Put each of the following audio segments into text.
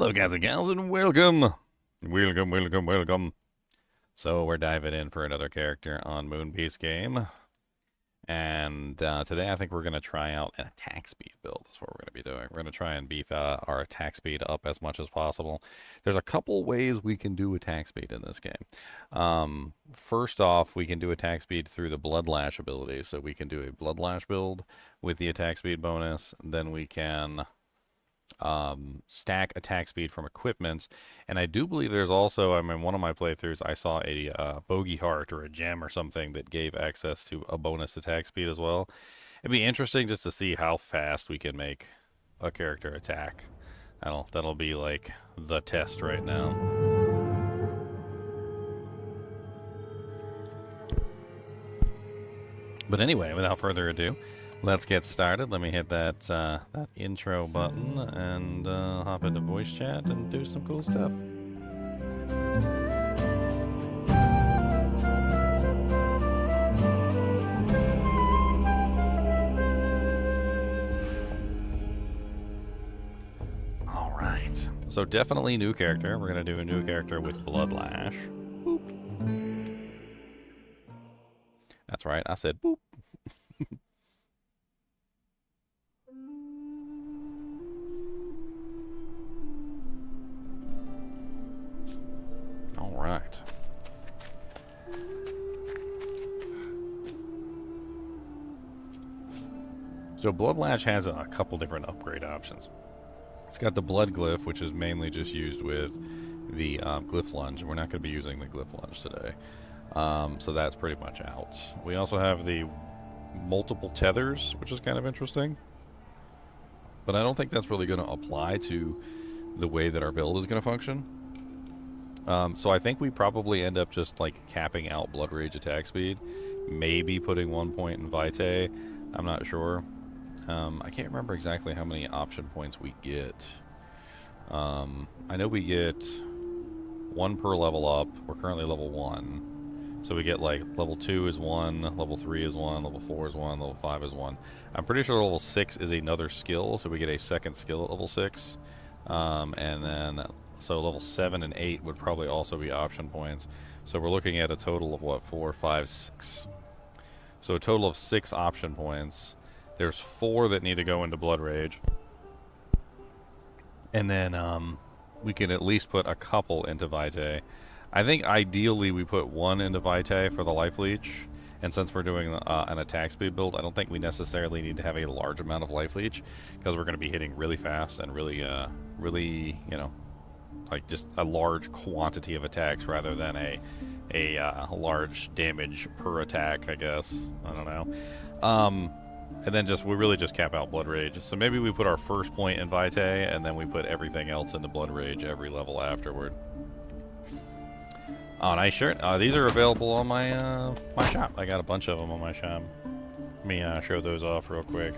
Hello, guys and gals, and welcome. Welcome. So we're diving in for another character on Moonbeast Game. And today I think we're going to try out an attack speed build. That's what we're going to be doing. We're going to try and beef our attack speed up as much as possible. There's a couple ways we can do attack speed in this game. First off, we can do attack speed through the Bloodlash ability. So we can do a Bloodlash build with the attack speed bonus. Then we can stack attack speed from equipment, and I do believe there's also, I mean, one of my playthroughs I saw a bogey heart or a gem or something that gave access to a bonus attack speed as well. It'd be interesting just to see how fast we can make a character attack. That'll be like the test right now. But anyway, without further ado, let's get started. Let me hit that that intro button and hop into voice chat and do some cool stuff. All right. So definitely new character. We're gonna do a new character with Bloodlash. Boop. That's right. I said boop. All right. So Bloodlash has a couple different upgrade options. It's got the Blood Glyph, which is mainly just used with the Glyph Lunge. We're not going to be using the Glyph Lunge today. So that's pretty much out. We also have the multiple tethers, which is kind of interesting. But I don't think that's really going to apply to the way that our build is going to function. So I think we probably end up just like capping out Blood Rage attack speed. Maybe putting 1 point in Vitae. I'm not sure. I can't remember exactly how many option points we get. I know we get 1 per level up. We're currently level 1. So we get like level 2 is 1, level 3 is 1, level 4 is 1, level 5 is 1. I'm pretty sure level 6 is another skill, so we get a second skill at level 6. And then, so level 7 and 8 would probably also be option points. So we're looking at a total of what, 4, 5, 6. So a total of 6 option points. There's 4 that need to go into Blood Rage. And then we can at least put a couple into Vitae. I think ideally we put 1 into Vitae for the Life Leech, and since we're doing an attack speed build, I don't think we necessarily need to have a large amount of Life Leech, because we're going to be hitting really fast and really, you know, like just a large quantity of attacks rather than a large damage per attack, I guess. I don't know. And then we really just cap out Blood Rage. So maybe we put our first point in Vitae, and then we put everything else into Blood Rage every level afterward. Oh, nice shirt. These are available on my my shop. I got a bunch of them on my shop. Let me show those off real quick.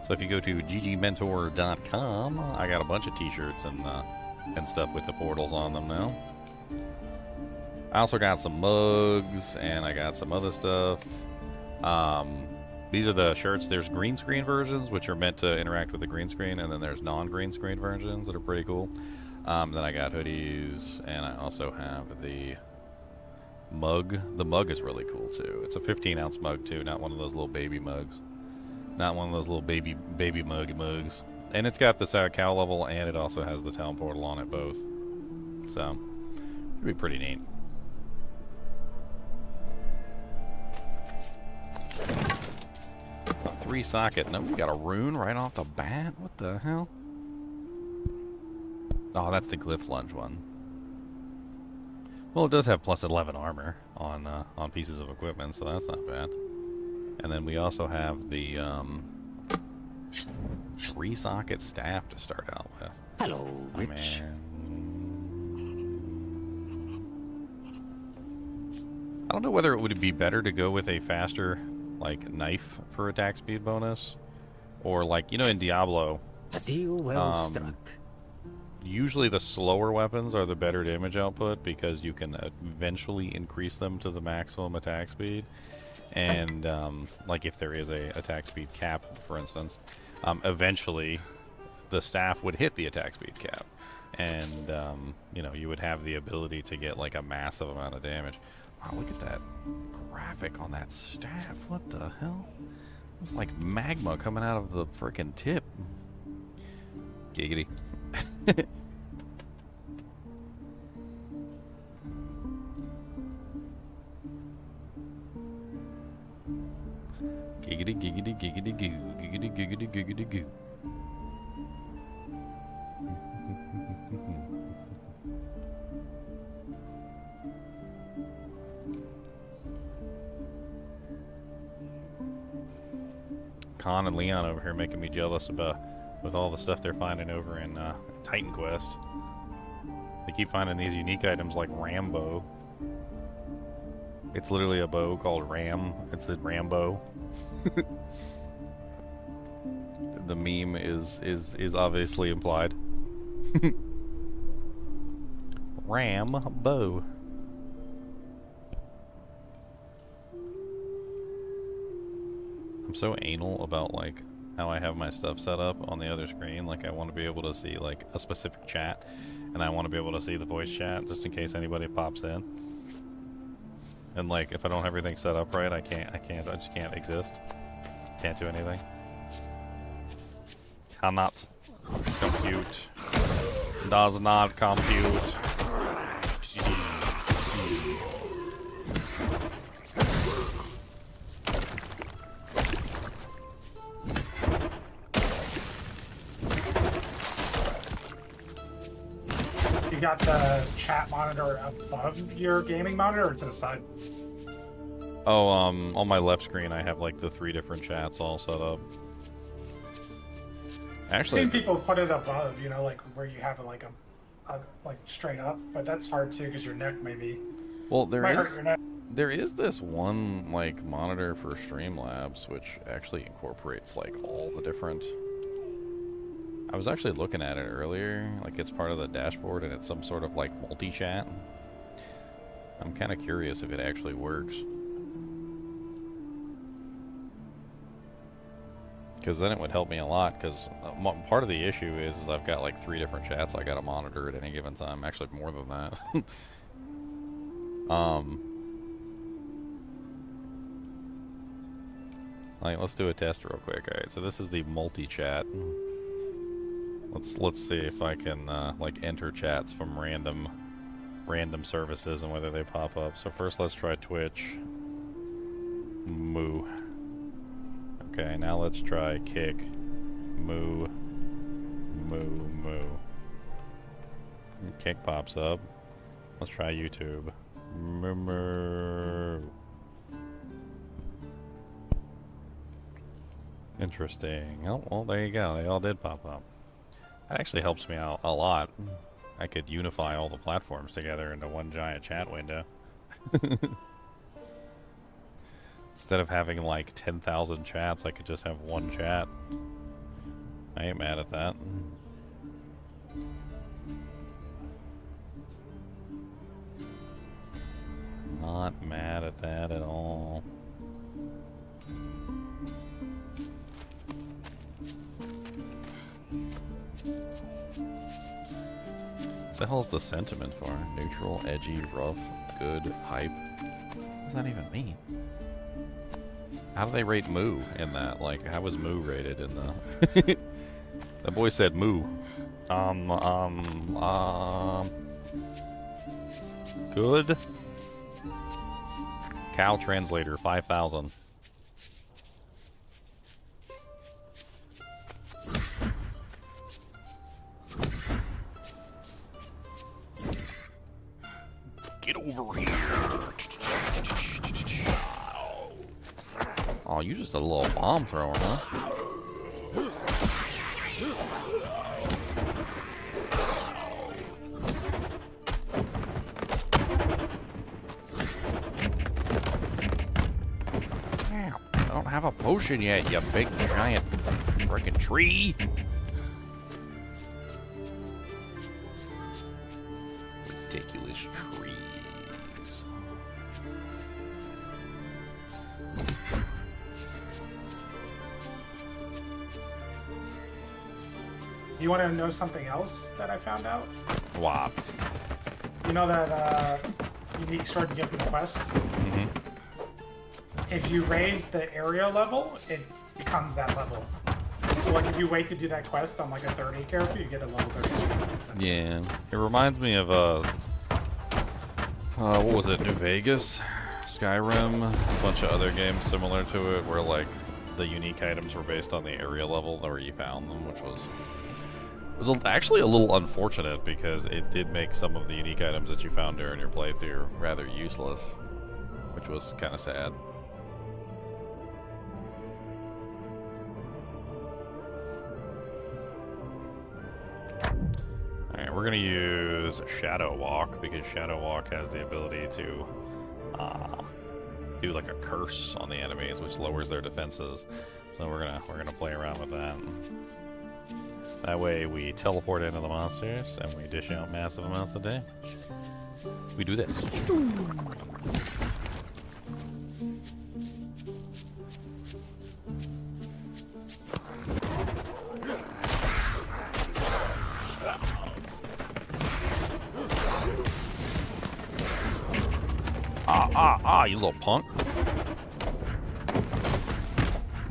So if you go to ggmentor.com, I got a bunch of t-shirts and stuff with the portals on them now. I also got some mugs, and I got some other stuff. These are the shirts. There's green screen versions, which are meant to interact with the green screen, and then there's non-green screen versions that are pretty cool. Then I got hoodies, and I also have the mug. The mug is really cool too. It's a 15-ounce mug too, not one of those little baby mugs. Not one of those little baby mugs. And it's got the cow level, and it also has the town portal on it both. So it'd be pretty neat. A 3-socket. No, we got a rune right off the bat. What the hell? Oh, that's the Glyph Lunge one. Well, it does have plus 11 armor on pieces of equipment, so that's not bad. And then we also have the 3-socket staff to start out with. Hello, Rich. I don't know whether it would be better to go with a faster, like, knife for attack speed bonus, or like, you know, in Diablo. A deal well struck. Usually the slower weapons are the better damage output because you can eventually increase them to the maximum attack speed. And like if there is a attack speed cap, for instance, eventually the staff would hit the attack speed cap, and you know, you would have the ability to get like a massive amount of damage. Wow, look at that graphic on that staff. What the hell? It was like magma coming out of the freaking tip. Giggity. Giggity, giggity, giggity, goo. Giggity, giggity, giggity, goo. Con and Leon over here making me jealous about with all the stuff they're finding over in Titan Quest. They keep finding these unique items like Rambo. It's literally a bow called Ram. It's a Rambo. The meme is obviously implied. Rambo. I'm so anal about like how I have my stuff set up on the other screen. Like I want to be able to see like a specific chat, and I want to be able to see the voice chat just in case anybody pops in. And like if I don't have everything set up right, I just can't exist. Can't do anything. Cannot compute. Does not compute. You got the chat monitor above your gaming monitor, or to the side? Oh, on my left screen, I have like the 3 different chats all set up. Actually, I've seen people put it above, you know, like where you have it like a like straight up, but that's hard too because your neck maybe. well, Might hurt your neck. there is this one like monitor for Streamlabs which actually incorporates like all the different. I was actually looking at it earlier, like it's part of the dashboard and it's some sort of like multi-chat. I'm kind of curious if it actually works. Because then it would help me a lot, because part of the issue is I've got like 3 different chats I got to monitor at any given time. Actually, more than that. Like, let's do a test real quick. All right, so this is the multi-chat. Let's see if I can like enter chats from random services and whether they pop up. So first, let's try Twitch. Moo. Okay, now let's try Kick. Moo. Moo. Moo. Kick pops up. Let's try YouTube. Moo. Moo. Interesting. Oh, well, there you go. They all did pop up. That actually helps me out a lot. I could unify all the platforms together into one giant chat window. Instead of having like 10,000 chats, I could just have one chat. I ain't mad at that. Not mad at that at all. What the hell's the sentiment for? Neutral, edgy, rough, good, hype? What does that even mean? How do they rate Moo in that? Like, how was Moo rated in the... That boy said Moo. Good? Cow translator, 5,000. Get over here. Oh, you just a little bomb thrower, huh? Damn, I don't have a potion yet, you big giant freaking tree. Ridiculous trees. Do you want to know something else that I found out? What? You know that unique sword gift quest? Mm-hmm. If you raise the area level, it becomes that level. So like if you wait to do that quest on like a 30 character, you get a level 30 sword. Yeah, it reminds me of what was it? New Vegas, Skyrim, a bunch of other games similar to it, where like the unique items were based on the area level where you found them, which was actually a little unfortunate because it did make some of the unique items that you found during your playthrough rather useless, which was kind of sad. Alright, we're going to use Shadow Walk because Shadow Walk has the ability to do like a curse on the enemies, which lowers their defenses. So we're gonna play around with that. That way we teleport into the monsters and we dish out massive amounts of damage. We do this. You little punk.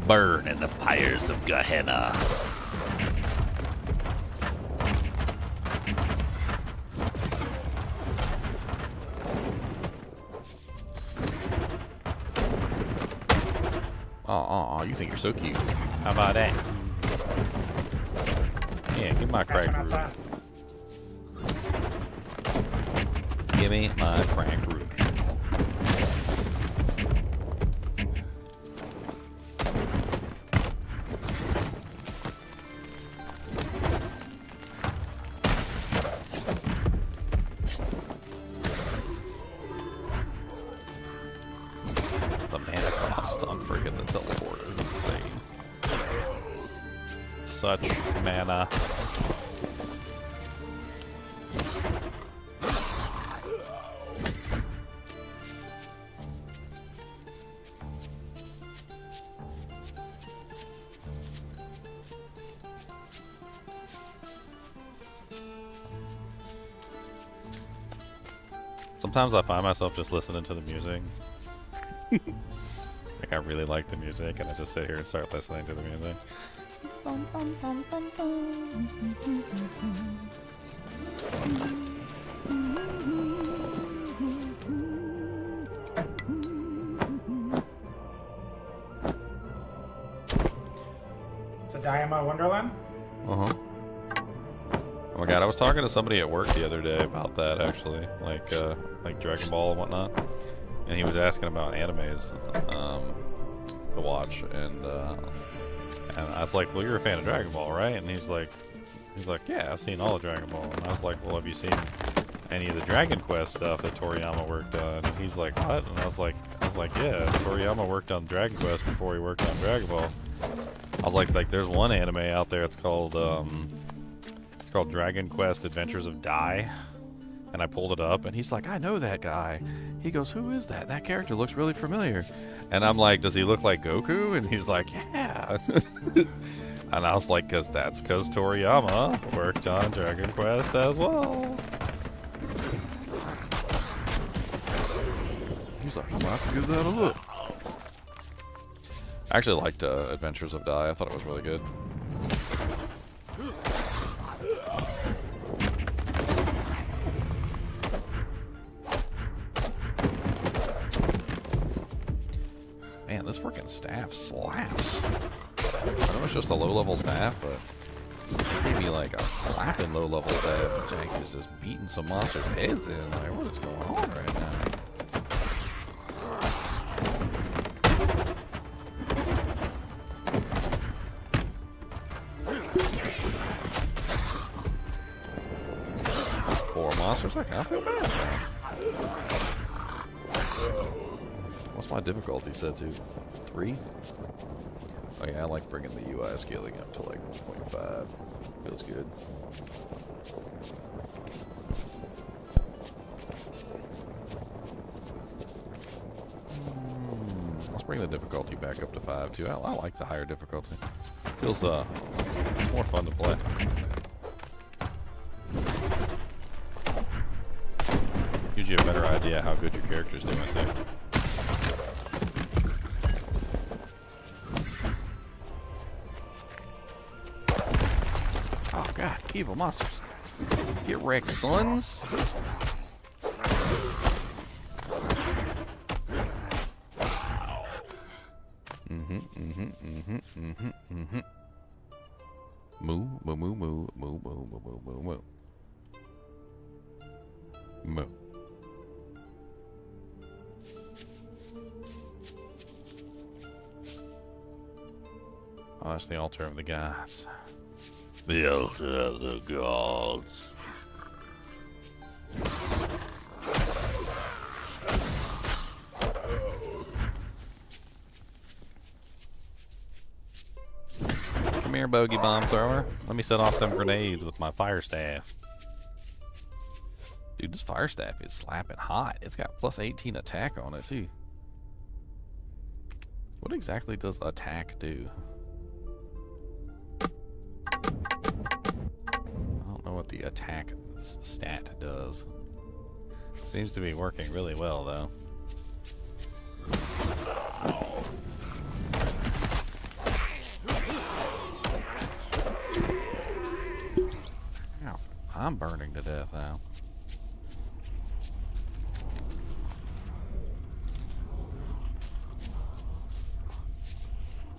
Burn in the fires of Gehenna. You think you're so cute. How about that? Yeah, give me my cracked root. Give me my cracked root. Such mana. Sometimes I find myself just listening to the music. Like I really like the music and I just sit here and start listening to the music. It's a Diamond Wonderland? Uh-huh. Oh my god, I was talking to somebody at work the other day about that actually, like Dragon Ball and whatnot. And he was asking about animes to watch, and I was like, well, you're a fan of Dragon Ball, right? And he's like, yeah, I've seen all of Dragon Ball. And I was like, well, have you seen any of the Dragon Quest stuff that Toriyama worked on? And he's like, what? And I was like, yeah, Toriyama worked on Dragon Quest before he worked on Dragon Ball. I was like, there's one anime out there. It's called Dragon Quest Adventures of Dai. And I pulled it up, and he's like, I know that guy. He goes, who is that? That character looks really familiar. And I'm like, does he look like Goku? And he's like, yeah. And I was like, because Toriyama worked on Dragon Quest as well. He's like, I'm going to have to give that a look. I actually liked Adventures of Dai. I thought it was really good. Man, this freaking staff slaps. I know it's just a low-level staff, but maybe like a slapping low-level staff. Jank is just beating some monsters' heads in. Like, what is going on right now? Poor monsters, I kind of feel bad, man. What's my difficulty set to? 3? Oh yeah, I like bringing the UI scaling up to like 1.5. Feels good. Let's bring the difficulty back up to 5 too. I like the higher difficulty. Feels it's more fun to play. you a better idea how good your character's doing too. Oh god, evil monsters. Get wrecked, sons. Moo, moo, moo, moo, moo, moo, moo, moo, moo, moo. Moo. Oh, that's the altar of the gods. The altar of the gods. Come here, bogey bomb thrower. Let me set off them grenades with my fire staff. Dude, this fire staff is slapping hot. It's got plus 18 attack on it, too. What exactly does attack do? I don't know what the attack stat does. Seems to be working really well, though. Ow, I'm burning to death now.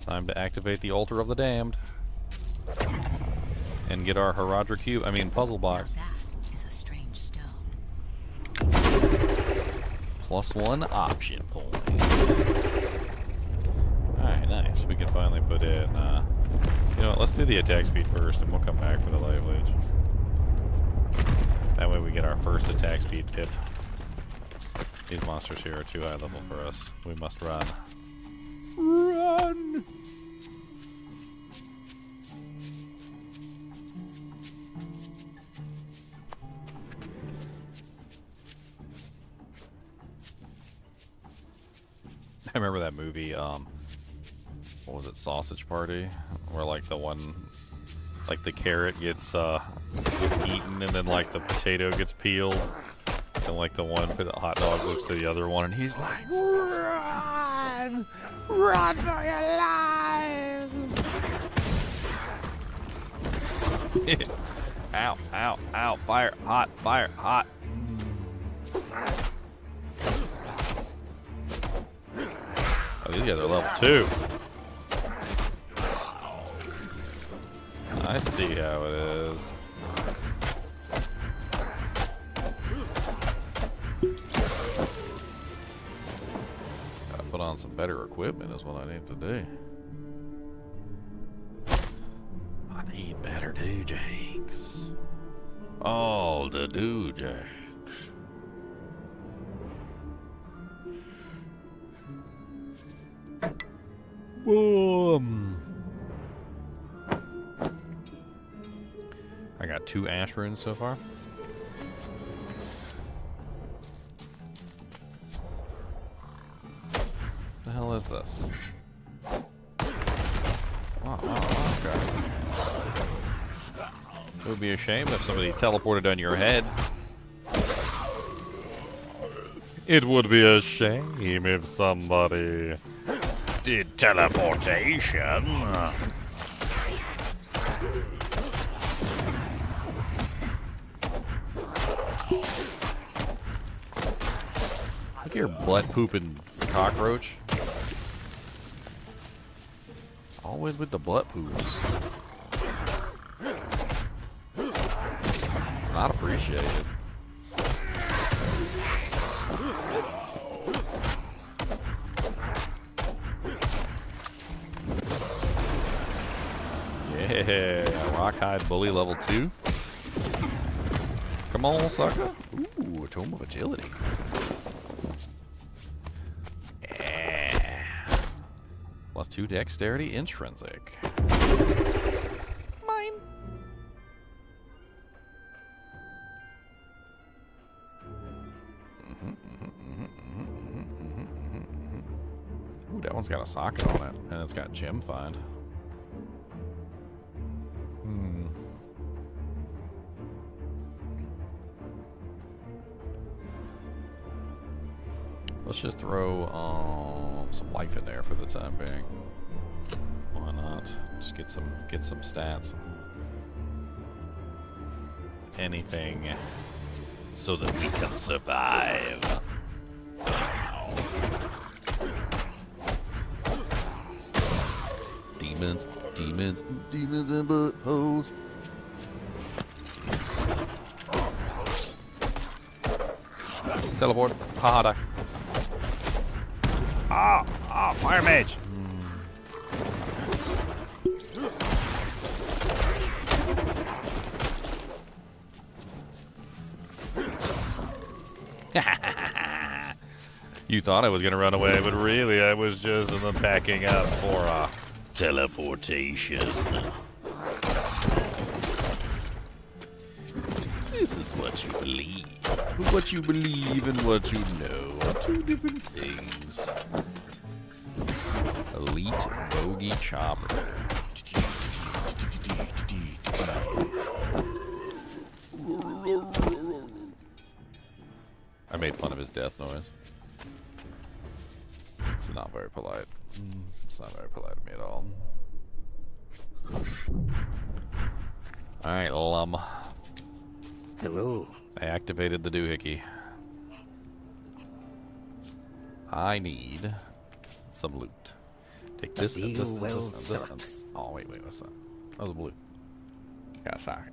Time to activate the altar of the damned. And get our Herodra cube, puzzle box. Now that is a strange stone. +1 option point. Alright, nice. We can finally put in, you know what, let's do the attack speed first and we'll come back for the life leech. That way we get our first attack speed pip. These monsters here are too high level for us. We must run. Run! I remember that movie, what was it, Sausage Party? Where like the one, like the carrot gets eaten and then like the potato gets peeled. And like the one hot dog looks to the other one and he's like, run! Run for your lives! Ow, ow, ow, fire, hot, fire, hot. Oh, these guys are level 2. I see how it is. Gotta put on some better equipment is what I need to do. I need better doojanks. All the doojanks. Boom. I got 2 ash runes so far. The hell is this? Oh, okay. It would be a shame if somebody teleported on your head. It would be a shame if somebody did teleportation. Look at your butt pooping cockroach. Always with the butt poops. It's not appreciated. Yeah, Rockhide Bully level 2. Come on, sucker. Ooh, a Tome of Agility. Yeah. +2 Dexterity Intrinsic. Mine. Ooh, that one's got a socket on it, and it's got gem find. Let's just throw some life in there for the time being. Why not? Just get some stats. Anything so that we can survive. Demons, demons, demons and buttholes. Teleport. Harder. Fire mage. You thought I was gonna run away, but really I was just backing up for teleportation. This is what you believe. What you believe and what you know are two different things. Elite bogey chopper. I made fun of his death noise. It's not very polite. It's not very polite of me at all. Alright, Lum. Hello. I activated the doohickey. I need some loot. Take this and this and this and this and... Oh, wait, what's that? That was a blue. Yeah, sorry.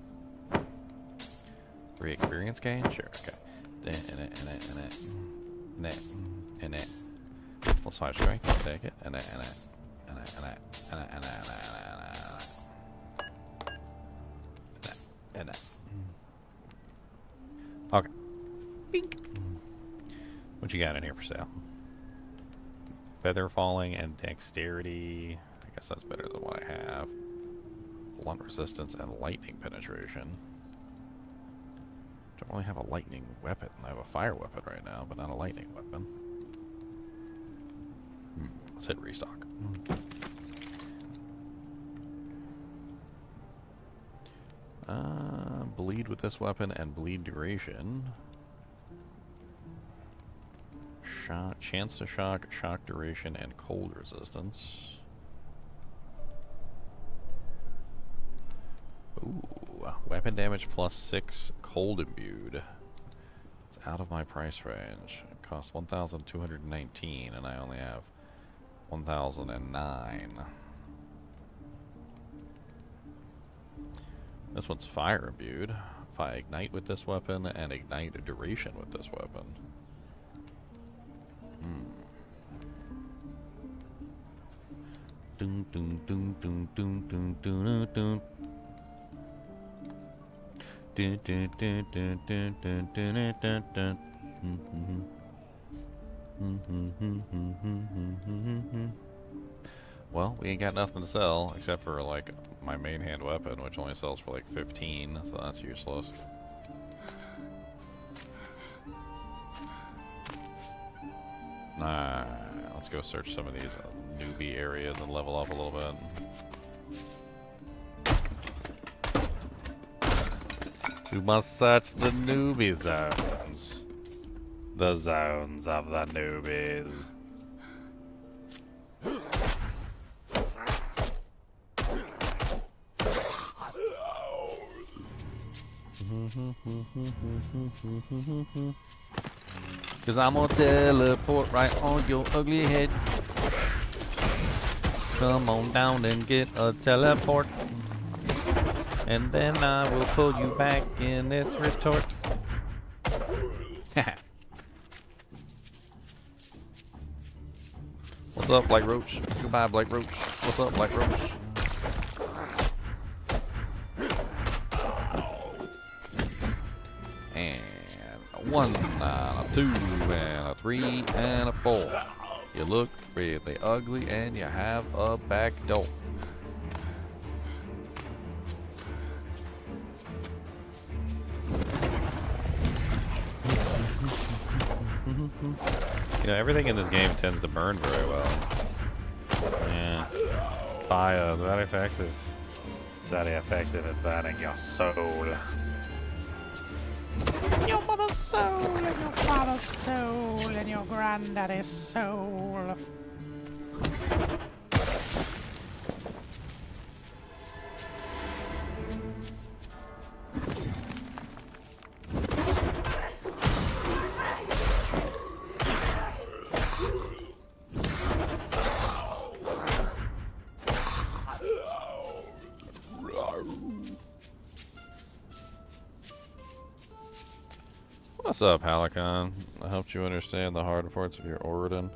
Free experience gain? Sure, okay. In it. Full size strength, take it. And okay. Bink. What you got in here for sale? Feather falling and dexterity. I guess that's better than what I have. Blunt resistance and lightning penetration. Don't really have a lightning weapon. I have a fire weapon right now, but not a lightning weapon. Let's hit restock. Bleed with this weapon and bleed duration. Shock, chance to shock, shock duration, and cold resistance. Ooh, weapon damage plus 6, cold imbued. It's out of my price range. It costs 1,219, and I only have 1,009. This one's fire imbued. If I ignite with this weapon and ignite a duration with this weapon. Dun dun dun dun dun dun dun dun. Dun dun dun dun dun dun dun dun dun. Well, we ain't got nothing to sell except for like my main hand weapon, which only sells for like 15, so that's useless. Let's go search some of these newbie areas and level up a little bit. We must search the newbie zones. The zones of the newbies. Cause I'm gonna teleport right on your ugly head. Come on down and get a teleport. And then I will pull you back in its retort. What's up, Black Roach? Goodbye, Black Roach. What's up, Black Roach? And a 1, and a 2, and a 3, and a 4. You look really ugly, and you have a back door. You know, everything in this game tends to burn very well. Yeah. Fire is very effective. It's very effective at burning your soul. Your mother's mother's soul and your father's soul and your granddaddy's soul. What's up, Halicon? I helped you understand the hard parts of your Oridan.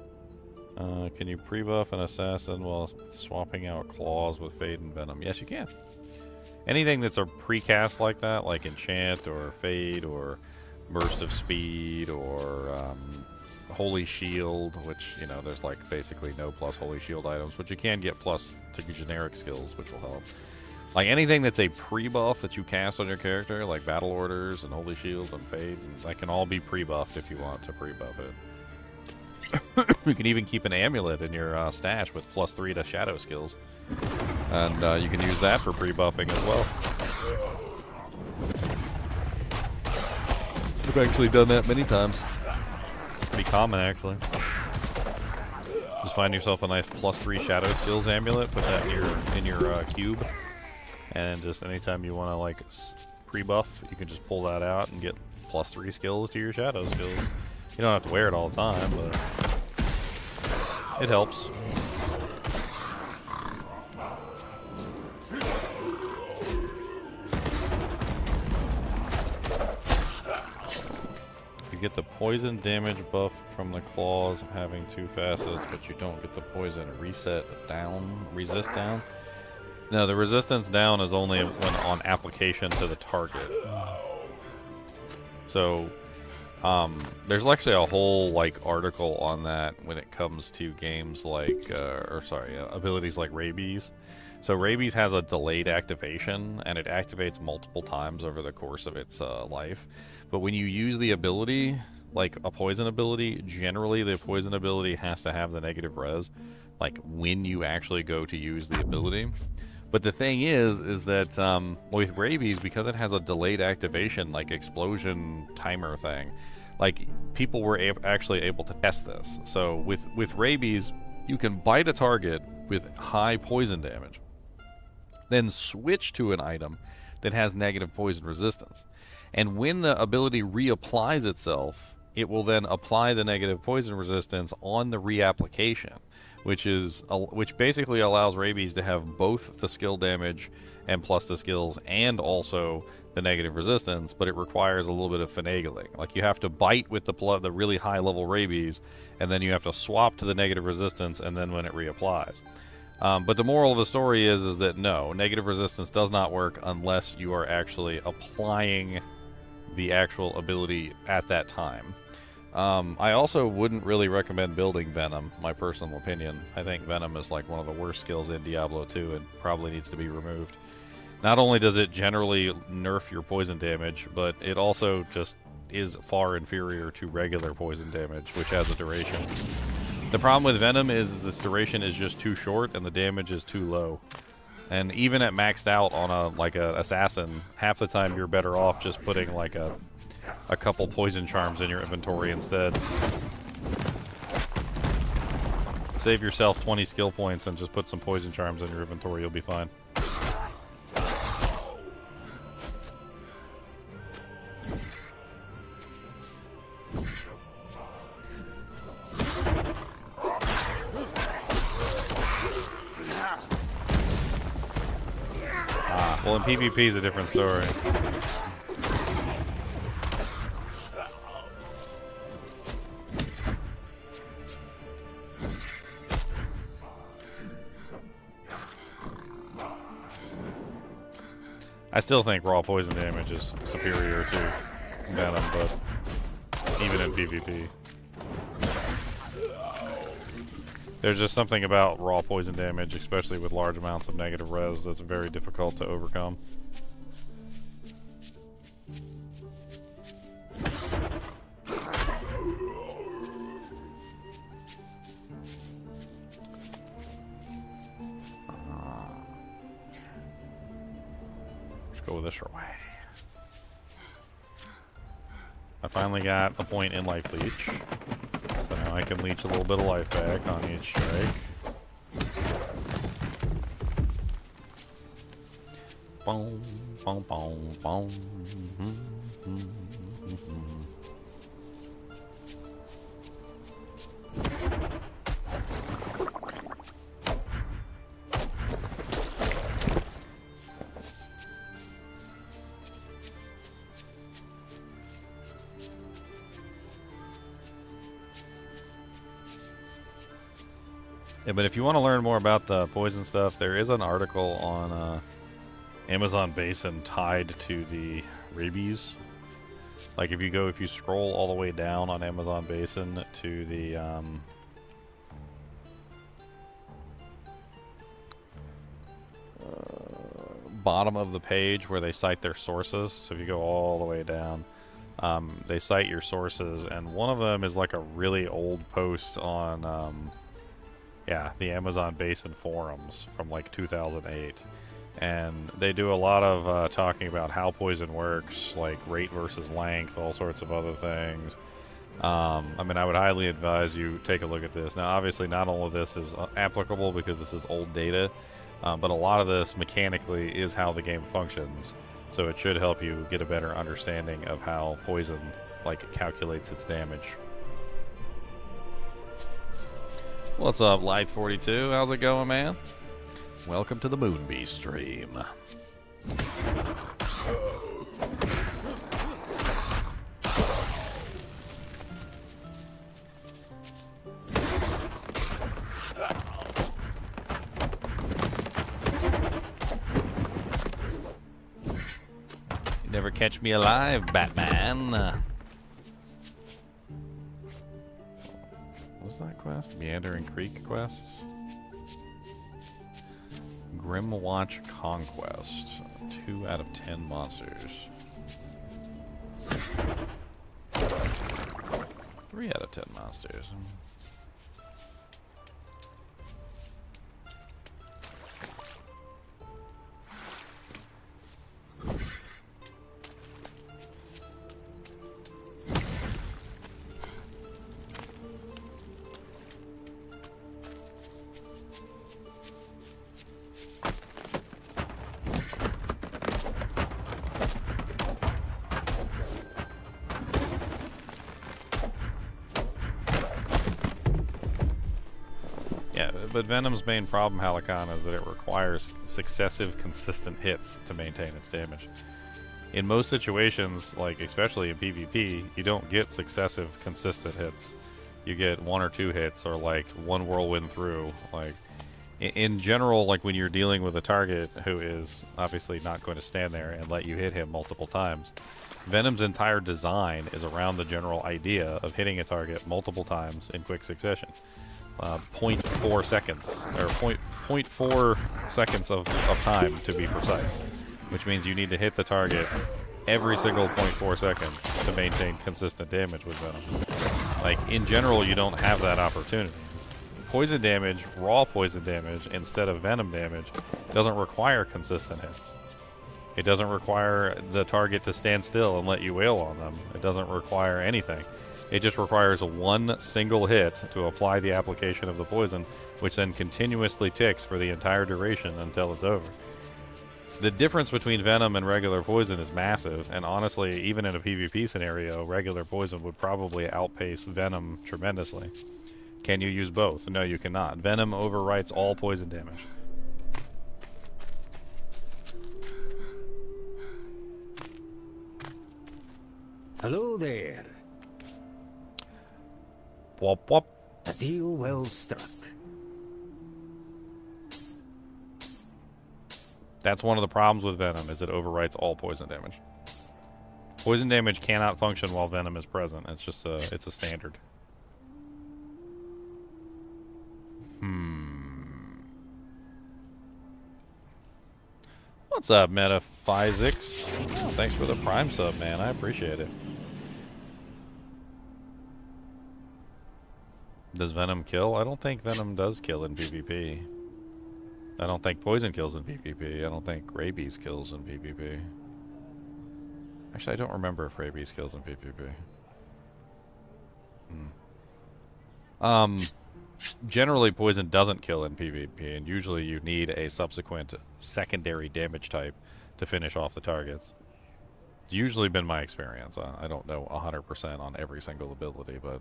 Can you pre-buff an assassin while swapping out claws with Fade and Venom? Yes, you can. Anything that's a precast like that, like Enchant or Fade or Burst of Speed or Holy Shield, which, you know, there's like basically no plus Holy Shield items, but you can get plus to generic skills, which will help. Like anything that's a pre-buff that you cast on your character, like Battle Orders and Holy Shield and Fade, that can all be pre-buffed if you want to pre-buff it. You can even keep an amulet in your stash with +3 to shadow skills. And you can use that for pre-buffing as well. I've actually done that many times. It's pretty common, actually. Just find yourself a nice +3 shadow skills amulet, put that in your cube. And just anytime you want to like pre-buff, you can just pull that out and get +3 skills to your shadow skills. You don't have to wear it all the time, but it helps. You get the poison damage buff from the claws having 2 facets, but you don't get the poison resist down. No, the resistance down is only when on application to the target. So, there's actually a whole like article on that when it comes to games like, abilities like Rabies. So Rabies has a delayed activation, and it activates multiple times over the course of its life. But when you use the ability, like a poison ability, generally the poison ability has to have the negative res, like when you actually go to use the ability. But the thing is that with Rabies, because it has a delayed activation, like explosion timer thing, like people were actually able to test this. So with Rabies, you can bite a target with high poison damage, then switch to an item that has negative poison resistance. And when the ability reapplies itself, it will then apply the negative poison resistance on the reapplication, which basically allows Rabies to have both the skill damage and plus the skills and also the negative resistance, but it requires a little bit of finagling. Like you have to bite with the really high level Rabies, and then you have to swap to the negative resistance, and then when it reapplies. But the moral of the story is that no, negative resistance does not work unless you are actually applying the actual ability at that time. I also wouldn't really recommend building Venom, my personal opinion. I think Venom is like one of the worst skills in Diablo II and probably needs to be removed. Not only does it generally nerf your poison damage, but it also just is far inferior to regular poison damage, which has a duration. The problem with Venom is this duration is just too short and the damage is too low. And even at maxed out on a assassin, half the time you're better off just putting like a couple poison charms in your inventory instead. Save yourself 20 skill points and just put some poison charms in your inventory, you'll be fine. Well, in PvP is a different story. I still think raw poison damage is superior to Venom, but even in PvP. There's just something about raw poison damage, especially with large amounts of negative res, that's very difficult to overcome. Let's go this way. I finally got a point in life leech. So now I can leech a little bit of life back on each strike. Boom, boom, boom, boom. Yeah, but if you want to learn more about the poison stuff, there is an article on Amazon Basin tied to the rabies. Like if you scroll all the way down on Amazon Basin to the bottom of the page where they cite their sources. So if you go all the way down, they cite your sources, and one of them is like a really old post on yeah, the Amazon Basin forums from like 2008. And they do a lot of talking about how poison works, like rate versus length, all sorts of other things. I mean, I would highly advise you take a look at this. Now, obviously, not all of this is applicable because this is old data, but a lot of this mechanically is how the game functions. So it should help you get a better understanding of how poison like calculates its damage. What's up, Light42? How's it going, man? Welcome to the Moonbeast stream. You never catch me alive, Batman. What's that quest? Meandering Creek quest? Grimwatch Conquest. 2 out of 10 monsters. 3 out of 10 monsters. But Venom's main problem, Halicon, is that it requires successive, consistent hits to maintain its damage. In most situations, like especially in PvP, you don't get successive, consistent hits. You get 1 or 2 hits, or like 1 whirlwind through. Like in general, like when you're dealing with a target who is obviously not going to stand there and let you hit him multiple times, Venom's entire design is around the general idea of hitting a target multiple times in quick succession. 0.4 seconds, or 0.4 seconds of time to be precise, which means you need to hit the target every single 0.4 seconds to maintain consistent damage with Venom. Like, in general, you don't have that opportunity. Poison damage, raw poison damage, instead of Venom damage, doesn't require consistent hits. It doesn't require the target to stand still and let you wail on them. It doesn't require anything. It just requires 1 single hit to apply the application of the poison, which then continuously ticks for the entire duration until it's over. The difference between Venom and regular poison is massive, and honestly, even in a PvP scenario, regular poison would probably outpace Venom tremendously. Can you use both? No, you cannot. Venom overwrites all poison damage. Hello there. Wop wop. A deal well struck. That's one of the problems with Venom, is it overwrites all poison damage. Poison damage cannot function while Venom is present. It's just it's a standard. What's up, Metaphysix? Oh, thanks for the Prime sub, man. I appreciate it. Does Venom kill? I don't think Venom does kill in PvP. I don't think poison kills in PvP. I don't think rabies kills in PvP. Actually, I don't remember if rabies kills in PvP. Generally, poison doesn't kill in PvP, and usually you need a subsequent secondary damage type to finish off the targets. It's usually been my experience. I don't know 100% on every single ability, but...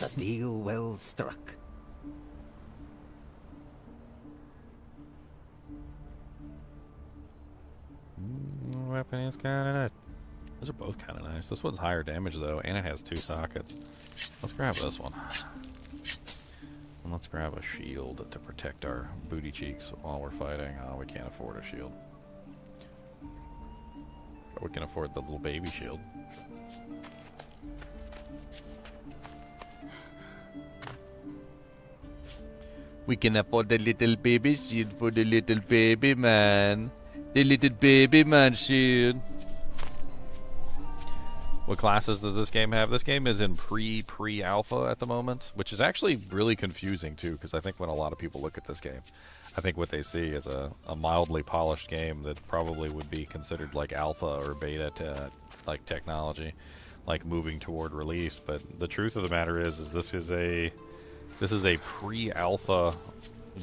A deal well struck. Weapon is kind of nice. Those are both kind of nice. This one's higher damage, though, and it has 2 sockets. Let's grab this one. And let's grab a shield to protect our booty cheeks while we're fighting. Oh, we can't afford a shield. But we can afford the little baby shield. We can afford the little baby shield for the little baby man. The little baby man shield. What classes does this game have? This game is in pre-alpha at the moment, which is actually really confusing too, because I think when a lot of people look at this game, I think what they see is a mildly polished game that probably would be considered like alpha or beta like technology, like moving toward release. But the truth of the matter is this is a pre-alpha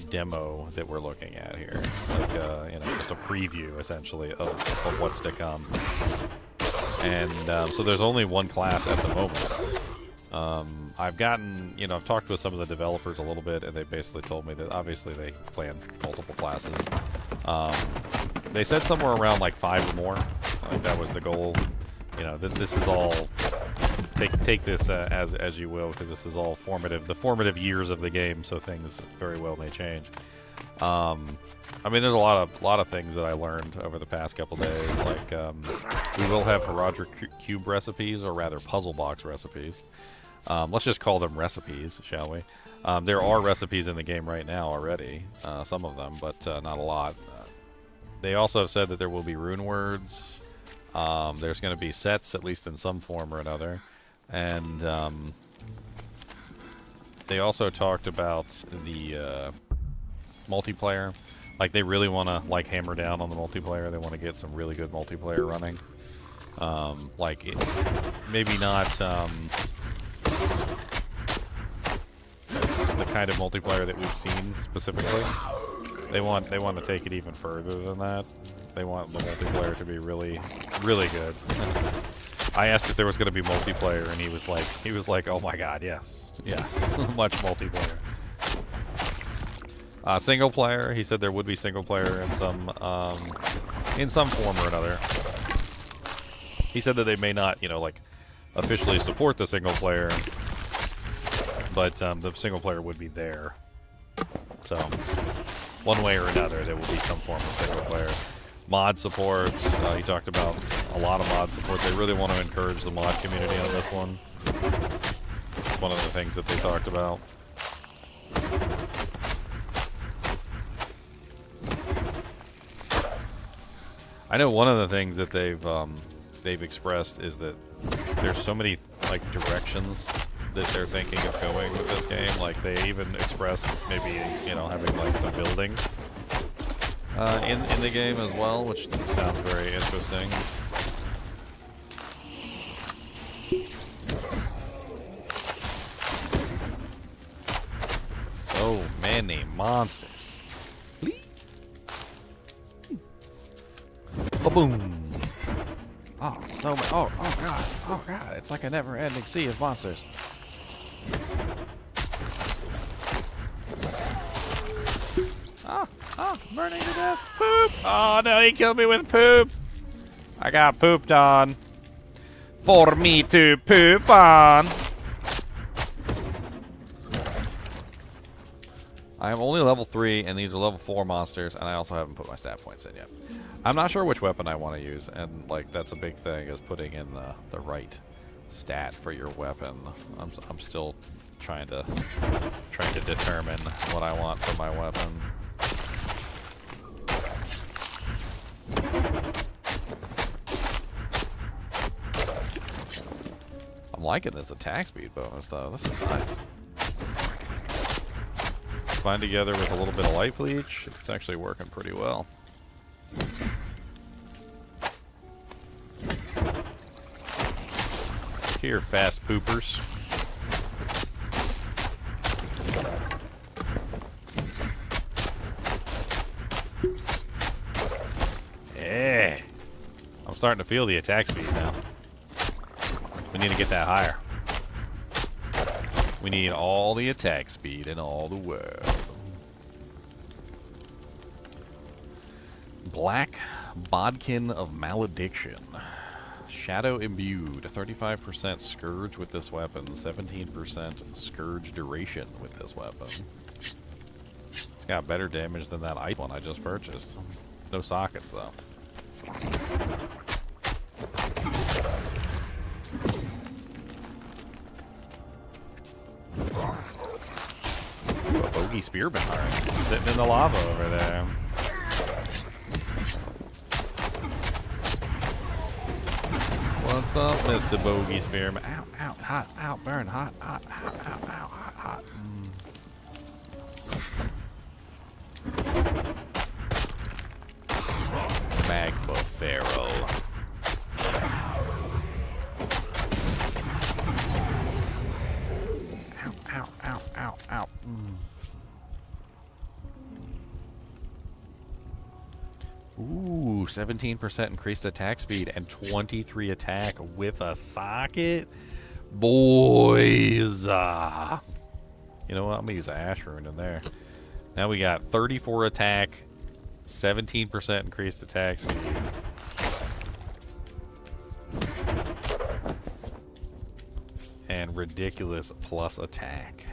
demo that we're looking at here, like you know, just a preview essentially of what's to come. And so there's only one class at the moment. I've gotten, you know, I've talked with some of the developers a little bit, and they basically told me that obviously they plan multiple classes. They said somewhere around like 5 or more. I think that was the goal. You know, this is all, take this as you will, because this is all formative, the formative years of the game, so things very well may change. I mean, there's a lot of things that I learned over the past couple days. Like, we will have Herodric cube recipes, or rather puzzle box recipes. Let's just call them recipes, shall we? There are recipes in the game right now already, some of them, but not a lot. They also have said that there will be rune words. There's going to be sets, at least in some form or another. And they also talked about the multiplayer. Like, they really want to, like, hammer down on the multiplayer. They want to get some really good multiplayer running. Like, maybe not the kind of multiplayer that we've seen specifically. They want to take it even further than that. They want the multiplayer to be really, really good. I asked if there was going to be multiplayer, and he was like, oh my god, yes, much multiplayer. Single player, he said there would be single player in some form or another. He said that they may not, you know, like, officially support the single player, but the single player would be there. So, one way or another, there will be some form of single player. Mod support, he talked about a lot of mod support. They really want to encourage the mod community on this one. It's one of the things that they talked about. I know one of the things that they've expressed is that there's so many, like, directions that they're thinking of going with this game. Like, they even expressed maybe, you know, having, like, some building in the game as well, which sounds very interesting. So many monsters. Boom! Oh, so many. Oh god! It's like a never-ending sea of monsters. Burning to death. Poop! Oh no, he killed me with poop. I got pooped on. For me to poop on. I am only level 3, and these are level 4 monsters, and I also haven't put my stat points in yet. I'm not sure which weapon I want to use, and, like, that's a big thing, is putting in the right stat for your weapon. I'm still trying to determine what I want for my weapon. I'm liking this attack speed bonus, though. This is nice. Combined together with a little bit of life leech, it's actually working pretty well. Here, fast poopers. Yeah. I'm starting to feel the attack speed now. We need to get that higher. We need all the attack speed in all the world. Black Bodkin of Malediction. Shadow imbued. 35% Scourge with this weapon. 17% Scourge duration with this weapon. It's got better damage than that ice one I just purchased. No sockets though. Ooh, a bogey spearman already. Sitting in the lava over there. What's up, Mr. Bogey Spearman? Ow, ow, hot, ow, burn, hot, hot, hot, ow, ow, hot, hot. Magma Pharaoh. Ow, ow, ow, ow, ow. Ooh, 17% increased attack speed and 23 attack with a socket. Boys. You know what? I'm going to use an Ash Rune in there. Now we got 34 attack, 17% increased attack speed. And ridiculous plus attack.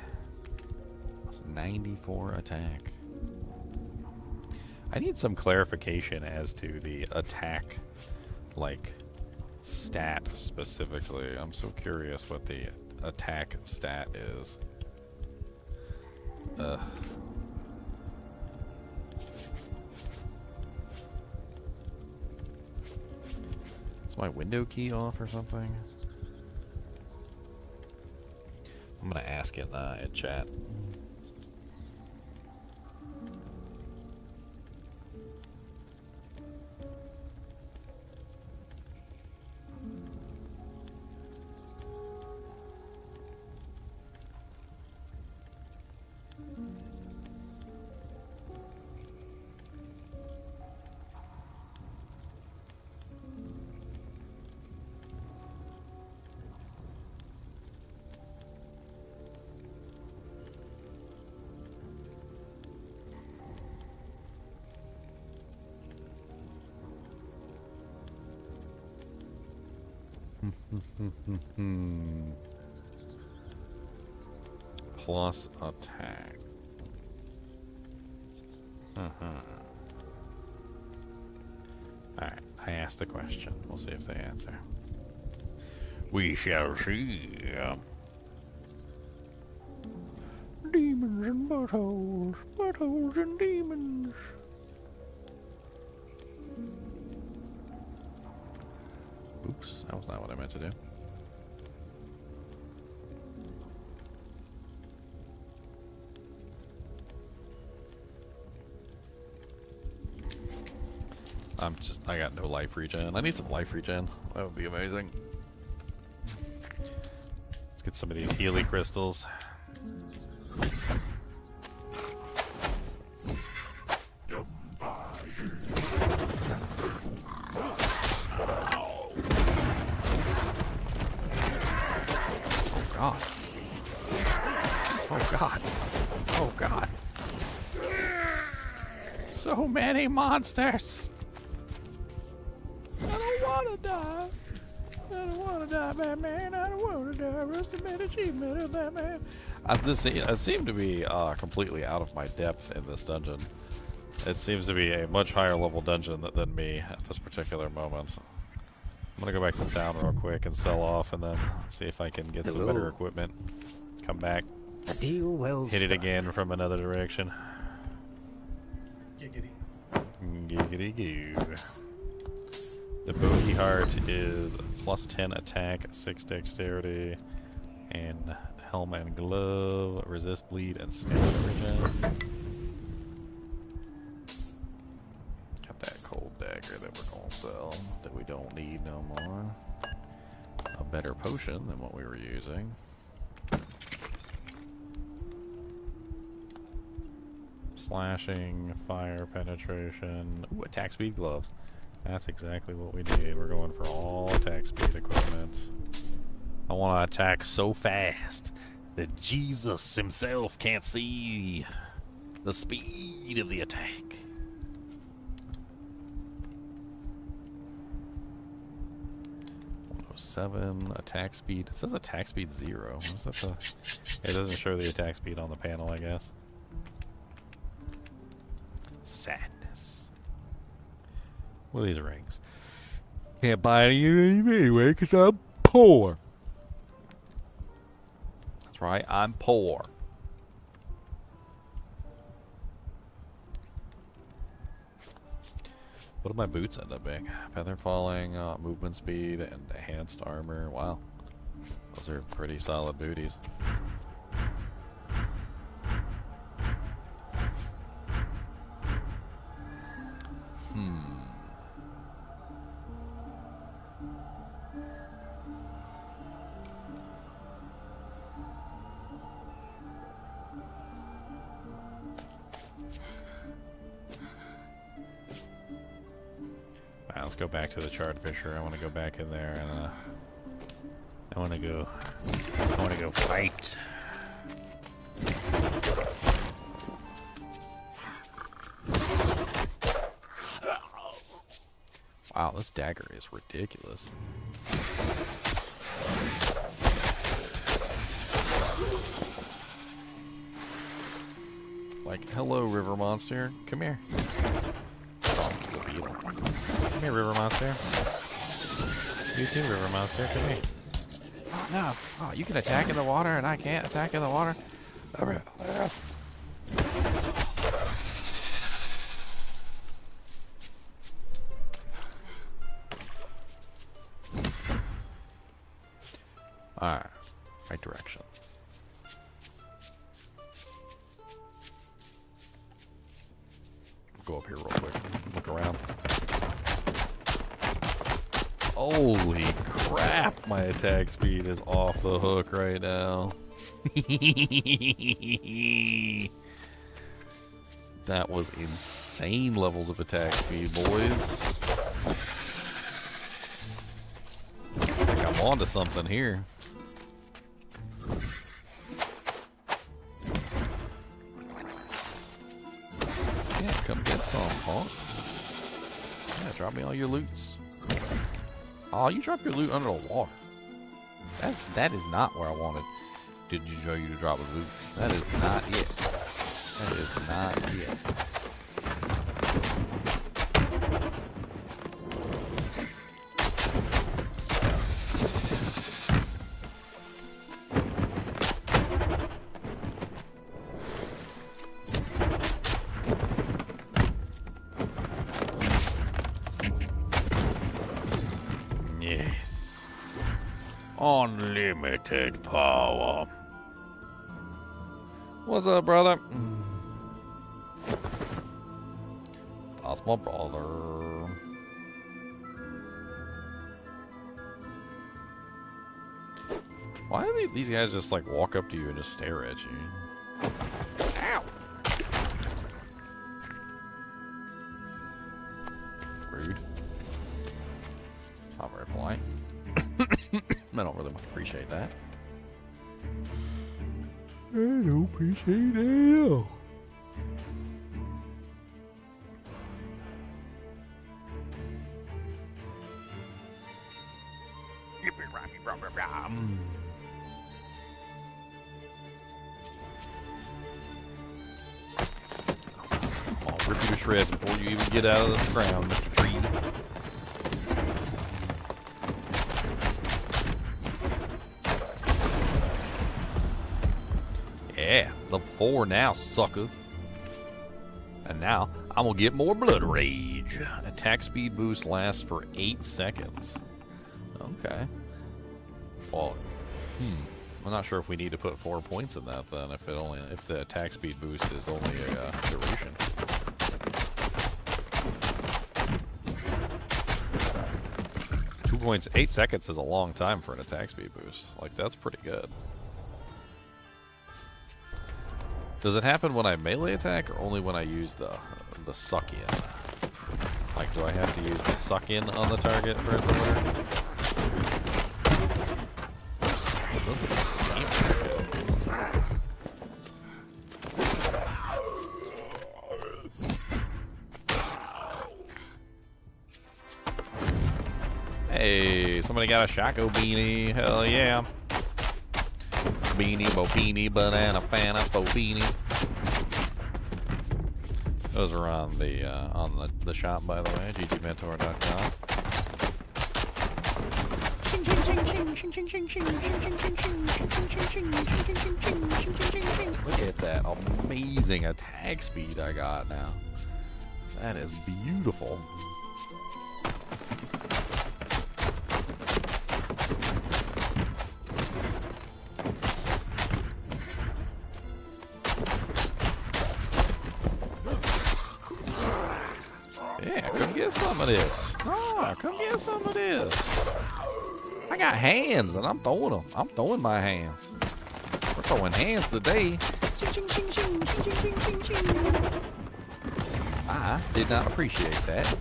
That's 94 attack. I need some clarification as to the attack, like, stat specifically. I'm so curious what the attack stat is. Ugh. Is my window key off or something? I'm gonna ask in chat. Plus attack. Alright, I asked the question. We'll see if they answer. We shall see. Demons and buttholes, buttholes and demons. Oops, that was not what I meant to do. I got no life regen. I need some life regen. That would be amazing. Let's get some of these Healy crystals. God. Oh God. Oh God. So many monsters. I don't want to die. I don't want to die, Batman. I don't want to die. Rusted achievement of Batman. I seem to be completely out of my depth in this dungeon. It seems to be a much higher level dungeon than me at this particular moment. I'm gonna go back to town real quick and sell off, and then see if I can get some better equipment. Come back, A deal well hit it struck. again from another direction. Giggity. Giggity goo. The bogey heart is plus 10 attack, 6 dexterity, and helm and glove, resist bleed, and stamina regen. Got that cold dagger that we're gonna sell that we don't need no more. A better potion than what we were using. Slashing, fire penetration, ooh, attack speed gloves. That's exactly what we need. We're going for all attack speed equipment. I want to attack so fast that Jesus himself can't see the speed of the attack. Seven attack speed. It says attack speed 0. What's that the? It doesn't show the attack speed on the panel, I guess. Sadness. What are these rings? Can't buy any of them anyway because I'm poor. That's right, I'm poor. What do my boots end up being? Feather falling, movement speed, and enhanced armor. Wow. Those are pretty solid booties. Alright, let's go back to the Charred Fisher. I want to go back in there and I want to go fight. Wow, this dagger is ridiculous. Like, hello, river monster. Come here. Oh, the beetle. Come here, river monster. You too, river monster. Come here. Oh, no. Oh, you can attack in the water and I can't attack in the water. Alright. Right direction. Go up here real quick. Look around. Holy crap, my attack speed is off the hook right now. That was insane levels of attack speed, boys. I think I'm onto something here. Yeah, come get some, huh? Yeah, drop me all your loots. Oh, you dropped your loot under the water. That is not where I wanted. Did you show you to drop the loot? That is not it. That is not it. Yes. Unlimited power. What's up, brother? That's my brother. Why do these guys just like walk up to you and just stare at you? Ow! Rude. It's not very polite. I don't really much appreciate that. I don't appreciate that. I'll rip you to shreds before you even get out of the ground, Mr. Tree. Yeah, level 4 now, sucker. And now, I'm gonna get more blood rage. Attack speed boost lasts for 8 seconds. Okay. Well, I'm not sure if we need to put 4 points in that then, if the attack speed boost is only a duration. 2 points, 8 seconds is a long time for an attack speed boost. Like, that's pretty good. Does it happen when I melee attack or only when I use the suck in? Like, do I have to use the suck in on the target for it to work? It doesn't seem like it. Hey, somebody got a Shako beanie. Hell yeah. Beanie, bo beanie, banana, fana, bo beanie. Those are on the shop, by the way, ggmentor.com. Look at that amazing attack speed I got now. That is beautiful. Yeah, come get some of this. Oh, come get some of this. I got hands, and I'm throwing them. I'm throwing my hands. We're throwing hands today. I did not appreciate that.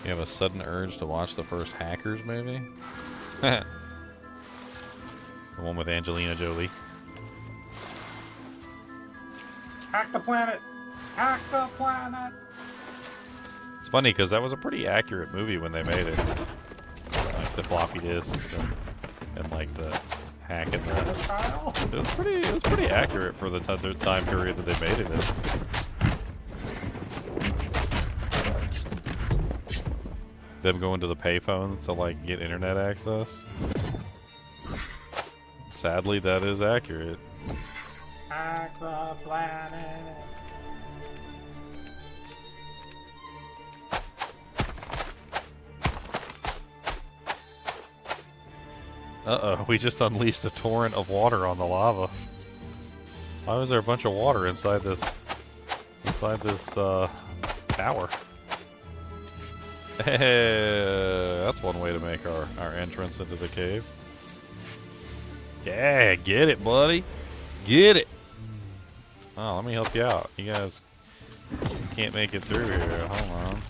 You have a sudden urge to watch the first Hackers movie? The one with Angelina Jolie. Hack the planet! Hack the planet! It's funny because that was a pretty accurate movie when they made it. Like the floppy disks and like the hacking that. It was pretty accurate for the time period that they made it in. Them going to the payphones to like get internet access. Sadly, that is accurate. Hack the planet. Uh-oh, we just unleashed a torrent of water on the lava. Why was there a bunch of water inside this tower? Hey, that's one way to make our entrance into the cave. Yeah, get it, buddy. Get it. Oh, let me help you out. You guys can't make it through here. Hold on.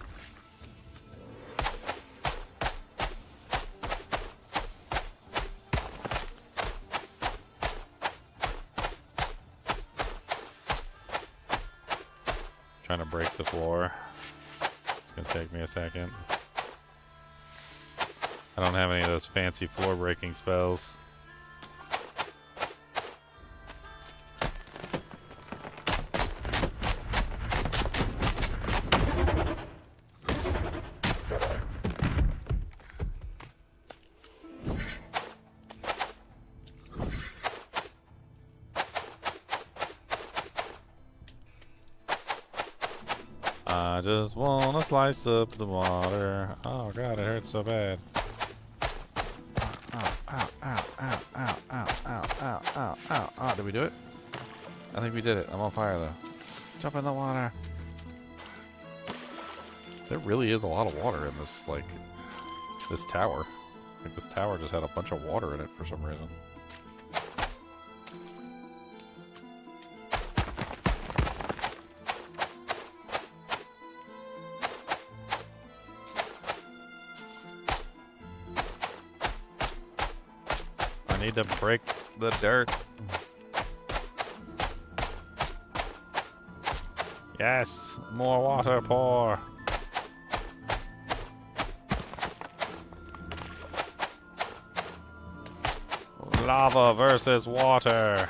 Trying to break the floor. It's gonna take me a second. I don't have any of those fancy floor breaking spells. I just wanna slice up the water. Oh god, it hurts so bad. Ow, ow, ow, ow, ow, ow, ow, ow, ow, ow, ow. Did we do it? I think we did it. I'm on fire though. Jump in the water. There really is a lot of water in this, like, this tower. Like, this tower just had a bunch of water in it for some reason. I need to break the dirt. Yes, more water pour. Lava versus water.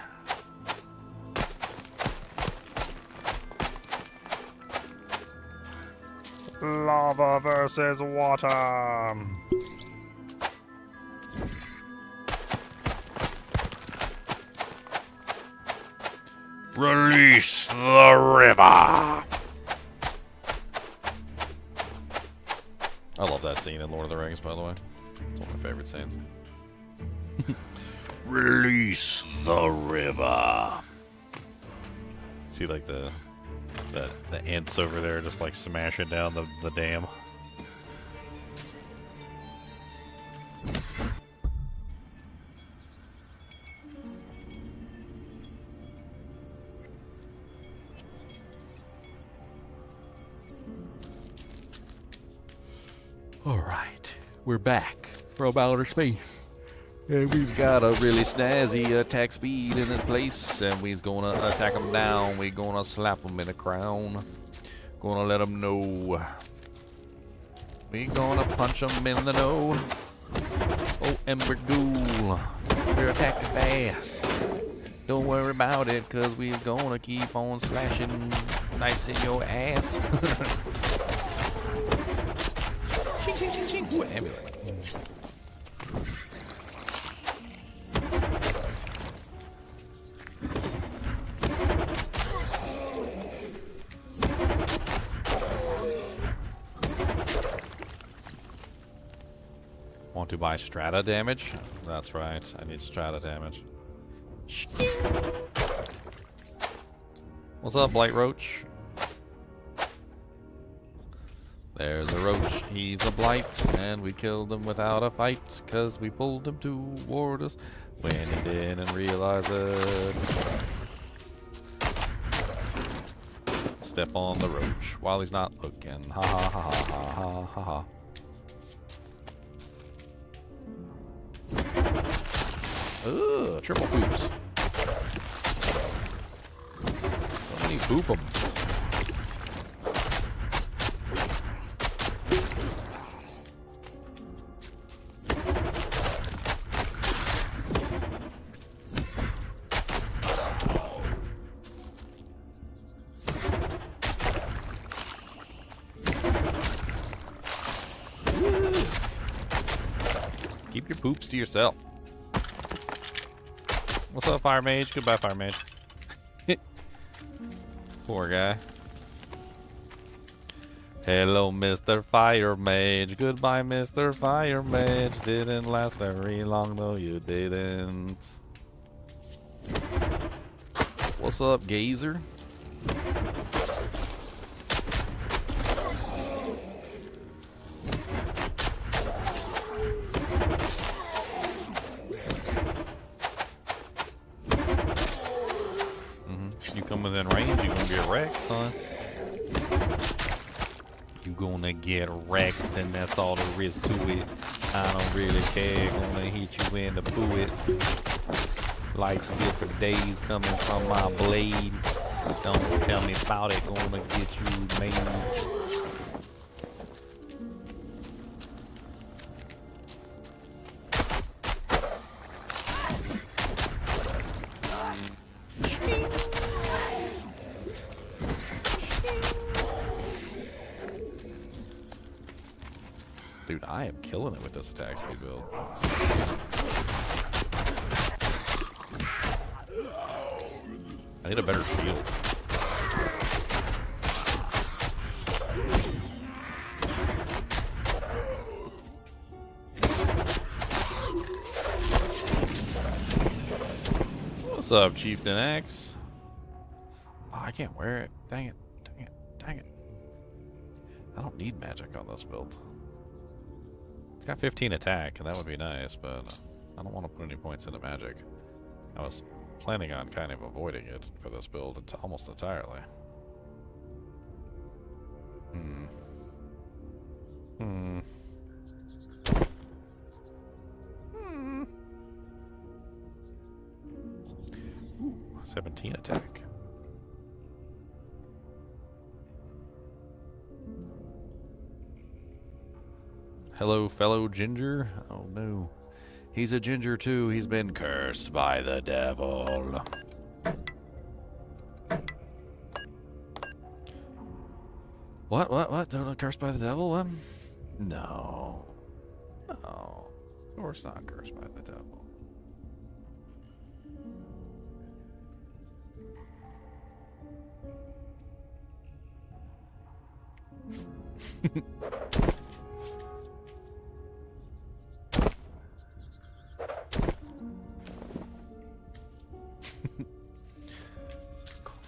Lava versus water. Release the river. I love that scene in Lord of the Rings, by the way. It's one of my favorite scenes. Release the river. See, like the ants over there just like smashing down the dam. Alright, we're back from outer space. And we've got a really snazzy attack speed in this place. And we's gonna attack them down. We're gonna slap them in the crown. Gonna let them know. We gonna punch them in the nose. Oh, Ember Ghoul. We're attacking fast. Don't worry about it, cause we're gonna keep on slashing knives in your ass. Ching, ching, ching, ching. Ooh, amulet. Want to buy strata damage? That's right, I need strata damage. What's up, Blight Roach? There's a roach, he's a blight, and we killed him without a fight, cause we pulled him toward us when he didn't realize it. Step on the roach while he's not looking. Ha ha ha ha ha ha ha. Ugh, triple poops. So many poopums. Keep your poops to yourself. What's up, Fire Mage? Goodbye, Fire Mage. Poor guy. Hello, Mr. Fire Mage. Goodbye, Mr. Fire Mage. Didn't last very long, though you didn't. What's up, Gazer? You come within range, you're gonna get wrecked, son. You gonna get wrecked, and that's all there is to it. I don't really care, gonna hit you in the poo-it. Life still for days coming from my blade. Don't tell me about it, gonna get you made. Dude, I am killing it with this attack speed build. I need a better shield. What's up, Chieftain X? Oh, I can't wear it. Dang it. Dang it. Dang it. I don't need magic on this build. It's got 15 attack, and that would be nice, but I don't want to put any points into magic. I was planning on kind of avoiding it for this build almost entirely. Ooh, 17 attack. Hello, fellow ginger. Oh no. He's a ginger too. He's been cursed by the devil. What? Don't cursed by the devil? What? No. No. Of course not cursed by the devil.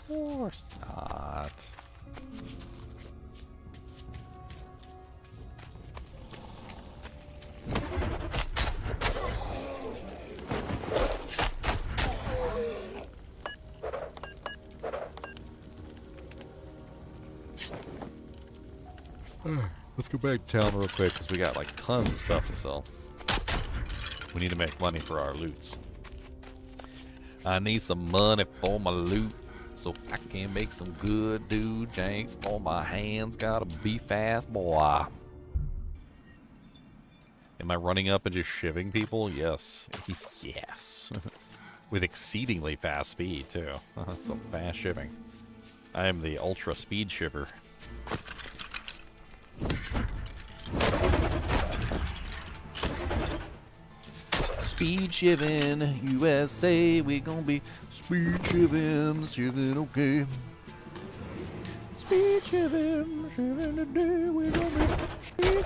course not. Let's go back to town real quick because we got like tons of stuff to sell. We need to make money for our loots. I need some money for my loot so I can make some good dude janks for my hands. Gotta be fast, boy. Am I running up and just shivving people? Yes. Yes. With exceedingly fast speed, too. Some fast shivving. I am the ultra speed shiver. Speed shivving, USA, we gonna be speed shivving, okay. Speed shivving today, we gonna be speed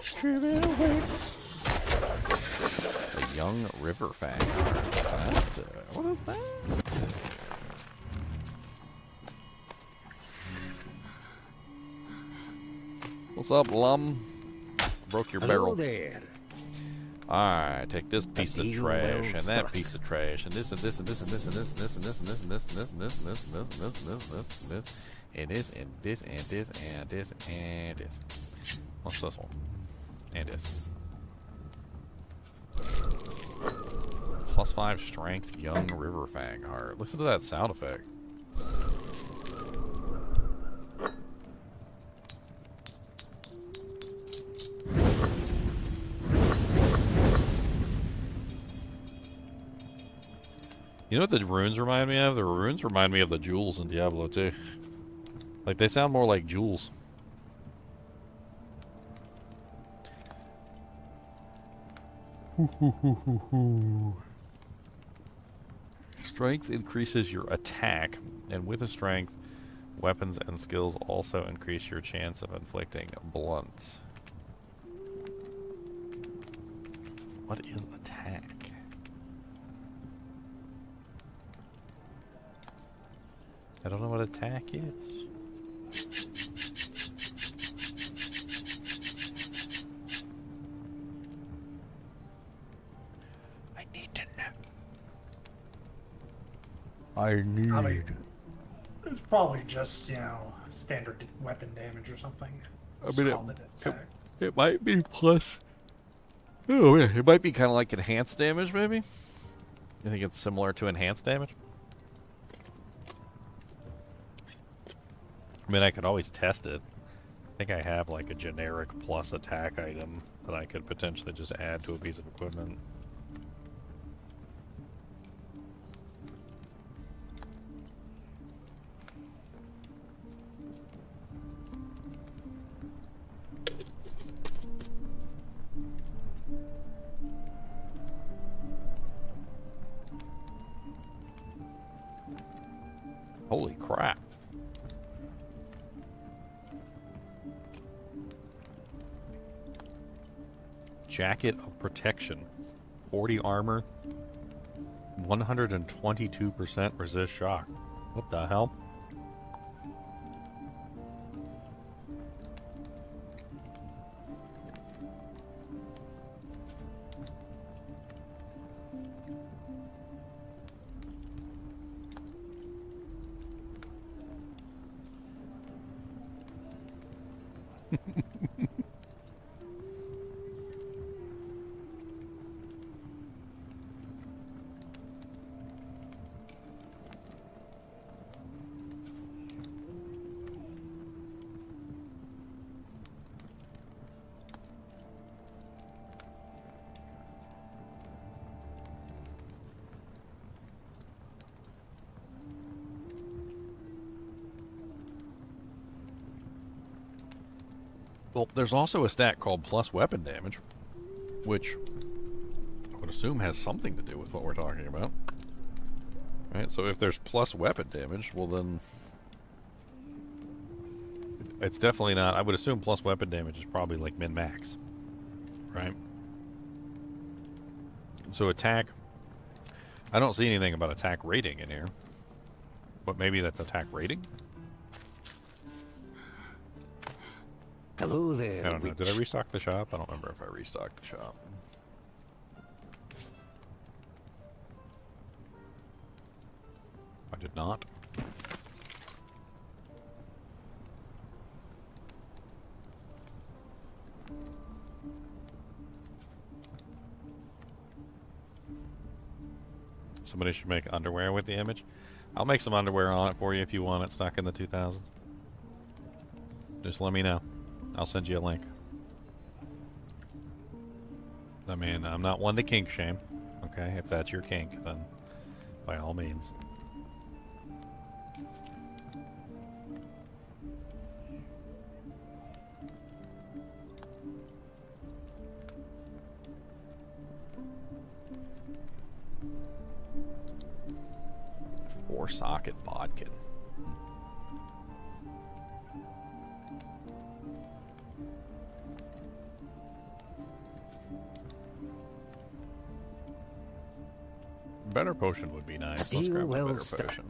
shivving away. The young river fang. What is that? What's up, Lum? Broke your barrel. There. Alright, take this piece of trash and that piece of trash and this and this and this and this and this and this and this and this and this and this and this and this and this and this and this and this and this and this. What's this one? And this. +5 strength, young river fang heart. Listen to that sound effect. You know what the runes remind me of? The runes remind me of the jewels in Diablo II. Like, they sound more like jewels. Strength increases your attack, and with a strength, weapons and skills also increase your chance of inflicting blunts. What is attack? I don't know what attack is. I need to know. I mean, it's probably just, you know, standard weapon damage or something. I mean, Call it attack. it might be plus. Oh, yeah, it might be kind of like enhanced damage, maybe? You think it's similar to enhanced damage? I mean, I could always test it. I think I have like a generic plus attack item that I could potentially just add to a piece of equipment. Holy crap. Jacket of Protection. 40 armor. 122% resist shock. What the hell? Well, there's also a stat called plus weapon damage, which I would assume has something to do with what we're talking about. Right, so if there's plus weapon damage, well then it's definitely not. I would assume plus weapon damage is probably like min-max, right? So attack I don't see anything about attack rating in here. But maybe that's attack rating? Hello there. I don't know. witch. Did I restock the shop? I don't remember if I restocked the shop. I did not. Somebody should make underwear with the image. I'll make some underwear on it for you if you want it stuck in the 2000s. Just let me know. I'll send you a link. I mean, I'm not one to kink shame. Okay, if that's your kink, then by all means. Four-socket bodkin. Better potion would be nice. Let's Steel grab the well better stuck. potion.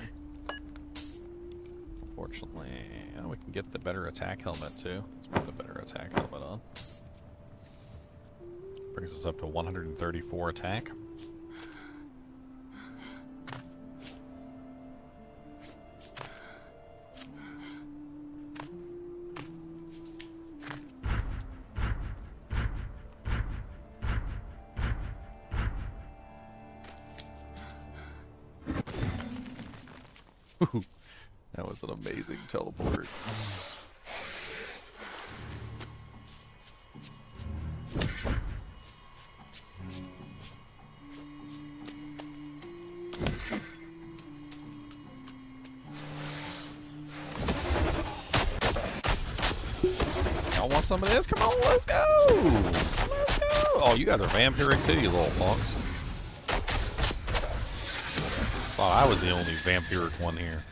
Unfortunately, we can get the better attack helmet too. Let's put the better attack helmet on. Brings us up to 134 attack. That was an amazing teleport. Y'all want some of this? Come on, let's go! Let's go! Oh, you guys are vampiric too, you little punks. Thought I was the only vampiric one here.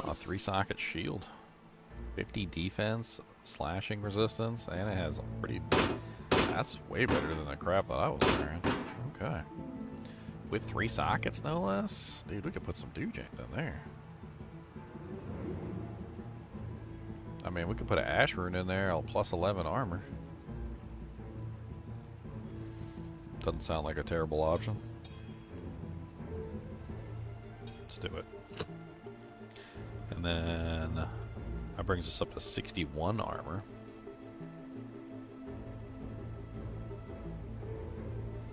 A 3-socket shield. 50 defense, slashing resistance, and it has a pretty... That's way better than the crap that I was wearing. Okay. With 3 sockets, no less? Dude, we could put some dewjack in there. I mean, we could put an ash rune in there, plus 11 armor. Doesn't sound like a terrible option. Let's do it. And then that brings us up to 61 armor.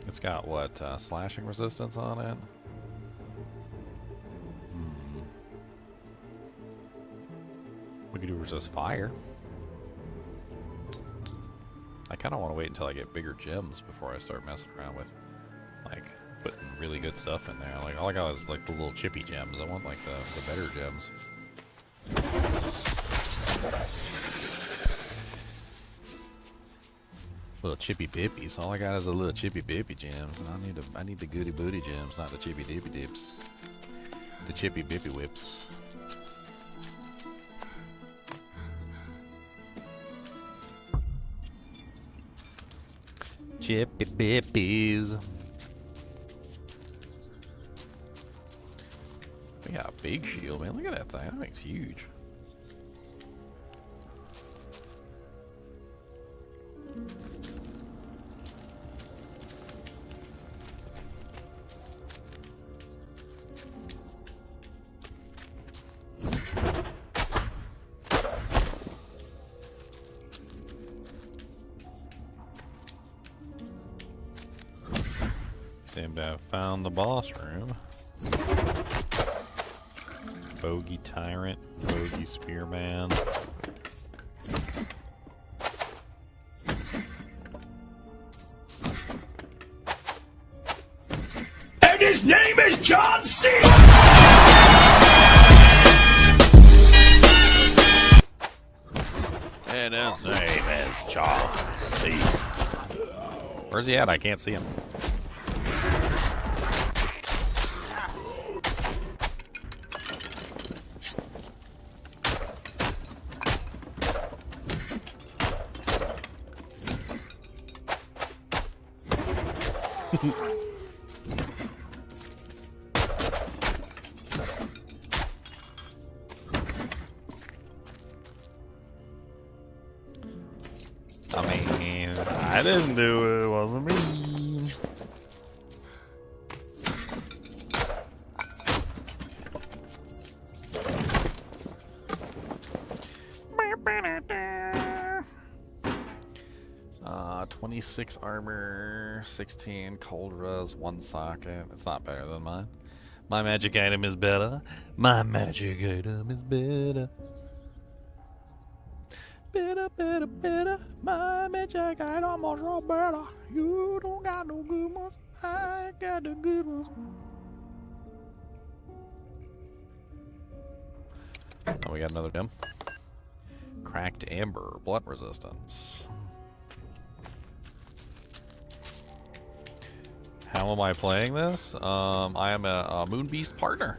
It's got what, slashing resistance on it? We could do resist fire. I kind of want to wait until I get bigger gems before I start messing around with, like, putting really good stuff in there. Like, all I got is, like, the little chippy gems. I want, like, the better gems. Little chippy pippies. All I got is the little chippy pippy gems. And I need the goody booty gems, not the chippy dippy dips. The chippy bippy whips. Chippy bippies. We got a big shield, man. Look at that thing. That thing's huge. Seem to have found the boss room. Bogey Tyrant, Bogey Spearman. And his name is John C. And his name is John C. Where's he at? I can't see him. I mean, I didn't do it. It wasn't me. Uh, 26 armor, 16 cold res, 1 socket. It's not better than mine. My magic item is better. My magic item is better. Better, better, better. My magic item is all better. You don't got no good ones. I got the good ones. Oh, we got another gem. Cracked amber, blunt resistance. How am I playing this? I am a Moonbeast partner.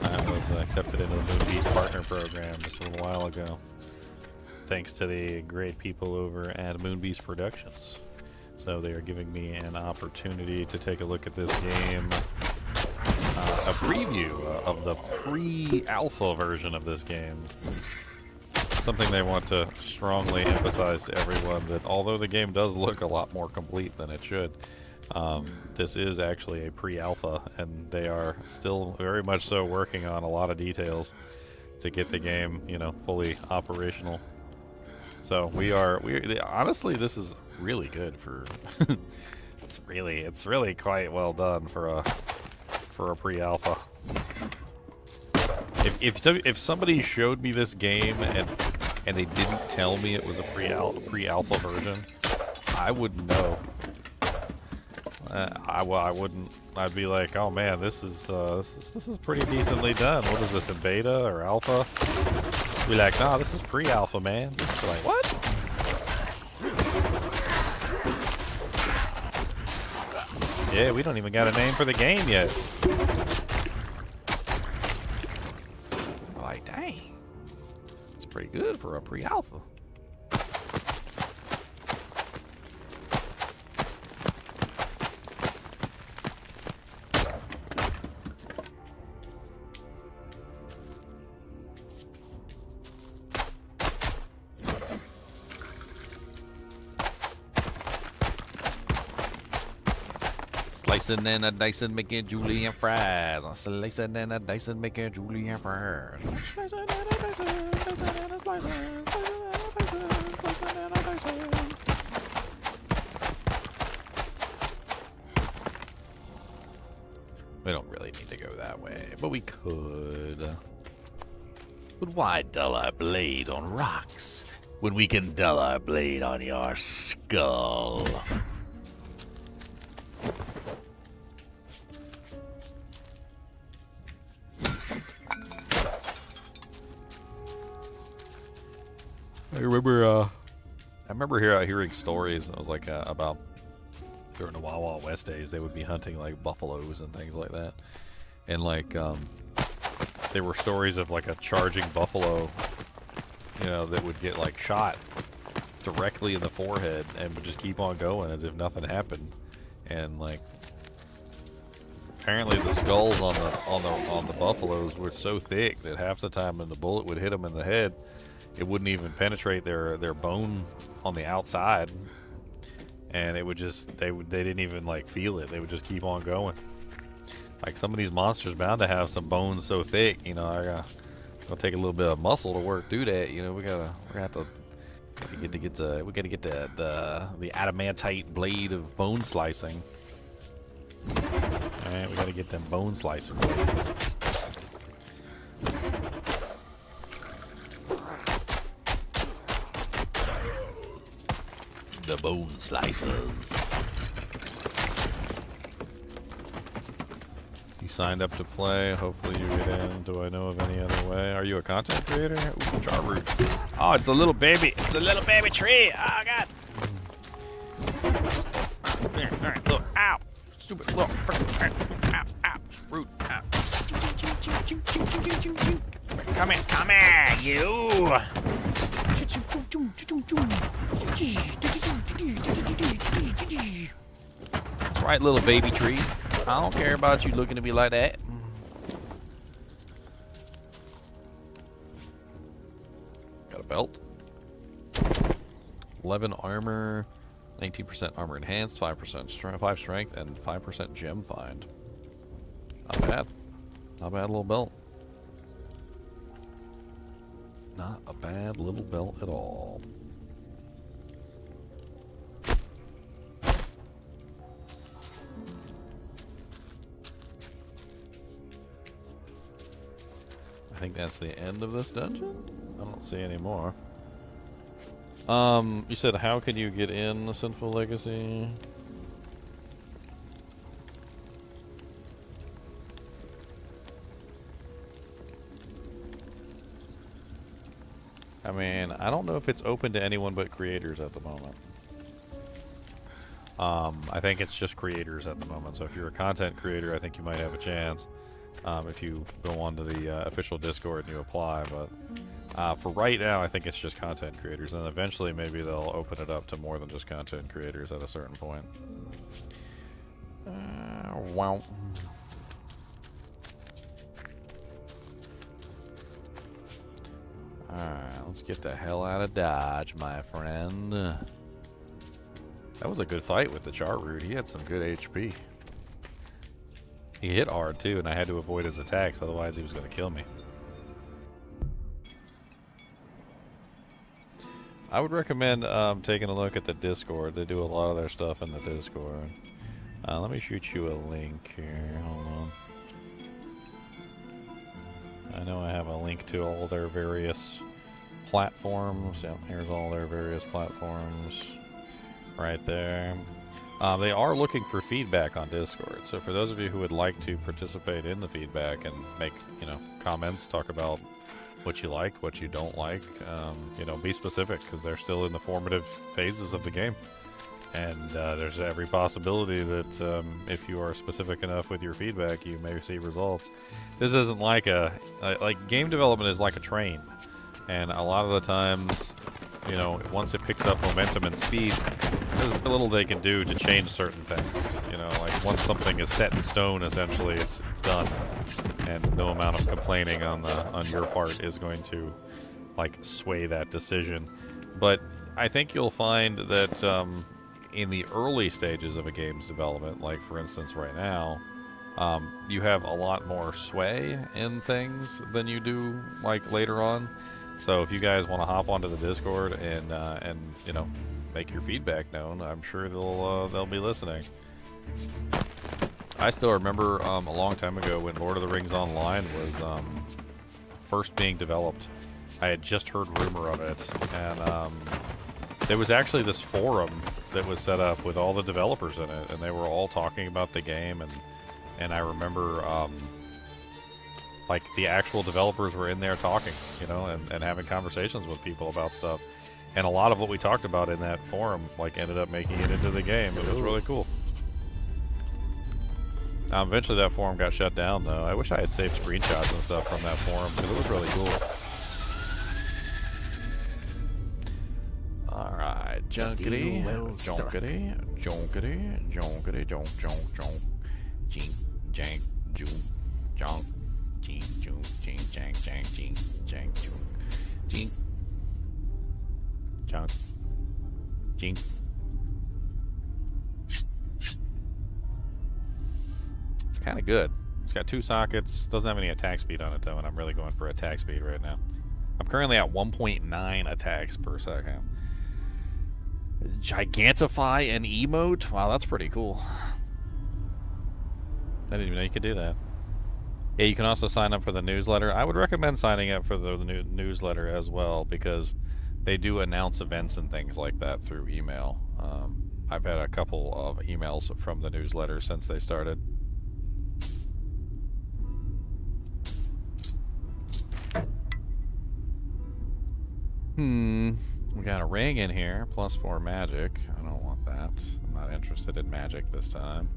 I was accepted into the Moonbeast partner program just a little while ago, thanks to the great people over at Moonbeast Productions. So they are giving me an opportunity to take a look at this game, a preview of the pre-alpha version of this game. Something they want to strongly emphasize to everyone, that although the game does look a lot more complete than it should, this is actually a pre-alpha, and they are still very much so working on a lot of details to get the game, you know, fully operational. So we honestly, this is really good for it's really quite well done for a pre-alpha. If somebody showed me this game and they didn't tell me it was a pre-alpha version, I wouldn't know. I wouldn't. I'd be like, oh man, this is pretty decently done. What is this, in beta or alpha? Be like, nah, this is pre-alpha, man. Be like, what? Yeah, we don't even got a name for the game yet. Like, dang, it's pretty good for a pre-alpha. Slicing and a dicing, making julienne fries. Slicing and a dicing, making julienne fries. Slicing and a dicing, dicing and a slicing, slicing and a dicing, slicing and a dicing. We don't really need to go that way, but we could. But why dull our blade on rocks when we can dull our blade on your skull? I remember hearing stories. It was like about during the Wild Wild West days, they would be hunting like buffaloes and things like that, and like there were stories of like a charging buffalo, you know, that would get like shot directly in the forehead and would just keep on going as if nothing happened, and like apparently the skulls on the buffaloes were so thick that half the time when the bullet would hit them in the head, it wouldn't even penetrate their bone on the outside, and it would just they didn't even like feel it. They would just keep on going. Like, some of these monsters bound to have some bones so thick, you know. It'll take a little bit of muscle to work through that. You know, we gotta get the adamantite blade of bone slicing. All right, we gotta get them bone slicer blades. The bone slicers. You signed up to play. Hopefully you get in. Do I know of any other way? Are you a content creator? Ooh, jar root. Oh, it's the little baby. It's the little baby tree. Oh, God. All right, look. Ow. Stupid. Look. Ow. Ow. Root. Ow. Come here, you. That's right, little baby tree. I don't care about you looking at me like that. Got a belt. 11 armor, 19% armor enhanced, 5% strength, 5 strength, and 5% gem find. Not bad. Not a bad little belt. Not a bad little belt at all. I think that's the end of this dungeon. I don't see any more. You said how can you get in the Sinful Legacy? I mean, I don't know if it's open to anyone but creators at the moment. I think it's just creators at the moment. So if you're a content creator, I think you might have a chance. If you go onto the official Discord and you apply, but for right now, I think it's just content creators, and then eventually maybe they'll open it up to more than just content creators at a certain point. Wow. Alright, let's get the hell out of Dodge, my friend. That was a good fight with the Charroot. He had some good HP. He hit hard too, and I had to avoid his attacks, otherwise he was going to kill me. I would recommend taking a look at the Discord. They do a lot of their stuff in the Discord. Let me shoot you a link here. Hold on. I know I have a link to all their various platforms. Yeah, here's all their various platforms right there. They are looking for feedback on Discord, so for those of you who would like to participate in the feedback and make, you know, comments, talk about what you like, what you don't like, you know, be specific, because they're still in the formative phases of the game. And there's every possibility that if you are specific enough with your feedback, you may see results. This isn't like like game development is like a train, and a lot of the times, you know, once it picks up momentum and speed, there's very little they can do to change certain things. You know, like once something is set in stone, essentially, it's done, and no amount of complaining on your part is going to like sway that decision. But I think you'll find that in the early stages of a game's development, like for instance right now, you have a lot more sway in things than you do like later on. So if you guys want to hop onto the Discord and you know, make your feedback known, I'm sure they'll be listening. I still remember a long time ago when Lord of the Rings Online was first being developed. I had just heard rumor of it, and there was actually this forum that was set up with all the developers in it, and they were all talking about the game, and I remember like the actual developers were in there talking, you know, and having conversations with people about stuff. And a lot of what we talked about in that forum like ended up making it into the game. It was really cool. Eventually that forum got shut down though. I wish I had saved screenshots and stuff from that forum because it was really cool. Alright, junkety, junkety, junkety, junkety, jonk, jonk, jonk, jink, jank, joom, jonk, jink, joom, jink, jank, jank, jink, jank, joom, jink, junk, jink. It's kind of good. It's got 2 sockets, doesn't have any attack speed on it though, and I'm really going for attack speed right now. I'm currently at 1.9 attacks per second. Gigantify an emote? Wow, that's pretty cool. I didn't even know you could do that. Yeah, you can also sign up for the newsletter. I would recommend signing up for the newsletter as well because they do announce events and things like that through email. I've had a couple of emails from the newsletter since they started. We got a ring in here, +4 magic. I don't want that. I'm not interested in magic this time.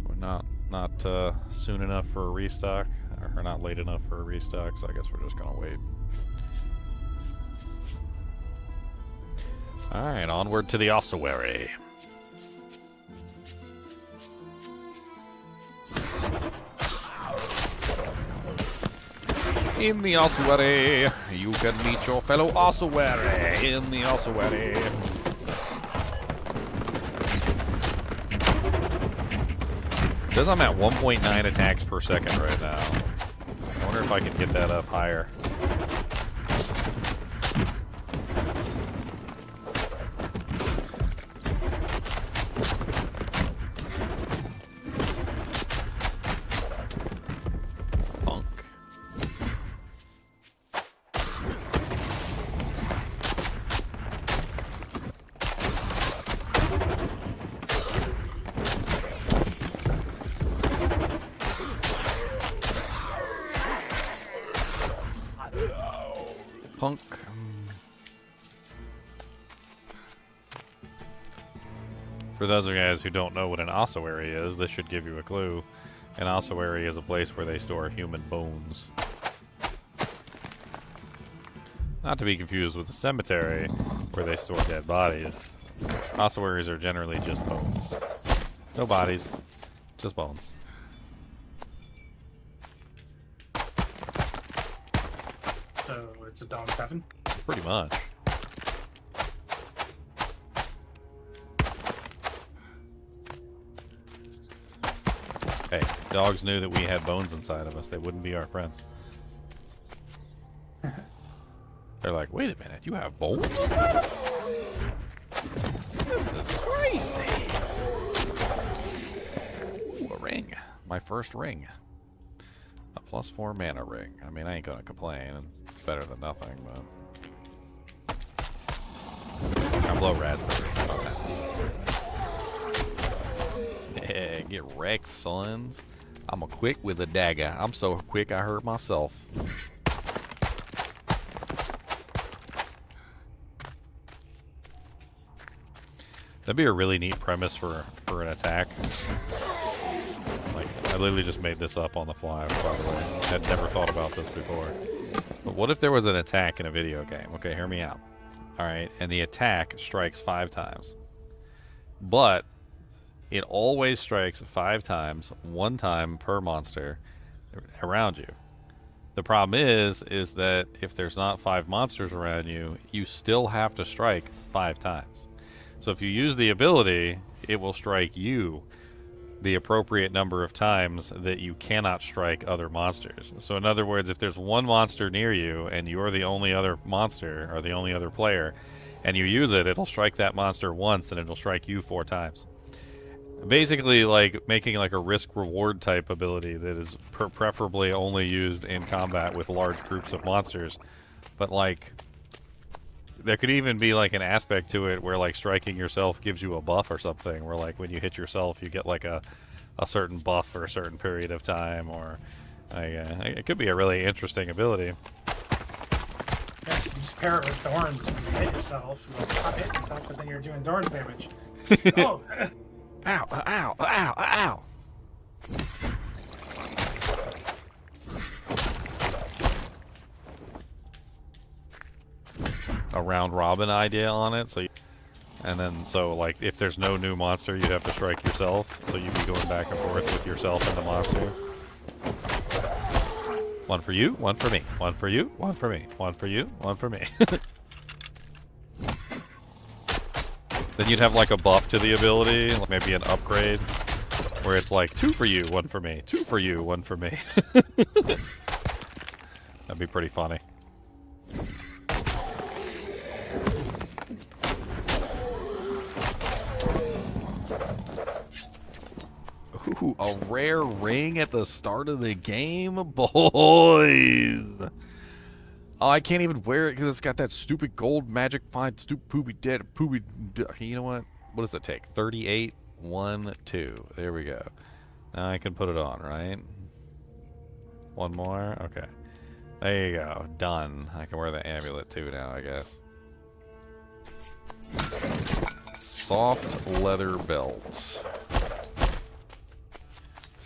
We're not soon enough for a restock, or not late enough for a restock, so I guess we're just gonna wait. Alright, onward to the ossuary. In the ossuary, you can meet your fellow ossuary in the ossuary. It says I'm at 1.9 attacks per second right now. I wonder if I can get that up higher. Punk. For those of you guys who don't know what an ossuary is, this should give you a clue. An ossuary is a place where they store human bones. Not to be confused with a cemetery where they store dead bodies. Ossuaries are generally just bones. No bodies, just bones. So it's a Dawn 7? Pretty much. Hey, dogs knew that we had bones inside of us. They wouldn't be our friends. They're like, wait a minute, you have bones inside of you? This is crazy. Ooh, a ring. My first ring. A +4 mana ring. I mean, I ain't gonna complain. It's better than nothing, but... I blow raspberries. How about that? Yeah, get wrecked, sons. I'm a quick with a dagger. I'm so quick I hurt myself. That'd be a really neat premise for an attack. Like, I literally just made this up on the fly, by the way. I had never thought about this before. But what if there was an attack in a video game? Okay, hear me out. Alright, and the attack strikes 5 times. But it always strikes 5 times, 1 time per monster around you. The problem is that if there's not 5 monsters around you, you still have to strike 5 times. So if you use the ability, it will strike you the appropriate number of times that you cannot strike other monsters. So in other words, if there's 1 monster near you and you're the only other monster or the only other player and you use it, it'll strike that monster once and it'll strike you 4 times. Basically like making like a risk-reward type ability that is preferably only used in combat with large groups of monsters. But like, there could even be like an aspect to it where like striking yourself gives you a buff or something, where like when you hit yourself you get like a certain buff for a certain period of time, or it could be a really interesting ability. Yeah, you just pair it with thorns when you hit yourself. You not hit yourself, but then you're doing thorns damage. Oh! Ow, ow, ow, ow! A round robin idea on it, so like if there's no new monster, you'd have to strike yourself, so you'd be going back and forth with yourself and the monster. 1 for you, 1 for me. 1 for you, 1 for me. 1 for you, 1 for me. Then you'd have like a buff to the ability, like maybe an upgrade, where it's like 2 for you, 1 for me. 2 for you, 1 for me. That'd be pretty funny. Ooh, a rare ring at the start of the game, boys. Oh, I can't even wear it because it's got that stupid gold magic find, stupid poopy dead poopy. You know what? What does it take? 38, 1, 2. There we go. Now I can put it on, right? 1 more. Okay. There you go. Done. I can wear the amulet too now, I guess. Soft leather belt.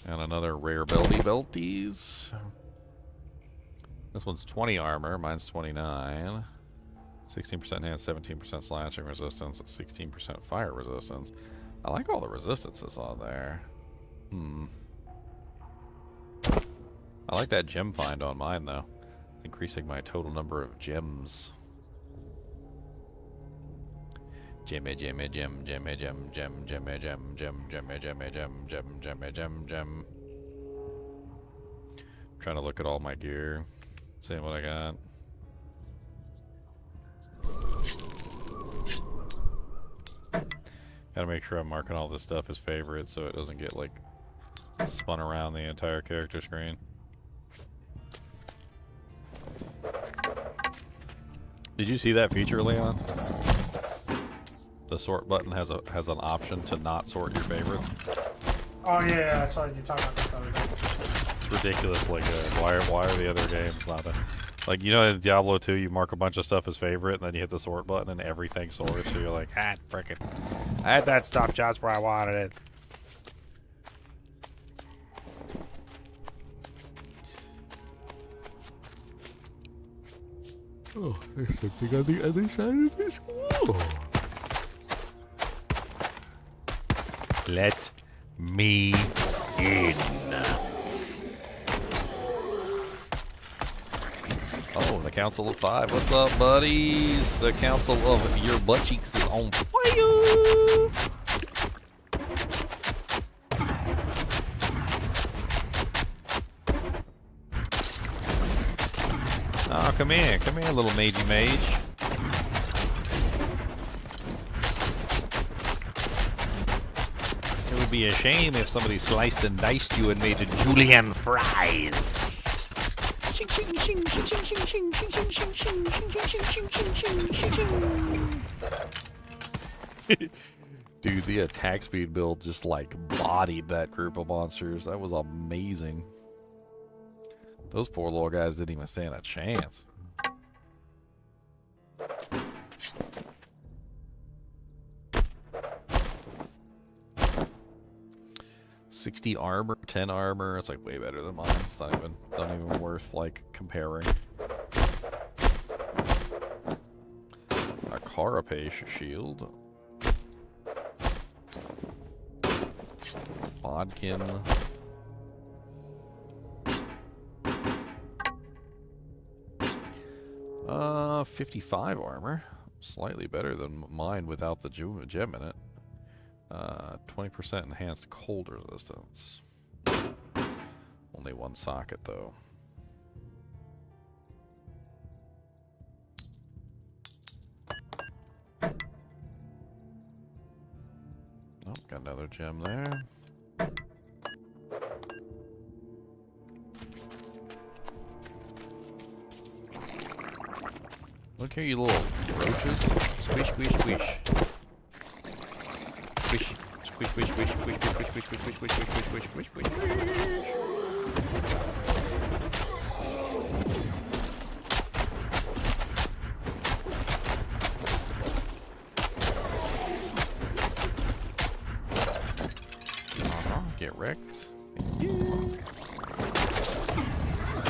And another rare belties. This one's 20 armor. Mine's 29. 16% enhanced, 17% slashing resistance, 16% fire resistance. I like all the resistances on there. I like that gem find on mine, though. It's increasing my total number of gems. Gemmy, gemmy, gem, gemmy, gem, gem, gemmy, gem, gem, gemmy, gemmy, gem, gem, gemmy, gem, gem. Trying to look at all my gear, seeing what I got. Gotta make sure I'm marking all this stuff as favorites so it doesn't get like spun around the entire character screen. Did you see that feature, Leon? The sort button has an option to not sort your favorites. Oh yeah, that's what you're talking about the other day. It's ridiculously good. Why are the other games not a, like, you know, in Diablo II you mark a bunch of stuff as favorite and then you hit the sort button and everything sorts, so you're like, ah, frickin', I had that stuff just where I wanted it. Oh, there's something on the other side of this wall. Let me in. Oh, the Council of Five. What's up, buddies? The Council of Your Butt Cheeks is on fire. Oh, come here, little magey mage. It would be a shame if somebody sliced and diced you and made julienne fries. Dude, the attack speed build just like bodied that group of monsters. That was amazing. Those poor little guys didn't even stand a chance. $60 armor, 10 armor. It's like way better than mine. It's not even worth like comparing. A Carapace shield. Bodkin. 55 armor. Slightly better than mine without the gem in it. 20% enhanced cold resistance. Only one socket though. Oh, got another gem there. Look here, you little roaches. Squish, squish, squish. Squish, squish, squish, squish, squish, squish, squish, squish, squish, squish, squish, squish, squish, squish, squish. Get wrecked.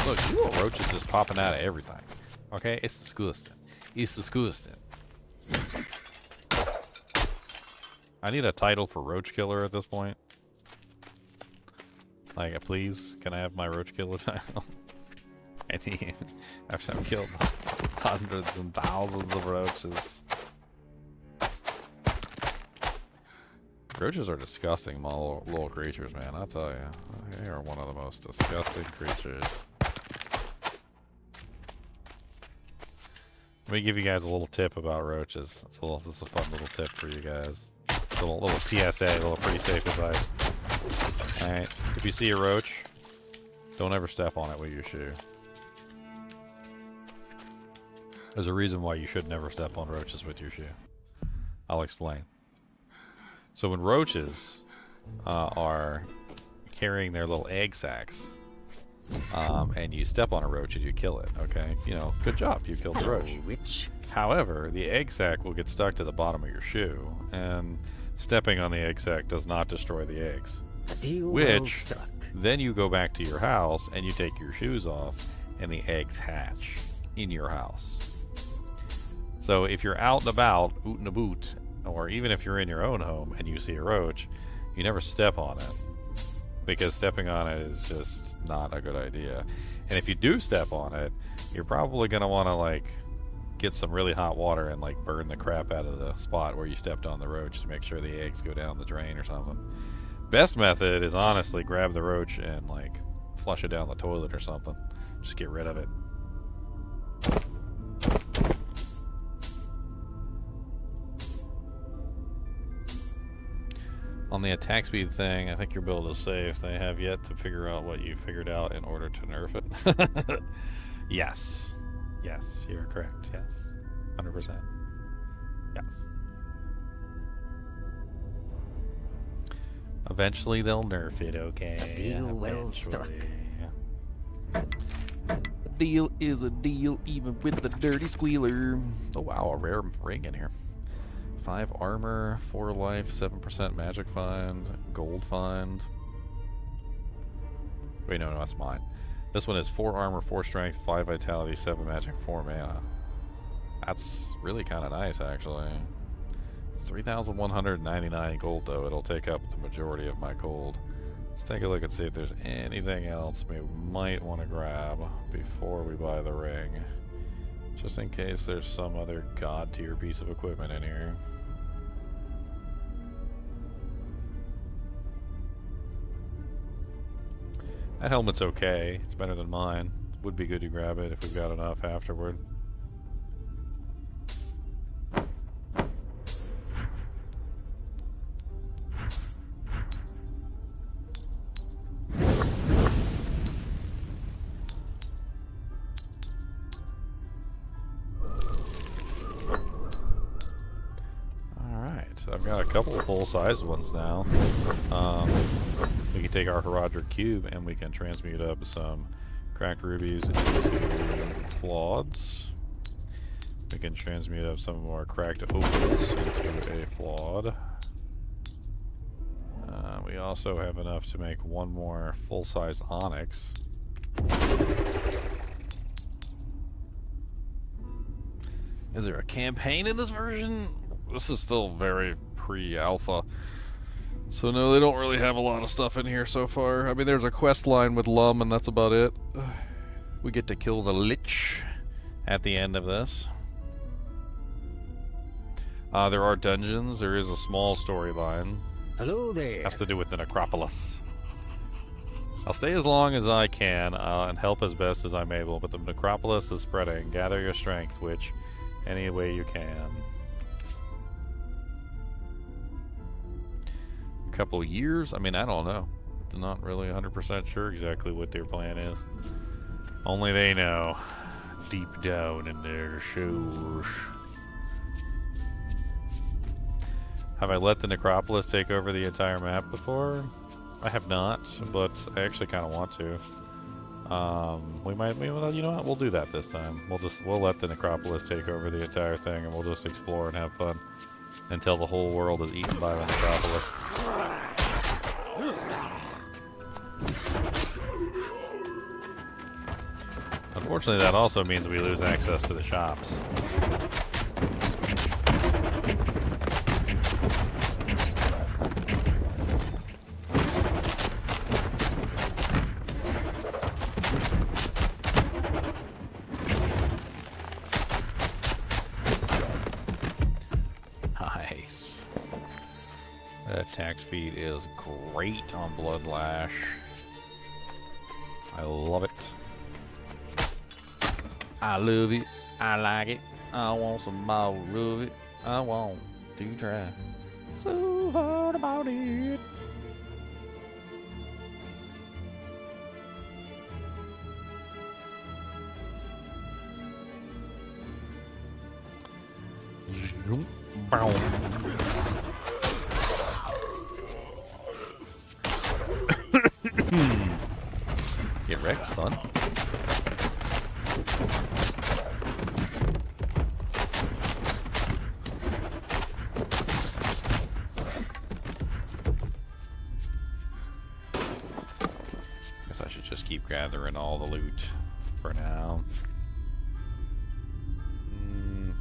Look, you little roaches just popping out of everything. Okay, it's disgusting. It's disgusting. I need a title for Roach Killer at this point. Like, please, can I have my Roach Killer title? I need. I've killed hundreds and thousands of roaches. Roaches are disgusting little creatures, man. I'll tell you, they are one of the most disgusting creatures. Let me give you guys a little tip about roaches. This is a fun little tip for you guys. A little PSA, a little pretty safe advice. Alright, if you see a roach, don't ever step on it with your shoe. There's a reason why you should never step on roaches with your shoe. I'll explain. So when roaches are carrying their little egg sacs, and you step on a roach and you kill it, okay? You know, good job, you killed the roach. Witch. However, the egg sac will get stuck to the bottom of your shoe, and stepping on the egg sac does not destroy the eggs. A deal well Which, struck. then you go back to your house and you take your shoes off, and the eggs hatch in your house. So if you're out and about, oot and a boot, or even if you're in your own home and you see a roach, you never step on it, because stepping on it is just not a good idea. And if you do step on it, you're probably going to want to, like, get some really hot water and, like, burn the crap out of the spot where you stepped on the roach to make sure the eggs go down the drain or something. Best method is honestly grab the roach and, like, flush it down the toilet or something. Just get rid of it. On the attack speed thing, I think your build is safe. They have yet to figure out what you figured out in order to nerf it. Yes. Yes, you're correct. Yes. 100%. Yes. Eventually they'll nerf it, okay? A deal well struck. A deal is a deal, even with the dirty squealer. Oh wow, a rare ring in here. 5 armor, 4 life, 7% magic find, gold find. Wait, no, that's mine. This one is 4 armor, 4 strength, 5 vitality, 7 magic, 4 mana. That's really kind of nice, actually. It's 3,199 gold, though. It'll take up the majority of my gold. Let's take a look and see if there's anything else we might want to grab before we buy the ring. Just in case there's some other god tier piece of equipment in here. That helmet's okay. It's better than mine. Would be good to grab it if we've got enough afterward. I've got a couple of full-sized ones now. We can take our Herodric Cube and we can transmute up some cracked rubies into flaweds. We can transmute up some more cracked opals into a flawed. We also have enough to make one more full-size onyx. Is there a campaign in this version? This is still very pre-alpha. So no, they don't really have a lot of stuff in here so far. I mean, there's a quest line with Lum, and that's about it. We get to kill the Lich at the end of this. There are dungeons. There is a small storyline. Hello there. Has to do with the Necropolis. I'll stay as long as I can and help as best as I'm able, but the Necropolis is spreading. Gather your strength, which any way you can. Couple years? I mean, I don't know. I'm not really 100% sure exactly what their plan is. Only they know. Deep down in their shoes. Have I let the Necropolis take over the entire map before? I have not, but I actually kind of want to. We might, well, you know what? We'll do that this time. We'll let the Necropolis take over the entire thing, and we'll just explore and have fun until the whole world is eaten by the Necropolis. Unfortunately, that also means we lose access to the shops. Nice. That attack speed is great on Bloodlash. I love it. I love it. I like it. I want some more of it. I want to try so hard about it. Get wrecked, son. Guess I should just keep gathering all the loot for now.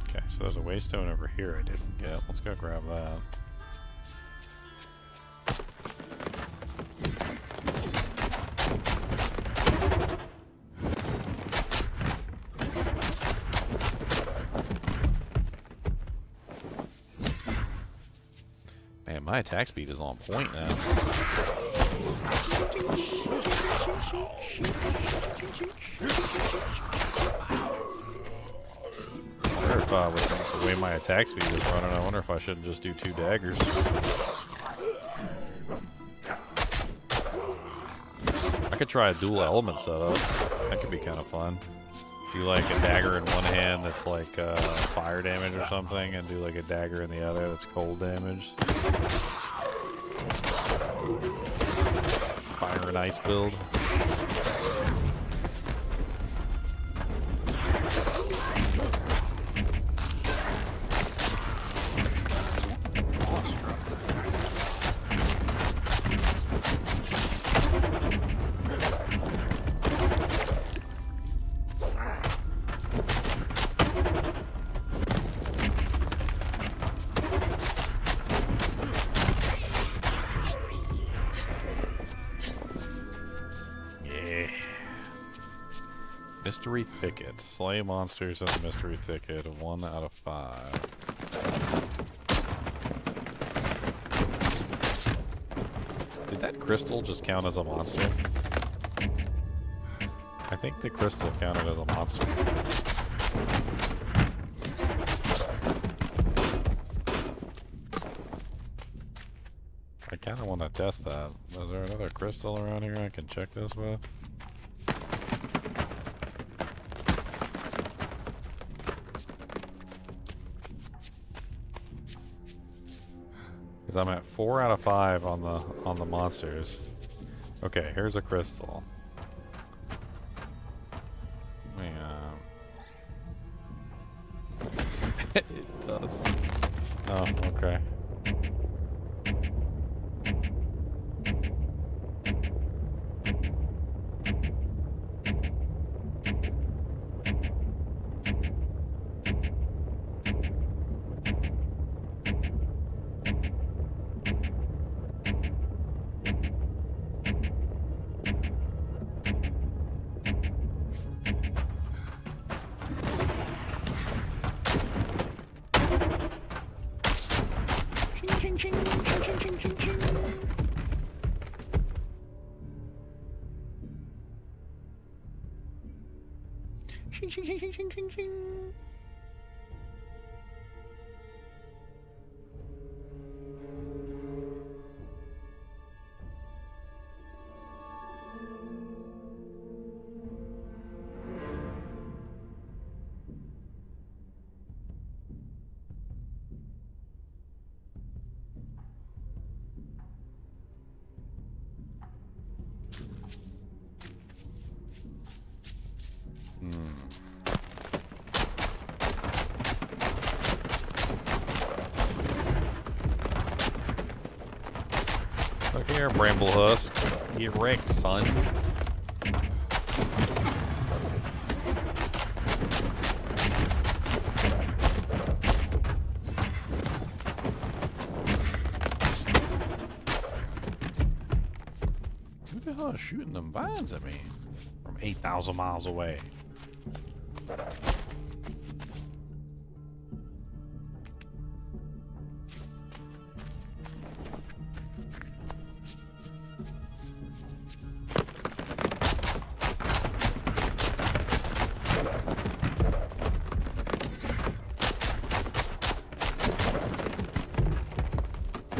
Okay, so there's a waystone over here I didn't get. Let's go grab that. Man, my attack speed is on point now. I wonder if with the way my attack speed is running, I wonder if I shouldn't just do 2 daggers. I could try a dual element setup. That could be kind of fun. Do like a dagger in one hand that's like fire damage or something, and do like a dagger in the other that's cold damage. Fire and ice build. Mystery Thicket. Slay monsters in the Mystery Thicket. 1 out of 5. Did that crystal just count as a monster? I think the crystal counted as a monster. I kind of want to test that. Is there another crystal around here I can check this with? I'm at 4 out of 5 on the monsters. Okay, here's a crystal. It does. Oh, okay. Look here, Bramble Husk. Get wrecked, son. Who the hell is shooting them vines at me from 8,000 miles away?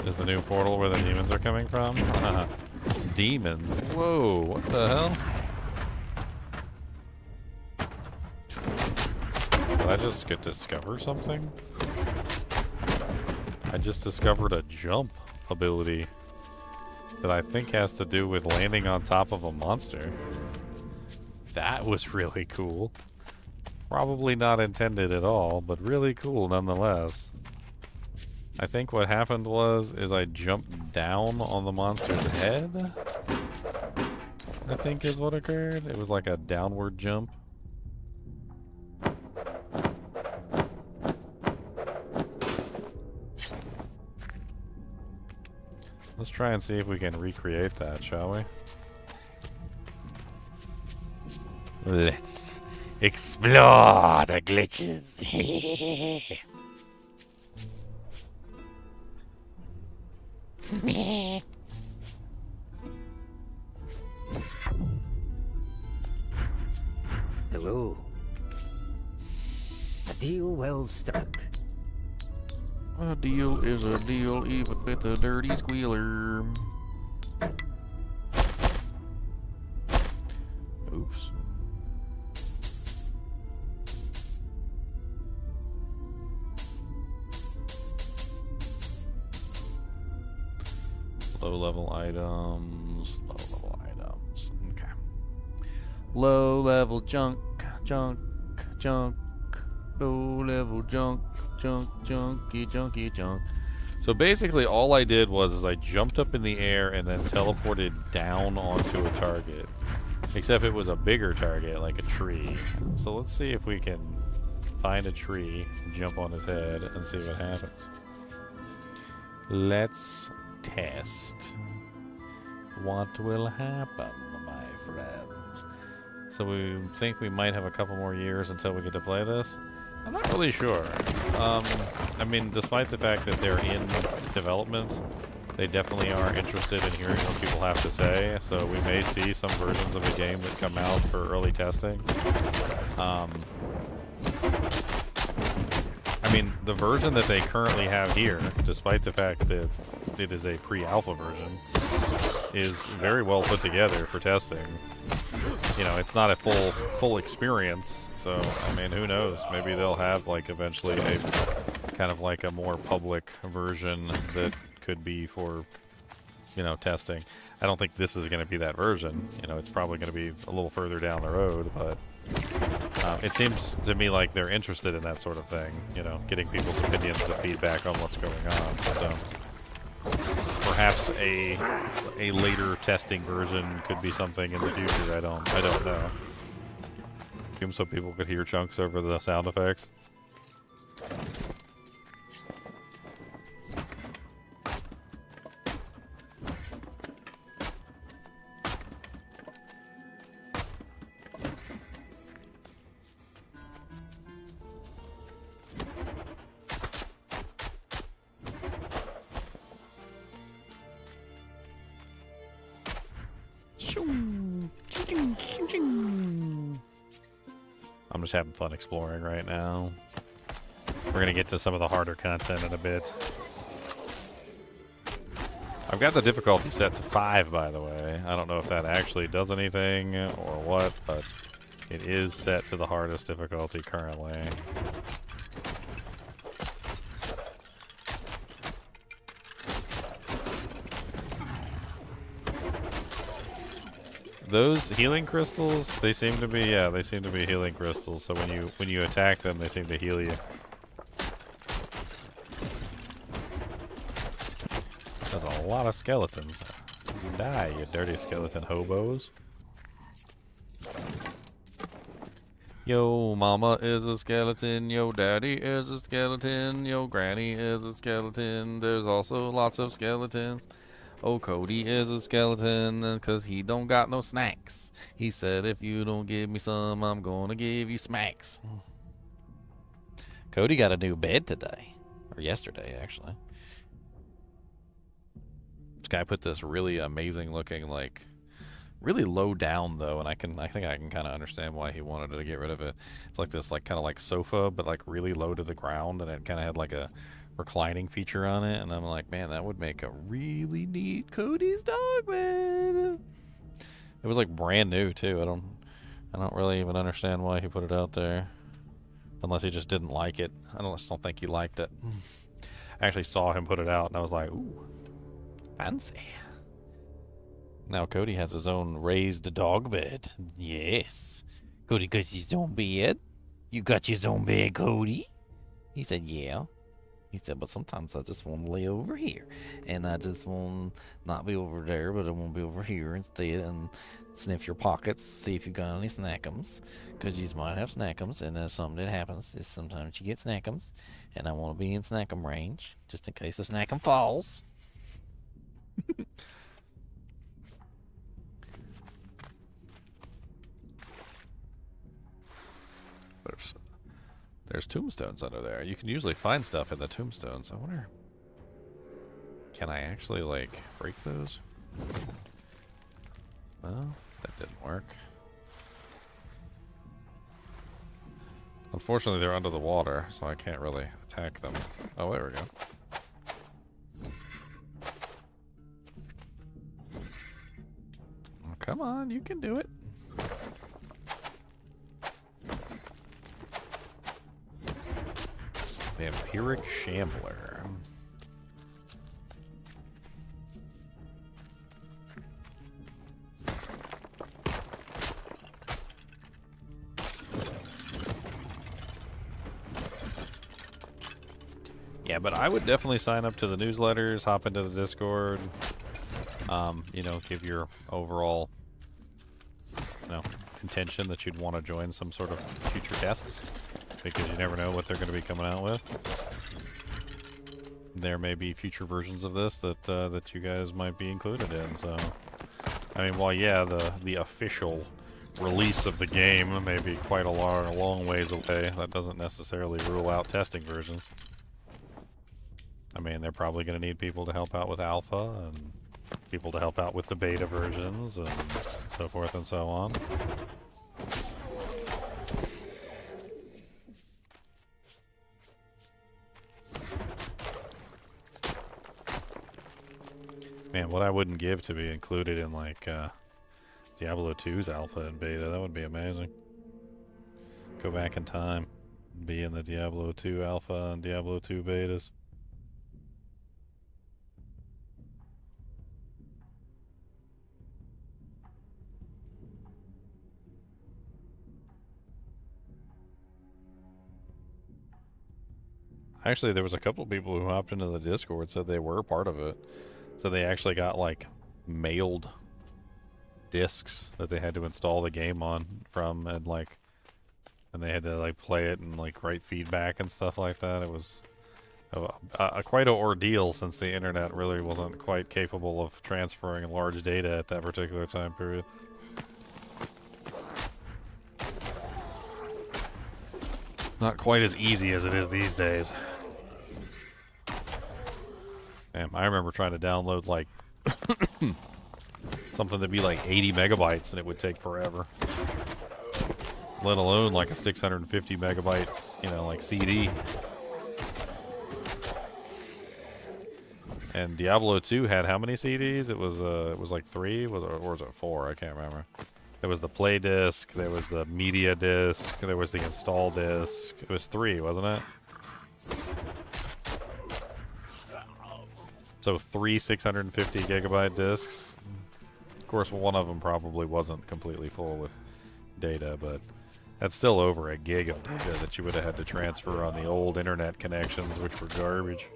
Is the new portal where the demons are coming from? Demons? Whoa, what the hell? Did I just discover something? I just discovered a jump ability that I think has to do with landing on top of a monster. That was really cool. Probably not intended at all, but really cool nonetheless. I think what happened is I jumped down on the monster's head. I think is what occurred. It was like a downward jump. Let's try and see if we can recreate that, shall we? Let's explore the glitches. Hello. A deal well struck. A deal is a deal, even with a dirty squealer. Oops. Low level items. Low level items. Okay. Low level junk. Junk. Junk. Low level junk. Junk. Junky. Junky. Junk. So basically, all I did was I jumped up in the air and then teleported down onto a target. Except it was a bigger target, like a tree. So let's see if we can find a tree, jump on his head, and see what happens. Let's test what will happen, my friends. So we think we might have a couple more years until we get to play this. I'm not really sure. I mean, despite the fact that they're in development, they definitely are interested in hearing what people have to say, so we may see some versions of the game that come out for early testing. I mean, the version that they currently have here, despite the fact that it is a pre-alpha version, is very well put together for testing. You know, it's not a full experience, so, I mean, who knows? Maybe they'll have, like, eventually a kind of like a more public version that could be for, you know, testing. I don't think this is going to be that version. You know, it's probably going to be a little further down the road, but it seems to me like they're interested in that sort of thing, you know, getting people's opinions and feedback on what's going on. So perhaps a later testing version could be something in the future. I don't know. So people could hear chunks over the sound effects. I'm just having fun exploring right now. We're gonna get to some of the harder content in a bit. I've got the difficulty set to 5, by the way. I don't know if that actually does anything or what, but it is set to the hardest difficulty currently. Those healing crystals, they seem to be, yeah, they seem to be healing crystals. So when you attack them, they seem to heal you. There's a lot of skeletons. You die, you dirty skeleton hobos. Yo, mama is a skeleton. Yo, daddy is a skeleton. Yo, granny is a skeleton. There's also lots of skeletons. Oh, Cody is a skeleton because he don't got no snacks. He said, if you don't give me some, I'm going to give you smacks. Cody got a new bed today. Or yesterday, actually. This guy put this really amazing looking, like, really low down, though, and I think I can kind of understand why he wanted to get rid of it. It's like this, like, kind of like sofa, but, like, really low to the ground, and it kind of had, like, a reclining feature on it, and I'm like, man, that would make a really neat Cody's dog bed. It was like brand new too. I don't really even understand why he put it out there, unless he just didn't like it. I just don't think he liked it. I actually saw him put it out, and I was like, ooh, fancy. Now Cody has his own raised dog bed. Yes, Cody got his own bed. You got your own bed, Cody? He said, yeah. He said, but sometimes I just want to lay over here. And I just want to not be over there, but I want to be over here instead and sniff your pockets, see if you got any snackums. Because you might have snackums, and then something that happens is sometimes you get snackums. And I want to be in snackum range, just in case the snackum falls. There's tombstones under there. You can usually find stuff in the tombstones. I wonder Can I actually, like, break those? Well, that didn't work. Unfortunately, they're under the water, so I can't really attack them. Oh, there we go. Oh, come on, you can do it. Vampiric Shambler. Yeah, but I would definitely sign up to the newsletters, hop into the Discord, you know, give your overall, you know, intention that you'd want to join some sort of future tests, because you never know what they're going to be coming out with. There may be future versions of this that that you guys might be included in. So, I mean, while yeah, the official release of the game may be quite a long ways away, that doesn't necessarily rule out testing versions. I mean, they're probably going to need people to help out with alpha and people to help out with the beta versions and so forth and so on. Man, what I wouldn't give to be included in, like, Diablo 2's alpha and beta, that would be amazing. Go back in time, be in the Diablo 2 alpha and Diablo 2 betas. Actually, there was a couple people who hopped into the Discord, said they were part of it. So they actually got, like, mailed discs that they had to install the game on from, and, like, and they had to, like, play it and, like, write feedback and stuff like that. It was quite an ordeal, since the internet really wasn't quite capable of transferring large data at that particular time period. Not quite as easy as it is these days. Damn, I remember trying to download, like, something that'd be like 80 megabytes and it would take forever. Let alone like a 650 megabyte, you know, like CD. And Diablo II had how many CDs? It was like 3, or was it 4? I can't remember. There was the play disc, there was the media disc, there was the install disc. It was 3, wasn't it? So 3 650 gigabyte discs. Of course, one of them probably wasn't completely full with data, but that's still over a gig of data that you would have had to transfer on the old internet connections, which were garbage.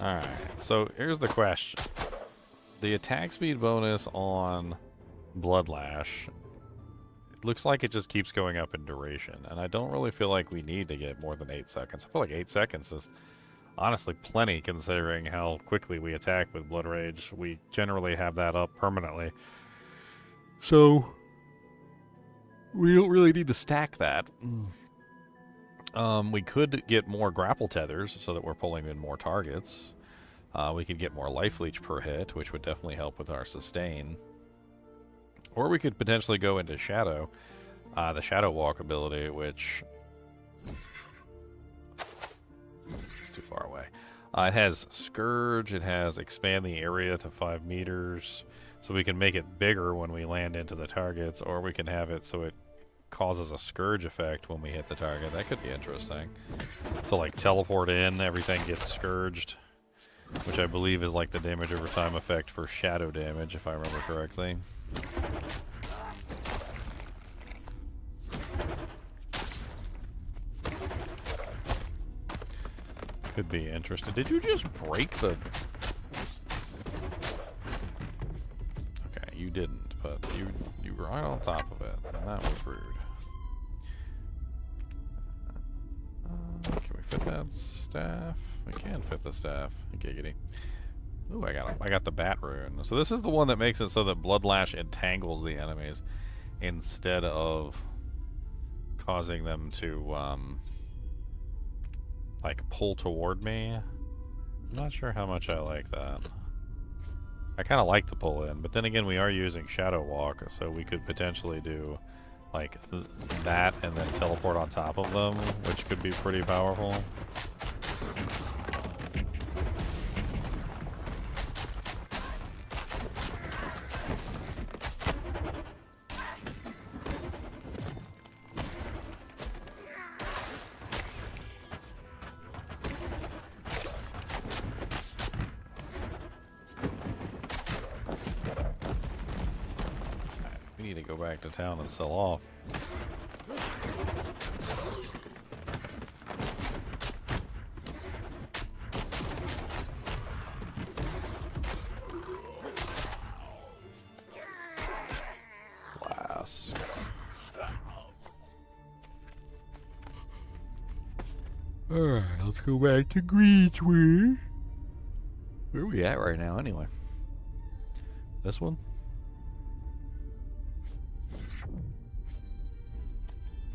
Alright, so here's the question. The attack speed bonus on Bloodlash, it looks like it just keeps going up in duration, and I don't really feel like we need to get more than 8 seconds. I feel like 8 seconds is honestly plenty, considering how quickly we attack with Blood Rage. We generally have that up permanently. So, we don't really need to stack that. We could get more grapple tethers so that we're pulling in more targets. We could get more life leech per hit, which would definitely help with our sustain. Or we could potentially go into Shadow, the Shadow Walk ability, which is too far away. It has Scourge, it has expand the area to 5 meters, so we can make it bigger when we land into the targets, or we can have it so it causes a Scourge effect when we hit the target. That could be interesting. So, like, teleport in, everything gets Scourged, which I believe is like the damage over time effect for shadow damage, if I remember correctly. Could be interesting. Did you just break the... Okay, you didn't, but you were right on top of it, and that was rude. Can we fit that staff? We can fit the staff. Giggity. Ooh, I got the bat rune. So this is the one that makes it so that Bloodlash entangles the enemies instead of causing them to like pull toward me. I'm not sure how much I like that. I kind of like the pull in, but then again we are using Shadow Walk, so we could potentially do like that and then teleport on top of them, which could be pretty powerful. Go back to town and sell off. Glass. Alright, let's go back to Greensway. Where are we at right now anyway? This one?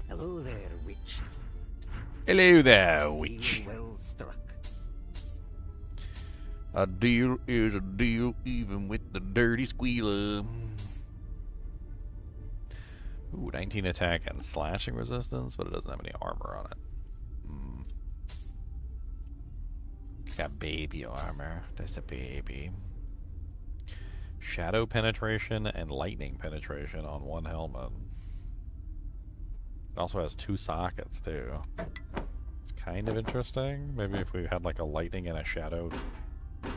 Hello there, witch. Hello there, witch. Well struck. A deal is a deal, even with the dirty squealer. Ooh, 19 attack and slashing resistance, but it doesn't have any armor on it. It's got baby armor. That's a baby. Shadow penetration and lightning penetration on one helmet. It also has 2 sockets too. It's kind of interesting. Maybe if we had like a lightning and a shadow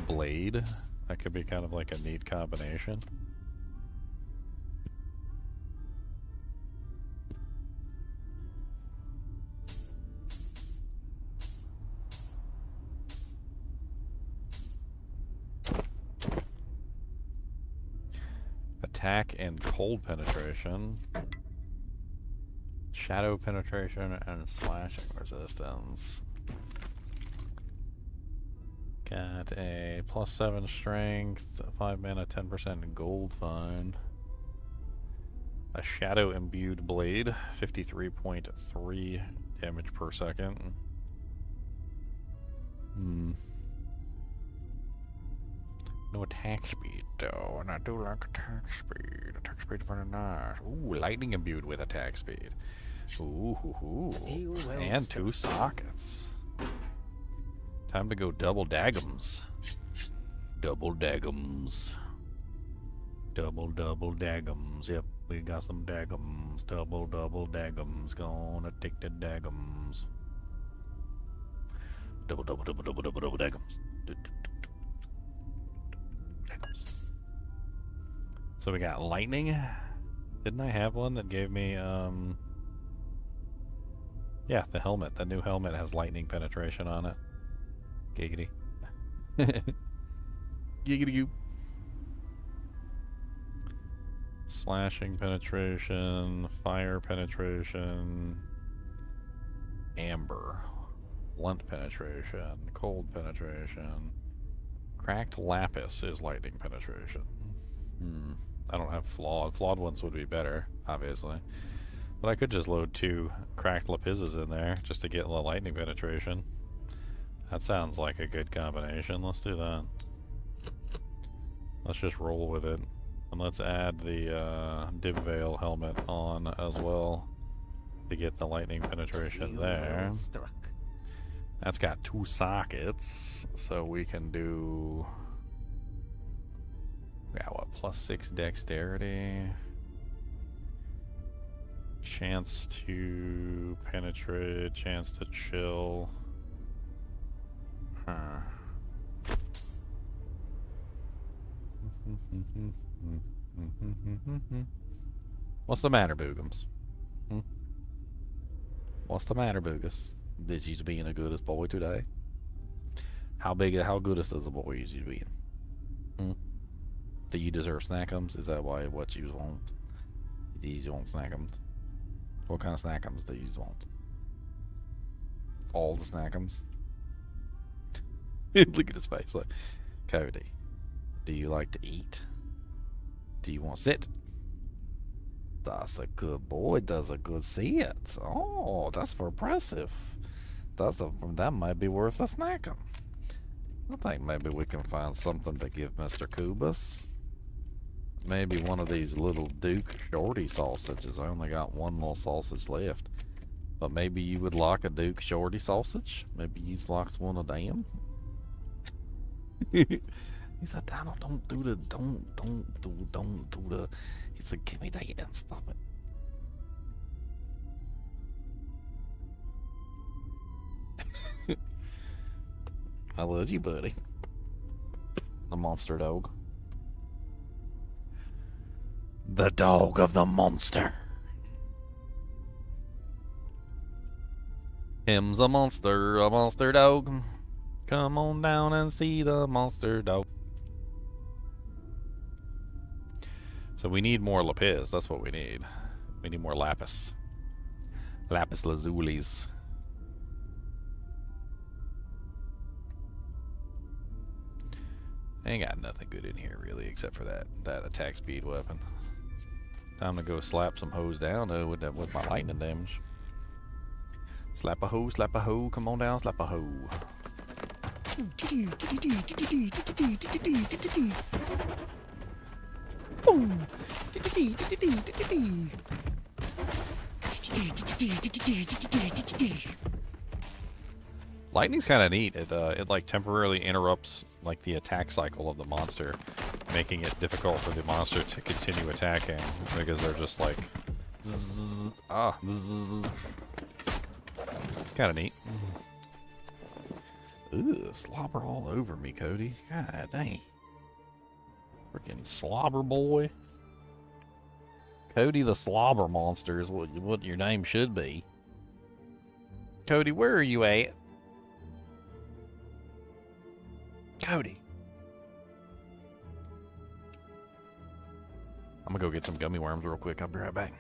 blade, that could be kind of like a neat combination. Attack and cold penetration. Shadow penetration and slashing resistance. Got a +7 strength, 5 mana, 10% gold find. A shadow imbued blade, 53.3 damage per second. No attack speed though, and I do like attack speed. Attack speed very nice. Ooh, lightning imbued with attack speed. Ooh, and 2 sockets. Time to go double daggums. Double daggums. Double daggums. Yep, we got some daggums. Double daggums. Gonna take the daggums. Double daggums. Daggums. So we got lightning. Didn't I have one that gave me yeah, the helmet. The new helmet has lightning penetration on it. Giggity. Giggity goop. Slashing penetration, fire penetration, amber, blunt penetration, cold penetration. Cracked lapis is lightning penetration. I don't have flawed. Flawed ones would be better, obviously. But I could just load 2 cracked lapises in there just to get the lightning penetration. That sounds like a good combination. Let's do that. Let's just roll with it. And let's add the Dibvale helmet on as well to get the lightning penetration there. That's got 2 sockets, so we can do... Yeah, what, +6 dexterity? Chance to penetrate, chance to chill. What's the matter, Boogums? What's the matter, Boogus? Is you being a goodest boy today? How goodest is the boy is you being? Do you deserve snackums? Is that what you want? Do you want snackums? What kind of snackums do you want? all the snackums. Look at his face. Like, Cody, do you like to eat? Do you want to sit? That's a good boy. Does a good sit. Oh, that's impressive. That might be worth a snackum. I think maybe we can find something to give Mr. Kubus. Maybe one of these little Duke Shorty sausages. I only got one little sausage left. But maybe you would like a Duke Shorty sausage? Maybe you likes one of them? He said, Donald, don't do the. He said, give me that and stop it. I love you, buddy. The monster dog. The dog of the monster. Him's a monster dog. Come on down and see the monster dog. So we need more lapis. That's what we need. We need more lapis. Lapis lazulis. Ain't got nothing good in here really, except for that attack speed weapon. Time to go slap some hoes down though with my lightning damage. Slap a hoe, come on down, slap a hoe. Boom. Lightning's kind of neat. It like temporarily interrupts like the attack cycle of the monster, making it difficult for the monster to continue attacking because they're just like zzz, zzz. It's kind of neat. Ooh, slobber all over me, Cody. God dang. Freaking slobber boy. Cody the slobber monster is what your name should be. Cody, where are you at? Cody. I'm gonna go get some gummy worms real quick. I'll be right back.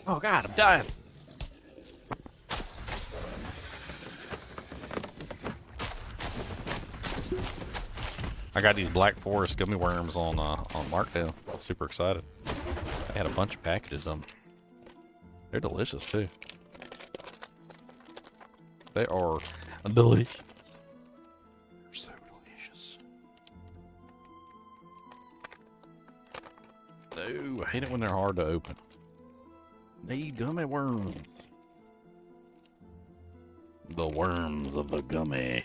Oh God, I'm dying. I got these Black Forest gummy worms on markdown. I'm super excited. I had a bunch of packages of them. They're delicious too. They are delicious. They're so delicious. No, I hate it when they're hard to open. Need gummy worms. The worms of the gummy.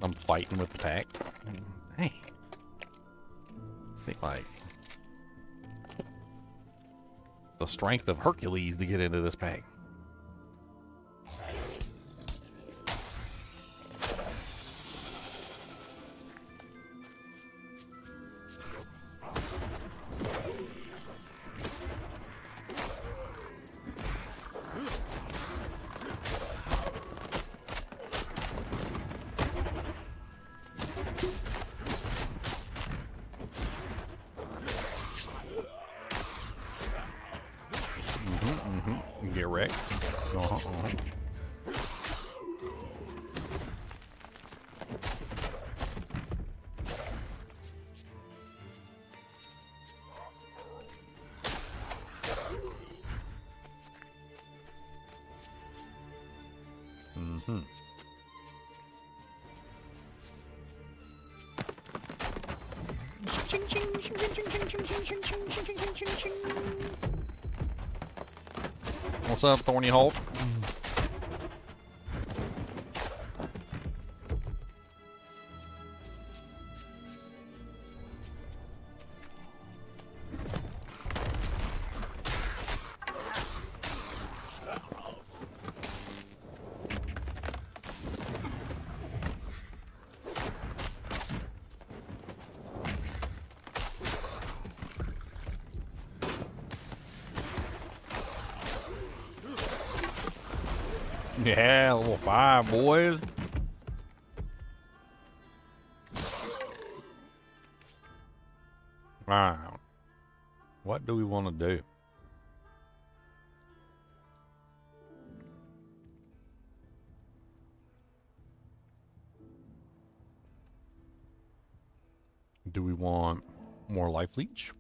I'm fighting with the pack. Hey. I think like the strength of Hercules to get into this pack. Get wrecked. What's up, Thorny Hulk? Yeah, level 5, boys. Wow. What do we want to do? Do we want more life leech?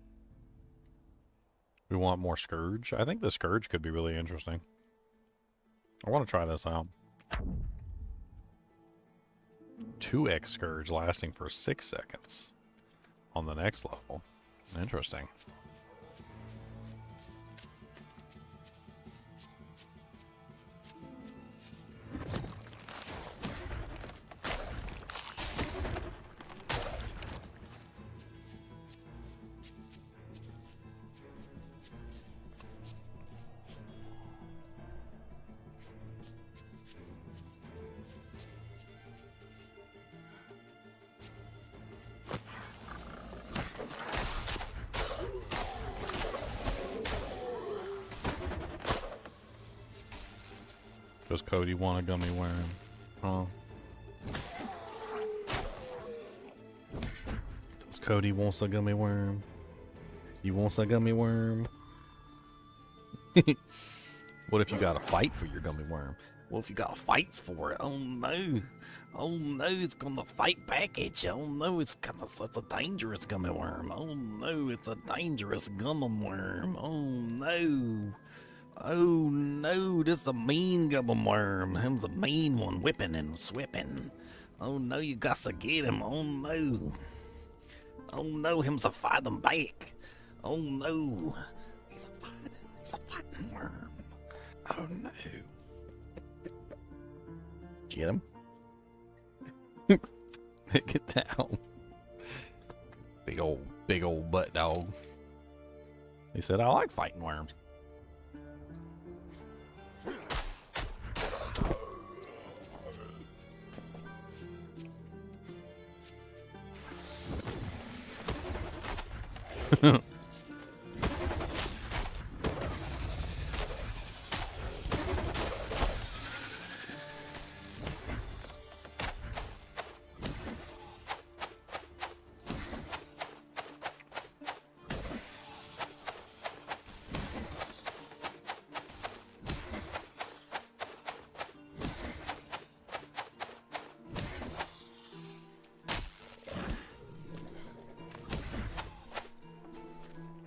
We want more scourge. I think the scourge could be really interesting. I want to try this out. 2x scourge lasting for 6 seconds on the next level. Interesting. Does Cody want a gummy worm? Huh? Does Cody wants a gummy worm? You wants a gummy worm? What if you gotta fight for your gummy worm? What if you got fights for it? Oh no. Oh no, it's gonna fight back at you. Oh no, it's a dangerous gummy worm. Oh no, it's a dangerous gummy worm. Oh no. Oh no, this is a mean gummy worm. Him's a mean one, whipping and swipping. Oh no, you got to get him. Oh no. Oh no, him's a fighting back. Oh no. He's a fighting worm. Oh no. Get him. Get down. Big old butt dog. He said, I like fighting worms.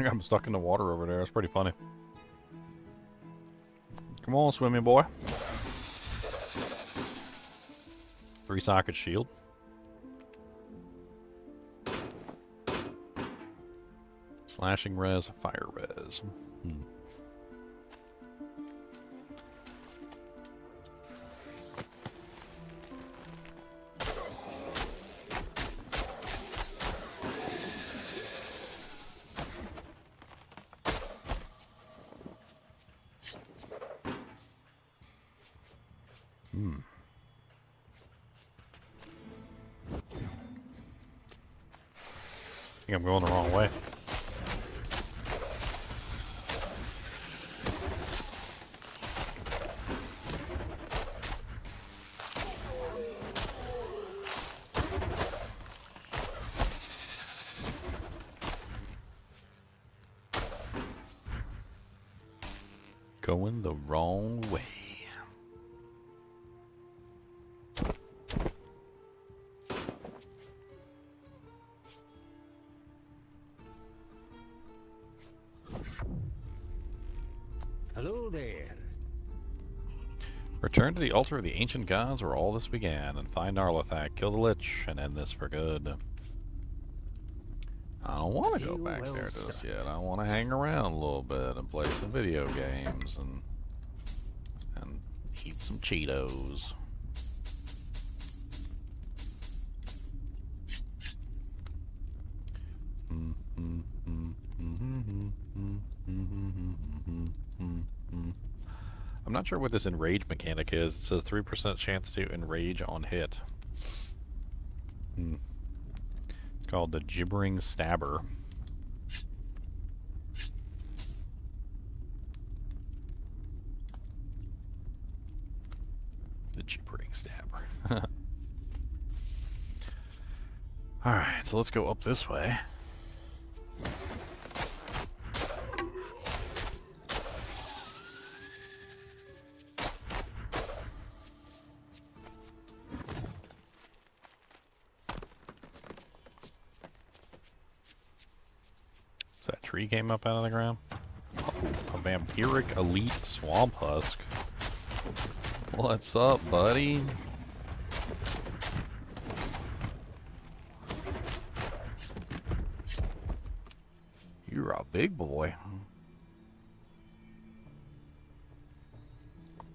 I'm stuck in the water over there. It's pretty funny. Come on, swimming boy. 3-socket shield. Slashing res, fire res. I think I'm going the wrong way. Going the wrong way. Hello there. Return to the altar of the ancient gods where all this began and find Arlothak, kill the Lich, and end this for good. I don't want to go back there just yet. I want to hang around a little bit and play some video games and eat some Cheetos. I'm not sure what this enrage mechanic is. It says 3% chance to enrage on hit. It's called the Gibbering Stabber. The Gibbering Stabber. Alright, so let's go up this way. So that tree came up out of the ground. Oh, a vampiric elite swamp husk. What's up, buddy? You're a big boy.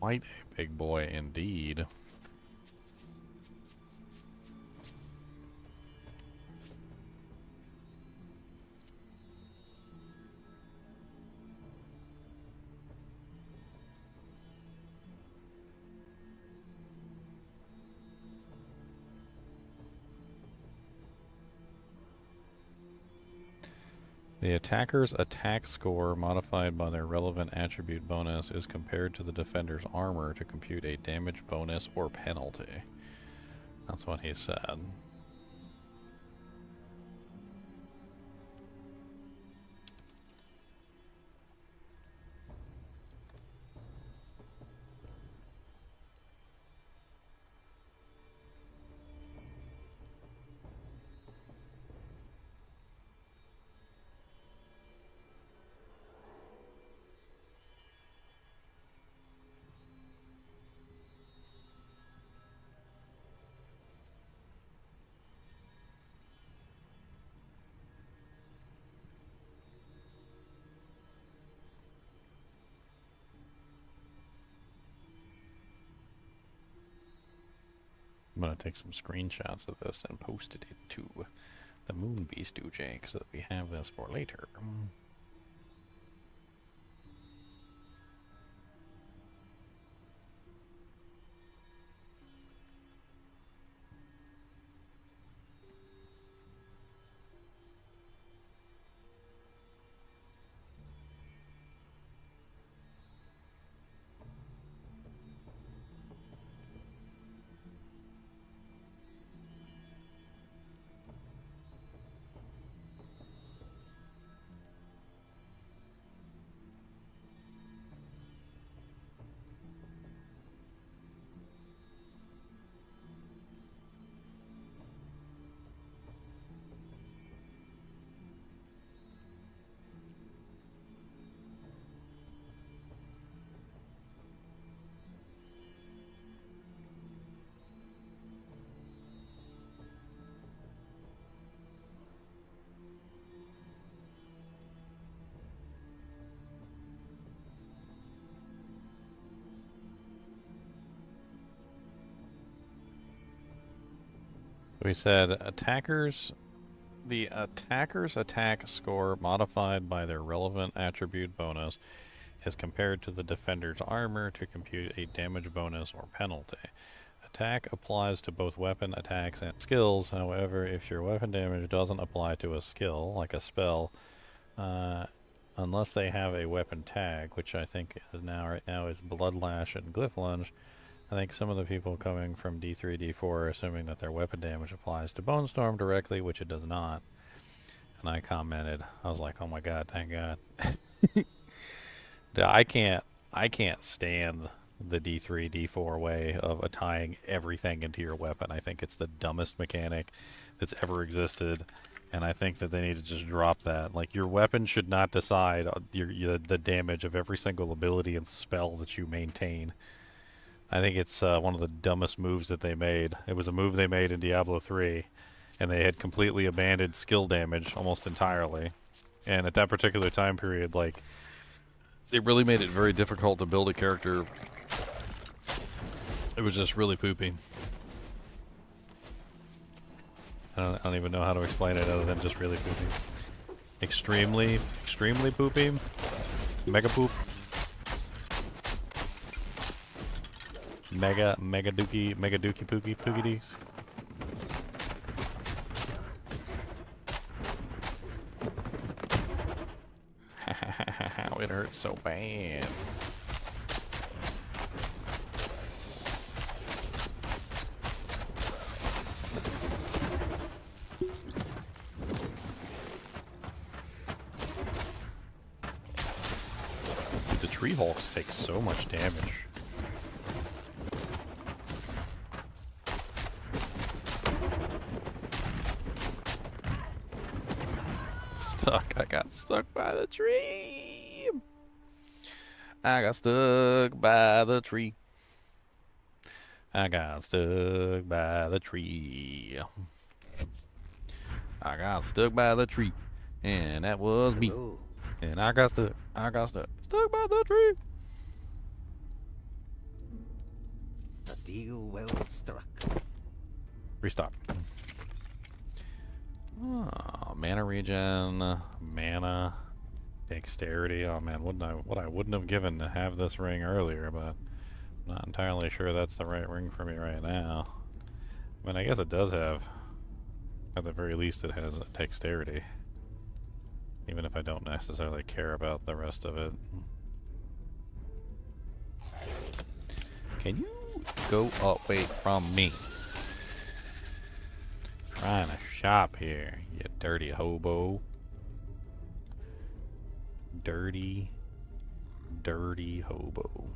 Quite a big boy indeed. The attacker's attack score modified by their relevant attribute bonus is compared to the defender's armor to compute a damage bonus or penalty. That's what he said. I'm going to take some screenshots of this and post it to the Moonbeast Game so that we have this for later. We said the attacker's attack score modified by their relevant attribute bonus is compared to the defender's armor to compute a damage bonus or penalty. Attack applies to both weapon attacks and skills. However, if your weapon damage doesn't apply to a skill, like a spell, unless they have a weapon tag, which I think is right now is Bloodlash and Glyph Lunge, I think some of the people coming from D3, D4 are assuming that their weapon damage applies to Bone Storm directly, which it does not. And I commented, I was like, oh my god, thank god. I can't stand the D3, D4 way of tying everything into your weapon. I think it's the dumbest mechanic that's ever existed, and I think that they need to just drop that. Like, your weapon should not decide the damage of every single ability and spell that you maintain. I think it's one of the dumbest moves that they made. It was a move they made in Diablo III, and they had completely abandoned skill damage almost entirely. And at that particular time period, like, it really made it very difficult to build a character. It was just really poopy. I don't even know how to explain it other than just really poopy. Extremely poopy. Mega poop. Mega dookie pookie deeks. It hurts so bad. Dude, the tree hulks take so much damage. I got stuck by the tree. I got stuck by the tree. I got stuck by the tree. I got stuck by the tree. And that was me. Hello. And I got stuck by the tree. A deal well struck. Restock. Oh, mana regen, mana, dexterity. Oh man, what I wouldn't have given to have this ring earlier, but I'm not entirely sure that's the right ring for me right now. I mean, I guess it does have, at the very least, it has a dexterity. Even if I don't necessarily care about the rest of it. Can you go away from me? Trying to shop here, you dirty hobo. Dirty hobo.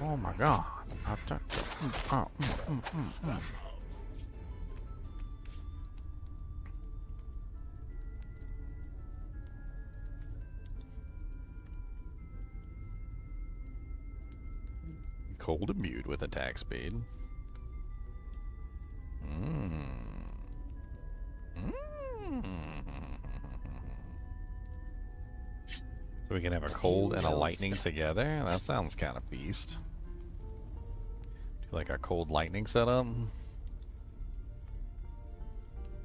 Oh my god. Cold imbued with attack speed. So we can have a cold and a lightning together? That sounds kind of beast. Do like a cold lightning setup?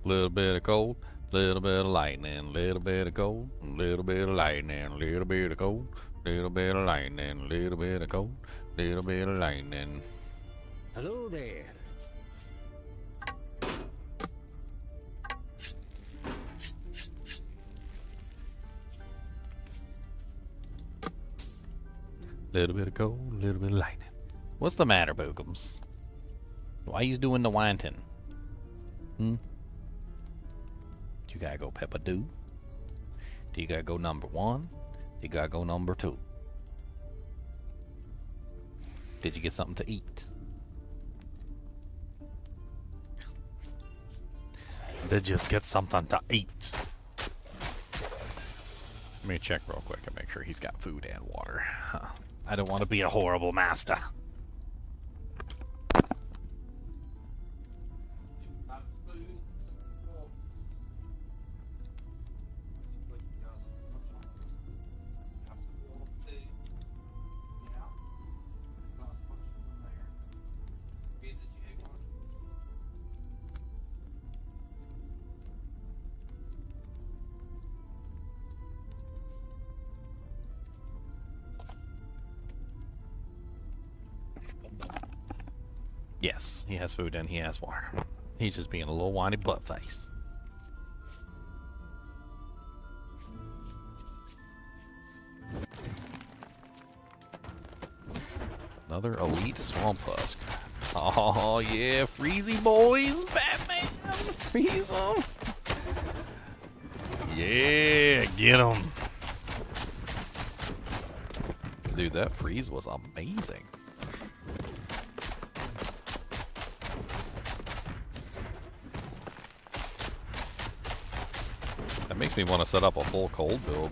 Little bit of cold, little bit of lightning, little bit of cold, little bit of lightning, little bit of cold, little bit of lightning, little bit of cold, little bit of lightning. Hello there. Little bit of cold, little bit of lightning. What's the matter, Bookums? Why you doing the whining? You gotta go Peppa Do? Do you gotta go number 1? You gotta go number 2? Did you get something to eat? Did you get something to eat? Let me check real quick and make sure he's got food and water. I don't want to be a horrible master. Yes, he has food and he has water. He's just being a little whiny butt face. Another elite swamp husk. Oh yeah, freezy boys, Batman, freeze 'em. Yeah, get 'em. Dude, that freeze was amazing. That makes me want to set up a full cold build.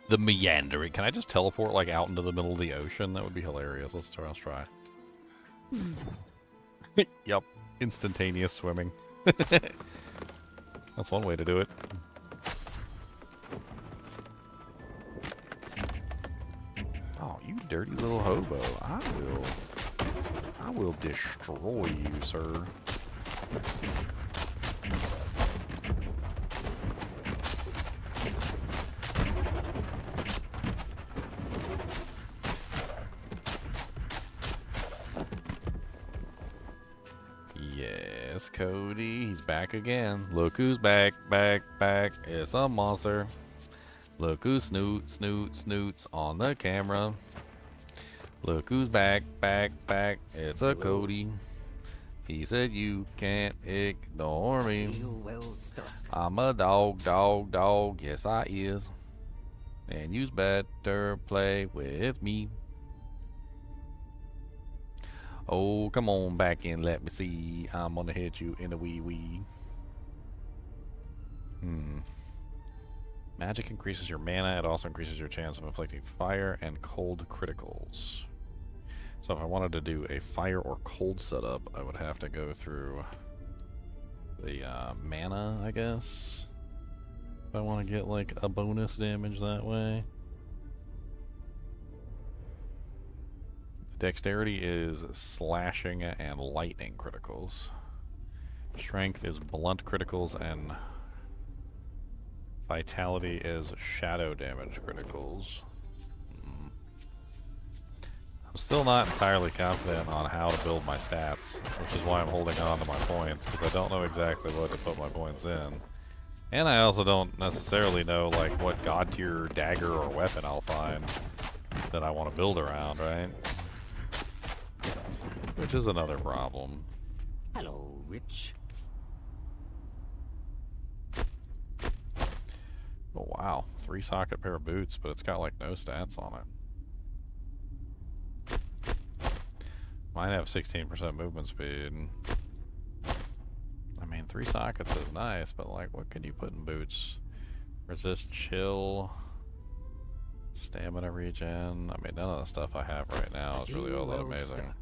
The meandering. Can I just teleport like out into the middle of the ocean? That would be hilarious. Let's try. Yep. Instantaneous swimming. That's one way to do it. Oh, you dirty little hobo. I will destroy you, sir. Yes, Cody, he's back again. Look who's back. It's a monster. Look who snoots on the camera. Look who's back. It's a Cody. He said you can't ignore me. Deal well struck. I'm a dog. Yes, I is. And you's better play with me. Oh, come on back and let me see. I'm gonna hit you in the wee. Magic increases your mana. It also increases your chance of inflicting fire and cold criticals. So if I wanted to do a fire or cold setup, I would have to go through the mana, I guess. If I want to get like a bonus damage that way. Dexterity is slashing and lightning criticals. Strength is blunt criticals, and vitality is shadow damage criticals. I'm still not entirely confident on how to build my stats, which is why I'm holding on to my points, because I don't know exactly what to put my points in. And I also don't necessarily know like what god tier dagger or weapon I'll find that I want to build around, right? Which is another problem. Hello, Rich. Oh wow, 3-socket pair of boots, but it's got like no stats on it. Mine have 16% movement speed. I mean, 3 sockets is nice, but like, what can you put in boots? Resist chill, stamina regen. I mean, none of the stuff I have right now is really all that amazing.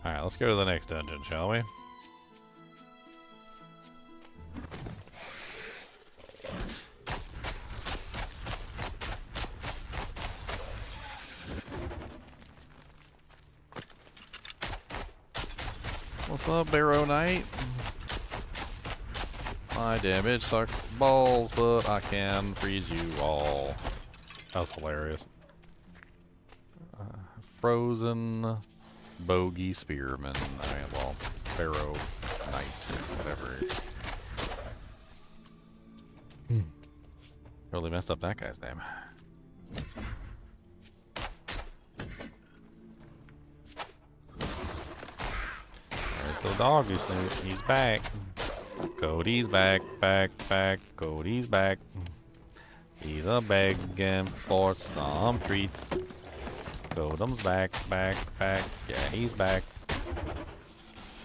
Alright, let's go to the next dungeon, shall we? What's up, Barrow Knight? My damage sucks balls, but I can freeze you all. That was hilarious. Frozen bogey spearman. I mean, well, Barrow Knight, whatever. Really messed up that guy's name. There's the doggy snoot. He's back. Cody's back. Cody's back. He's a begging for some treats. Golem's back. Yeah, he's back.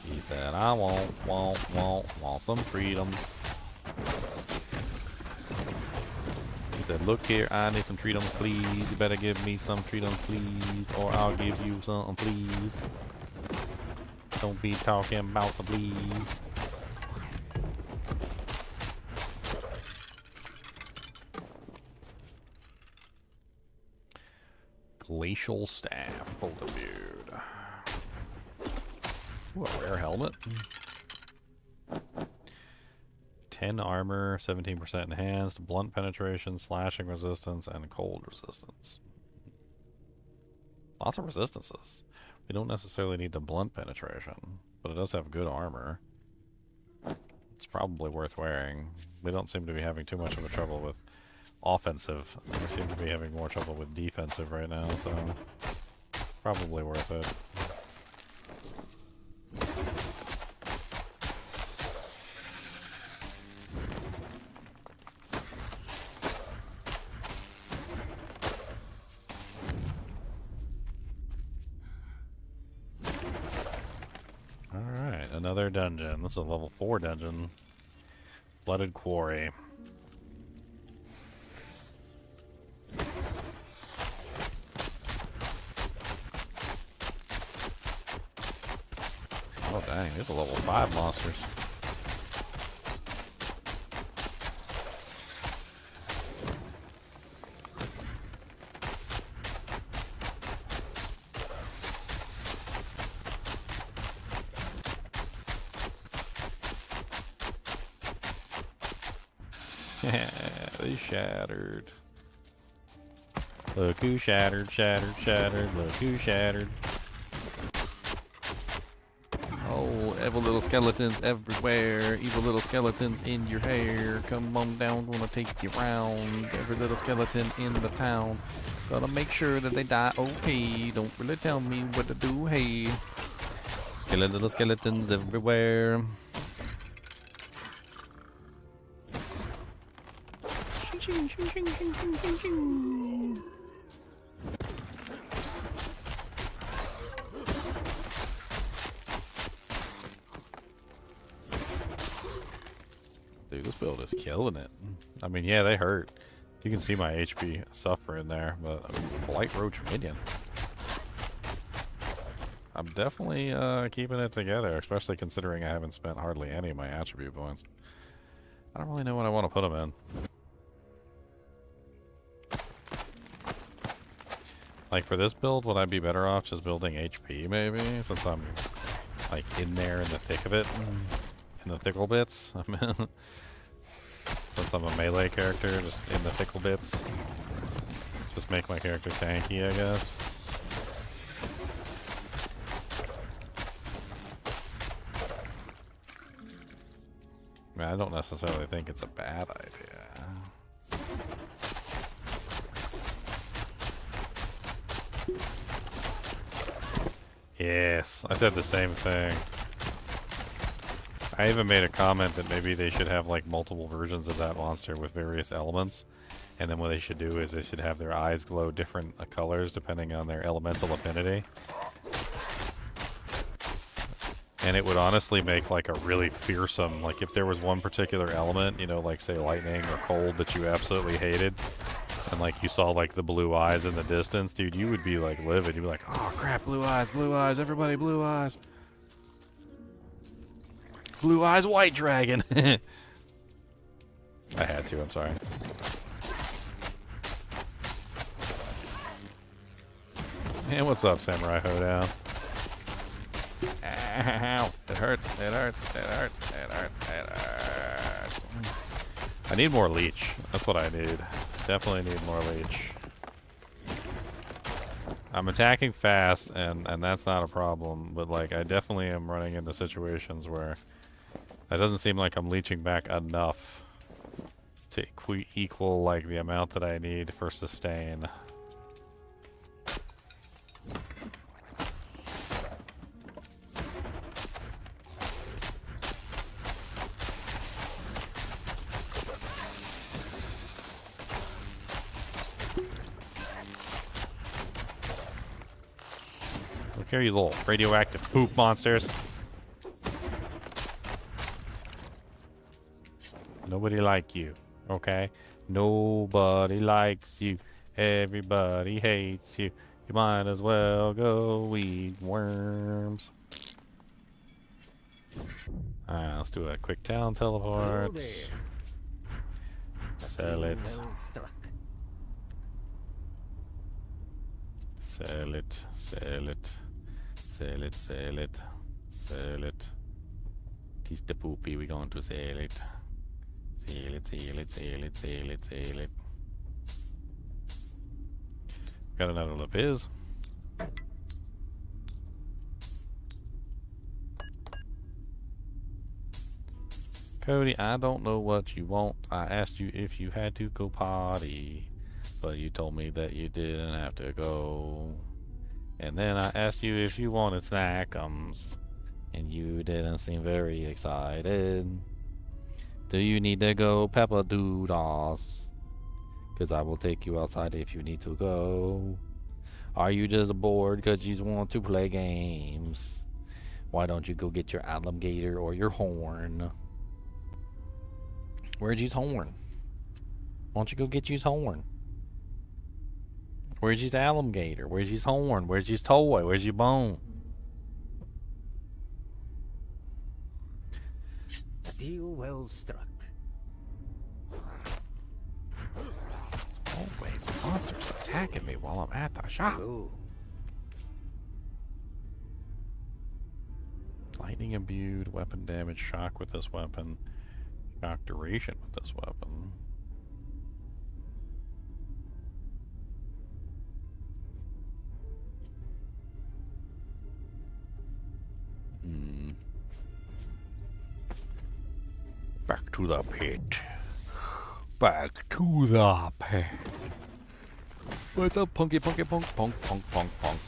He said, I want some freedoms. He said, look here, I need some freedoms, please. You better give me some freedoms, please, or I'll give you something, please. Don't be talking about some, please. Glacial staff, hold a beard. Ooh, a rare helmet. 10 armor, 17% enhanced, blunt penetration, slashing resistance, and cold resistance. Lots of resistances. We don't necessarily need the blunt penetration, but it does have good armor. It's probably worth wearing. We don't seem to be having too much of a trouble with offensive. We seem to be having more trouble with defensive right now, so probably worth it. Alright, another dungeon. This is a level 4 dungeon. Blooded Quarry. Oh dang, there's a level 5 monsters. They shattered. Look who shattered, shattered, shattered. Look who shattered. Oh, evil little skeletons everywhere. Evil little skeletons in your hair. Come on down, gonna take you round. Every little skeleton in the town. Gotta make sure that they die okay. Don't really tell me what to do, hey. Killing little skeletons everywhere. Ching, ching, ching, ching, ching, ching, ching. Dude, this build is killing it. I mean, yeah, they hurt. You can see my HP suffering there, but Blight Roach Minion. I'm definitely keeping it together, especially considering I haven't spent hardly any of my attribute points. I don't really know what I want to put them in. Like for this build, would I be better off just building HP maybe? Since I'm like in there in the thick of it. In the thickle bits. Since I'm a melee character, just in the thickle bits. Just make my character tanky, I guess. I mean, I don't necessarily think it's a bad idea. Yes, I said the same thing. I even made a comment that maybe they should have like multiple versions of that monster with various elements. And then what they should do is they should have their eyes glow different colors depending on their elemental affinity. And it would honestly make like a really fearsome, like if there was one particular element, you know, like say lightning or cold that you absolutely hated, and like you saw like the blue eyes in the distance, dude, you would be like livid. You'd be like, oh crap, blue eyes, everybody blue eyes. Blue eyes, white dragon. I had to, I'm sorry. And what's up, Samurai Hoedown? Ow, it hurts, it hurts, it hurts, it hurts, it hurts. I need more leech. That's what I need. Definitely need more leech. I'm attacking fast, and that's not a problem, but like I definitely am running into situations where it doesn't seem like I'm leeching back enough to equal like the amount that I need for sustain. Look here, you little radioactive poop monsters. Nobody like you, okay? Nobody likes you. Everybody hates you. You might as well go eat worms. Alright, let's do a quick town teleport. Sell it. Well struck. Sell it. Sell it. Sell it. Sell it. Sell it. Teach the poopy, we going to sell it. Sell it, sell it, sell it, sell it, sell it. Got another Lapiz. Cody, I don't know what you want. I asked you if you had to go potty, but you told me that you didn't have to go. And then I asked you if you wanted snackums, and you didn't seem very excited. Do you need to go, Peppa Doodles? Because I will take you outside if you need to go. Are you just bored because you want to play games? Why don't you go get your alligator or your horn? Where's his horn? Why don't you go get his horn? Where's his alligator? Where's his horn? Where's his toy? Where's your bone? Deal well struck. Always monsters attacking me while I'm at the shop. Hello. Lightning imbued, weapon damage, shock with this weapon, shock duration with this weapon. Back to the pit. Back to the pit. What's up, punky, punky, punk, punk, punk, punk, punk?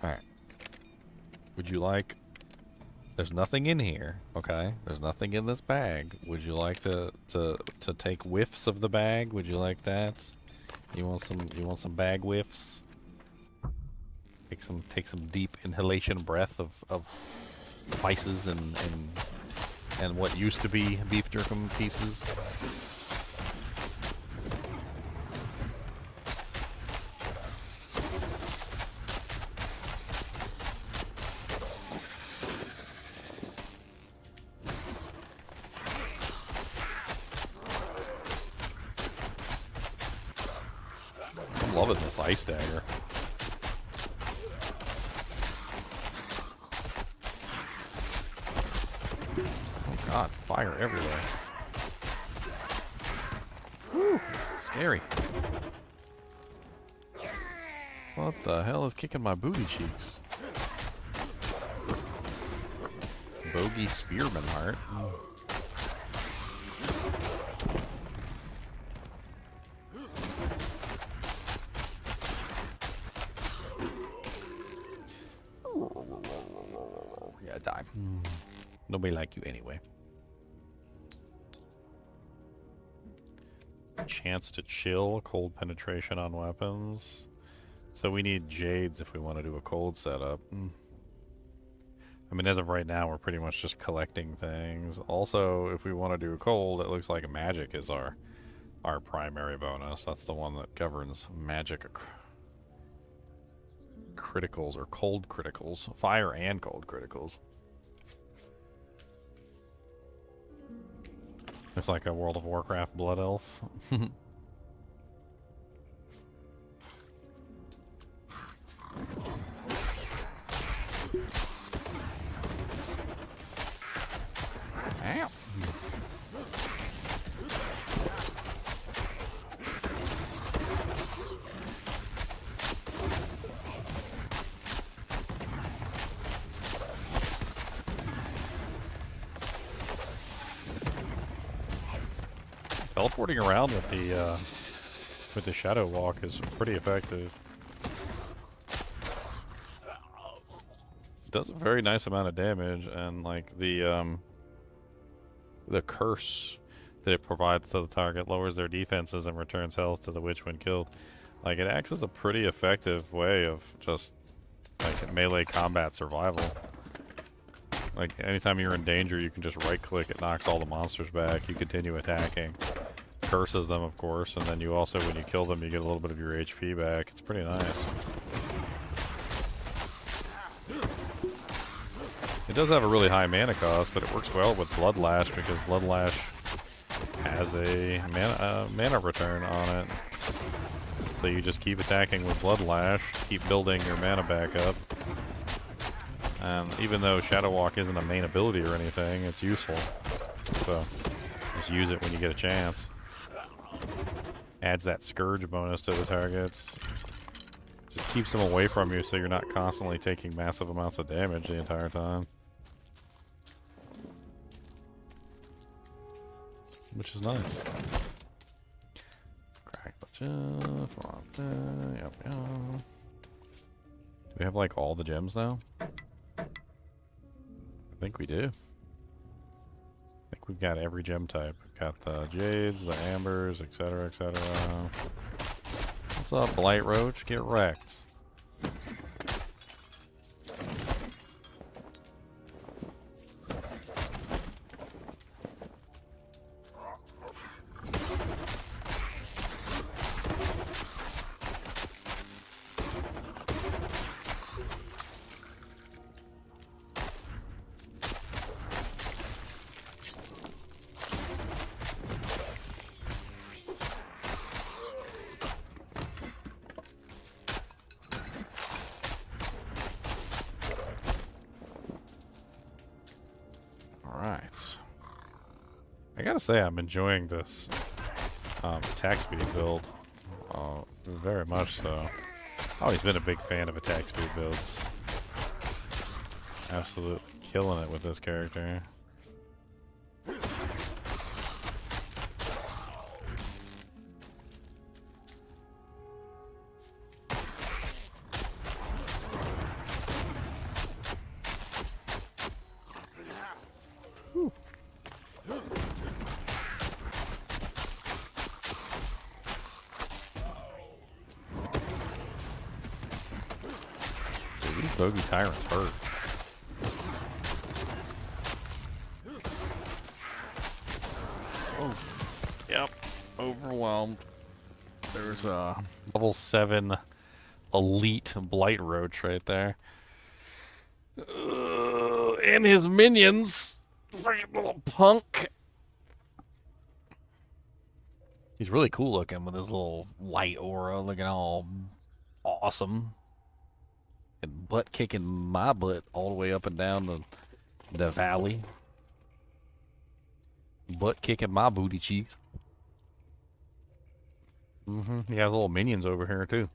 Alright. Would you like... There's nothing in here, okay? There's nothing in this bag. Would you like to take whiffs of the bag? Would you like that? You want some bag whiffs? Take some deep inhalation breath of spices and what used to be beef jerky pieces. I'm loving this ice dagger. God, fire everywhere. Whew, scary. What the hell is kicking my booty cheeks? Bogey Spearman Heart. Yeah, die. Nobody like you anyway. Chance to chill, cold penetration on weapons. So we need jades if we want to do a cold setup. I mean, as of right now, we're pretty much just collecting things. Also, if we want to do a cold, it looks like magic is our primary bonus. That's the one that governs magic criticals or cold criticals. Fire and cold criticals. It's like a World of Warcraft blood elf. Ow. Teleporting around with the shadow walk is pretty effective. It does a very nice amount of damage, and like the curse that it provides to the target lowers their defenses and returns health to the witch when killed. Like, it acts as a pretty effective way of just like melee combat survival. Like, anytime you're in danger, you can just right click, it knocks all the monsters back, you continue attacking. Curses them, of course, and then you also, when you kill them, you get a little bit of your HP back. It's pretty nice. It does have a really high mana cost, but it works well with Bloodlash because Bloodlash has a mana return on it. So you just keep attacking with Bloodlash, keep building your mana back up. And even though Shadow Walk isn't a main ability or anything, it's useful. So just use it when you get a chance. Adds that Scourge bonus to the targets. Just keeps them away from you so you're not constantly taking massive amounts of damage the entire time. Which is nice. Crack the chest. Yep, yep. Do we have like all the gems now? I think we do. I think we've got every gem type. We've got the jades, the ambers, etc., etc. What's up, Blight Roach? Get wrecked. I gotta say, I'm enjoying this attack speed build. Very much so. Always been a big fan of attack speed builds. Absolutely killing it with this character. These bogey tyrants hurt. Oh, yep, overwhelmed. There's a level 7 elite blight roach right there. And his minions. Freaking little punk. He's really cool looking with his little light aura, looking all awesome. And butt kicking my butt all the way up and down the valley. Butt kicking my booty cheeks. He has little minions over here too.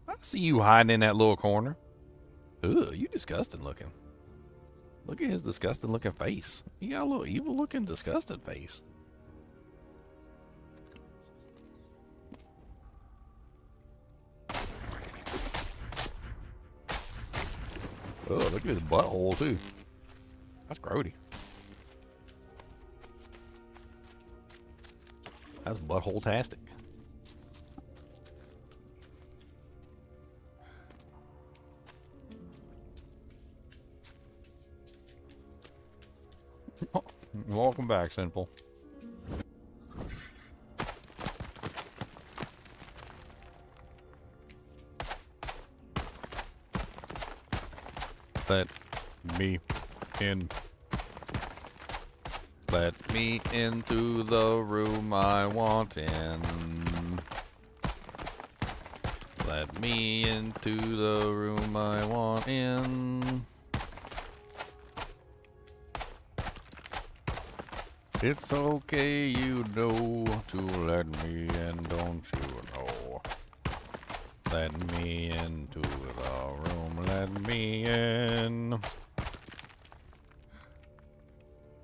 I see you hiding in that little corner. Ugh, you disgusting looking. Look at his disgusting looking face. He got a little evil looking disgusting face. Oh, look at his butthole too. That's grody. That's butthole-tastic. Welcome back, Sinful. Let me in. Let me into the room I want in. Let me into the room I want in. It's okay, you know, to let me in, don't you know? Let me into the room, let me in.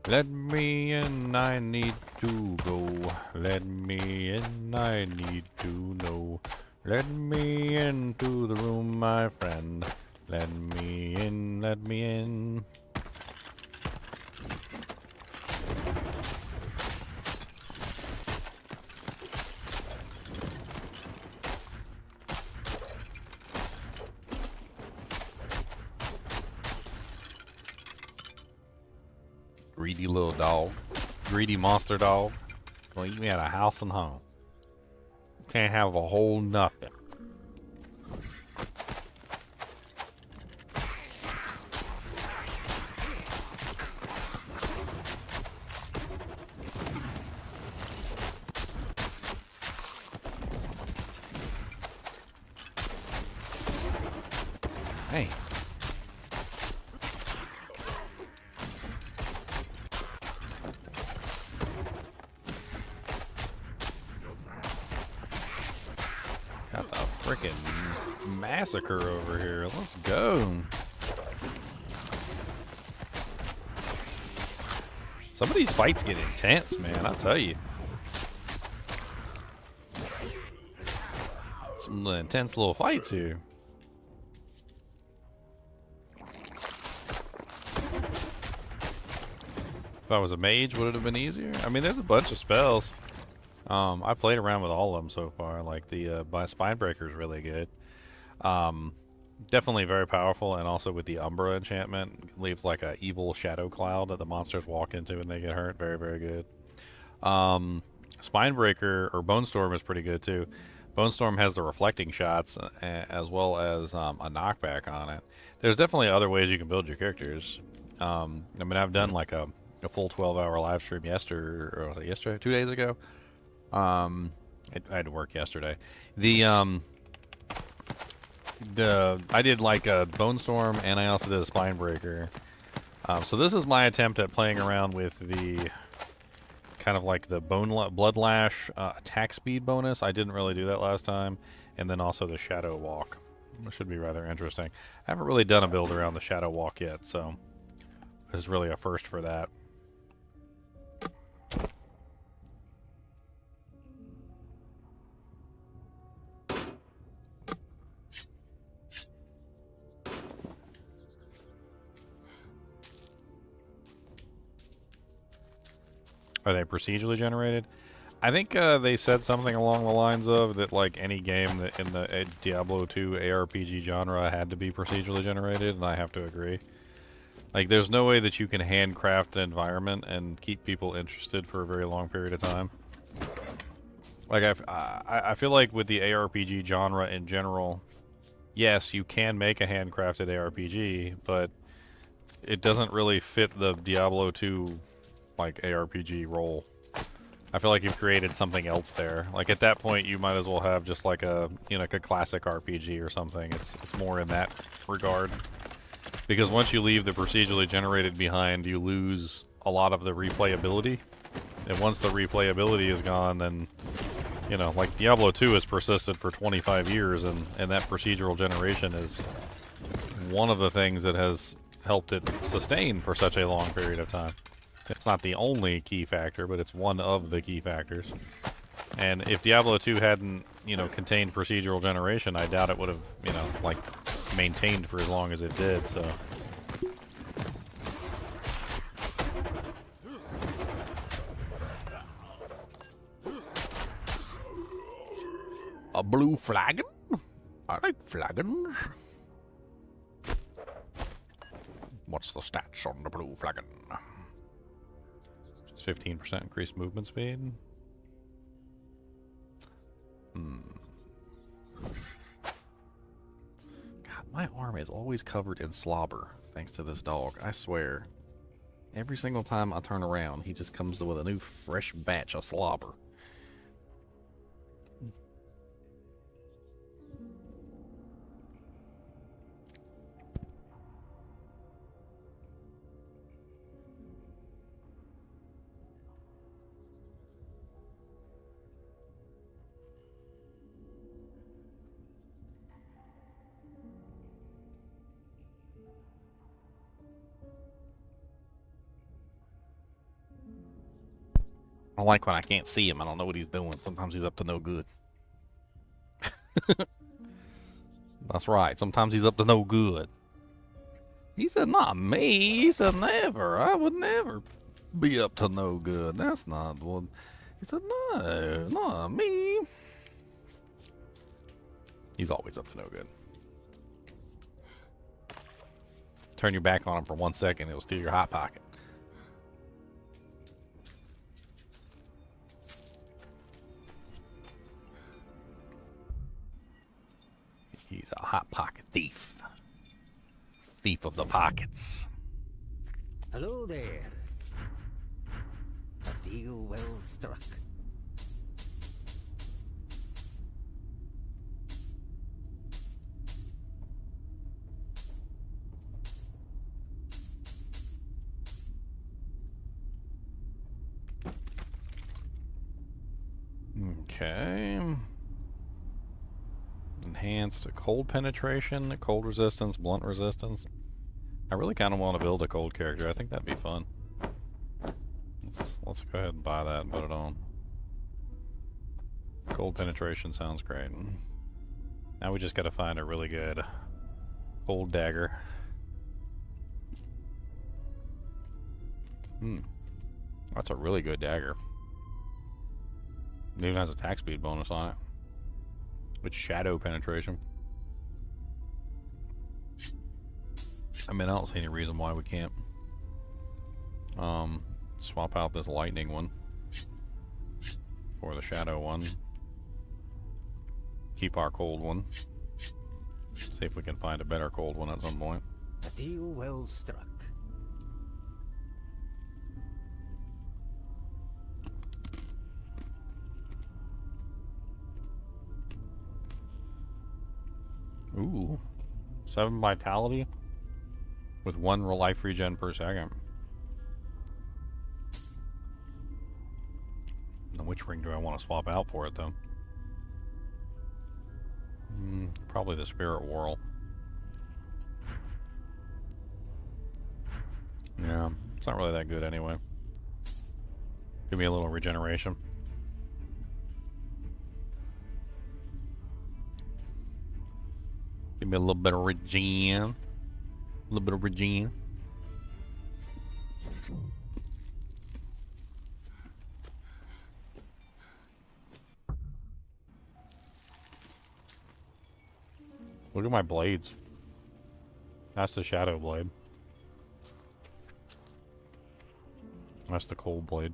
Let me in, I need to go. Let me in, I need to know. Let me into the room, my friend. Let me in, let me in. Greedy little dog. Greedy monster dog. Gonna eat me out of house and home. Can't have a whole nothing. Hey. Got the frickin' massacre over here. Let's go. Some of these fights get intense, man. I'll tell you. Some intense little fights here. If I was a mage, would it have been easier? I mean, there's a bunch of spells. I played around with all of them so far. Like the Spinebreaker is really good. Definitely very powerful, and also with the Umbra enchantment, leaves like a evil shadow cloud that the monsters walk into when they get hurt. Very, very good. Spinebreaker or Bone Storm is pretty good too. Bone Storm has the reflecting shots as well as a knockback on it. There's definitely other ways you can build your characters. I mean, I've done like a full 12-hour live stream yesterday, 2 days ago. I had to work yesterday. I did like a Bone Storm, and I also did a Spinebreaker. So this is my attempt at playing around with the kind of like the Blood Lash attack speed bonus. I didn't really do that last time, and then also the Shadow Walk. This should be rather interesting. I haven't really done a build around the Shadow Walk yet, so this is really a first for that. Are they procedurally generated? I think they said something along the lines of that, like any game that in the Diablo II ARPG genre had to be procedurally generated, and I have to agree. Like, there's no way that you can handcraft an environment and keep people interested for a very long period of time. Like, I feel like with the ARPG genre in general, yes, you can make a handcrafted ARPG, but it doesn't really fit the Diablo II like ARPG role. I feel like you've created something else there. Like at that point, you might as well have just like a like a classic RPG or something. It's more in that regard. Because once you leave the procedurally generated behind, you lose a lot of the replayability. And once the replayability is gone, then like Diablo II has persisted for 25 years, and that procedural generation is one of the things that has helped it sustain for such a long period of time. It's not the only key factor, but it's one of the key factors. And if Diablo 2 hadn't, contained procedural generation, I doubt it would have, like, maintained for as long as it did, so. A blue flagon? I like flagons. What's the stats on the blue flagon? 15% increased movement speed. God, my arm is always covered in slobber thanks to this dog. I swear. Every single time I turn around, he just comes with a new fresh batch of slobber. I don't like when I can't see him. I don't know what he's doing. Sometimes he's up to no good. That's right. Sometimes he's up to no good. He said, not me. He said, never. I would never be up to no good. That's not what. He said, no, not me. He's always up to no good. Turn your back on him for 1 second, it'll steal your hot pocket. He's a hot pocket thief. Thief of the pockets. Hello there. A deal well struck. Okay. Enhanced cold penetration, cold resistance, blunt resistance. I really kind of want to build a cold character. I think that'd be fun. Let's go ahead and buy that and put it on. Cold penetration sounds great. Now we just gotta find a really good cold dagger. That's a really good dagger. It even has attack speed bonus on it. With shadow penetration. I mean, I don't see any reason why we can't swap out this lightning one for the shadow one. Keep our cold one. See if we can find a better cold one at some point. A deal well struck. Ooh. 7 vitality with 1 life regen per second. Now, which ring do I want to swap out for it, though? Probably the Spirit Whorl. Yeah, it's not really that good anyway. Give me a little regeneration. Give me a little bit of regen. A little bit of regen. Look at my blades. That's the shadow blade. That's the cold blade.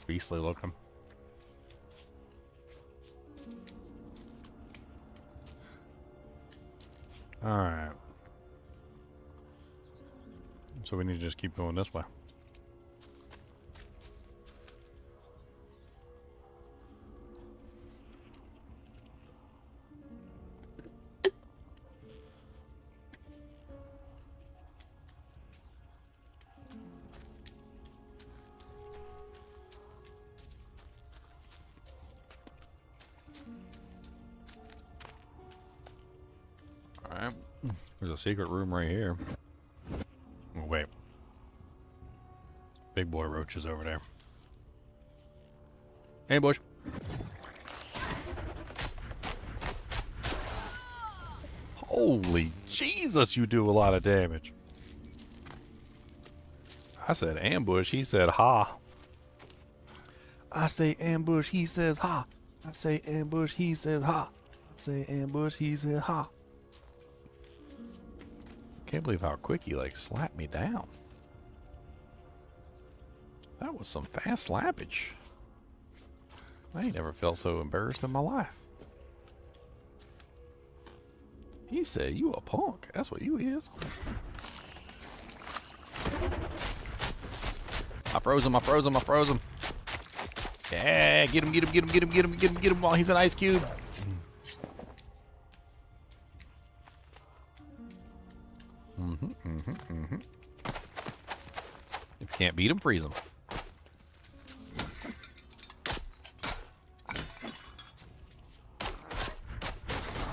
Beastly looking. Alright. So we need to just keep going this way. Alright. There's a secret room right here. Oh, wait. Big boy roach is over there. Hey, Bush. Holy Jesus, you do a lot of damage. I said ambush, he said ha. I say ambush, he says ha. I say ambush, he says ha. I say ambush, he says ha. Can't believe how quick he like slapped me down. That was some fast slappage. I ain't never felt so embarrassed in my life. He said, "You a punk." That's what you is. I froze him. I froze him. I froze him. Yeah, get him, get him, get him, get him, get him, get him, get him while he's an ice cube. If you can't beat him, freeze him.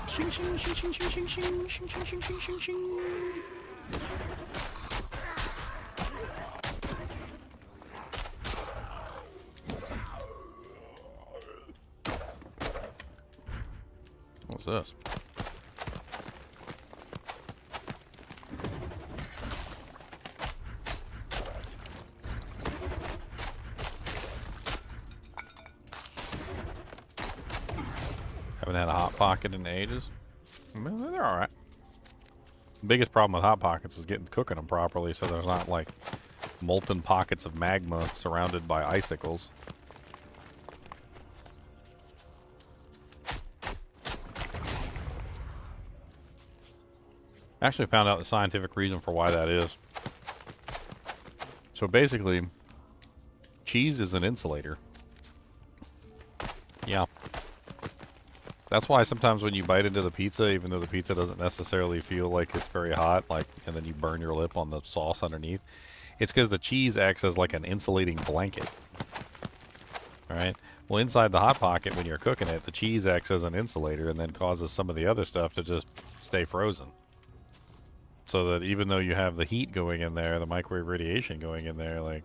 Shing, shing, shing, shing, shing, shing, shing, shing, shing, shing, shing, shing, shing. What's this? Haven't had a hot pocket in ages. I mean, they're alright. The biggest problem with hot pockets is cooking them properly so there's not like molten pockets of magma surrounded by icicles. I actually found out the scientific reason for why that is. So basically, cheese is an insulator. Yeah. That's why sometimes when you bite into the pizza, even though the pizza doesn't necessarily feel like it's very hot, like, and then you burn your lip on the sauce underneath, it's because the cheese acts as like an insulating blanket. Alright? Well, inside the Hot Pocket, when you're cooking it, the cheese acts as an insulator and then causes some of the other stuff to just stay frozen. So that even though you have the heat going in there, the microwave radiation going in there, like,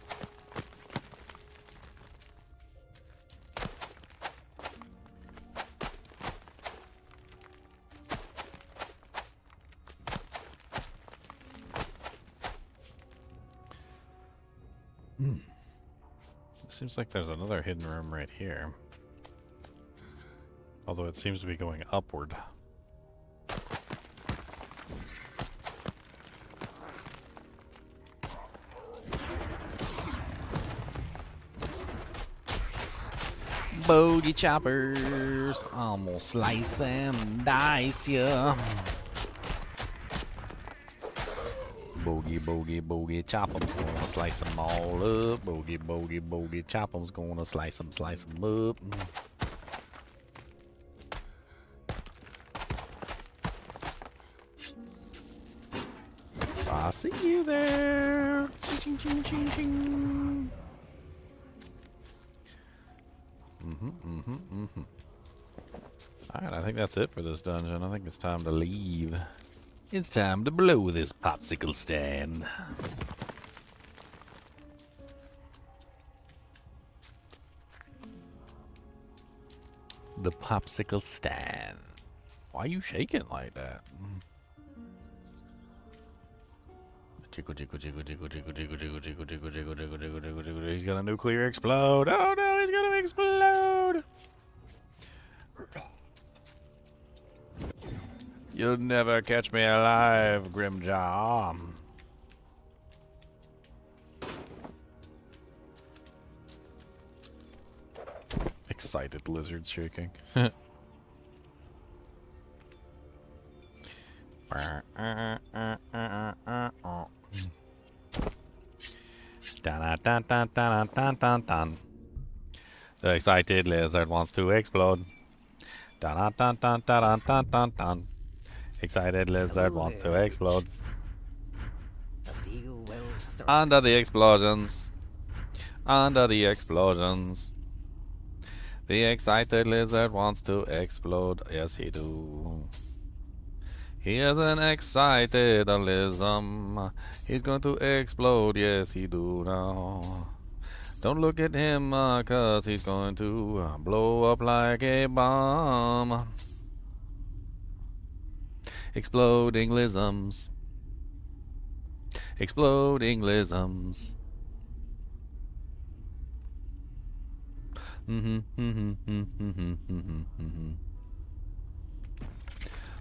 Seems like there's another hidden room right here. Although it seems to be going upward. Bogey choppers, I'm gonna slice and dice ya. Bogey, bogey, bogey, chop 'em's gonna slice 'em all up. Bogey, bogey, bogey, chop 'em's gonna slice 'em up. I see you there. Ching, ching, ching, ching. Alright, I think that's it for this dungeon. I think it's time to leave. It's time to blow this popsicle stand. The popsicle stand. Why are you shaking like that? Jiggle, jiggle, jiggle, jiggle, jiggle, jiggle, jiggle, jiggle, jiggle, jiggle, jiggle, jiggle, jiggle, jiggle. He's gonna nuclear explode. Oh no, he's gonna explode. You'll never catch me alive, Grimjaw. Excited lizards shaking. The excited lizard wants to explode. Excited lizard wants to explode. Deal well struck. Under the explosions. Under the explosions. The excited lizard wants to explode. Yes, he do. He is an excitedalism. He's going to explode. Yes, he do now. Don't look at him, 'cause he's going to blow up like a bomb. Exploding lisms. Exploding lisms.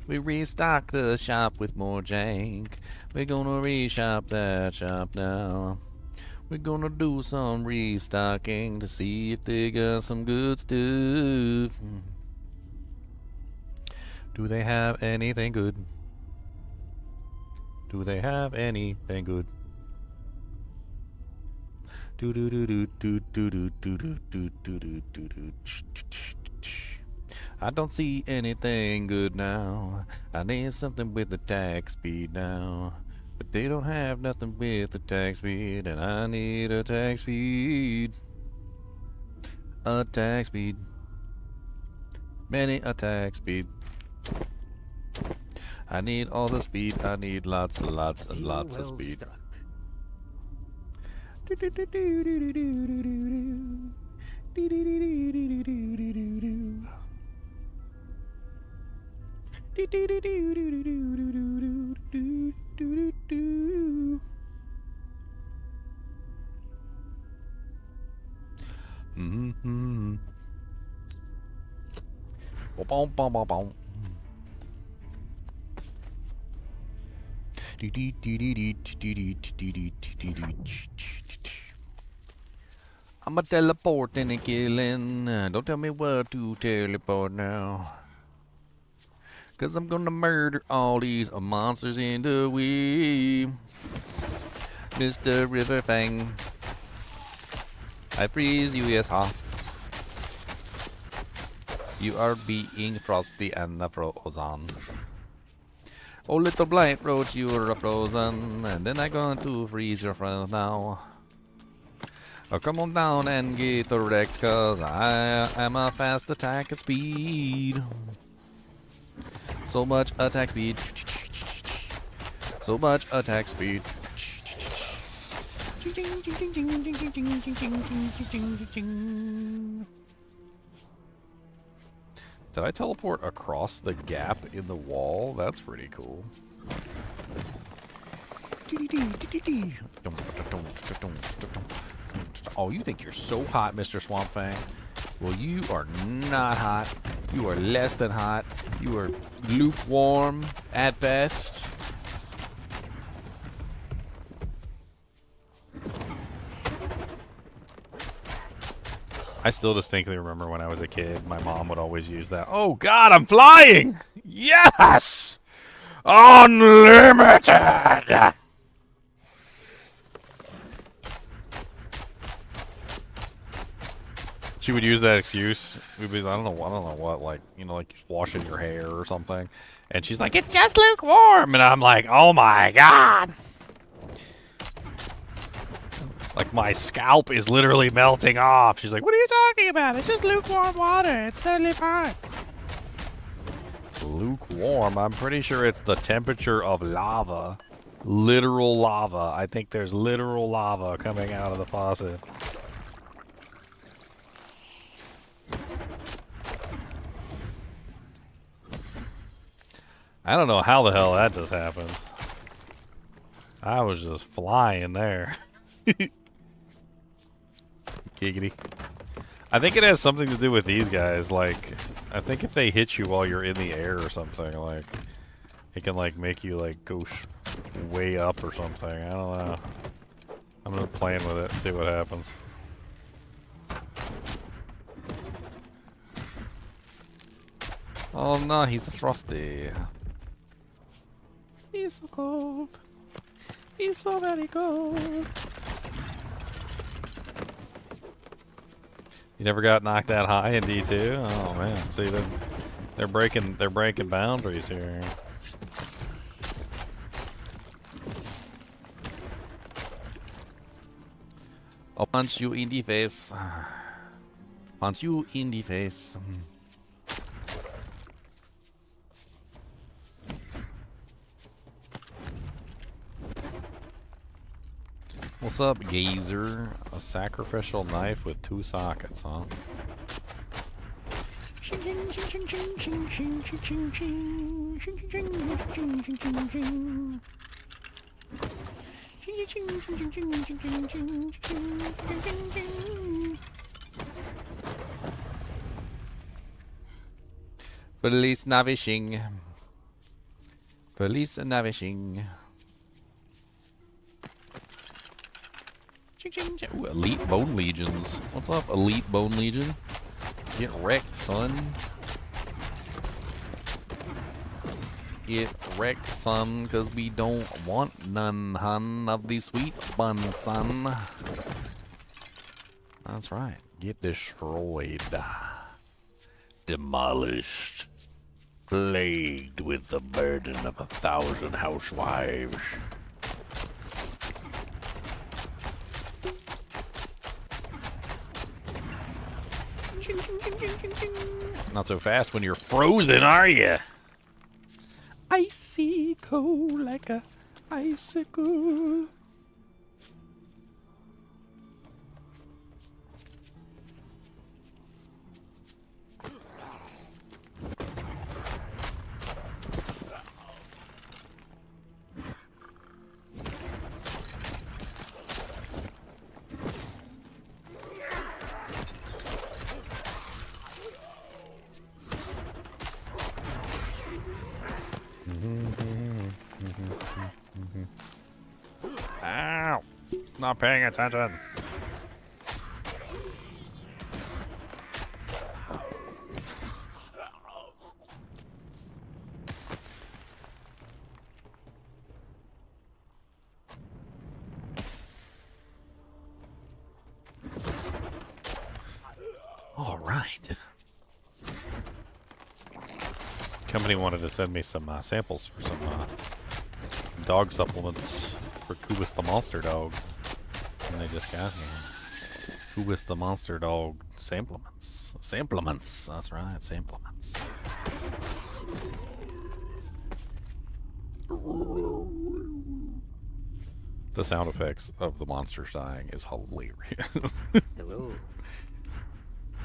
We restock the shop with more jank. We're gonna reshop that shop now. We're gonna do some restocking to see if they got some good stuff. Do they have anything good? Do they have anything good? Do do do do do do do do do do do do do. I don't see anything good now. I need something with attack speed now. But they don't have nothing with attack speed, and I need attack speed. Attack speed. Many attack speed. I need all the speed. I need lots and lots and lots of speed. I'm a teleporting and killing. Don't tell me what to teleport now. 'Cause I'm gonna murder all these monsters in the way. Mr. Riverfang, I freeze you, yes, ha. You are being frosty and frozen. Oh, little blight roach, you're frozen. And then I'm going to freeze your friends now. Oh, come on down and get wrecked, 'cause I am a fast attack at speed. So much attack speed. So much attack speed. Did I teleport across the gap in the wall? That's pretty cool. Oh, you think you're so hot, Mr. Swamp Fang? Well, you are not hot. You are less than hot. You are lukewarm at best. I still distinctly remember when I was a kid, my mom would always use that. Oh God, I'm flying! Yes! Unlimited! She would use that excuse. We'd be, I don't know what, like, you know, like washing your hair or something. And she's like, it's just lukewarm! And I'm like, oh my God! Like, my scalp is literally melting off. She's like, what are you talking about? It's just lukewarm water. It's totally fine. Lukewarm? I'm pretty sure it's the temperature of lava. Literal lava. I think there's literal lava coming out of the faucet. I don't know how the hell that just happened. I was just flying there. Giggity. I think it has something to do with these guys. Like, I think if they hit you while you're in the air or something, like, it can, like, make you, like, go way up or something. I don't know. I'm gonna play with it, see what happens. Oh no, he's a frosty. He's so cold. He's so very cold. You never got knocked that high in D2? Oh man, see they're breaking boundaries here. I'll punch you in the face. Punch you in the face. What's up, Gazer? A sacrificial knife with 2 sockets, huh? Feliz Navishing. Feliz Navishing. Ooh, Elite Bone Legions. What's up, Elite Bone Legion? Get wrecked, son. Get wrecked, son, because we don't want none, hun, of the sweet bun, son. That's right. Get destroyed. Demolished. Plagued with the burden of 1,000 housewives. Not so fast when you're frozen, are you? Icy cold like a icicle. Ow! Not paying attention. All right. Company wanted to send me some samples for some dog supplements for Kubus the Monster Dog. And they just got here. Kubus the Monster Dog samplements. Samplements. That's right, samplements. The sound effects of the monsters dying is hilarious. Hello.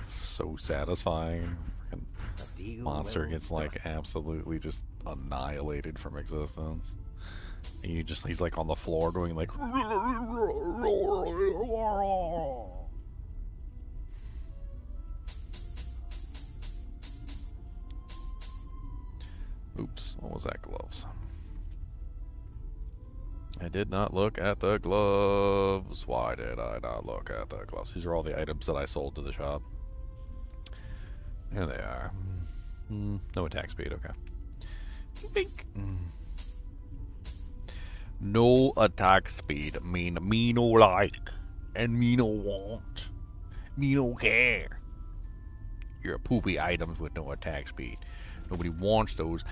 So satisfying. Freaking monster gets like absolutely just annihilated from existence. And he's like on the floor doing like Oops, what was that? Gloves. I did not look at the gloves. Why did I not look at the gloves? These are all the items that I sold to the shop. There they are. No attack speed, okay. Bink. No attack speed. Me no like. And me no want. Me no care. You're poopy items with no attack speed. Nobody wants those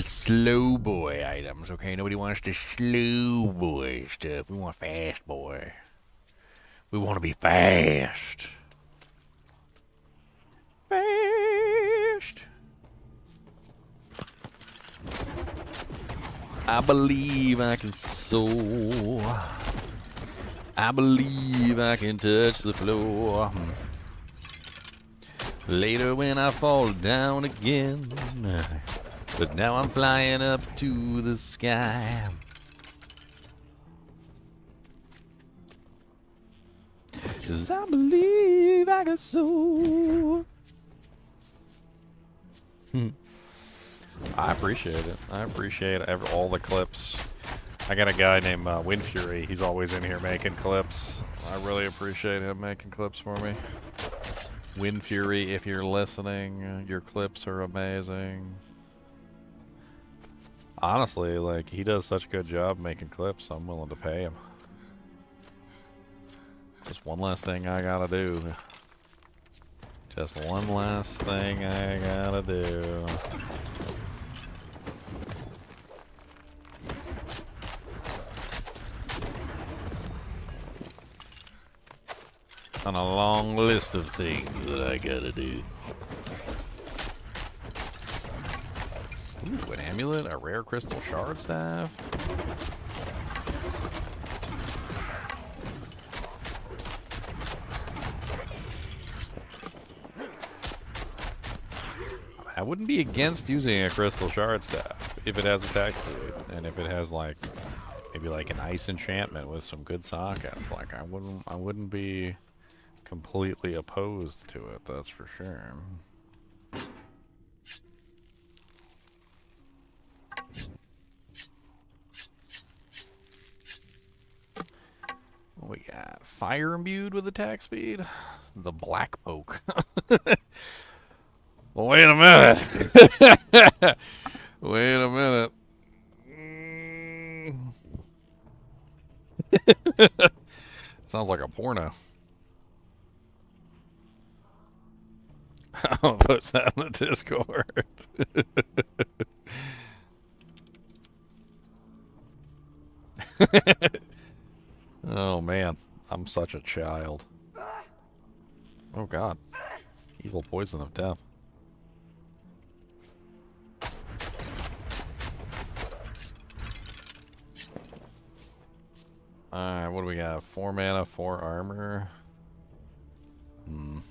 slow boy items, okay? Nobody wants the slow boy stuff. We want fast boy. We want to be fast. Fast. I believe I can soar. I believe I can touch the floor. Later when I fall down again. But now I'm flying up to the sky. 'Cause I believe I can soar. I appreciate it. I appreciate all the clips. I got a guy named Wind Fury. He's always in here making clips. I really appreciate him making clips for me. Wind Fury, if you're listening, your clips are amazing. Honestly, like, he does such a good job making clips, I'm willing to pay him. Just one last thing I gotta do. Just one last thing I gotta do. On a long list of things that I gotta do. Ooh, an amulet, a rare crystal shard staff. I wouldn't be against using a crystal shard staff if it has attack speed and if it has like maybe like an ice enchantment with some good sockets. Like I wouldn't be completely opposed to it, that's for sure. What we got? Fire imbued with attack speed? The black poke. Well, wait a minute. Wait a minute. Sounds like a porno. I'll post that in the Discord. Oh man, I'm such a child. Oh god. Evil poison of death. Alright, what do we got? 4 mana, 4 armor. There's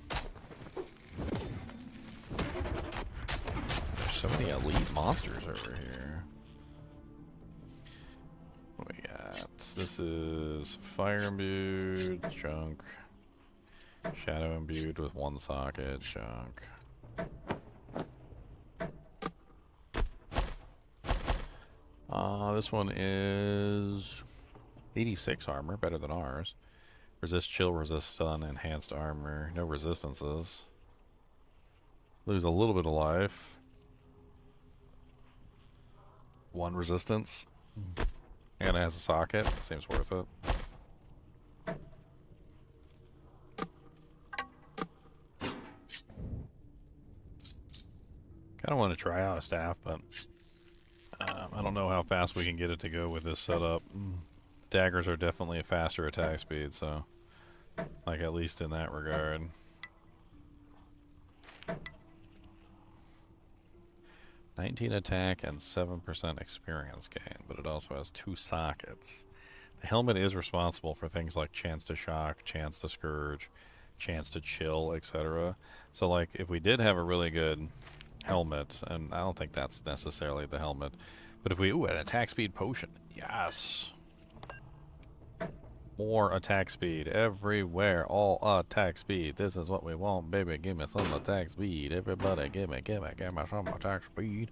so many elite monsters over here. What do we got? This is fire imbued, junk. Shadow imbued with 1 socket, junk. This one is 86 armor, better than ours. Resist chill, resist stun, enhanced armor, no resistances. Lose a little bit of life. 1 resistance. And it has a socket. Seems worth it. Kind of want to try out a staff, but I don't know how fast we can get it to go with this setup. Daggers are definitely a faster attack speed, so like at least in that regard. (19 attack and 7% experience gain, but it also has 2 sockets. The helmet is responsible for things like chance to shock, chance to scourge, chance to chill, etc. So like if we did have a really good helmet, and I don't think that's necessarily the helmet, but if we, an attack speed potion, yes. More attack speed everywhere, all attack speed. This is what we want, baby. Give me some attack speed. Everybody, give me some attack speed.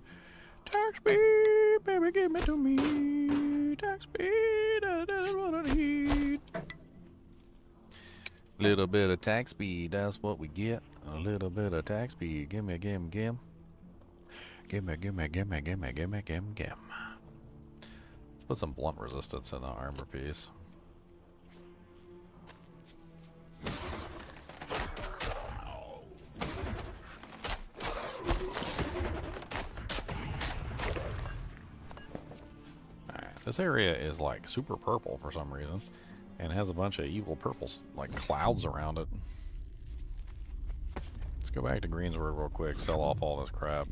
Attack speed, baby, give it to me. Attack speed, that's what I need. Little bit of attack speed, that's what we get. A little bit of attack speed. Gimme. Gimme. Let's put some blunt resistance in the armor piece. This area is like super purple for some reason, and has a bunch of evil purples, like clouds around it. Let's go back to Greensburg real quick, sell off all this crap.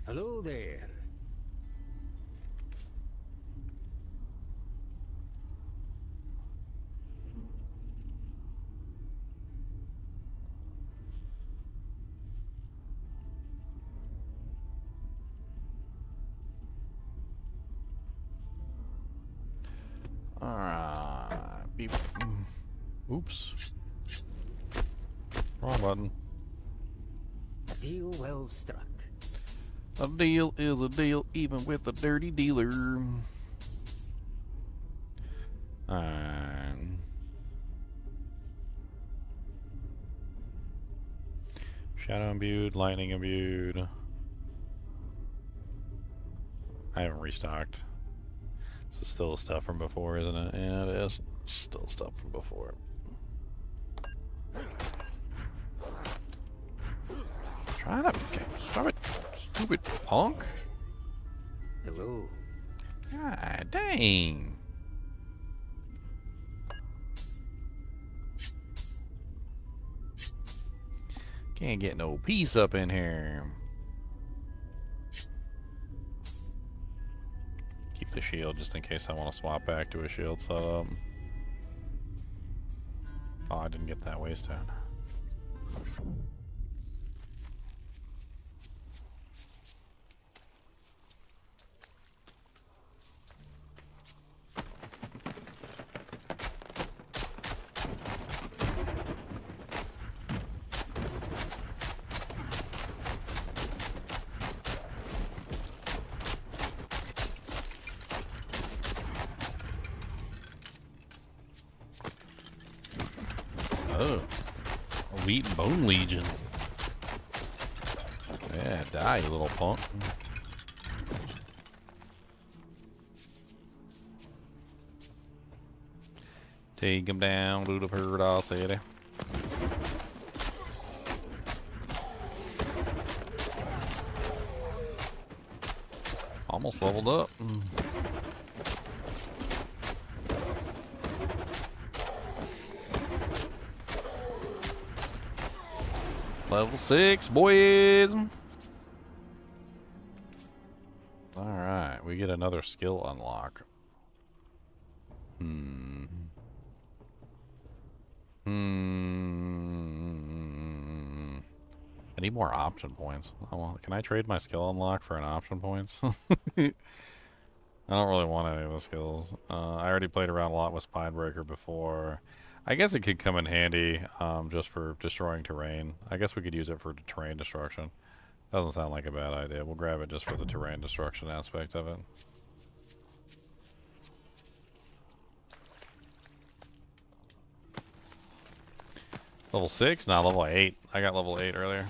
Hello there. Alright. Beep. Oops. Wrong button. Deal well struck. A deal is a deal, even with a dirty dealer. Shadow imbued, lightning imbued. I haven't restocked. This is still stuff from before, isn't it? Yeah, it is. Still stuff from before. Try to stop it, stupid punk. Hello. God dang. Can't get no peace up in here. Keep the shield just in case I want to swap back to a shield setup. Oh, I didn't get that waystone. Oh, a wheat and bone legion. Yeah, die, you little punk. Take him down to the Paradise City. Almost leveled up. Level 6, boys. Alright, we get another skill unlock. I need more option points. Oh, well, can I trade my skill unlock for an option points? I don't really want any of the skills. I already played around a lot with Spinebreaker before. I guess it could come in handy just for destroying terrain. I guess we could use it for terrain destruction. Doesn't sound like a bad idea. We'll grab it just for the terrain destruction aspect of it. Level 6? Nah, level 8. I got level 8 earlier.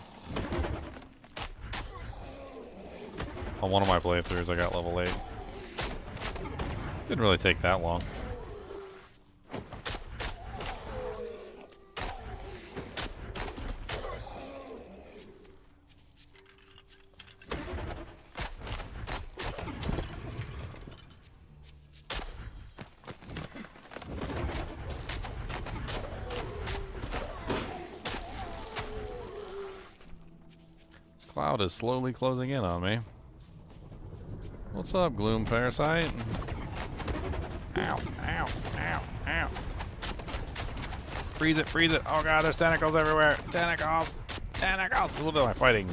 On one of my playthroughs, I got level 8. Didn't really take that long. Cloud is slowly closing in on me. What's up, Gloom Parasite? Ow, ow, ow, ow. Freeze it, freeze it. Oh god, there's tentacles everywhere. Tentacles! Tentacles! What am I fighting?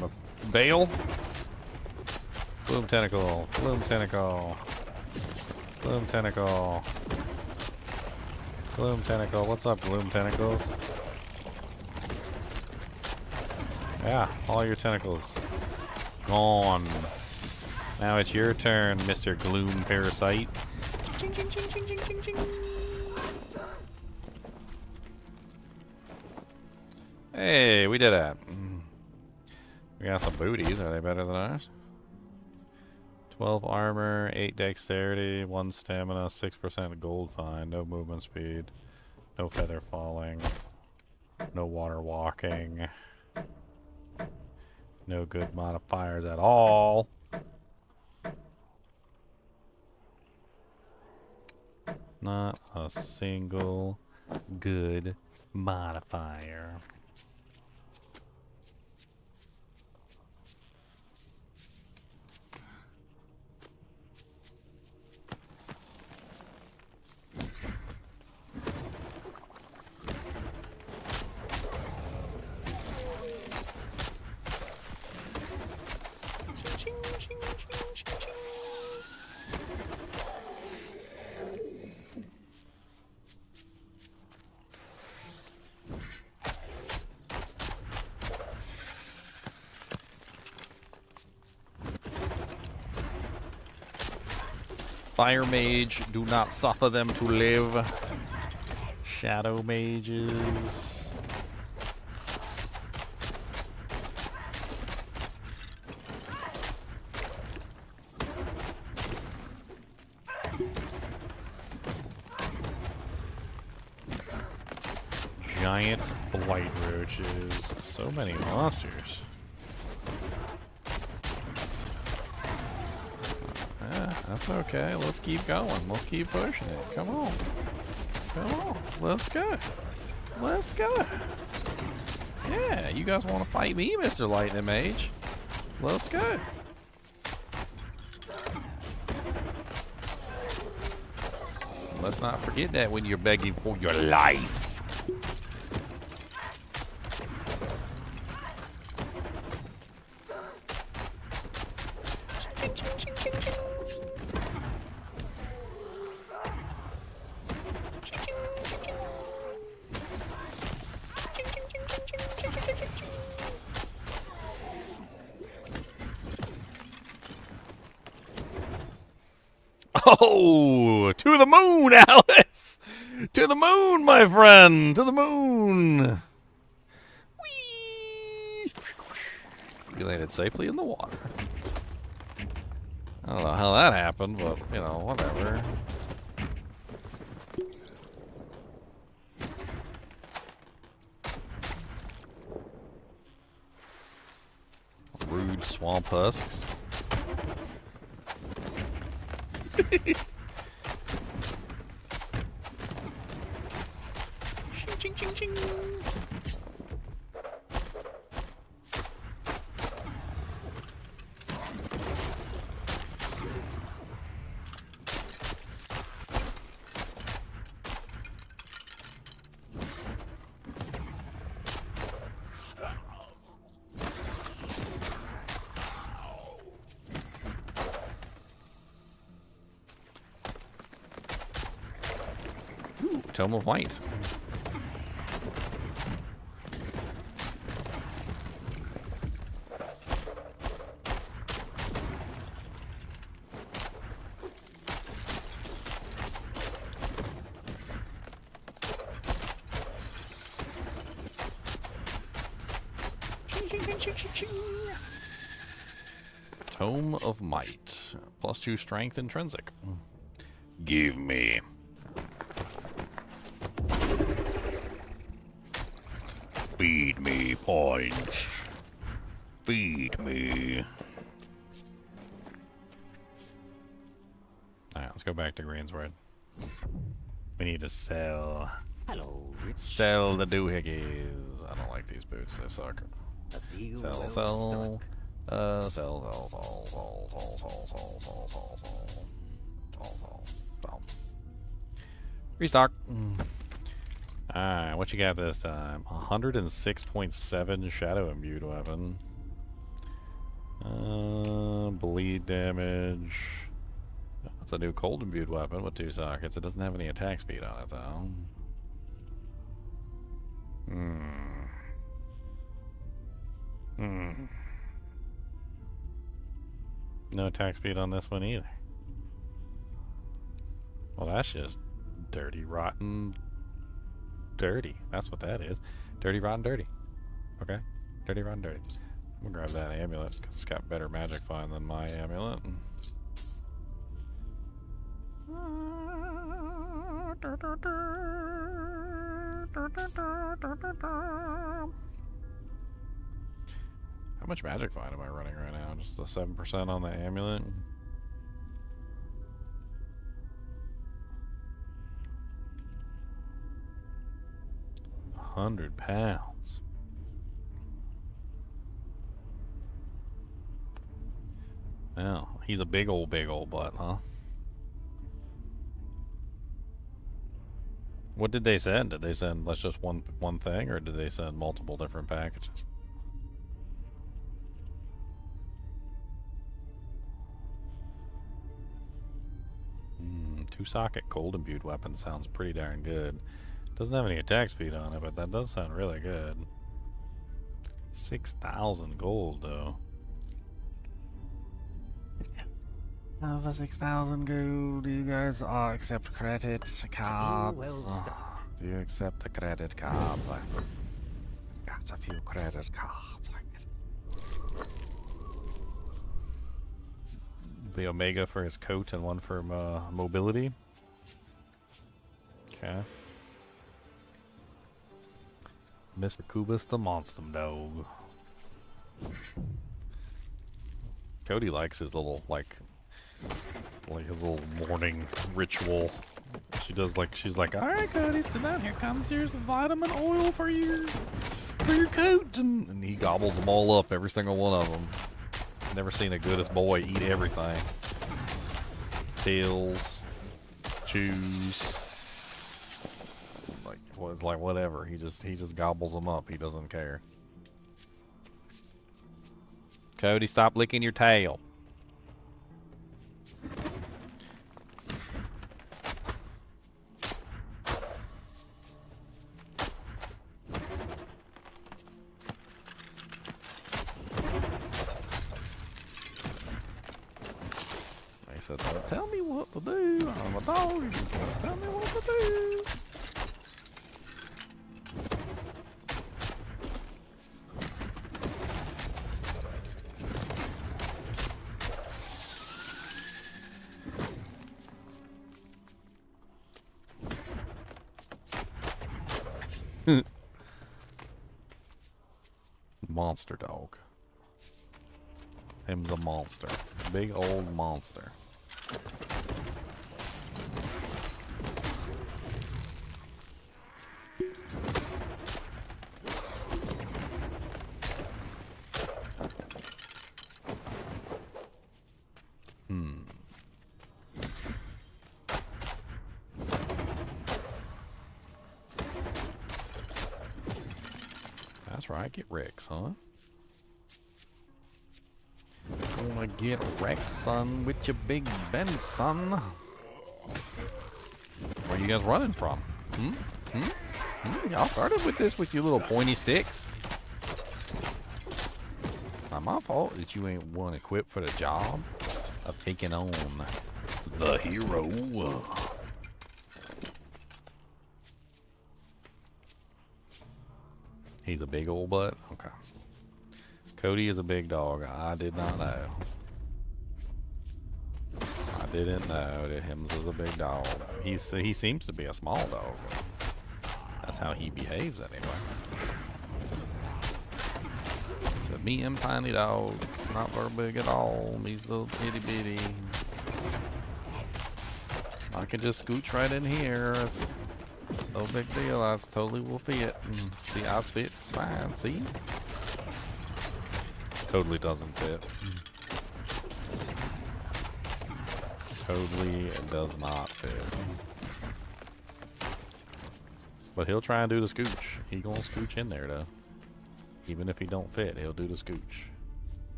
Bale? Gloom tentacle. Gloom tentacle. Gloom tentacle. Gloom tentacle. What's up, Gloom tentacles? Yeah, all your tentacles gone. Now it's your turn, Mr. Gloom Parasite. Hey, we did it. We got some booties. Are they better than ours? 12 armor, 8 dexterity, 1 stamina, 6% gold fine, no movement speed, no feather falling, no water walking, no good modifiers at all. Not a single good modifier. Fire mage, do not suffer them to live. Shadow mages. Giant blight roaches. So many monsters. That's okay. Let's keep going. Let's keep pushing it. Come on. Come on. Let's go. Let's go. Yeah, you guys want to fight me, Mr. Lightning Mage? Let's go. Let's not forget that when you're begging for your life. Oh, to the moon, Alice! To the moon, my friend! To the moon! Whee! We landed safely in the water. I don't know how that happened, but, you know, whatever. Rude swamp husks. Ching, ching, ching. Tome of Light. Tome of Might. +2 strength intrinsic. Give me. Feed me points. Feed me. Alright, let's go back to Greensward. We need to sell. Hello, Rich. Sell the doohickeys. I don't like these boots, they suck. A deal Sell, well sell. struck. Sell. Restock. Alright, what you got this time? 106.7 Shadow Imbued weapon. Bleed damage. That's a new Cold Imbued weapon with 2 sockets. It doesn't have any attack speed on it, though. No attack speed on this one either. Well, that's just dirty, rotten, dirty. That's what that is. Dirty, rotten, dirty. Okay? Dirty, rotten, dirty. I'm gonna grab that amulet because it's got better magic find than my amulet. How much magic find am I running right now? Just the 7% on the amulet? £100. Well, he's a big old butt, huh? What did they send? Did they send let's just one thing, or did they send multiple different packages? Two-socket cold imbued weapon sounds pretty darn good. Doesn't have any attack speed on it, but that does sound really good. 6,000 gold, though. For 6,000 gold, do you guys accept credit cards? Well Do you accept the credit cards? I've got a few credit cards. The Omega for his coat and one for mobility. Okay. Mr. Kubus the Monster Dog. Cody likes his little like his little morning ritual. She's like, all right, Cody, sit down. Here comes here's some vitamin oil for your coat, and he gobbles them all up, every single one of them. Never seen a goodest boy eat everything. Tails, chews, like whatever. He just gobbles them up. He doesn't care. Cody, stop licking your tail. Said, don't tell me what to do. I'm a dog. You just tell me what to do. Monster dog. Him's a monster. Big old monster. That's right, get Rex, huh? Gonna get wrecked, son, with your big Ben, son. Where you guys running from? Y'all started with this with your little pointy sticks. Not my fault that you ain't one equipped for the job of taking on the hero. He's a big old butt? Okay. Cody is a big dog. I did not know. I didn't know that Hims was a big dog. He seems to be a small dog. That's how he behaves anyway. It's a medium tiny dog. Not very big at all. He's little itty bitty. I can just scooch right in here. It's no big deal. I totally will fit. See, I fit. It's fine. See? Totally doesn't fit. Totally does not fit. But he'll try and do the scooch. He gonna scooch in there though. Even if he don't fit, he'll do the scooch.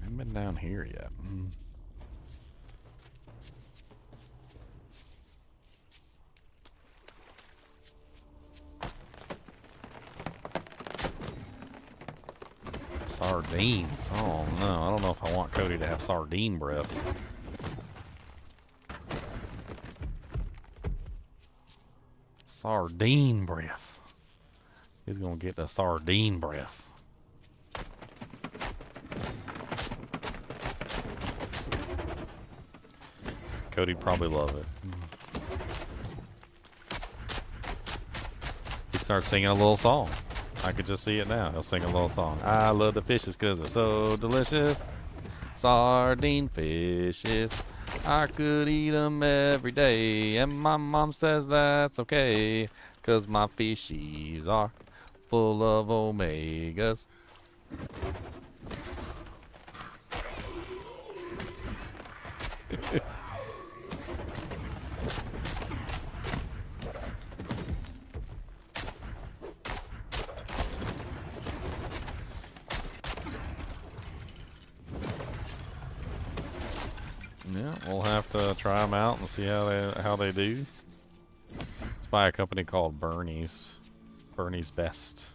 Haven't been down here yet. Sardines. Oh no, I don't know if I want Cody to have sardine breath. Sardine breath. He's gonna get the sardine breath. Cody'd probably love it. He'd start singing a little song. I could just see it now. He'll sing a little song. I love the fishes because they're so delicious. Sardine fishes. I could eat them every day. And my mom says that's okay. Because my fishies are full of omegas. Yeah, we'll have to try them out and see how they do. It's by a company called Bernie's Best.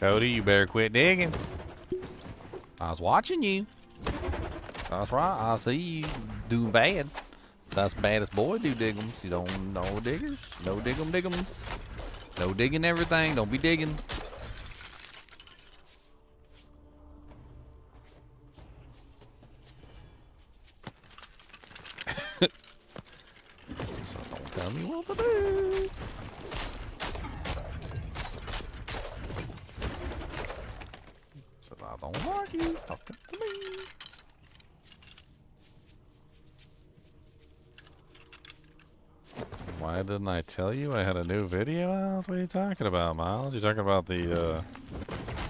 Cody, you better quit digging. I was watching you. That's right. I see you doing bad. That's the baddest boy do diggums. You don't know diggers. No diggums. No digging everything. Don't be digging. So don't tell me what to do. I don't like you talking to me. Why didn't I tell you I had a new video out? What are you talking about, Miles? You talking about the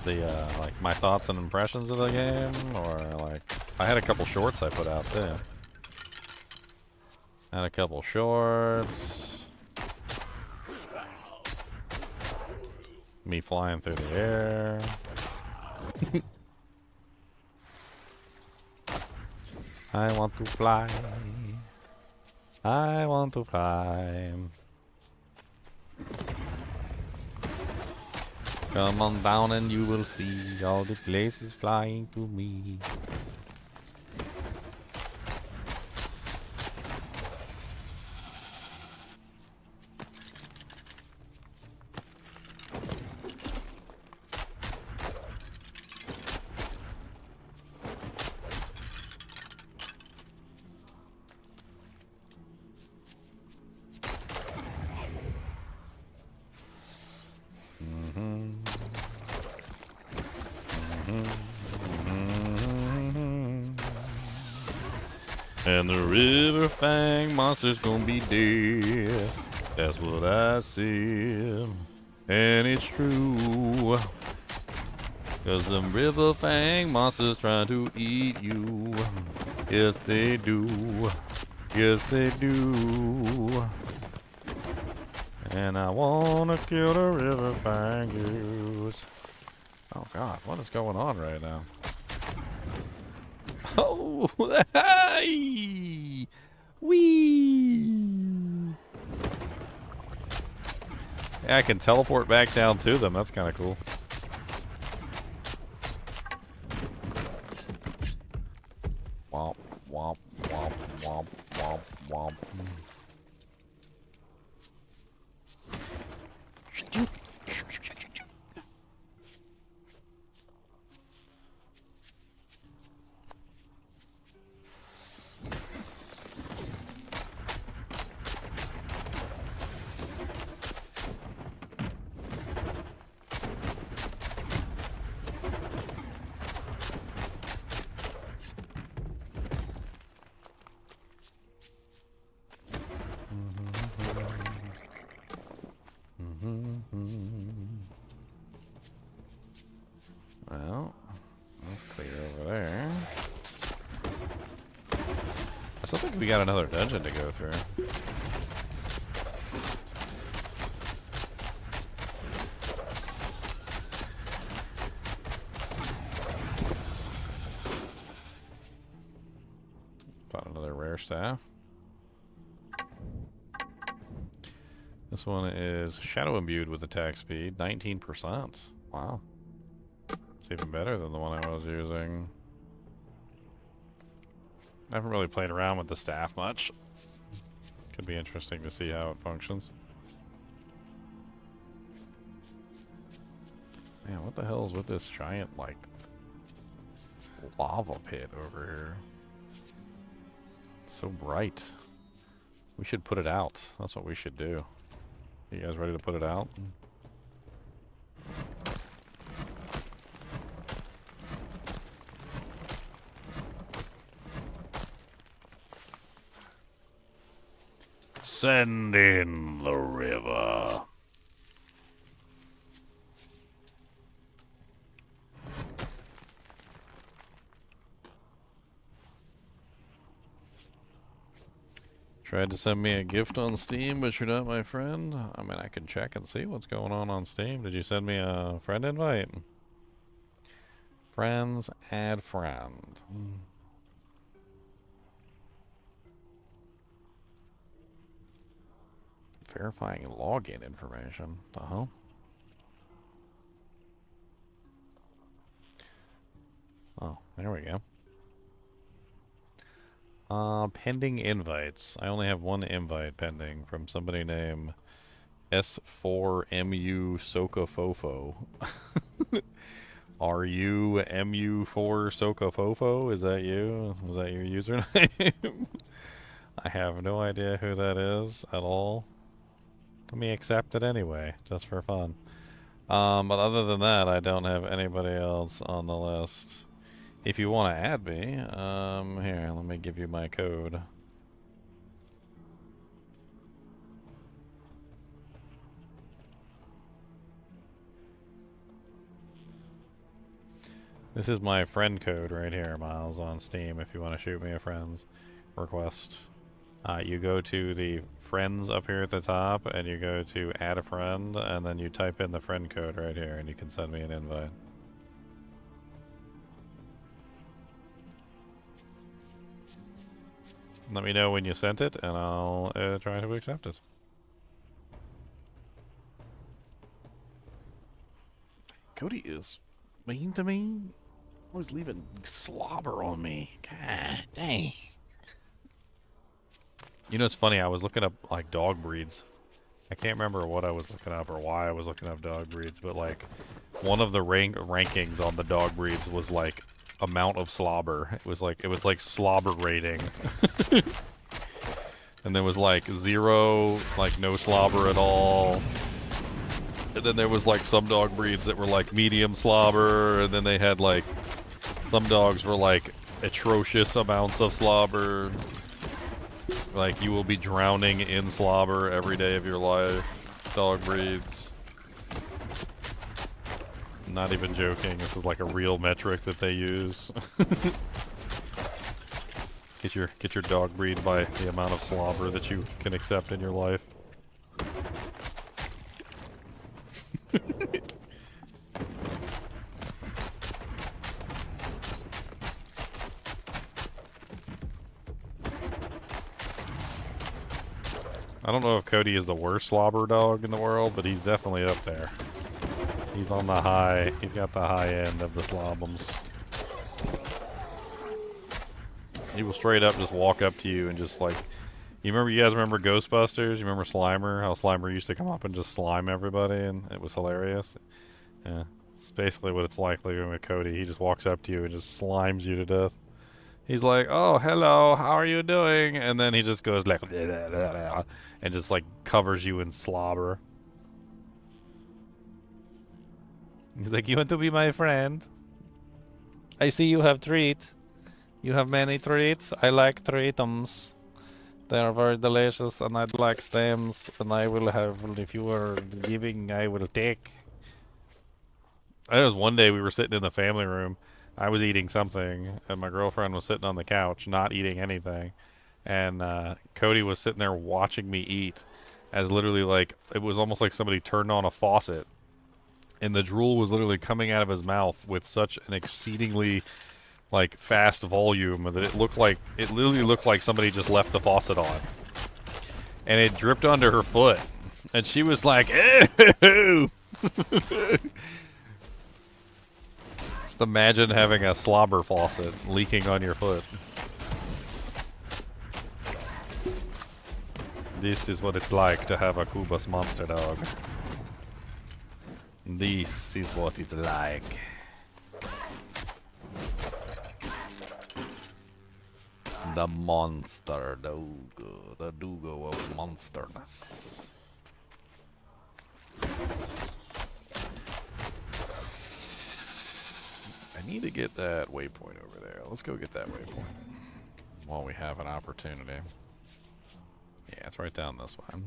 like my thoughts and impressions of the game, or like I had a couple shorts I put out too. Had a couple shorts. Me flying through the air. I want to fly. I want to fly. Come on down and you will see all the places flying to me. And the river fang monster's gonna be dead. That's what I said. And it's true. Cause the river fang monster's trying to eat you. Yes, they do. Yes, they do. And I wanna kill the river fangus. Oh God, what is going on right now? Oh, hey! Wee! Yeah, I can teleport back down to them. That's kind of cool. Womp, womp, womp, womp, womp, womp. Well, that's clear over there. I still think we got another dungeon to go through. Found another rare staff. This one is shadow imbued with attack speed, 19%. Wow. It's even better than the one I was using. I haven't really played around with the staff much. Could be interesting to see how it functions. Man, what the hell is with this giant, like, lava pit over here? It's so bright. We should put it out. That's what we should do. You guys ready to put it out? Send in the river. Tried to send me a gift on Steam, but you're not my friend. I mean, I can check and see what's going on Steam. Did you send me a friend invite? Friends, add friend. Verifying login information. The hell? Oh, there we go. Pending invites. I only have one invite pending from somebody named S4MU Sokafofo. Are you MU4 Sokafofo? Is that you? Is that your username? I have no idea who that is at all. Let me accept it anyway, just for fun. But other than that, I don't have anybody else on the list. If you want to add me, here, let me give you my code. This is my friend code right here, Miles, on Steam, if you want to shoot me a friend's request. You go to the friends up here at the top, and you go to add a friend, and then you type in the friend code right here, and you can send me an invite. Let me know when you sent it, and I'll try to accept it. Cody is mean to me. Always leaving slobber on me. God dang. You know, it's funny. I was looking up like dog breeds. I can't remember what I was looking up or why I was looking up dog breeds, but like one of the rankings on the dog breeds was like amount of slobber. It was like slobber rating. And there was like 0, like no slobber at all. And then there was like some dog breeds that were like medium slobber, and then they had like some dogs were like atrocious amounts of slobber. Like you will be drowning in slobber every day of your life. Dog breeds. Not even joking. This is like a real metric that they use. Get your dog breed by the amount of slobber that you can accept in your life. I don't know if Cody is the worst slobber dog in the world, but he's definitely up there. He's on the high. He's got the high end of the slobums. He will straight up just walk up to you and just like, you guys remember Ghostbusters? You remember Slimer? How Slimer used to come up and just slime everybody, and it was hilarious. Yeah, it's basically what it's like living with Cody. He just walks up to you and just slimes you to death. He's like, "Oh, hello, how are you doing?" And then he just goes like, and just like covers you in slobber. He's like, "You want to be my friend? I see you have treat. You have many treats. I like treatums. They are very delicious, and I'd like stems, and I will have, if you are giving, I will take." There was one day we were sitting in the family room. I was eating something, and my girlfriend was sitting on the couch, not eating anything. And Cody was sitting there watching me eat, as literally like it was almost like somebody turned on a faucet, and the drool was literally coming out of his mouth with such an exceedingly like fast volume that it literally looked like somebody just left the faucet on, and it dripped onto her foot, and she was like, "Ew!" Just imagine having a slobber faucet leaking on your foot. This is what it's like to have a Kubus monster dog. This is what it's like. The monster dog, the Dugo of monsterness. I need to get that waypoint over there. Let's go get that waypoint while we have an opportunity. Yeah, it's right down this one.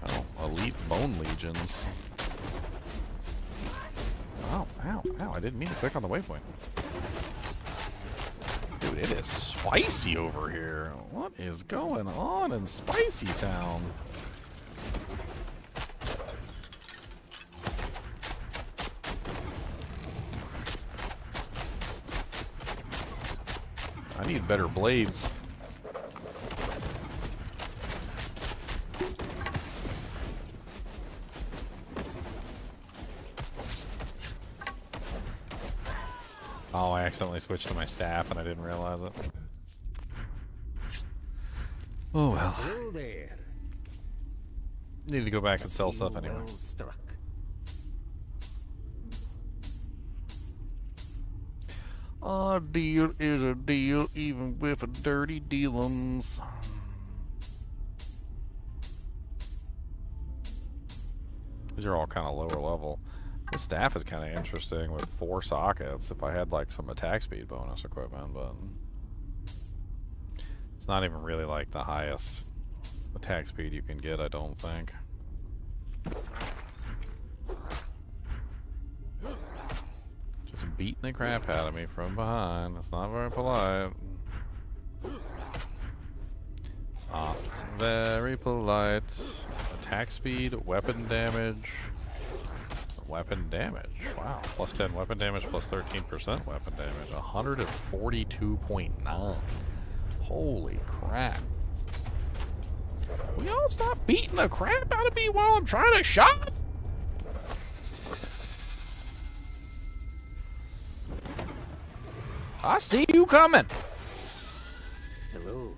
Oh, elite bone legions. Oh, ow, ow, I didn't mean to click on the waypoint. Dude, it is spicy over here. What is going on in Spicy Town? I need better blades. Oh, I accidentally switched to my staff and I didn't realize it. Oh well. Hello there. Need to go back and sell stuff anyway. Well struck. A deal is a deal, even with a dirty dealums. These are all kind of lower level. The staff is kind of interesting with 4 sockets if I had like some attack speed bonus equipment, but it's not even really like the highest attack speed you can get, I don't think. Just beating the crap out of me from behind. It's not very polite. It's not very polite. Attack speed, weapon damage. Weapon damage. Wow. Plus 10 weapon damage, plus 13% weapon damage. 142.9. Holy crap. Will y'all stop beating the crap out of me while I'm trying to shop? I see you coming. Hello.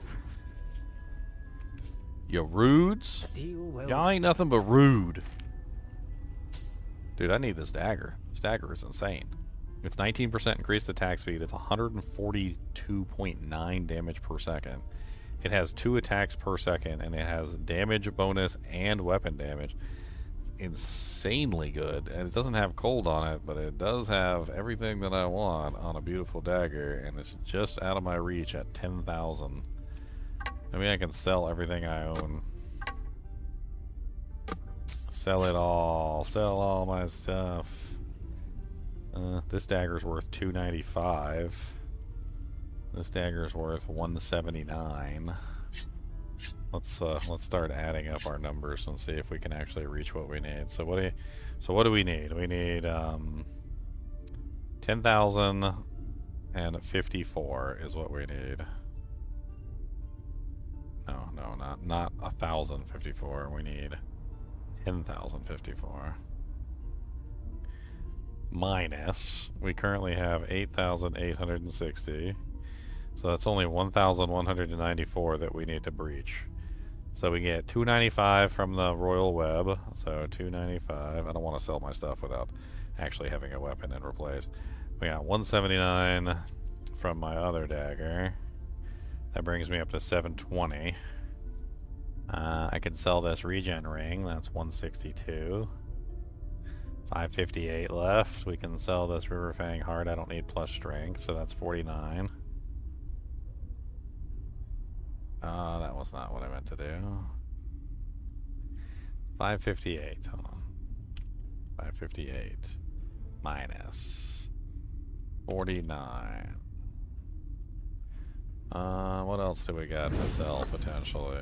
You rudes. Deal well. Y'all ain't nothing but rude. Dude, I need this dagger. This dagger is insane. It's 19% increased attack speed. It's 142.9 damage per second. It has 2 attacks per second, and it has damage bonus and weapon damage. It's insanely good, and it doesn't have cold on it, but it does have everything that I want on a beautiful dagger, and it's just out of my reach at 10,000. Maybe I can sell everything I own. Sell it all. Sell all my stuff. This dagger's worth $295. This dagger's worth $179. Let's start adding up our numbers and see if we can actually reach what we need. So what do we need? We need 10,054 is what we need. No, not 1,054. We need 10,054 minus, we currently have 8,860, so that's only 1,194 that we need to breach. So we get 295 from the Royal Web, so 295. I don't want to sell my stuff without actually having a weapon and replace. We got 179 from my other dagger. That brings me up to 720. I can sell this regen ring. That's 162. 558 left. We can sell this River Fang Heart. I don't need plus strength, so that's 49. That was not what I meant to do. 558. Hold on. by 58 minus 49. What else do we got to sell potentially?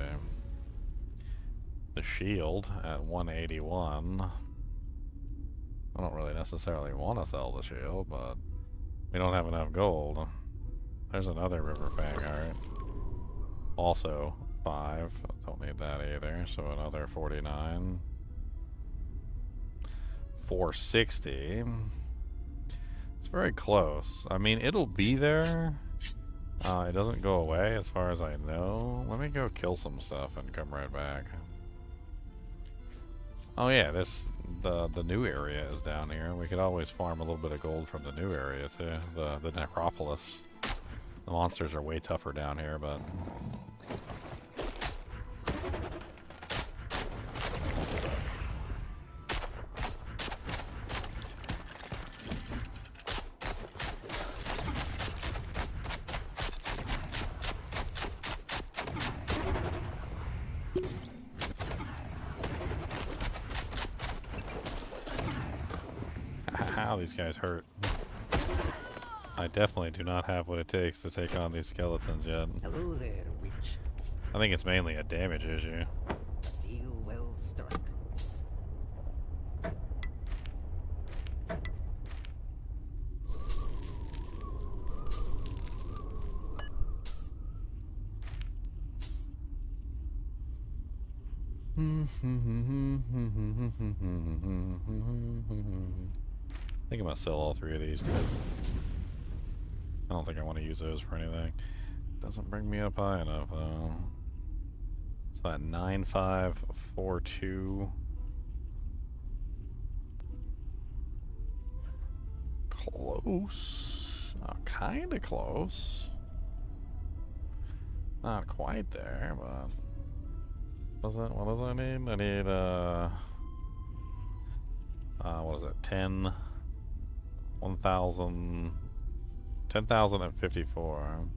The shield at 181. I don't really necessarily want to sell the shield, but we don't have enough gold. There's another River Fang heart. Also 5. Don't need that either. So another 49. 460. It's very close. I mean, it'll be there. It doesn't go away as far as I know. Let me go kill some stuff and come right back. Oh yeah, the new area is down here. We could always farm a little bit of gold from the new area too. The Necropolis. The monsters are way tougher down here, but these guys hurt. I definitely do not have what it takes to take on these skeletons yet. Hello there, witch. I think it's mainly a damage issue. Deal well struck. I think I'm gonna sell all 3 of these too. I don't think I want to use those for anything. Doesn't bring me up high enough though. So at 9542. Close. Kinda close. Not quite there, but what does I need? I need what is it? 10,054.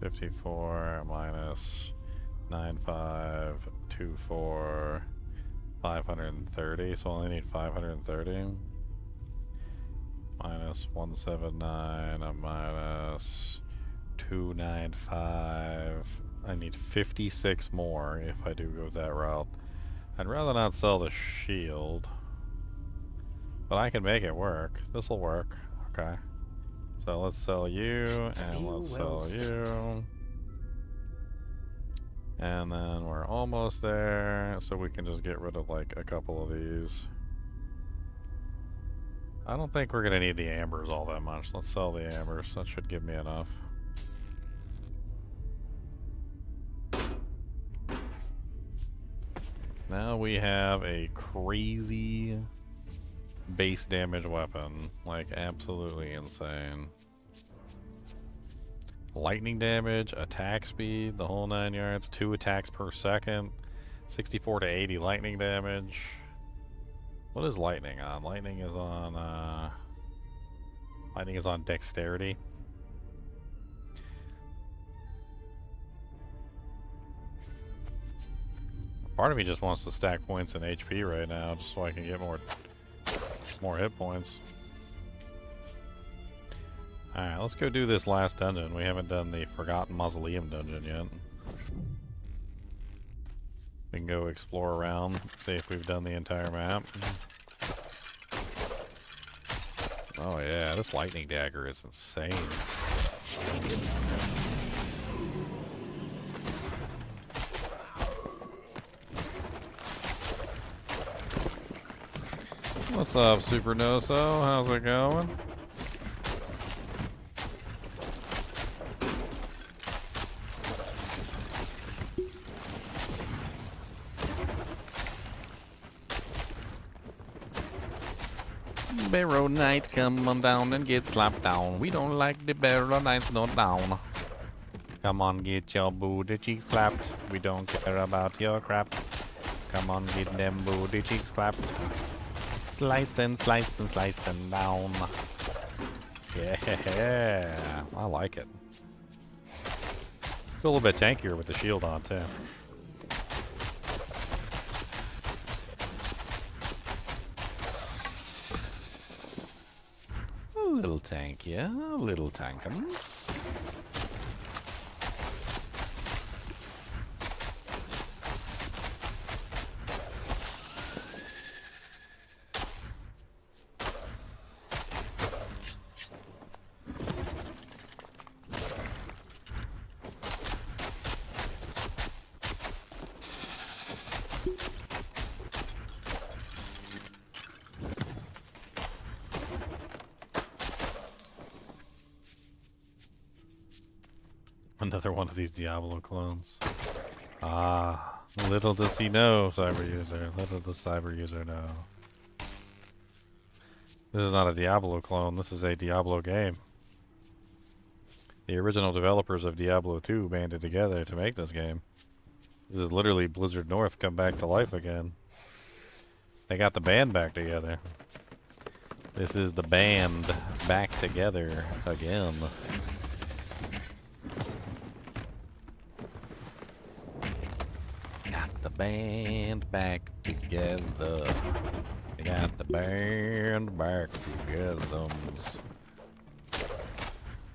54 minus 9524, 530. So I only need 530. Minus 179 minus 295. I need 56 more if I do go that route. I'd rather not sell the shield, but I can make it work. This will work. Okay. So let's sell you, and let's sell you. And then we're almost there, so we can just get rid of like a couple of these. I don't think we're gonna need the ambers all that much. Let's sell the ambers. That should give me enough. Now we have a crazy base damage weapon. Like, absolutely insane. Lightning damage, attack speed, the whole 9 yards, 2 attacks per second, 64 to 80 lightning damage. What is lightning on? Lightning is on dexterity. Part of me just wants to stack points in HP right now, just so I can get more hit points. Alright, let's go do this last dungeon. We haven't done the Forgotten Mausoleum dungeon yet. We can go explore around, see if we've done the entire map. Oh yeah, this lightning dagger is insane. What's up, Super Noso? How's it going? Barrow Knight, come on down and get slapped down. We don't like the Barrow Knights, not down. Come on, get your booty cheeks clapped. We don't care about your crap. Come on, get them booty cheeks clapped. Slice and slice and slice and down. Yeah, I like it. Feel a little bit tankier with the shield on too. little tank, yeah, little tankums. Another one of these Diablo clones. Ah, little does he know, cyber user. Little does cyber user know. This is not a Diablo clone, this is a Diablo game. The original developers of Diablo II banded together to make this game. This is literally Blizzard North come back to life again. They got the band back together. This is the band back together again. Got the band back together. They got the band back together.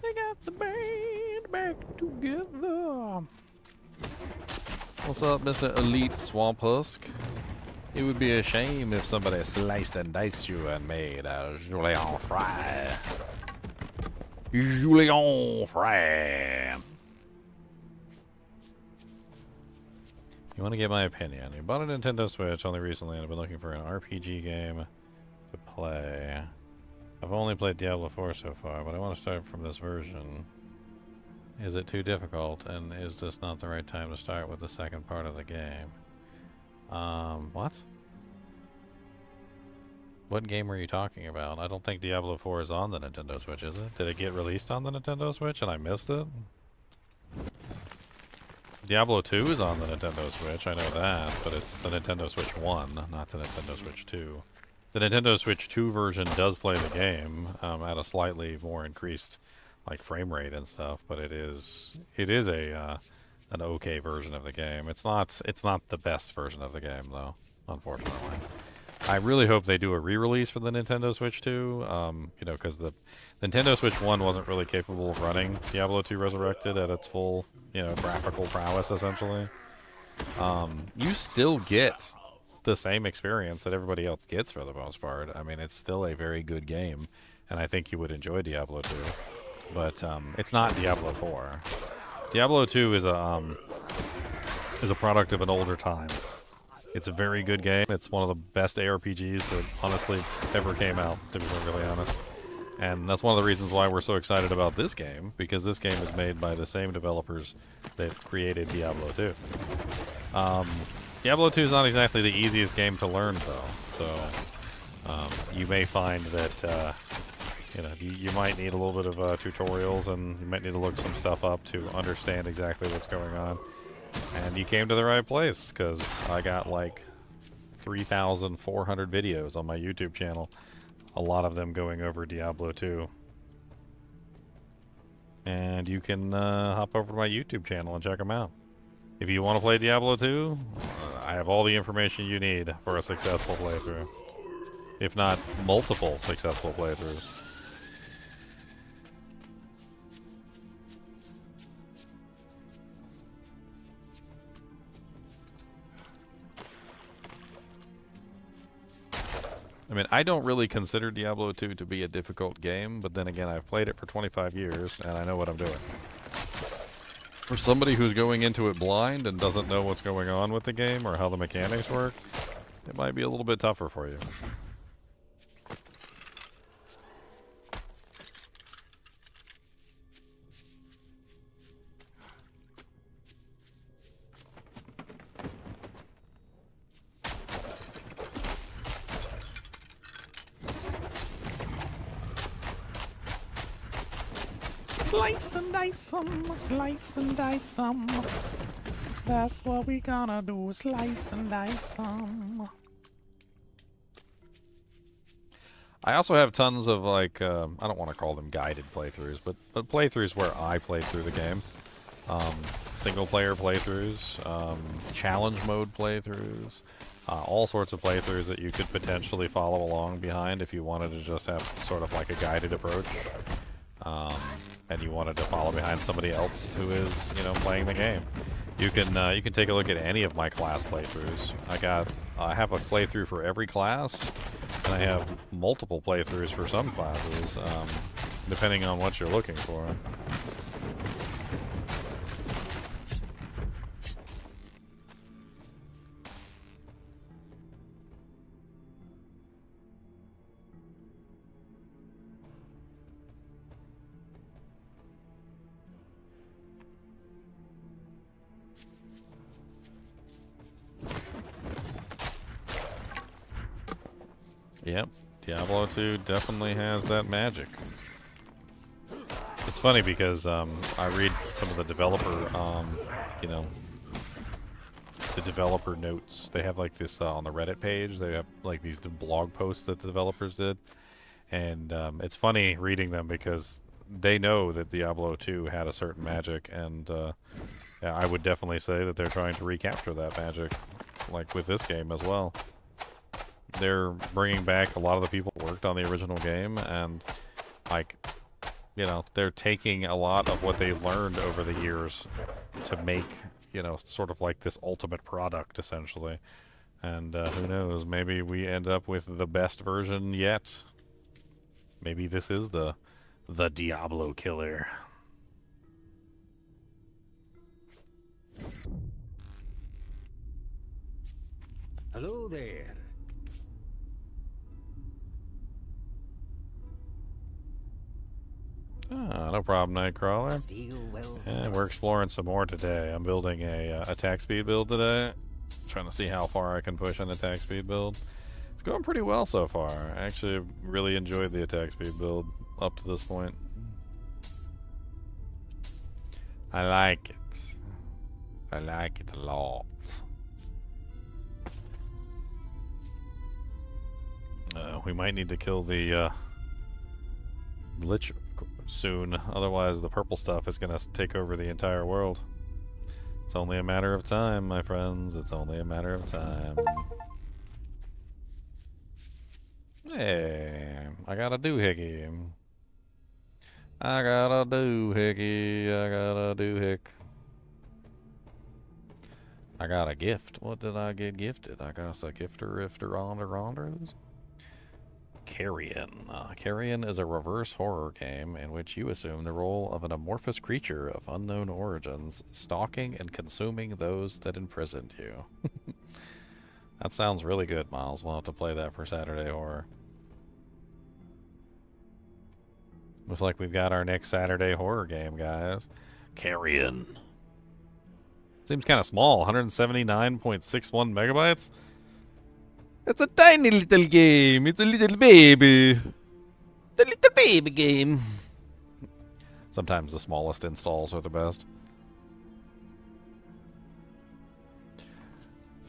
They got the band back together. What's up, Mr. Elite Swamp Husk? It would be a shame if somebody sliced and diced you and made a Julian fry. Julian fry. You want to get my opinion? You bought a Nintendo Switch only recently and I've been looking for an RPG game to play. I've only played Diablo 4 so far, but I want to start from this version. Is it too difficult, and is this not the right time to start with the second part of the game? What? What game are you talking about? I don't think Diablo 4 is on the Nintendo Switch, is it? Did it get released on the Nintendo Switch and I missed it? Diablo 2 is on the Nintendo Switch, I know that, but it's the Nintendo Switch 1, not the Nintendo Switch 2. The Nintendo Switch 2 version does play the game at a slightly more increased like frame rate and stuff, but it is a an okay version of the game. It's not the best version of the game though, unfortunately. I really hope they do a re-release for the Nintendo Switch 2, you know, because the Nintendo Switch 1 wasn't really capable of running Diablo 2 Resurrected at its full, you know, graphical prowess, essentially. You still get the same experience that everybody else gets for the most part. I mean, it's still a very good game, and I think you would enjoy Diablo 2. But it's not Diablo 4. Diablo 2 is a product of an older time. It's a very good game. It's one of the best ARPGs that honestly ever came out, to be really honest. And that's one of the reasons why we're so excited about this game, because this game is made by the same developers that created Diablo 2. Diablo 2 is not exactly the easiest game to learn, though. So you may find that you know, you might need a little bit of tutorials, and you might need to look some stuff up to understand exactly what's going on. And you came to the right place, because I got like 3,400 videos on my YouTube channel. A lot of them going over Diablo 2. And you can hop over to my YouTube channel and check them out. If you want to play Diablo 2, I have all the information you need for a successful playthrough. If not, multiple successful playthroughs. I mean, I don't really consider Diablo 2 to be a difficult game, but then again, I've played it for 25 years, and I know what I'm doing. For somebody who's going into it blind and doesn't know what's going on with the game or how the mechanics work, it might be a little bit tougher for you. Slice and dice 'em, slice and dice 'em. That's what we gonna do, slice and dice 'em. I also have tons of, like, I don't want to call them guided playthroughs, but playthroughs where I played through the game. Single-player playthroughs, challenge mode playthroughs, all sorts of playthroughs that you could potentially follow along behind if you wanted to just have sort of like a guided approach, and you wanted to follow behind somebody else who is, you know, playing the game. You can take a look at any of my class playthroughs. I have a playthrough for every class, and I have multiple playthroughs for some classes, depending on what you're looking for. Yep, Diablo II definitely has that magic. It's funny because I read some of the developer, you know, the developer notes. They have like this on the Reddit page. They have like these blog posts that the developers did, and it's funny reading them because they know that Diablo II had a certain magic, and yeah, I would definitely say that they're trying to recapture that magic, like with this game as well. They're bringing back a lot of the people who worked on the original game, and like, you know, they're taking a lot of what they learned over the years to make, you know, sort of like this ultimate product, essentially. And who knows, maybe we end up with the best version yet. Maybe this is the Diablo killer. Hello there. Ah, no problem, Nightcrawler. Deal well Yeah, we're exploring some more today. I'm building a attack speed build today. Trying to see how far I can push an attack speed build. It's going pretty well so far. I actually really enjoyed the attack speed build up to this point. I like it. I like it a lot. We might need to kill the Lich soon, otherwise the purple stuff is gonna take over the entire world. It's only a matter of time, my friends. It's only a matter of time. Hey, I got a doohickey. I got a doohickey. I got a doohick. I got a gift. What did I get gifted? I got a gifter ifter ronders. Carrion. Carrion is a reverse horror game in which you assume the role of an amorphous creature of unknown origins, stalking and consuming those that imprisoned you. That sounds really good, Miles. We'll have to play that for Saturday Horror. Looks like we've got our next Saturday Horror game, guys. Carrion. Seems kind of small. 179.61 megabytes. It's a tiny little game. It's a little baby. The little baby game. Sometimes the smallest installs are the best.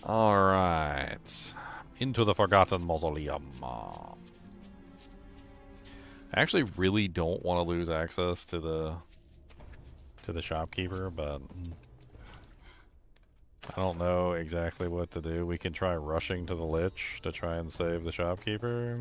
Alright. Into the Forgotten Mausoleum. I actually really don't want to lose access to the shopkeeper, but I don't know exactly what to do. We can try rushing to the Lich to try and save the shopkeeper.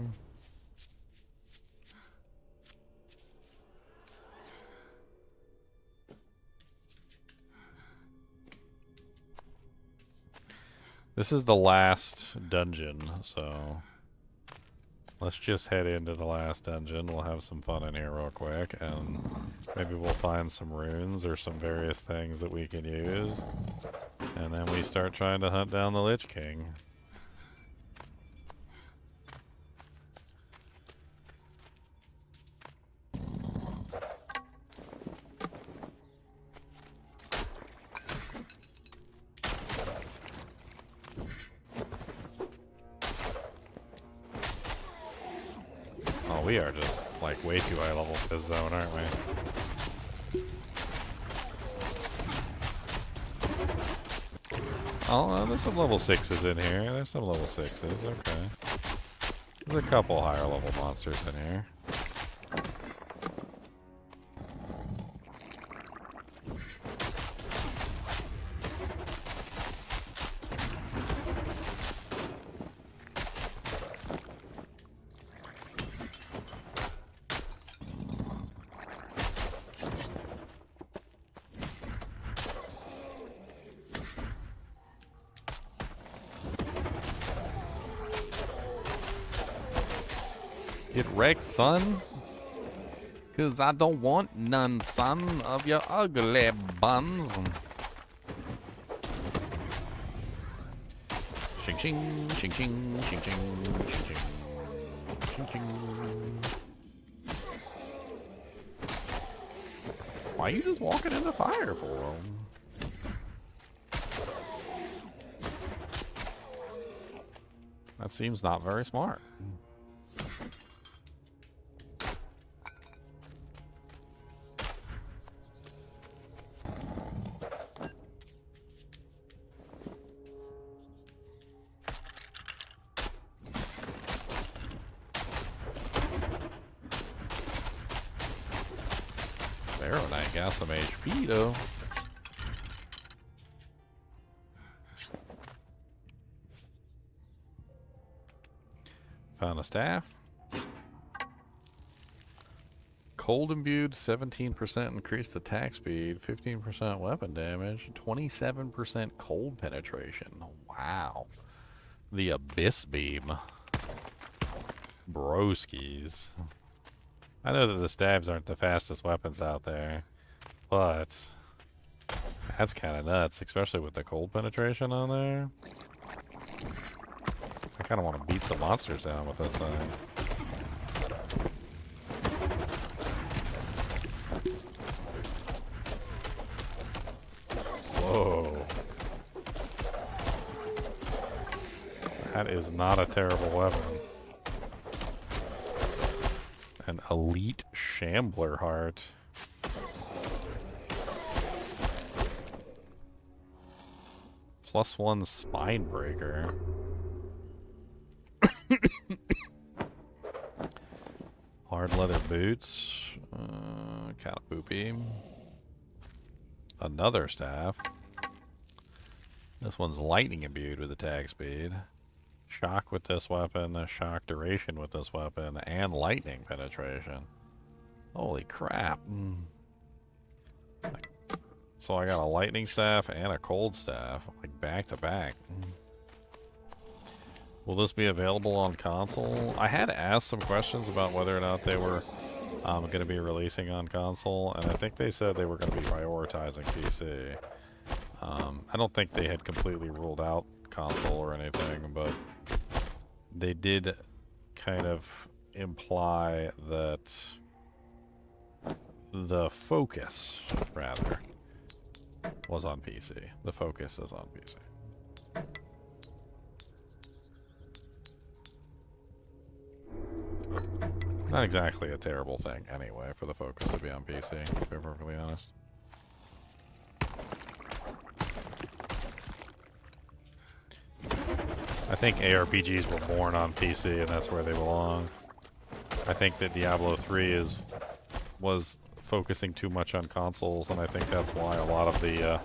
This is the last dungeon, so let's just head into the last dungeon. We'll have some fun in here real quick, and maybe we'll find some runes or some various things that we can use. And then we start trying to hunt down the Lich King. Oh, we are just like way too high level for this zone, aren't we? Oh, there's some level 6s in here. There's some level 6s, okay. There's a couple higher level monsters in here. Get wrecked, son. Cause I don't want none, son, of your ugly buns. Shing shing, shing shing, shing shing, shing shing, shing shing. Why are you just walking in the fire for him? That seems not very smart. Barrel Knight got some HP though. Found a staff. Cold imbued, 17% increased attack speed, 15% weapon damage, 27% cold penetration. Wow. The Abyss Beam. Broskies. I know that the stabs aren't the fastest weapons out there, but that's kind of nuts, especially with the cold penetration on there. I kind of want to beat some monsters down with this thing. Whoa. That is not a terrible weapon. An elite shambler heart. +1 spine breaker. Hard leather boots. Kind of poopy. Another staff. This one's lightning imbued with attack speed. Shock with this weapon, shock duration with this weapon, and lightning penetration. Holy crap. So I got a lightning staff and a cold staff, like back to back. Will this be available on console? I had asked some questions about whether or not they were going to be releasing on console, and I think they said they were going to be prioritizing PC. I don't think they had completely ruled out console or anything, but they did kind of imply that the focus, rather, was on PC. The focus is on PC. Not exactly a terrible thing, anyway, for the focus to be on PC, to be perfectly honest. I think ARPGs were born on PC, and that's where they belong. I think that Diablo III was focusing too much on consoles, and I think that's why a lot of the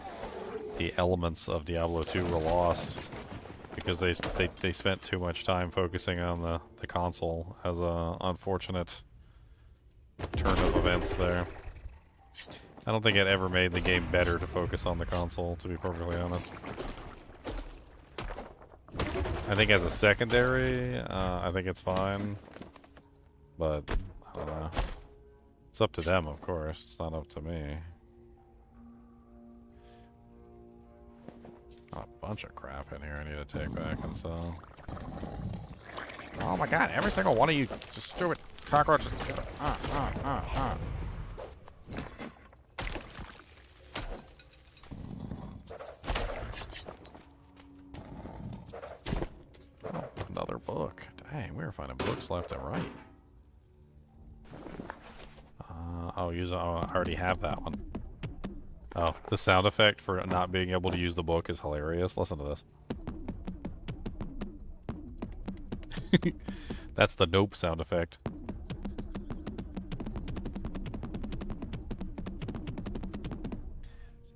elements of Diablo II were lost, because they spent too much time focusing on the console as a unfortunate turn of events there. I don't think it ever made the game better to focus on the console, to be perfectly honest. I think as a secondary, I think it's fine, but I don't know. It's up to them, of course. It's not up to me. Got a bunch of crap in here I need to take back and sell. Oh my god, every single one of you stupid cockroaches. Oh, another book. Dang, we were finding books left and right. Oh, I already have that one. Oh, the sound effect for not being able to use the book is hilarious. Listen to this. That's the nope sound effect.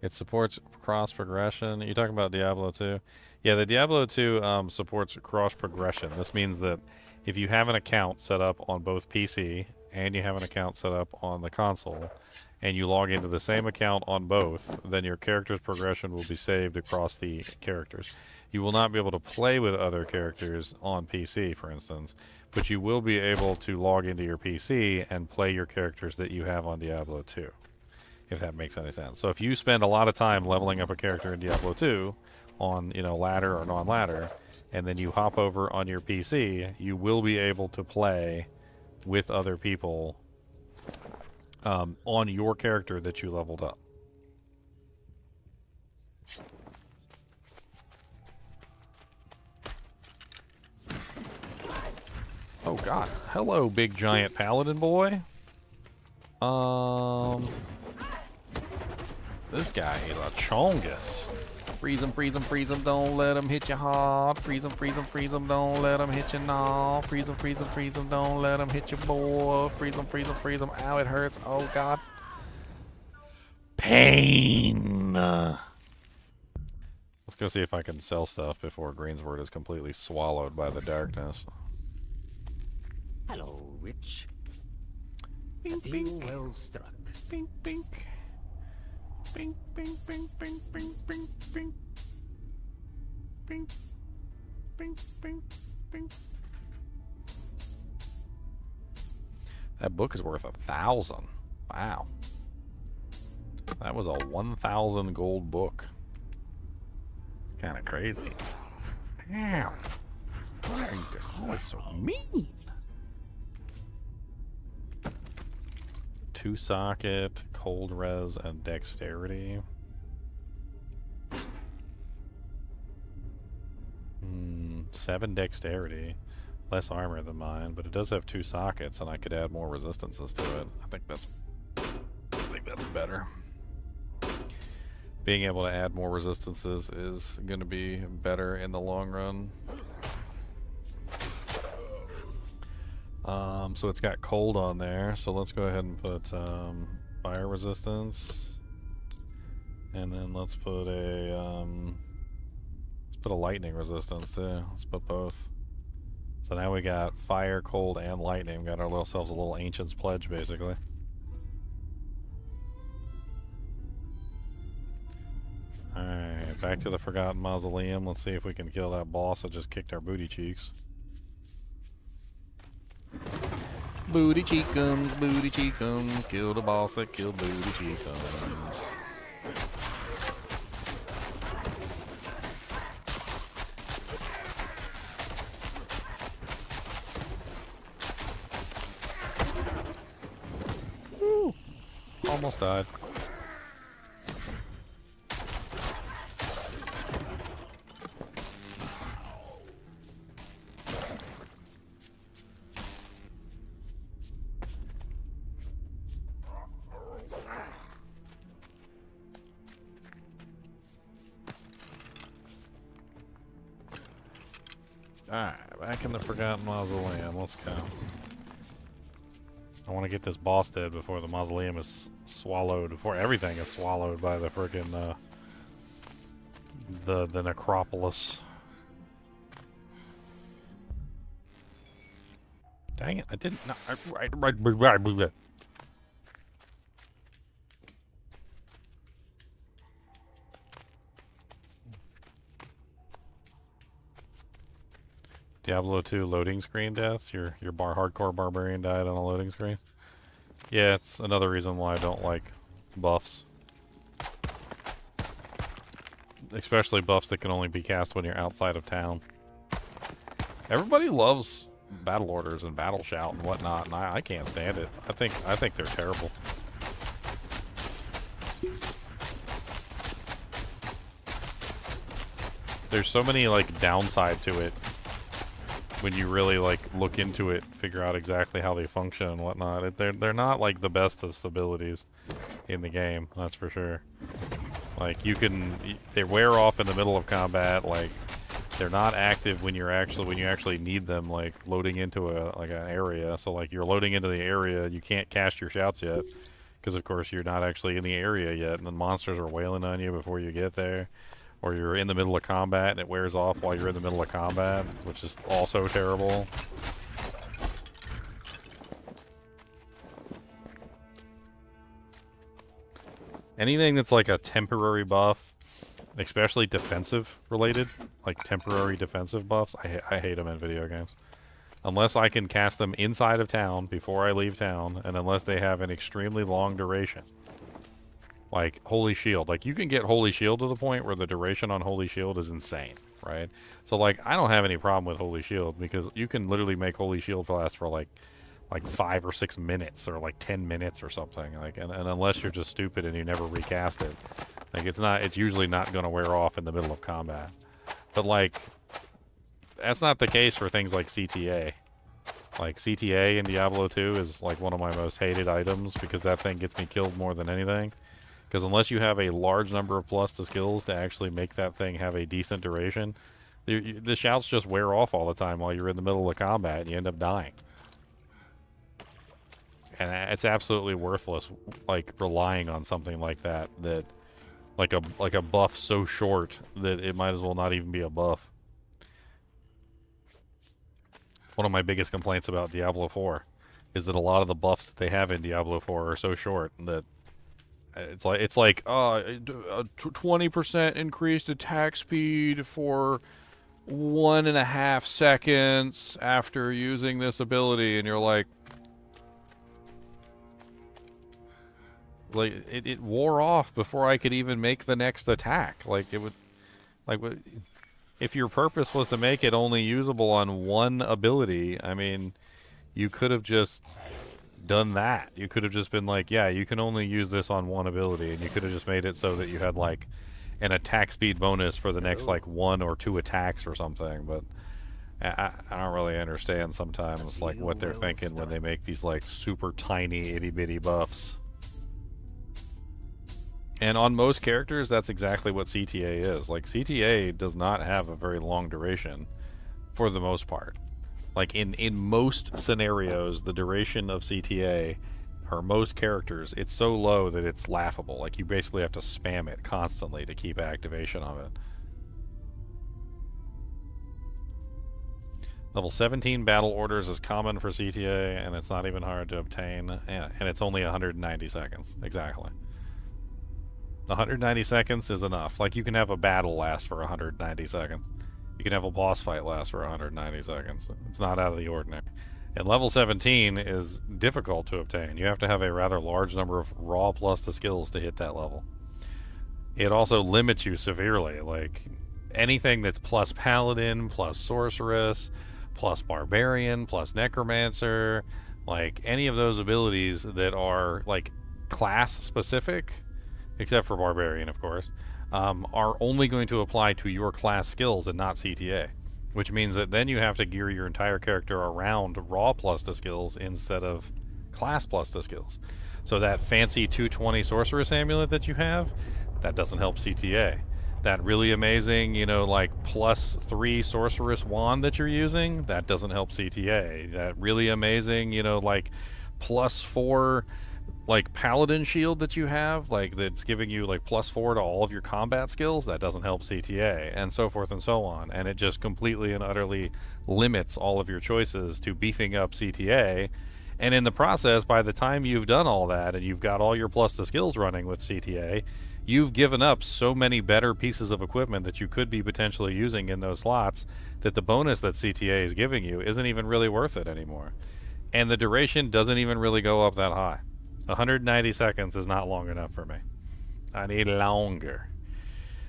It supports cross progression. You talking about Diablo 2? Yeah, the Diablo 2 supports cross progression. This means that if you have an account set up on both PC and you have an account set up on the console, and you log into the same account on both, then your character's progression will be saved across the characters. You will not be able to play with other characters on PC, for instance, but you will be able to log into your PC and play your characters that you have on Diablo II, if that makes any sense. So if you spend a lot of time leveling up a character in Diablo II on, you know, ladder or non-ladder, and then you hop over on your PC, you will be able to play with other people on your character that you leveled up. Oh god. Hello, big giant paladin boy. This guy is a chongus. Freeze him, freeze him, freeze him, don't let him hit you hard. Freeze him, freeze him, freeze him, don't let him hit you now. Freeze him, freeze him, freeze him, don't let him hit you, boy. Freeze him, freeze him, freeze him. Ow, it hurts. Oh god. Pain. Let's go see if I can sell stuff before Greensword is completely swallowed by the darkness. Hello, witch. Bink, Deal bink, well struck. bink, bink. Bink, bink, bink, bink, bink, bink, bink. Bink, bink, bink, bink. That book is worth 1,000. Wow. That was a 1,000 gold book. Kind of crazy. Ow. Why are you guys always so mean? 2 socket, cold res, and dexterity. 7 dexterity. Less armor than mine, but it does have 2 sockets, and I could add more resistances to it. I think that's better. Being able to add more resistances is going to be better in the long run. So it's got cold on there, so let's go ahead and put fire resistance, and then let's put a lightning resistance too. Let's put both. So now we got fire, cold, and lightning. We got ourselves a little Ancient's Pledge, basically. Alright, back to the Forgotten Mausoleum. Let's see if we can kill that boss that just kicked our booty cheeks. Booty cheekums, kill the boss that killed booty cheekums. Woo. Almost died. Alright, back in the Forgotten Mausoleum. Let's go. I want to get this boss dead before the mausoleum is swallowed, before everything is swallowed by the friggin' the Necropolis. Dang it, I didn't. No, Diablo II loading screen deaths. Your hardcore barbarian died on a loading screen. Yeah, it's another reason why I don't like buffs. Especially buffs that can only be cast when you're outside of town. Everybody loves battle orders and battle shout and whatnot, and I can't stand it. I think they're terrible. There's so many like downside to it when you really like look into it, figure out exactly how they function and whatnot. They're not like the bestest abilities in the game, that's for sure. Like they wear off in the middle of combat. Like they're not active when you actually need them. Like loading into an area. So like you're loading into the area, you can't cast your shouts yet because of course you're not actually in the area yet, and the monsters are wailing on you before you get there. Or you're in the middle of combat and it wears off while you're in the middle of combat, which is also terrible. anything that's like a temporary buff, especially defensive related, like temporary defensive buffs, I hate them in video games. Unless I can cast them inside of town before I leave town, and unless they have an extremely long duration. Like Holy Shield. Like, you can get Holy Shield to the point where the duration on Holy Shield is insane, right? So, like, I don't have any problem with Holy Shield, because you can literally make Holy Shield last for, like 5 or 6 minutes, or, like, 10 minutes or something. Like, and unless you're just stupid and you never recast it, like, it's usually not going to wear off in the middle of combat. But, like, that's not the case for things like CTA. Like, CTA in Diablo II is, like, one of my most hated items, because that thing gets me killed more than anything. Because unless you have a large number of plus to skills to actually make that thing have a decent duration, the shouts just wear off all the time while you're in the middle of combat, and you end up dying. And it's absolutely worthless, like, relying on something like that, like a buff so short that it might as well not even be a buff. One of my biggest complaints about Diablo 4 is that a lot of the buffs that they have in Diablo 4 are so short that it's like 20% increased attack speed for 1.5 seconds after using this ability, and you're like it wore off before I could even make the next attack. Like, it would, like, if your purpose was to make it only usable on one ability, I mean, you could have just done that. You could have just been like, yeah, you can only use this on one ability, and you could have just made it so that you had, like, an attack speed bonus for the next, like, 1 or 2 attacks or something. But I don't really understand sometimes, like, what they're thinking when they make these, like, super tiny itty-bitty buffs. And on most characters, that's exactly what CTA is. Like, CTA does not have a very long duration, for the most part. Like, in most scenarios, the duration of CTA, or most characters, it's so low that it's laughable. Like, you basically have to spam it constantly to keep activation of it. Level 17 battle orders is common for CTA, and it's not even hard to obtain. And it's only 190 seconds. Exactly. 190 seconds is enough. Like, you can have a battle last for 190 seconds. You can have a boss fight last for 190 seconds. It's not out of the ordinary. And level 17 is difficult to obtain. You have to have a rather large number of raw plus to skills to hit that level. It also limits you severely. Like, anything that's plus paladin, plus sorceress, plus barbarian, plus necromancer, like, any of those abilities that are, like, class specific, except for barbarian, of course, are only going to apply to your class skills and not CTA, which means that then you have to gear your entire character around raw plus to skills instead of class plus to skills. So that fancy 220 sorceress amulet that you have, that doesn't help CTA. That really amazing, you know, like +3 sorceress wand that you're using, that doesn't help CTA. That really amazing, you know, like +4 like paladin shield that you have, like, that's giving you like +4 to all of your combat skills, that doesn't help CTA, and so forth and so on. And it just completely and utterly limits all of your choices to beefing up CTA. And in the process, by the time you've done all that and you've got all your plus to skills running with CTA, you've given up so many better pieces of equipment that you could be potentially using in those slots that the bonus that CTA is giving you isn't even really worth it anymore. And the duration doesn't even really go up that high. 190 seconds is not long enough for me. I need longer.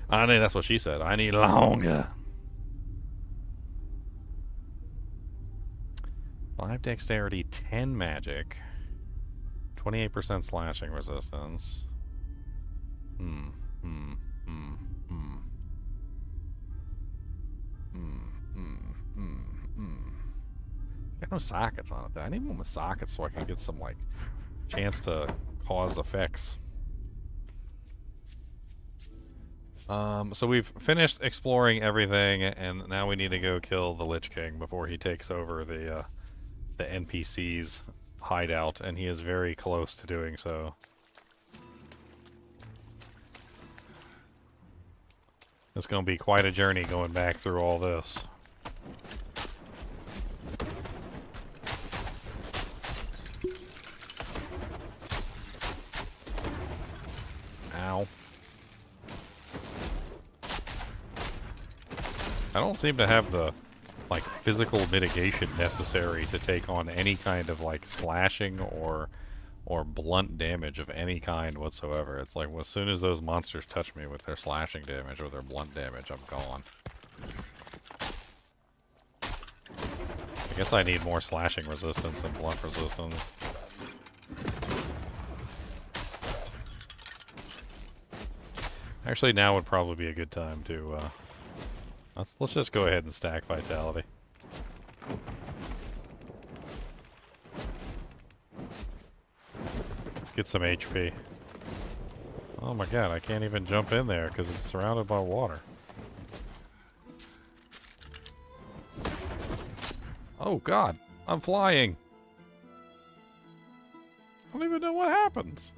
I mean, that's what she said. I need longer. 5 dexterity, 10 magic, 28% slashing resistance. It's got no sockets on it though. I need one with sockets so I can get some, like, chance to cause effects. So we've finished exploring everything, and now we need to go kill the Lich King before he takes over the NPC's hideout, and he is very close to doing so. It's going to be quite a journey going back through all this. Ow. I don't seem to have the, like, physical mitigation necessary to take on any kind of, like, slashing or blunt damage of any kind whatsoever. It's like, as soon as those monsters touch me with their slashing damage or their blunt damage, I'm gone. I guess I need more slashing resistance and blunt resistance. Actually, now would probably be a good time to, let's just go ahead and stack Vitality. Let's get some HP. Oh my god, I can't even jump in there because it's surrounded by water. Oh god, I'm flying! I don't even know what happens.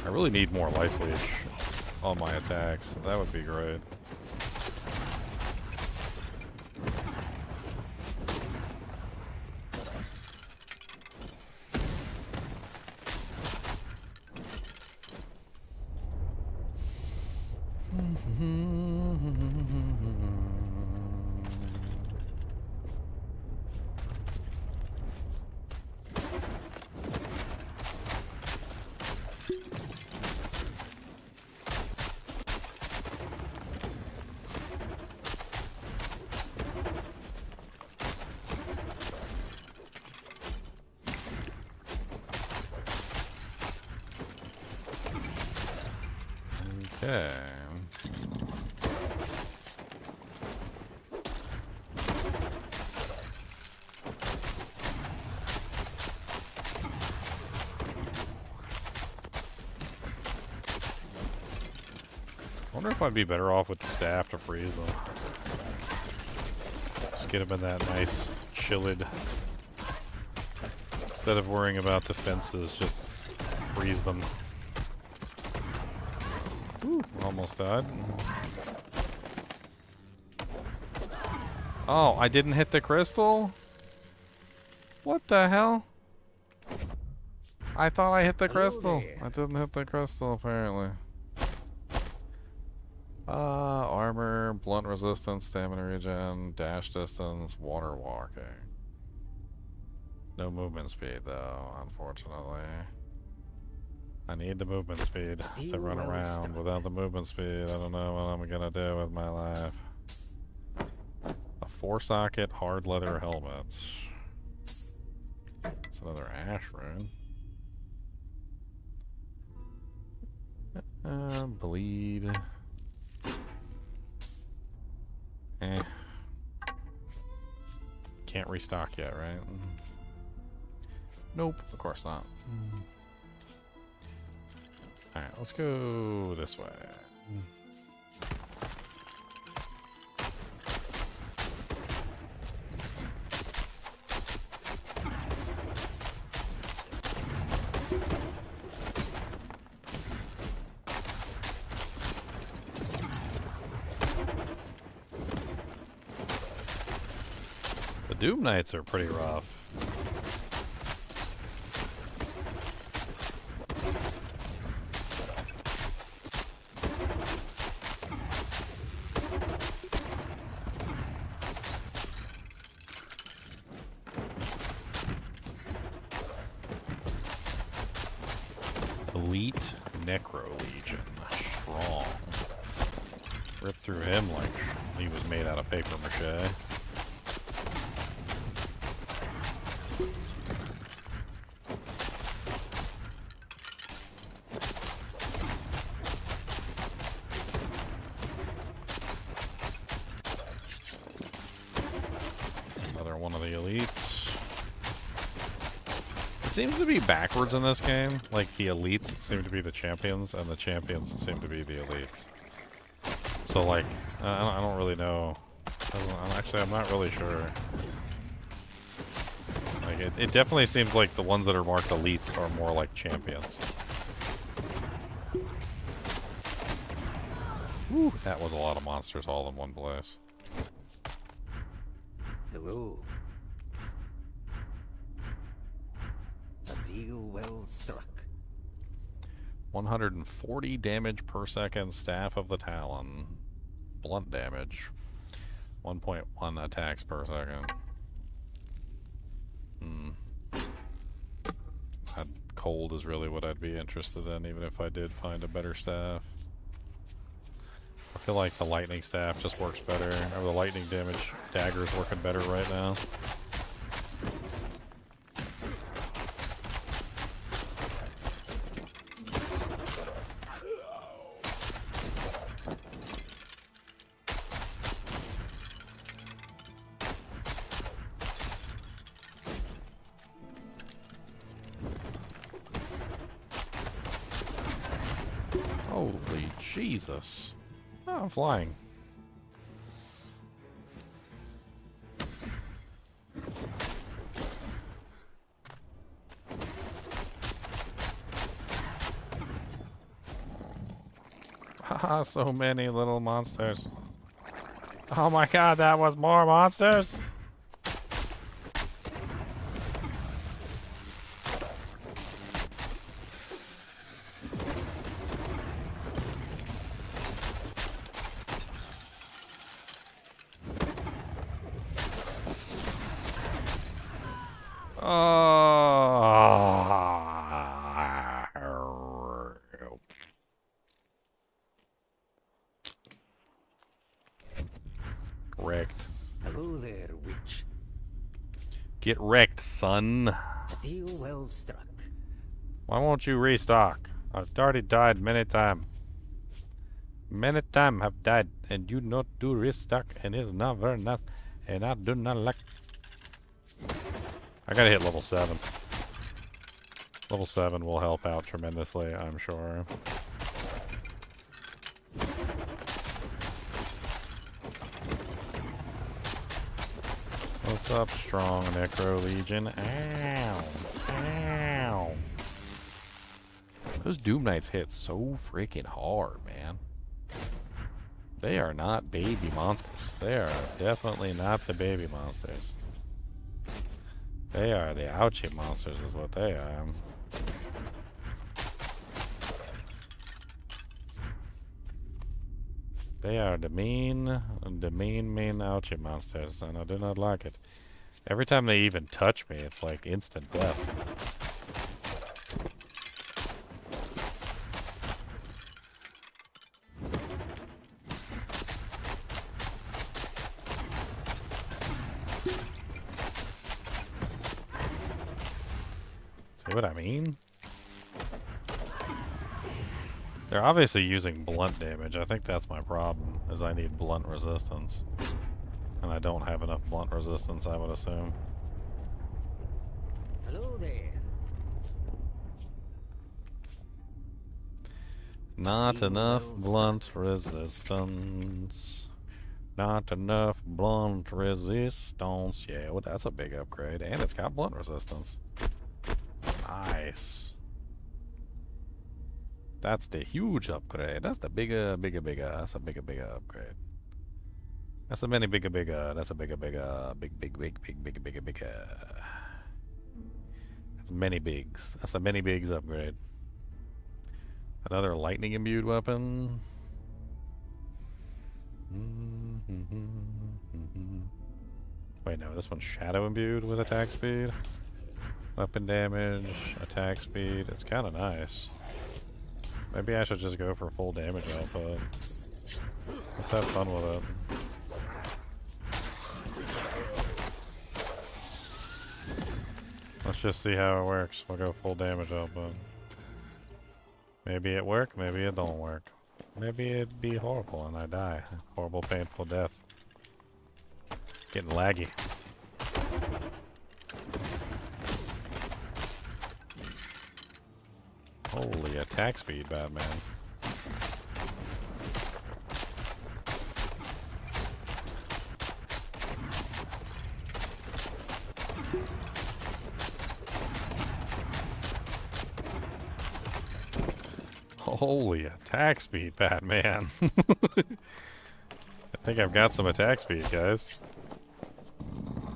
I really need more life leech on my attacks. That would be great. Okay. I wonder if I'd be better off with the staff to freeze them. Just get them in that nice chilled. Instead of worrying about defenses, just freeze them. Ooh, almost died. Oh, I didn't hit the crystal? What the hell? I thought I hit the crystal. I didn't hit the crystal, apparently. Armor, blunt resistance, stamina regen, dash distance, water walking. No movement speed, though, unfortunately. I need the movement speed to run around. Without the movement speed, I don't know what I'm gonna do with my life. A 4-socket hard leather helmet. It's another ash rune. Bleed. Can't restock yet, right? Nope, of course not. Alright, let's go this way. The Doom Knights are pretty rough. Elite Necro Legion. Strong. Rip through him like he was made out of paper mache. Another one of the elites. It seems to be backwards in this game. Like, the elites seem to be the champions, and the champions seem to be the elites. So, like, I don't really know. Actually, I'm not really sure. Like, it definitely seems like the ones that are marked elites are more like champions. Whew, that was a lot of monsters all in one place. Hello. A deal well struck. 140 damage per second, Staff of the Talon. Blunt damage. 1.1 attacks per second. That cold is really what I'd be interested in, even if I did find a better staff. I feel like the lightning staff just works better, or the lightning damage dagger is working better right now. Holy Jesus. Oh, I'm flying. Haha, so many little monsters. Oh my god, that was more monsters! Wrecked. Hello there, witch. Get wrecked, son. A deal well struck. Why won't you restock? I've already died many times. Many times have died, and you not do restock, and it's not very nice, and I do not like. I gotta hit level 7. Level 7 will help out tremendously, I'm sure. What's up, strong Necro Legion? Ow! Ow! Those Doom Knights hit so freaking hard, man. They are not baby monsters. They are definitely not the baby monsters. They are the ouchie monsters is what they are. They are the mean ouchie monsters, and I do not like it. Every time they even touch me, it's like instant death. See what I mean? They're obviously using blunt damage. I think that's my problem, is I need blunt resistance. And I don't have enough blunt resistance, I would assume. Hello there. Not enough blunt resistance. Not enough blunt resistance. Yeah, well, that's a big upgrade. And it's got blunt resistance. Nice. That's the huge upgrade. That's the bigger. That's a bigger upgrade. That's a many bigger. That's a bigger. Big. That's many bigs. That's a many bigs upgrade. Another lightning imbued weapon. Wait, no, this one's shadow imbued with attack speed. Weapon damage, attack speed. It's kind of nice. Maybe I should just go for full damage output. Let's have fun with it. Let's just see how it works. We'll go full damage output. Maybe it work, maybe it don't work. Maybe it'd be horrible and I die. Horrible, painful death. It's getting laggy. Holy attack speed, Batman. Holy attack speed, Batman. I think I've got some attack speed, guys.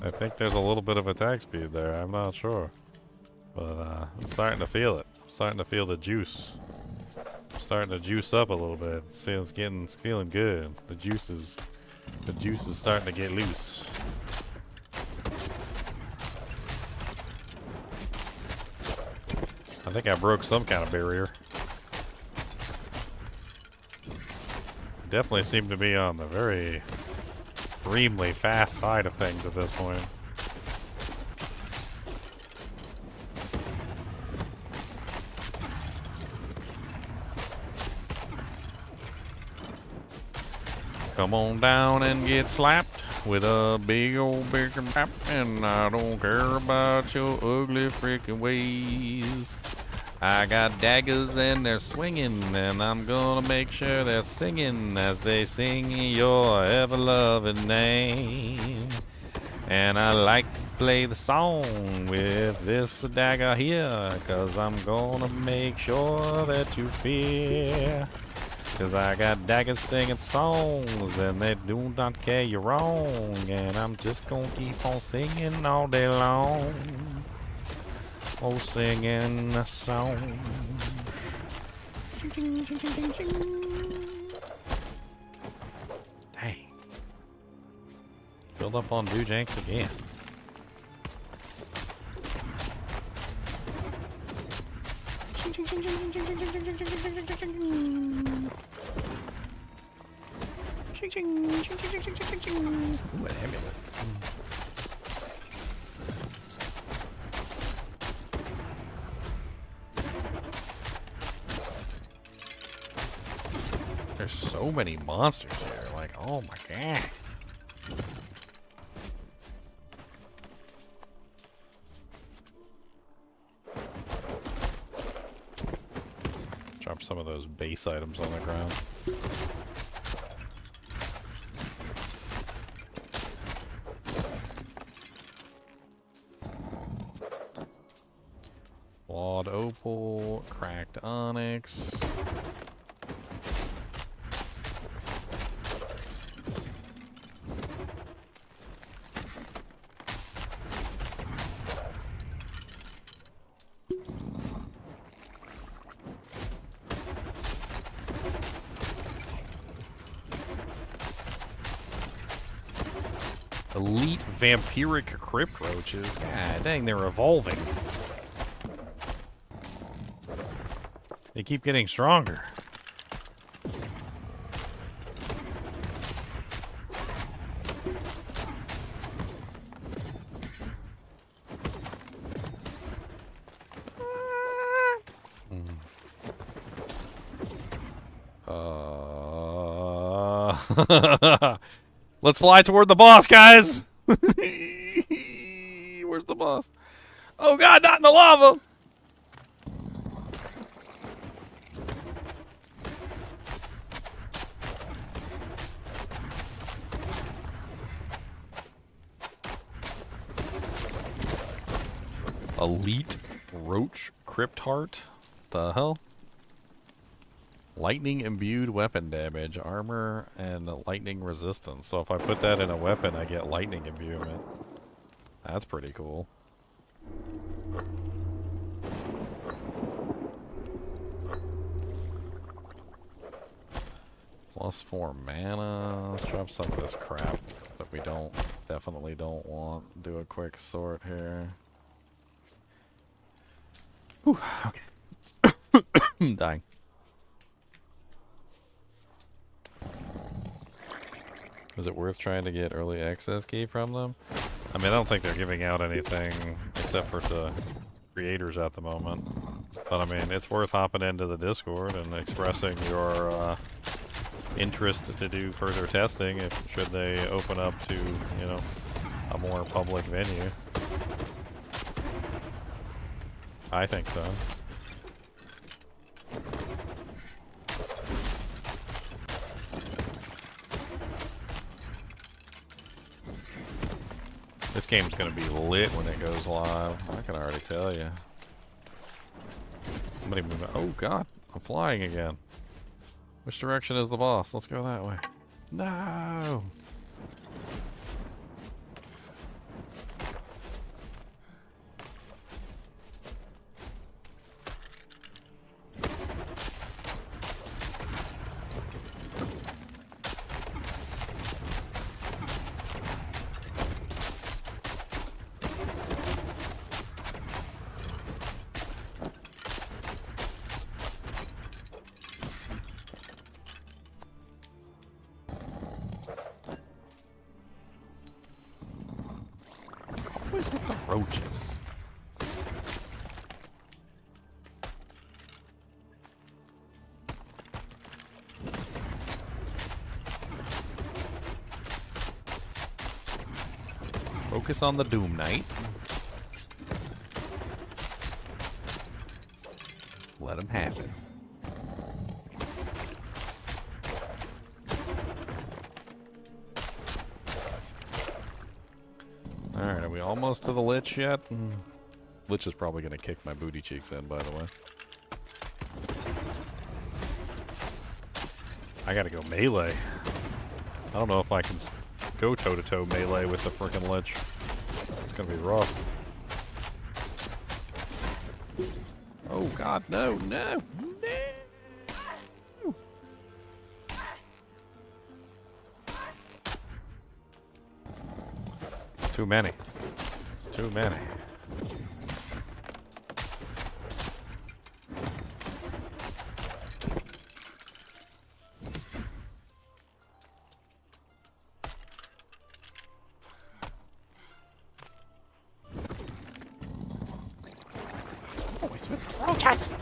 I think there's a little bit of attack speed there. I'm not sure. But I'm starting to feel it. I'm starting to feel the juice. I'm starting to juice up a little bit. It's feeling good. The juice is starting to get loose. I think I broke some kind of barrier. I definitely seem to be on the very extremely fast side of things at this point. Come on down and get slapped with a big old bacon wrap, and I don't care about your ugly freaking ways. I got daggers and they're swinging, and I'm gonna make sure they're singing as they sing your ever-loving name. And I like to play the song with this dagger here, 'cause I'm gonna make sure that you fear. 'Cause I got daggers singing songs, and they do not care you're wrong. And I'm just gonna keep on singing all day long. Oh, singing a song. Dang. Filled up on Doojanks again. Ooh, an amulet. There's so many monsters here. Like, oh my god. Drop some of those base items on the ground. Flawed opal, cracked onyx. Elite vampiric crypt roaches. God dang, they're evolving. They keep getting stronger. Let's fly toward the boss, guys! Where's the boss? Oh god, not in the lava! Elite Roach Crypt Heart? The hell? Lightning imbued weapon damage, armor, and lightning resistance. So if I put that in a weapon, I get lightning imbuement. That's pretty cool. +4 mana. Let's drop some of this crap that we definitely don't want. Do a quick sort here. Whew, okay. I'm dying. Is it worth trying to get early access key from them? I mean, I don't think they're giving out anything except for to creators at the moment. But I mean, it's worth hopping into the Discord and expressing your interest to do further testing should they open up to, you know, a more public venue. I think so. This game's gonna be lit when it goes live. I can already tell you. Somebody move. Oh god, I'm flying again. Which direction is the boss? Let's go that way. No. Always with the roaches. Focus on the Doom Knight. Let him have it. Alright, are we almost to the Lich yet? Lich is probably going to kick my booty cheeks in, by the way. I gotta go melee. I don't know if I can go toe-to-toe melee with the frickin' Lich. It's gonna be rough. Oh god, no, no, no! It's too many. It's too many. Always with the roaches.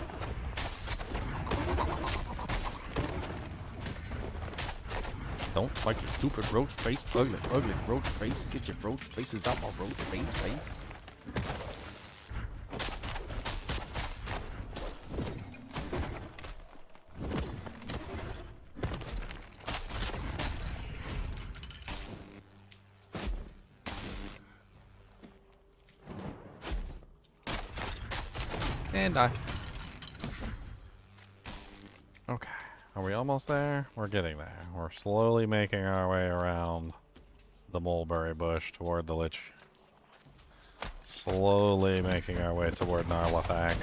Don't like your stupid roach face, ugly, ugly roach face. Get your roach faces out my roach face. And die. Okay. Are we almost there? We're getting there. We're slowly making our way around the mulberry bush toward the Lich. Slowly making our way toward Narlathag.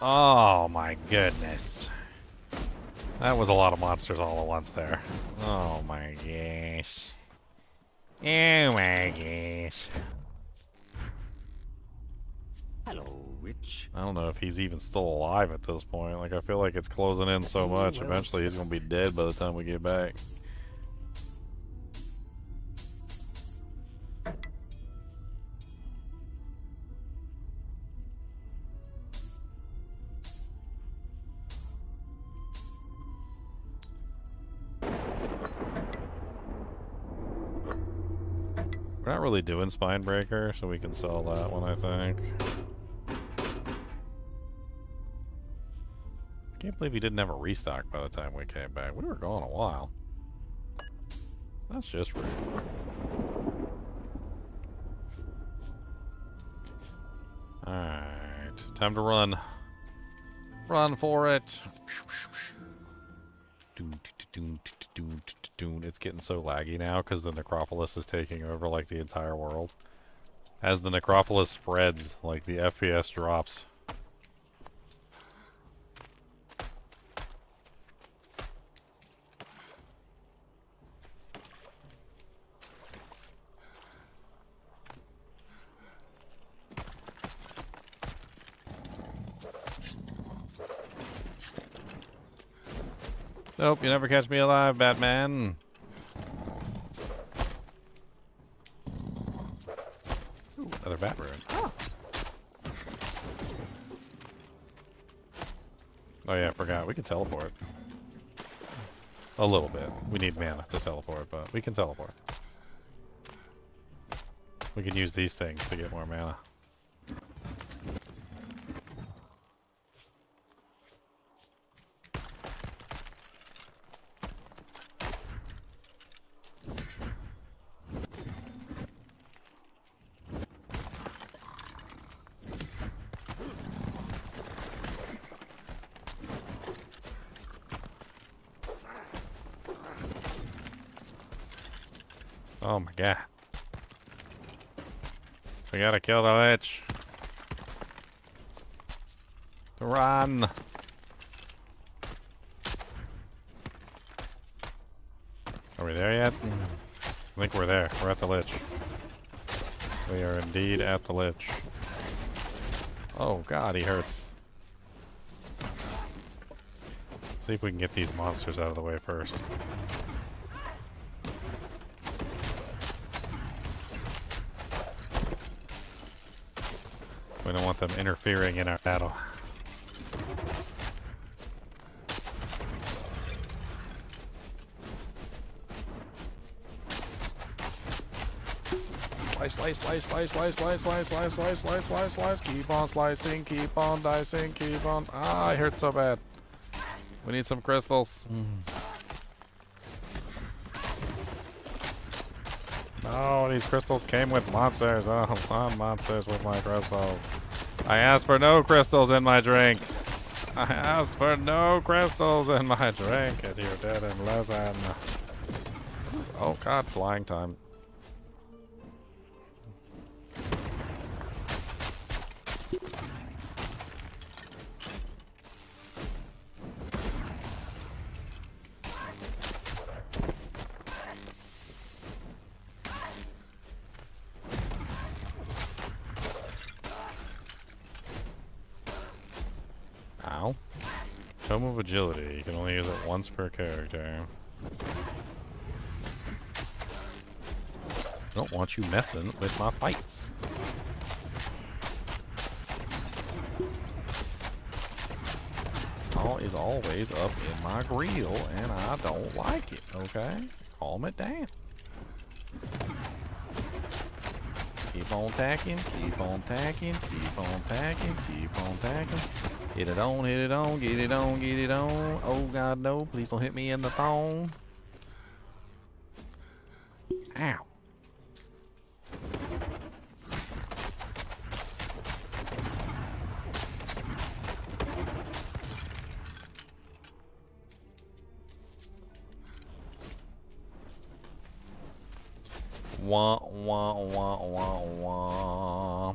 Oh my goodness. That was a lot of monsters all at once there. Oh my gosh. Oh my gosh. Hello, Witch. I don't know if he's even still alive at this point. Like, I feel like it's closing in so much. Eventually he's gonna be dead by the time we get back. We're not really doing Spinebreaker, so we can sell that one, I think. I can't believe he didn't have a restock by the time we came back. We were gone a while. That's just rude. Alright, time to run. Run for it! It's getting so laggy now because the Necropolis is taking over like the entire world. As the Necropolis spreads, like the FPS drops. Nope, you never catch me alive, Batman. Ooh, another bat rune. Oh yeah, I forgot. We can teleport. A little bit. We need mana to teleport, but we can teleport. We can use these things to get more mana. Oh my god. We gotta kill the Lich. Run! Are we there yet? I think we're there. We're at the Lich. We are indeed at the Lich. Oh god, he hurts. Let's see if we can get these monsters out of the way first. We don't want them interfering in our battle. Slice, slice, slice, slice, slice, slice, slice, slice, slice, slice, slice. Keep on slicing, keep on dicing, keep on. Ah, I hurt so bad. We need some crystals. No, these crystals came with monsters. Oh, I'm monsters with my crystals. I asked for no crystals in my drink. I asked for no crystals in my drink, and you didn't listen. Oh god, flying time. Ow. Tome of Agility. You can only use it once per character. I don't want you messing with my fights. All is always up in my grill, and I don't like it, okay? Calm it down. Keep on tacking, keep on tacking, keep on tacking, keep on tacking. Hit it on, get it on, get it on. Oh god, no, please don't hit me in the thong. Ow. Wah, wah, wah, wah, wah.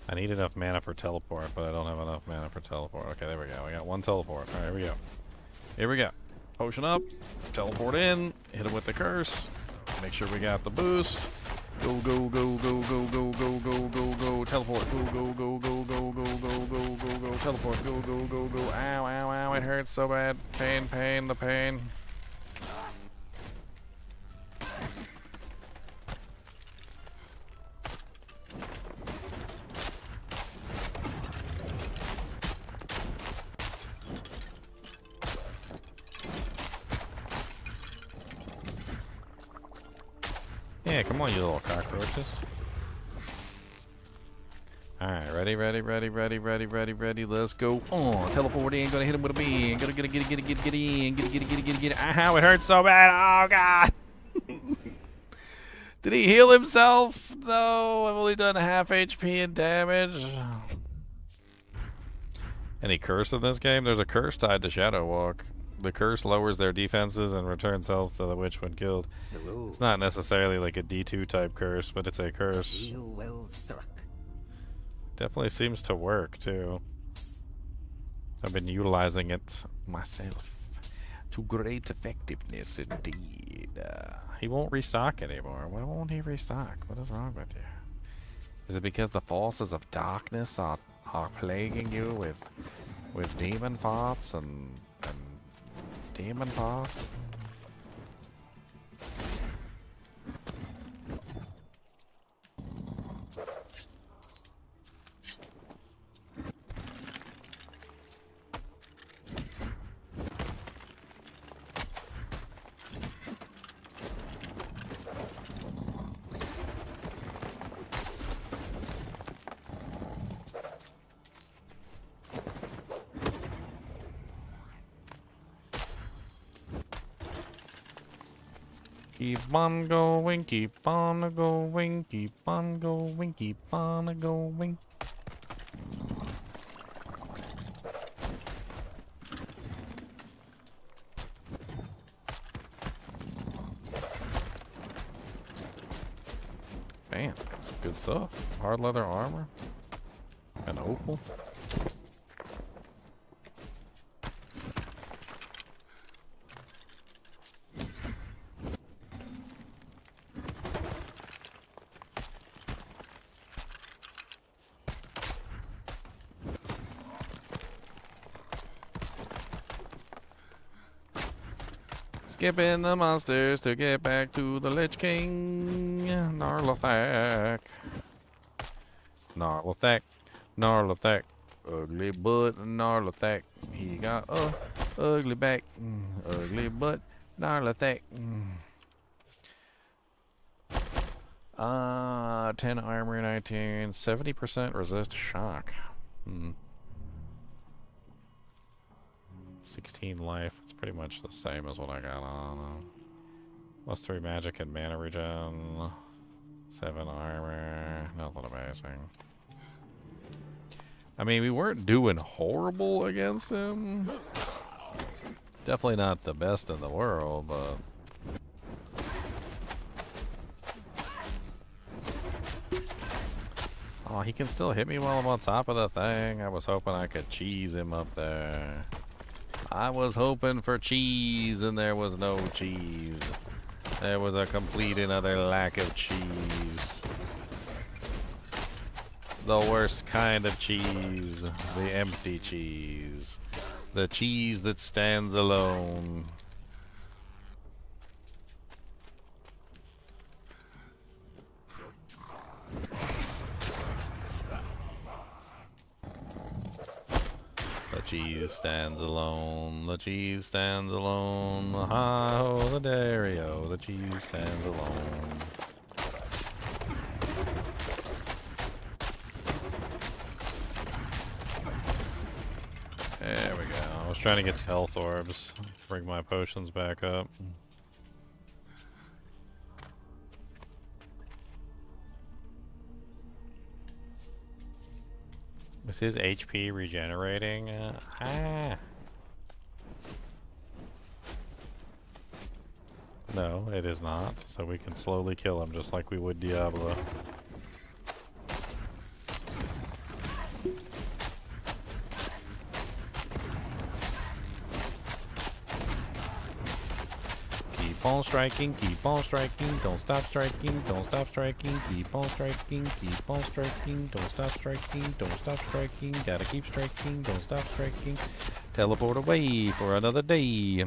I need enough mana for teleport, but I don't have enough mana for teleport. Okay, there we go. We got one teleport. Alright, here we go. Here we go. Potion up. Teleport in. Hit him with the curse. Make sure we got the boost. Go, go, go, go, go, go, go, go, go, go. Teleport. Go, go, go, go, go, go, go, go, go, go. Teleport. Go, go, go, go. Ow, ow, ow. It hurts so bad. Pain, pain, the pain. Yeah, come on, you little cockroaches. Alright, ready, ready, ready, ready, ready, ready, ready. Let's go. Oh, teleport in. Gonna hit him with a beam. Gonna get in. Get it. Ow, it hurts so bad. Oh, God. Did he heal himself? No, I've only done half HP in damage. Any curse in this game? There's a curse tied to Shadow Walk. The curse lowers their defenses and returns health to the witch when killed. Hello. It's not necessarily like a D2 type curse, but it's a curse. Real well struck. Definitely seems to work too. I've been utilizing it myself to great effectiveness indeed. He won't restock anymore. Why won't he restock? What is wrong with you? Is it because the forces of darkness are plaguing you with demon thoughts and demon parts? Keep on going, keep on going, keep on going, keep on going. Man, some good stuff. Hard leather armor. An opal. Skipping the monsters to get back to the Lich King. Gnarlathak. Gnarlathak. Gnarlathak. Ugly butt Gnarlathak. He got a ugly back. Ugly butt Gnarlathak. 10 armor, 19, 70% resist shock. 16 life. It's pretty much the same as what I got on. Plus 3 magic and mana regen. 7 armor. Nothing amazing. I mean, we weren't doing horrible against him. Definitely not the best in the world, but... Oh, he can still hit me while I'm on top of the thing. I was hoping I could cheese him up there. I was hoping for cheese, and there was no cheese. There was a complete and utter lack of cheese. The worst kind of cheese. The empty cheese. The cheese that stands alone. The cheese stands alone. The cheese stands alone. Hi-ho, the dairy-o. The cheese stands alone. There we go. I was trying to get health orbs. Bring my potions back up. Is his HP regenerating? No, it is not. So we can slowly kill him just like we would Diablo. Keep on striking, don't stop striking, don't stop striking, keep on striking, don't stop striking, don't stop striking, gotta keep striking, don't stop striking, teleport away for another day.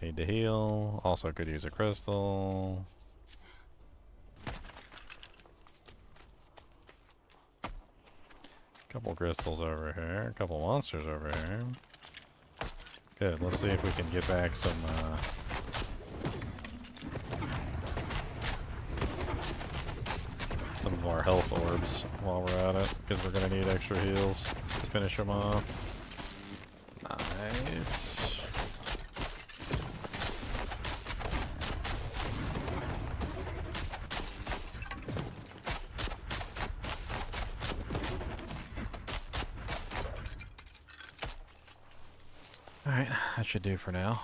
Need to heal, also could use a crystal. Couple crystals over here, a couple monsters over here. Good, let's see if we can get back some of our health orbs while we're at it, because we're gonna need extra heals to finish them off. Nice. Alright, that should do for now.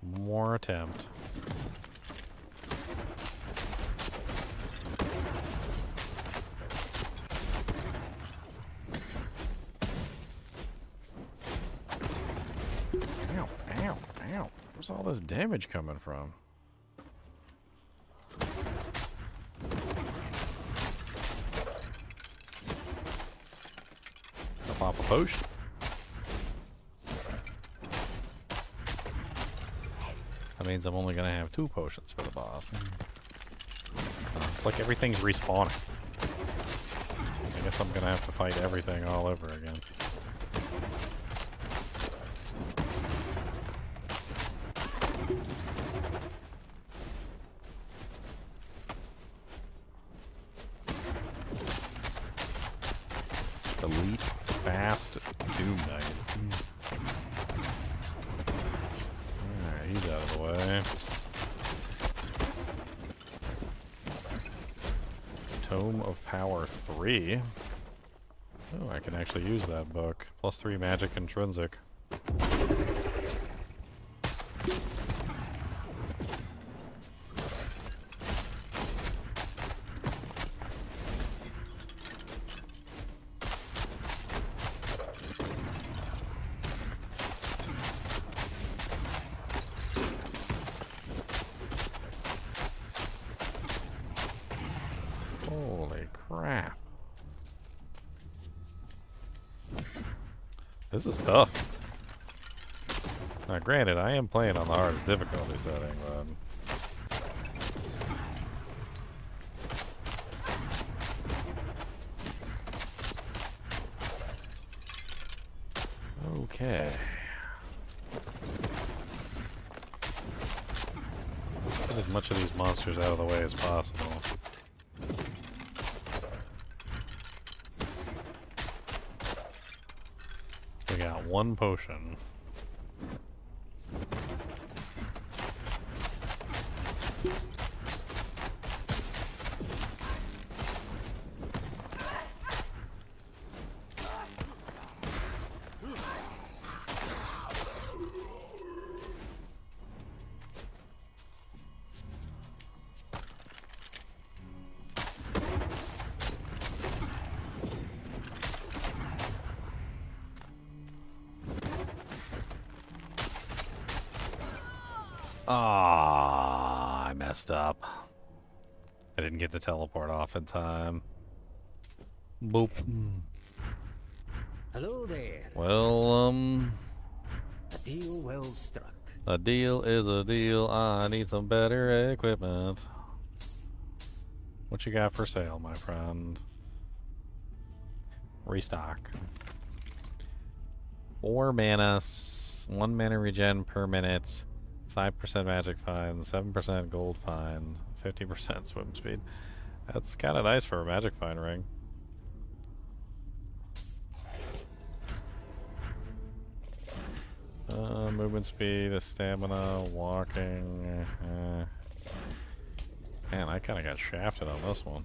More attempt. Ow, ow, ow. Where's all this damage coming from? I'll pop a potion. That means I'm only gonna have 2 potions for the boss. It's like everything's respawning. I guess I'm gonna have to fight everything all over again. Elite Fast Doom Knight. He's out of the way. Tome of Power 3. Oh, I can actually use that book. Plus 3 magic intrinsic. Holy crap. This is tough. Now, granted, I am playing on the hardest difficulty setting, but... Okay. Let's get as much of these monsters out of the way as possible. We got one potion. Ah, I messed up. I didn't get the teleport off in time. Boop. Hello there. Well, A deal well struck. a deal is a deal. I need some better equipment. What you got for sale, my friend? Restock. 4 mana, 1 mana regen per minute, 5% magic find, 7% gold find, 50% swim speed. That's kind of nice for a magic find ring. Movement speed, stamina, walking. Man, I kind of got shafted on this one.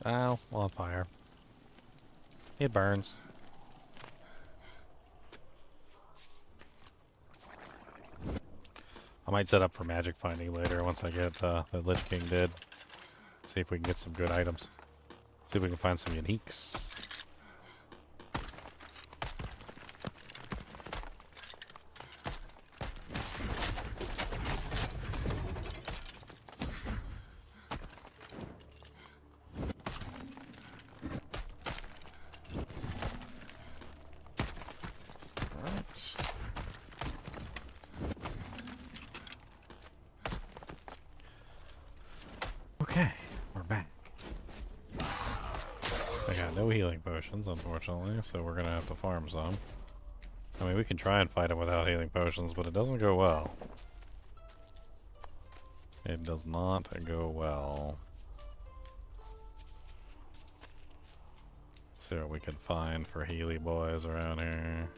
Ow, on fire. It burns. I might set up for magic finding later once I get the Lich King dead. See if we can get some good items. See if we can find some uniques. Okay, we're back. I got no healing potions, unfortunately, so we're gonna have to farm some. I mean, we can try and fight him without healing potions, but it doesn't go well. It does not go well. See what we can find for Healy boys around here.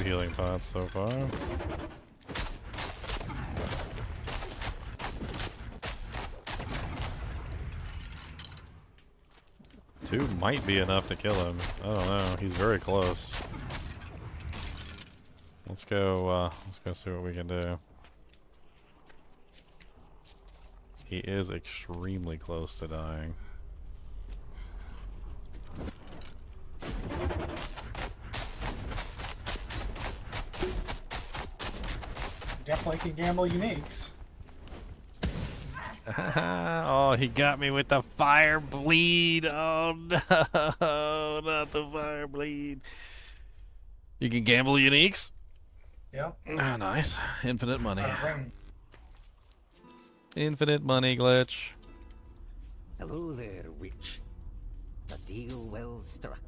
Healing pots so far. Two might be enough to kill him. I don't know. He's very close. Let's go see what we can do. He is extremely close to dying. Definitely can gamble uniques. Oh, he got me with the fire bleed. Oh no, not the fire bleed. You can gamble uniques? Yep. Ah, nice. Infinite money. Ring. Infinite money glitch. Hello there, witch. A deal well struck.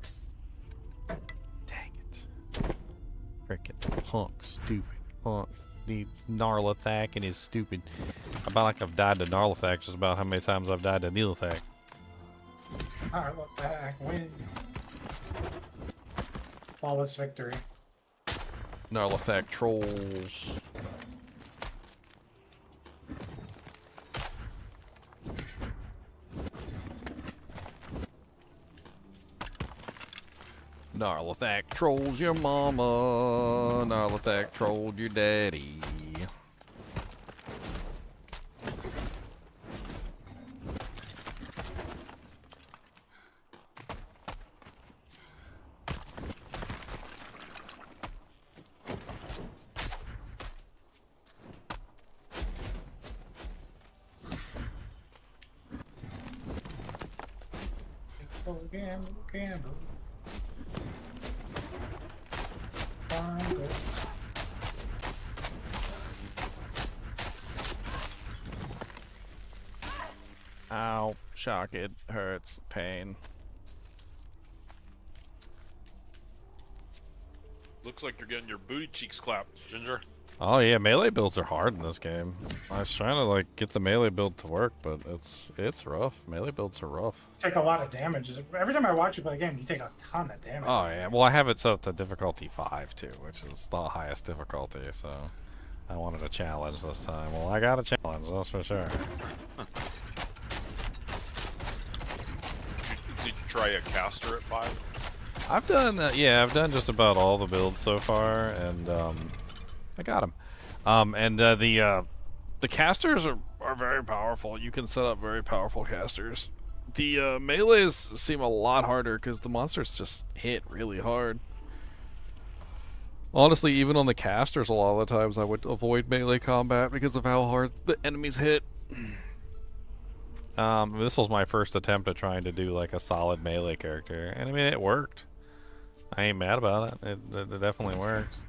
Dang it. Frickin'. Punk, stupid. Punk. The Gnarlathak and his stupid. About like I've died to Gnarlathak just about how many times I've died to Neelathak. Alright, look back, win. Flawless victory. Gnarlathak trolls. Gnarlathak trolls your mama. Gnarlathak trolled your daddy. Oh, gamble, gamble. Find it. Ow, shock it hurts, pain. Looks like you're getting your booty cheeks clapped, Ginger. Oh yeah, melee builds are hard in this game. I was trying to like get the melee build to work, but it's rough. Melee builds are rough. Take a lot of damage. Every time I watch you play the game, you take a ton of damage. Oh yeah, well I have it set to difficulty 5 too, which is the highest difficulty, so I wanted a challenge this time. Well, I got a challenge, that's for sure. Did you try a caster at 5? I've done, yeah, I've done just about all the builds so far, and I got them. The casters are very powerful. You can set up very powerful casters. The melees seem a lot harder because the monsters just hit really hard. Honestly, even on the casters, a lot of the times I would avoid melee combat because of how hard the enemies hit. This was my first attempt at trying to do like a solid melee character, and I mean it worked. I ain't mad about it. It definitely worked.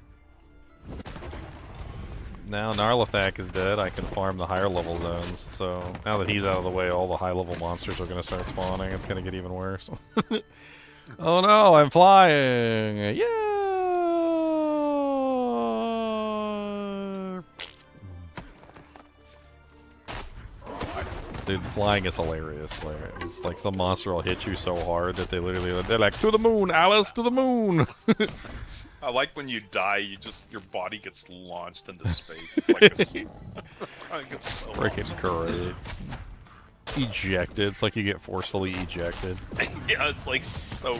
Now Gnarlathak is dead, I can farm the higher level zones, so now that he's out of the way, all the high level monsters are going to start spawning. It's going to get even worse. Oh no, I'm flying! Yeah! Dude, flying is hilarious. Like, it's like some monster will hit you so hard that they're like, to the moon, Alice, to the moon! I like when you die, your body gets launched into space. It's like this. It's so Freaking great. Ejected. It's like you get forcefully ejected. Yeah, it's like so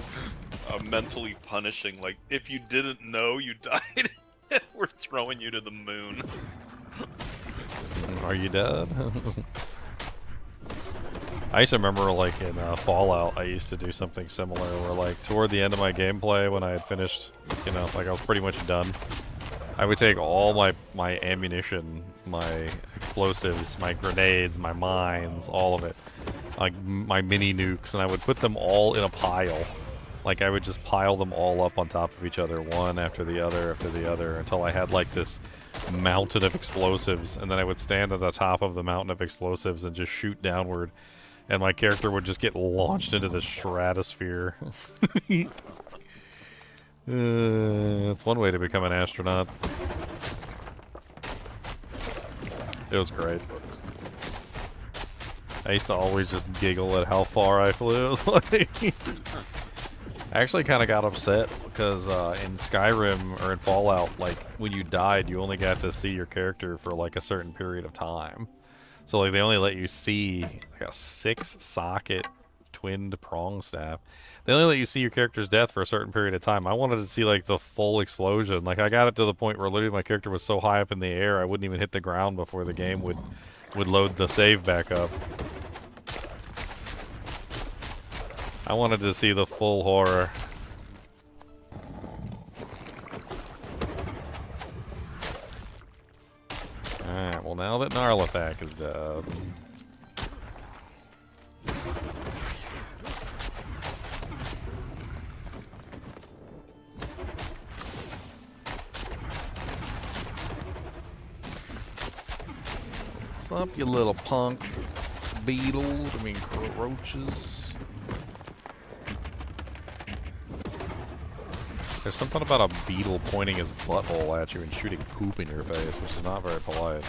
mentally punishing. Like, if you didn't know you died, we're throwing you to the moon. Are you dead? I used to remember, like, in Fallout, I used to do something similar where, like, toward the end of my gameplay, when I had finished, you know, like, I was pretty much done, I would take all my ammunition, my explosives, my grenades, my mines, all of it, like, my mini nukes, and I would put them all in a pile. Like, I would just pile them all up on top of each other, one after the other, until I had, like, this mountain of explosives, and then I would stand at the top of the mountain of explosives and just shoot downward. And my character would just get launched into the stratosphere. That's one way to become an astronaut. It was great. I used to always just giggle at how far I flew. It was like I actually kind of got upset because in Skyrim or in Fallout, like when you died, you only got to see your character for like a certain period of time. So like they only let you see like a 6-socket twinned prong staff. They only let you see your character's death for a certain period of time. I wanted to see like the full explosion. Like I got it to the point where literally my character was so high up in the air I wouldn't even hit the ground before the game would load the save back up. I wanted to see the full horror. Alright, well now that Gnarlathak is dead. What's up, you little punk beetles? I mean, roaches. There's something about a beetle pointing his butthole at you and shooting poop in your face, which is not very polite.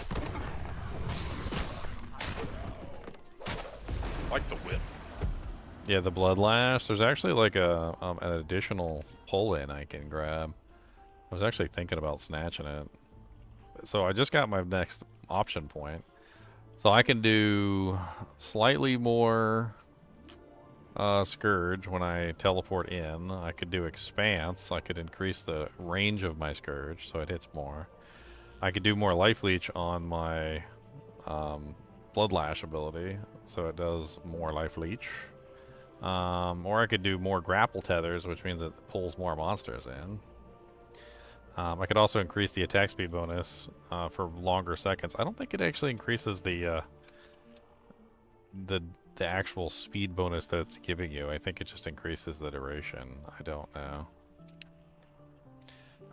I like the whip. Yeah, the blood lash. There's actually like a an additional pull-in I can grab. I was actually thinking about snatching it. So I just got my next option point. So I can do slightly more Scourge when I teleport in. I could do Expanse. I could increase the range of my Scourge so it hits more. I could do more Life Leech on my Blood Lash ability so it does more Life Leech. Or I could do more grapple tethers, which means it pulls more monsters in. I could also increase the attack speed bonus for longer seconds. I don't think it actually increases the actual speed bonus that it's giving you. I think it just increases the duration. I don't know.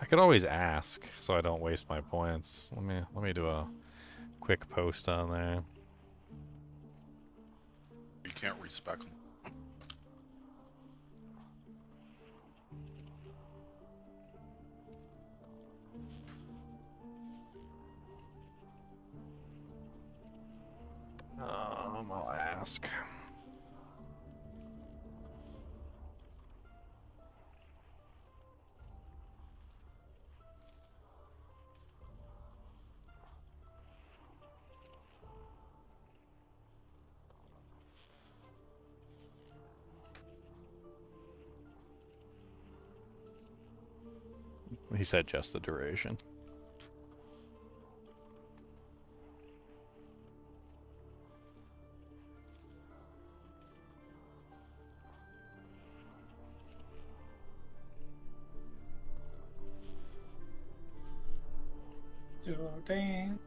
I could always ask, so I don't waste my points. Let me do a quick post on there. You can't respec them. I'll ask. He said just the duration. Dang.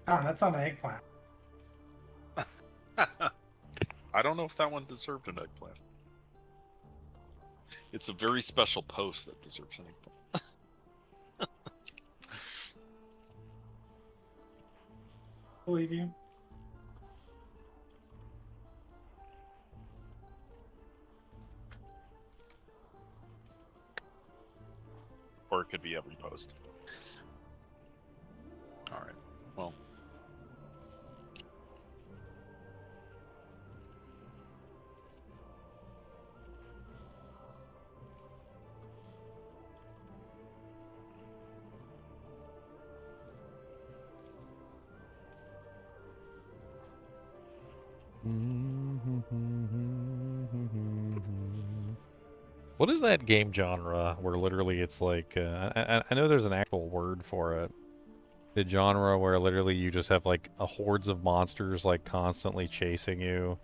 Oh, that's on an eggplant. I don't know if that one deserved an eggplant. It's a very special post that deserves an eggplant. Believe you. Or it could be every post. Alright, well. What is that game genre where literally it's like, I know there's an actual word for it. The genre where literally you just have like a hordes of monsters like constantly chasing you,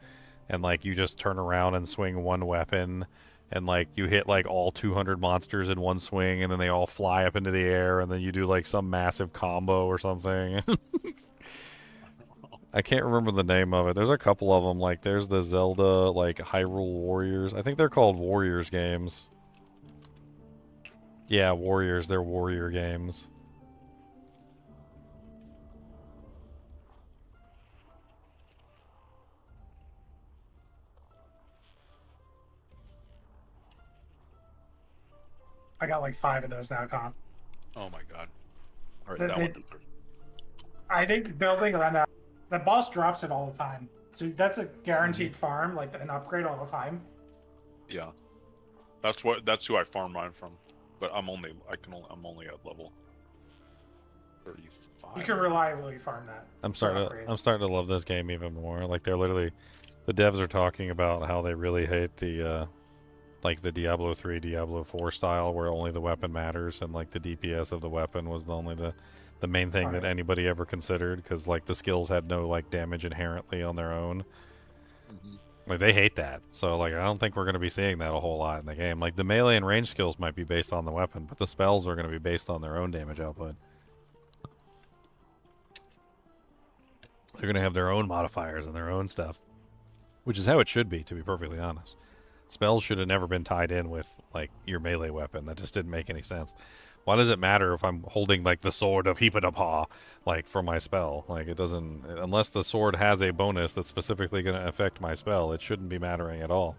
and like you just turn around and swing one weapon, and like you hit like all 200 monsters in one swing, and then they all fly up into the air, and then you do like some massive combo or something. I can't remember the name of it. There's a couple of them. Like, there's the Zelda, like, Hyrule Warriors. I think they're called Warriors games. Yeah, Warriors. They're warrior games. I got like 5 of those now, Con. Oh my god. Alright, that one deserved. I think building around that, the boss drops it all the time. So that's a guaranteed farm, like an upgrade all the time. Yeah. That's who I farm mine from. But I'm only at level 35. You can reliably farm that. I'm starting to love this game even more. Like, they're literally, the devs are talking about how they really hate the like the Diablo 3, Diablo 4 style where only the weapon matters, and like the DPS of the weapon was the main thing that anybody ever considered, because like the skills had no like damage inherently on their own. Like, they hate that. So like, I don't think we're going to be seeing that a whole lot in the game. Like, the melee and range skills might be based on the weapon, but the spells are going to be based on their own damage output. They're going to have their own modifiers and their own stuff, which is how it should be, to be perfectly honest. Spells should have never been tied in with like your melee weapon. That just didn't make any sense. Why does it matter if I'm holding like the sword of Heapadapaw, like for my spell? Like it doesn't, unless the sword has a bonus that's specifically going to affect my spell, it shouldn't be mattering at all.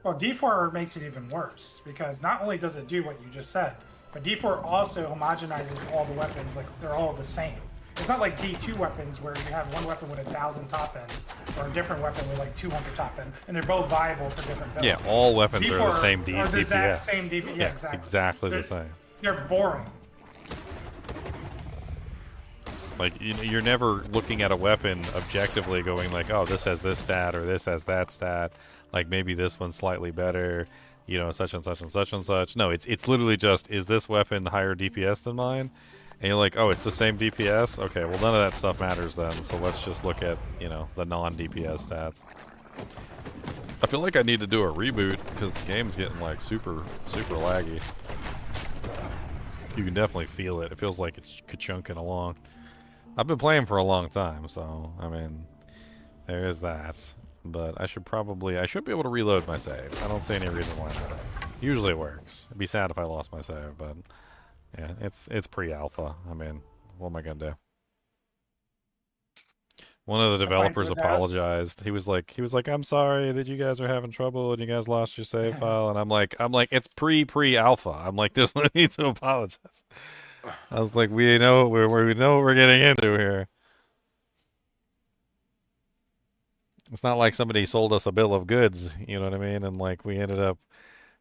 Well, D4 makes it even worse because not only does it do what you just said, but D4 also homogenizes all the weapons like they're all the same. It's not like D2 weapons where you have one weapon with 1,000 top end or a different weapon with like 200 top end, and they're both viable for different builds. Yeah, all weapons D4 are the same are the DPS. same DPS. Yeah, exactly they're, the same. They're boring. Like, you're never looking at a weapon objectively going like, oh, this has this stat or this has that stat. Like, maybe this one's slightly better, you know, such and such and such and such. No, it's literally just, is this weapon higher DPS than mine? And you're like, oh, it's the same DPS? Okay, well, none of that stuff matters then. So let's just look at, you know, the non-DPS stats. I feel like I need to do a reboot because the game's getting, like, super, super laggy. You can definitely feel it. It feels like it's ka-chunking along. I've been playing for a long time, so, I mean, there is that. But I should be able to reload my save. I don't see any reason why not. Usually it works. It'd be sad if I lost my save, but yeah, it's pre-alpha. I mean, what am I gonna do? One of the developers apologized. He was like, I'm sorry that you guys are having trouble and you guys lost your save file. And I'm like, it's pre-alpha. I'm like, there's no need to apologize. I was like, we know what we're getting into here. It's not like somebody sold us a bill of goods, you know what I mean? And like we ended up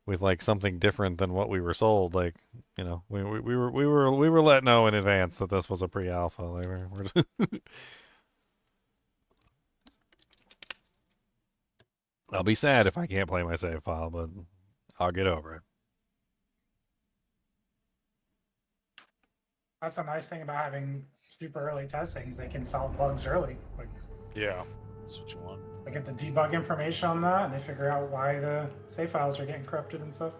with like something different than what we were sold. Like, you know, we were let know in advance that this was a pre-alpha. Like we're I'll be sad if I can't play my save file, but I'll get over it. That's a nice thing about having super early testings. They can solve bugs early. Like, yeah, that's what you want. I get the debug information on that, and they figure out why the save files are getting corrupted and stuff.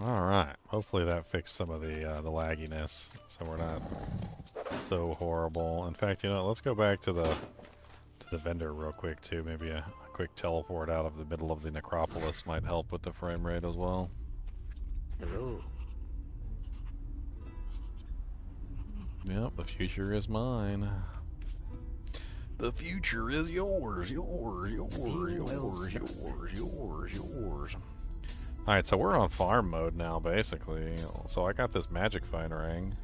All right. Hopefully that fixed some of the lagginess, so we're not so horrible. In fact, you know, let's go back to the vendor real quick too. Maybe a quick teleport out of the middle of the Necropolis might help with the frame rate as well. Hello. Yep, the future is mine. The future is yours. Alright, so we're on farm mode now, basically. So I got this magic find ring.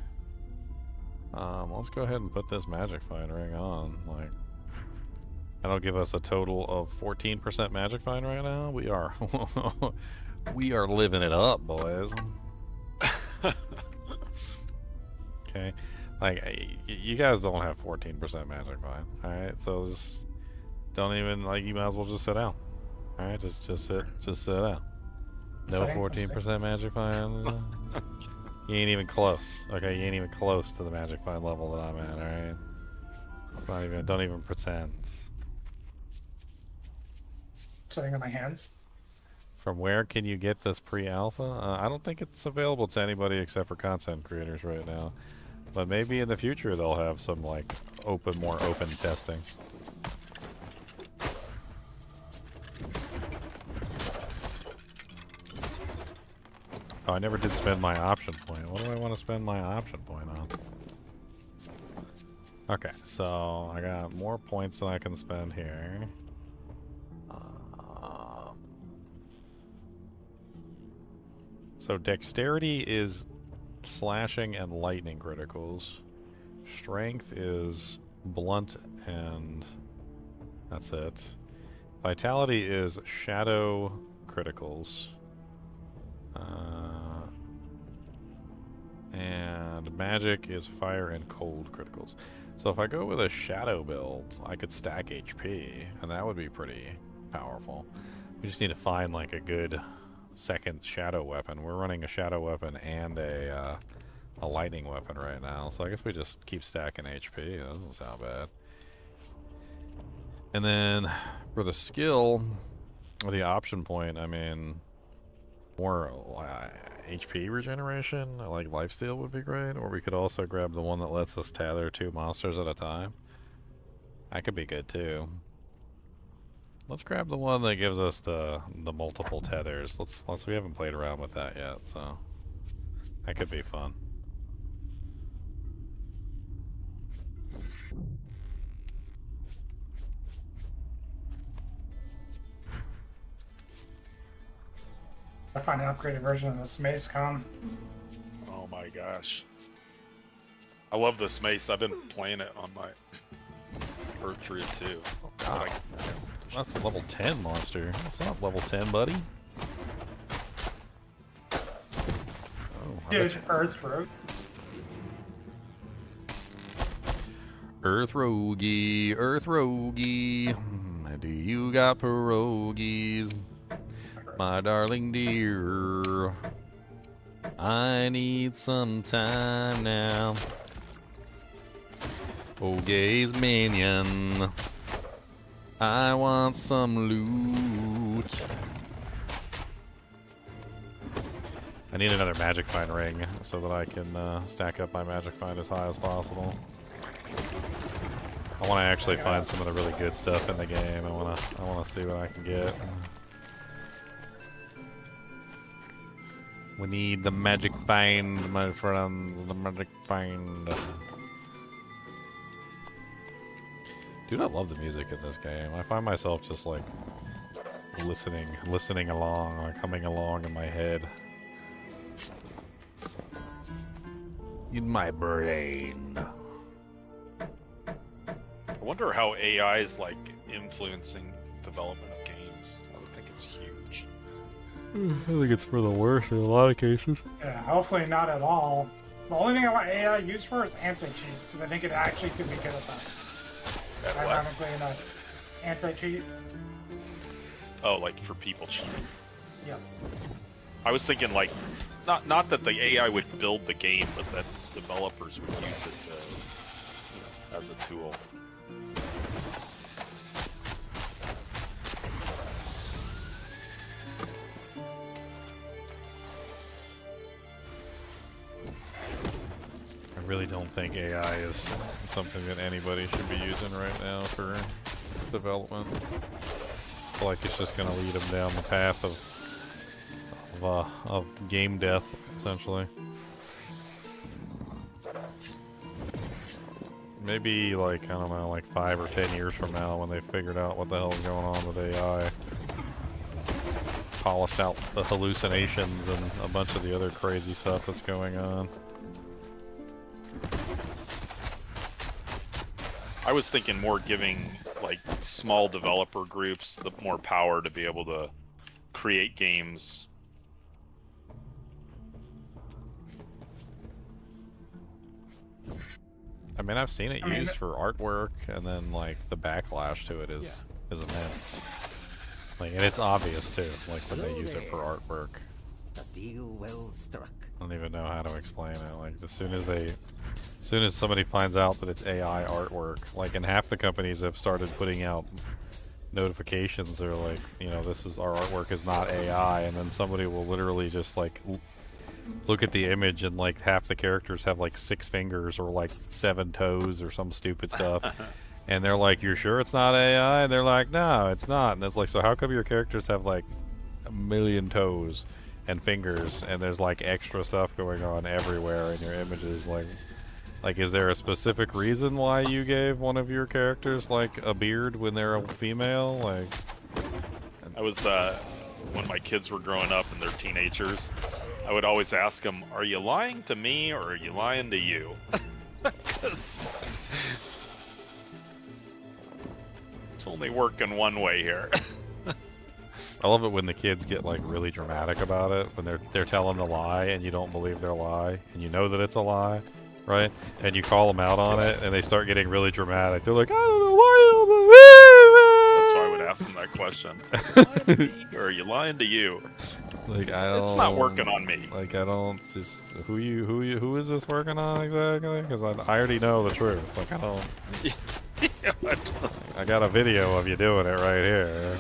Let's go ahead and put this magic find ring on. Like, that'll give us a total of 14% magic find right now. We are we are living it up, boys. Okay, like you guys don't have 14% magic find. All right, so just don't even like. You might as well just sit out. All right, just sit out. No 14% magic find. You ain't even close. Okay, you ain't even close to the magic find level that I'm at. All right, it's not even. Don't even pretend. Sitting on my hands. From where can you get this pre-alpha? I don't think it's available to anybody except for content creators right now. But maybe in the future they'll have some like more open testing. Oh, I never did spend my option point. What do I want to spend my option point on? Okay, so I got more points than I can spend here. So dexterity is slashing and lightning criticals. Strength is blunt and that's it. Vitality is shadow criticals. And magic is fire and cold criticals. So if I go with a shadow build, I could stack HP, and that would be pretty powerful. We just need to find like a good second shadow weapon. We're running a shadow weapon and a lightning weapon right now, so I guess we just keep stacking HP. That doesn't sound bad. And then for the skill, or the option point, I mean, more HP regeneration, like lifesteal would be great, or we could also grab the one that lets us tether 2 monsters at a time. That could be good too. Let's grab the one that gives us the multiple tethers. We haven't played around with that yet, so that could be fun. I find an upgraded version of this mace come. Oh my gosh. I love this mace. I've been playing it on my Earthria too. God. That's a level 10 monster. That's not level 10, buddy. Oh, Dude, Earth Road. Earth Rogie, Earth Rogie. Do you got pierogies? My darling dear. I need some time now. Oh, gaze minion. I want some loot. I need another Magic Find ring so that I can stack up my Magic Find as high as possible. I want to actually find some of the really good stuff in the game. I want to see what I can get. We need the Magic Find, my friends. The Magic Find. Dude, I love the music in this game. I find myself just like listening along, like humming along in my head. In my brain. I wonder how AI is like influencing development of games. I would think it's huge. I think it's for the worst in a lot of cases. Yeah, hopefully not at all. The only thing I want AI used for is anti-cheat, because I think it actually could be good at that. At what? Ironically enough. Anti-cheat. Oh, like for people cheating. Yep. I was thinking like, not that the AI would build the game, but that developers would use it to, as a tool. I really don't think AI is something that anybody should be using right now for development. I feel like it's just going to lead them down the path of game death, essentially. Maybe like, I don't know, like 5 or 10 years from now when they figured out what the hell is going on with AI. Polished out the hallucinations and a bunch of the other crazy stuff that's going on. I was thinking more giving like small developer groups the more power to be able to create games. I mean, I've seen it used for artwork, and then like the backlash to it is immense. Like, and it's obvious too, like when they use it for artwork. A deal well struck. I don't even know how to explain it. Like as soon as somebody finds out that it's AI artwork, like, and half the companies have started putting out notifications. They're like, you know, this is our artwork is not AI, and then somebody will literally just like look at the image and like half the characters have like 6 fingers or like 7 toes or some stupid stuff. And they're like, you're sure it's not AI? And they're like, no, it's not. And it's like, so how come your characters have like 1 million toes and fingers and there's like extra stuff going on everywhere in your images? Like, is there a specific reason why you gave one of your characters like a beard when they're a female? Like, I was, when my kids were growing up and they're teenagers, I would always ask them, are you lying to me or are you lying to you? 'Cause it's only working one way here. I love it when the kids get like really dramatic about it, when they're telling the lie and you don't believe their lie and you know that it's a lie, right? And you call them out on it and they start getting really dramatic. They're like, I don't know why you don't believe it. That's why I would ask them that question. Are you lying to me, or are you lying to you? Like, It's not working on me. Like, I don't just who is this working on exactly? Because I already know the truth. Like, I don't. Yeah, I got a video of you doing it right here.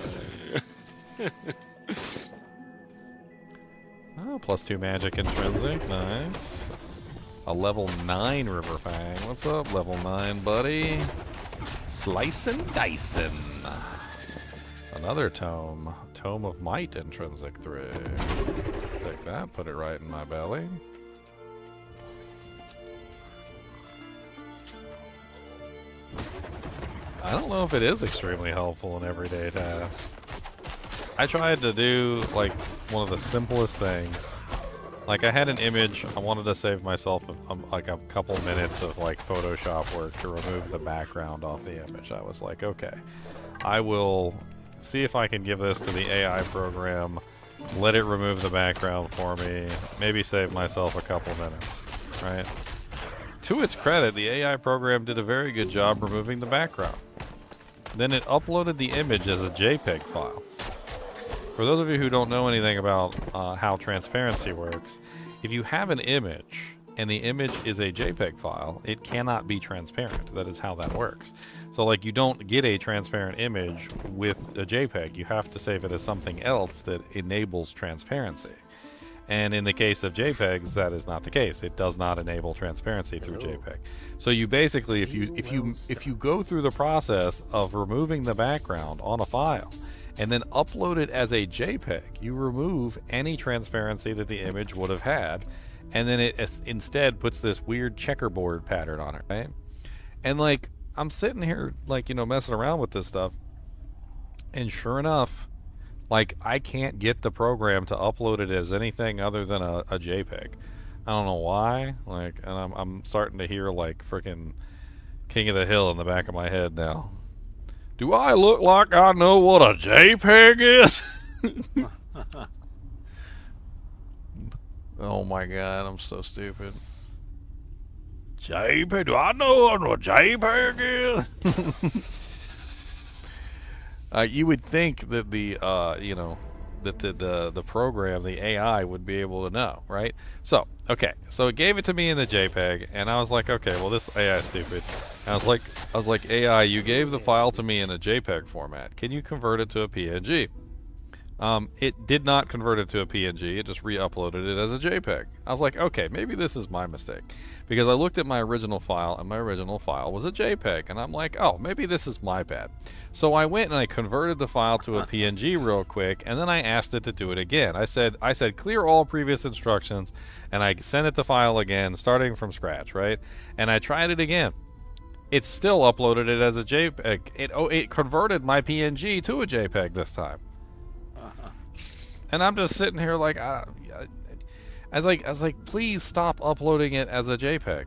Oh, +2 magic intrinsic, nice. A level 9 Riverfang. What's up, level 9, buddy? Slicin' dicin'. Another tome. Tome of Might, intrinsic 3. Take that, put it right in my belly. I don't know if it is extremely helpful in everyday tasks. I tried to do, like, one of the simplest things. Like, I had an image, I wanted to save myself, like, a couple minutes of, like, Photoshop work to remove the background off the image. I was like, okay, I will see if I can give this to the AI program, let it remove the background for me, maybe save myself a couple minutes, right? To its credit, the AI program did a very good job removing the background. Then it uploaded the image as a JPEG file. For those of you who don't know anything about how transparency works, if you have an image and the image is a JPEG file, it cannot be transparent. That is how that works. So, like, you don't get a transparent image with a JPEG. You have to save it as something else that enables transparency. And in the case of JPEGs, that is not the case. It does not enable transparency through JPEG. So you basically, if you go through the process of removing the background on a file and then upload it as a JPEG, you remove any transparency that the image would have had, and then it instead puts this weird checkerboard pattern on it, right? And, like, I'm sitting here, like, you know, messing around with this stuff, and sure enough, like, I can't get the program to upload it as anything other than a JPEG. I don't know why. Like, and I'm starting to hear, like, freaking King of the Hill in the back of my head now. Do I look like I know what a JPEG is? Oh my god, I'm so stupid. JPEG? Do I know what a JPEG is? You would think that the you know, that the program, the AI, would be able to know, right? So, okay, so it gave it to me in the JPEG, and I was like, okay, well, this AI is stupid. And I was like, AI, you gave the file to me in a JPEG format. Can you convert it to a PNG? It did not convert it to a PNG. It just re-uploaded it as a JPEG. I was like, okay, maybe this is my mistake. Because I looked at my original file, and my original file was a JPEG. And I'm like, oh, maybe this is my bad. So I went and I converted the file to a PNG real quick, and then I asked it to do it again. I said, clear all previous instructions, and I sent it the file again, starting from scratch, right? And I tried it again. It still uploaded it as a JPEG. It converted my PNG to a JPEG this time. And I'm just sitting here like, I was like, please stop uploading it as a JPEG.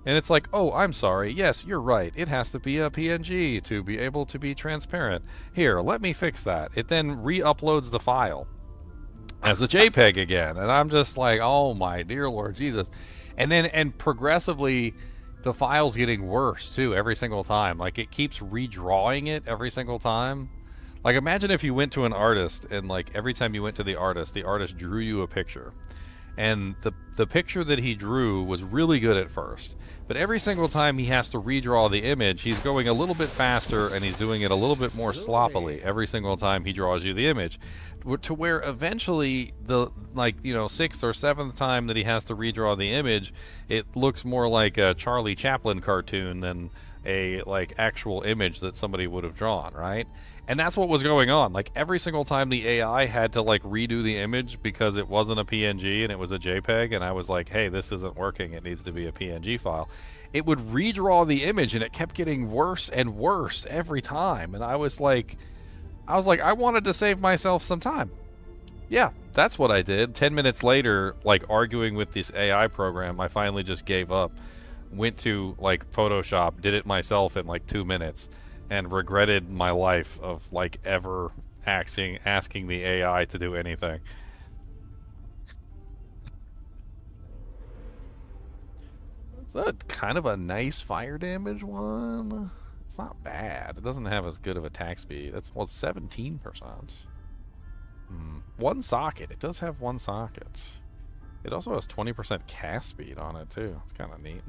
And it's like, oh, I'm sorry. Yes, you're right. It has to be a PNG to be able to be transparent. Here, let me fix that. It then re-uploads the file as a JPEG again. And I'm just like, oh my dear Lord Jesus. And progressively, the file's getting worse too every single time. Like, it keeps redrawing it every single time. Like, imagine if you went to an artist and, like, every time you went to the artist drew you a picture. And the picture that he drew was really good at first. But every single time he has to redraw the image, he's going a little bit faster and he's doing it a little bit more sloppily every single time he draws you the image. To where eventually, the, like, you know, 6th or 7th time that he has to redraw the image, it looks more like a Charlie Chaplin cartoon than a, like, actual image that somebody would have drawn, right? And that's what was going on. Like, every single time the AI had to, like, redo the image because it wasn't a PNG and it was a JPEG, and I was like, hey, this isn't working, it needs to be a PNG file, it would redraw the image, and it kept getting worse and worse every time. And I was like, I wanted to save myself some time. Yeah, that's what I did. 10 minutes later, like, arguing with this AI program, I finally just gave up. Went to, like, Photoshop, did it myself in, like, 2 minutes, and regretted my life of, like, ever asking the AI to do anything. It's a kind of a nice fire damage one. It's not bad. It doesn't have as good of attack speed. It's, well, 17%. One socket. It does have one socket. It also has 20% cast speed on it, too. It's kind of neat.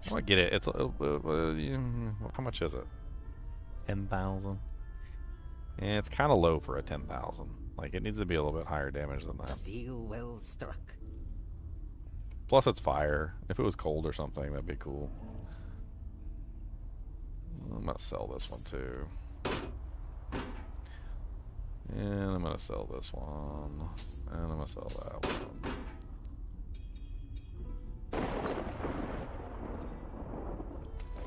I want to get it. It's how much is it? 10,000. Yeah, it's kind of low for a 10,000. Like, it needs to be a little bit higher damage than that. Deal well struck. Plus, it's fire. If it was cold or something, that'd be cool. I'm gonna sell this one too. And I'm gonna sell this one. And I'm gonna sell that one.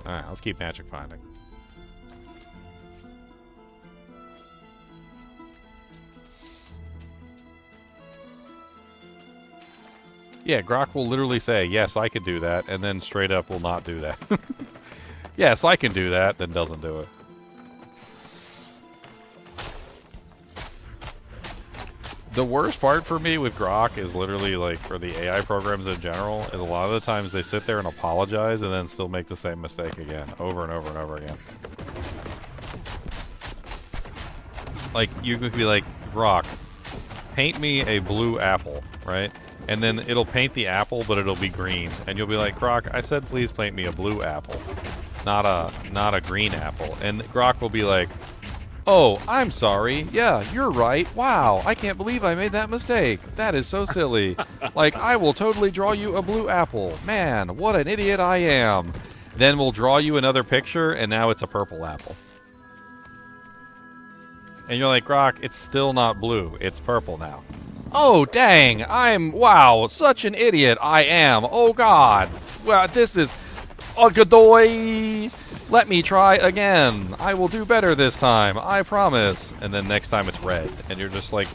Alright, let's keep magic finding. Yeah, Grok will literally say, yes, I could do that, and then straight up will not do that. Yes, I can do that, then doesn't do it. The worst part for me with Grok is literally, like, for the AI programs in general, is a lot of the times they sit there and apologize and then still make the same mistake again, over and over and over again. Like, you could be like, Grok, paint me a blue apple, right? And then it'll paint the apple, but it'll be green. And you'll be like, Grok, I said please paint me a blue apple, not a green apple. And Grok will be like, oh, I'm sorry. Yeah, you're right. Wow, I can't believe I made that mistake. That is so silly. Like, I will totally draw you a blue apple. Man, what an idiot I am. Then we'll draw you another picture, and now it's a purple apple. And you're like, Grok, it's still not blue. It's purple now. Oh, dang. Wow, such an idiot I am. Oh, God. Well, this is... Godoy. Let me try again. I will do better this time. I promise. And then next time it's red. And you're just like,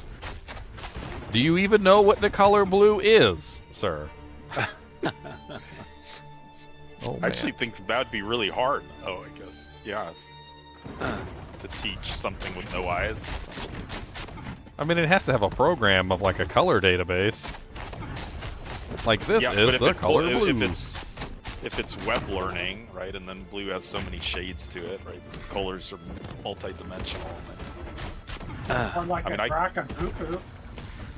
do you even know what the color blue is, sir? I actually think that would be really hard. Oh, I guess. Yeah. To teach something with no eyes. I mean, it has to have a program of like a color database. Like this is the color blue. If it's web learning, right, and then blue has so many shades to it, right? The colors are multi-dimensional. Or like Grok and Poo-Poo.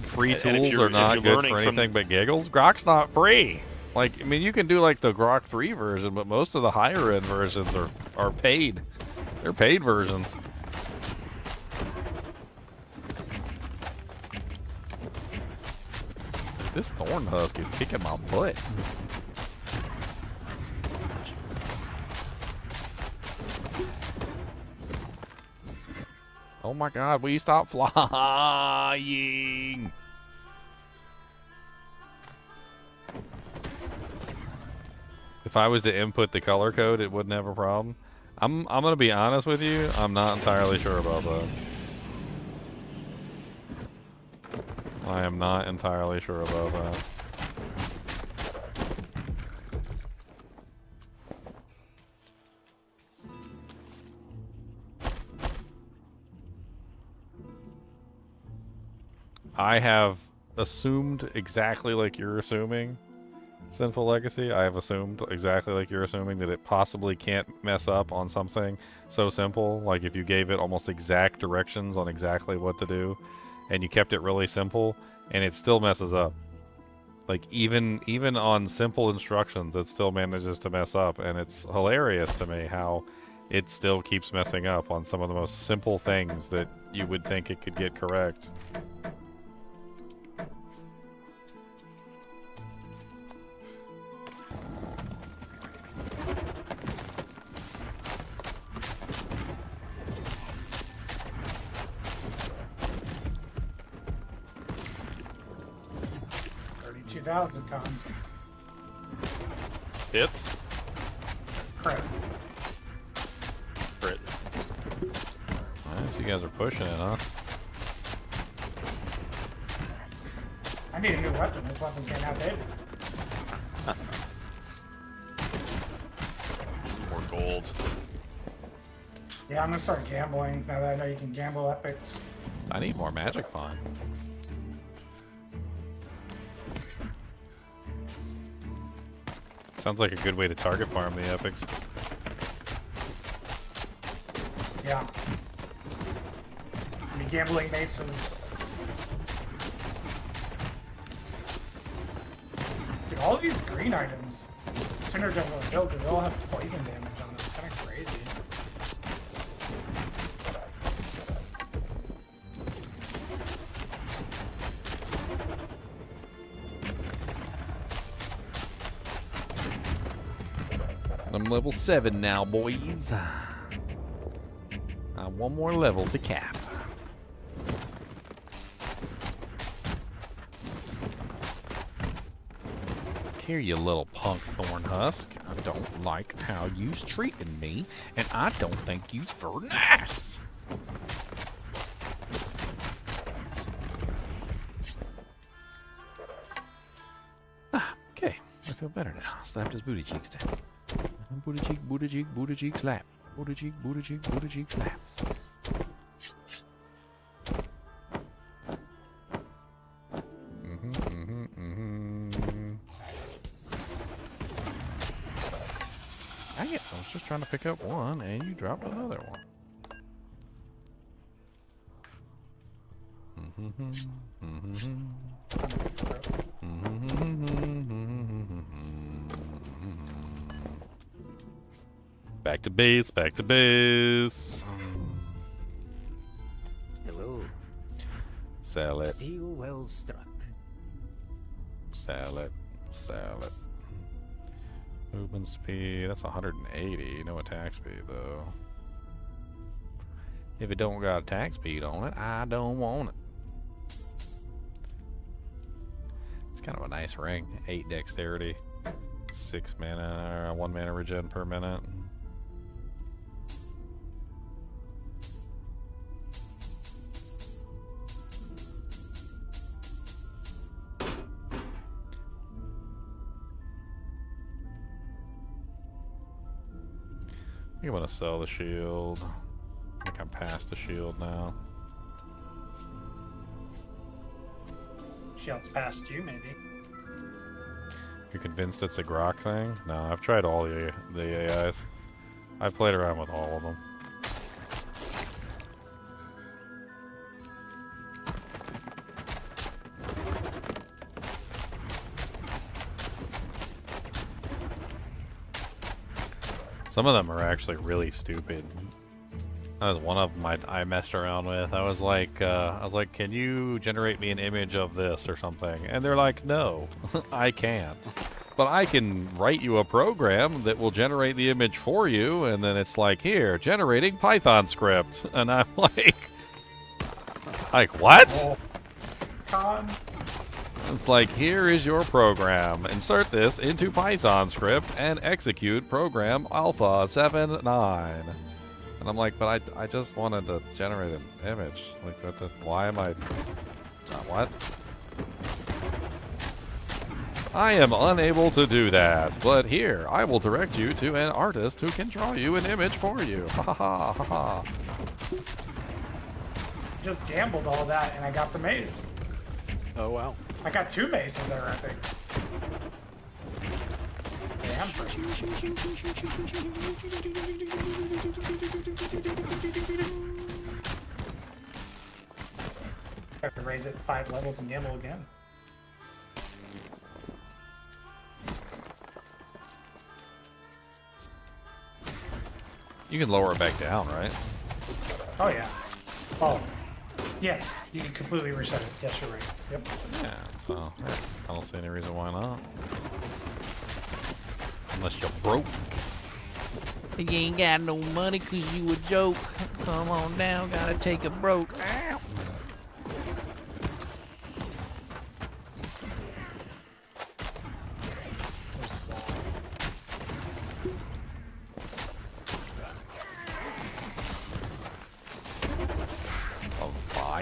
Free tools are not good for anything but giggles. Grok's not free. Like, I mean, you can do like the Grok 3 version, but most of the higher end versions are paid. They're paid versions. This thorn husk is kicking my butt. Oh my God, will you stop flying? If I was to input the color code, it wouldn't have a problem. I'm gonna be honest with you, I'm not entirely sure about that. I am not entirely sure about that. I have assumed exactly like you're assuming, Sinful Legacy. I have assumed exactly like you're assuming that it possibly can't mess up on something so simple. Like if you gave it almost exact directions on exactly what to do, and you kept it really simple, and it still messes up. Like even on simple instructions, it still manages to mess up, and it's hilarious to me how it still keeps messing up on some of the most simple things that you would think it could get correct. Con. Hits? Crit. Crit. Alright, so you guys are pushing it, huh? I need a new weapon. This weapon's getting outdated. More gold. Yeah, I'm gonna start gambling now that I know you can gamble epics. I need more magic fine. Sounds like a good way to target farm the epics. Yeah. I mean, gambling maces. Dude, all of these green items, sooner don't really build because they all have poison damage on them. It's kind of crazy. I'm level 7 now, boys. one more level to cap. Here, you little punk thorn husk. I don't like how you's treating me, and I don't think you's very nice. Okay, I feel better now. Slapped his booty cheeks down. Booty cheek, booty cheek, booty cheek, slap. Booty cheek, booty cheek, booty cheek, slap. Dang it, I was just trying to pick up one, and you dropped another one. Back to base, back to base. Hello. Sell it, Deal well struck. sell it, sell it. Movement speed, that's 180. No attack speed, though. If it don't got attack speed on it, I don't want it. It's kind of a nice ring. 8 dexterity, 6 mana, 1 mana regen per minute. I think I'm gonna sell the shield. I think I'm past the shield now. Shield's past you, maybe. You're convinced it's a grok thing? No, I've tried all the AIs. I've played around with all of them. Some of them are actually really stupid. That was one of them I messed around with. I was like, can you generate me an image of this or something? And they're like, no, I can't. But I can write you a program that will generate the image for you. And then it's like, here, generating Python script. And I'm like, what? Oh. Con. It's like, here is your program. Insert this into Python script and execute program alpha 7.9. And I'm like, but I just wanted to generate an image. Like, why am I... what? I am unable to do that. But here, I will direct you to an artist who can draw you an image for you. Ha ha ha ha ha. Just gambled all that and I got the mace. Oh, wow. I got 2 maces there, I think. Damn. I have to raise it 5 levels and gamble again. You can lower it back down, right? Oh, yeah. Oh. Yes, you can completely reset it. Yes, you're right. Yep. Yeah, so yeah, I don't see any reason why not. Unless you're broke. You ain't got no money 'cause you a joke. Come on down, gotta take a broke. Ow.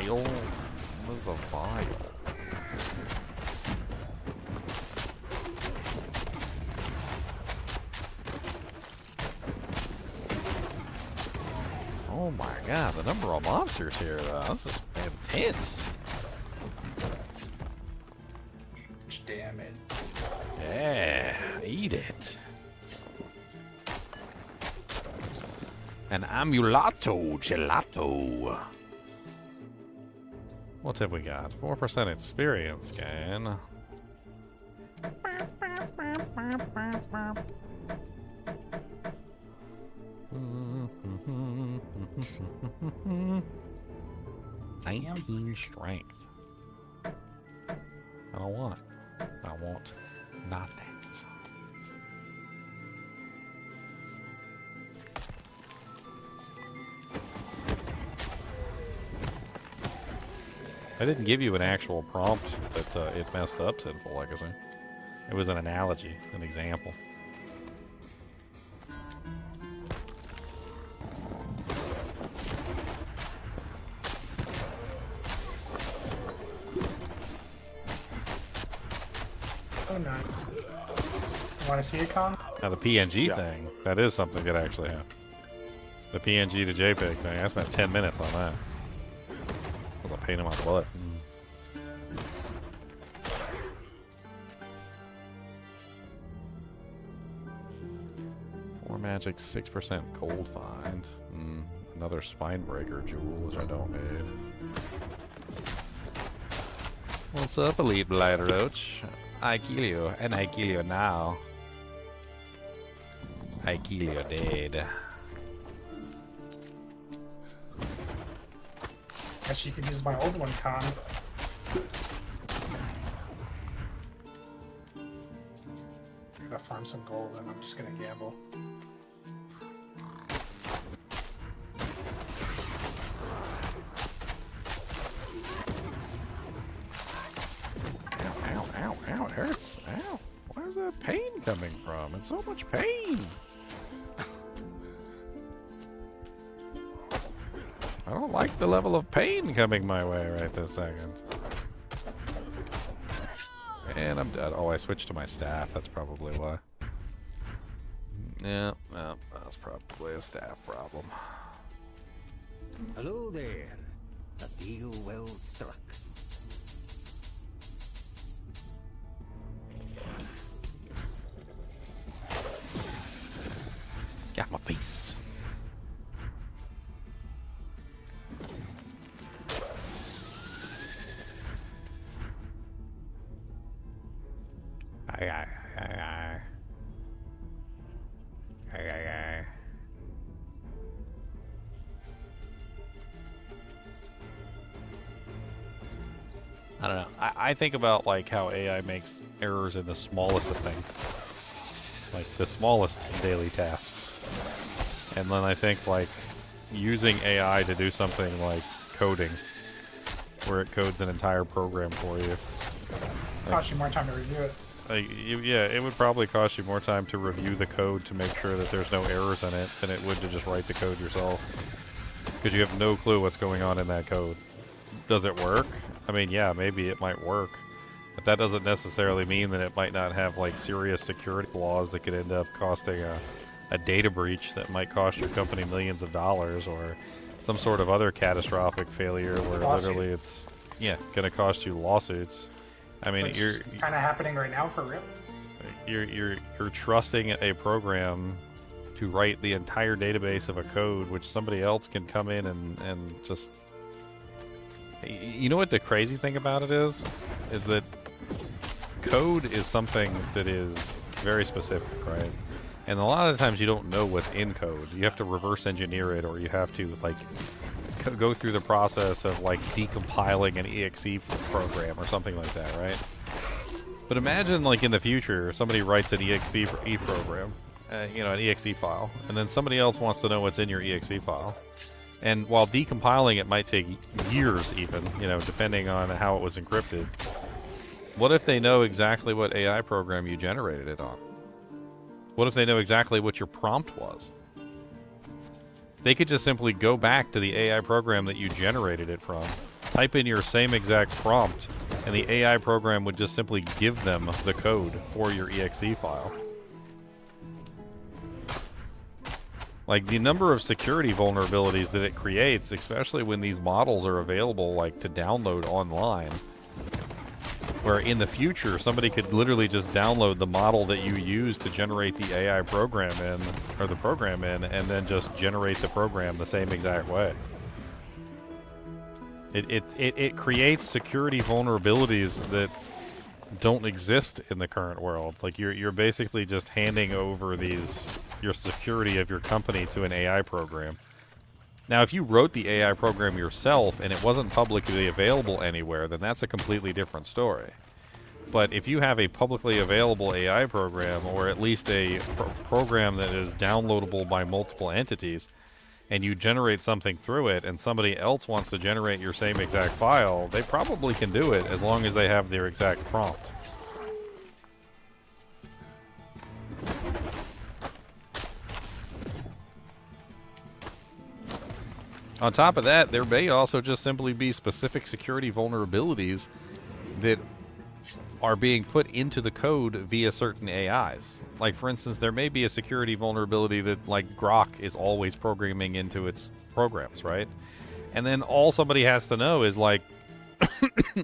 What is a vial? Oh my god, the number of monsters here, though. This is intense. Damn it. Yeah, eat it. An amulato gelato. What have we got? 4% experience gain. Strength. I don't want it. I want not that. I didn't give you an actual prompt that it messed up Sinful Legacy. It was an analogy, an example. Oh no. You want to see it, Con? Now the PNG thing, that is something that actually happened. The PNG to JPEG thing, I spent 10 minutes on that. It was a pain in my butt. Four magic, 6% gold find. Another Spinebreaker jewel, which I don't need. What's up, Elite Blight Roach? I kill you, and I kill you now. I kill you dead. Guess you could use my old one, Con. I'm gonna farm some gold and I'm just gonna gamble. Ow, ow, ow, it hurts. Ow. Where's that pain coming from? It's so much pain. I don't like the level of pain coming my way right this second. And I'm dead. Oh, I switched to my staff. That's probably why. Yeah, well, that's probably a staff problem. Hello there. A deal well struck. Got my piece. Aye. I don't know. I think about like how AI makes errors in the smallest of things, like the smallest daily tasks, and then I think like using AI to do something like coding, where it codes an entire program for you. Cost you more time to review it. Yeah, it would probably cost you more time to review the code to make sure that there's no errors in it than it would to just write the code yourself. Because you have no clue what's going on in that code. Does it work? I mean, yeah, maybe it might work. But that doesn't necessarily mean that it might not have, like, serious security flaws that could end up costing a data breach that might cost your company millions of dollars, or some sort of other catastrophic failure where literally it's, going to cost you lawsuits. I mean, it's kind of happening right now for real. You're trusting a program to write the entire database of a code, which somebody else can come in and just. You know what the crazy thing about it is that code is something that is very specific, right? And a lot of the times you don't know what's in code. You have to reverse engineer it, or you have to like go through the process of like decompiling an exe program or something like that, right? But imagine like in the future somebody writes an exe program, an exe file, and then somebody else wants to know what's in your exe file. And while decompiling it might take years even, depending on how it was encrypted, what if they know exactly what AI program you generated it on? What if they know exactly what your prompt was? They could just simply go back to the AI program that you generated it from, type in your same exact prompt, and the AI program would just simply give them the code for your exe file. Like, the number of security vulnerabilities that it creates, especially when these models are available, like, to download online, where in the future somebody could literally just download the model that you use to generate the AI program in, or the program in, and then just generate the program the same exact way. It creates security vulnerabilities that don't exist in the current world. Like, you're basically just handing over your security of your company to an AI program. Now, if you wrote the AI program yourself and it wasn't publicly available anywhere, then that's a completely different story. But if you have a publicly available AI program, or at least a program that is downloadable by multiple entities, and you generate something through it, and somebody else wants to generate your same exact file, they probably can do it as long as they have their exact prompt. On top of that, there may also just simply be specific security vulnerabilities that are being put into the code via certain AIs. Like, for instance, there may be a security vulnerability that, like, Grok is always programming into its programs, right? And then all somebody has to know is, like,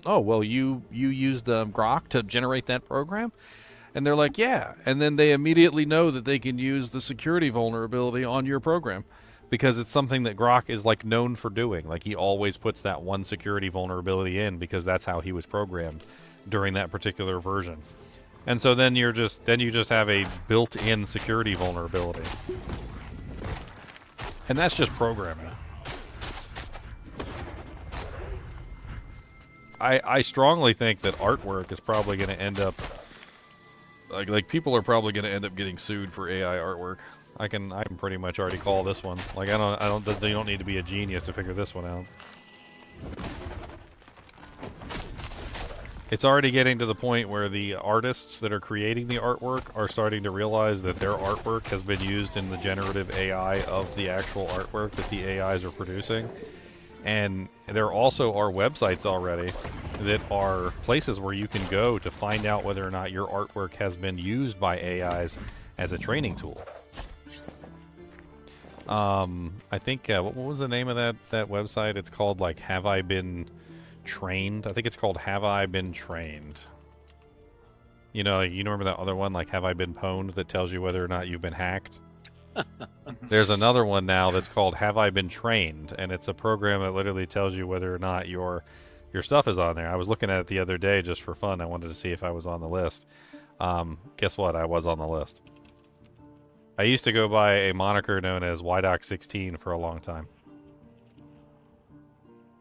oh, well, you used Grok to generate that program? And they're like, yeah. And then they immediately know that they can use the security vulnerability on your program because it's something that Grok is, like, known for doing. Like, he always puts that one security vulnerability in because that's how he was programmed during that particular version. And so then you just have a built-in security vulnerability. And that's just programming. I strongly think that artwork is probably going to end up like people are probably going to end up getting sued for AI artwork. I can pretty much already call this one. Like you don't need to be a genius to figure this one out. It's already getting to the point where the artists that are creating the artwork are starting to realize that their artwork has been used in the generative AI of the actual artwork that the AIs are producing. And there also are websites already that are places where you can go to find out whether or not your artwork has been used by AIs as a training tool. I think, what was the name of that website? It's called, like, Have I Been Trained? I think it's called Have I Been Trained. You remember that other one, like Have I Been Pwned, that tells you whether or not you've been hacked? There's another one now that's called Have I Been Trained, and it's a program that literally tells you whether or not your stuff is on there. I was looking at it the other day just for fun. I wanted to see if I was on the list. Guess what? I was on the list. I used to go by a moniker known as YDoc16 for a long time.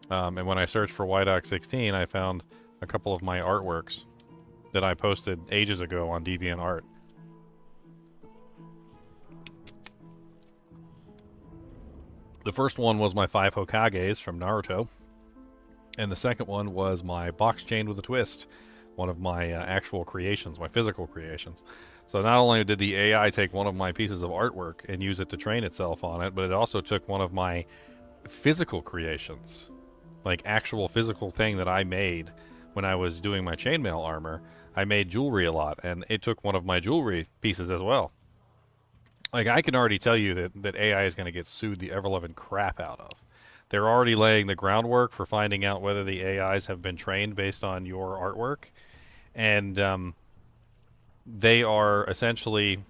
And when I searched for YDoc16, I found a couple of my artworks that I posted ages ago on DeviantArt. The first one was my 5 Hokages from Naruto. And the second one was my box chained with a twist. One of my actual creations, my physical creations. So not only did the AI take one of my pieces of artwork and use it to train itself on it, but it also took one of my physical creations. Like, actual physical thing that I made when I was doing my chainmail armor. I made jewelry a lot, and it took one of my jewelry pieces as well. Like, I can already tell you that AI is going to get sued the ever-loving crap out of. They're already laying the groundwork for finding out whether the AIs have been trained based on your artwork. And they are essentially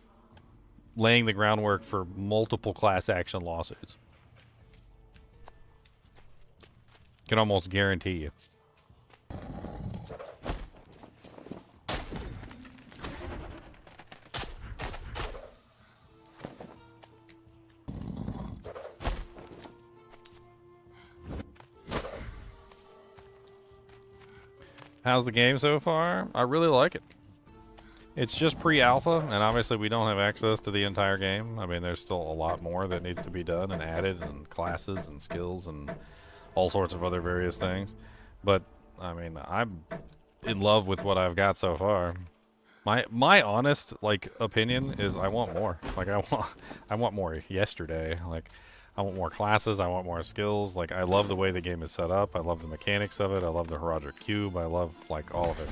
laying the groundwork for multiple class action lawsuits. Can almost guarantee you. How's the game so far? I really like it. It's just pre-alpha, and obviously we don't have access to the entire game. I mean, there's still a lot more that needs to be done and added, and classes and skills and all sorts of other various things. But, I mean, I'm in love with what I've got so far. My honest, like, opinion is I want more. Like, I want more yesterday. Like, I want more classes. I want more skills. Like, I love the way the game is set up. I love the mechanics of it. I love the Heraldric Cube. I love, like, all of it.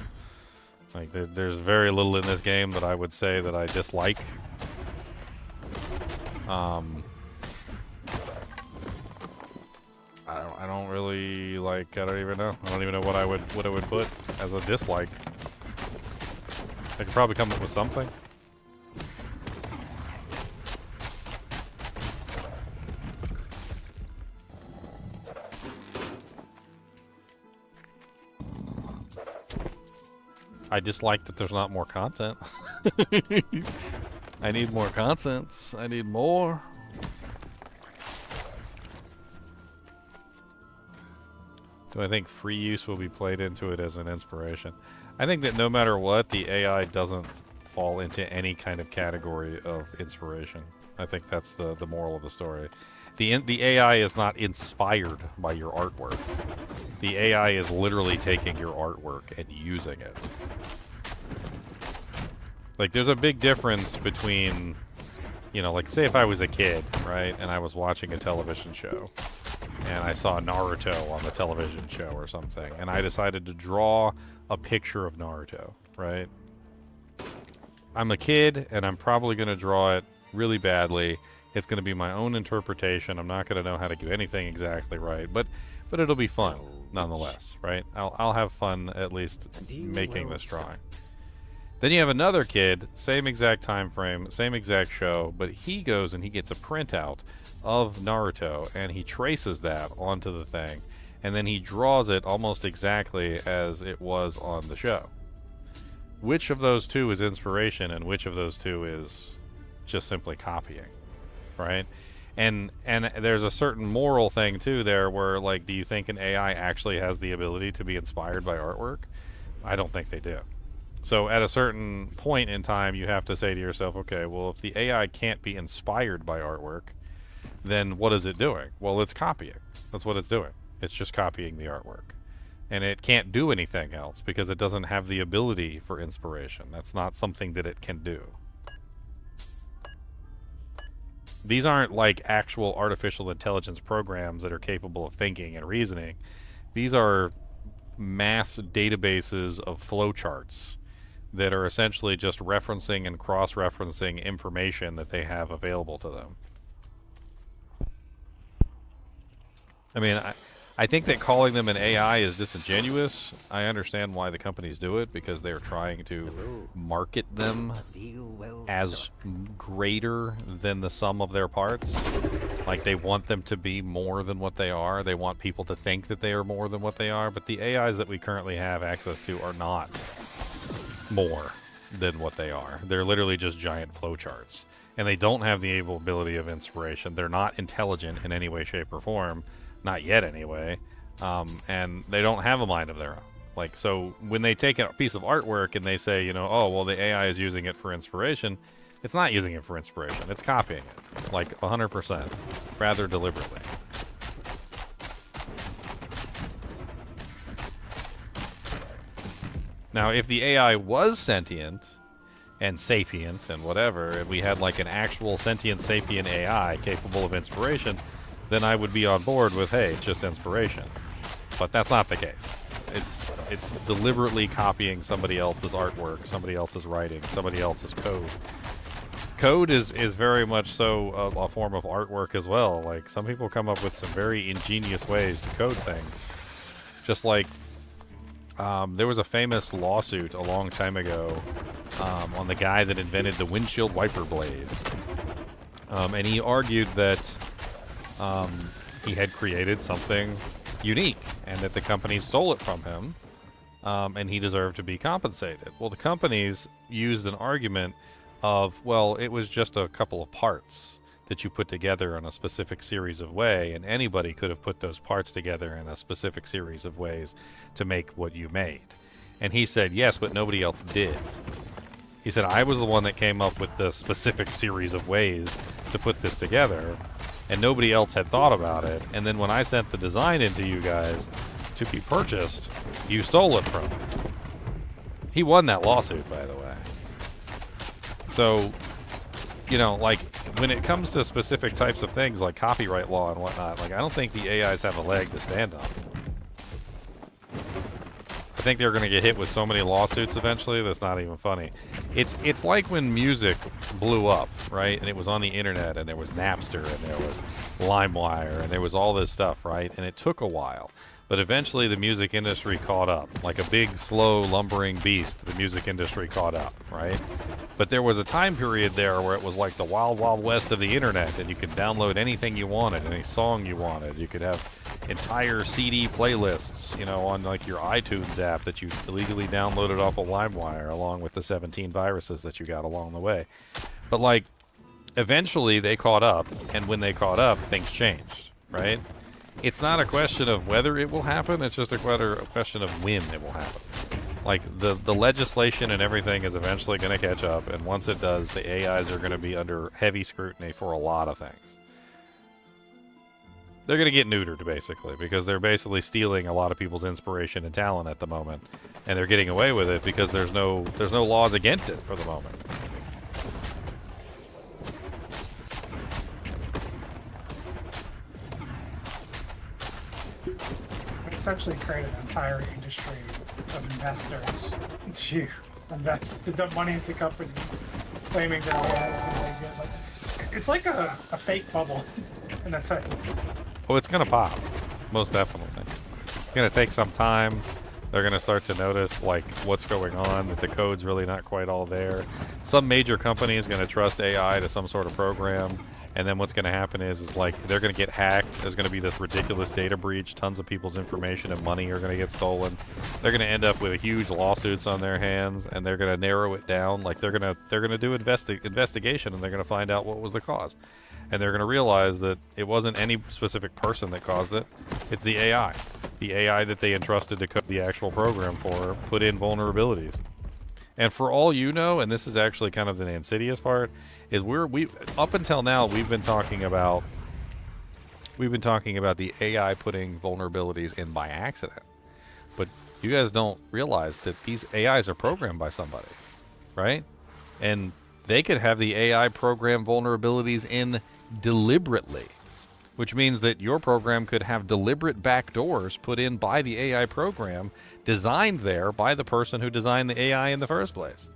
Like, there's very little in this game that I would say that I dislike. I don't really, like, I don't even know. I don't even know what I would put as a dislike. I could probably come up with something. I dislike that there's not more content. I need more content. I need more. Do I think free use will be played into it as an inspiration? I think that no matter what, the AI doesn't fall into any kind of category of inspiration. I think that's the moral of the story. The AI is not inspired by your artwork. The AI is literally taking your artwork and using it. Like, there's a big difference between, you know, like, say if I was a kid, right, and I was watching a television show, and I saw Naruto on the television show or something, and I decided to draw a picture of Naruto, right? I'm a kid, and I'm probably going to draw it really badly. It's going to be my own interpretation. I'm not going to know how to do anything exactly right, but it'll be fun nonetheless, right? I'll have fun at least making this drawing. Then you have another kid, same exact time frame, same exact show, but he goes and he gets a printout of Naruto and he traces that onto the thing, and then he draws it almost exactly as it was on the show. Which of those two is inspiration and which of those two is just simply copying, right? And there's a certain moral thing too there where, like, do you think an AI actually has the ability to be inspired by artwork? I don't think they do. So at a certain point in time, you have to say to yourself, okay, well, if the AI can't be inspired by artwork, then what is it doing? Well, it's copying. That's what it's doing. It's just copying the artwork. And it can't do anything else because it doesn't have the ability for inspiration. That's not something that it can do. These aren't like actual artificial intelligence programs that are capable of thinking and reasoning. These are mass databases of flowcharts that are essentially just referencing and cross-referencing information that they have available to them. I mean, I think that calling them an AI is disingenuous. I understand why the companies do it, because they're trying to market them as greater than the sum of their parts. Like, they want them to be more than what they are. They want people to think that they are more than what they are, but the AIs that we currently have access to are not more than what they are. They're literally just giant flowcharts. And they don't have the ability of inspiration. They're not intelligent in any way, shape, or form. Not yet, anyway. And they don't have a mind of their own. Like, so when they take a piece of artwork and they say, you know, oh, well, the AI is using it for inspiration, it's not using it for inspiration. It's copying it. Like, 100%. Rather deliberately. Now, if the AI was sentient and sapient and whatever, and we had like an actual sentient sapient AI capable of inspiration, then I would be on board with, hey, it's just inspiration. But that's not the case. It's deliberately copying somebody else's artwork, somebody else's writing, somebody else's code. Code is very much so a form of artwork as well. Like, some people come up with some very ingenious ways to code things. Just like there was a famous lawsuit a long time ago on the guy that invented the windshield wiper blade. And he argued that he had created something unique and that the company stole it from him, and he deserved to be compensated. Well, the companies used an argument of, well, it was just a couple of parts that you put together in a specific series of way, and anybody could have put those parts together in a specific series of ways to make what you made. And he said, yes, but nobody else did. He said, I was the one that came up with the specific series of ways to put this together, and nobody else had thought about it. And then when I sent the design into you guys to be purchased, you stole it from me. He won that lawsuit, by the way. So, you know, like, when it comes to specific types of things like copyright law and whatnot, like, I don't think the AIs have a leg to stand on. I think they're going to get hit with so many lawsuits eventually that's not even funny. It's like when music blew up, right? And it was on the internet, and there was Napster, and there was LimeWire, and there was all this stuff, right? And it took a while. But eventually the music industry caught up. Like a big, slow, lumbering beast, the music industry caught up, right? But there was a time period there where it was like the wild, wild west of the internet, and you could download anything you wanted, any song you wanted. You could have entire CD playlists, you know, on like your iTunes app that you illegally downloaded off of LimeWire, along with the 17 viruses that you got along the way. But like, eventually they caught up, and when they caught up, things changed, right? It's not a question of whether it will happen, it's just a question of when it will happen. Like, the legislation and everything is eventually going to catch up, and once it does, the AIs are going to be under heavy scrutiny for a lot of things. they're going to get neutered, basically, because they're basically stealing a lot of people's inspiration and talent at the moment, and they're getting away with it because there's no laws against it for the moment. Essentially create an entire industry of investors to invest to dump money into companies claiming that AI is going to be good. Like, it's like a fake bubble in a sense. Oh, it's going to pop. Most definitely. It's going to take some time. They're going to start to notice, like, what's going on, that the code's really not quite all there. Some major company is going to trust AI to some sort of program, and then what's going to happen is like, they're going to get hacked. There's going to be this ridiculous data breach. Tons of people's information and money are going to get stolen. They're going to end up with huge lawsuits on their hands, and they're going to narrow it down. Like, they're going to do investigation, and they're going to find out what was the cause. And they're going to realize that it wasn't any specific person that caused it. It's the AI. The AI that they entrusted to code the actual program for put in vulnerabilities. And for all you know, and this is actually kind of the insidious part, is we up until now we've been talking about the AI putting vulnerabilities in by accident. But you guys don't realize that these AIs are programmed by somebody, right? And they could have the AI program vulnerabilities in deliberately, which means that your program could have deliberate backdoors put in by the AI program, designed there by the person who designed the AI in the first place.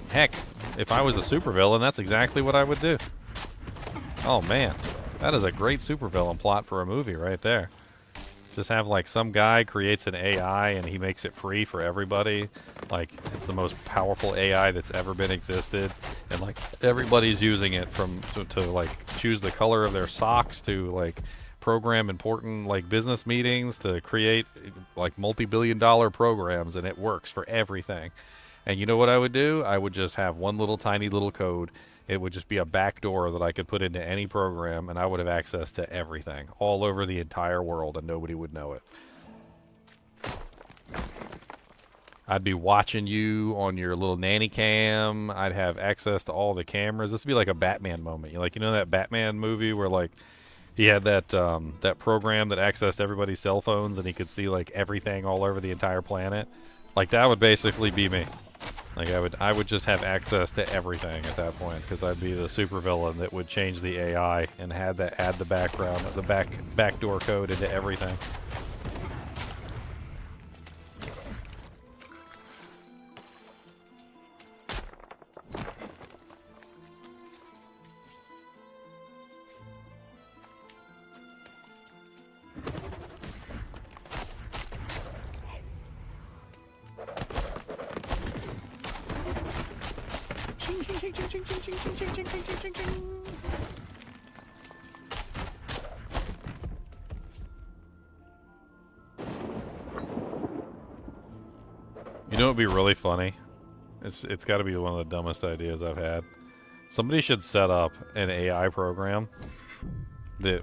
Heck, if I was a supervillain, that's exactly what I would do. Oh man, that is a great supervillain plot for a movie right there. Just have like some guy creates an AI and he makes it free for everybody. Like, it's the most powerful AI that's ever been existed, and like everybody's using it to like choose the color of their socks, to like program important like business meetings, to create like multi-billion-dollar programs, and it works for everything. And you know what I would do? I would just have one little tiny little code. It would just be a backdoor that I could put into any program, and I would have access to everything all over the entire world, and nobody would know it. I'd be watching you on your little nanny cam. I'd have access to all the cameras. This would be like a Batman moment. You know that Batman movie where like he had that that program that accessed everybody's cell phones, and he could see like everything all over the entire planet? Like, that would basically be me. Like, I would just have access to everything at that point, because I'd be the supervillain that would change the AI and add the background, the backdoor code into everything. You know what would be really funny? It's got to be one of the dumbest ideas I've had. Somebody should set up an AI program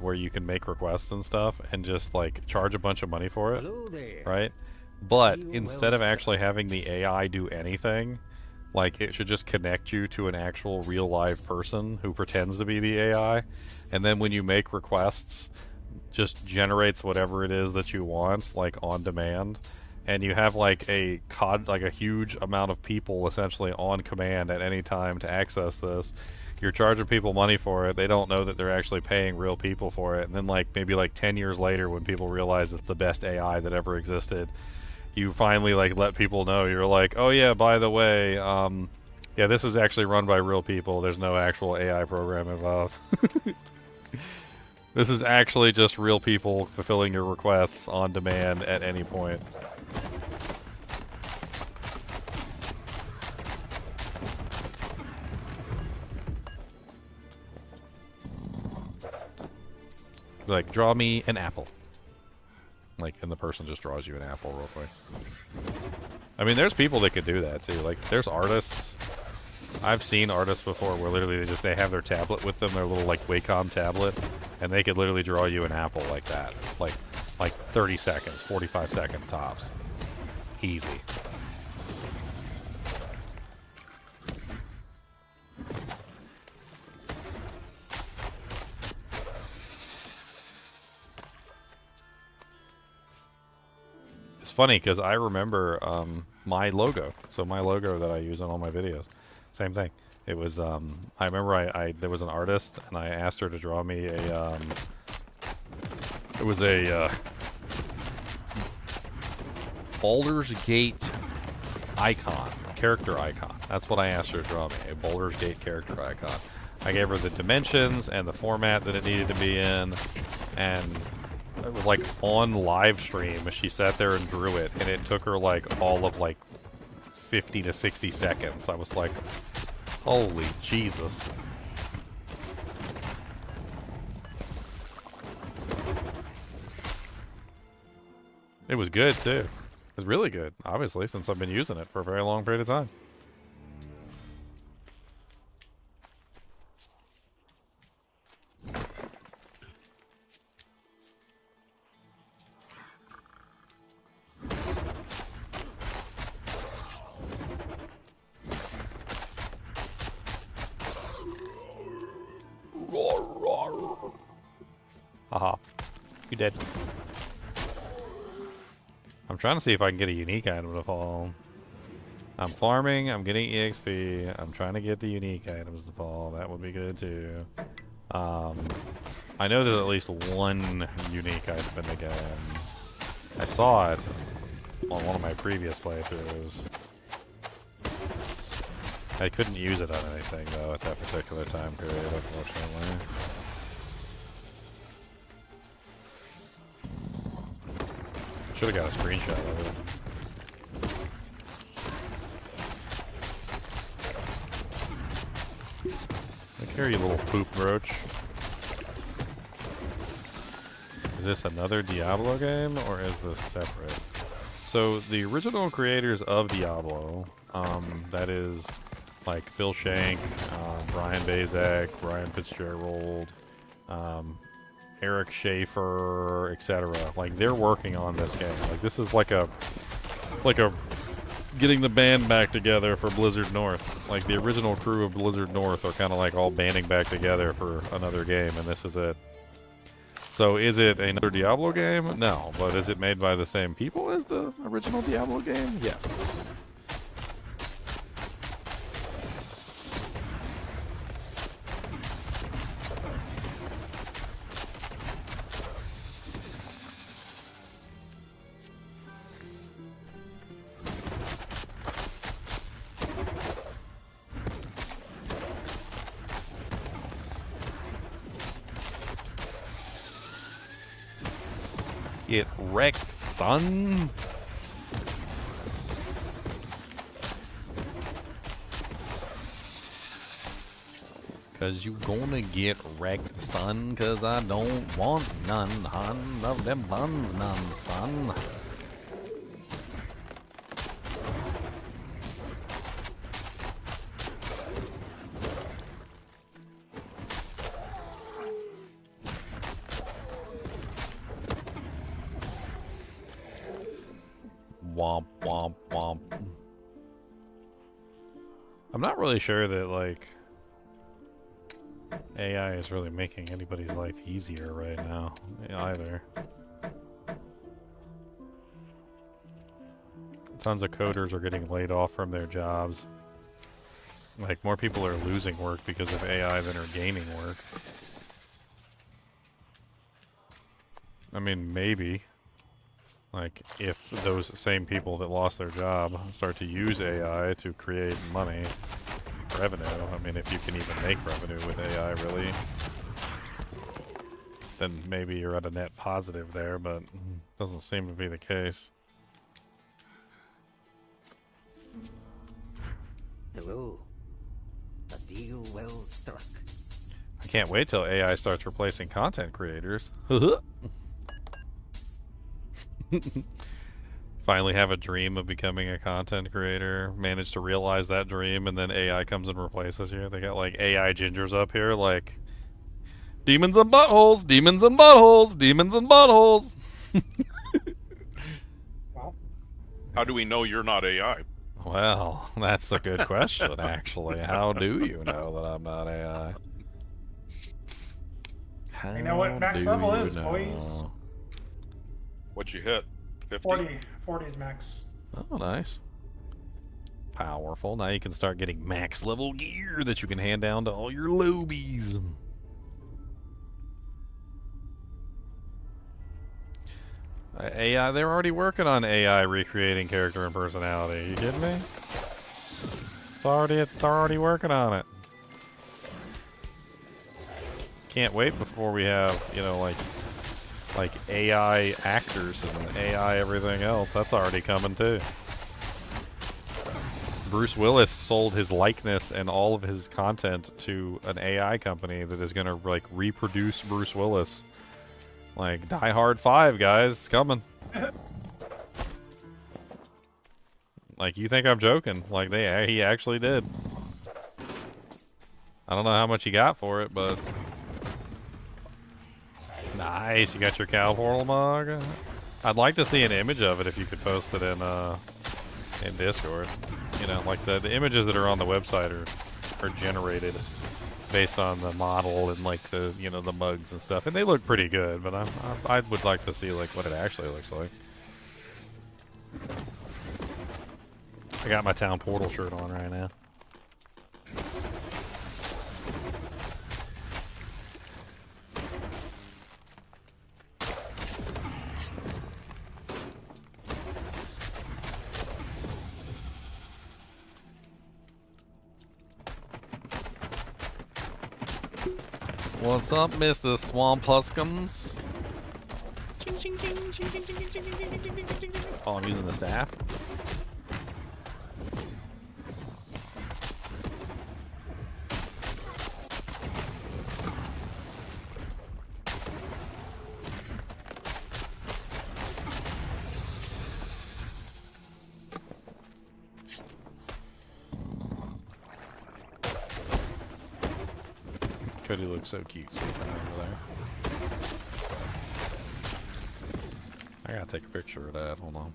where you can make requests and stuff, and just like charge a bunch of money for it, right? But instead of actually having the AI do anything, like, it should just connect you to an actual real live person who pretends to be the AI, and then when you make requests, just generates whatever it is that you want, like on demand. And you have like a huge amount of people essentially on command at any time to access this. You're charging people money for it. They don't know that they're actually paying real people for it. And then like maybe like 10 years later, when people realize it's the best AI that ever existed, you finally like let people know. You're like, oh yeah, by the way, yeah, this is actually run by real people. There's no actual AI program involved. This is actually just real people fulfilling your requests on demand at any point. Like, draw me an apple. Like, and the person just draws you an apple real quick. I mean, there's people that could do that too. Like, there's artists. I've seen artists before where literally they have their tablet with them, their little like Wacom tablet, and they could literally draw you an apple like that. Like 30 seconds, 45 seconds tops. Easy. It's funny because I remember my logo. So my logo that I use on all my videos, same thing. It was I remember I there was an artist and I asked her to draw me a it was a Baldur's Gate icon, character icon. That's what I asked her to draw me, a Baldur's Gate character icon. I gave her the dimensions and the format that it needed to be in, and it was like on live stream, she sat there and drew it, and it took her like all of like 50 to 60 seconds. I was like, holy Jesus. It was good too. It was really good, obviously, since I've been using it for a very long period of time. Haha. You dead. I'm trying to see if I can get a unique item to fall. I'm farming, I'm getting EXP, I'm trying to get the unique items to fall. That would be good too. I know there's at least one unique item in the game. I saw it on one of my previous playthroughs. I couldn't use it on anything though at that particular time period, unfortunately. Should have got a screenshot of it. Look here, you little poop roach. Is this another Diablo game, or is this separate? So, the original creators of Diablo, that is like Phil Shank, Brian Bazak, Ryan Fitzgerald, Eric Schaefer, etc. Like, they're working on this game. Like, this is like a... It's like a... getting the band back together for Blizzard North. Like, the original crew of Blizzard North are kind of like all banding back together for another game, and this is it. So, is it another Diablo game? No. But is it made by the same people as the original Diablo game? Yes. Get wrecked, son. Cause you gonna get wrecked, son. Cause I don't want none, hun. Of them buns, none, son. Womp, womp, womp. I'm not really sure that, like, AI is really making anybody's life easier right now, either. Tons of coders are getting laid off from their jobs. Like, more people are losing work because of AI than are gaining work. I mean, maybe. Like, if those same people that lost their job start to use AI to create money, revenue, I mean, if you can even make revenue with AI, really, then maybe you're at a net positive there, but doesn't seem to be the case. Hello. A deal well struck. I can't wait till AI starts replacing content creators. Finally have a dream of becoming a content creator, manage to realize that dream, and then AI comes and replaces you. They got like AI gingers up here like demons and buttholes, demons and buttholes, demons and buttholes. Well, How do we know you're not AI? Well, that's a good question, actually. How do you know that I'm not AI? you know what max How level do you is, boys. know? What'd you hit? 50? 40 is max. Oh, nice. Powerful. Now you can start getting max level gear that you can hand down to all your lobies. AI, they're already working on AI recreating character and personality. Are you kidding me? They're already working on it. Can't wait before we have, you know, like AI actors and AI everything else. That's already coming too. Bruce Willis sold his likeness and all of his content to an AI company that is gonna like reproduce Bruce Willis. Like Die Hard 5, guys, it's coming. Like, you think I'm joking? Like he actually did. I don't know how much he got for it, but nice. You got your cow portal mug. I'd like to see an image of it if you could post it in Discord. You know, like the images that are on the website are generated based on the model and like the, you know, the mugs and stuff, and they look pretty good. But I would like to see like what it actually looks like. I got my town portal shirt on right now. What's up, Mr. Swampluskums? Oh, I'm using the staff. Cody looks so cute sleeping over there. I gotta take a picture of that. Hold on.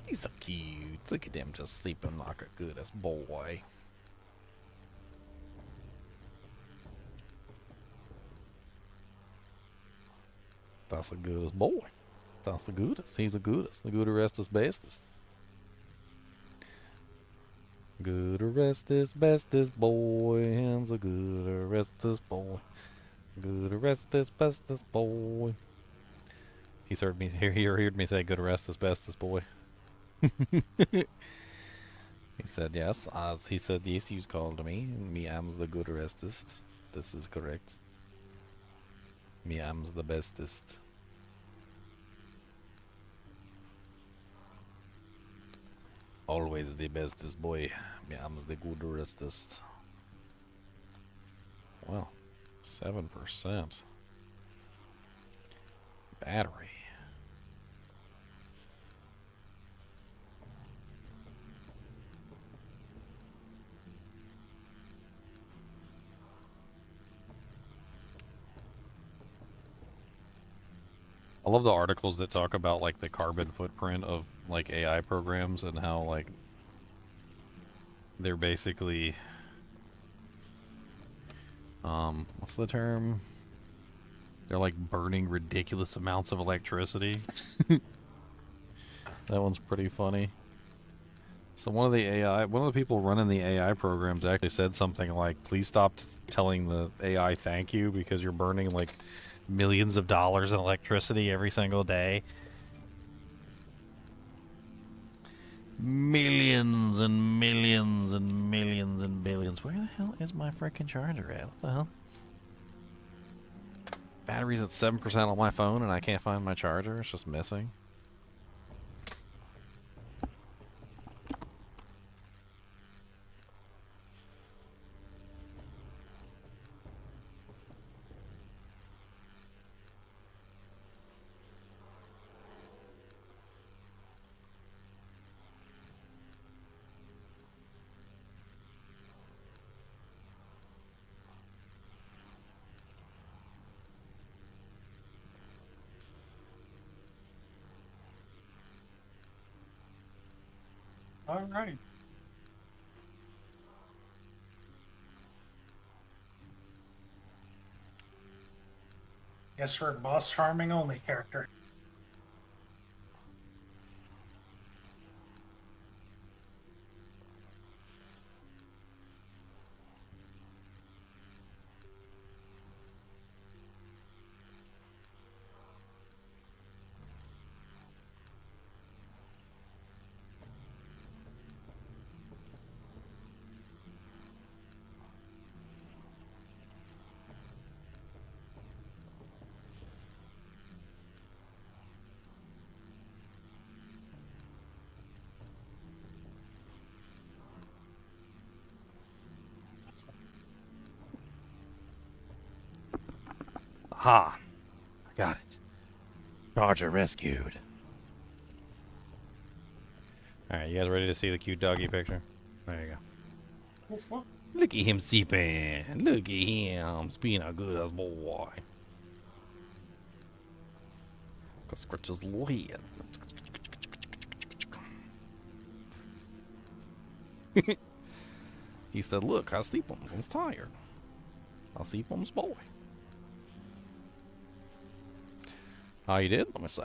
He's so cute. Look at him just sleeping like a goodest boy. That's the goodest boy. That's the goodest. He's the goodest. The good rest is bestest. Good restest bestest boy. Him's a good restest boy. Good restest bestest boy. He heard me say good restest bestest boy. He said yes. He said yes. You called me. Me am's the good restest. This is correct. Me am's the bestest. Always the bestest boy. Me am's the good restest. Well, 7%. Battery. I love the articles that talk about like the carbon footprint of like AI programs and how like they're basically what's the term? They're like burning ridiculous amounts of electricity. That one's pretty funny. So one of the people running the AI programs actually said something like, please stop telling the AI thank you because you're burning like millions of dollars in electricity every single day. Millions and millions and millions and billions. Where the hell is my freaking charger at? What the hell? Battery's at 7% on my phone and I can't find my charger. It's just missing. All right. Guess for a boss farming only character. Aha! I got it. Charger rescued. Alright, you guys ready to see the cute doggy picture? There you go. Woof, woof. Look at him sleeping. Look at him. He's being a good boy. Go scratch his little head. He said, look, I sleep on him. I'm tired. I sleep on his boy. Oh, you did? Let me see.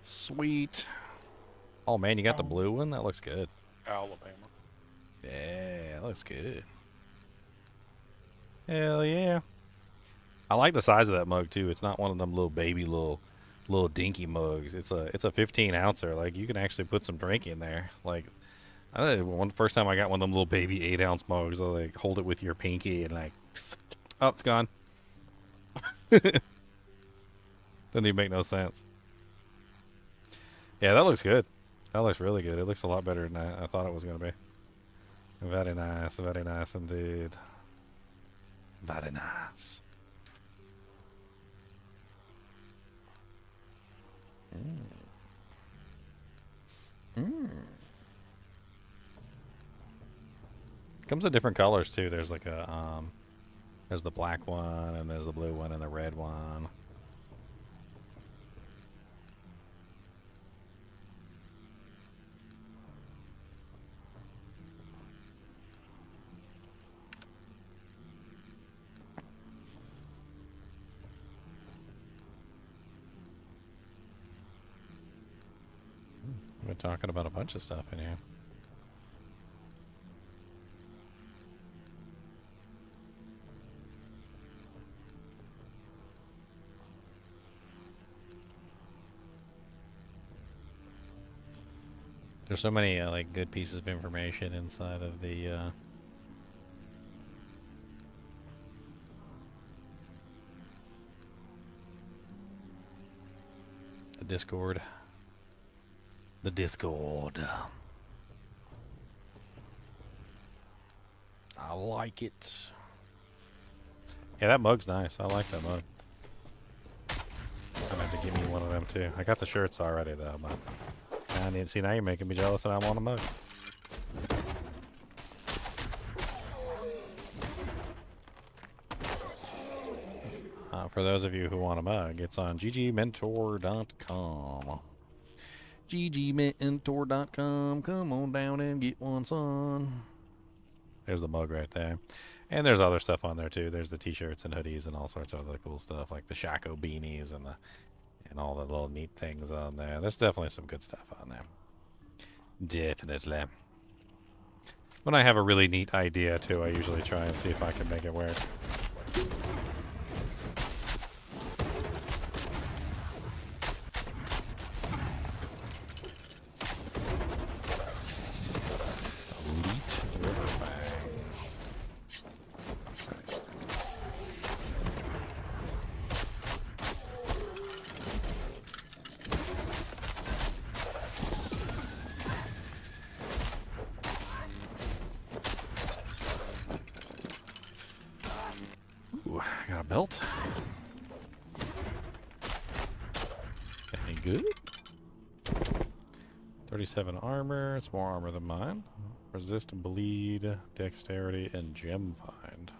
Sweet. Oh man, you got the blue one? That looks good. Alabama. Yeah, that looks good. Hell yeah. I like the size of that mug too. It's not one of them little baby little dinky mugs. It's a 15 ouncer. Like you can actually put some drink in there. Like I don't know, first time I got one of them little baby 8 ounce mugs, I like hold it with your pinky and like, oh, it's gone. Doesn't even make no sense. Yeah, that looks good. That looks really good. It looks a lot better than I thought it was going to be. Very nice indeed. Very nice. Comes in different colors too. There's like a there's the black one and there's the blue one and the red one. We're talking about a bunch of stuff in here. There's so many like good pieces of information inside of the Discord. The Discord. I like it. Yeah, that mug's nice. I like that mug. I'm gonna have to give me one of them too. I got the shirts already though, but I need to see now you're making me jealous and I want a mug. For those of you who want a mug, it's on ggmentor.com. ggmentor.com. Come on down and get one, son. There's the mug right there. And there's other stuff on there too. There's the t-shirts and hoodies and all sorts of other cool stuff like the Shako beanies and all the little neat things on there. There's definitely some good stuff on there. Definitely. When I have a really neat idea too, I usually try and see if I can make it work. Belt. Any good? 37 armor. It's more armor than mine. Resist, bleed, dexterity, and gem find.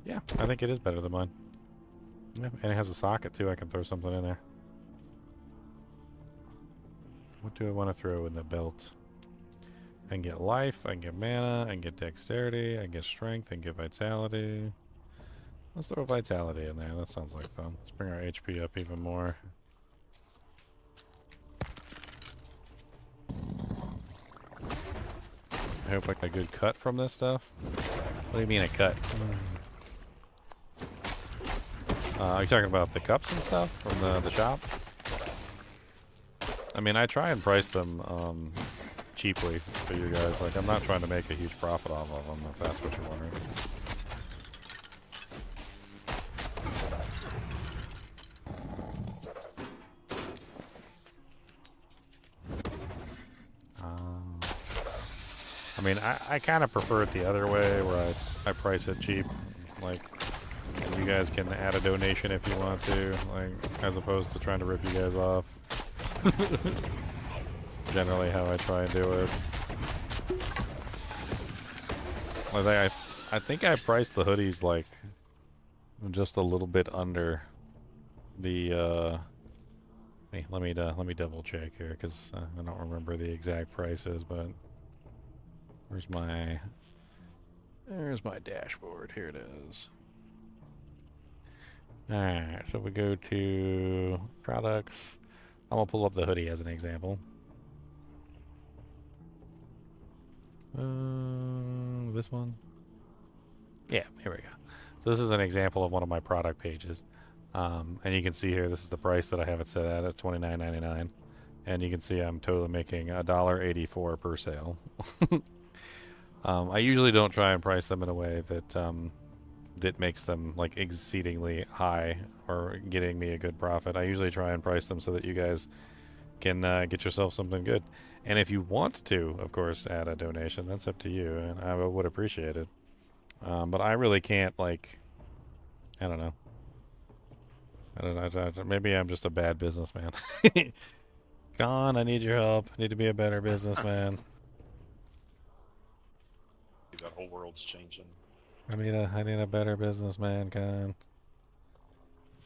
Yeah, I think it is better than mine. Yeah, and it has a socket too. I can throw something in there. What do I want to throw in the belt? I can get life, I can get mana, I can get dexterity, I can get strength, I can get vitality. Let's throw vitality in there. That sounds like fun. Let's bring our HP up even more. I hope I got a good cut from this stuff. What do you mean a cut? Are you talking about the cups and stuff from the shop? I mean, I try and price them cheaply for you guys. Like, I'm not trying to make a huge profit off of them, if that's what you're wondering. I mean, I kind of prefer it the other way, where I price it cheap. Like, and you guys can add a donation if you want to, like, as opposed to trying to rip you guys off. Generally how I try and do it. Like, I think I priced the hoodies like just a little bit under the let me double check here, because I don't remember the exact prices, but there's my dashboard. Here it is. Alright, so we go to products. I'm gonna pull up the hoodie as an example. This one? Yeah, here we go. So this is an example of one of my product pages. And you can see here, this is the price that I have it set at $29.99. And you can see I'm totally making $1.84 per sale. I usually don't try and price them in a way that that makes them like exceedingly high or getting me a good profit. I usually try and price them so that you guys can get yourself something good. And if you want to, of course, add a donation, that's up to you, and I would appreciate it. But I really can't, like, I don't know. Maybe I'm just a bad businessman. Con, I need your help. I need to be a better businessman. That whole world's changing. I need a better businessman, Con.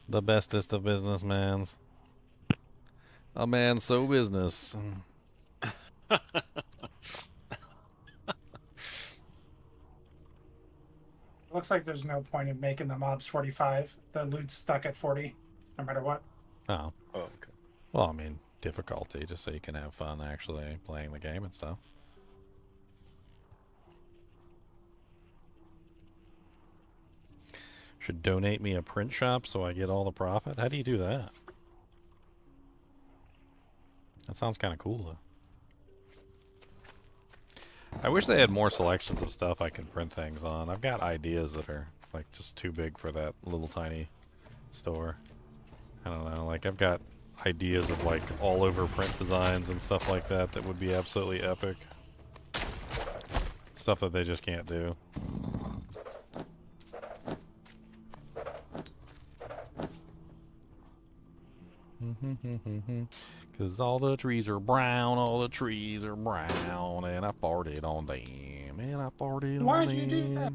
The bestest of businessmans. A man so business. Looks like there's no point in making the mobs 45. The loot's stuck at 40, no matter what. Oh. Oh, okay. Well, I mean, difficulty, just so you can have fun actually playing the game and stuff. Should donate me a print shop so I get all the profit? How do you do that? That sounds kind of cool, though. I wish they had more selections of stuff I can print things on. I've got ideas that are, like, just too big for that little tiny store. I don't know, like, I've got ideas of, like, all-over print designs and stuff like that that would be absolutely epic. Stuff that they just can't do. Cause all the trees are brown, all the trees are brown, and I farted on them, and I farted on them. Why'd you do that?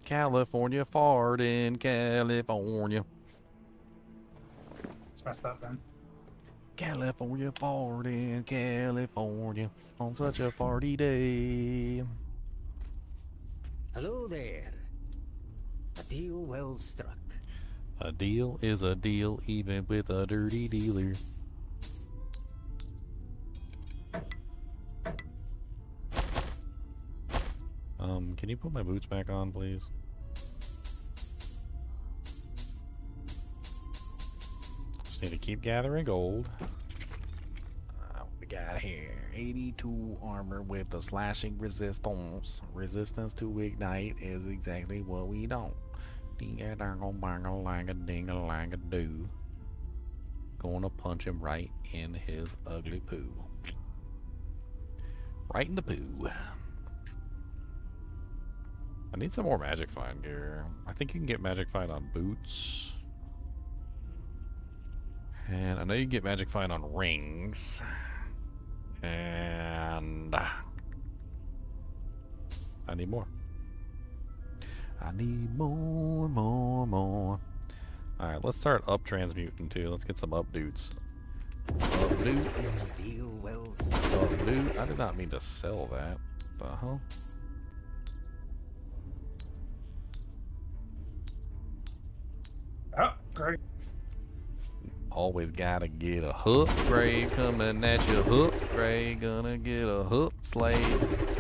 California farting, California. It's messed up, then. California farting, California, on such a farty day. Hello there. A deal well struck. A deal is a deal, even with a dirty dealer. Can you put my boots back on, please? Just need to keep gathering gold. What we got here? 82 armor with a slashing resistance. Resistance to ignite is exactly what we don't. Ding-a-dang-a-bang-a-lang-a-ding-a-lang-a-doo. Gonna punch him right in his ugly poo. Right in the poo. I need some more magic find gear. I think you can get magic find on boots. And I know you can get magic find on rings. And I I need more. I need more. Alright, let's start up transmuting too. Let's get some up dudes. Up dude. Deal well struck. Up dude. I did not mean to sell that. The hell? Oh, great. Always gotta get a hook grave coming at you. Hook grave, gonna get a hook slave.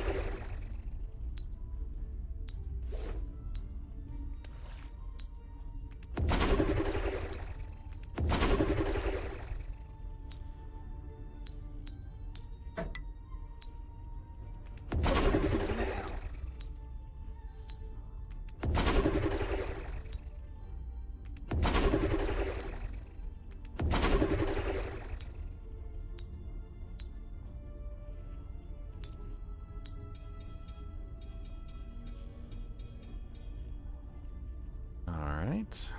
Alright.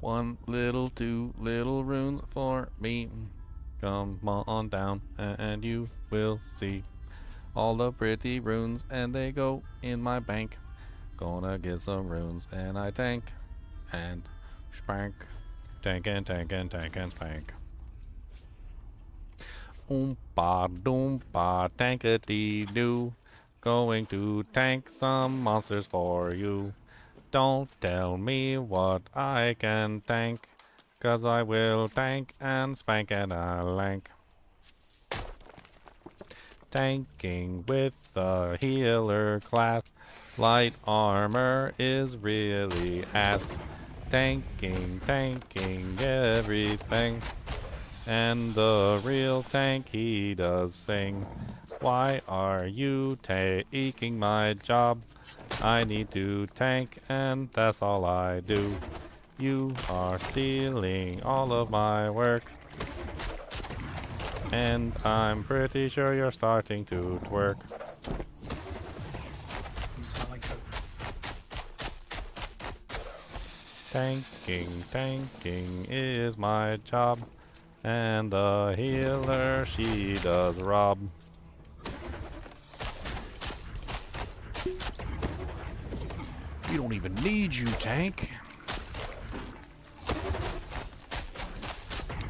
One little, two little runes for me. Come on down and you will see all the pretty runes, and they go in my bank. Gonna get some runes and I tank and spank. Tank and tank and tank and spank. Oompa doompa tankety doo. Going to tank some monsters for you. Don't tell me what I can tank, 'cause I will tank and spank and a lank. Tanking with the healer class. Light armor is really ass. Tanking everything. And the real tank, he does sing. Why are you taking my job? I need to tank and that's all I do. You are stealing all of my work. And I'm pretty sure you're starting to twerk. You smell like Coke. Tanking is my job. And the healer, she does rob. We don't even need you, tank.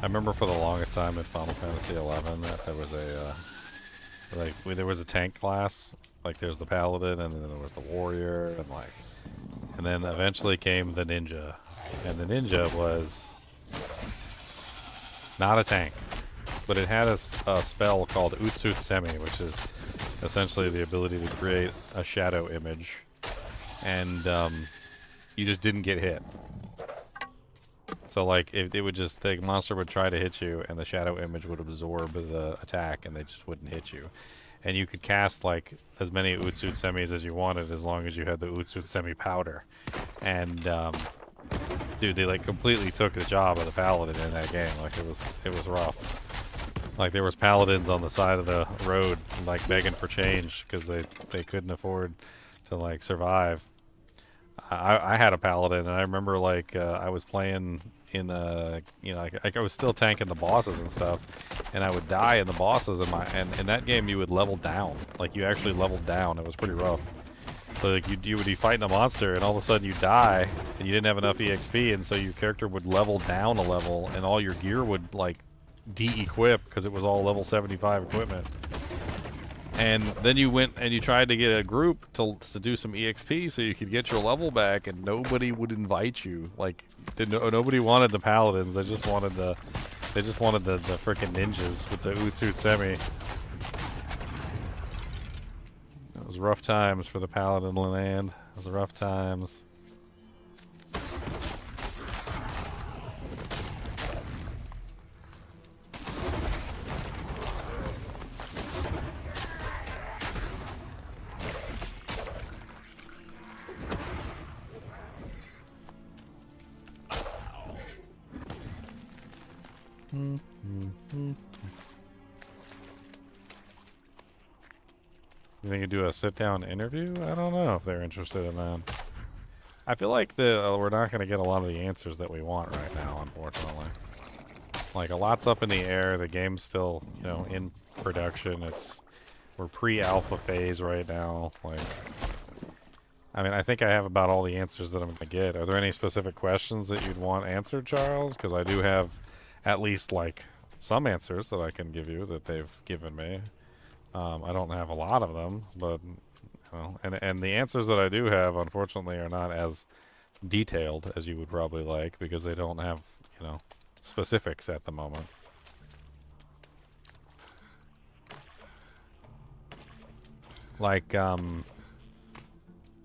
I remember for the longest time in Final Fantasy XI that there was a there was a tank class. Like there's the paladin, and then there was the warrior, and then eventually came the ninja, and the ninja was not a tank, but it had a spell called Utsutsemi, which is essentially the ability to create a shadow image, and you just didn't get hit. So like, if it would just, the monster would try to hit you, and the shadow image would absorb the attack, and they just wouldn't hit you. And you could cast like as many Utsutsemis as you wanted, as long as you had the Utsutsemi powder. And dude, they like completely took the job of the paladin in that game. Like it was rough. Like there was paladins on the side of the road, like begging for change because they couldn't afford to like survive. I had a paladin, and I remember like I was playing in the, you know, like I was still tanking the bosses and stuff, and I would die in the bosses and in that game you would level down. Like you actually leveled down. It was pretty rough. So like you would be fighting a monster, and all of a sudden you die, and you didn't have enough EXP, and so your character would level down a level, and all your gear would like de-equip because it was all level 75 equipment. And then you went and you tried to get a group to do some EXP so you could get your level back, and nobody would invite you. Like nobody wanted the paladins. They just wanted the freaking ninjas with the Utsutsemi. It was rough times for the paladin land. It was rough times. You think you do a sit-down interview? I don't know if they're interested in that. I feel like we're not going to get a lot of the answers that we want right now, unfortunately. Like, a lot's up in the air. The game's still, you know, in production. We're pre-alpha phase right now. Like, I mean, I think I have about all the answers that I'm going to get. Are there any specific questions that you'd want answered, Charles? Because I do have at least, like, some answers that I can give you that they've given me. I don't have a lot of them, but, you know, and the answers that I do have, unfortunately, are not as detailed as you would probably like, because they don't have, you know, specifics at the moment. Like,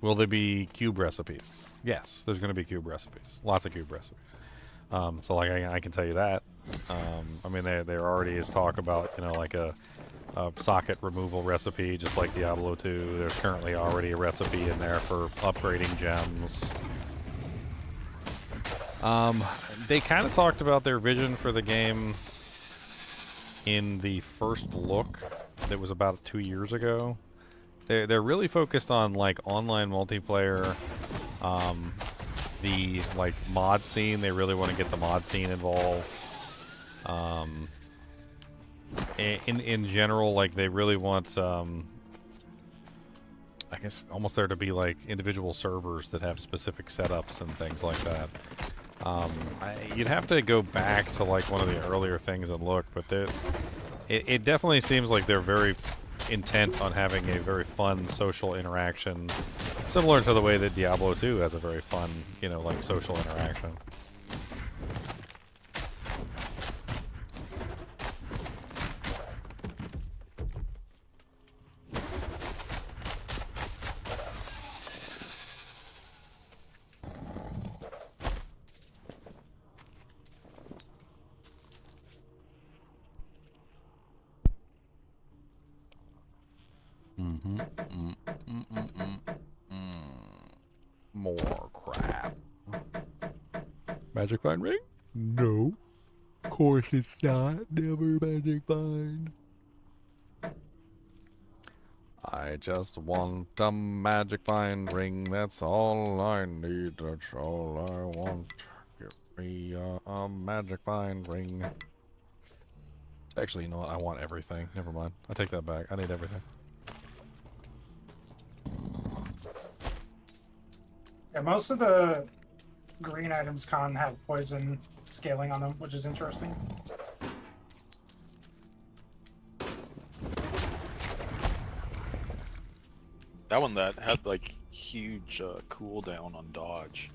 will there be cube recipes? Yes, there's going to be cube recipes. Lots of cube recipes. So, like, I can tell you that. I mean, there already is talk about, you know, like a socket removal recipe, just like Diablo II. There's currently already a recipe in there for upgrading gems. They kind of talked about their vision for the game in the first look that was about 2 years ago. They're really focused on, like, online multiplayer, the, like, mod scene. They really want to get the mod scene involved. In general, like, they really want, I guess, almost there to be, like, individual servers that have specific setups and things like that. You'd have to go back to, like, one of the earlier things and look, but it definitely seems like they're very intent on having a very fun social interaction, similar to the way that Diablo II has a very fun, you know, like, social interaction. More crap. Magic Find ring? No. Of course it's not. Never Magic Find. I just want a Magic Find ring. That's all I need. That's all I want. Give me a Magic Find ring. Actually, you know what? I want everything. Never mind. I take that back. I need everything. Yeah, most of the green items have poison scaling on them, which is interesting. That one that had like huge cooldown on dodge.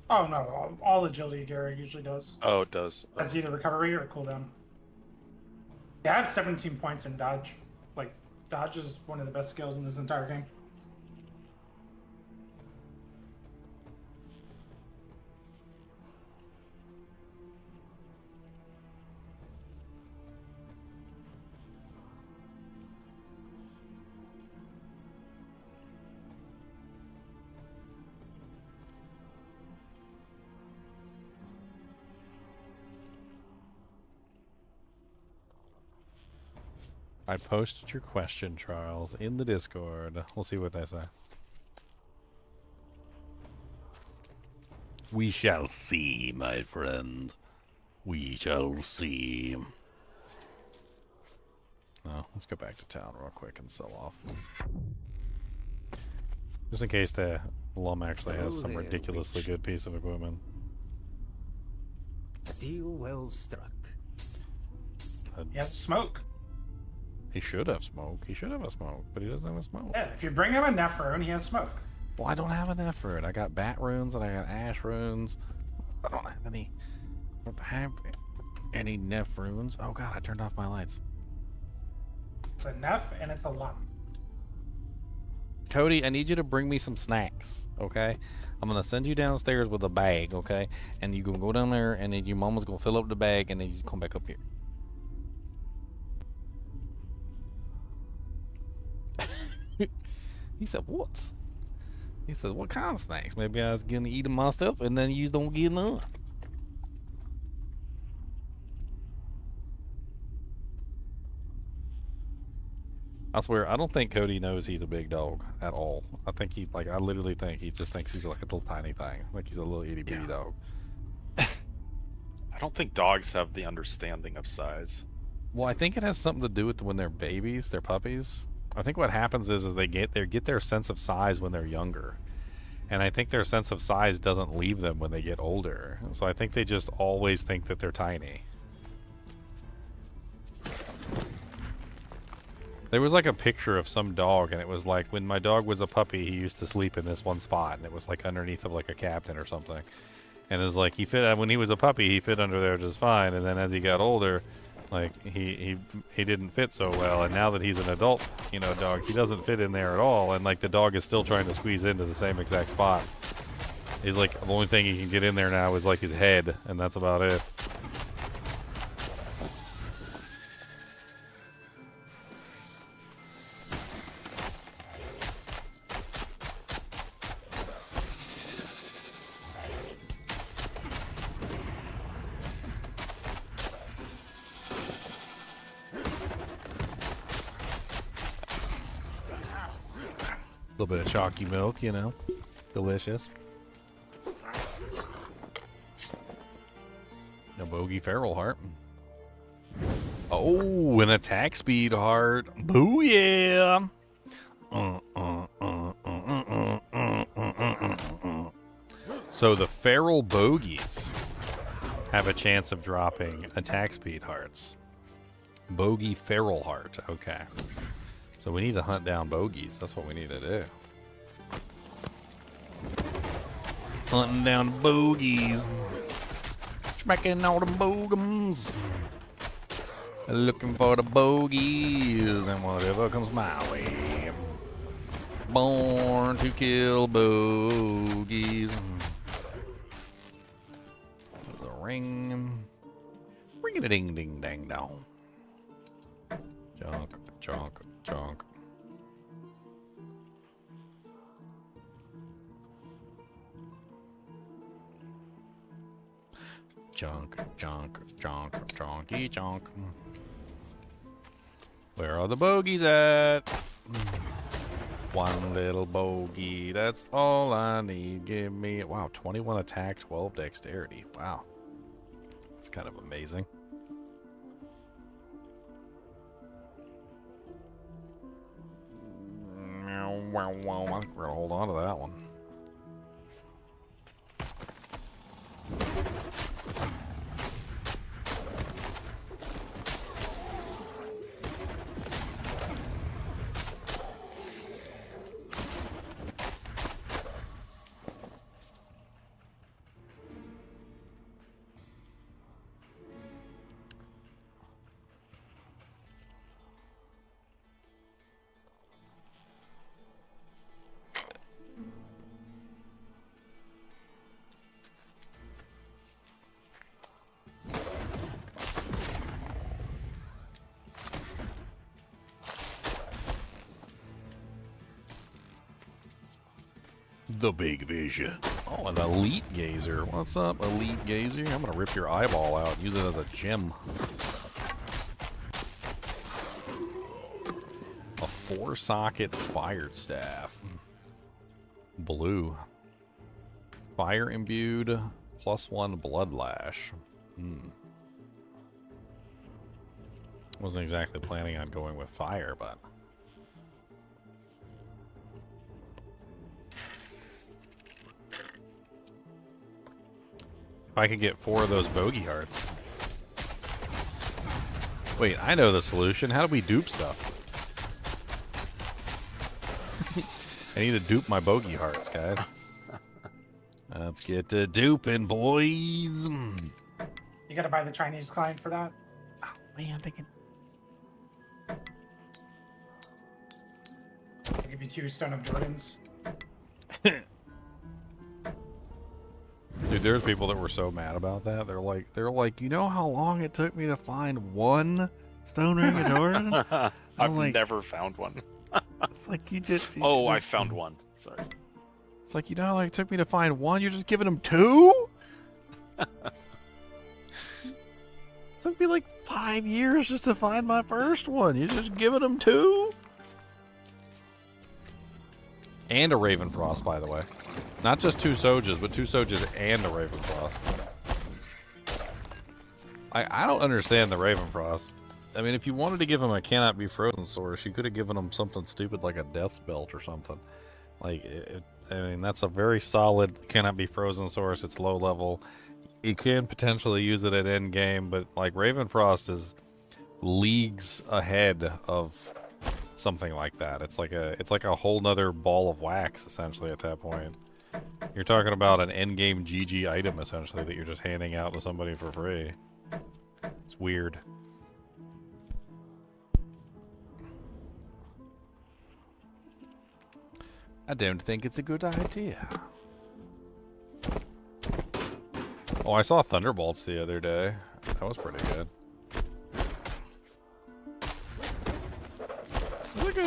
Oh no, all agility gear usually does. Oh, it does. That's either recovery or cooldown. Yeah, I have 17 points in dodge. Like, dodge is one of the best skills in this entire game. I posted your question, Charles, in the Discord. We'll see what they say. We shall see, my friend. We shall see. Oh, let's go back to town real quick and sell off. Just in case the Lum actually has some ridiculously good piece of equipment. A deal well struck. He has smoke. He should have smoke. He should have a smoke, but he doesn't have a smoke. Yeah, if you bring him a Neph rune, he has smoke. Well, I don't have an effort. I got bat runes and I got ash runes. I don't have any. I don't have any Neph runes. Oh god, I turned off my lights. It's a Neph and it's a Lum. Cody, I need you to bring me some snacks, okay? I'm gonna send you downstairs with a bag, okay? And you gonna go down there, and then your mama's gonna fill up the bag, and then you come back up here. He said, what? He says, what kind of snacks? Maybe I was gonna eat them myself, and then you don't get none. I swear, I don't think Cody knows he's a big dog at all. I think he's like, I literally think he just thinks he's like a little tiny thing. Like he's a little itty bitty dog. I don't think dogs have the understanding of size. Well, I think it has something to do with when they're babies, they're puppies. I think what happens is they get their sense of size when they're younger. And I think their sense of size doesn't leave them when they get older. So I think they just always think that they're tiny. There was like a picture of some dog, and it was like when my dog was a puppy, he used to sleep in this one spot, and it was like underneath of like a cabinet or something. And it was like he fit when he was a puppy, he fit under there just fine, and then as he got older, like he didn't fit so well, and now that he's an adult, you know, dog, he doesn't fit in there at all, and like the dog is still trying to squeeze into the same exact spot. He's like the only thing he can get in there now is like his head, and that's about it. A little bit of chalky milk, you know, delicious. A bogey feral heart. Oh, an attack speed heart. Booyah! So the feral bogeys have a chance of dropping attack speed hearts. Bogey feral heart. Okay. So we need to hunt down bogeys. That's what we need to do. Hunting down the bogeys. Smacking all the bogums. Looking for the bogeys and whatever comes my way. Born to kill bogeys. There's a ring. Ring a ding ding dang dong. Junk, junk, junk. Junk, junk, junk, junky, junk. Where are the bogeys at? One little bogey, that's all I need. Give me, wow, 21 attack, 12 dexterity. Wow. That's kind of amazing. I think we're gonna hold on to that one. The big vision. Oh, an elite gazer. What's up, elite gazer? I'm gonna rip your eyeball out and use it as a gem. A 4-socket spired staff. Blue. Fire imbued. +1 blood lash. Wasn't exactly planning on going with fire, but if I could get 4 of those bogey hearts. Wait, I know the solution. How do we dupe stuff? I need to dupe my bogey hearts, guys. Let's get to duping, boys. You gotta buy the Chinese client for that. Oh, man, they can... I'll give you 2 Stone of Jordans. Dude, there's people that were so mad about that. They're like, you know how long it took me to find one Stone Ring of Jordan? I've like, never found one. It's like you just. I found one. Sorry. It's like, you know how long it took me to find one? You're just giving them 2? It took me like 5 years just to find my first one. You're just giving them 2? And a Ravenfrost, by the way. Not just 2 Sojas, but 2 Sojas and a Ravenfrost. I don't understand the Ravenfrost. I mean, if you wanted to give him a cannot be frozen source, you could have given him something stupid like a Death's Belt or something. Like, I mean, that's a very solid cannot be frozen source. It's low level. You can potentially use it at end game, but like Ravenfrost is leagues ahead of something like that. It's like a whole nother ball of wax essentially at that point. You're talking about an end game GG item essentially that you're just handing out to somebody for free. It's weird. I don't think it's a good idea. Oh, I saw Thunderbolts the other day. That was pretty good.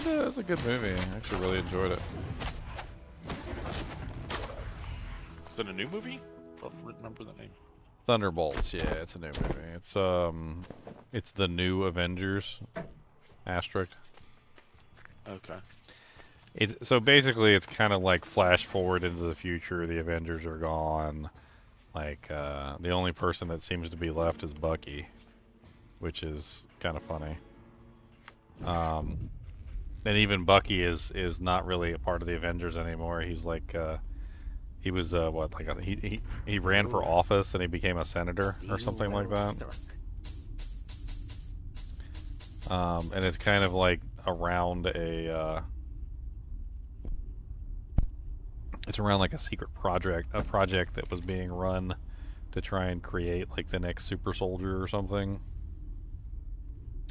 It's a good movie. I actually really enjoyed it. Is it a new movie? I don't remember the name. Thunderbolts, yeah, it's a new movie. It's the new Avengers. Asterisk. Okay. So basically, it's kind of like flash forward into the future. The Avengers are gone. Like, the only person that seems to be left is Bucky, which is kind of funny. And even Bucky is not really a part of the Avengers anymore. He's like, he was what, like he ran for office and he became a senator or something like that. And it's kind of like around it's around like a secret project that was being run to try and create like the next super soldier or something.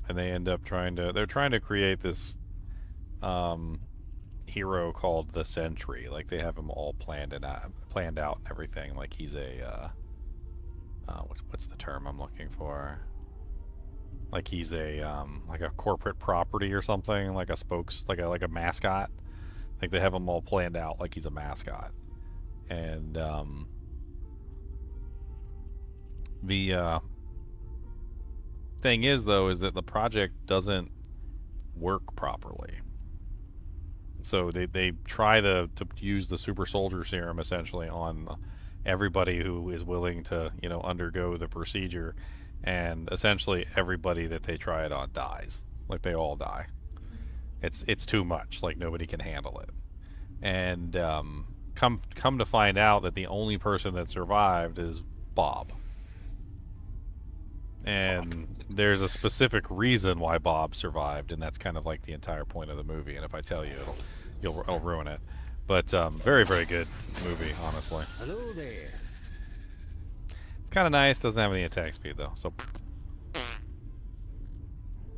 And they end up they're trying to create this hero called the Sentry. Like they have him all planned out and everything. Like he's a what's the term I'm looking for? Like he's a like a corporate property or something, like a mascot. Like they have him all planned out like he's a mascot. And the thing is though is that the project doesn't work properly. So they try to use the super soldier serum essentially on everybody who is willing to, you know, undergo the procedure, and essentially everybody that they try it on dies. Like they all die. It's too much. Like nobody can handle it. And come to find out that the only person that survived is Bob. And there's a specific reason why Bob survived, and that's kind of like the entire point of the movie. And if I tell you, I'll ruin it. But very, very good movie, honestly. Hello there. It's kind of nice. Doesn't have any attack speed though, so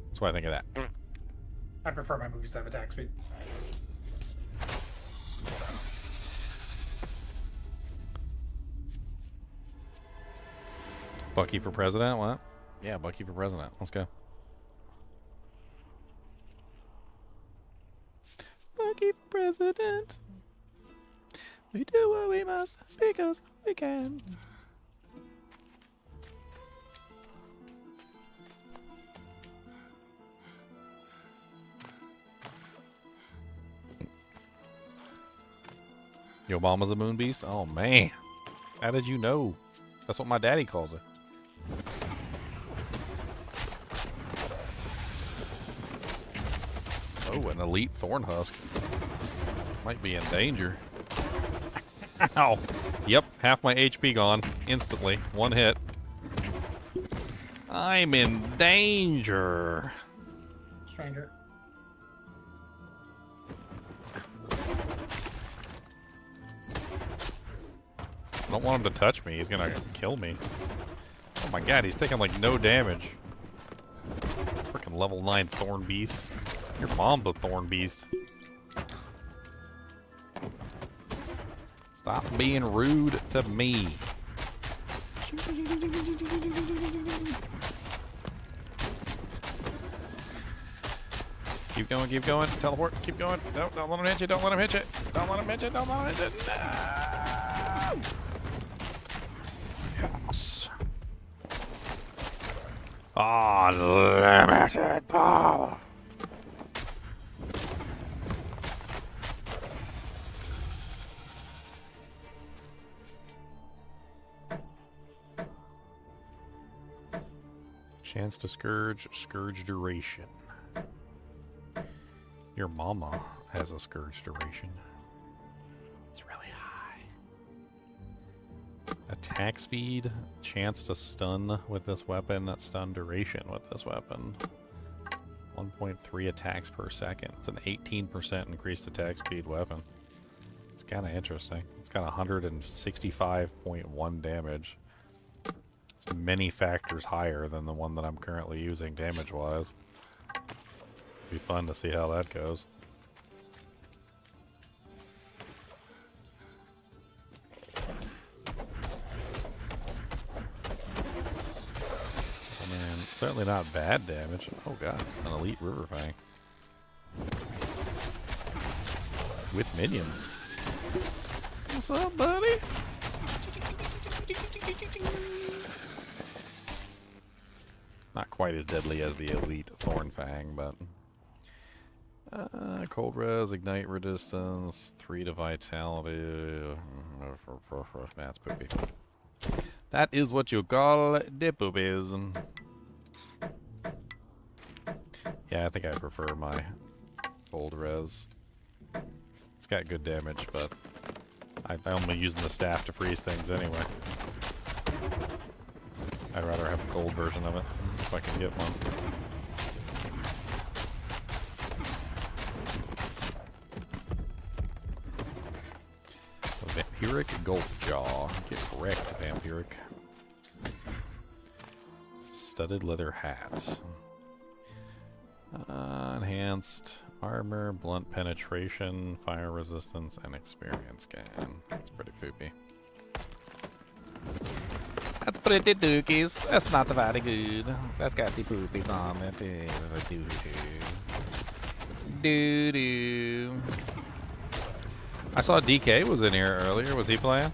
that's what I think of that. I prefer my movies to have attack speed. Bucky for president? What? Yeah, Bucky for president. Let's go. Bucky for president. We do what we must because we can. Your mama's a moonbeast? Oh, man. How did you know? That's what my daddy calls her. Oh, an elite thorn husk. Might be in danger. Ow. Yep, half my HP gone. Instantly. One hit. I'm in danger. Stranger. I don't want him to touch me. He's gonna kill me. Oh my god, he's taking like no damage. Freaking level 9 thorn beast. Your mom's a thorn beast. Stop being rude to me. Keep going, keep going. Teleport, keep going. No, don't let him hit you, don't let him hit you. Don't let him hit you, don't let him hit you. No! Yes. Unlimited power. Chance to scourge, scourge duration. Your mama has a scourge duration. It's really high. Attack speed, chance to stun with this weapon, stun duration with this weapon. 1.3 attacks per second. It's an 18% increased attack speed weapon. It's kind of interesting. It's got 165.1 damage. It's many factors higher than the one that I'm currently using damage-wise. Be fun to see how that goes. Man, certainly not bad damage. Oh god, an elite river fang. With minions. What's up, buddy? Not quite as deadly as the elite thorn fang, but cold res, ignite resistance, 3 to vitality. That's poopy. That is what you call the poopies. Yeah, I think I prefer my cold res. It's got good damage, but I'm only using the staff to freeze things anyway. I'd rather have a cold version of it, if I can get one. Vampiric Gulfjaw. Get wrecked, Vampiric. Studded leather hat. Enhanced armor, blunt penetration, fire resistance, and experience gain. That's pretty poopy. That's pretty dookies. That's not very good. That's got the poopies on it. Doo-doo. I saw DK was in here earlier. Was he playing?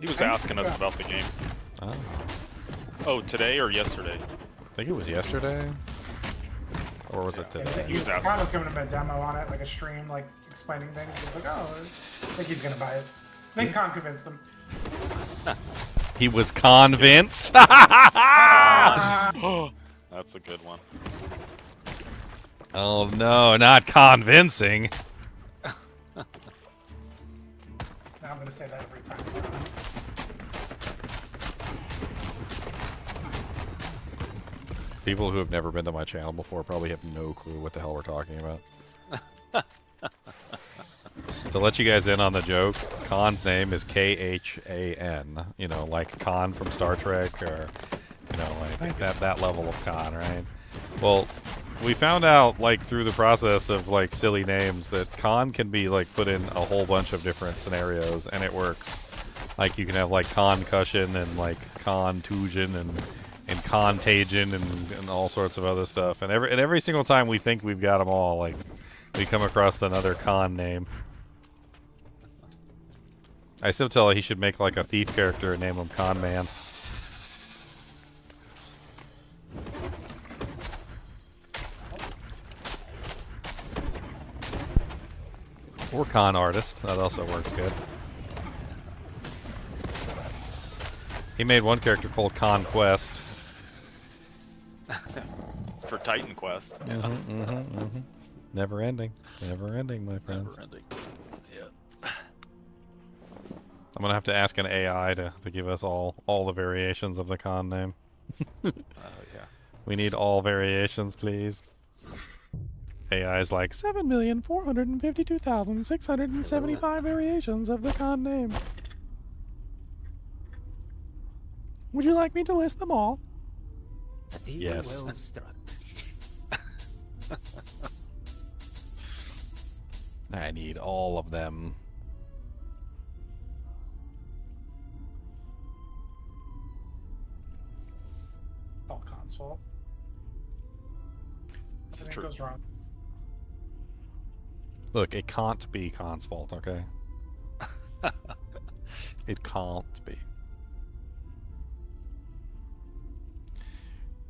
He was asking us about the game. Oh. Oh, today or yesterday? I think it was yesterday. Or was it today? He was asking. Kyle was giving him a demo on it, like a stream, like explaining things. He was like, oh, I think he's gonna buy it. I think Con convinced him. He was convinced. That's a good one. Oh no, not convincing. Now I'm gonna say that every time. People who have never been to my channel before probably have no clue what the hell we're talking about. To let you guys in on the joke, Khan's name is Khan. You know, like Khan from Star Trek, or you know, like that level of Khan, right? Well, we found out, like, through the process of like silly names, that Khan can be like put in a whole bunch of different scenarios, and it works. Like, you can have like concussion and like contusion and contagion and all sorts of other stuff. And every single time we think we've got them all, like, we come across another Khan name. I still tell her he should make like a thief character and name him Con Man. Or Con Artist. That also works good. He made one character called Conquest. For Titan Quest. Yeah. Never ending. It's never ending, my friends. Never ending. I'm gonna have to ask an AI to give us all the variations of the Con name. Yeah. We need all variations, please. AI's like 7,452,675 variations of the Con name. Would you like me to list them all? Yes. Well struck. I need all of them. All Con's fault. This is Everything true. goes wrong. Look, it can't be Khan's fault, okay? It can't be.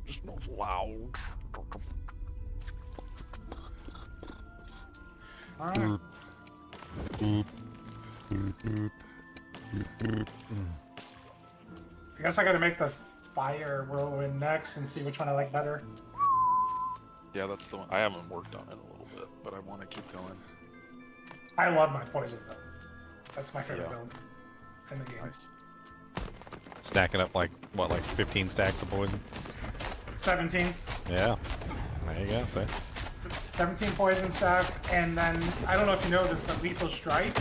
Just not loud. Alright. I guess I gotta make the Fire Whirlwind next and see which one I like better. Yeah, that's the one. I haven't worked on it a little bit, but I want to keep going. I love my poison build. That's my favorite Yeah. build in the game. Nice. Stacking up like, what, like 15 stacks of poison? 17. Yeah. There you go, see? 17 poison stacks, and then I don't know if you know this, but Lethal Strike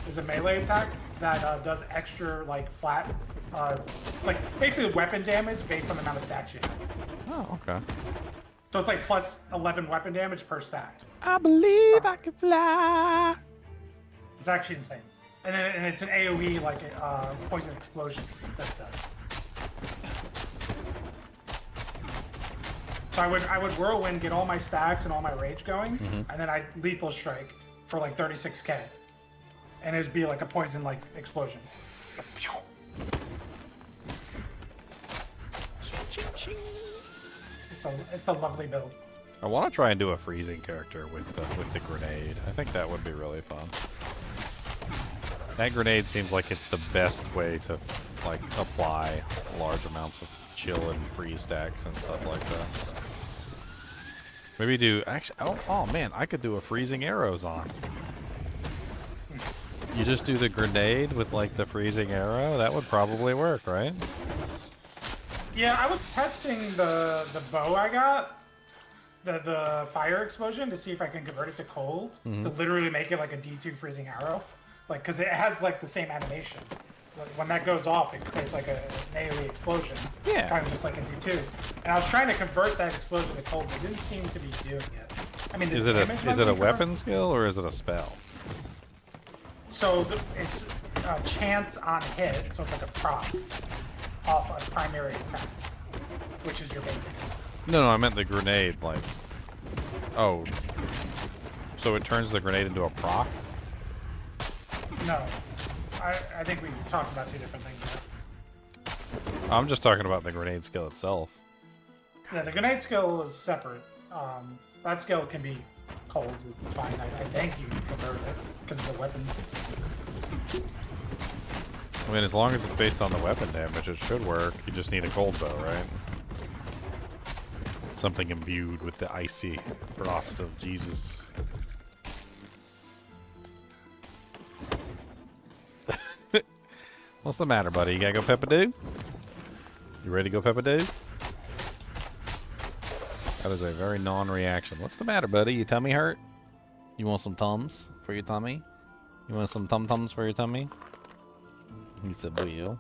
is a melee attack that does extra like flat, like basically weapon damage based on the amount of stacks you have. Oh, okay. So it's like plus 11 weapon damage per stack. I believe I can fly. It's actually insane. And then and it's an AoE like poison explosion that it does. So I would whirlwind, get all my stacks and all my rage going, and then I'd lethal strike for like 36k, and it'd be like a poison like explosion. It's a lovely build. I want to try and do a freezing character with the grenade. I think that would be really fun. That grenade seems like it's the best way to like apply large amounts of chill and freeze stacks and stuff like that. Maybe do actually. Oh man, I could do a freezing arrows on. You just do the grenade with like the freezing arrow. That would probably work, right? Yeah, I was testing the bow I got, the fire explosion, to see if I can convert it to cold to literally make it like a D2 freezing arrow, like because it has like the same animation. Like, when that goes off, it creates like an AoE explosion. Yeah. Kind of just like a D2. And I was trying to convert that explosion to cold, but it didn't seem to be doing it. I mean, the Is it damage might a be weapon skill or is it a spell? So it's a chance on hit, so it's like a proc off a primary attack, which is your basic. No, I meant the grenade. Like, oh, so it turns the grenade into a proc? No, I think we talked about two different things there. I'm just talking about the grenade skill itself. Yeah, the grenade skill is separate. That skill can be cold. It's fine. I think you can convert it because it's a weapon. I mean, as long as it's based on the weapon damage, it should work. You just need a cold bow, right? Something imbued with the icy frost of Jesus. What's the matter, buddy? You gotta go Peppa-Doo? You ready to go Peppa-Doo? That is a very non-reaction. What's the matter, buddy? Your tummy hurt? You want some Tums for your tummy? You want some Tum-Tums for your tummy? He said, well.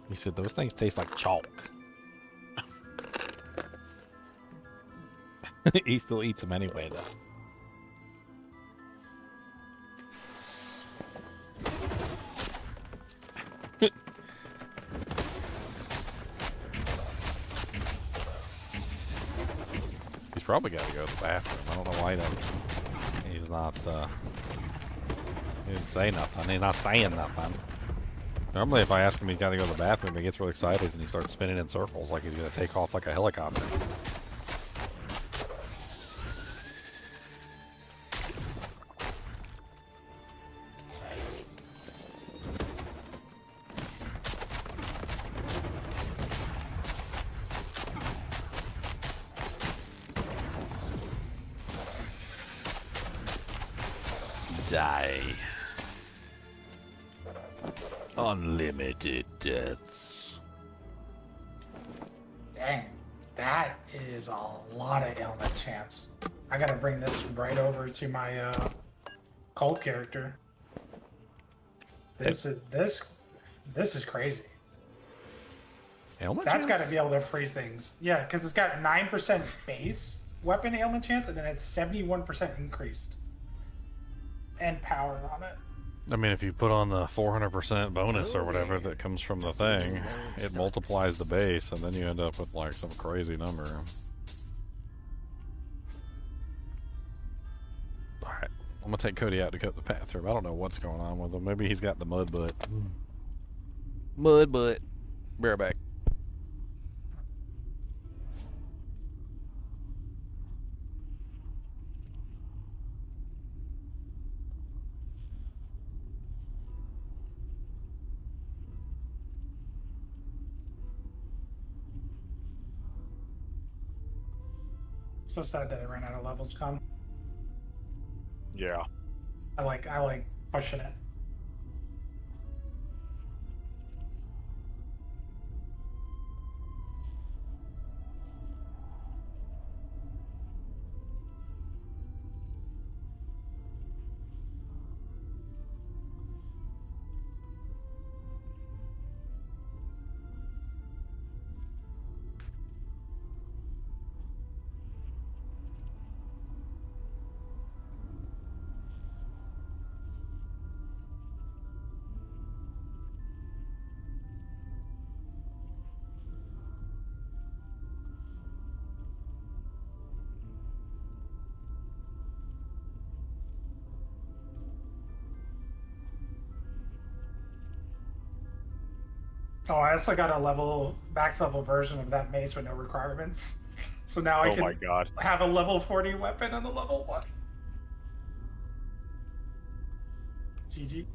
He said, those things taste like chalk. He still eats them anyway, though. He's probably got to go to the bathroom. I don't know why he's not, he didn't say nothing. He's not saying nothing. Normally, if I ask him he's got to go to the bathroom, he gets really excited and he starts spinning in circles like he's going to take off like a helicopter. Die. Unlimited deaths. Dang, that is a lot of ailment chance. I gotta bring this right over to my cold character. This is crazy. Ailment That's got chance? to be able to freeze things. Yeah, because it's got 9% base weapon ailment chance, and then it's 71% increased. And power on it. I mean, if you put on the 400% bonus or whatever that comes from the thing, it multiplies the base, and then you end up with like some crazy number. Alright, I'm gonna take Cody out to go to the bathroom. I don't know what's going on with him. Maybe he's got the mud butt. Mud butt. Be right back. So sad that I ran out of levels, Con. Yeah. I like pushing it. Oh, I also got a max level version of that mace with no requirements. So now I Oh can my god. have a level 40 weapon on the level 1. GG.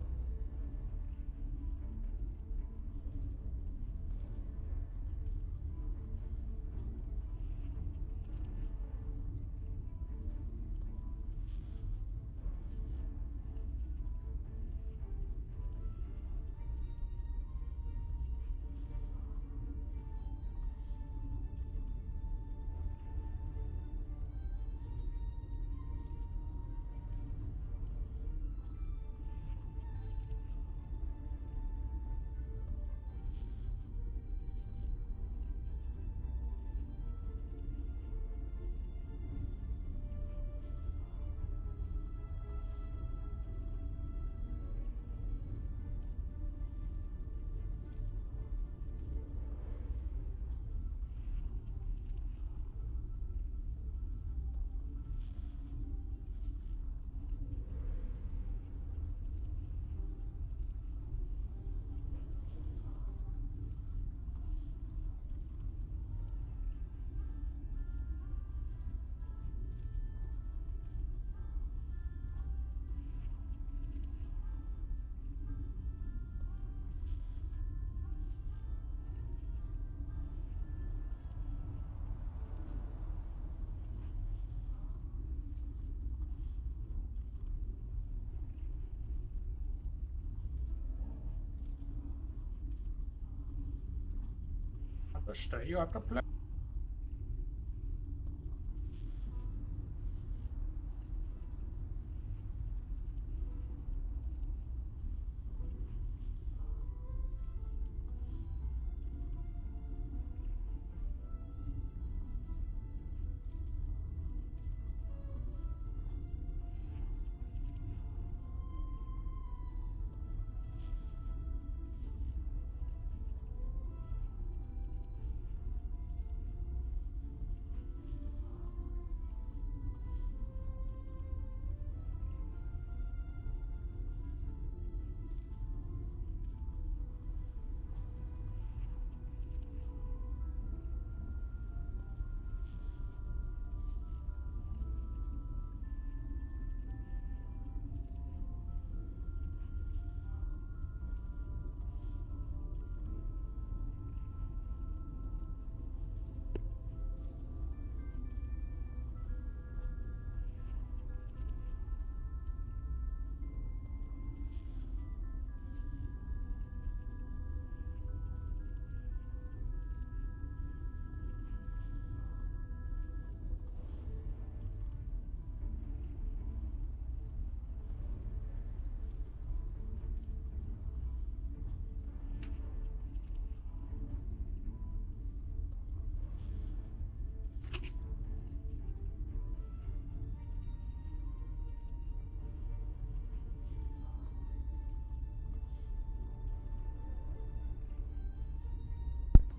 You have to play.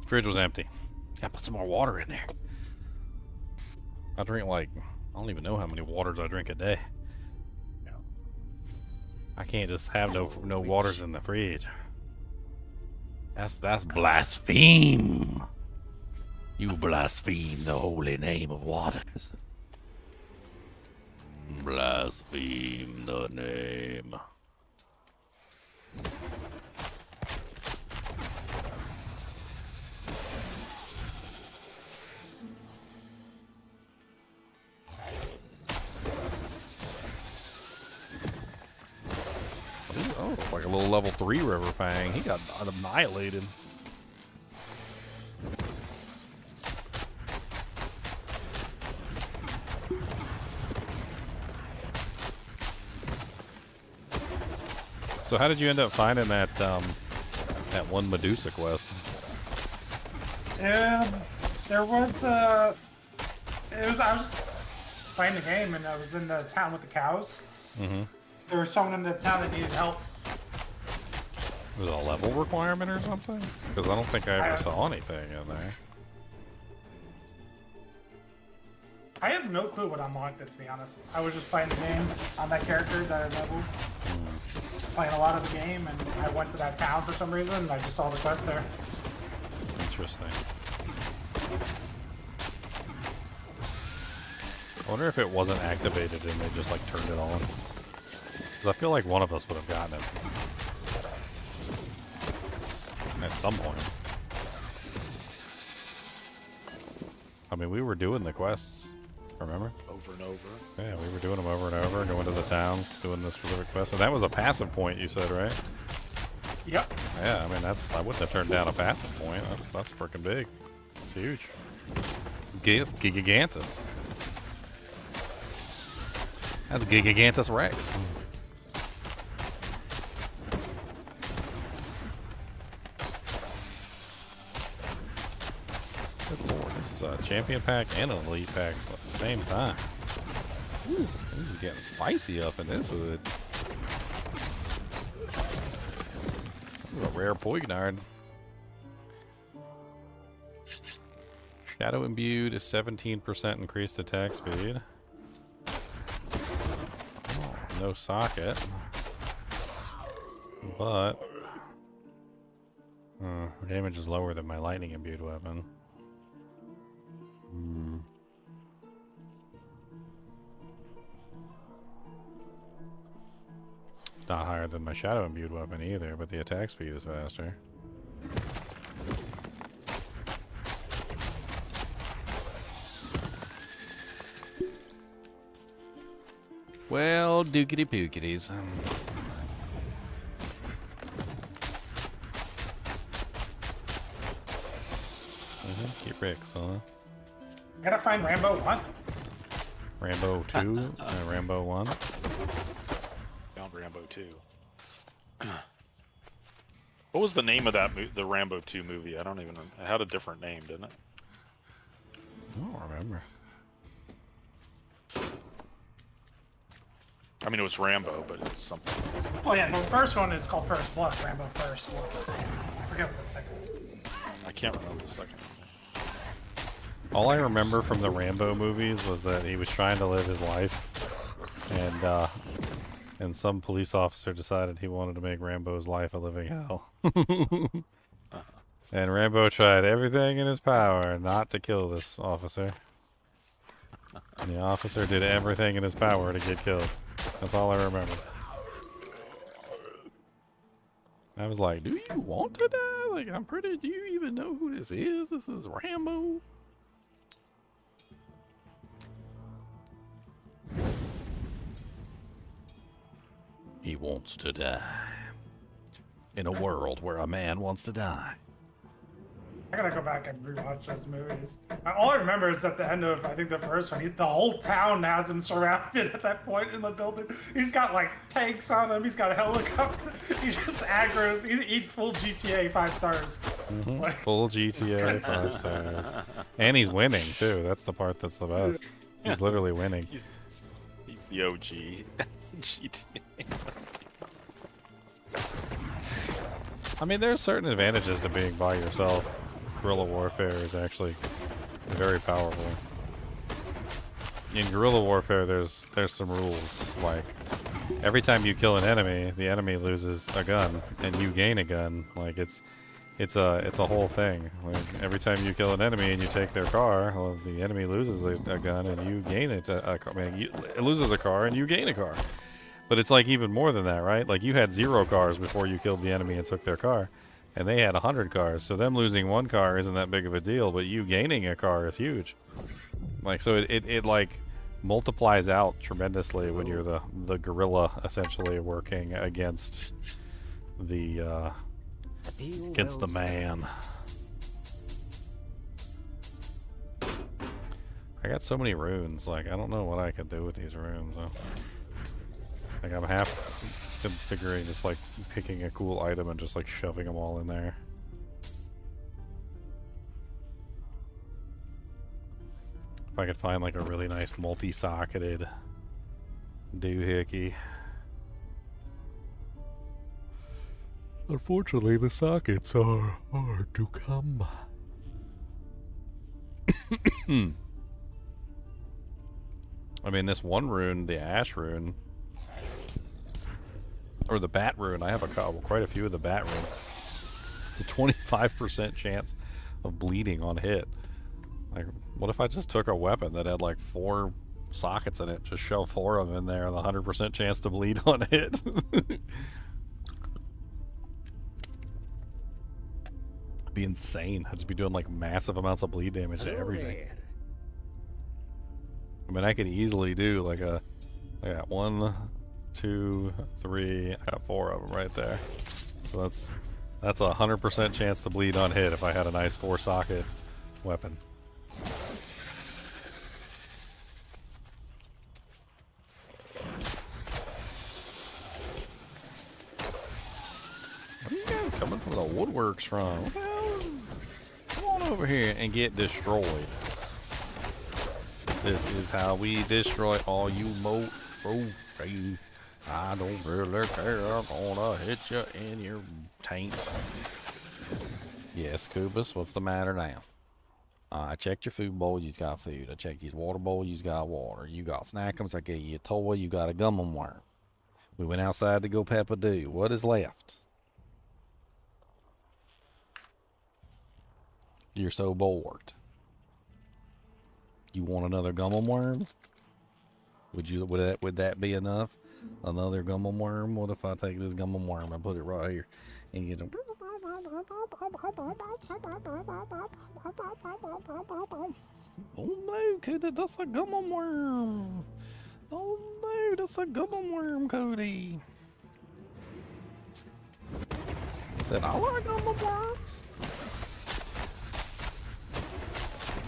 Fridge was empty. Gotta put some more water in there. I drink like, I don't even know how many waters I drink a day. Yeah. I can't just have no waters in the fridge. That's blaspheme. You blaspheme the holy name of waters. Blaspheme the name. like a little level 3 River Fang. He got annihilated. So how did you end up finding that that one Medusa quest? There was I was just playing the game and I was in the town with the cows. Mm-hmm. There was someone in the town that needed help. Was it a level requirement or something? Because I don't think I ever saw anything in there. I have no clue what unlocked it, to be honest. I was just playing the game on that character that I leveled. Just playing a lot of the game, and I went to that town for some reason, and I just saw the quest there. Interesting. I wonder if it wasn't activated and they just like turned it on. Because I feel like one of us would have gotten it. At some point. I mean, we were doing the quests. Remember? Over and over. Yeah, we were doing them over and over, going to the towns, doing the specific quests. And that was a passive point, you said, right? Yep. Yeah, I mean, I wouldn't have turned down a passive point. That's freaking big. It's huge. It's gigantus. That's Gigantus Rex. Good lord, this is a champion pack and an elite pack at the same time. Ooh, this is getting spicy up in this hood. Ooh, a rare Poignard. Shadow imbued is 17% increased attack speed. Oh, no socket. But damage is lower than my lightning imbued weapon. It's not higher than my shadow imbued weapon either, but the attack speed is faster. Well, dookity pookities. Keep Ricks, huh? Gotta find Rambo 1. Rambo 2 and Rambo 1. Found Rambo 2. What was the name of that the Rambo 2 movie? I don't even remember. It had a different name, didn't it? I don't remember. I mean, it was Rambo, but it's something else. Oh yeah, the first one is called First Blood, Rambo First Blood. I forget what the second one is. I can't remember the second one. All I remember from the Rambo movies was that he was trying to live his life, and some police officer decided he wanted to make Rambo's life a living hell. And Rambo tried everything in his power not to kill this officer. And the officer did everything in his power to get killed. That's all I remember. I was like, do you want to die? Like, do you even know who this is? This is Rambo. He wants to die. In a world where a man wants to die. I gotta go back and rewatch those movies. All I remember is at the end of, I think, the first one, the whole town has him surrounded at that point in the building. He's got, like, tanks on him. He's got a helicopter. He just aggroes. He's full GTA 5 stars. Mm-hmm. Like, full GTA 5 stars. And he's winning, too. That's the part that's the best. He's literally winning. He's the OG GTA. I mean, there's certain advantages to being by yourself. Guerrilla warfare is actually very powerful. In guerrilla warfare, there's some rules. Like, every time you kill an enemy, the enemy loses a gun, and you gain a gun. Like, it's a whole thing. Like, every time you kill an enemy and you take their car, well, the enemy loses a gun, and you gain it. It loses a car, and you gain a car. But it's like even more than that, right? Like, you had 0 cars before you killed the enemy and took their car. And they had 100 cars. So them losing 1 car isn't that big of a deal, but you gaining a car is huge. Like, so it like multiplies out tremendously when you're the guerrilla essentially working against the against the man. I got so many runes, like I don't know what I could do with these runes. Like I'm half considering just like picking a cool item and just like shoving them all in there. If I could find like a really nice multi-socketed doohickey. Unfortunately, the sockets are hard to come by. I mean, this one rune, the ash rune, or the bat rune, I have quite a few of the bat rune. It's a 25% chance of bleeding on hit. Like, what if I just took a weapon that had like 4 sockets in it, just shove 4 of them in there, and the 100% chance to bleed on hit? Be insane. I'd just be doing like massive amounts of bleed damage to everything. I mean, I could easily do like I got 1, 2, 3, I got 4 of them right there. So that's a 100% chance to bleed on hit if I had a nice 4-socket weapon. Where are you guys coming from the woodworks from? Come on over here and get destroyed. This is how we destroy all you I don't really care. I'm gonna hit you in your taint. Yes, Kubus, what's the matter now? I checked your food bowl, you got food. I checked your water bowl, you got water. You got snackums, I gave you a toy, you got a gummy worm. We went outside to go pepper-do. What is left? You're so bored. You want another gummy worm? Would that be enough? Another gummy worm? What if I take this gummy worm and put it right here and get them? Oh no, Cody, that's a gummy worm. Oh no, that's a gummy worm, Cody. He said, I like gummy worms.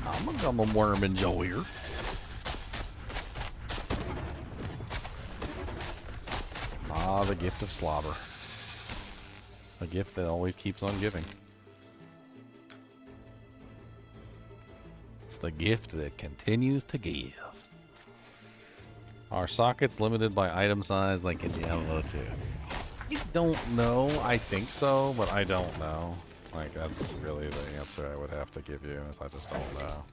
I'm a gummy worm enjoyer. Ah, the gift of Slobber. A gift that always keeps on giving. It's the gift that continues to give. Are sockets limited by item size like in Diablo II? I don't know. I think so, but I don't know. Like, that's really the answer I would have to give you, is I just don't know.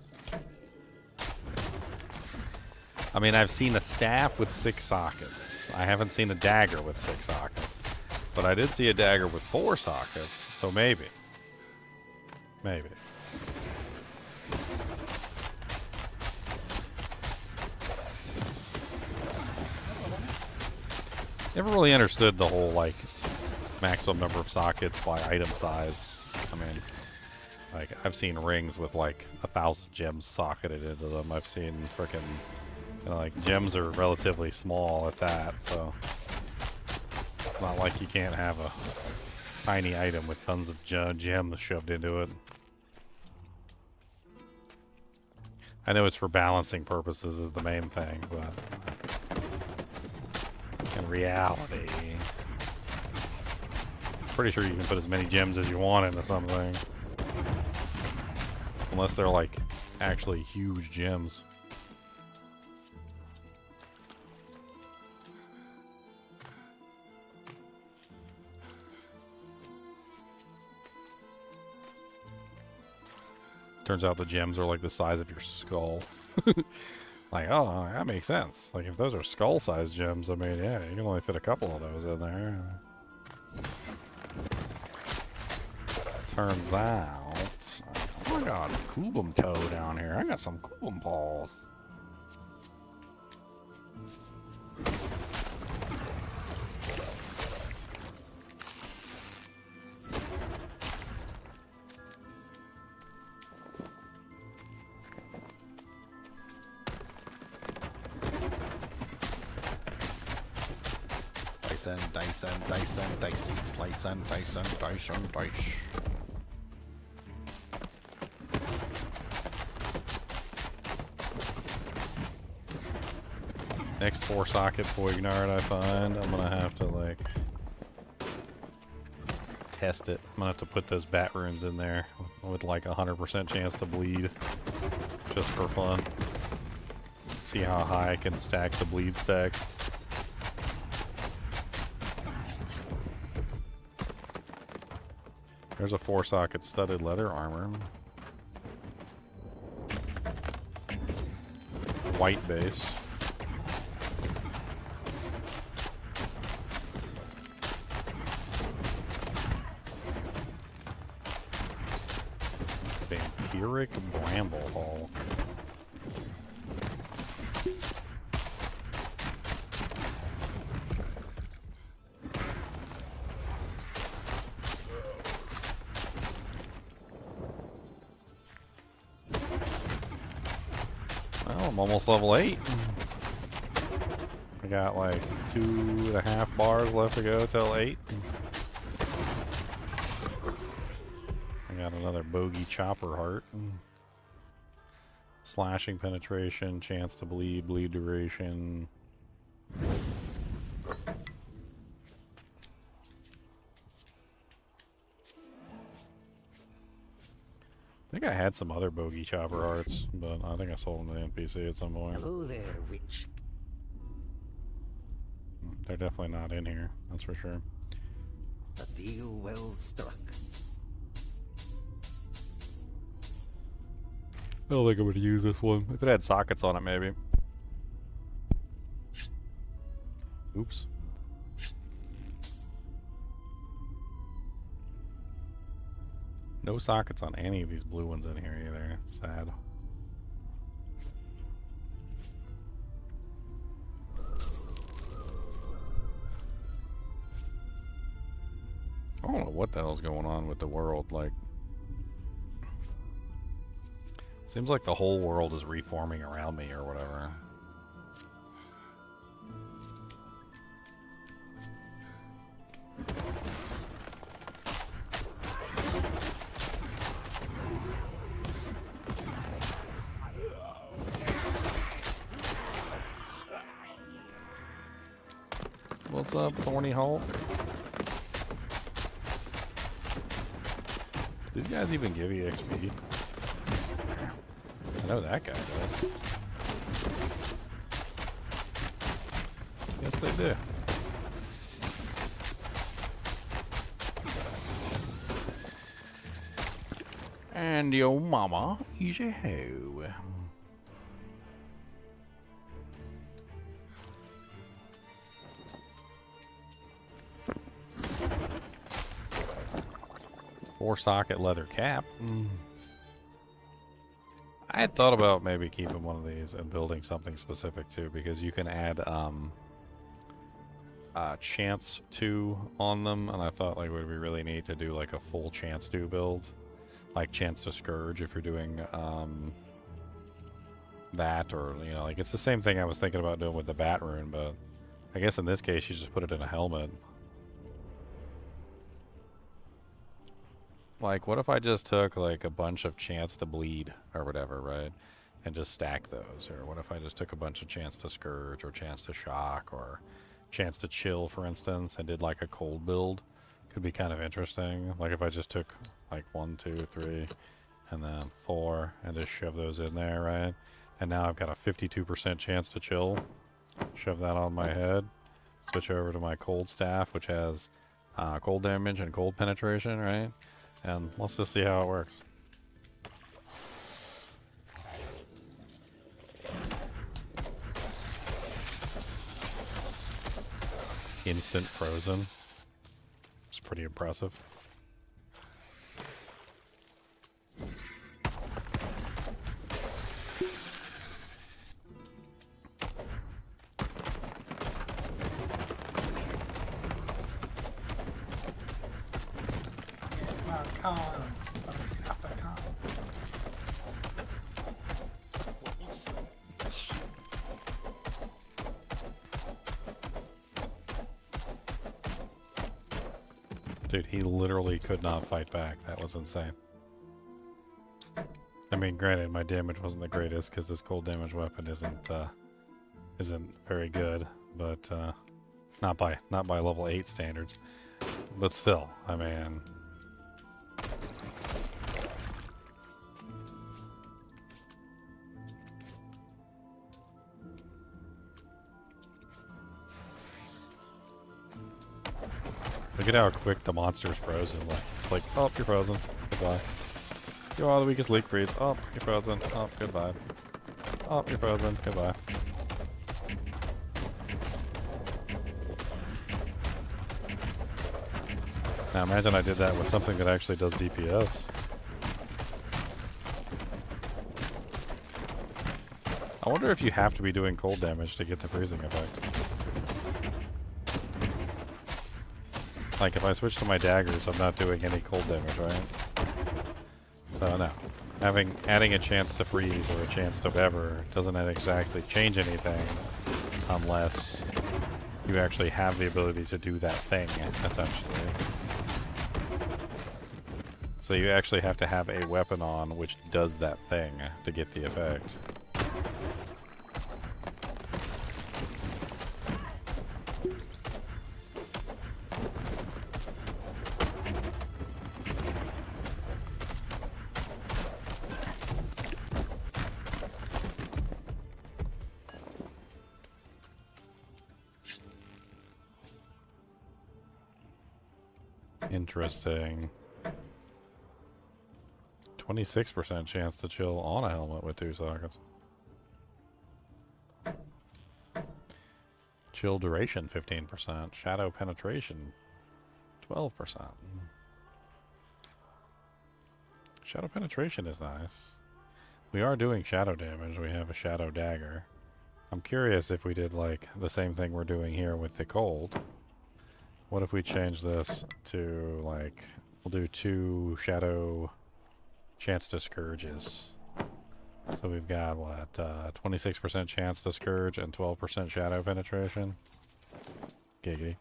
I mean, I've seen a staff with 6 sockets. I haven't seen a dagger with 6 sockets. But I did see a dagger with 4 sockets, so maybe. Maybe. Never really understood the whole, like, maximum number of sockets by item size. I mean, like, I've seen rings with, like, 1,000 gems socketed into them. I've seen frickin', you know, like, gems are relatively small at that, so it's not like you can't have a tiny item with tons of gems shoved into it. I know it's for balancing purposes is the main thing, but in reality, pretty sure you can put as many gems as you want into something. Unless they're like actually huge gems. Turns out the gems are like the size of your skull. Like, oh, that makes sense. Like, if those are skull-sized gems, I mean, yeah, you can only fit a couple of those in there. Turns out, oh my god, Kubum toe down here. I got some Kubum paws. dice and dice and dice and dice. Slice and dice and dice and dice. Next 4-socket Poignard I find, I'm gonna have to like test it. I'm gonna have to put those bat runes in there with like 100% chance to bleed, just for fun. See how high I can stack the bleed stacks. There's a 4-socket studded leather armor. White base. Vampiric Bramble Hole. Well, I'm almost level 8. I got like 2.5 bars left to go till 8. Got another bogey chopper heart. Slashing penetration, chance to bleed, bleed duration. I think I had some other bogey chopper hearts, but I think I sold them to the NPC at some point. Hello there, witch. They're definitely not in here, that's for sure. A deal well struck. I don't think I'm gonna use this one. If it had sockets on it, maybe. Oops. No sockets on any of these blue ones in here either. Sad. I don't know what the hell's going on with the world, like... Seems like the whole world is reforming around me or whatever. What's up, Thorny Hulk? Do these guys even give you XP? I know that guy does. Yes, they do. And your mama is a hoe. Four-socket leather cap. I had thought about maybe keeping one of these and building something specific too, because you can add chance 2 on them, and I thought like it would be really neat to do like a full chance 2 build, like chance to scourge if you're doing that, or you know, like it's the same thing I was thinking about doing with the bat rune, but I guess in this case you just put it in a helmet. Like, what if I just took, like, a bunch of chance to bleed, or whatever, right? And just stack those? Or what if I just took a bunch of chance to scourge, or chance to shock, or chance to chill, for instance, and did, like, a cold build? Could be kind of interesting. Like, if I just took, like, 1, 2, 3, and then 4, and just shove those in there, right? And now I've got a 52% chance to chill. Shove that on my head. Switch over to my cold staff, which has cold damage and cold penetration, right? And let's just see how it works. Instant frozen. It's pretty impressive. Dude, he literally could not fight back. That was insane. I mean, granted, my damage wasn't the greatest because this cold damage weapon isn't very good, but not by level 8 standards. But still, I mean, look at how quick the monster's frozen. Like, it's like, oh, you're frozen. Goodbye. You are the weakest leak freeze. Oh, you're frozen. Oh, goodbye. Oh, you're frozen. Goodbye. Now imagine I did that with something that actually does DPS. I wonder if you have to be doing cold damage to get the freezing effect. Like if I switch to my daggers, I'm not doing any cold damage, right? So no. Adding a chance to freeze or a chance to whatever doesn't exactly change anything unless you actually have the ability to do that thing, essentially. So you actually have to have a weapon on which does that thing to get the effect. Interesting. 26% chance to chill on a helmet with 2 sockets. Chill duration 15%. Shadow penetration 12%. Shadow penetration is nice. We are doing shadow damage. We have a shadow dagger. I'm curious if we did like the same thing we're doing here with the cold. What if we change this to like, we'll do 2 shadow chance to scourges. So we've got what, 26% chance to scourge and 12% shadow penetration. Giggity.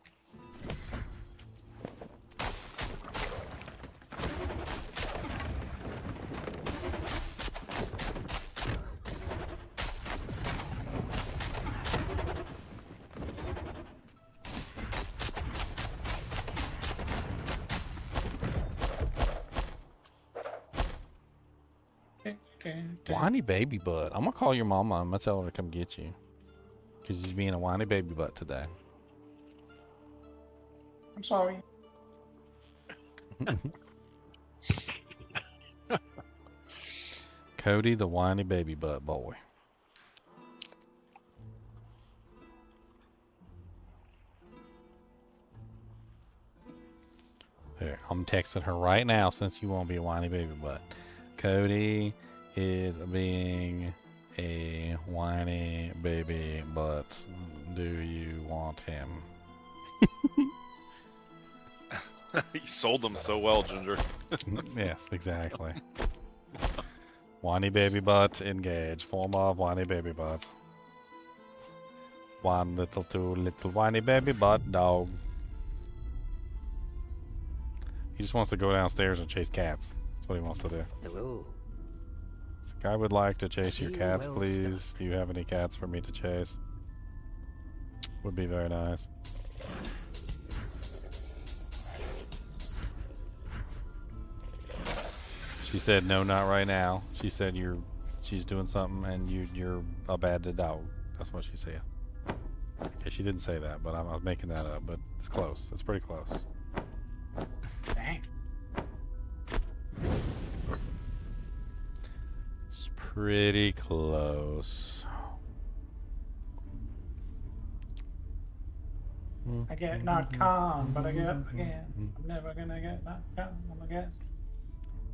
Whiny baby butt. I'm gonna call your mama. I'm gonna tell her to come get you. Because you're being a whiny baby butt today. I'm sorry. Cody the whiny baby butt boy. Here, I'm texting her right now since you won't be a whiny baby butt. Cody is being a whiny baby butt. Do you want him? You sold them so well, Ginger. Yes, exactly. Whiny baby butt engage. Form of whiny baby butt. 1 little 2 little whiny baby butt dog. He just wants to go downstairs and chase cats. That's what he wants to do. Hello. I would like to chase your cats, please. Do you have any cats for me to chase? Would be very nice. She said, no, not right now. She said she's doing something and you're a bad dog. That's what she said. Okay, she didn't say that, but I'm making that up, but it's close. It's pretty close. Dang. Pretty close. I get not calm, but I get again. I'm never gonna get not calm, I guess.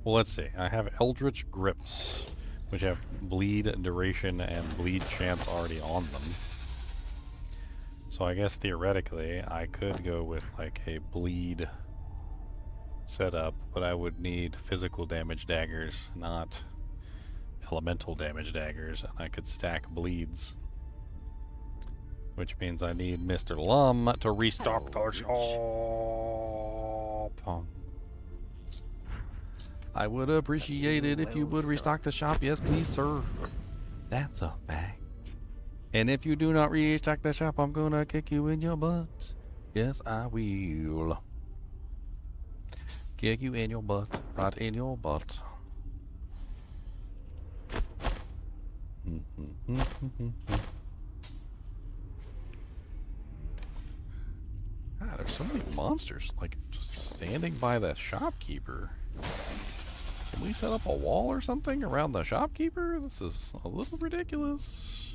Well, let's see. I have Eldritch Grips, which have bleed duration and bleed chance already on them. So I guess theoretically I could go with like a bleed setup, but I would need physical damage daggers, not elemental damage daggers, and I could stack bleeds. Which means I need Mr. Lum to restock the shop. Pong. I would appreciate it if you would restock the shop. Yes, please, sir. That's a fact. And if you do not restock the shop, I'm gonna kick you in your butt. Yes, I will. Kick you in your butt. Right in your butt. God, there's so many monsters, like, just standing by the shopkeeper. Can we set up a wall or something around the shopkeeper? This is a little ridiculous.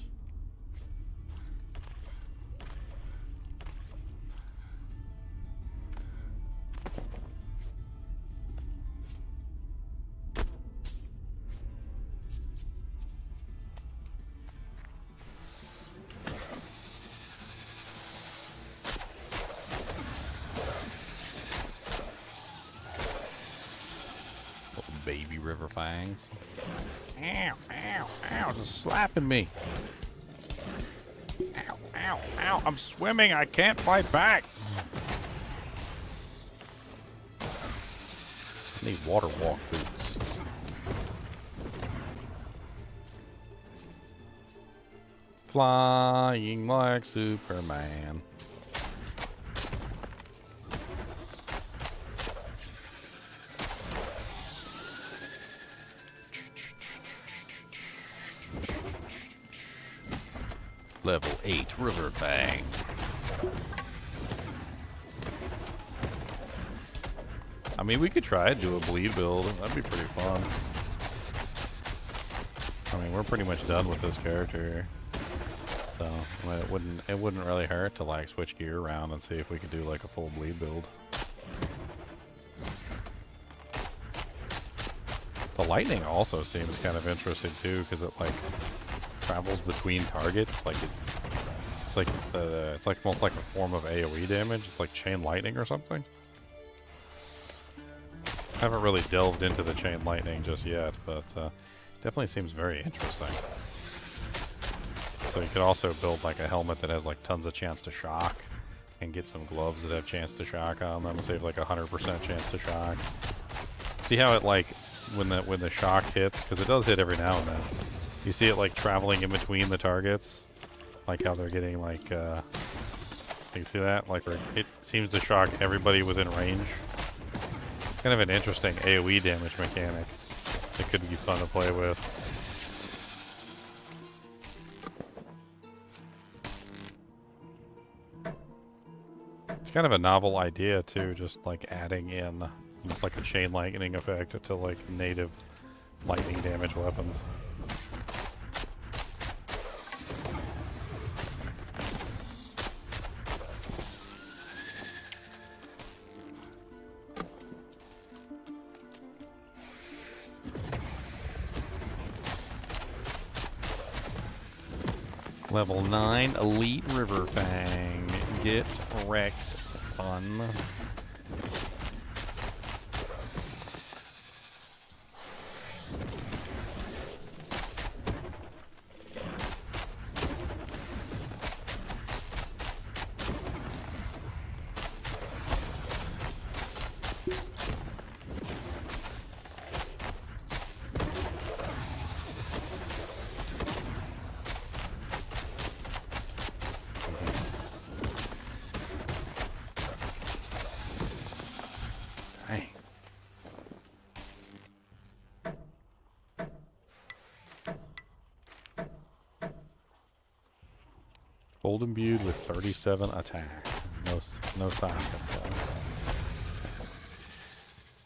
Baby river fangs. Ow, ow, ow, just slapping me. Ow, ow, ow, I'm swimming, I can't fight back. I need water walk boots. Flying like Superman. Level 8 River Fang. I mean, we could try to do a bleed build. That'd be pretty fun. I mean, we're pretty much done with this character, so it wouldn't really hurt to like switch gear around and see if we could do like a full bleed build. The lightning also seems kind of interesting too, because it like travels between targets. Like it's like almost like a form of AoE damage. It's like chain lightning or something. I haven't really delved into the chain lightning just yet, but definitely seems very interesting. So you could also build like a helmet that has like tons of chance to shock, and get some gloves that have chance to shock on them, so you have like 100% chance to shock. See how it like when the shock hits, because it does hit every now and then. You see it like traveling in between the targets, like how they're getting like, you see that? Like it seems to shock everybody within range. Kind of an interesting AoE damage mechanic. It could be fun to play with. It's kind of a novel idea too, just like adding in just like a chain lightning effect to like native lightning damage weapons. Level 9 Elite River Fang. Get wrecked, son. Gold imbued with 37 attack. No sockets though.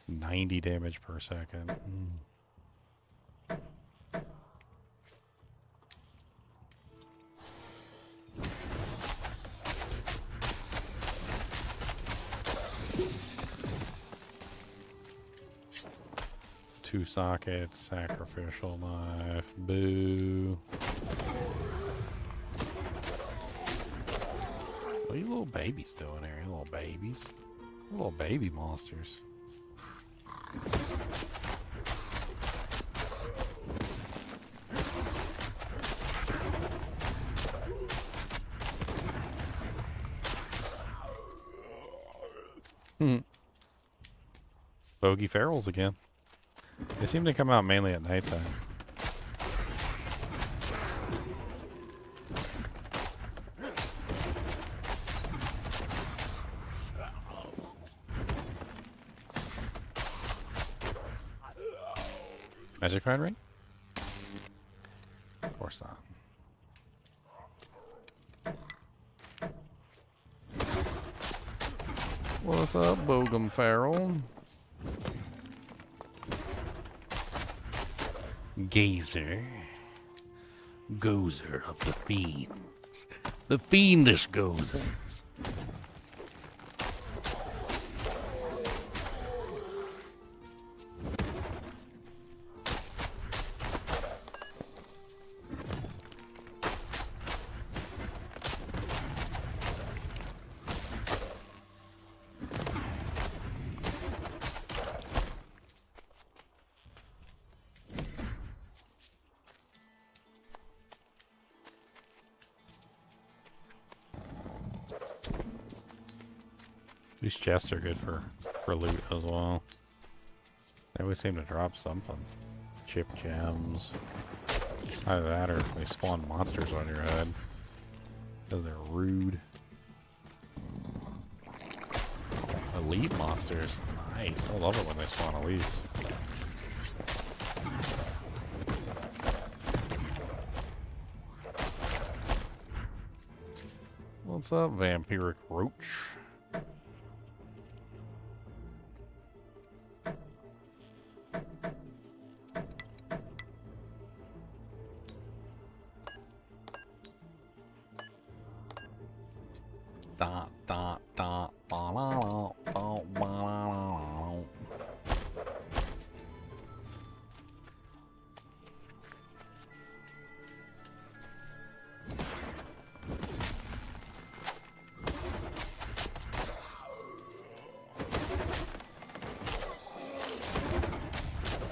90 damage per second. Two sockets, sacrificial knife, boo. What are you little babies doing here? You little babies? Little baby monsters. Bogey ferals again. They seem to come out mainly at nighttime. Magic Find Ring? Of course not. What's up, Bogum Feral? Gazer. Gozer of the fiends. The fiendish gozers. These chests are good for loot as well. They always seem to drop something. Chip gems. Either that or they spawn monsters on your head. Because they're rude. Elite monsters. Nice. I love it when they spawn elites. What's up, Vampiric Roach?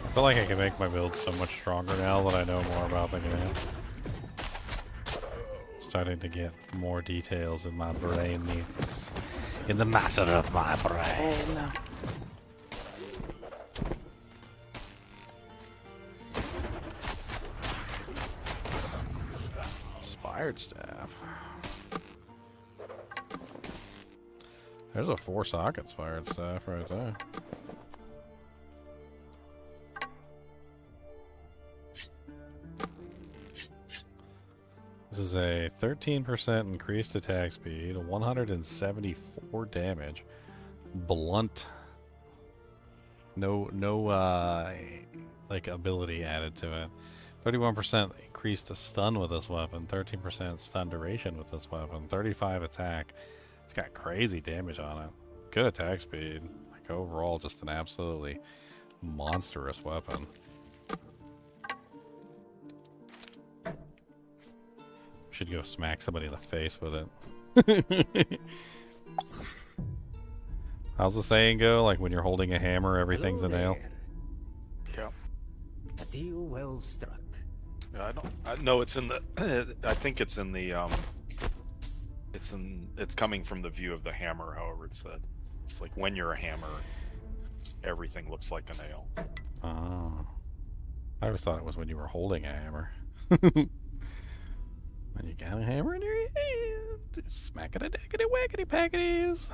I feel like I can make my build so much stronger now that I know more about the game. Starting to get more details in my brain needs. In the matter of my brain. Inspired staff. There's a 4-socket inspired staff right there. This is a 13% increased attack speed, 174 damage, blunt, no like ability added to it. 31% increased the stun with this weapon, 13% stun duration with this weapon, 35 attack. It's got crazy damage on it. Good attack speed. Like overall, just an absolutely monstrous weapon. Should go smack somebody in the face with it. How's the saying go? Like when you're holding a hammer, everything's a nail. Yeah. A deal well struck. Yeah, I know it's in the. I think it's in the. It's coming from the view of the hammer. However, it said it's like when you're a hammer, everything looks like a nail. Oh. I always thought it was when you were holding a hammer. When you got a hammer in your hand, smack it a dackety wackety packities.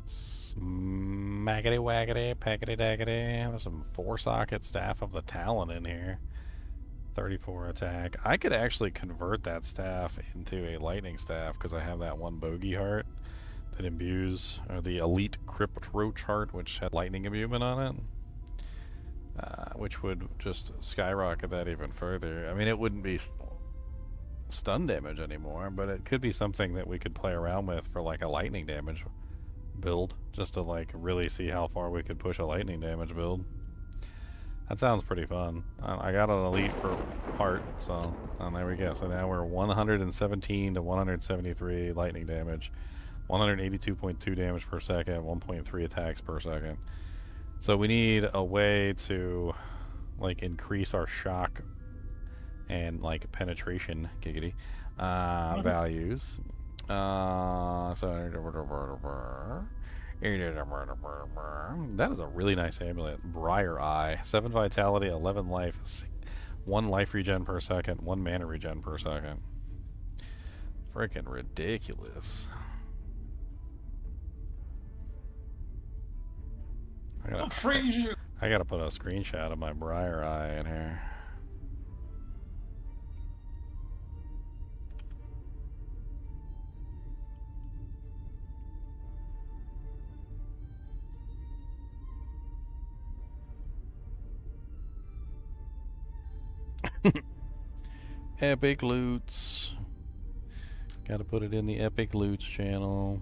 Smackety wackety packety dackety. There's some 4-socket staff of the Talon in here. 34 attack. I could actually convert that staff into a lightning staff because I have that one bogey heart that imbues, or the elite crypt roach heart, which had lightning imbuement on it. Which would just skyrocket that even further. I mean, it wouldn't be stun damage anymore, but it could be something that we could play around with for like a lightning damage build, just to like really see how far we could push a lightning damage build. That sounds pretty fun. I got an elite per part, so there we go. So now we're 117 to 173 lightning damage, 182.2 damage per second, 1.3 attacks per second. So we need a way to like increase our shock and like penetration values. So That is a really nice amulet. Briar Eye. 7 vitality, 11 life, 1 life regen per second, 1 mana regen per second. Freaking ridiculous. I'll freeze you. I gotta put a screenshot of my Briar Eye in here. Epic loots. Gotta put it in the Epic Loots channel.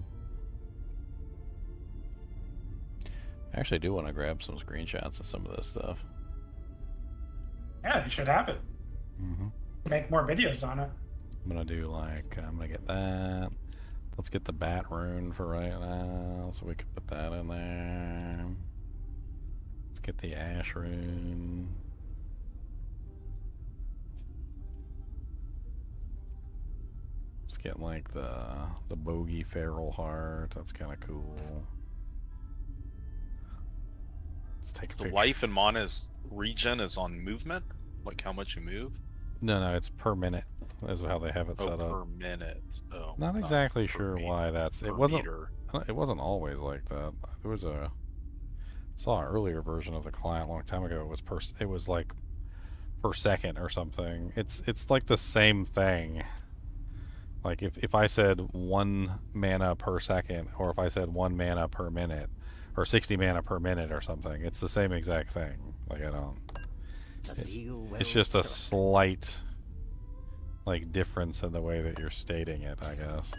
I actually do want to grab some screenshots of some of this stuff. Yeah, you should have it. Mm-hmm. Make more videos on it. I'm gonna do like, I'm gonna get that. Let's get the bat rune for right now, so we can put that in there. Let's get the ash rune. Let's get like the bogey feral heart. That's kind of cool. Let's take a The picture. life and mana's regen is on movement, like how much you move. No, it's per minute. That's how they have it set per up. minute. Oh, Not exactly per sure why that's. per It wasn't. meter. It wasn't always like that. There was a. Saw an earlier version of the client a long time ago. It was per. It was like per second or something. It's like the same thing. Like if I said 1 mana per second, or if I said 1 mana per minute, or 60 mana per minute or something, it's the same exact thing. Like I don't. It's just a slight, like, difference in the way that you're stating it, I guess.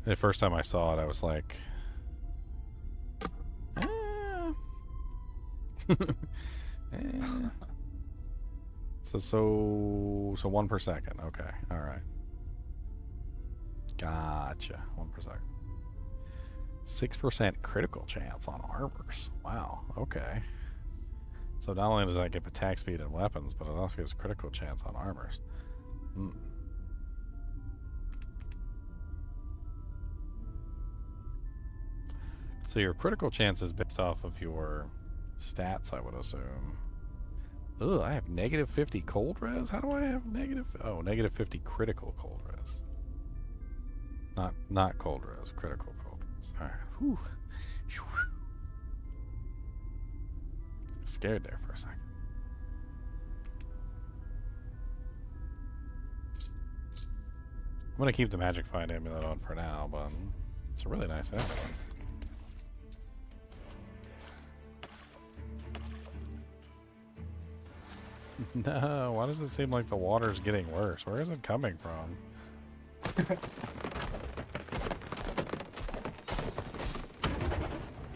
The first time I saw it, I was like, So 1 per second. Okay, all right. Gotcha. 1 per second. 6% critical chance on armors. Wow. Okay. So not only does that give attack speed and weapons, but it also gives critical chance on armors. Hmm. So your critical chance is based off of your stats, I would assume. Ugh, I have negative 50 cold res? How do I have negative... Oh, negative 50 critical cold res. Not cold res, critical cold res. Alright, whew. Scared there for a second. I'm gonna keep the Magic Find amulet on for now, but it's a really nice amulet. No, why does it seem like the water's getting worse? Where is it coming from?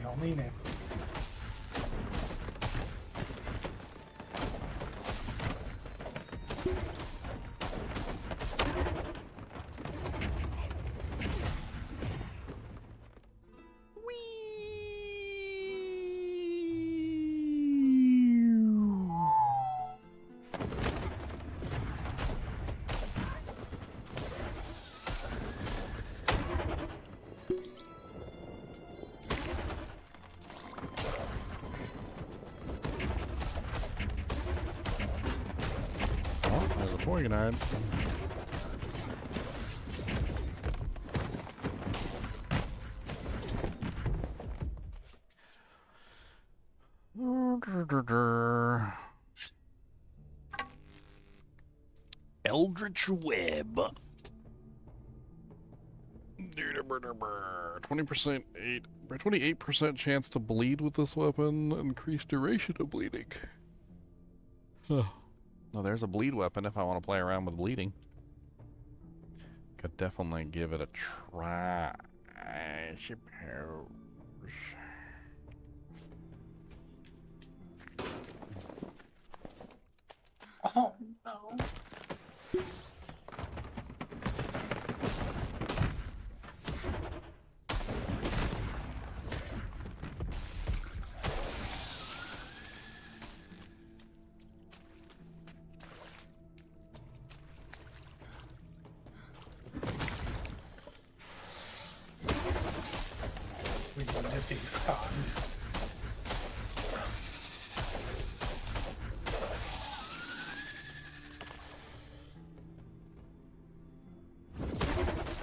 You'll mean it. Oh, there's a Poignard. Eldritch Web. 28% chance to bleed with this weapon. Increased duration of bleeding. Well, there's a bleed weapon if I want to play around with bleeding. Could definitely give it a try, I suppose. Oh no.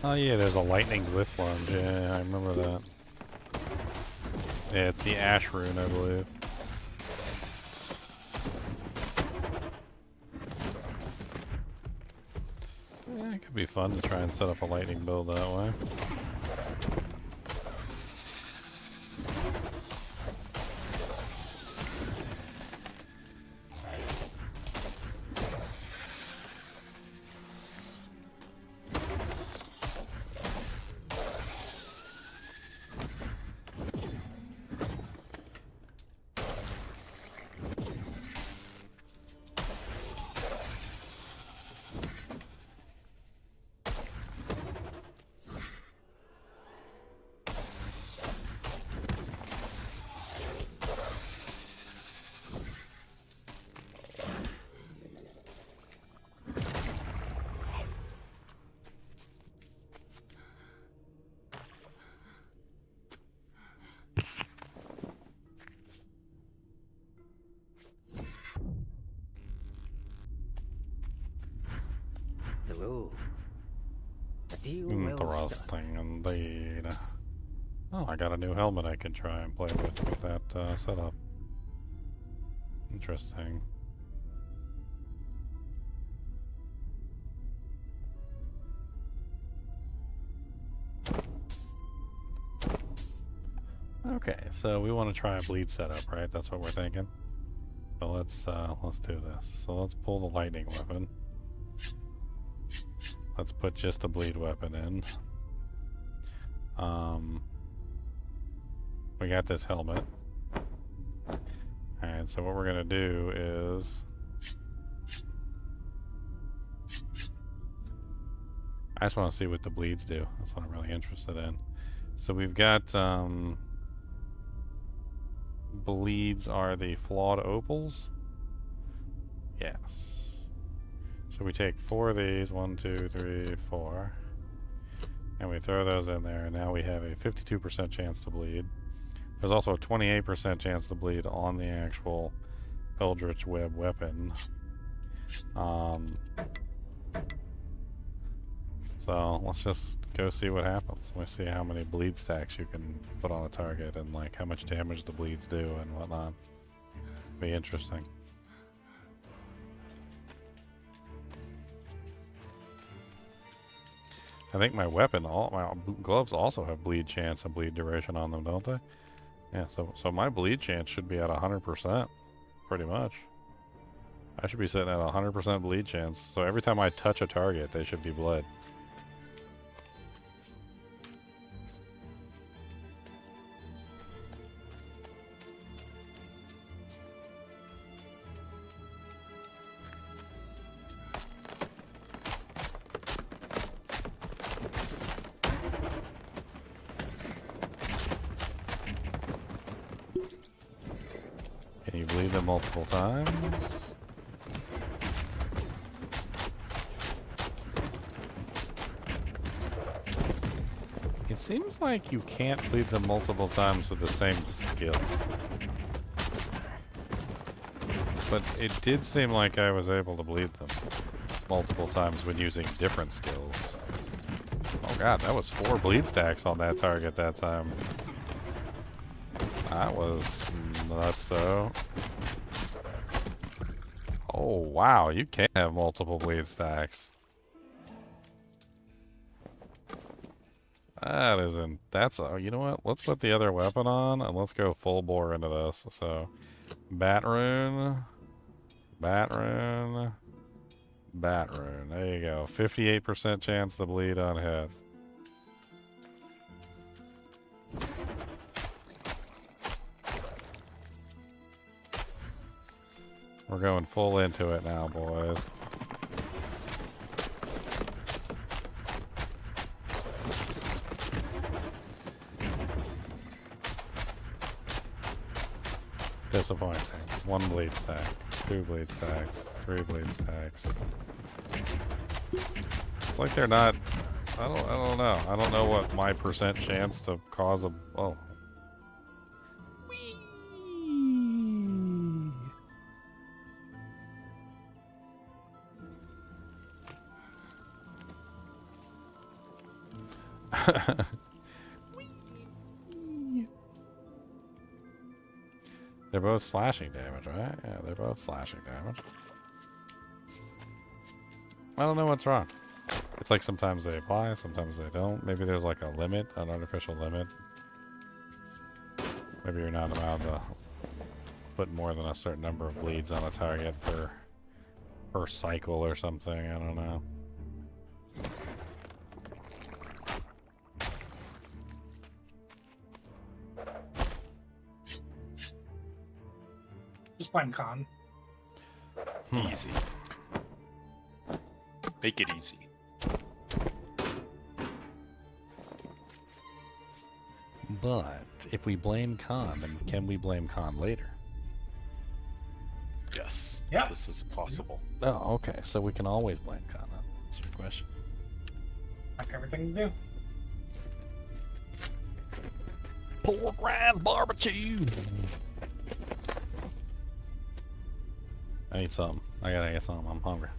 Oh yeah, there's a lightning glyph lunge. Yeah, I remember that. Yeah, it's the ash rune, I believe. Yeah, it could be fun to try and set up a lightning build that way. Hello. A deal well Interesting indeed. Oh, I got a new helmet I can try and play with that setup. Interesting. Okay, so we want to try a bleed setup, right? That's what we're thinking. So let's do this. So let's pull the lightning weapon. Let's put just the bleed weapon in. We got this helmet. Alright, so what we're gonna do is I just want to see what the bleeds do. That's what I'm really interested in. So we've got bleeds are the flawed opals. Yes. So we take 4 of these, 1, 2, 3, 4, and we throw those in there, and now we have a 52% chance to bleed. There's also a 28% chance to bleed on the actual Eldritch Web weapon. So let's just go see what happens. Let's see how many bleed stacks you can put on a target, and like how much damage the bleeds do and whatnot. Be interesting. I think my weapon, all my gloves also have bleed chance and bleed duration on them, don't they? Yeah, so my bleed chance should be at 100%, pretty much. I should be sitting at 100% bleed chance. So every time I touch a target, they should be bled. Can you bleed them multiple times? It seems like you can't bleed them multiple times with the same skill. But it did seem like I was able to bleed them multiple times when using different skills. Oh god, that was 4 bleed stacks on that target that time. That was nuts, so. Oh wow, you can have multiple bleed stacks. That isn't. That's. You know what? Let's put the other weapon on and let's go full bore into this. So, bat rune, bat rune, bat rune. There you go. 58% chance to bleed on hit. We're going full into it now, boys. Disappointing. 1 bleed stack, 2 bleed stacks, 3 bleed stacks. It's like they're not. I don't know. I don't know what my percent chance to cause a. Oh. They're both slashing damage, right? Yeah, they're both slashing damage. I don't know what's wrong. It's like sometimes they apply, sometimes they don't. Maybe there's like a limit, an artificial limit. Maybe you're not allowed to put more than a certain number of bleeds on a target per cycle or something. I don't know. Just playing con. Easy. Make it easy. But if we blame Khan, then can we blame Khan later? Yes. Yeah. This is possible. Oh, okay. So we can always blame Khan. That's your question. Like everything to do. Poor grand barbecue. I need something. I gotta get something. I'm hungry.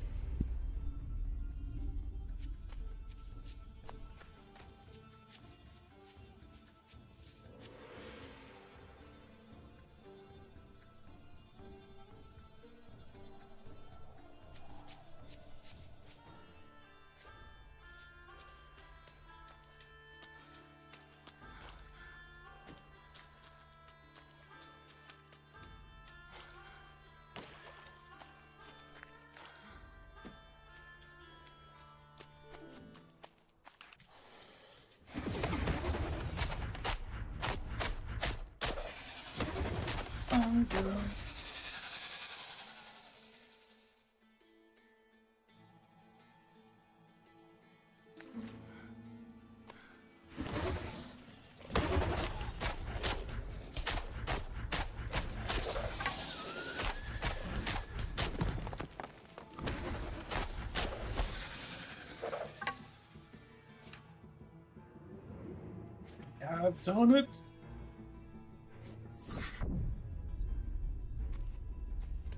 I've done it.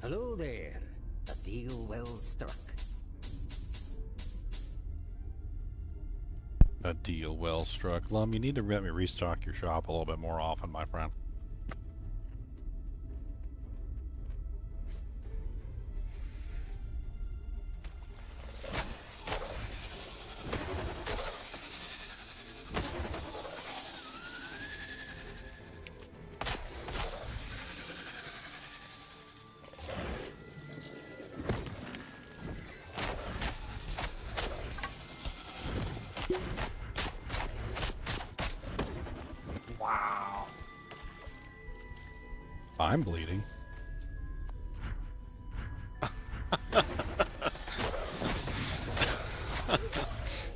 Hello there. A deal well struck. A deal well struck. Lum, you need to let me restock your shop a little bit more often, my friend. Wow. I'm bleeding.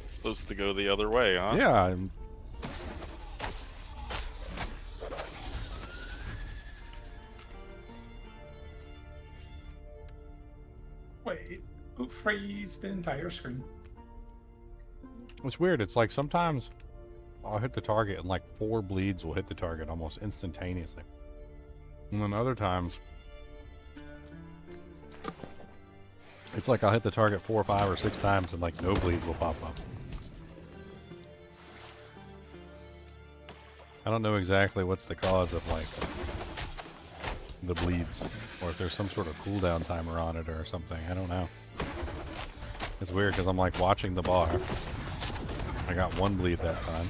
Supposed to go the other way, huh? Yeah, I'm... Wait. Who freeze the entire screen? It's weird. It's like sometimes I'll hit the target and like 4 bleeds will hit the target almost instantaneously. And then other times it's like I'll hit the target 4, 5, or 6 times and like no bleeds will pop up. I don't know exactly what's the cause of like the bleeds, or if there's some sort of cooldown timer on it or something. I don't know. It's weird because I'm like watching the bar. I got 1 bleed that time.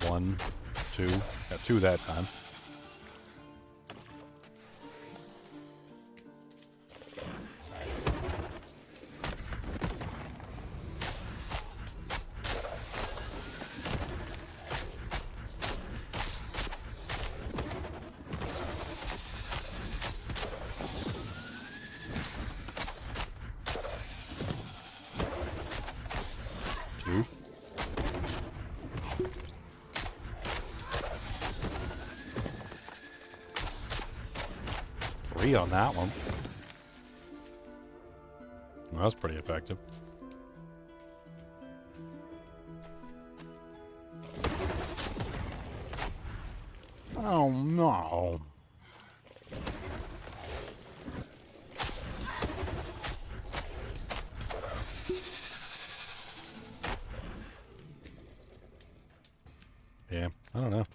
1, 2, got 2 that time. On that one. Well, that was pretty effective. Oh no. I don't know.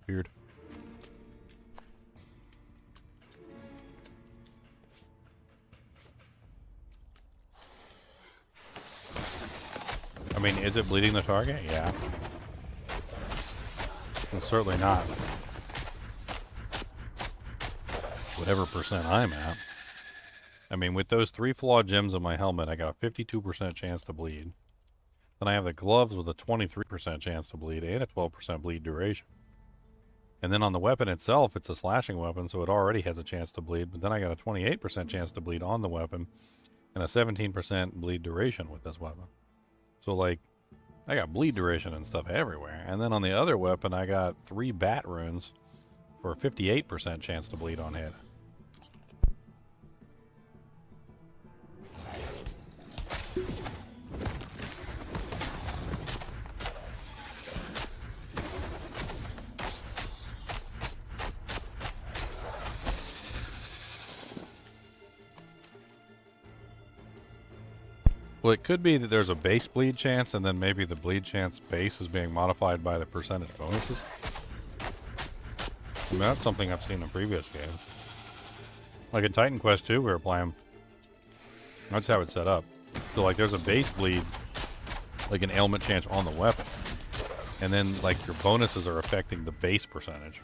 Weird. I mean, is it bleeding the target? Yeah. Well, certainly not whatever percent I'm at. I mean, with those 3 flawed gems on my helmet, I got a 52% chance to bleed. Then I have the gloves with a 23% chance to bleed and a 12% bleed duration. And then on the weapon itself, it's a slashing weapon, so it already has a chance to bleed. But then I got a 28% chance to bleed on the weapon and a 17% bleed duration with this weapon. So, like, I got bleed duration and stuff everywhere. And then on the other weapon, I got 3 bat runes for a 58% chance to bleed on hit. Well, it could be that there's a base bleed chance, and then maybe the bleed chance base is being modified by the percentage bonuses. I mean, that's something I've seen in previous games. Like in Titan Quest 2 we were playing. That's how it's set up. So, like, there's a base bleed, like an ailment chance on the weapon. And then, like, your bonuses are affecting the base percentage.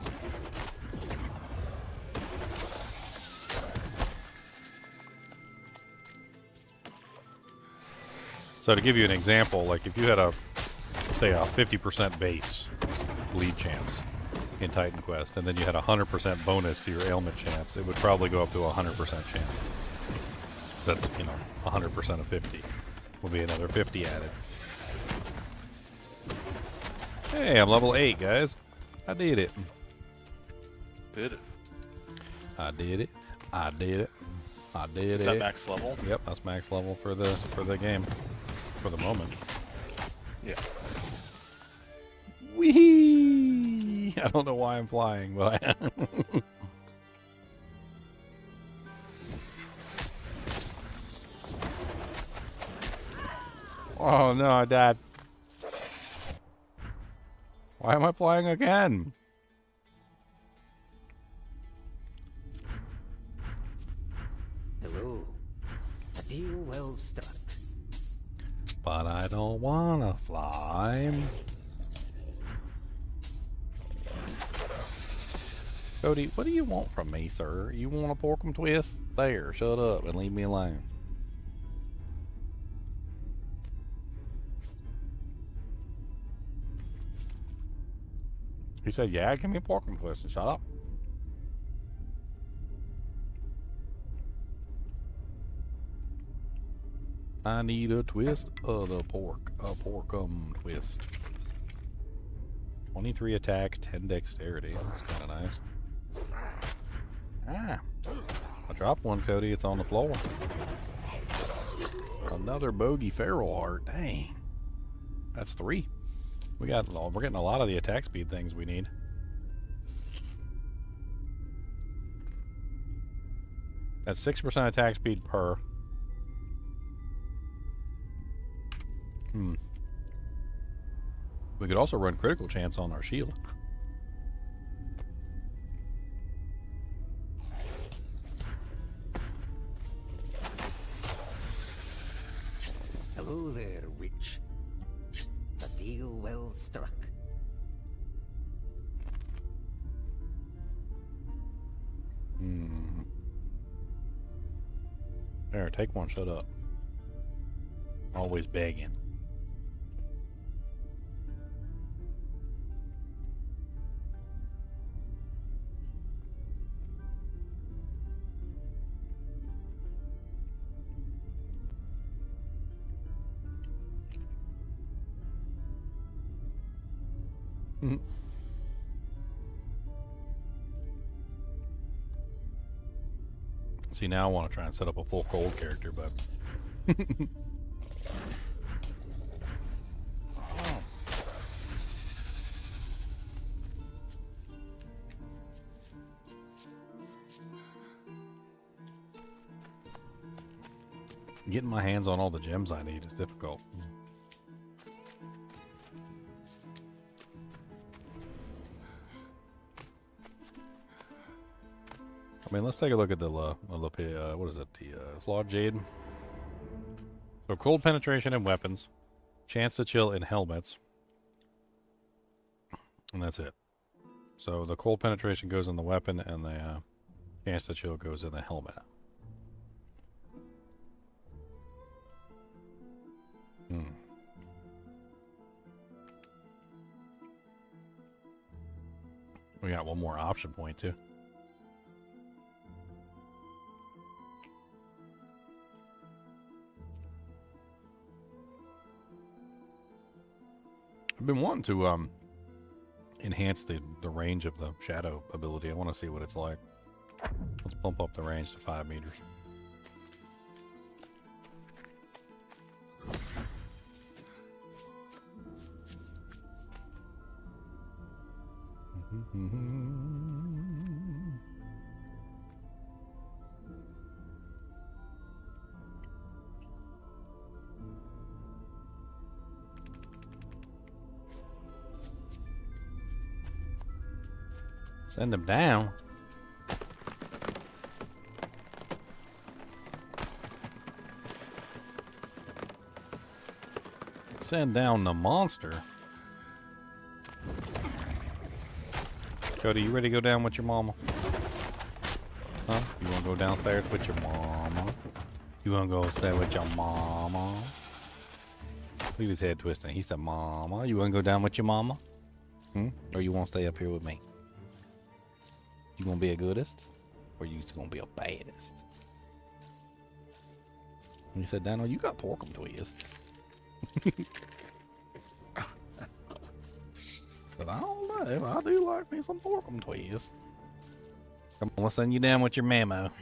So to give you an example, like if you had a, say a 50% base bleed chance in Titan Quest, and then you had a 100% bonus to your ailment chance, it would probably go up to a 100% chance. So that's, you know, 100% of 50 will be another 50 added. Hey, I'm level 8, guys. I did it. Did it? I did it. I did it. I did it. Is that max level? Yep, that's max level for the game. For the moment. Yeah. Whee! I don't know why I'm flying, but I am. Oh no, I died. Why am I flying again? Hello. A deal well struck. But I don't wanna fly. Cody, what do you want from me, sir? You want a pork and twist? There, shut up and leave me alone. He said, yeah, give me a pork and twist and shut up. I need a twist of the pork. A porkum twist. 23 attack, 10 dexterity. That's kind of nice. Ah. I dropped one, Cody. It's on the floor. Another bogey feral heart. Dang. That's 3. We're getting a lot of the attack speed things we need. That's 6% attack speed per. We could also run critical chance on our shield. Hello there, witch. A deal well struck. There, take one, shut up. Always begging. See, now I want to try and set up a full cold character, but getting my hands on all the gems I need is difficult. I mean, let's take a look at the what is it? The flawed jade. So cold penetration in weapons, chance to chill in helmets, and that's it. So the cold penetration goes in the weapon, and the chance to chill goes in the helmet. We got one more option point too. I've been wanting to enhance the range of the shadow ability. I want to see what it's like. Let's bump up the range to 5 meters. Send him down. Send down the monster. Cody, you ready to go down with your mama? Huh? You want to go downstairs with your mama? You want to go stay with your mama? Look at his head twisting. He said, mama. You want to go down with your mama? Or you want to stay up here with me? You gonna be a goodest, or you just gonna be a baddest? And he said, Dano, you got porkum twists. Said, I don't know, I do like me some porkum twists. Come on, let's send you down with your memo.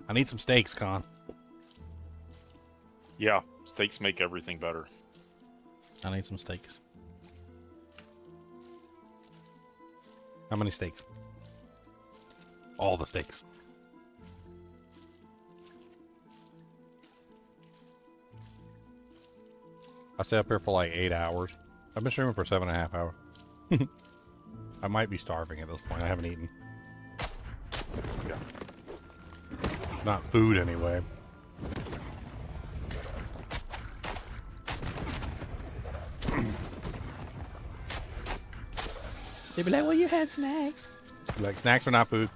I need some steaks, Con. Yeah, steaks make everything better. I need some steaks. How many steaks? All the steaks. I stay up here for like 8 hours. I've been streaming for 7.5 hours. I might be starving at this point. I haven't eaten. Yeah. Not food, anyway. They'd be like, well, you had snacks. Like, snacks are not food.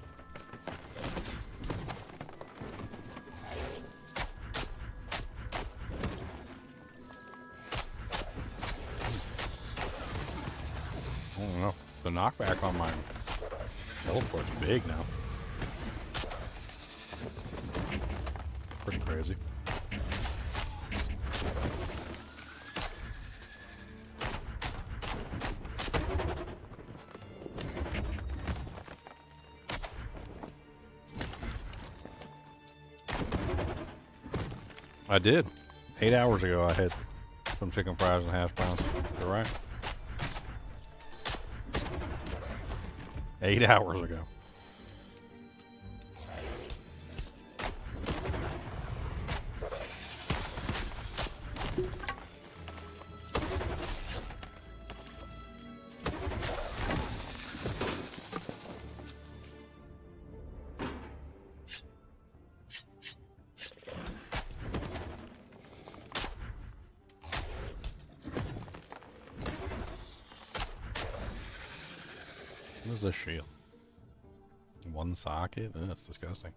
I don't know. The knockback on my teleport's big now. Pretty crazy. I did. 8 hours ago I had some chicken fries and hash browns. You're right. 8 hours ago. What is this shield? One socket? Ugh, that's disgusting.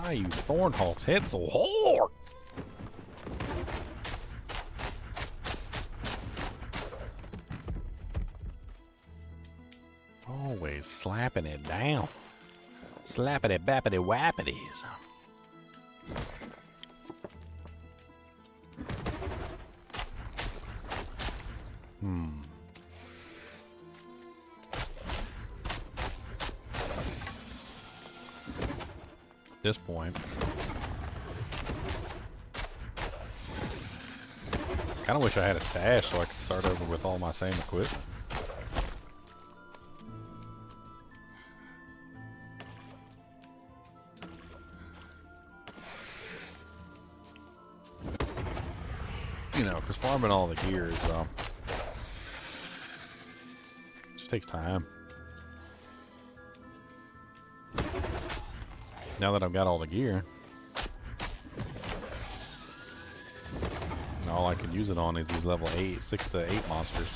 Why you Thornhawks hit so hard? Always slapping it down. Slappity bappity wappities. At this point, kind of wish I had a stash so I could start over with all my same equipment. You know, because farming all the gear is, just takes time. Now that I've got all the gear, all I can use it on is these level 6 to 8 monsters.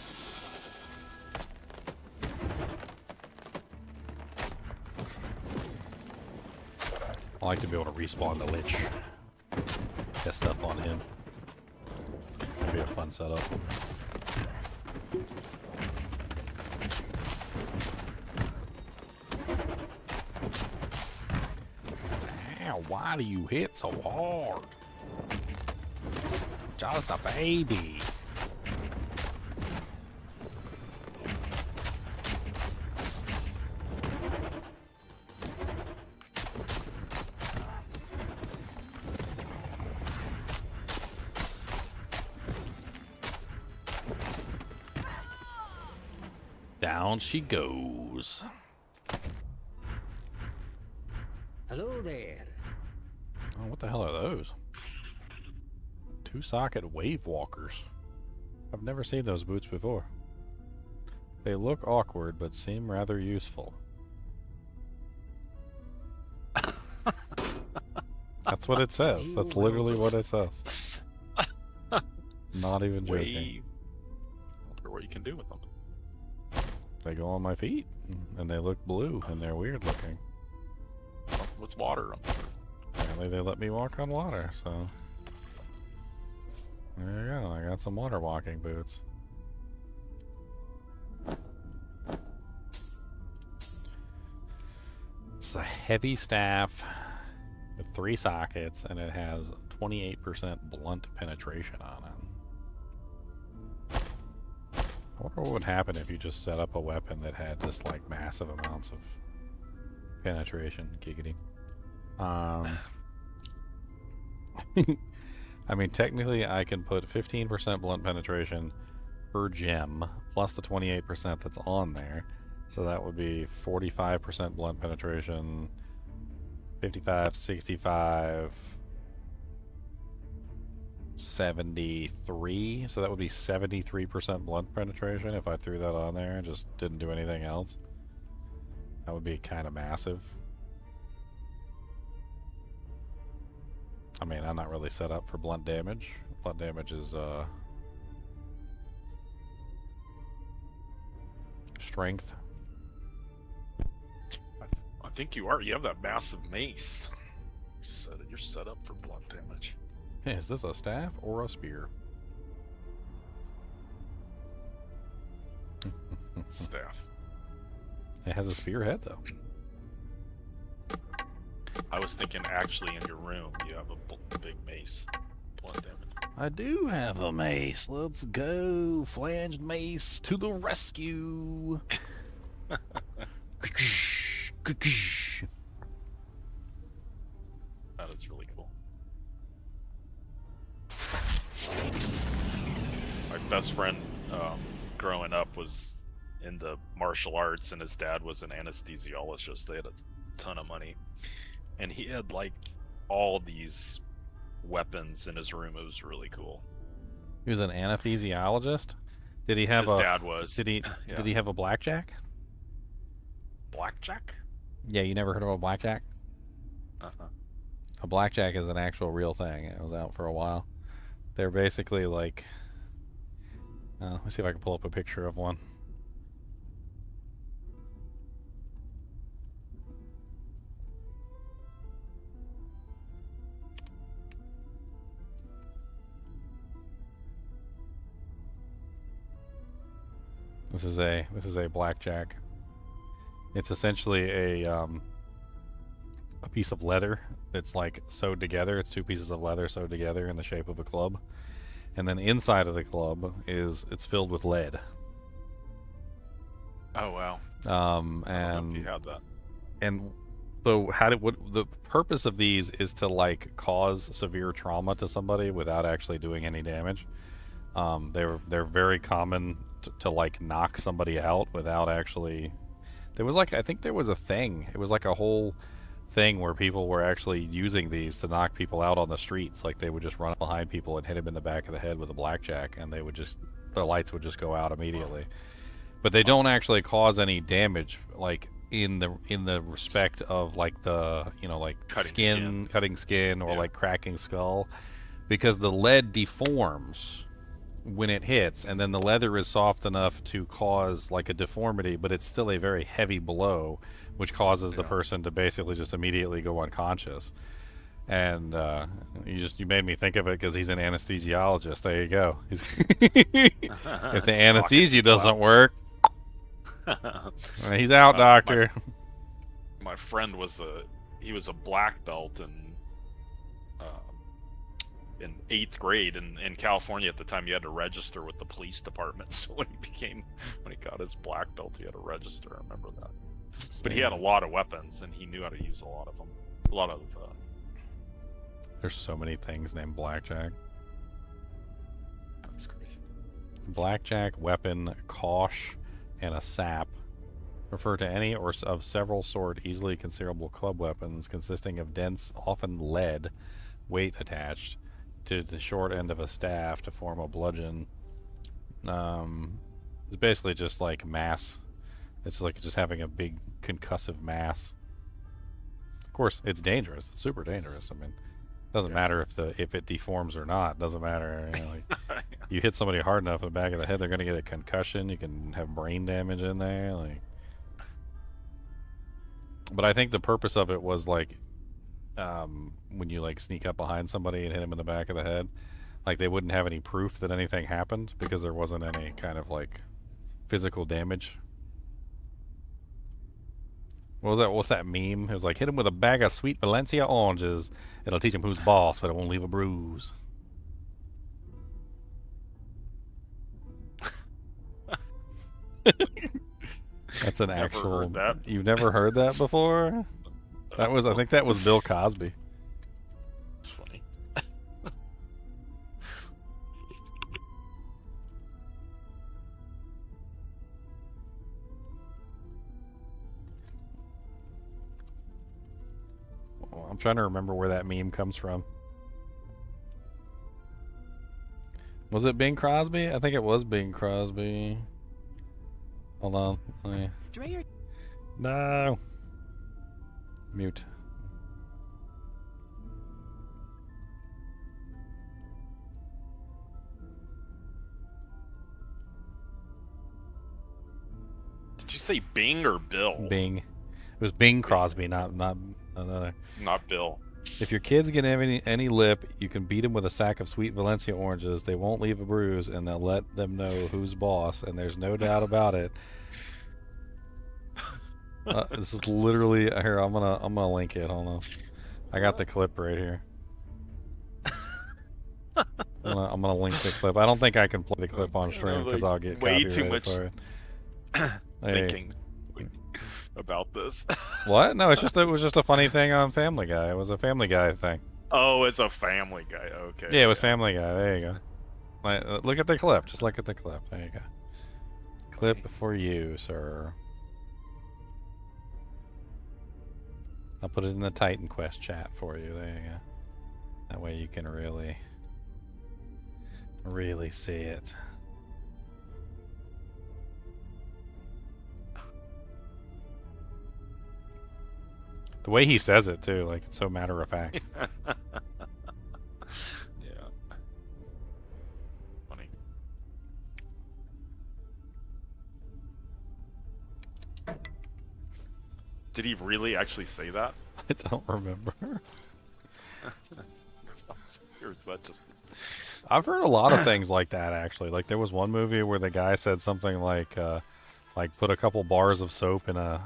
I like to be able to respawn the Lich. Get stuff on him. That'd be a fun setup. Why do you hit so hard? Just a baby. Down she goes. Hello there. Oh, what the hell are those? 2-socket wave walkers. I've never seen those boots before. They look awkward, but seem rather useful. That's what it says. That's literally what it says. Not even joking. I wonder what you can do with them. They go on my feet, and they look blue, and they're weird looking. With water on them. Apparently they let me walk on water, so... There you go, I got some water walking boots. It's a heavy staff with 3 sockets, and it has 28% blunt penetration on it. I wonder what would happen if you just set up a weapon that had just like massive amounts of penetration. Giggity. I mean, technically I can put 15% blunt penetration per gem, plus the 28% that's on there. So that would be 45% blunt penetration, 55, 65, 73. So that would be 73% blunt penetration if I threw that on there and just didn't do anything else. That would be kind of massive. I mean, I'm not really set up for blunt damage. Blunt damage is strength. I think you are. You have that massive mace. You're set up for blunt damage. Hey, is this a staff or a spear? Staff. It has a spear head, though. I was thinking actually in your room you have a big mace. Blunt damage. I do have a mace. Let's go. Flanged mace to the rescue. That is really cool. friend growing up was into martial arts, and his dad was an anesthesiologist. They had a ton of money, and he had like all these weapons in his room. It was really cool. He was an anesthesiologist. Did he have His dad was. Did he? Yeah. Did he have a blackjack? Blackjack? Yeah, you never heard of a blackjack? Uh-huh. A blackjack is an actual real thing. It was out for a while. They're basically like. Let me see if I can pull up a picture of one. This is a blackjack. It's essentially a piece of leather that's like sewed together. It's two pieces of leather sewed together in the shape of a club, and then inside of the club it's filled with lead. Oh wow. And I don't know if you had that. And so what the purpose of these is to like cause severe trauma to somebody without actually doing any damage. They're very common to like knock somebody out without actually. There was like, I think there was a thing. It was like a whole thing where people were actually using these to knock people out on the streets. Like they would just run up behind people and hit them in the back of the head with a blackjack, and their lights would just go out immediately. But they don't actually cause any damage, like in the respect of like the, you know, like cutting skin or like cracking skull, because the lead deforms when it hits, and then the leather is soft enough to cause like a deformity, but it's still a very heavy blow, which causes the person to basically just immediately go unconscious. And you made me think of it because he's an anesthesiologist. There you go. If the anesthesia doesn't work, he's out, doctor. My friend was he was a black belt in 8th grade in California at the time. You had to register with the police department. So when he got his black belt, he had to register. I remember that. But he had a lot of weapons, and he knew how to use a lot of them. A lot of. There's so many things named blackjack. That's crazy. Blackjack, weapon, kosh, and a sap refer to any or of several sort easily concealable club weapons consisting of dense, often lead, weight attached to the short end of a staff to form a bludgeon. It's basically just like mass. It's like just having a big concussive mass. Of course, it's dangerous. It's super dangerous. I mean, it doesn't matter if it deforms or not. It doesn't matter. You know, like, you hit somebody hard enough in the back of the head, they're going to get a concussion. You can have brain damage in there. Like, but I think the purpose of it was like, when you like sneak up behind somebody and hit them in the back of the head, like they wouldn't have any proof that anything happened because there wasn't any kind of like physical damage. What was that? What's that meme? It was like, hit him with a bag of sweet Valencia oranges. It'll teach him who's boss, but it won't leave a bruise. That's an actual. You've never heard that before? That was, I think that was Bill Cosby. It's funny. Oh, I'm trying to remember where that meme comes from. Was it Bing Crosby? I think it was Bing Crosby. Hold on. Strayer. No. Mute. Did you say Bing or Bill? Bing. It was Bing Crosby, not another. Not Bill. If your kids get any lip, you can beat them with a sack of sweet Valencia oranges. They won't leave a bruise, and they'll let them know who's boss. And there's no doubt about it. This is literally here. I'm gonna link it. Hold on. I got the clip right here. I'm gonna link the clip. I don't think I can play the clip on stream because I'll get way copyrighted too much for it. thinking about this. What? No, it was just a funny thing on Family Guy. It was a Family Guy thing. Oh, it's a Family Guy. Okay. Yeah, it was Family Guy. There you go. Look at the clip. Just look at the clip. There you go. Clip for you, sir. I'll put it in the Titan Quest chat for you. There you go. That way you can really see it. The way he says it too, like it's so matter of fact. Yeah. Funny. Did he really actually say that? I don't remember. Or is that just... I've heard a lot of things like that actually. Like there was one movie where the guy said something like put a couple bars of soap in a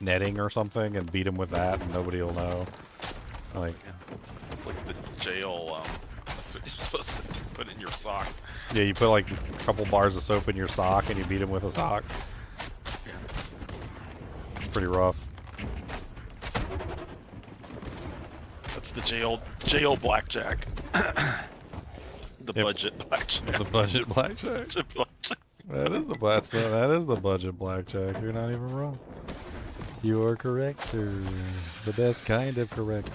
netting or something and beat him with that and nobody will know. Like it's like the jail. That's what you're supposed to put in your sock. yeah, you put like a couple bars of soap in your sock and you beat him with a sock. Yeah. It's pretty rough. That's the jail blackjack. The budget blackjack. The budget blackjack. Budget blackjack. That is the budget blackjack. You're not even wrong. You are correct, sir. The best kind of correct.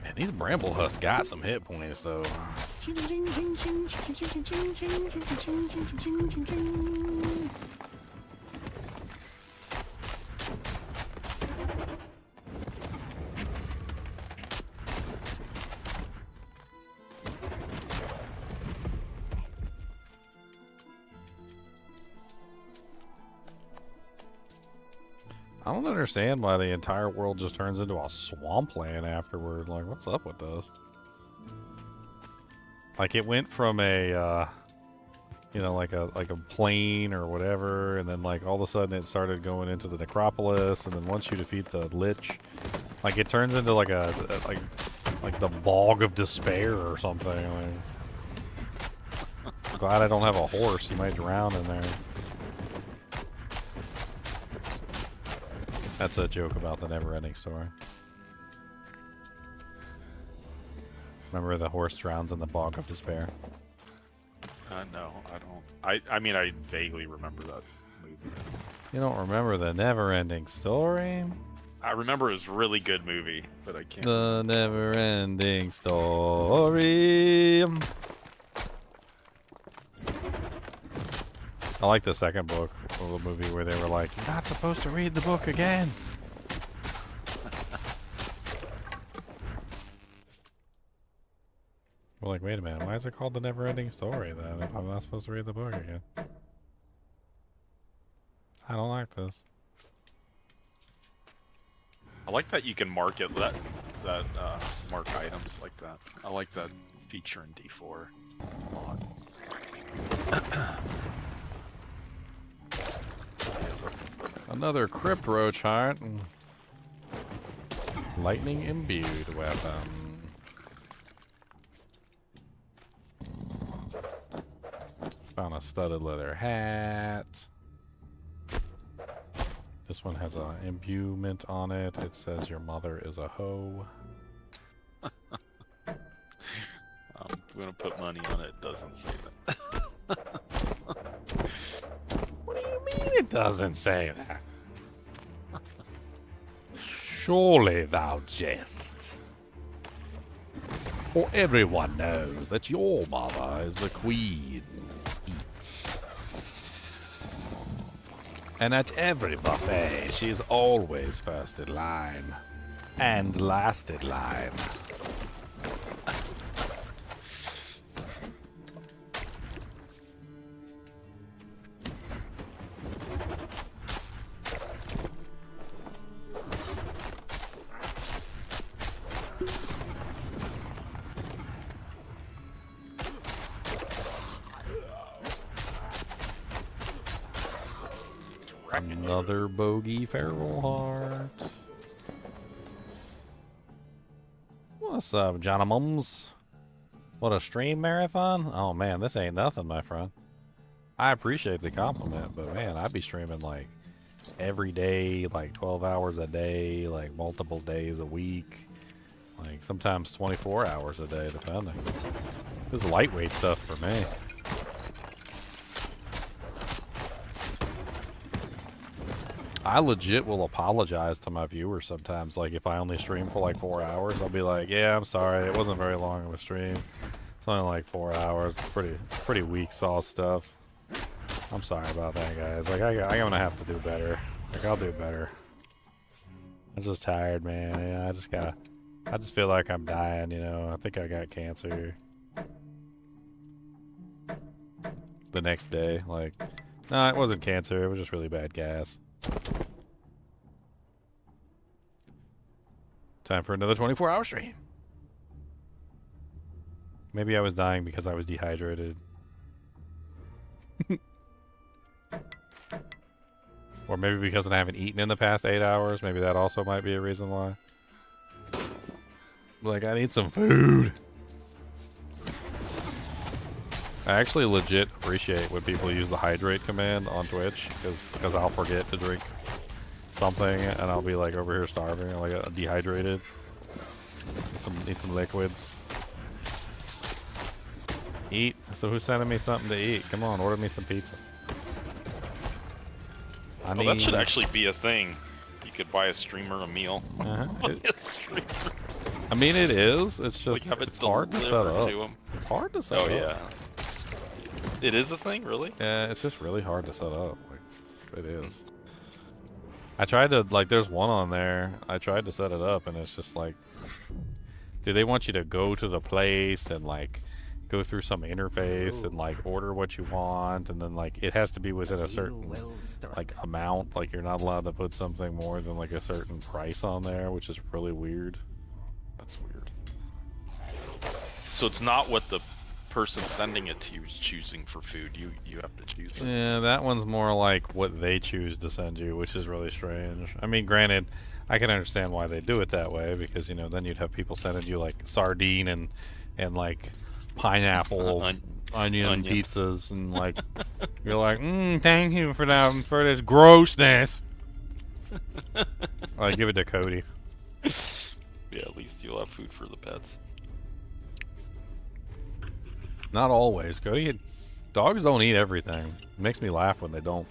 Man, these bramble husks got some hit points though. I don't understand why the entire world just turns into a swampland afterward. Like, what's up with this? Like, it went from a, you know, like a plain or whatever, and then like all of a sudden it started going into the Necropolis, and then once you defeat the Lich, like it turns into like like the bog of despair or something. Like, glad I don't have a horse. You might drown in there. That's a joke about the never-ending story. Remember the horse drowns in the bog of despair? No, I don't. I mean, I vaguely remember that movie. You don't remember the never-ending story? I remember it was a really good movie, but I can't. The never-ending story. I like the second book of the movie where they were like, "You're not supposed to read the book again." We're like, wait a minute, why is it called the never-ending story then if I'm not supposed to read the book again? I don't like this. I like that you can mark it, mark items like that. I like that feature in D4 a lot. Another Crypt Roach heart. Lightning imbued weapon. Found a studded leather hat. This one has an imbuement on it. It says your mother is a hoe. I'm gonna put money on it. It doesn't say that. What do you mean it doesn't say that? Surely thou jest. For everyone knows that your mother is the queen. Eats. And at every buffet, she's always first in line. And last in line. Another bogey feral heart. What's up, Johnny Mums? What, a stream marathon? Oh man, this ain't nothing, my friend. I appreciate the compliment, but man, I'd be streaming like every day, like 12 hours a day, like multiple days a week, like sometimes 24 hours a day, depending. This is lightweight stuff for me. I legit will apologize to my viewers sometimes. Like if I only stream for like 4 hours, I'll be like, "Yeah, I'm sorry, it wasn't very long of a stream. It's only like 4 hours. It's pretty weak sauce stuff. I'm sorry about that, guys. Like I'm gonna have to do better. Like I'll do better. I'm just tired, man. You know, I just feel like I'm dying. You know, I think I got cancer. The next day, like, no, it wasn't cancer. It was just really bad gas." Time for another 24-hour stream. Maybe I was dying because I was dehydrated. Or maybe because I haven't eaten in the past 8 hours. Maybe that also might be a reason why. Like, I need some food. I actually legit appreciate when people use the hydrate command on Twitch, because I'll forget to drink something and I'll be like over here starving, or like dehydrated. Need some liquids. Eat. So who's sending me something to eat? Come on, order me some pizza. That should actually be a thing. You could buy a streamer a meal. It, A streamer. I mean, it is. It's just Like, have it it's hard to set up. to 'em. It's hard to set up. Oh yeah. It is a thing, really? Yeah, it's just really hard to set up. Like, it is. I tried to, like, there's one on there. I tried to set it up, and it's just like, dude, they want you to go to the place and, like, go through some interface and, like, order what you want, and then, like, it has to be within a certain, like, amount. Like, you're not allowed to put something more than, like, a certain price on there, which is really weird. That's weird. So it's not what the person sending it to you is choosing for food. You have to choose it. Yeah, that one's more like what they choose to send you, which is really strange. I mean, granted, I can understand why they do it that way, because, you know, then you'd have people sending you, like, sardine and like, pineapple onion pizzas, and, like, you're like, thank you for that, for this grossness. I give it to Cody. Yeah, at least you'll have food for the pets. Not always, Cody. Dogs don't eat everything. It makes me laugh when they don't.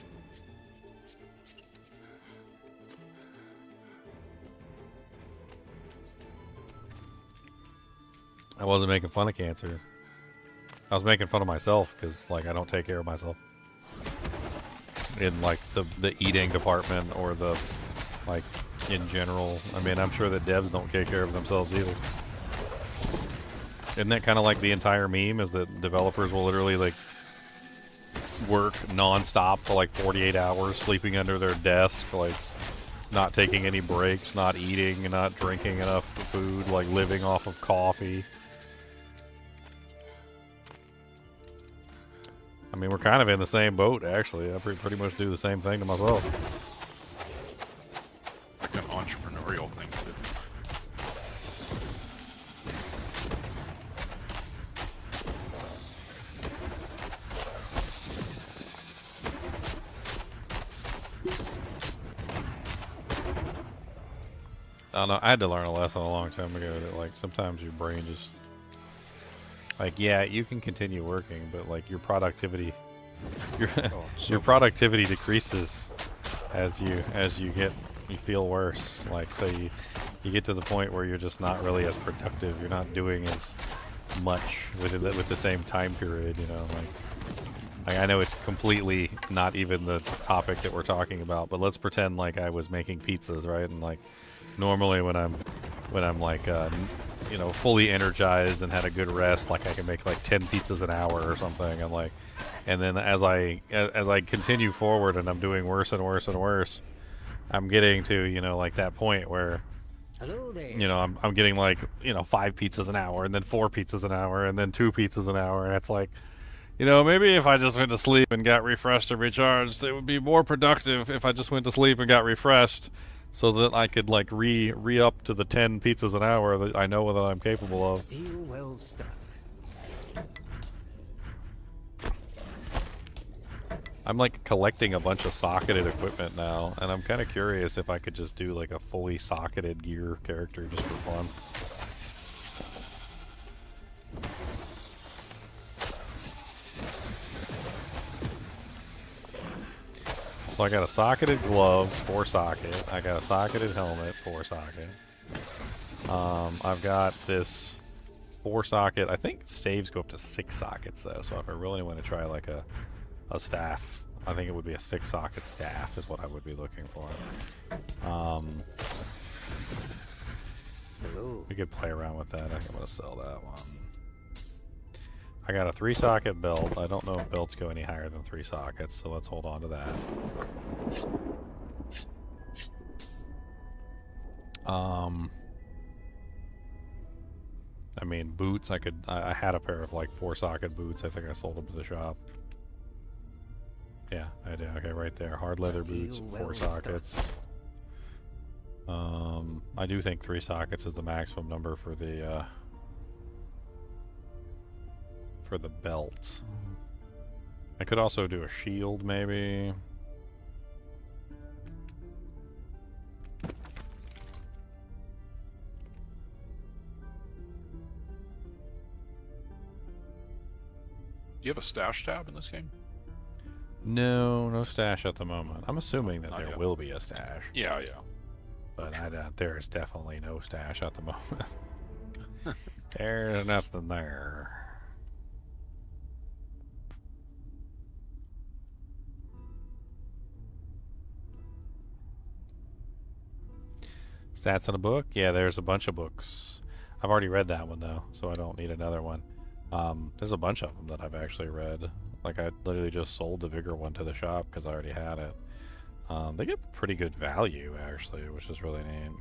I wasn't making fun of cancer. I was making fun of myself because, like, I don't take care of myself in, like, the eating department, or the, like, in general. I mean, I'm sure that devs don't take care of themselves either. Isn't that kind of like the entire meme, is that developers will literally, like, work non-stop for like 48 hours, sleeping under their desk, like, not taking any breaks, not eating, not drinking enough food, like, living off of coffee. I mean, we're kind of in the same boat, actually. I pretty much do the same thing to myself. Like an entrepreneurial thing, too. I don't know. I had to learn a lesson a long time ago that, like, sometimes your brain just, like, yeah, you can continue working, but, like, your productivity, your productivity decreases as you feel worse. Like, so you get to the point where you're just not really as productive. You're not doing as much with the same time period. You know, like I know it's completely not even the topic that we're talking about, but let's pretend like I was making pizzas, right? And, like, normally when I'm like you know, fully energized and had a good rest, like, I can make like 10 pizzas an hour or something, and, like, and then as I continue forward and I'm doing worse and worse and worse, I'm getting to, you know, like, that point where, you know, I'm getting, like, you know, 5 pizzas an hour, and then 4 pizzas an hour, and then 2 pizzas an hour, and it's like, you know, maybe if I just went to sleep and got refreshed and recharged, it would be more productive if I just went to sleep and got refreshed, so that I could, like, re-up to the 10 pizzas an hour that I know that I'm capable of. Deal well struck. I'm like collecting a bunch of socketed equipment now, and I'm kind of curious if I could just do like a fully socketed gear character just for fun. So I got a socketed gloves, 4 socket. I got a socketed helmet, 4 socket. I've got this 4 socket. I think saves go up to 6 sockets though. So if I really want to try like a staff, I think it would be a 6 socket staff is what I would be looking for. We could play around with that. I think I'm gonna sell that one. I got a 3 socket belt. I don't know if belts go any higher than 3 sockets, so let's hold on to that. I mean, boots, I had a pair of like 4 socket boots. I think I sold them to the shop. Yeah, I did. Okay, right there. Hard leather boots, 4 sockets. I do think 3 sockets is the maximum number for the belts. I could also do a shield, maybe. Do you have a stash tab in this game? No, no stash at the moment. I'm assuming that Not there yet. will be a stash. Yeah, yeah. But there is definitely no stash at the moment. There's nothing there. Stats in a book? Yeah, there's a bunch of books. I've already read that one though, so I don't need another one. There's a bunch of them that I've actually read. Like I literally just sold the Vigor one to the shop because I already had it. They get pretty good value actually, which is really neat.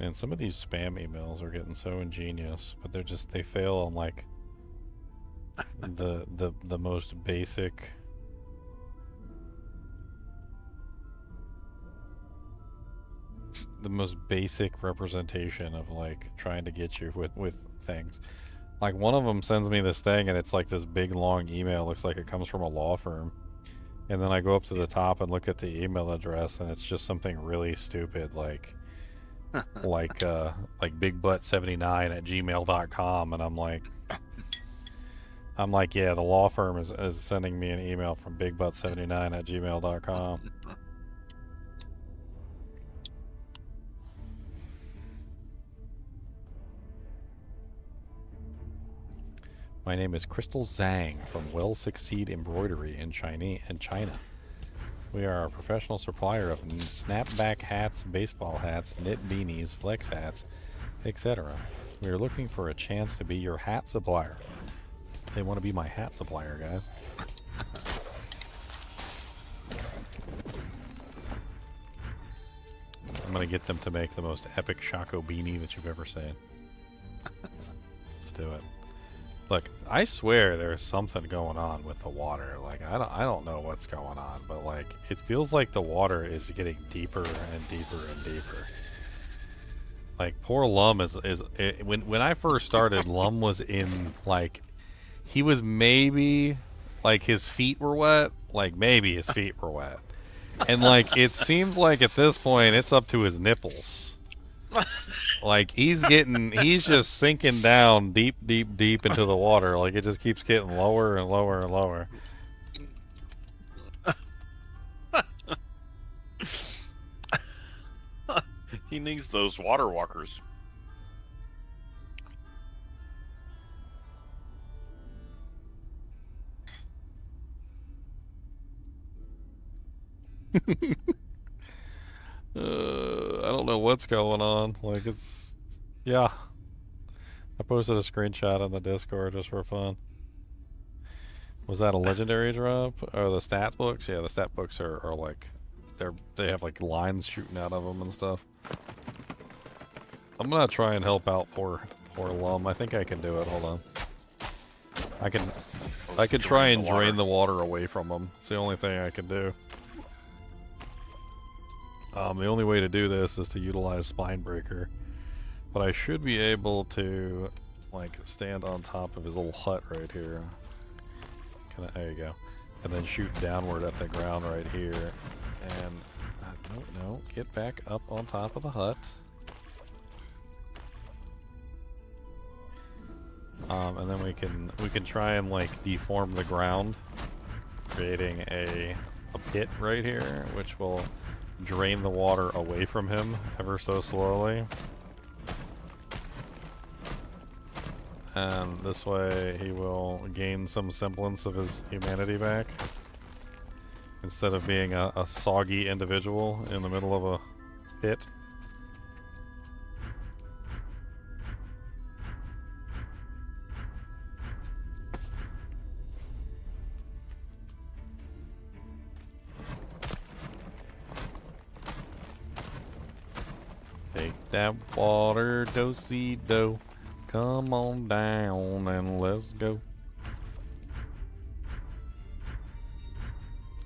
And some of these spam emails are getting so ingenious, but they fail on like the most basic representation of like trying to get you with things. Like one of them sends me this thing and it's like this big long email, looks like it comes from a law firm. And then I go up to the top and look at the email address and it's just something really stupid like like bigbutt79@gmail.com, and I'm like, yeah, the law firm is sending me an email from bigbutt79@gmail.com. My name is Crystal Zhang from Well Succeed Embroidery in China. We are a professional supplier of snapback hats, baseball hats, knit beanies, flex hats, etc. We are looking for a chance to be your hat supplier. They want to be my hat supplier, guys. I'm going to get them to make the most epic Shako beanie that you've ever seen. Let's do it. Look, I swear there's something going on with the water. Like I don't know what's going on, but like it feels like the water is getting deeper and deeper and deeper. Like poor Lum when I first started, Lum was in like he was maybe like his feet were wet, like maybe his feet were wet. And like it seems like at this point it's up to his nipples. Like he's just sinking down deep into the water. Like it just keeps getting lower and lower and lower. He needs those water walkers. I don't know what's going on. Like yeah. I posted a screenshot on the Discord just for fun. Was that a legendary drop? Or the stat books? Yeah, the stat books are like they have like lines shooting out of them and stuff. I'm gonna try and help out poor Lum. I think I can do it. Hold on. I can try and drain the water away from him. It's the only thing I can do. The only way to do this is to utilize Spinebreaker. But I should be able to, like, stand on top of his little hut right here. Kinda, there you go. And then shoot downward at the ground right here. And, no, get back up on top of the hut. And then we can try and, like, deform the ground, creating a pit right here, which will drain the water away from him ever so slowly. And this way he will gain some semblance of his humanity back, instead of being a soggy individual in the middle of a pit. Take that water, do-si-do. Come on down and let's go.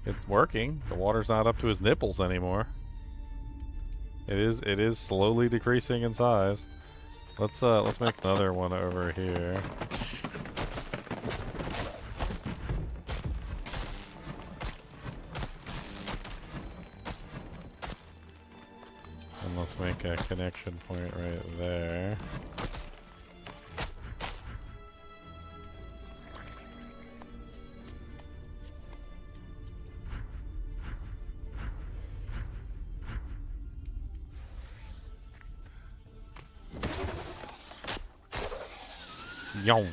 It's working. The water's not up to his nipples anymore. It is slowly decreasing in size. Let's make another one over here. And let's make a connection point right there. Yo.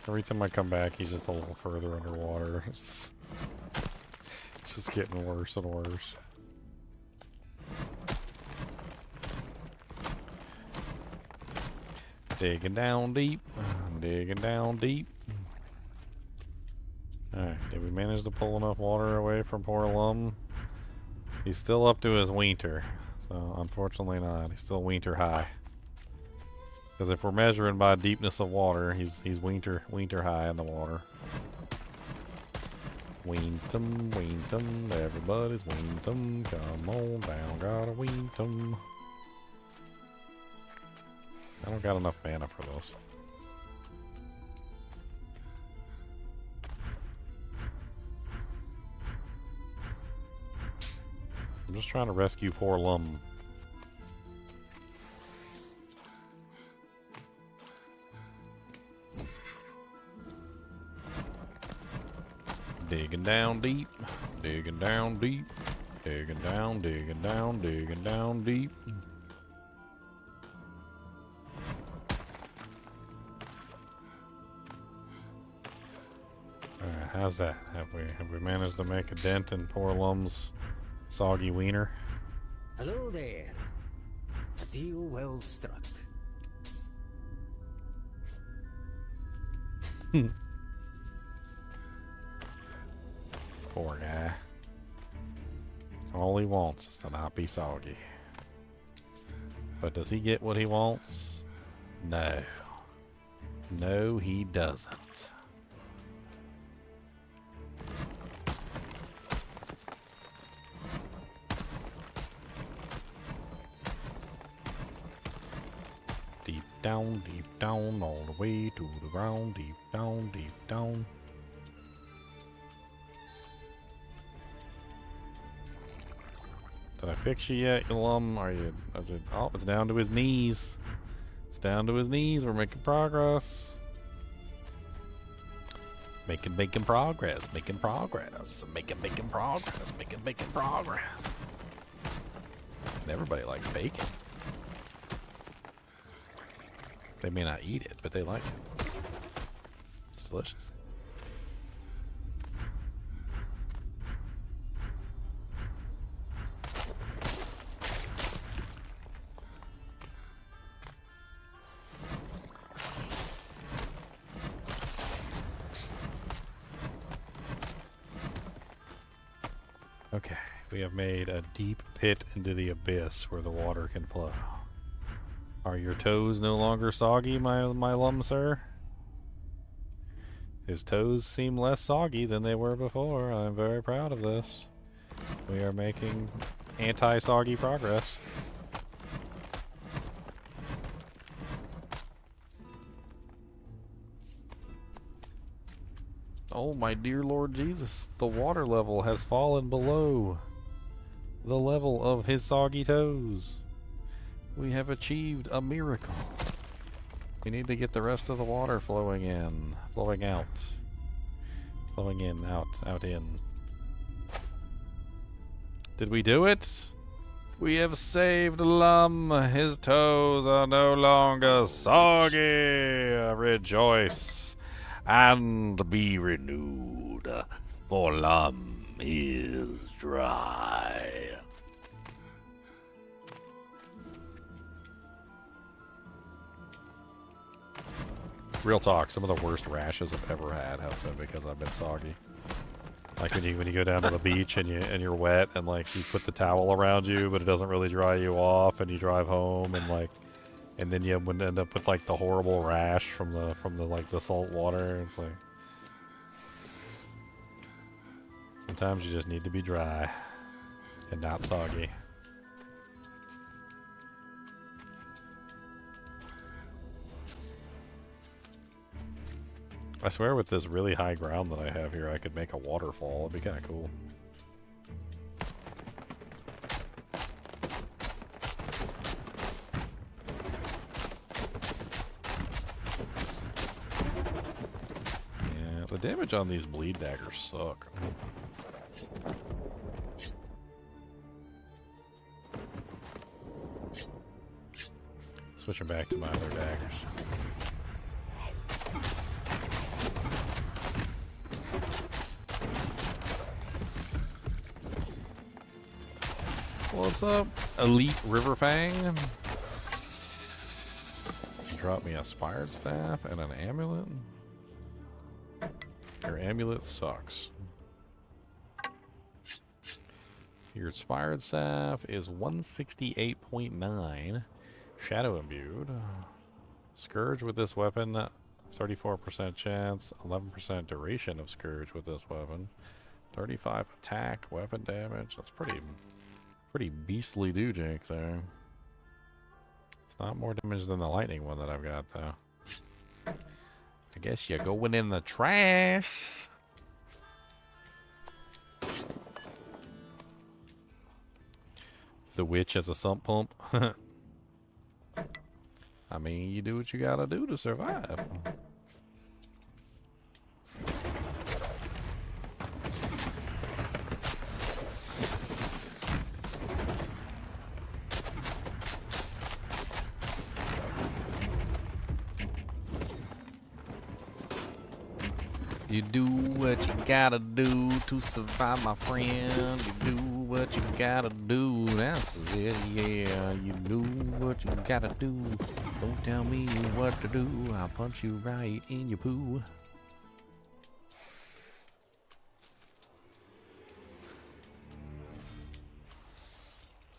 Every time I come back, he's just a little further underwater. It's just getting worse and worse. Digging down deep, digging down deep. Alright, did we manage to pull enough water away from poor Lum? He's still up to his winter, so unfortunately not. He's still winter high. Because if we're measuring by deepness of water, he's winter high in the water. Weentum, everybody's weentum. Come on down, gotta weentum. I don't got enough mana for this. I'm just trying to rescue poor Lum. Digging down deep, digging down deep, digging down, digging down, digging down deep. Alright, how's that? Have we managed to make a dent in poor Lum's soggy wiener? Hello there. A deal well struck. Poor guy. All he wants is to not be soggy. But does he get what he wants? No. No, he doesn't. Deep down, all the way to the ground. Deep down, deep down. Did I fix you yet, you Lum? Are you? Is it? Oh, it's down to his knees. It's down to his knees. We're making progress. Making progress. Making progress. Making progress. Making progress. And everybody likes bacon. They may not eat it, but they like it. It's delicious. Okay, we have made a deep pit into the abyss where the water can flow. Are your toes no longer soggy, my lum sir? His toes seem less soggy than they were before. I'm very proud of this. We are making anti-soggy progress. Oh my dear Lord Jesus, the water level has fallen below the level of his soggy toes. We have achieved a miracle. We need to get the rest of the water flowing in, flowing out. Flowing in, out, in. Did we do it? We have saved Lum. His toes are no longer soggy. Rejoice and be renewed, for Lum is dry. Real talk, some of the worst rashes I've ever had have been because I've been soggy. Like when you go down to the beach and you're wet and like you put the towel around you but it doesn't really dry you off and you drive home and then you would end up with like the horrible rash from the salt water. It's like sometimes you just need to be dry and not soggy. I swear with this really high ground that I have here, I could make a waterfall. It'd be kind of cool. Yeah, the damage on these bleed daggers suck. Switching back to my other daggers. What's up, Elite Riverfang? Drop me a Spired Staff and an Amulet. Your Amulet sucks. Your Spired Staff is 168.9. Shadow Imbued. Scourge with this weapon, 34% chance, 11% duration of Scourge with this weapon. 35 attack, weapon damage. That's pretty beastly do-jank there. It's not more damage than the lightning one that I've got, though. I guess you're going in the trash. The witch has a sump pump. I mean, you do what you gotta do to survive. You do what you gotta do to survive, my friend. You do what you gotta do. That's it, yeah. You do what you gotta do. Don't tell me what to do. I'll punch you right in your poo.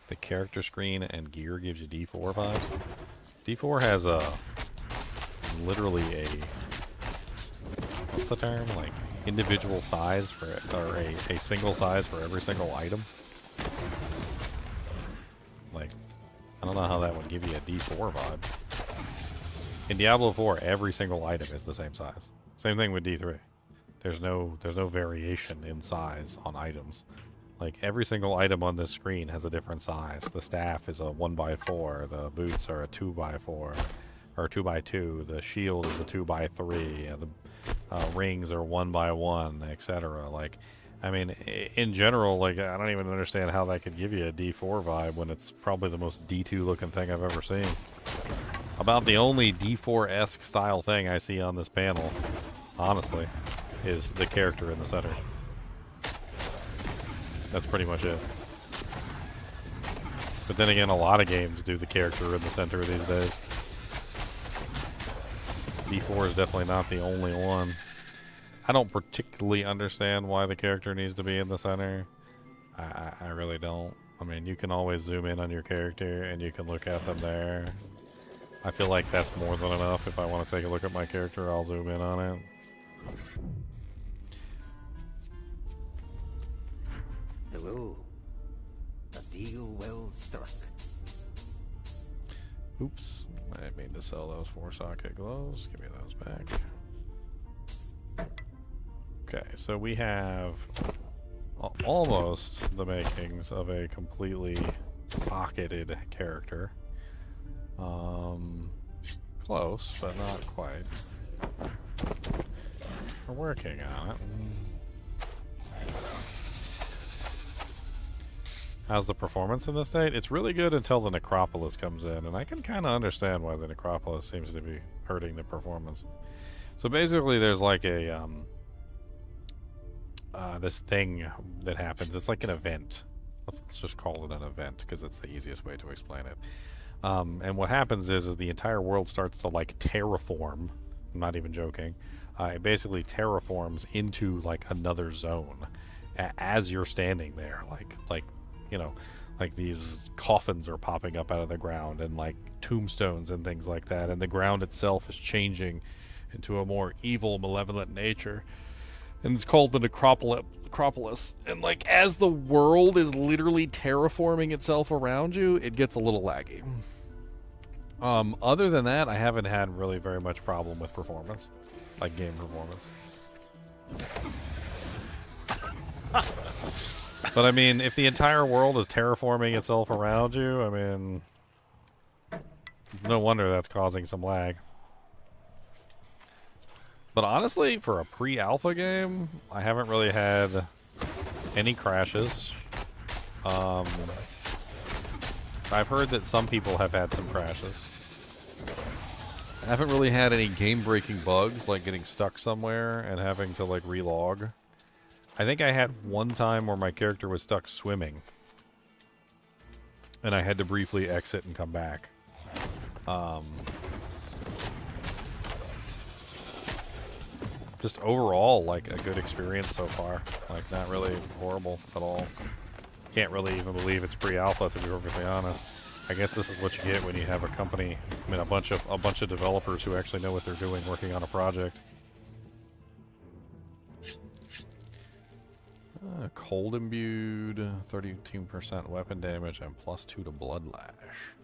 The character screen and gear gives you D4 vibes. D4 has literally a, what's the term? Like individual size for, or a single size for every single item. Like, I don't know how that would give you a D4 vibe. In Diablo 4, every single item is the same size. Same thing with D3. There's no variation in size on items. Like, every single item on this screen has a different size. The staff is a 1x4. The boots are a 2x4. Or 2x2. The shield is a 2x3. The rings are 1x1, etc. Like, I mean, in general, like, I don't even understand how that could give you a D4 vibe when it's probably the most D2 looking thing I've ever seen. About the only D4-esque style thing I see on this panel, honestly, is the character in the center. That's pretty much it. But then again, a lot of games do the character in the center these days. D4 is definitely not the only one. I don't particularly understand why the character needs to be in the center. I really don't. I mean, you can always zoom in on your character and you can look at them there. I feel like that's more than enough. If I want to take a look at my character, I'll zoom in on it. Hello. A deal well struck. Oops. I didn't mean to sell those 4-socket gloves. Give me those back. Okay, so we have almost the makings of a completely socketed character. Close, but not quite. We're working on it. How's the performance in this state? It's really good until the Necropolis comes in, and I can kind of understand why the Necropolis seems to be hurting the performance. So basically there's like a this thing that happens. It's like an event. Let's just call it an event because it's the easiest way to explain it. And what happens is the entire world starts to like terraform. I'm not even joking. It basically terraforms into like another zone as you're standing there. Like you know, like these coffins are popping up out of the ground and like tombstones and things like that. And the ground itself is changing into a more evil, malevolent nature. And it's called the Necropolis. And like as the world is literally terraforming itself around you, it gets a little laggy. Other than that, I haven't had really very much problem with performance, like game performance. But I mean, if the entire world is terraforming itself around you, I mean, no wonder that's causing some lag. But honestly, for a pre-alpha game, I haven't really had any crashes. I've heard that some people have had some crashes. I haven't really had any game-breaking bugs, like getting stuck somewhere and having to like relog. I think I had one time where my character was stuck swimming, and I had to briefly exit and come back. Just overall, like, a good experience so far. Like, not really horrible at all. Can't really even believe it's pre-alpha, to be perfectly honest. I guess this is what you get when you have a company, I mean, a bunch of developers who actually know what they're doing working on a project. Cold imbued, 32% weapon damage, and +2 to blood lash.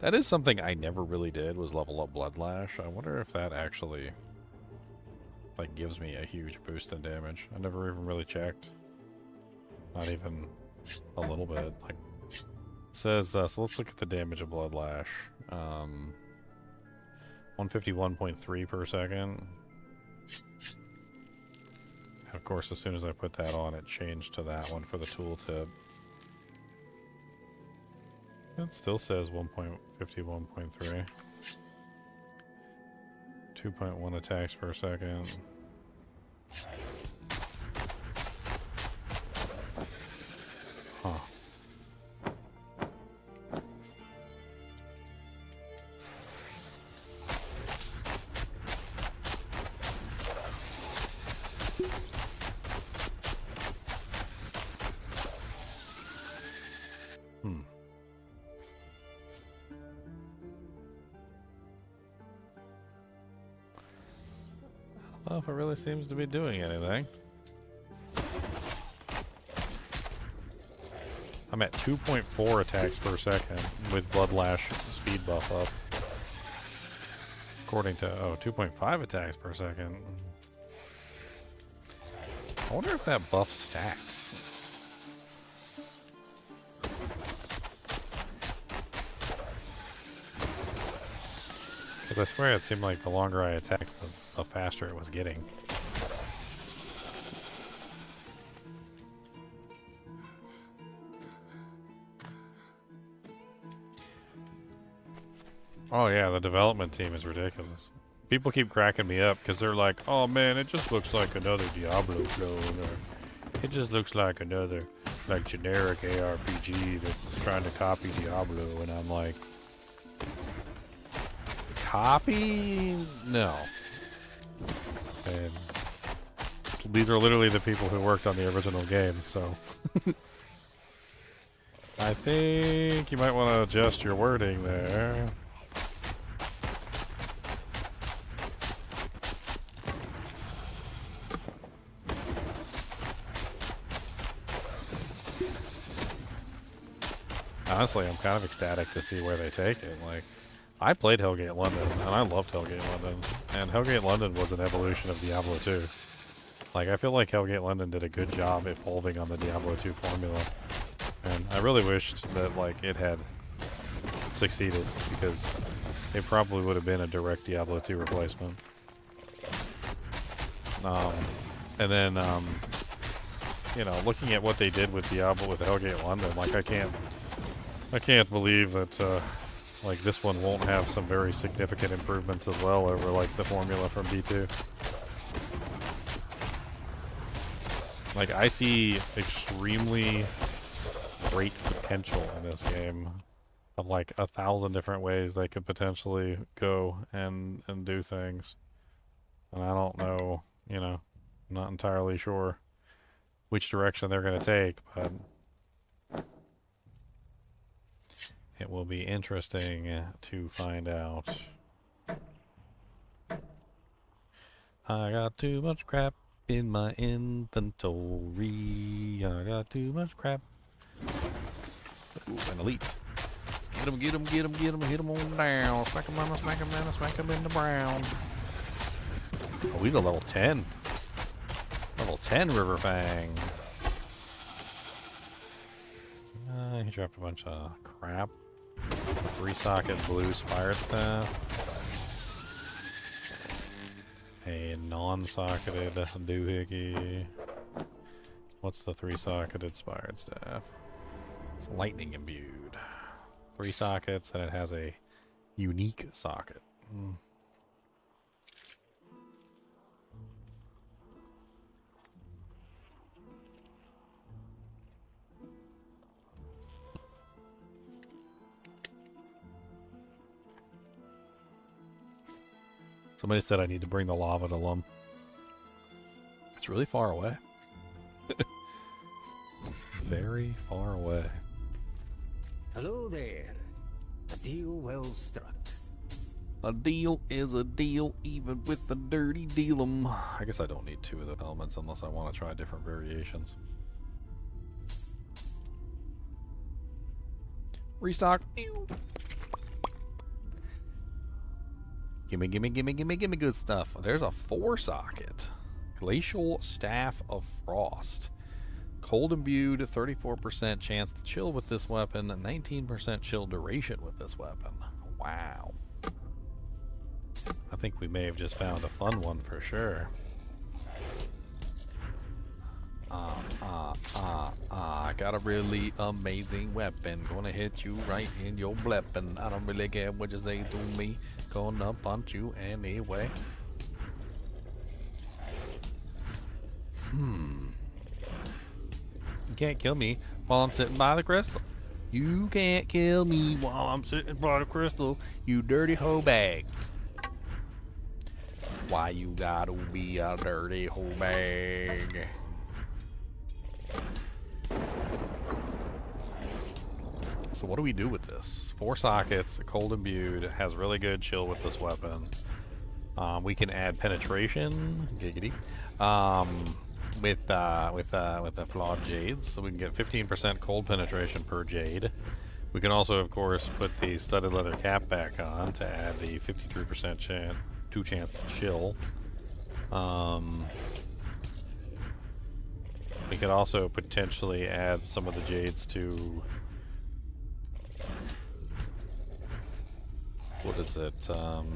That is something I never really did, was level up blood lash. I wonder if that actually like gives me a huge boost in damage. I never even really checked. Not even a little bit. Like it says, so let's look at the damage of blood lash. 151.3 per second. And of course, as soon as I put that on, it changed to that one for the tooltip. It still says 1.51.3. 2.1 attacks per second. Huh. Well, if it really seems to be doing anything. I'm at 2.4 attacks per second with Blood Lash speed buff up. According to, 2.5 attacks per second. I wonder if that buff stacks. Because I swear it seemed like the longer I attacked, the faster it was getting. Oh yeah, the development team is ridiculous. People keep cracking me up because they're like, oh man, it just looks like another Diablo clone, or it just looks like another like generic ARPG that's trying to copy Diablo, and I'm like, copy? No. And it's These are literally the people who worked on the original game, so... I think you might want to adjust your wording there. Honestly, I'm kind of ecstatic to see where they take it. Like, I played Hellgate London, and I loved Hellgate London. And Hellgate London was an evolution of Diablo II. Like, I feel like Hellgate London did a good job evolving on the Diablo II formula. And I really wished that, like, it had succeeded, because it probably would have been a direct Diablo II replacement. And then, you know, looking at what they did with Diablo with Hellgate London, like, I can't believe that, like, this one won't have some very significant improvements as well over, like, the formula from D2. Like, I see extremely great potential in this game of, like, 1,000 different ways they could potentially go and do things. And I don't know, you know, I'm not entirely sure which direction they're going to take, but it will be interesting to find out. I got too much crap in my inventory. I got too much crap. Ooh, an elite. Let's get him, get him, get him, get him, hit him on down. Smack him down, smack him down, smack him in the brown. Oh, he's a level 10. Level 10 Riverfang. He dropped a bunch of crap. A 3-socket blue Spirit Staff. A non-socketed doohickey. What's the 3-socketed Spirit Staff? It's lightning imbued. 3 sockets, and it has a unique socket. Somebody said I need to bring the lava to Lum. It's really far away. It's very far away. Hello there. A deal well struck. A deal is a deal, even with the dirty deal'em. I guess I don't need 2 of the elements unless I want to try different variations. Restock. Pew. Gimme, gimme, gimme, gimme, gimme good stuff. There's a 4-socket. Glacial Staff of Frost. Cold imbued, 34% chance to chill with this weapon, 19% chill duration with this weapon. Wow. I think we may have just found a fun one for sure. I got a really amazing weapon. Gonna hit you right in your bleppin'. I don't really care what you say to me. Gonna punch you anyway. You can't kill me while I'm sitting by the crystal. You can't kill me while I'm sitting by the crystal, you dirty hoe bag. Why you gotta be a dirty hoe bag? So what do we do with this? 4 sockets, cold imbued, has really good chill with this weapon. We can add penetration, giggity, with the flawed jades, so we can get 15% cold penetration per jade. We can also, of course, put the studded leather cap back on to add the 53% chance to chill. We could also potentially add some of the jades to... What is it? No,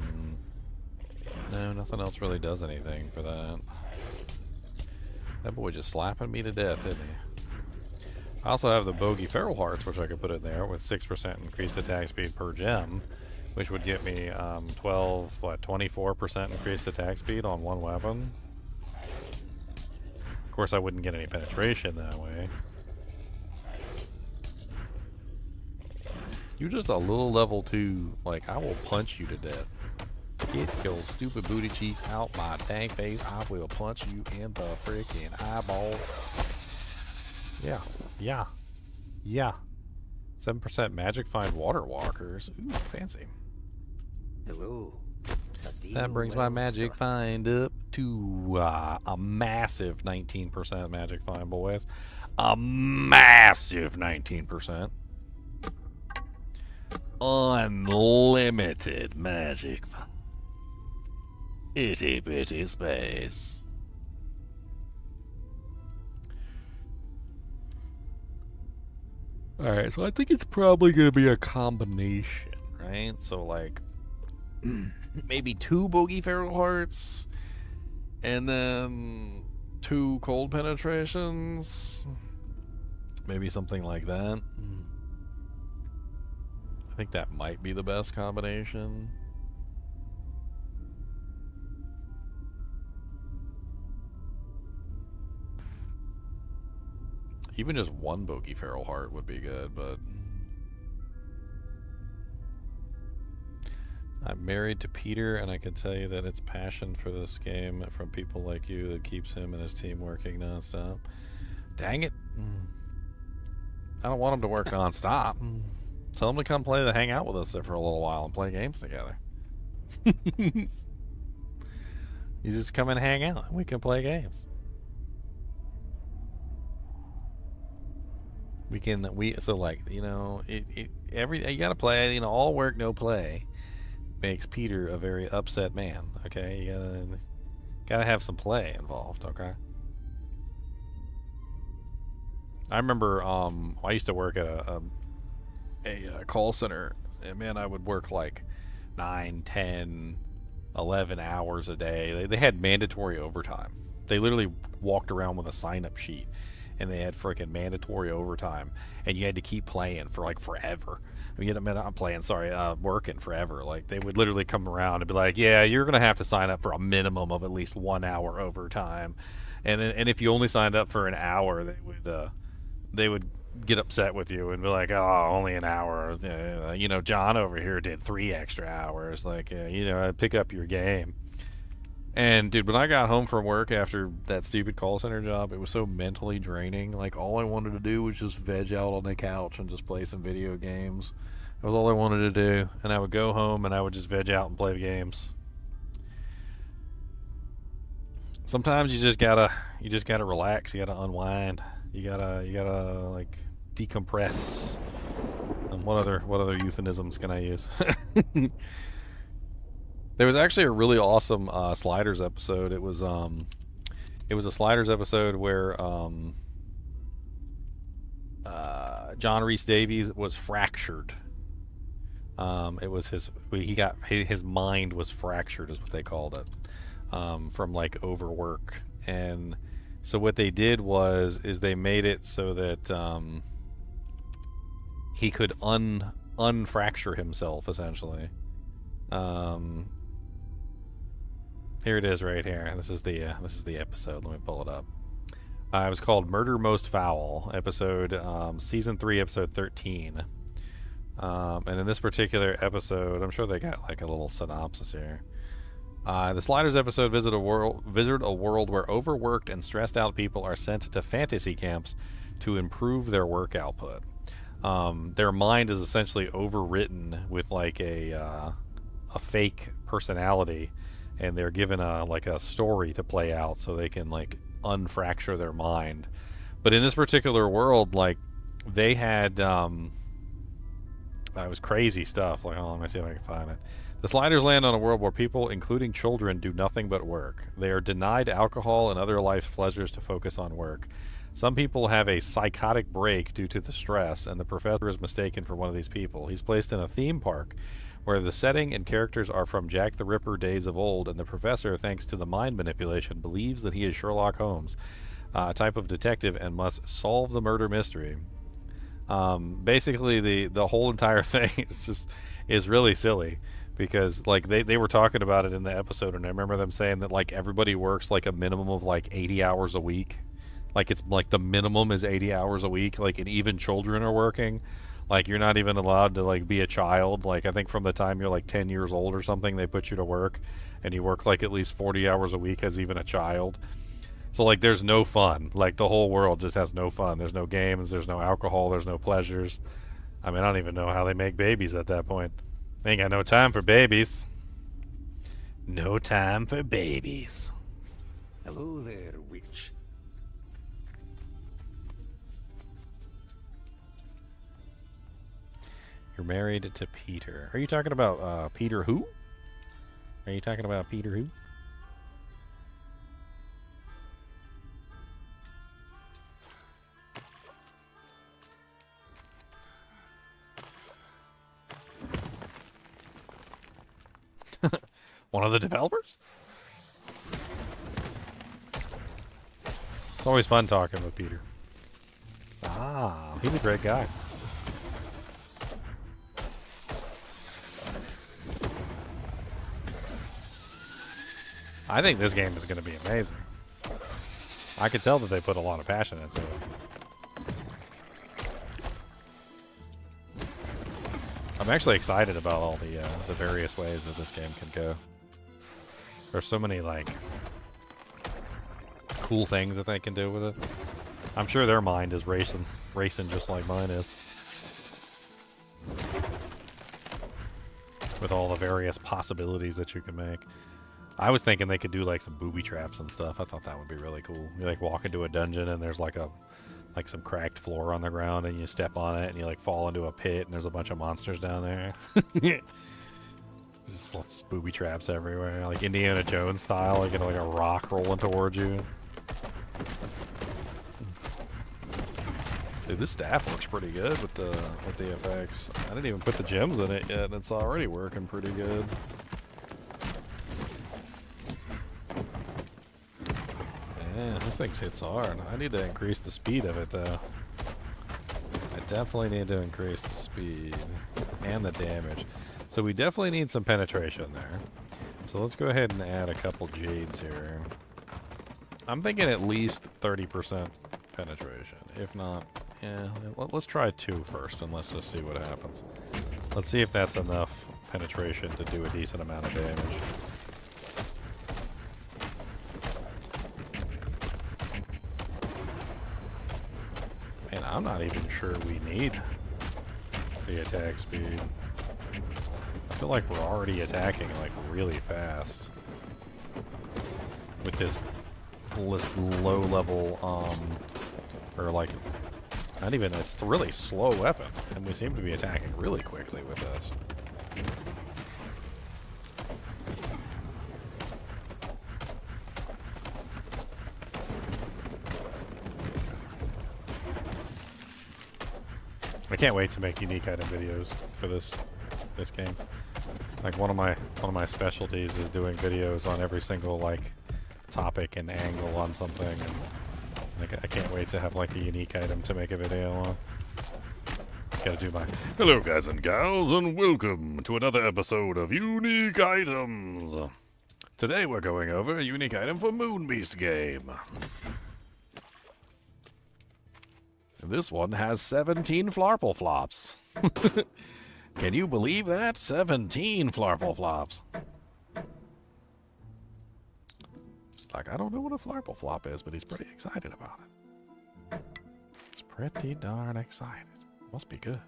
nothing else really does anything for that. That boy just slapping me to death, isn't he? I also have the Bogey Feral Hearts, which I could put in there with 6% increased attack speed per gem, which would get me 24% increased attack speed on one weapon. Of course, I wouldn't get any penetration that way. You're just a little level 2, like, I will punch you to death. Get your stupid booty cheeks out my dang face. I will punch you in the freaking eyeball. Yeah. Yeah. Yeah. 7% magic find water walkers. Ooh, fancy. Hello. That brings my magic find up to a massive 19% magic find, boys. A massive 19%. Unlimited magic find. Itty bitty space. Alright, so I think it's probably going to be a combination, right? So, like, maybe 2 bogey feral hearts, and then 2 cold penetrations. Maybe something like that. I think that might be the best combination. Even just 1 bogey feral heart would be good, but I'm married to Peter, and I can tell you that it's passion for this game from people like you that keeps him and his team working nonstop. Dang it. I don't want him to work nonstop. Tell him to come play hang out with us there for a little while and play games together. You just come and hang out and we can play games. So like, you know, you gotta play, you know, all work, no play makes Peter a very upset man, okay? You gotta have some play involved, okay? I remember, I used to work at a call center, and man, I would work like 9, 10, 11 hours a day. They had mandatory overtime. They literally walked around with a sign-up sheet, and they had freaking mandatory overtime, and you had to keep playing for like forever. I mean, not playing, sorry, working forever. Like, they would literally come around and be like, yeah, you're gonna have to sign up for a minimum of at least 1 hour overtime, and if you only signed up for an hour, they would get upset with you and be like, oh, only an hour. You know, John over here did 3 extra hours. Like, you know, pick up your game. And dude, when I got home from work after that stupid call center job, it was so mentally draining. Like, all I wanted to do was just veg out on the couch and just play some video games. That was all I wanted to do. And I would go home and I would just veg out and play games. Sometimes you just gotta relax. You gotta unwind. You gotta like decompress. And what other euphemisms can I use? There was actually a really awesome Sliders episode. It was a Sliders episode where John Rhys Davies was fractured. It was his mind was fractured, is what they called it, from like overwork. And so what they did is they made it so that he could unfracture himself, essentially. Here it is right here. This is the episode. Let me pull it up. It was called Murder Most Foul, episode season 3, episode 13. And in this particular episode, I'm sure they got like a little synopsis here. The Sliders episode visit a world where overworked and stressed out people are sent to fantasy camps to improve their work output. Their mind is essentially overwritten with like a fake personality, and they're given a story to play out so they can like unfracture their mind. But in this particular world, like, they had it was crazy stuff. Like, hold on, let me see if I can find it. The Sliders land on a world where people, including children, do nothing but work. They are denied alcohol and other life's pleasures to focus on work. Some people have a psychotic break due to the stress, and the professor is mistaken for one of these people. He's placed in a theme park where the setting and characters are from Jack the Ripper days of old, and the professor, thanks to the mind manipulation, believes that he is Sherlock Holmes, a type of detective, and must solve the murder mystery. Basically, the whole entire thing is really silly, because like they were talking about it in the episode, and I remember them saying that like everybody works like a minimum of like 80 hours a week. Like, it's like the minimum is 80 hours a week, like, and even children are working. Like, you're not even allowed to, like, be a child. Like, I think from the time you're, like, 10 years old or something, they put you to work. And you work, like, at least 40 hours a week as even a child. So, like, there's no fun. Like, the whole world just has no fun. There's no games. There's no alcohol. There's no pleasures. I mean, I don't even know how they make babies at that point. They ain't got no time for babies. No time for babies. Hello there, witch. You're married to Peter. Are you talking about Peter who? Are you talking about Peter who? One of the developers? It's always fun talking with Peter. Ah, he's a great guy. I think this game is going to be amazing. I could tell that they put a lot of passion into it. I'm actually excited about all the various ways that this game can go. There's so many, like, cool things that they can do with it. I'm sure their mind is racing just like mine is. With all the various possibilities that you can make. I was thinking they could do, like, some booby traps and stuff. I thought that would be really cool. You, like, walk into a dungeon and there's, like, some cracked floor on the ground and you step on it and you, like, fall into a pit and there's a bunch of monsters down there. Just lots of booby traps everywhere. Like Indiana Jones style, like, like a rock rolling towards you. Dude, this staff looks pretty good with the effects. I didn't even put the gems in it yet and it's already working pretty good. Yeah, this thing hits hard. I need to increase the speed of it, though. I definitely need to increase the speed and the damage. So we definitely need some penetration there. So let's go ahead and add a couple jades here. I'm thinking at least 30% penetration. If not, yeah, let's try 2 first and let's just see what happens. Let's see if that's enough penetration to do a decent amount of damage. And I'm not even sure we need the attack speed. I feel like we're already attacking, like, really fast. With this low level, or, like, not even, it's a really slow weapon. And we seem to be attacking really quickly with this. I can't wait to make unique item videos for this game. Like, one of my specialties is doing videos on every single, like, topic and angle on something, and like, I can't wait to have, like, a unique item to make a video on. Gotta do my hello guys and gals, and welcome to another episode of Unique Items. Today we're going over a unique item for Moonbeast Game. This one has 17 flarple flops. Can you believe that? 17 flarple flops. Like, I don't know what a flarple flop is, but he's pretty excited about it. He's pretty darn excited. Must be good.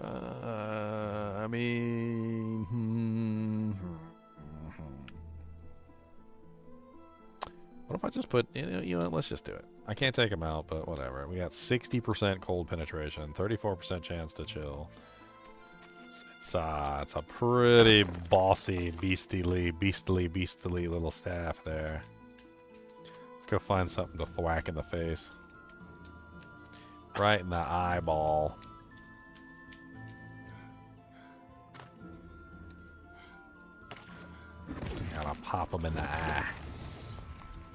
I mean... What if I just put, you know what, let's just do it. I can't take him out, but whatever. We got 60% cold penetration, 34% chance to chill. It's a pretty bossy, beastly little staff there. Let's go find something to thwack in the face. Right in the eyeball. Gotta pop him in the eye.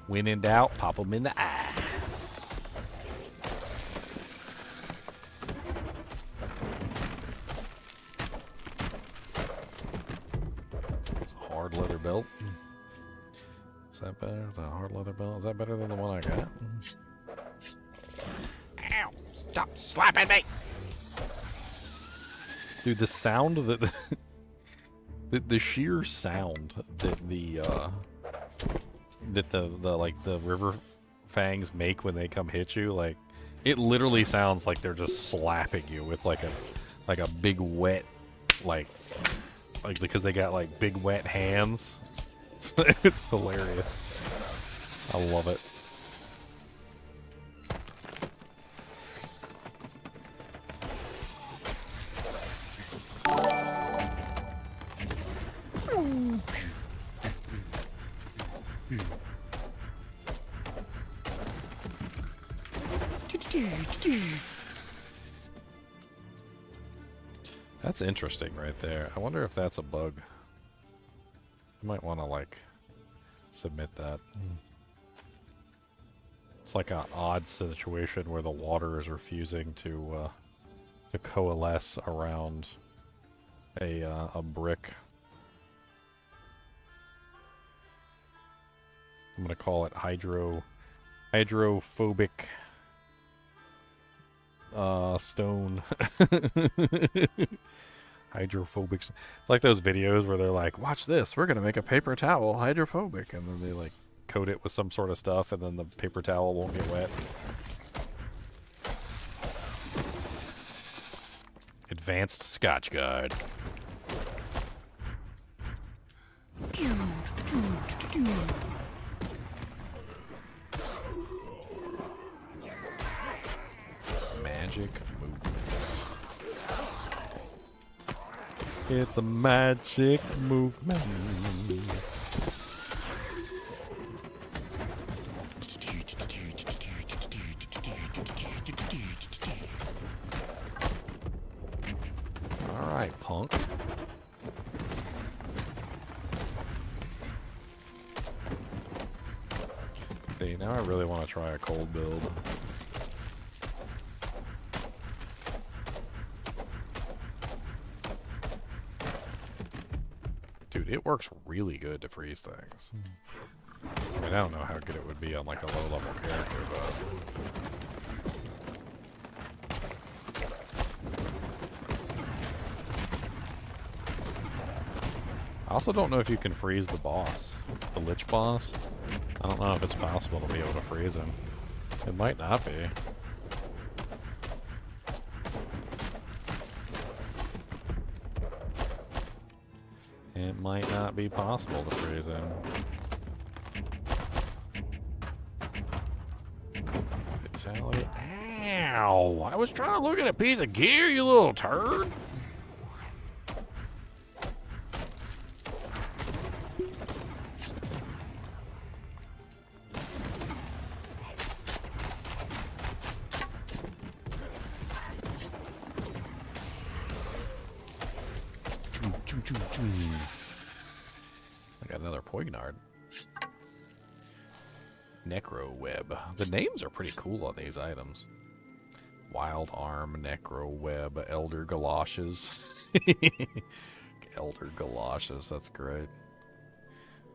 When in doubt, pop him in the eye. It's a hard leather belt. Is that better? The hard leather belt? Is that better than the one I got? Stop slapping me! Dude, the sound that the sheer sound that the like the river fangs make when they come hit you, like it literally sounds like they're just slapping you with like a big wet like because they got like big wet hands. It's hilarious. I love it. That's interesting right there. I wonder if that's a bug. You might want to like submit that. It's like an odd situation where the water is refusing to coalesce around a brick. I'm gonna call it hydrophobic stone. Hydrophobic. It's like those videos where they're like, watch this, we're gonna make a paper towel hydrophobic, and then they like coat it with some sort of stuff and then the paper towel won't get wet. Advanced Scotch Guard. Magic movement. It's a magic movement. Alright, punk. See, now I really want to try a cold build. Dude, it works really good to freeze things. I mean, I don't know how good it would be on like a low-level character, but... I also don't know if you can freeze the boss. The Lich boss. I don't know if it's possible to be able to freeze him. It might not be. It might not be possible to freeze him. Vitality. Ow! I was trying to look at a piece of gear, you little turd! I got another poignard. Necro web. The names are pretty cool on these items. Wild arm, necro web, elder galoshes. Elder galoshes, that's great.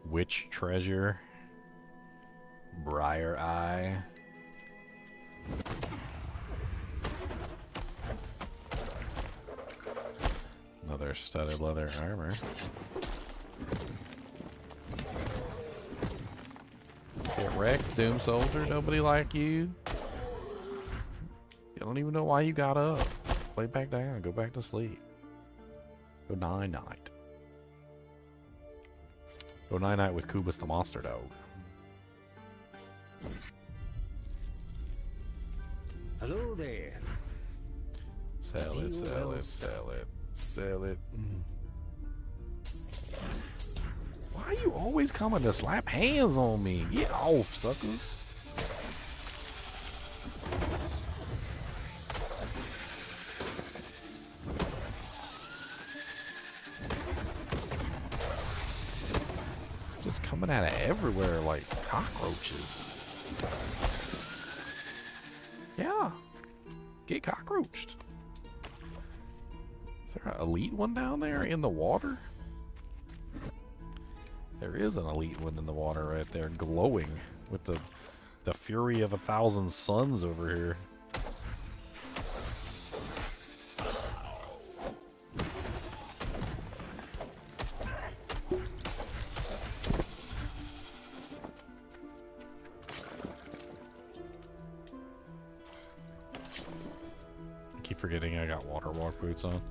Witch treasure. Briar eye. Another studded leather armor. Get wrecked, Doom Soldier. Nobody like you. You don't even know why you got up. Lay back down. Go back to sleep. Go night-night. Go night-night with Kubus the Monster Dog. Hello there. Sell it, sell it, sell it. Sell it. Why are you always coming to slap hands on me? Get off, suckers. Just coming out of everywhere like cockroaches. Yeah. Get cockroached. Is there an elite one down there in the water? There is an elite one in the water right there, glowing with the fury of 1,000 suns over here. forgetting I got water walk boots on.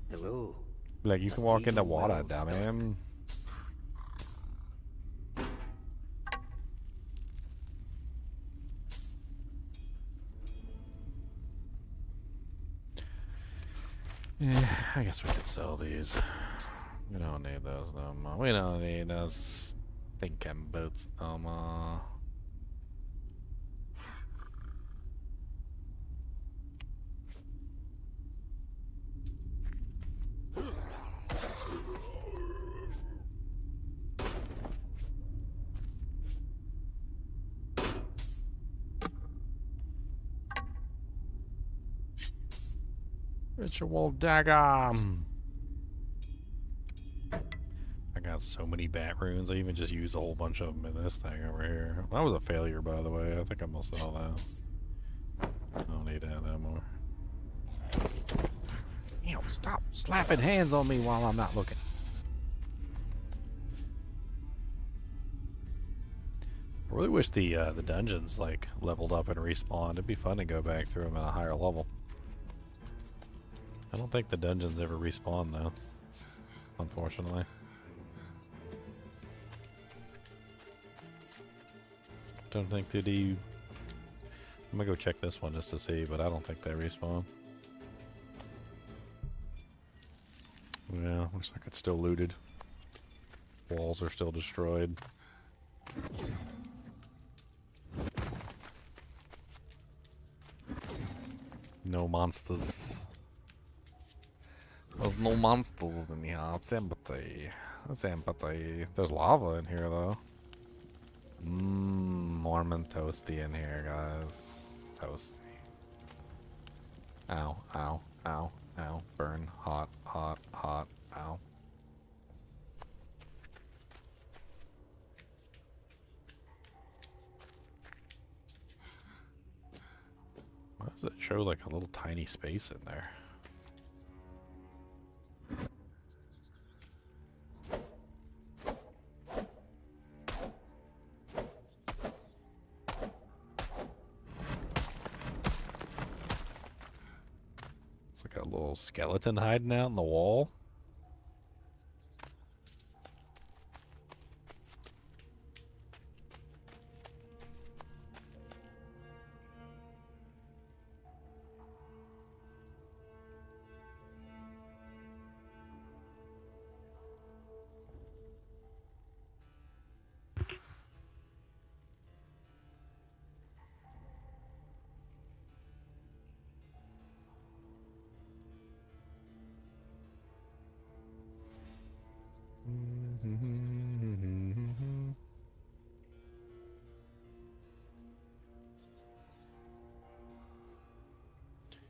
Hello. Like, you can walk into water, damn. Yeah, I guess we could sell these. We don't need those no more. We don't need those stinking boots no more. Ritual dagger. I got so many bat runes. I even just used a whole bunch of them in this thing over here. That was a failure, by the way. I think I'm gonna sell that. I don't need that anymore. Ew, stop slapping hands on me while I'm not looking. I really wish the dungeons like leveled up and respawned. It'd be fun to go back through them at a higher level. I don't think the dungeons ever respawn though, unfortunately. Don't think they do. I'm gonna go check this one just to see, but I don't think they respawn. Yeah, looks like it's still looted. Walls are still destroyed. No monsters. There's no monsters in here. It's empty. It's empty. There's lava in here, though. Mormon toasty in here, guys. Toasty. Ow, ow, ow, ow. Burn. Hot, hot, hot. Ow. Why does it show like a little tiny space in there? It's like a little skeleton hiding out in the wall.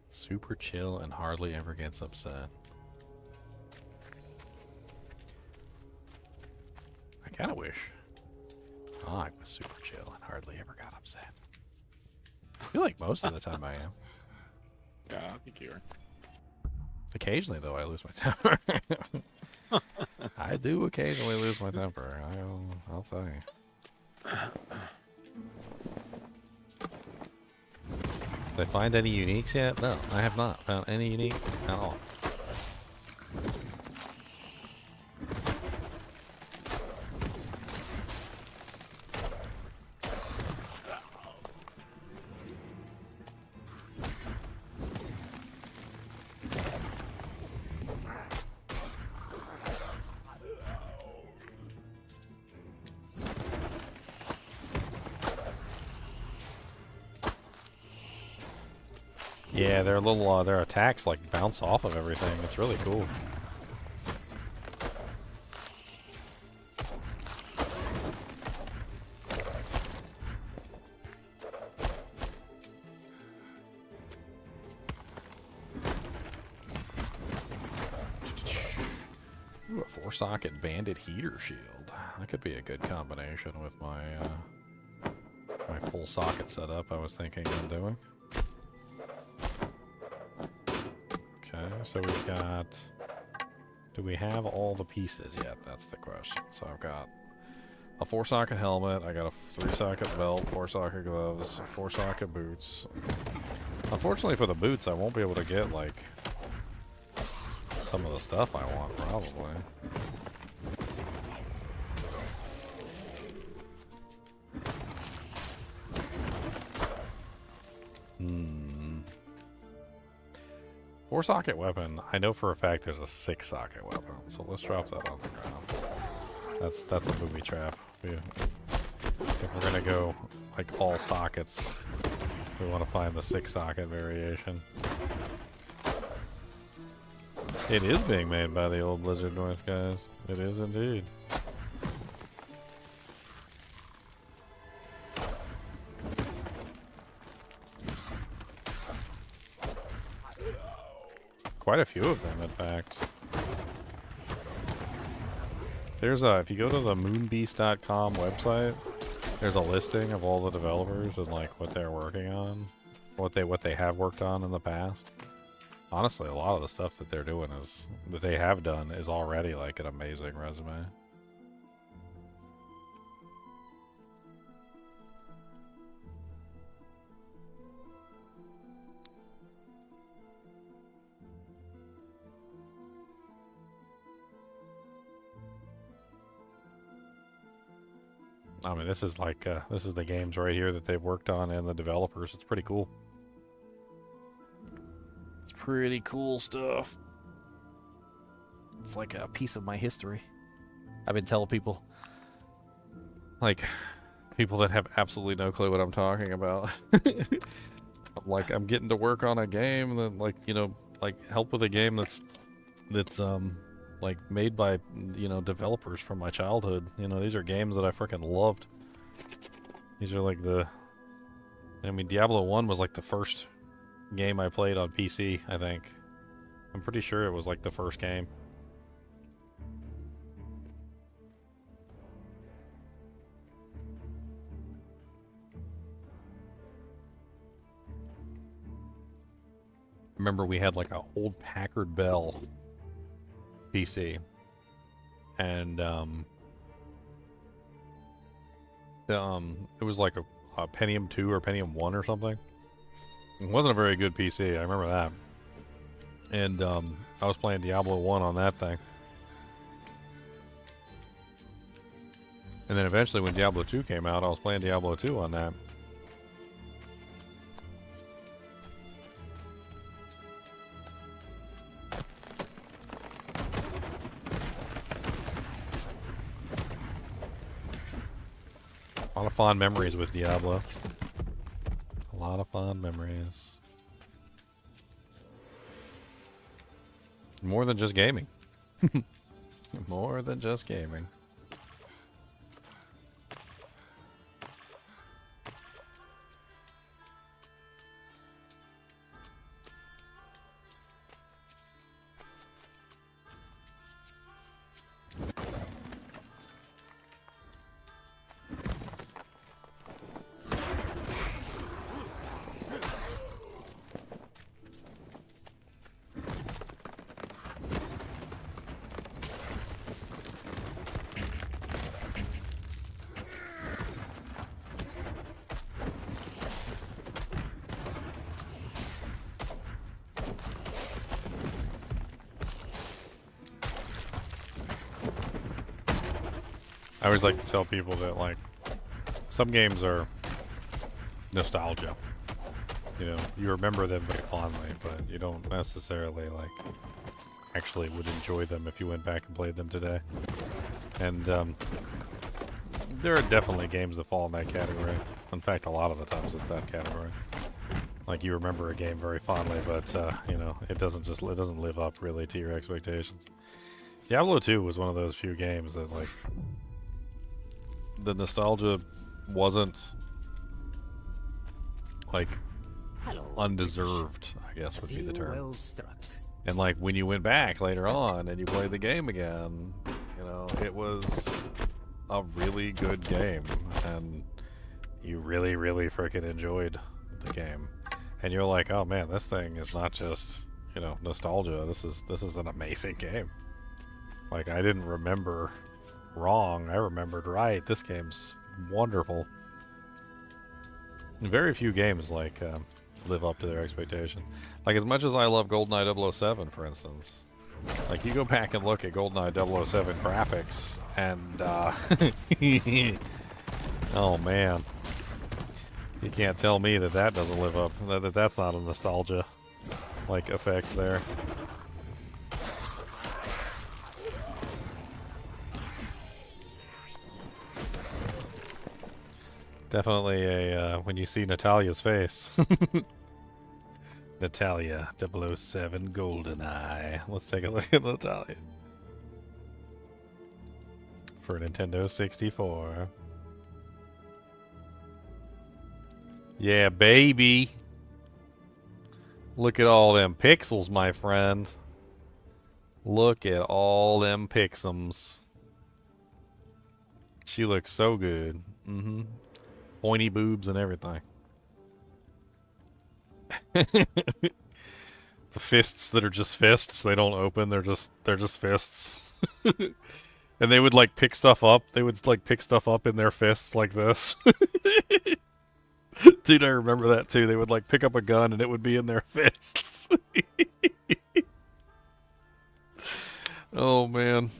Super chill and hardly ever gets upset. I kind of wish I was super chill and hardly ever got upset. I feel like most of the time I am. Yeah, I think you are. Occasionally, though, I lose my temper. I do occasionally lose my temper. I'll tell you. Did I find any uniques yet? No, I have not found any uniques at all. Yeah, their little their attacks like bounce off of everything. It's really cool. Ooh, a 4-socket banded heater shield. That could be a good combination with my my full socket setup I was thinking of doing. So we've got, do we have all the pieces yet? That's the question. So I've got a 4-socket helmet, I got a 3-socket belt, 4-socket gloves, 4-socket boots, Unfortunately for the boots, I won't be able to get, like, some of the stuff I want, probably. Hmm. 4-socket weapon. I know for a fact there's a 6-socket weapon, so let's drop that on the ground. That's a booby trap. If we're gonna go, like, all sockets, we want to find the 6-socket variation. It is being made by the old Blizzard North guys. It is indeed. Quite a few of them, in fact. There's a, if you go to the moonbeast.com website, there's a listing of all the developers and like what they're working on, what they have worked on in the past. Honestly, a lot of the stuff that they're doing is that they have done is already like an amazing resume. I mean, this is like, this is the games right here that they've worked on and the developers. It's pretty cool. It's pretty cool stuff. It's like a piece of my history. I've been telling people, like, people that have absolutely no clue what I'm talking about. I'm getting to work on a game that, like, you know, like, help with a game that's like made by, you know, developers from my childhood. You know, these are games that I freaking loved. These are like I mean, Diablo 1 was like the first game I played on PC, I think. I'm pretty sure it was like the first game. Remember, we had like a old Packard Bell PC, and it was like a Pentium 2 or Pentium 1 or something. It wasn't a very good PC, I remember that. And I was playing Diablo 1 on that thing. And then eventually when Diablo 2 came out, I was playing Diablo 2 on that. A lot of fond memories with Diablo. A lot of fond memories. More than just gaming. More than just gaming. I always like to tell people that, like, some games are nostalgia. You know, you remember them very fondly, but you don't necessarily, like, actually would enjoy them if you went back and played them today. And there are definitely games that fall in that category. In fact, a lot of the times it's that category. Like, you remember a game very fondly, but, you know, it doesn't live up really to your expectations. Diablo 2 was one of those few games that, like, the nostalgia wasn't, like, undeserved, I guess would be the term. Well struck. And, like, when you went back later on and you played the game again, you know, it was a really good game, and you really, really freaking enjoyed the game. And you're like, oh man, this thing is not just, you know, nostalgia. This is an amazing game. Like, I didn't remember wrong. I remembered right. This game's wonderful. And very few games like live up to their expectation. Like, as much as I love GoldenEye 007, for instance, like, you go back and look at GoldenEye 007 graphics, and, oh, man. You can't tell me that that doesn't live up, that's not a nostalgia, like, effect there. Definitely a, when you see Natalia's face. Natalia 007 GoldenEye. Let's take a look at Natalia. For Nintendo 64. Yeah, baby. Look at all them pixels, my friend. Look at all them pixums. She looks so good. Mm-hmm. Pointy boobs and everything. The fists that are just fists, they don't open, they're just fists. And they would like pick stuff up. They would like pick stuff up in their fists like this. Dude, I remember that too. They would like pick up a gun and it would be in their fists. Oh man.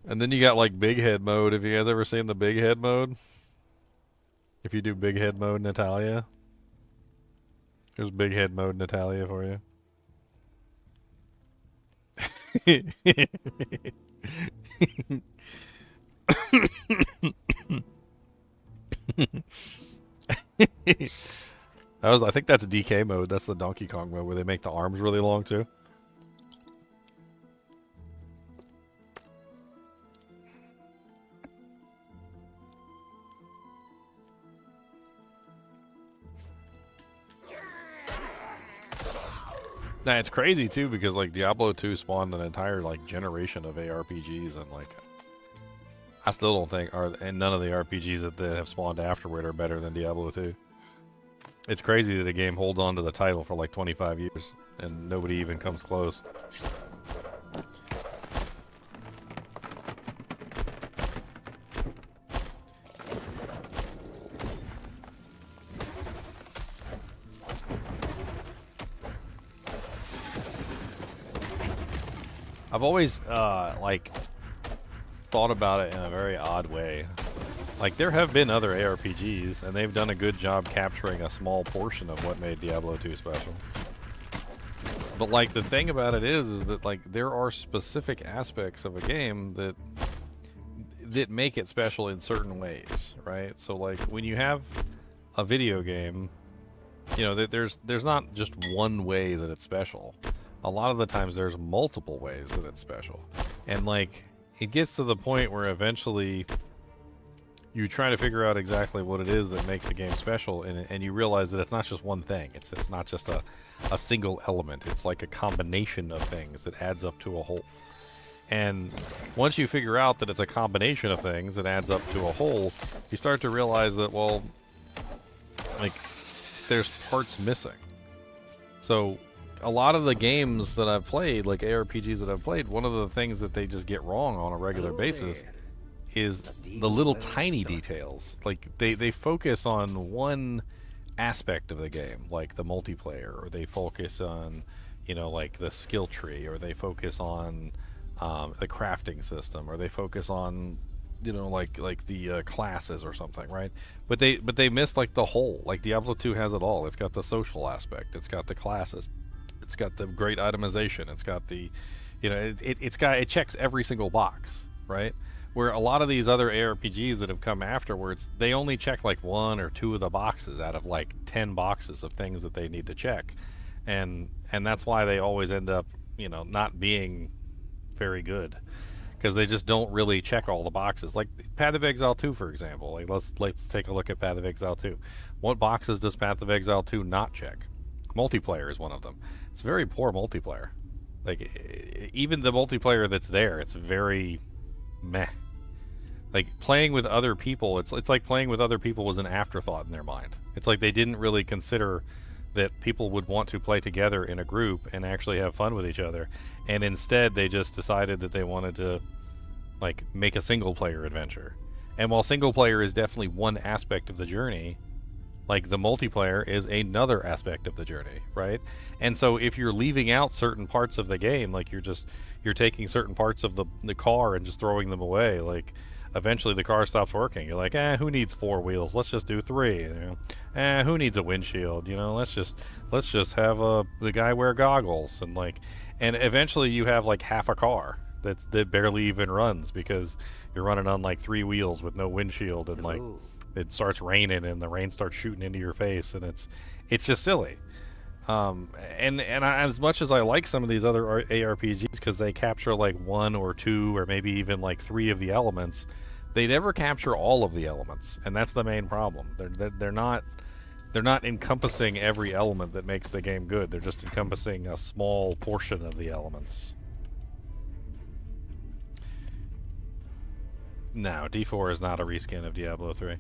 And then you got like big head mode. Have you guys ever seen the big head mode? If you do big head mode Natalia. There's big head mode Natalia for you. I think that's DK mode. That's the Donkey Kong mode where they make the arms really long too. Now it's crazy too because like Diablo II spawned an entire like generation of ARPGs, and like I still don't think and none of the RPGs that they have spawned afterward are better than Diablo II. It's crazy that a game holds on to the title for like 25 years and nobody even comes close. I've always, like, thought about it in a very odd way. Like, there have been other ARPGs, and they've done a good job capturing a small portion of what made Diablo II special. But, like, the thing about it is that, like, there are specific aspects of a game that make it special in certain ways, right? So, like, when you have a video game, you know, there's not just one way that it's special. A lot of the times there's multiple ways that it's special. And like, it gets to the point where eventually you try to figure out exactly what it is that makes a game special, and you realize that it's not just one thing. It's not just a single element. It's like a combination of things that adds up to a whole. And once you figure out that it's a combination of things that adds up to a whole, you start to realize that, well, like, there's parts missing. So a lot of the games that I've played, like ARPGs that I've played, one of the things that they just get wrong on a regular basis is the little tiny details. Like they focus on one aspect of the game, like the multiplayer, or they focus on, you know, like the skill tree, or they focus on the crafting system, or they focus on, you know, like the classes or something, right? But they miss like the whole. Like Diablo II has it all. It's got the social aspect. It's got the classes. It's got the great itemization. It's got the, you know, it checks every single box, right? Where a lot of these other ARPGs that have come afterwards, they only check like 1 or 2 of the boxes out of like 10 boxes of things that they need to check, and that's why they always end up, you know, not being very good, because they just don't really check all the boxes. Like Path of Exile 2, for example. Like let's take a look at Path of Exile 2. What boxes does Path of Exile 2 not check? Multiplayer is one of them. It's very poor multiplayer. Like, even the multiplayer that's there, it's very meh. Like, playing with other people, it's like playing with other people was an afterthought in their mind. It's like they didn't really consider that people would want to play together in a group and actually have fun with each other. And instead, they just decided that they wanted to, like, make a single-player adventure. And while single-player is definitely one aspect of the journey, Like, the multiplayer is another aspect of the journey, right? And so if you're leaving out certain parts of the game, like you're taking certain parts of the car and just throwing them away, like eventually the car stops working. You're like, who needs 4 wheels? Let's just do 3. You know? Who needs a windshield? You know, let's just have the guy wear goggles, and eventually you have like half a car that barely even runs because you're running on like 3 wheels with no windshield, and like it starts raining and the rain starts shooting into your face, and it's just silly. And as much as I like some of these other ARPGs because they capture like 1 or 2 or maybe even like 3 of the elements, they never capture all of the elements, and that's the main problem. They're not encompassing every element that makes the game good. They're just encompassing a small portion of the elements. No, D4 is not a reskin of Diablo 3.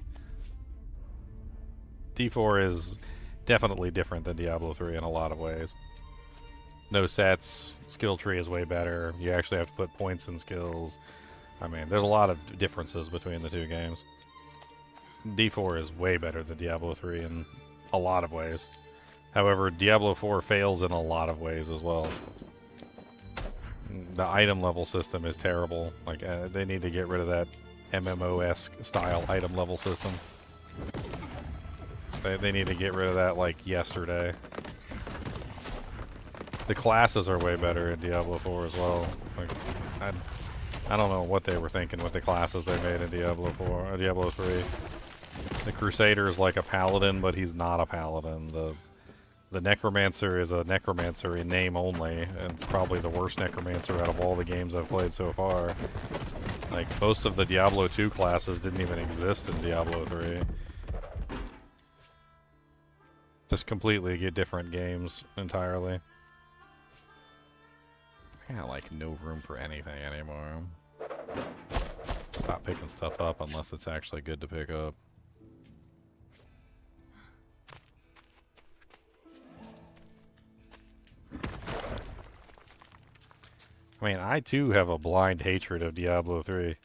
D4 is definitely different than Diablo 3 in a lot of ways. No sets, skill tree is way better. You actually have to put points in skills. I mean, there's a lot of differences between the 2 games. D4 is way better than Diablo 3 in a lot of ways. However, Diablo 4 fails in a lot of ways as well. The item level system is terrible. Like, they need to get rid of that MMO-esque style item level system. They need to get rid of that like yesterday. The classes are way better in Diablo 4 as well. Like, I don't know what they were thinking with the classes they made in Diablo 4 or Diablo 3. The Crusader is like a paladin, but he's not a paladin. The Necromancer is a Necromancer in name only, and it's probably the worst Necromancer out of all the games I've played so far. Like, most of the Diablo 2 classes didn't even exist in Diablo 3. Just completely get different games entirely. I got like no room for anything anymore. Stop picking stuff up unless it's actually good to pick up. I mean, I too have a blind hatred of Diablo 3.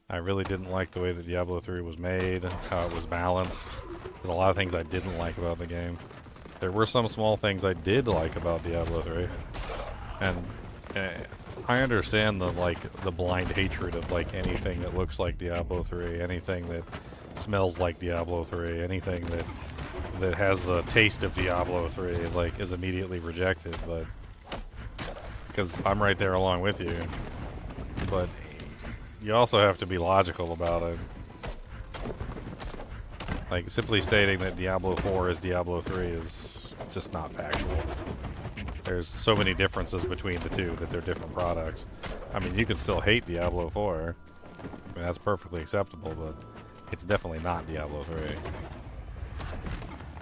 I really didn't like the way that Diablo 3 was made, how it was balanced. There's a lot of things I didn't like about the game. There were some small things I did like about Diablo 3. And I understand the blind hatred of like anything that looks like Diablo 3, anything that smells like Diablo 3, anything that has the taste of Diablo 3 like is immediately rejected, but because I'm right there along with you. But you also have to be logical about it. Like, simply stating that Diablo 4 is Diablo 3 is just not factual. There's so many differences between the two that they're different products. I mean, you can still hate Diablo 4. I mean, that's perfectly acceptable, but it's definitely not Diablo 3.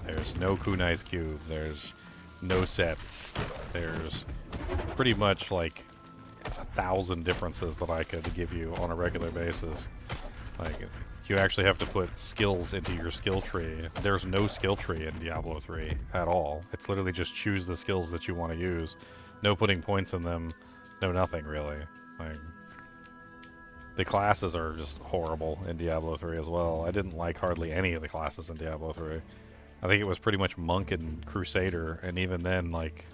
There's no Kunai's Cube. There's no sets. There's pretty much like 1,000 differences that I could give you on a regular basis. Like, you actually have to put skills into your skill tree. There's no skill tree in Diablo 3 at all. It's literally just choose the skills that you want to use. No putting points in them. No nothing, really. Like, the classes are just horrible in Diablo 3 as well. I didn't like hardly any of the classes in Diablo 3. I think it was pretty much Monk and Crusader, and even then, like,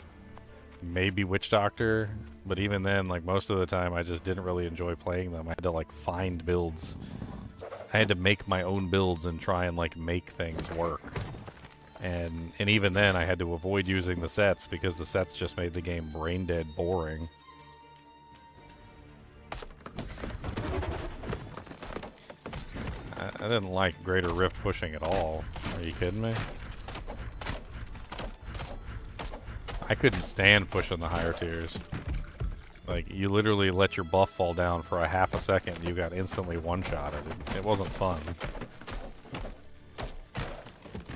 maybe Witch Doctor, but even then, like, most of the time I just didn't really enjoy playing them. I had to, like, find builds. I had to make my own builds and try and, like, make things work. And even then, I had to avoid using the sets because the sets just made the game brain dead boring. I didn't like Greater Rift pushing at all. Are you kidding me? I couldn't stand pushing the higher tiers. Like, you literally let your buff fall down for a half a second and you got instantly one-shotted. It wasn't fun.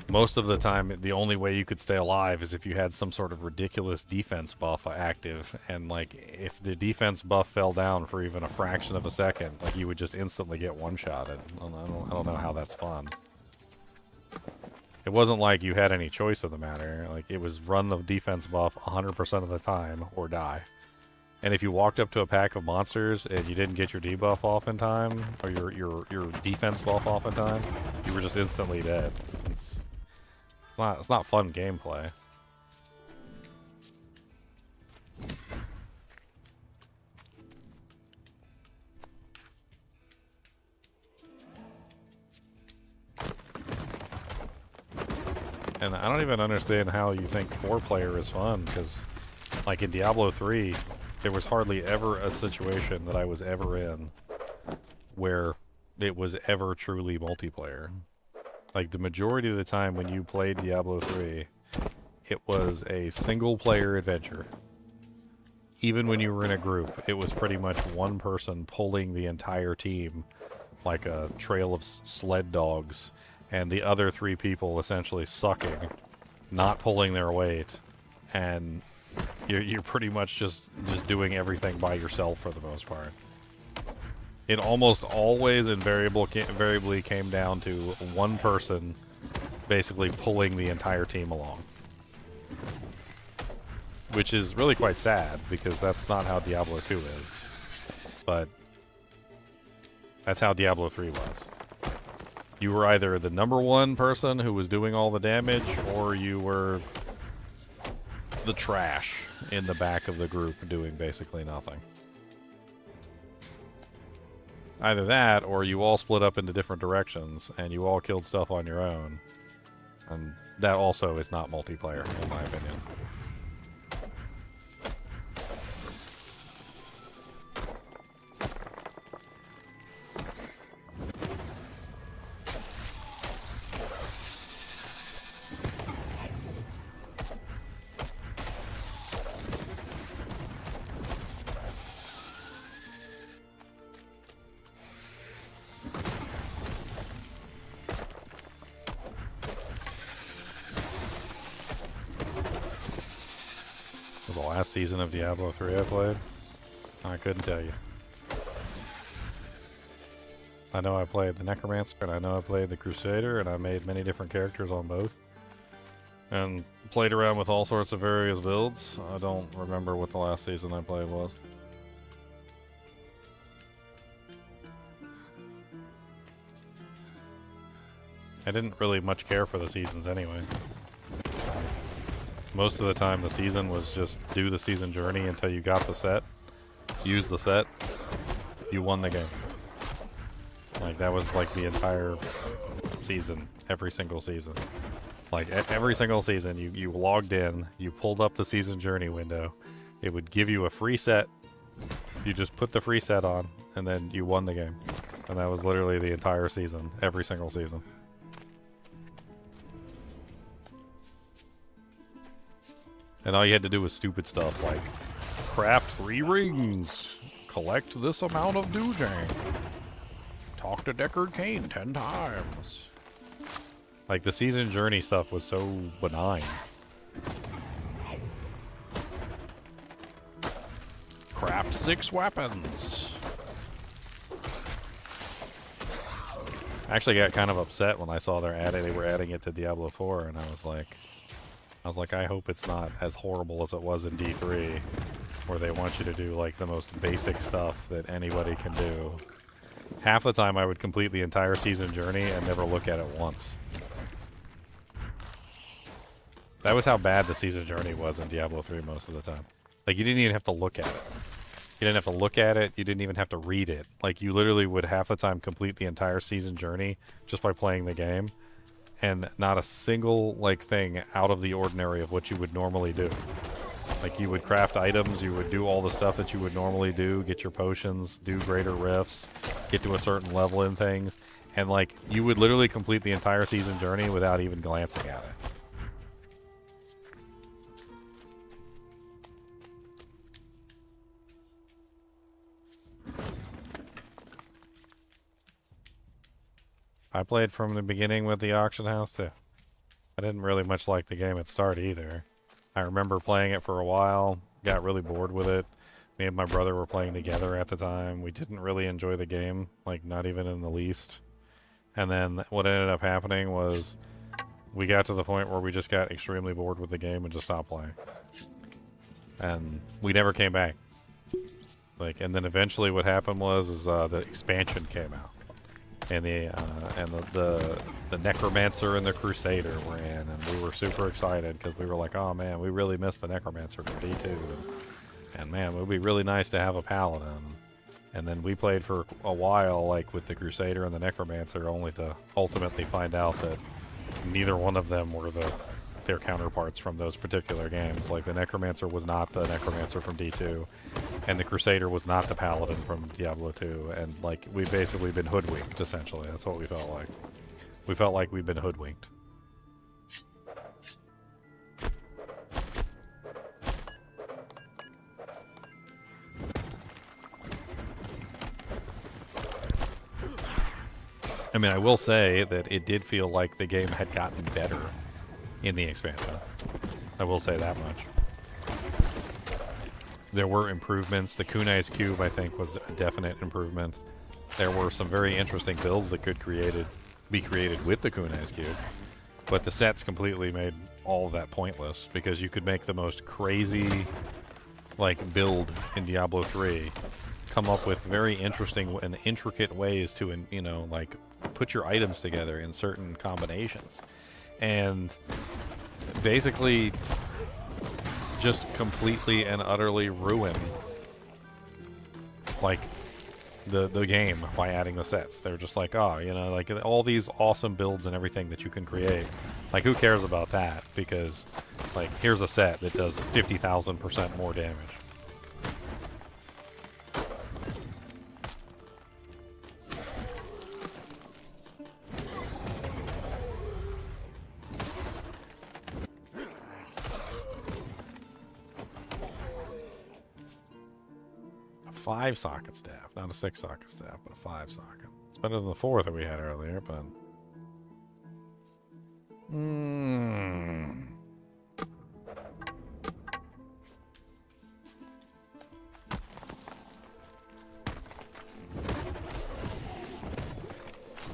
Most of the time, the only way you could stay alive is if you had some sort of ridiculous defense buff active. And, like, if the defense buff fell down for even a fraction of a second, like, you would just instantly get one-shotted. I don't know how that's fun. It wasn't like you had any choice of the matter. Like, it was run the defense buff 100% of the time or die. And if you walked up to a pack of monsters and you didn't get your debuff off in time, or your defense buff off in time, you were just instantly dead. It's not fun gameplay. And I don't even understand how you think 4-player is fun, because, like in Diablo 3, there was hardly ever a situation that I was ever in where it was ever truly multiplayer. Like, the majority of the time when you played Diablo 3, it was a single-player adventure. Even when you were in a group, it was pretty much one person pulling the entire team like a trail of sled dogs, and the other 3 people essentially sucking, not pulling their weight, and you're pretty much just doing everything by yourself for the most part. It almost always invariably came down to one person basically pulling the entire team along. Which is really quite sad, because that's not how Diablo 2 is. But that's how Diablo 3 was. You were either the #1 person who was doing all the damage, or you were the trash in the back of the group doing basically nothing. Either that, or you all split up into different directions, and you all killed stuff on your own. And that also is not multiplayer, in my opinion. Season of Diablo 3 I played? I couldn't tell you. I know I played the Necromancer, and I know I played the Crusader, and I made many different characters on both. And played around with all sorts of various builds. I don't remember what the last season I played was. I didn't really much care for the seasons anyway. Most of the time the season was just do the season journey until you got the set, use the set, you won the game. Like, that was like the entire season, every single season. Like, every single season you logged in, you pulled up the season journey window, it would give you a free set, you just put the free set on, and then you won the game. And that was literally the entire season, every single season. And all you had to do was stupid stuff like craft 3 rings, collect this amount of doojang, talk to Deckard Cain 10 times. Like, the season journey stuff was so benign. Craft 6 weapons. I actually got kind of upset when I saw they were adding it to Diablo 4, and I was like, I hope it's not as horrible as it was in D3, where they want you to do, like, the most basic stuff that anybody can do. Half the time I would complete the entire season journey and never look at it once. That was how bad the season journey was in Diablo 3 most of the time. Like, you didn't even have to look at it. You didn't have to look at it, you didn't even have to read it. Like, you literally would half the time complete the entire season journey just by playing the game. And not a single, like, thing out of the ordinary of what you would normally do. Like, you would craft items, you would do all the stuff that you would normally do, get your potions, do greater rifts, get to a certain level in things, and, like, you would literally complete the entire season journey without even glancing at it. I played from the beginning with the auction house too. I didn't really much like the game at start either. I remember playing it for a while, got really bored with it. Me and my brother were playing together at the time. We didn't really enjoy the game, like, not even in the least. And then what ended up happening was we got to the point where we just got extremely bored with the game and just stopped playing. And we never came back. Like, and then eventually what happened was the expansion came out. and the Necromancer and the Crusader were in, and we were super excited because we were like, oh man, we really missed the Necromancer from D2, and man, it would be really nice to have a Paladin. And then we played for a while, like with the Crusader and the Necromancer, only to ultimately find out that neither one of them were their counterparts from those particular games. Like the Necromancer was not the Necromancer from D2, and the Crusader was not the Paladin from Diablo II, and like we've basically been hoodwinked, essentially. That's what we felt like. We felt like we've been hoodwinked. I mean, I will say that it did feel like the game had gotten better in the expansion. I will say that much. There were improvements. The Kunai's Cube, I think, was a definite improvement. There were some very interesting builds that could be created with the Kunai's Cube, but the sets completely made all of that pointless because you could make the most crazy like build in Diablo 3, come up with very interesting and intricate ways to, you know, like put your items together in certain combinations, and basically just completely and utterly ruin like the game by adding the sets. They're just like, oh, you know, like all these awesome builds and everything that you can create. Like, who cares about that? Because like, here's a set that does 50,000% more damage. A 5-socket staff, not a 6-socket staff, but a 5-socket. It's better than the 4 that we had earlier, but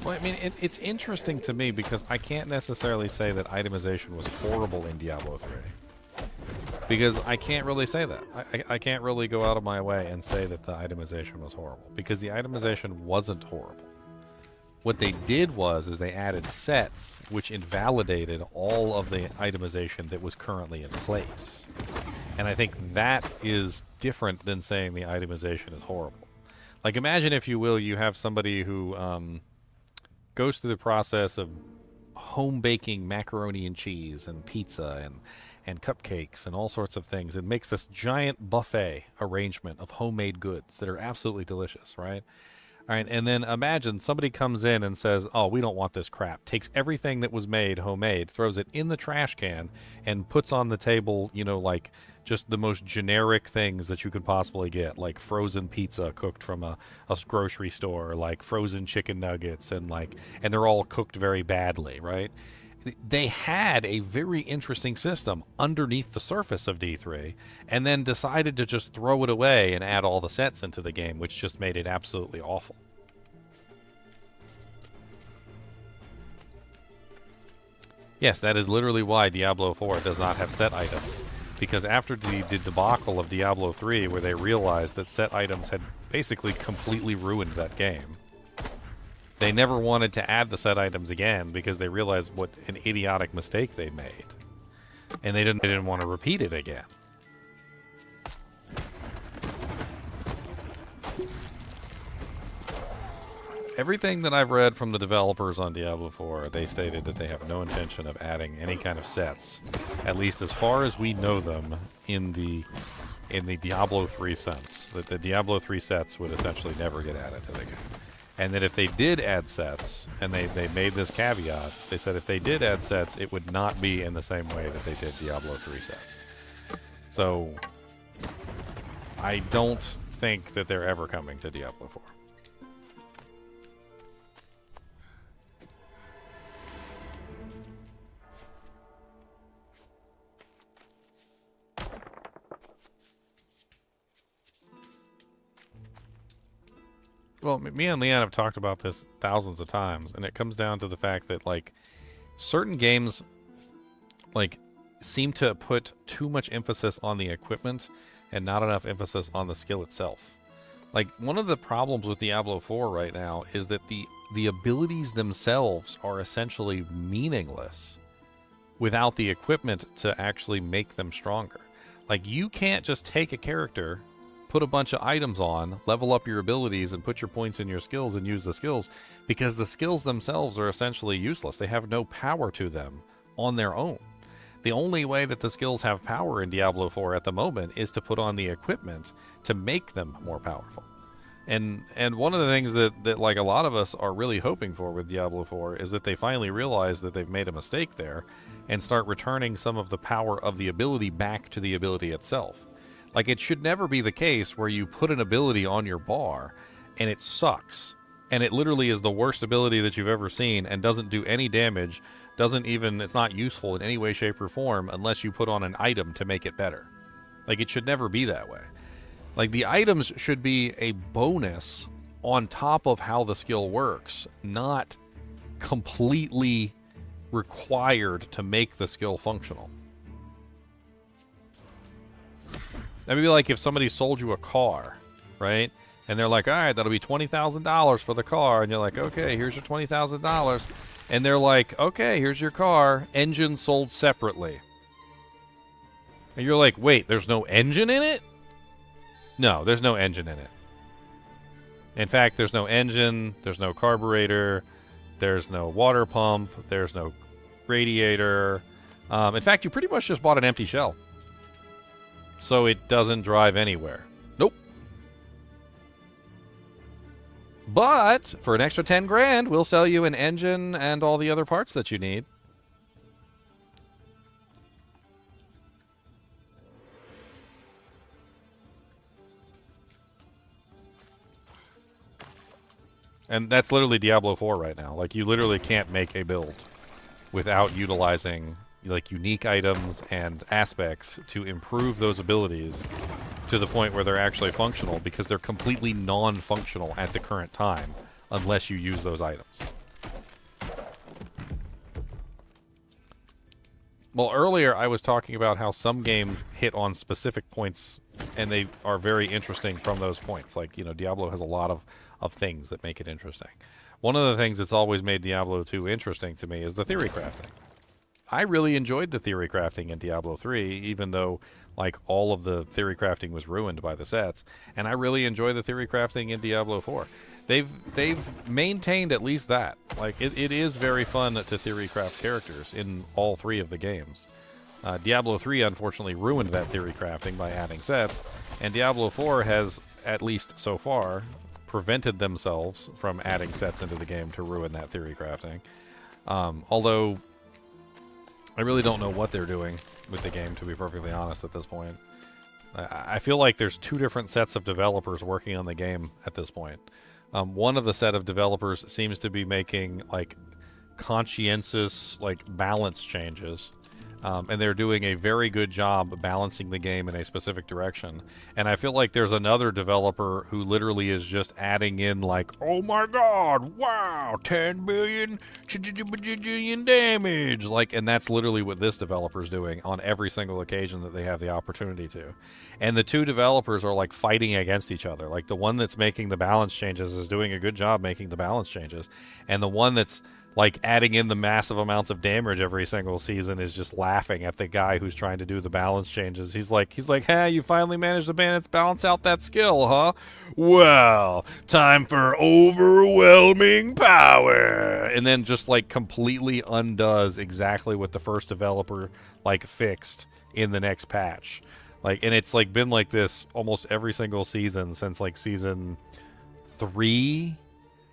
well, I mean, it's interesting to me because I can't necessarily say that itemization was horrible in Diablo 3. Because I can't really say that. I can't really go out of my way and say that the itemization was horrible. Because the itemization wasn't horrible. What they did was they added sets which invalidated all of the itemization that was currently in place. And I think that is different than saying the itemization is horrible. Like, imagine, if you will, you have somebody who goes through the process of home baking macaroni and cheese and pizza and cupcakes and all sorts of things, and makes this giant buffet arrangement of homemade goods that are absolutely delicious, right? All right, and then imagine somebody comes in and says, oh, we don't want this crap, takes everything that was made homemade, throws it in the trash can, and puts on the table, you know, like just the most generic things that you could possibly get, like frozen pizza cooked from a grocery store, like frozen chicken nuggets, and they're all cooked very badly, right? They had a very interesting system underneath the surface of D3, and then decided to just throw it away and add all the sets into the game, which just made it absolutely awful. Yes, that is literally why Diablo 4 does not have set items, because after the debacle of Diablo 3, where they realized that set items had basically completely ruined that game, they never wanted to add the set items again because they realized what an idiotic mistake they made. And they didn't want to repeat it again. Everything that I've read from the developers on Diablo 4, they stated that they have no intention of adding any kind of sets, at least as far as we know them in the Diablo 3 sense. That the Diablo 3 sets would essentially never get added to the game. And that if they did add sets, and they made this caveat, they said if they did add sets, it would not be in the same way that they did Diablo 3 sets. So, I don't think that they're ever coming to Diablo 4. Well, me and Leon have talked about this thousands of times, and it comes down to the fact that, like, certain games, like, seem to put too much emphasis on the equipment and not enough emphasis on the skill itself. Like, one of the problems with Diablo 4 right now is that the abilities themselves are essentially meaningless without the equipment to actually make them stronger. Like, you can't just take a character, put a bunch of items on, level up your abilities, and put your points in your skills and use the skills, because the skills themselves are essentially useless. They have no power to them on their own. The only way that the skills have power in Diablo 4 at the moment is to put on the equipment to make them more powerful. And one of the things that like a lot of us are really hoping for with Diablo 4 is that they finally realize that they've made a mistake there and start returning some of the power of the ability back to the ability itself. Like, it should never be the case where you put an ability on your bar and it sucks. And it literally is the worst ability that you've ever seen and doesn't do any damage, it's not useful in any way, shape, or form unless you put on an item to make it better. Like, it should never be that way. Like, the items should be a bonus on top of how the skill works, not completely required to make the skill functional. That would be like if somebody sold you a car, right? And they're like, all right, that'll be $20,000 for the car. And you're like, okay, here's your $20,000. And they're like, okay, here's your car. Engine sold separately. And you're like, wait, there's no engine in it? No, there's no engine in it. In fact, there's no engine, there's no carburetor, there's no water pump, there's no radiator. In fact, you pretty much just bought an empty shell. So it doesn't drive anywhere. Nope. But for an extra 10 grand, we'll sell you an engine and all the other parts that you need. And that's literally Diablo 4 right now. Like, you literally can't make a build without utilizing, like, unique items and aspects to improve those abilities to the point where they're actually functional, because they're completely non-functional at the current time unless you use those items. Well, earlier I was talking about how some games hit on specific points and they are very interesting from those points. Like, you know, Diablo has a lot of things that make it interesting. One of the things that's always made Diablo 2 interesting to me is the theory crafting. I really enjoyed the theory crafting in Diablo 3, even though, like, all of the theory crafting was ruined by the sets. And I really enjoy the theory crafting in Diablo 4. They've maintained at least that. Like, it is very fun to theory craft characters in all three of the games. Diablo 3, unfortunately, ruined that theory crafting by adding sets, and Diablo 4 has, at least so far, prevented themselves from adding sets into the game to ruin that theory crafting. Although I really don't know what they're doing with the game, to be perfectly honest, at this point. I feel like there's two different sets of developers working on the game at this point. One of the set of developers seems to be making, like, conscientious, like, balance changes. And they're doing a very good job balancing the game in a specific direction. And I feel like there's another developer who literally is just adding in, like, oh my god, wow, 10 billion damage. Like, and that's literally what this developer's doing on every single occasion that they have the opportunity to. And the two developers are, like, fighting against each other. Like, the one that's making the balance changes is doing a good job making the balance changes. And the one that's, like, adding in the massive amounts of damage every single season is just laughing at the guy who's trying to do the balance changes. He's like, hey, you finally managed to balance out that skill, huh? Well, time for overwhelming power. And then just, like, completely undoes exactly what the first developer, like, fixed in the next patch. Like, and it's, like, been like this almost every single season since, like, season 3.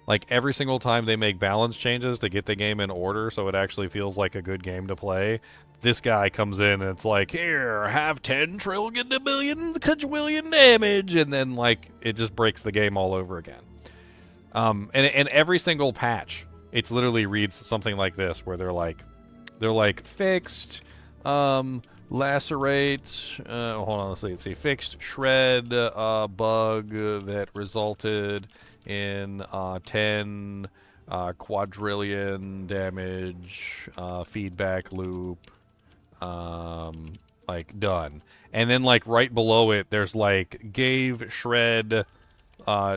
Like, every single time they make balance changes to get the game in order so it actually feels like a good game to play, this guy comes in and it's like, here, have 10 trillion billions quadrillion damage, and then, like, it just breaks the game all over again. And every single patch, it's literally reads something like this, where they're like fixed, lacerate, hold on, let's see, fixed shred bug that resulted in 10 quadrillion damage, feedback loop, like, done. And then, like, right below it, there's, like, gave shred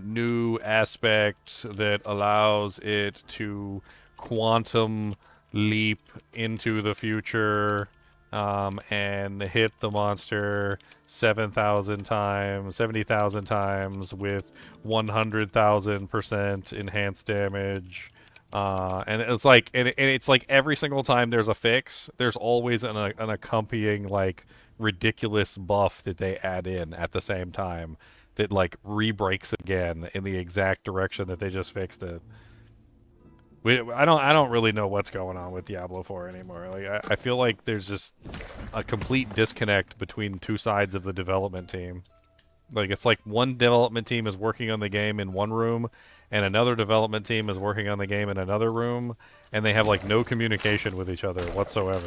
new aspect that allows it to quantum leap into the future and hit the monster 7,000 times, 70,000 times with 100,000% enhanced damage. And it's like, and it's like every single time there's a fix, there's always an accompanying like ridiculous buff that they add in at the same time that like re-breaks again in the exact direction that they just fixed it. I don't really know what's going on with Diablo 4 anymore. Like I feel like there's just a complete disconnect between two sides of the development team. Like it's like one development team is working on the game in one room and another development team is working on the game in another room, and they have like no communication with each other whatsoever.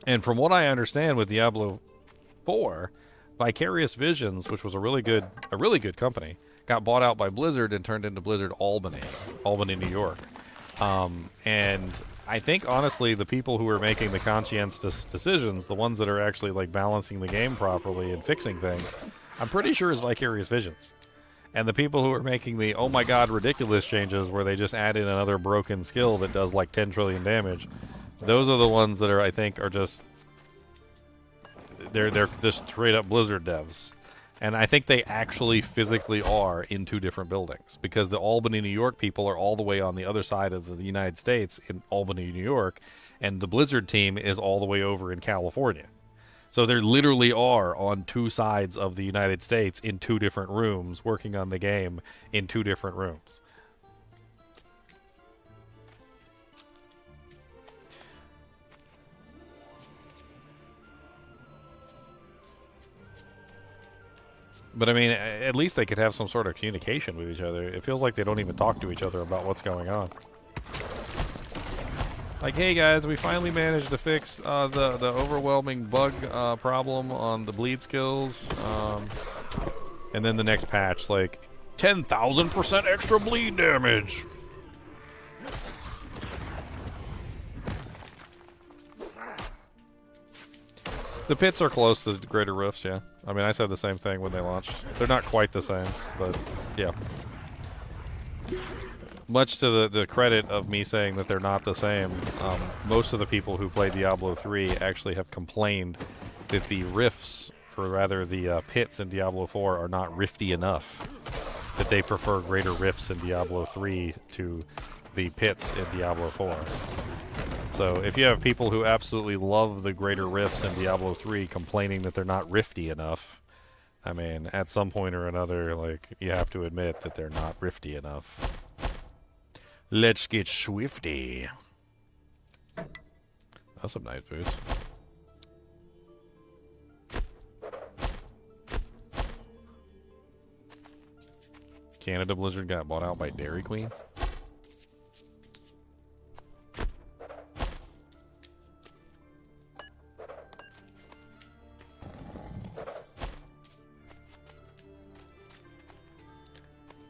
And from what I understand with Diablo 4, Vicarious Visions, which was a really good company, got bought out by Blizzard and turned into Blizzard Albany, New York. And I think honestly, the people who are making the conscientious decisions, the ones that are actually like balancing the game properly and fixing things, I'm pretty sure is Vicarious Visions. And the people who are making the oh my god ridiculous changes where they just add in another broken skill that does like 10 trillion damage, those are the ones that I think are just they're just straight up Blizzard devs. And I think they actually physically are in two different buildings because the Albany, New York people are all the way on the other side of the United States in Albany, New York, and the Blizzard team is all the way over in California. So they literally are on two sides of the United States in two different rooms working on the game in two different rooms. But I mean, at least they could have some sort of communication with each other. It feels like they don't even talk to each other about what's going on. Like, hey guys, we finally managed to fix the overwhelming bug problem on the bleed skills. And then the next patch, like, 10,000% extra bleed damage. The pits are close to the greater rifts, yeah. I mean, I said the same thing when they launched. They're not quite the same, but yeah. Much to the credit of me saying that they're not the same, most of the people who play Diablo 3 actually have complained that the rifts, or rather the pits in Diablo 4 are not rifty enough. That they prefer greater rifts in Diablo 3 to the pits in Diablo 4. So if you have people who absolutely love the greater rifts in Diablo 3 complaining that they're not rifty enough, I mean, at some point or another, like, you have to admit that they're not rifty enough. Let's get swifty. That's some nice boots. Canada Blizzard got bought out by Dairy Queen.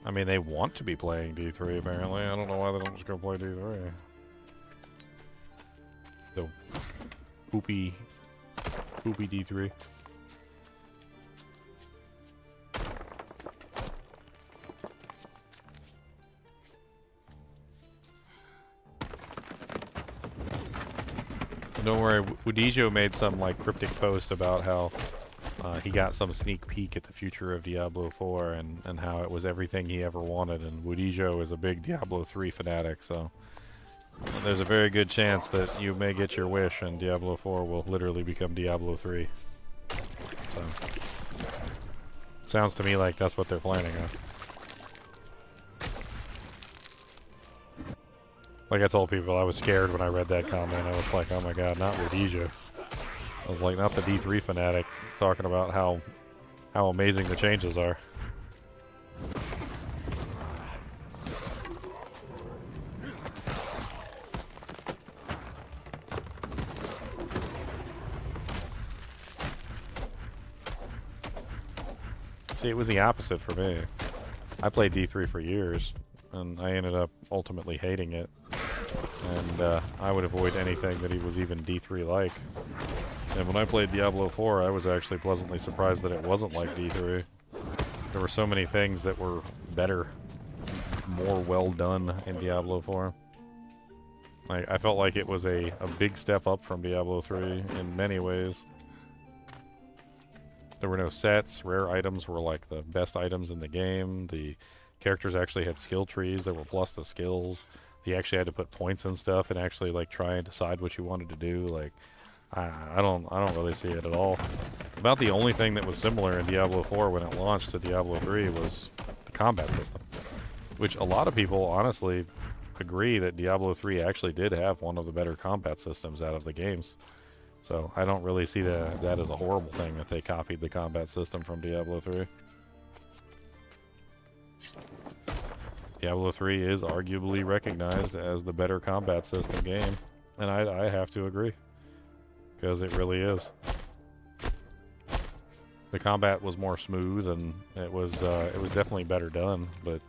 I mean, they want to be playing D3, apparently. I don't know why they don't just go play D3. The poopy D3. Don't worry, Wudijo made some, like, cryptic post about how he got some sneak peek at the future of Diablo 4 and how it was everything he ever wanted, and Wudijo is a big Diablo 3 fanatic, so there's a very good chance that you may get your wish and Diablo 4 will literally become Diablo 3. So, sounds to me like that's what they're planning on. Like I told people, I was scared when I read that comment. I was like, oh my god, not Wudijo. I was like, not the D3 fanatic talking about how amazing the changes are. See, it was the opposite for me. I played D3 for years, and I ended up ultimately hating it. And I would avoid anything that he was even D3-like. And when I played Diablo IV, I was actually pleasantly surprised that it wasn't like D3. There were so many things that were better, more well done in Diablo IV. I felt like it was a big step up from Diablo III in many ways. There were no sets. Rare items were like the best items in the game. The characters actually had skill trees that were plus the skills. You actually had to put points and stuff and actually like try and decide what you wanted to do. Like, I don't really see it at all. About the only thing that was similar in Diablo 4 when it launched to Diablo 3 was the combat system, which a lot of people honestly agree that Diablo 3 actually did have one of the better combat systems out of the games. So I don't really see that as a horrible thing that they copied the combat system from Diablo 3. Diablo 3 is arguably recognized as the better combat system game, and I have to agree, because it really is. The combat was more smooth, and it was definitely better done, but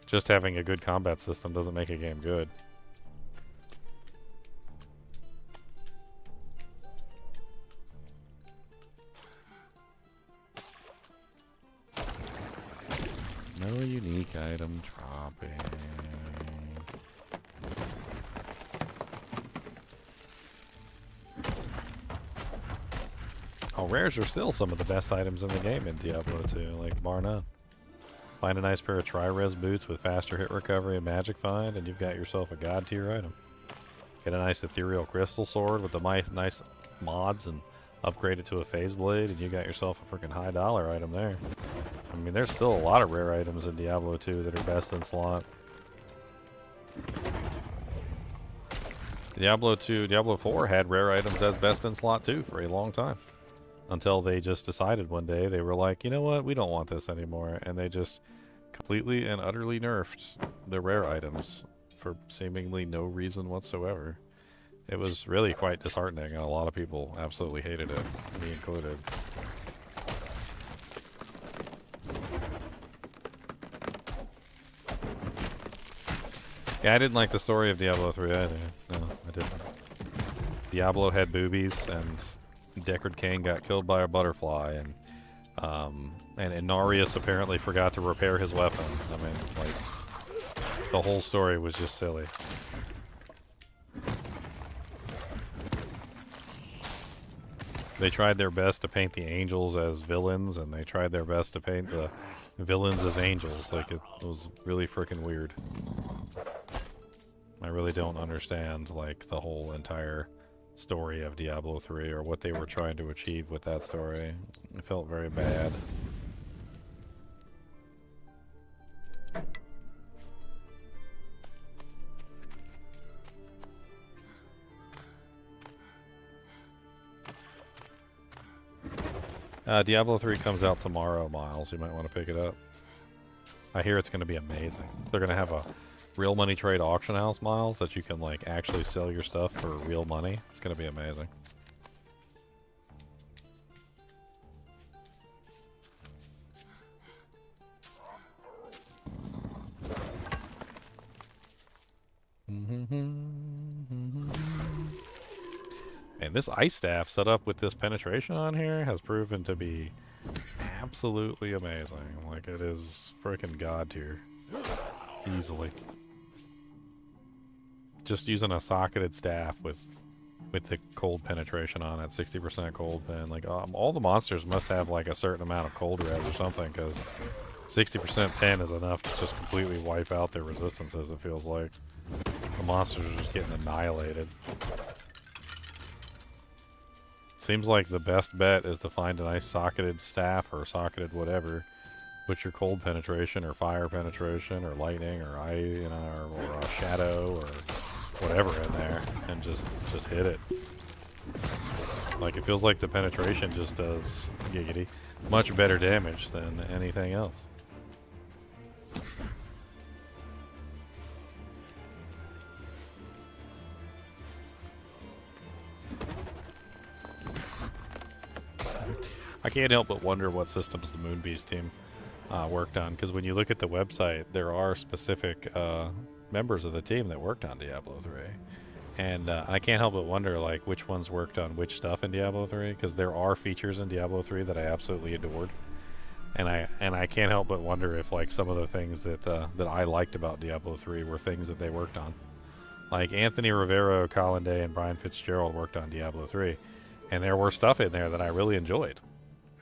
just having a good combat system doesn't make a game good. No unique item dropping. Oh, rares are still some of the best items in the game in Diablo 2, like bar none. Find a nice pair of tri-res boots with faster hit recovery and magic find, and you've got yourself a god tier item. Get a nice ethereal crystal sword with the nice mods and upgrade it to a phase blade, and you got yourself a freaking high dollar item there. I mean, there's still a lot of rare items in Diablo 2 that are best in slot. Diablo 4 had rare items as best in slot too for a long time. Until they just decided one day, they were like, you know what, we don't want this anymore. And they just completely and utterly nerfed the rare items for seemingly no reason whatsoever. It was really quite disheartening, and a lot of people absolutely hated it, me included. Yeah, I didn't like the story of Diablo 3 either. No, I didn't. Diablo had boobies, and Deckard Cain got killed by a butterfly, and Inarius apparently forgot to repair his weapon. I mean, like, the whole story was just silly. They tried their best to paint the angels as villains, and they tried their best to paint the villains as angels. Like, it was really freaking weird. I really don't understand, like, the whole entire story of Diablo 3 or what they were trying to achieve with that story. It felt very bad. Diablo 3 comes out tomorrow, Miles. You might want to pick it up. I hear it's going to be amazing. They're going to have a real money trade auction house, Miles, that you can like actually sell your stuff for real money. It's going to be amazing. And this ice staff set up with this penetration on here has proven to be absolutely amazing. Like, it is freaking god tier. Easily. Just using a socketed staff with the cold penetration on it, 60% cold pen. Like, all the monsters must have like a certain amount of cold res or something, because 60% pen is enough to just completely wipe out their resistances, it feels like. The monsters are just getting annihilated. Seems like the best bet is to find a nice socketed staff or socketed whatever. Put your cold penetration or fire penetration or lightning or or shadow or whatever in there and just hit it. Like, it feels like the penetration just does giggity much better damage than anything else. I can't help but wonder what systems the Moonbeast team worked on, because when you look at the website, there are specific members of the team that worked on Diablo 3. And I can't help but wonder, like, which ones worked on which stuff in Diablo 3, because there are features in Diablo 3 that I absolutely adored. And I can't help but wonder if, like, some of the things that that I liked about Diablo 3 were things that they worked on. Like, Anthony Rivero, Colin Day, and Brian Fitzgerald worked on Diablo 3. And there were stuff in there that I really enjoyed.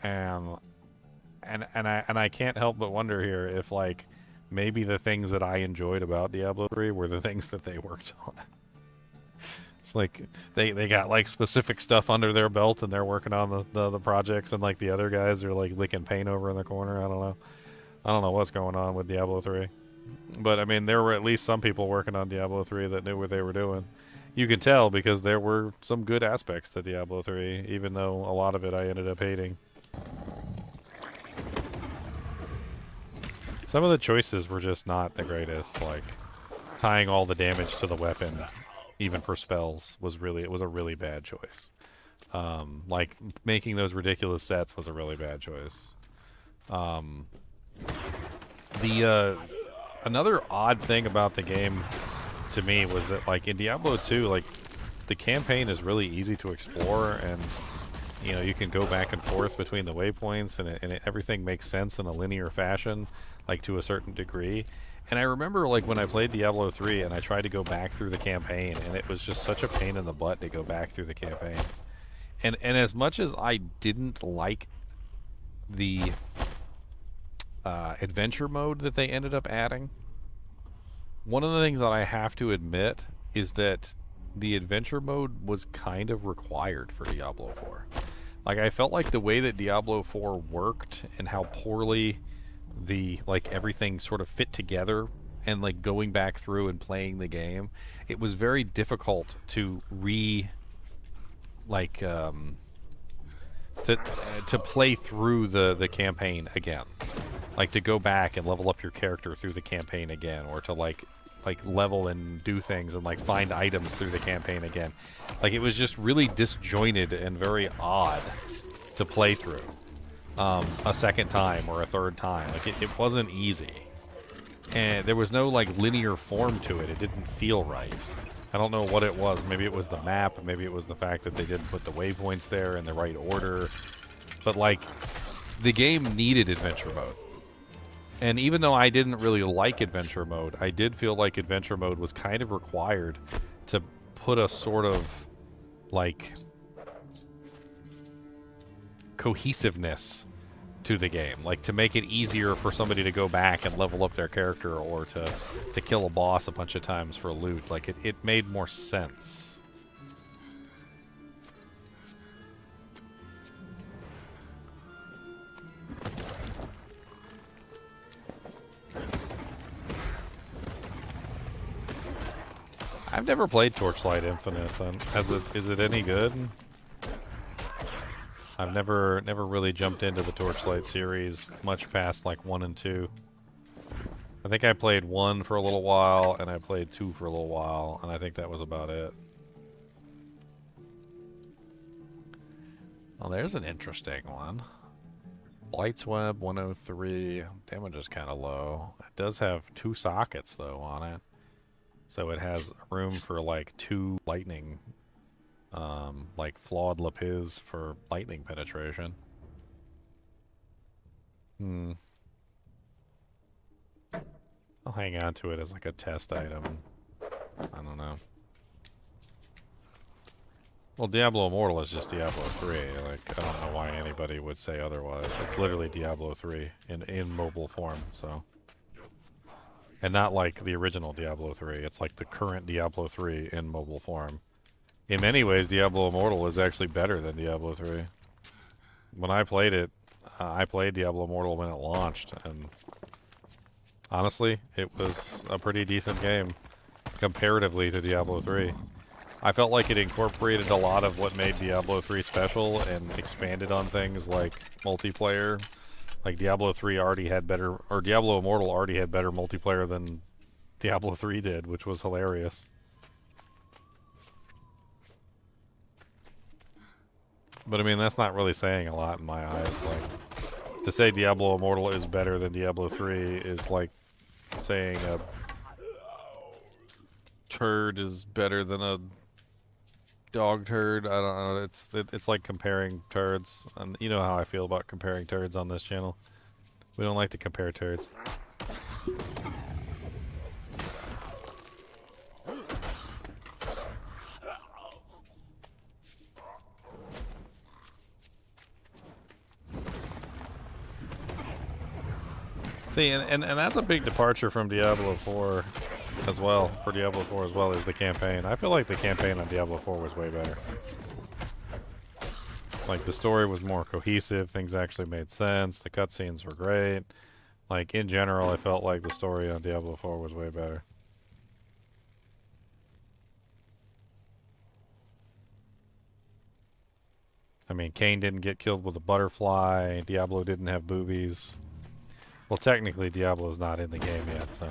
And I can't help but wonder here if, like, maybe the things that I enjoyed about Diablo 3 were the things that they worked on. It's like they got, like, specific stuff under their belt and they're working on the projects, and, like, the other guys are, like, licking paint over in the corner. I don't know what's going on with Diablo 3. But, I mean, there were at least some people working on Diablo 3 that knew what they were doing. You can tell because there were some good aspects to Diablo 3, even though a lot of it I ended up hating. Some of the choices were just not the greatest, like tying all the damage to the weapon, even for spells, was a really bad choice. Like, making those ridiculous sets was a really bad choice. Another odd thing about the game to me was that, like, in Diablo 2, like, the campaign is really easy to explore, and you know, you can go back and forth between the waypoints, and everything makes sense in a linear fashion, like, to a certain degree. And I remember, like, when I played Diablo 3 and I tried to go back through the campaign, and it was just such a pain in the butt to go back through the campaign. And as much as I didn't like the adventure mode that they ended up adding, one of the things that I have to admit is that the adventure mode was kind of required for Diablo 4. Like, I felt like the way that Diablo 4 worked and how poorly everything sort of fit together, and, like, going back through and playing the game, it was very difficult to to play through the campaign again. Like, to go back and level up your character through the campaign again, or to like level and do things and, like, find items through the campaign again. Like, it was just really disjointed and very odd to play through a second time or a third time. Like, it wasn't easy, and there was no, like, linear form to it. It didn't feel right. I don't know what it was. Maybe it was the map, maybe it was the fact that they didn't put the waypoints there in the right order, but, like, the game needed adventure mode. And even though I didn't really like adventure mode, I did feel like adventure mode was kind of required to put a sort of, like, cohesiveness to the game. Like, to make it easier for somebody to go back and level up their character, or to kill a boss a bunch of times for loot. Like, it made more sense. I've never played Torchlight Infinite. Is it any good? I've never really jumped into the Torchlight series much past, like, 1 and 2. I think I played 1 for a little while, and I played 2 for a little while, and I think that was about it. Well, there's an interesting one. Blight's Web 103. Damage is kind of low. It does have 2 sockets, though, on it. So it has room for, like, 2 lightning, like, flawed lapis for lightning penetration. I'll hang on to it as, like, a test item. I don't know. Well, Diablo Immortal is just Diablo 3. Like, I don't know why anybody would say otherwise. It's literally Diablo 3 in mobile form, so... And not like the original Diablo 3. It's like the current Diablo 3 in mobile form. In many ways, Diablo Immortal is actually better than Diablo 3. When I played it, I played Diablo Immortal when it launched, and honestly, it was a pretty decent game comparatively to Diablo 3. I felt like it incorporated a lot of what made Diablo 3 special and expanded on things like multiplayer. Like, Diablo 3 already had better, or Diablo Immortal already had better multiplayer than Diablo 3 did, which was hilarious. But I mean, that's not really saying a lot in my eyes. Like, to say Diablo Immortal is better than Diablo 3 is like saying a turd is better than a dog turd. I don't know. It's like comparing turds. And you know how I feel about comparing turds on this channel. We don't like to compare turds. See, and that's a big departure from Diablo 4 as well. For Diablo 4 as well is the campaign. I feel like the campaign on Diablo 4 was way better. Like, the story was more cohesive. Things actually made sense. The cutscenes were great. Like, in general, I felt like the story on Diablo 4 was way better. I mean, Cain didn't get killed with a butterfly. Diablo didn't have boobies. Well, technically, Diablo's not in the game yet, so.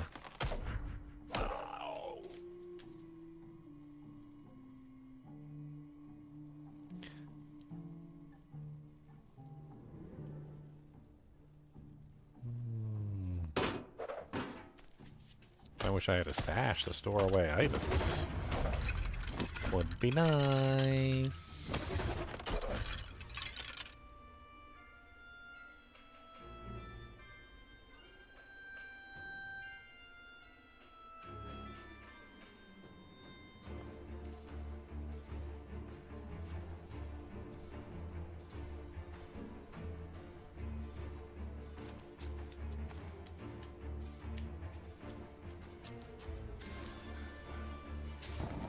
I wish I had a stash to store away items. Would be nice.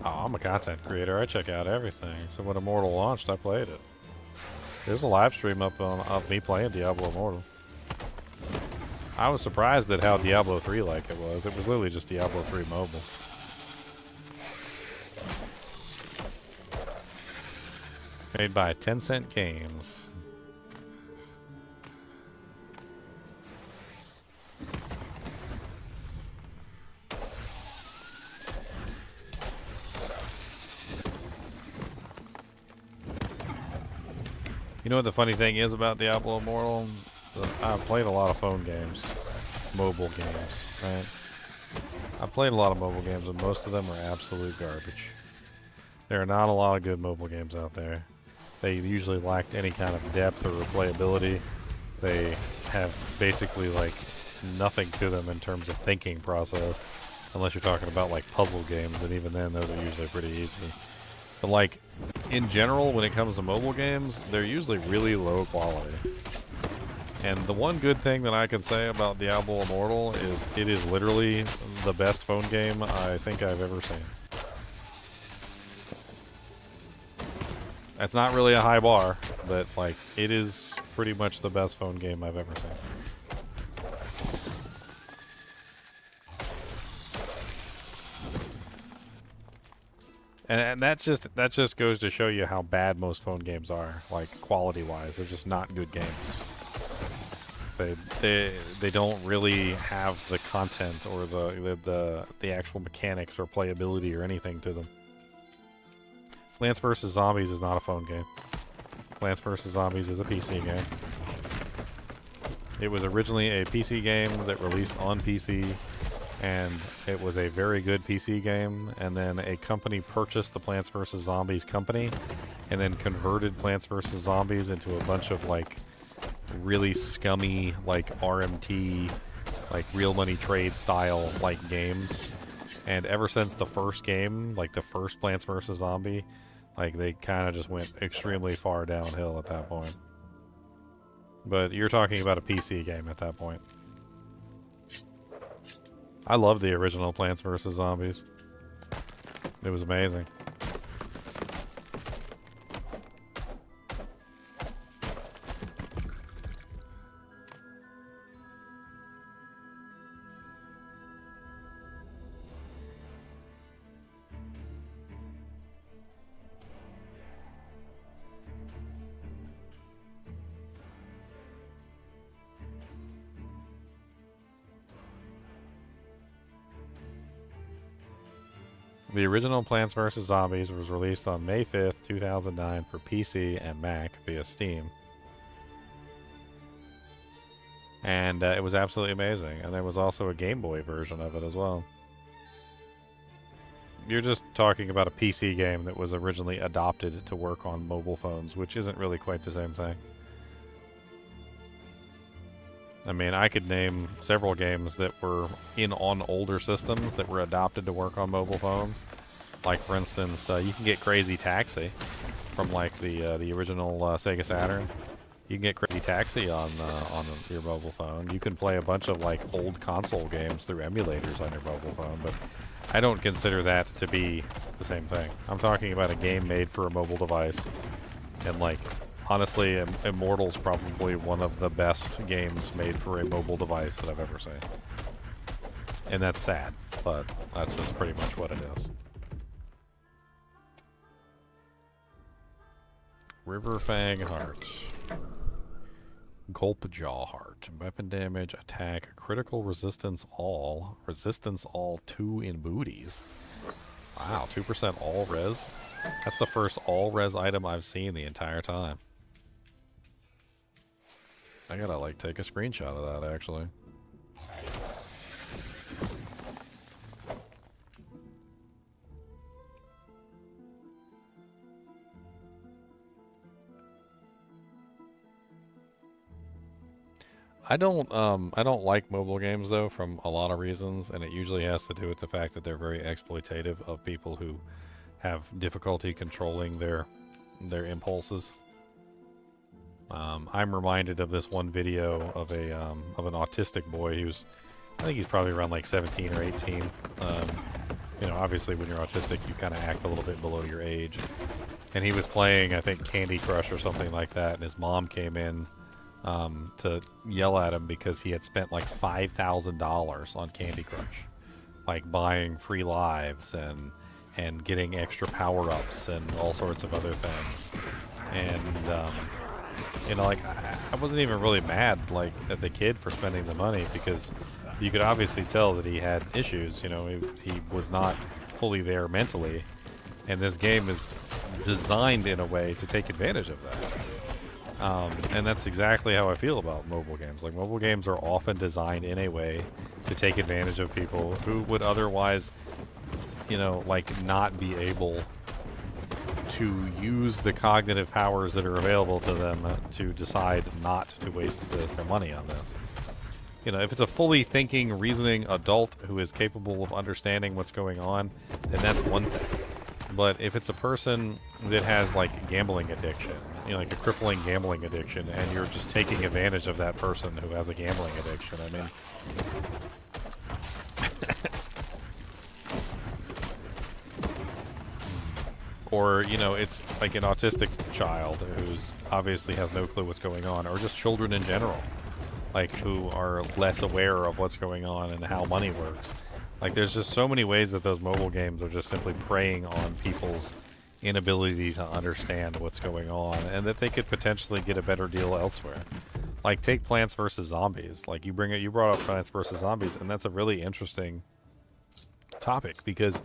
Oh, I'm a content creator. I check out everything. So when Immortal launched, I played it. There's a live stream up of me playing Diablo Immortal. I was surprised at how Diablo 3 like it was. It was literally just Diablo 3 mobile. Made by Tencent Games. You know what the funny thing is about Diablo Immortal? I've played a lot of phone games, mobile games, right? I've played a lot of mobile games, and most of them are absolute garbage. There are not a lot of good mobile games out there. They usually lack any kind of depth or replayability. They have basically like nothing to them in terms of thinking process, unless you're talking about like puzzle games, and even then those are usually pretty easy. But like, in general, when it comes to mobile games, they're usually really low quality. And the one good thing that I can say about Diablo Immortal is it is literally the best phone game I think I've ever seen. That's not really a high bar, but like, it is pretty much the best phone game I've ever seen. And that just goes to show you how bad most phone games are, like quality-wise. They're just not good games. They don't really have the content or the actual mechanics or playability or anything to them. Plants vs. Zombies is not a phone game. Plants vs. Zombies is a PC game. It was originally a PC game that released on PC, and it was a very good PC game, and then a company purchased the Plants vs. Zombies company and then converted Plants vs. Zombies into a bunch of like really scummy like RMT, like real money trade style like games. And ever since the first game, like the first Plants vs. Zombie, like they kind of just went extremely far downhill at that point. But you're talking about a PC game at that point. I love the original Plants vs. Zombies. It was amazing. The original Plants vs. Zombies was released on May 5th, 2009 for PC and Mac via Steam. And it was absolutely amazing. And there was also a Game Boy version of it as well. you're just talking about a PC game that was originally adopted to work on mobile phones, which isn't really quite the same thing. I mean, I could name several games that were on older systems that were adopted to work on mobile phones. Like, for instance, you can get Crazy Taxi from like the original Sega Saturn. You can get Crazy Taxi on your mobile phone. You can play a bunch of like old console games through emulators on your mobile phone, but I don't consider that to be the same thing. I'm talking about a game made for a mobile device, and like, honestly, Immortal's probably one of the best games made for a mobile device that I've ever seen. And that's sad, but that's just pretty much what it is. Riverfang Heart. Gulp Jaw Heart. Weapon damage, attack, critical resistance all. Resistance all 2 in booties. Wow, 2% all res. That's the first all res item I've seen the entire time. I gotta like take a screenshot of that actually. I don't like mobile games though, from a lot of reasons, and it usually has to do with the fact that they're very exploitative of people who have difficulty controlling their impulses. I'm reminded of this one video of an autistic boy who's, I think he's probably around like 17 or 18. You know, obviously when you're autistic you kind of act a little bit below your age. And he was playing, I think, Candy Crush or something like that, and his mom came in to yell at him because he had spent like $5,000 on Candy Crush, like buying free lives and getting extra power-ups and all sorts of other things. And you know, like, I wasn't even really mad like at the kid for spending the money, because you could obviously tell that he had issues. You know, he was not fully there mentally, and this game is designed in a way to take advantage of that. And that's exactly how I feel about mobile games. Like, mobile games are often designed in a way to take advantage of people who would otherwise, you know, like, not be able to use the cognitive powers that are available to them to decide not to waste their money on this. You know, if it's a fully thinking, reasoning adult who is capable of understanding what's going on, then that's one thing. But if it's a person that has, like, gambling addiction, you know, like a crippling gambling addiction, and you're just taking advantage of that person who has a gambling addiction, I mean... Or, you know, it's like an autistic child who's obviously has no clue what's going on, or just children in general, like, who are less aware of what's going on and how money works. Like, there's just so many ways that those mobile games are just simply preying on people's inability to understand what's going on, and that they could potentially get a better deal elsewhere. Like, take Plants vs. Zombies. Like, you brought up Plants vs. Zombies, and that's a really interesting topic, because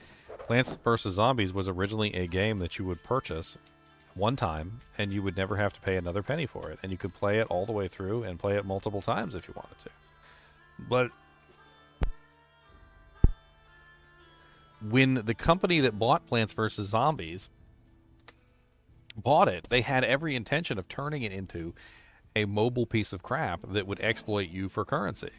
Plants vs. Zombies was originally a game that you would purchase one time, and you would never have to pay another penny for it, and you could play it all the way through and play it multiple times if you wanted to. But when the company that bought Plants vs. Zombies bought it, they had every intention of turning it into a mobile piece of crap that would exploit you for currency,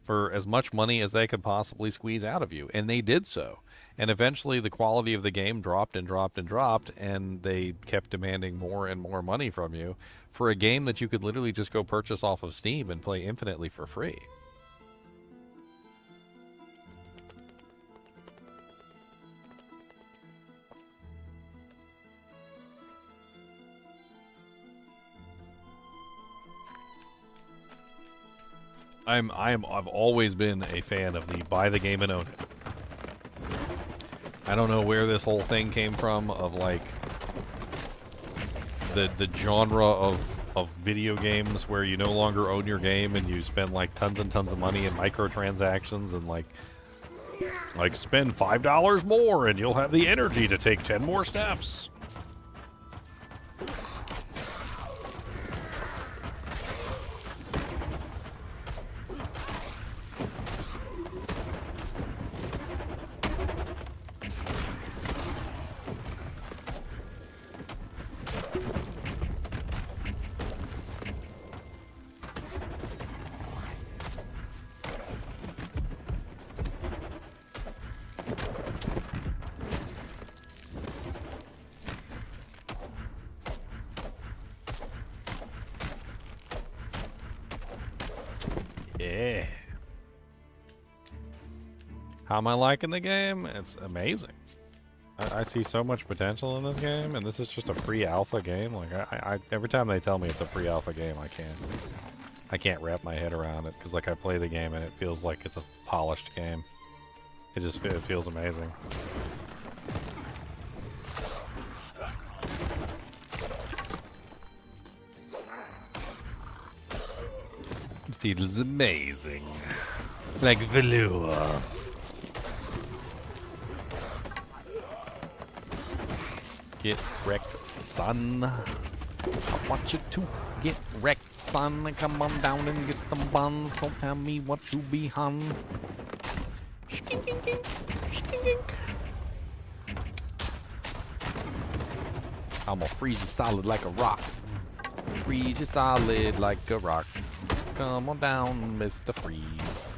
for as much money as they could possibly squeeze out of you. And they did so. And eventually the quality of the game dropped and dropped and dropped, and they kept demanding more and more money from you for a game that you could literally just go purchase off of Steam and play infinitely for free. I've always been a fan of the buy the game and own it. I don't know where this whole thing came from of, like, the genre of video games where you no longer own your game and you spend like tons and tons of money in microtransactions and like spend $5 more and you'll have the energy to take 10 more steps. Yeah. How am I liking the game? It's amazing. I see so much potential in this game, and this is just a pre-alpha game. Like I every time they tell me it's a pre-alpha game, I can't wrap my head around it because like I play the game and it feels like it's a polished game. It feels amazing. It feels amazing, like velour. Get wrecked, son. I want you to get wrecked, son. Come on down and get some buns. Don't tell me what to be, hun. Skink-ink-ink. Skink-ink. I'm gonna freeze you solid like a rock. Freeze you solid like a rock. Come on down, Mr. Freeze.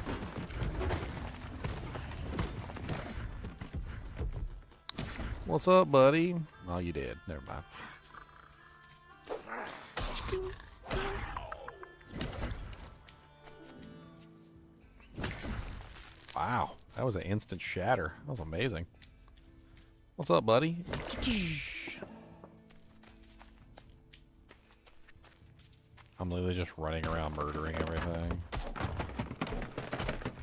What's up, buddy? Oh, you did. Never mind. Wow, that was an instant shatter. That was amazing. What's up, buddy? I'm literally just running around murdering everything.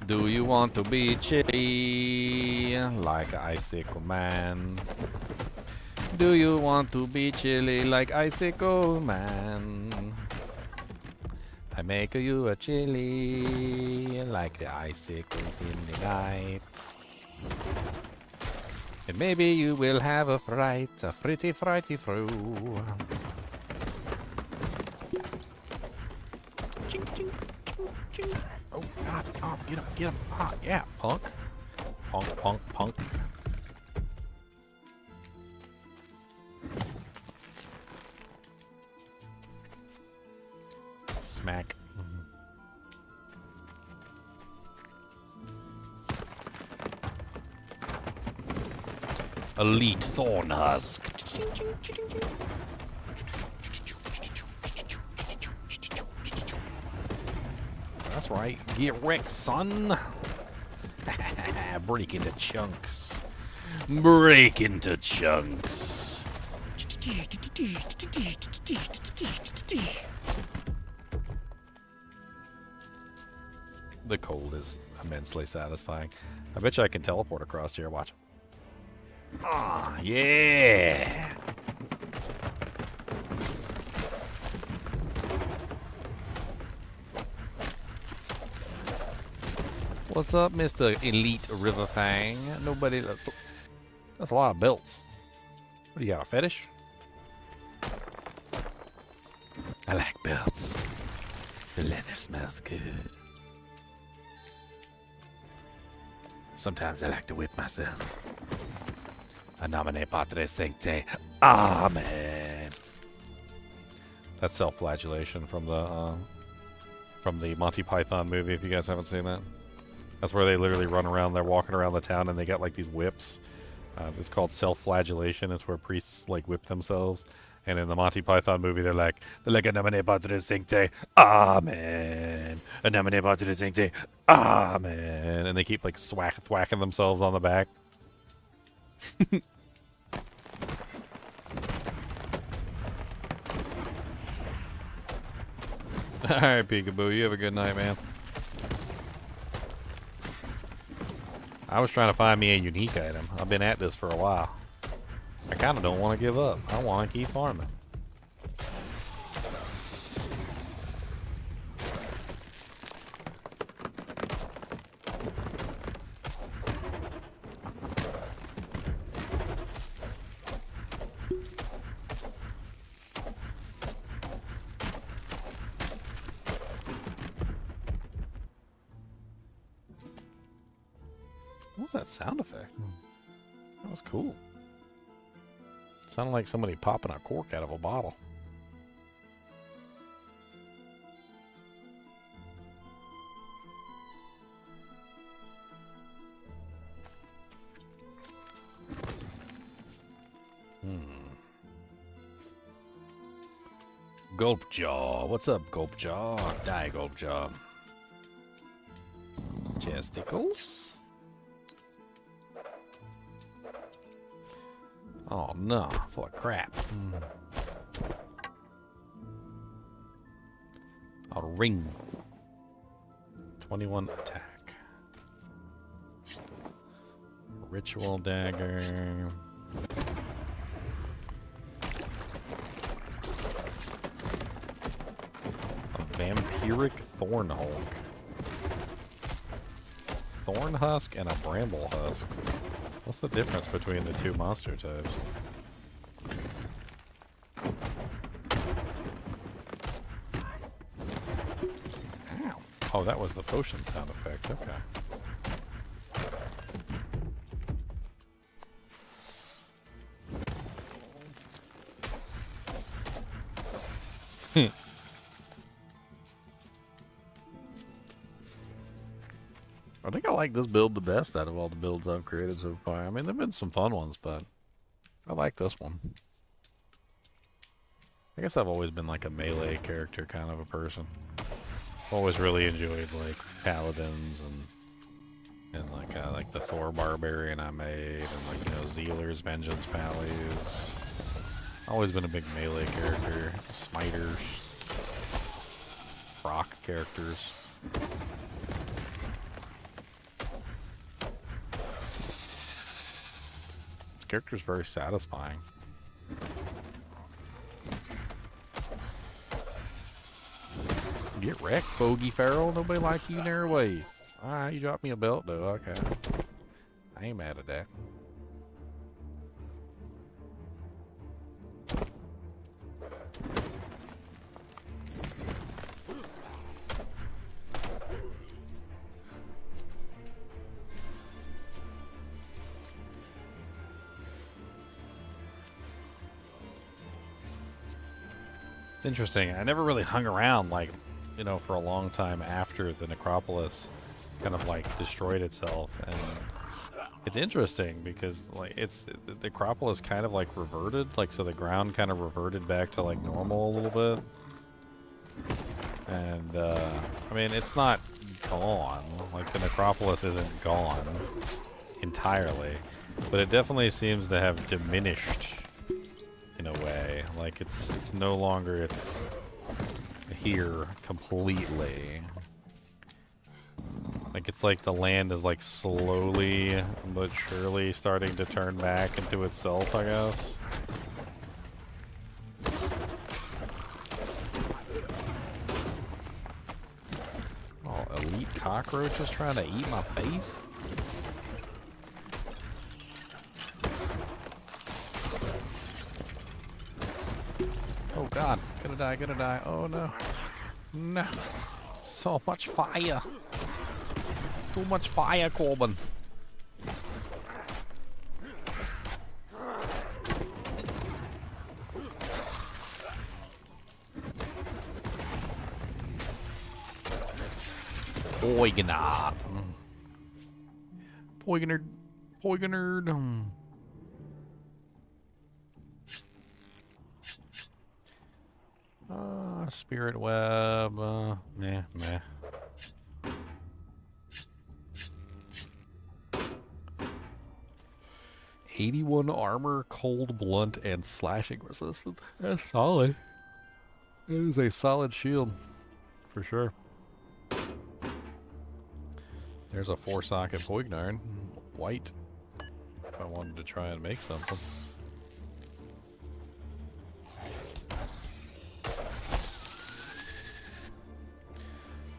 Do you want to be chilly like Icicle Man? Do you want to be chilly like Icicle Man? I make you a chili like the icicles in the night. And maybe you will have a fright, a fritty frighty through. Ching, ching, ching, ching. Oh God, oh, get him, get him. Ah, yeah, punk. Punk, punk, punk. Smack. Elite Thorn Husk. That's right. Get wrecked, son. Break into chunks. Break into chunks. The cold is immensely satisfying. I bet you I can teleport across here. Watch. Ah, yeah. What's up, Mr. Elite River Fang? Nobody. That's a lot of belts. What do you got, a fetish? I like belts. The leather smells good. Sometimes I like to whip myself. A nomine patre sancte. Amen. That's self-flagellation from the Monty Python movie, if you guys haven't seen that. That's where they literally run around, they're walking around the town and they got like these whips. It's called self-flagellation. It's where priests like whip themselves. And in the Monty Python movie, they're like a nomine patre sancte. Amen. A nomine patre sancte. Amen. And they keep like thwacking themselves on the back. Alright, Peekaboo, you have a good night, man. I was trying to find me a unique item. I've been at this for a while. I kind of don't want to give up. I want to keep farming. What was that sound effect? That was cool. Sounded like somebody popping a cork out of a bottle. Gulpjaw. What's up, Gulpjaw? Die, Gulpjaw. Chesticles. Oh no, full of crap. A ring. 21 attack. Ritual dagger. A vampiric thorn hulk. Thorn husk and a bramble husk. What's the difference between the two monster types? Ow. Oh, that was the potion sound effect. Okay. I think I like this build the best out of all the builds I've created so far. I mean, there've been some fun ones, but I like this one. I guess I've always been like a melee character kind of a person. Always really enjoyed like paladins and like the Thor barbarian I made, and like, you know, Zealer's vengeance pallies. Always been a big melee character. Smiters, rock characters. Character's very satisfying. Get wrecked, Bogey Farrell. Nobody like you in their ways. Alright, you dropped me a belt though. Okay. I ain't mad at that. It's interesting. I never really hung around, like, you know, for a long time after the Necropolis kind of like destroyed itself, and it's interesting because like the Necropolis kind of like reverted, like, so the ground kind of reverted back to like normal a little bit, and I mean, it's not gone. Like, the Necropolis isn't gone entirely, but it definitely seems to have diminished in a way. Like, it's no longer here completely. Like, it's like the land is like slowly but surely starting to turn back into itself, I guess. Oh, elite cockroaches trying to eat my face? Oh god, gonna die, oh no. No. So much fire. It's too much fire, Corbin. Poignard. Poignard. Spirit web, meh. 81 armor, cold, blunt, and slashing resistant. That's solid. It is a solid shield, for sure. There's a 4-socket Poignard, white, if I wanted to try and make something.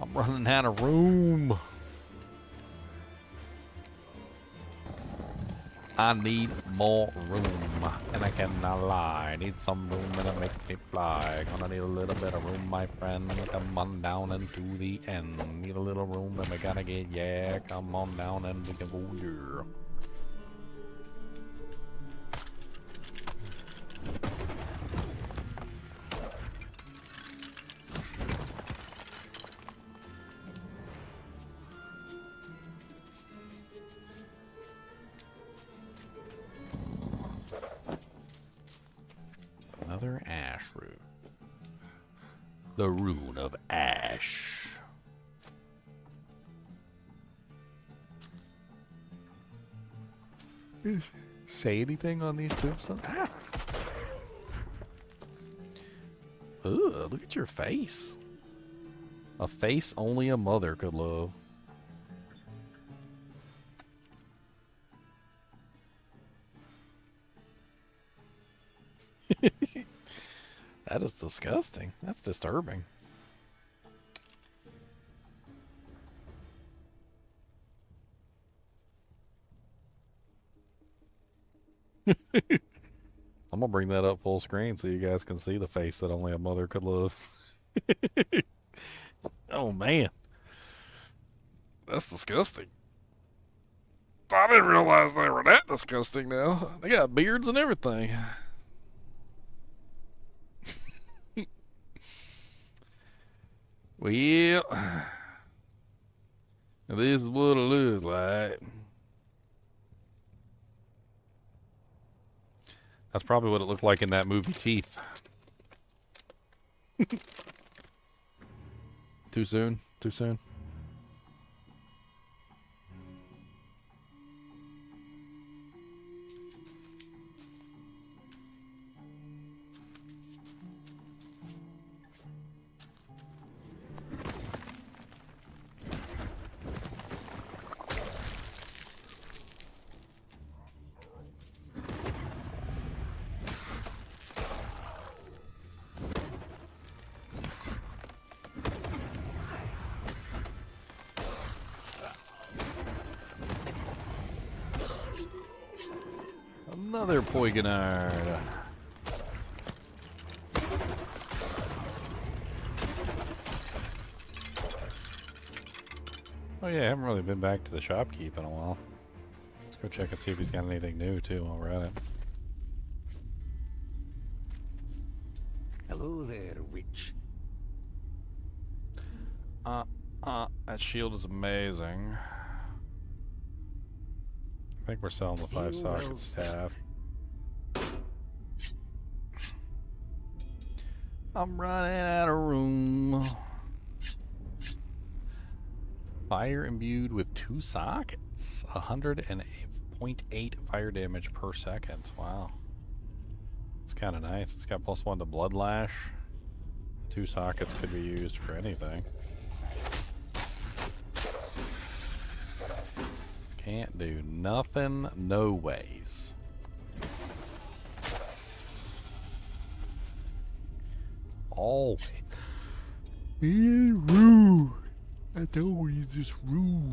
I'm running out of room. I need more room, and I cannot lie. I need some room and it make me fly. Gonna need a little bit of room, my friend. Come on down into the end. Need a little room and we gotta get, yeah. Come on down and we can go here. Another ash rune. The rune of ash. say anything on these tombstones? Ah. Ugh, look at your face. A face only a mother could love. That is disgusting. That's disturbing. I'm gonna bring that up full screen so you guys can see the face that only a mother could love. Oh man, that's disgusting. I didn't realize they were that disgusting now. They got beards and everything. Well, this is what it looks like. That's probably what it looked like in that movie Teeth. Too soon? Too soon? Another Poignard. Oh yeah, I haven't really been back to the shopkeep in a while. Let's go check and see if he's got anything new too while we're at it. Hello there, witch. That shield is amazing. I think we're selling the 5-socket staff. I'm running out of room. Fire imbued with 2 sockets. 108.8 fire damage per second. Wow. It's kind of nice. It's got +1 to blood lash. 2 sockets could be used for anything. Can't do nothing, no ways. Always being rude. I thought he's just rude.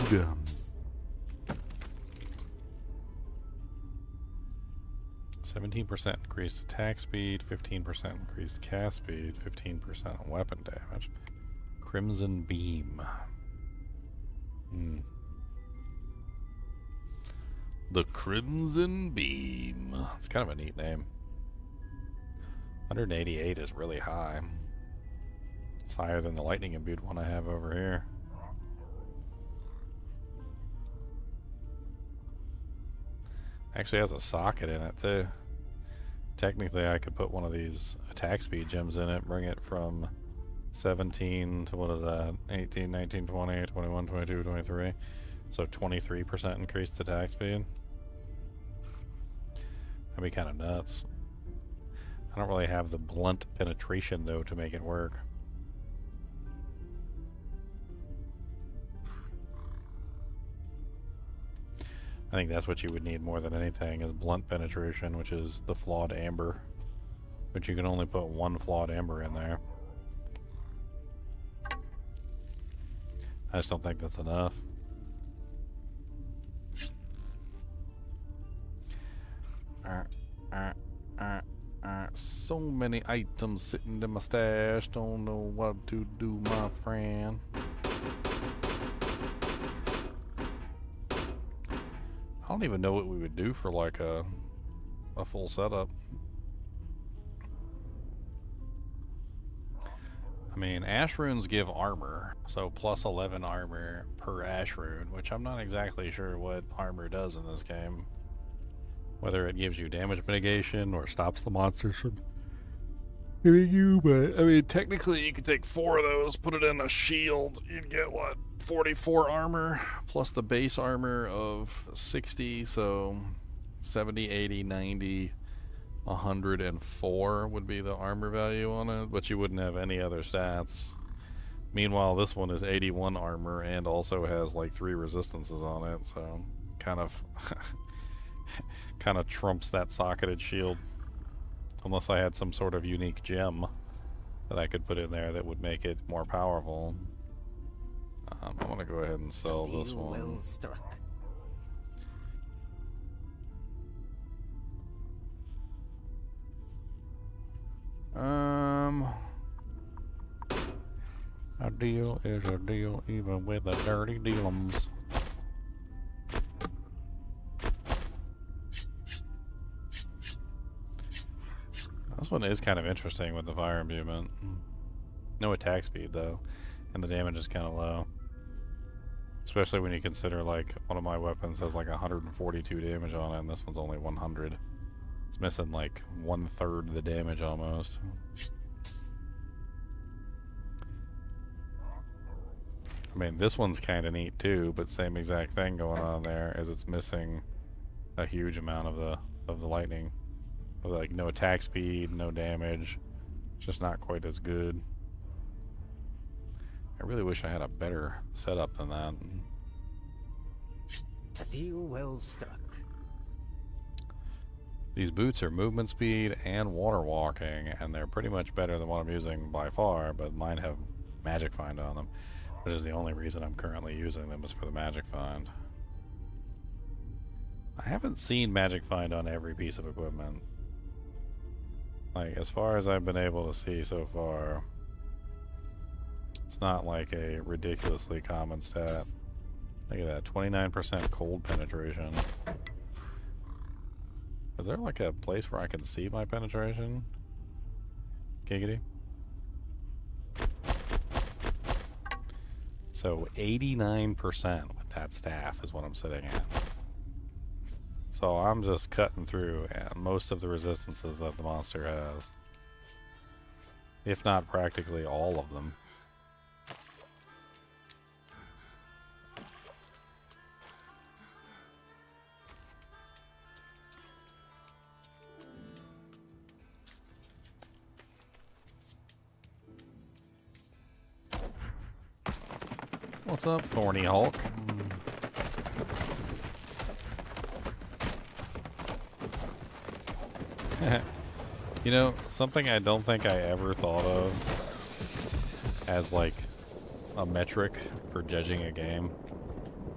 17% increased attack speed, 15% increased cast speed, 15% weapon damage. Crimson Beam. The Crimson Beam. It's kind of a neat name. 188 is really high. It's higher than the lightning imbued one I have over here. Actually has a socket in it too. Technically I could put one of these attack speed gems in it, bring it from 17 to what is that? 18, 19, 20, 21, 22, 23. So 23% increased attack speed. That'd be kind of nuts. I don't really have the blunt penetration though to make it work. I think that's what you would need more than anything is blunt penetration, which is the flawed amber. But you can only put 1 flawed amber in there. I just don't think that's enough. So many items sitting in my stash. Don't know what to do, my friend. I don't even know what we would do for like a full setup. I mean, ash runes give armor, so plus 11 armor per ash rune, which I'm not exactly sure what armor does in this game. Whether it gives you damage mitigation or stops the monsters from hitting you, but I mean, technically you could take 4 of those, put it in a shield, you'd get what, 44 armor plus the base armor of 60, so 70, 80, 90, 104 would be the armor value on it, but you wouldn't have any other stats. Meanwhile, this one is 81 armor and also has like 3 resistances on it, so kind of kind of trumps that socketed shield. Unless I had some sort of unique gem that I could put in there that would make it more powerful. I'm gonna go ahead and sell this Deal one. well struck. A deal is a deal, even with the dirty dealums. This one is kind of interesting with the fire imbuement. No attack speed though, and the damage is kind of low. Especially when you consider like one of my weapons has like 142 damage on it, and this one's only 100. It's missing like 1/3 the damage almost. I mean, this one's kind of neat too, but same exact thing going on there, as it's missing a huge amount of the lightning. Like no attack speed, no damage. It's just not quite as good. I really wish I had a better setup than that. A deal well struck. These boots are movement speed and water walking, and they're pretty much better than what I'm using by far, but mine have magic find on them, which is the only reason I'm currently using them, is for the magic find. I haven't seen magic find on every piece of equipment. Like, as far as I've been able to see so far, it's not like a ridiculously common stat. Look at that, 29% cold penetration. Is there like a place where I can see my penetration? Giggity. So 89% with that staff is what I'm sitting at. So I'm just cutting through most of the resistances that the monster has. If not practically all of them. What's up, Thorny Hulk? You know, something I don't think I ever thought of as like a metric for judging a game.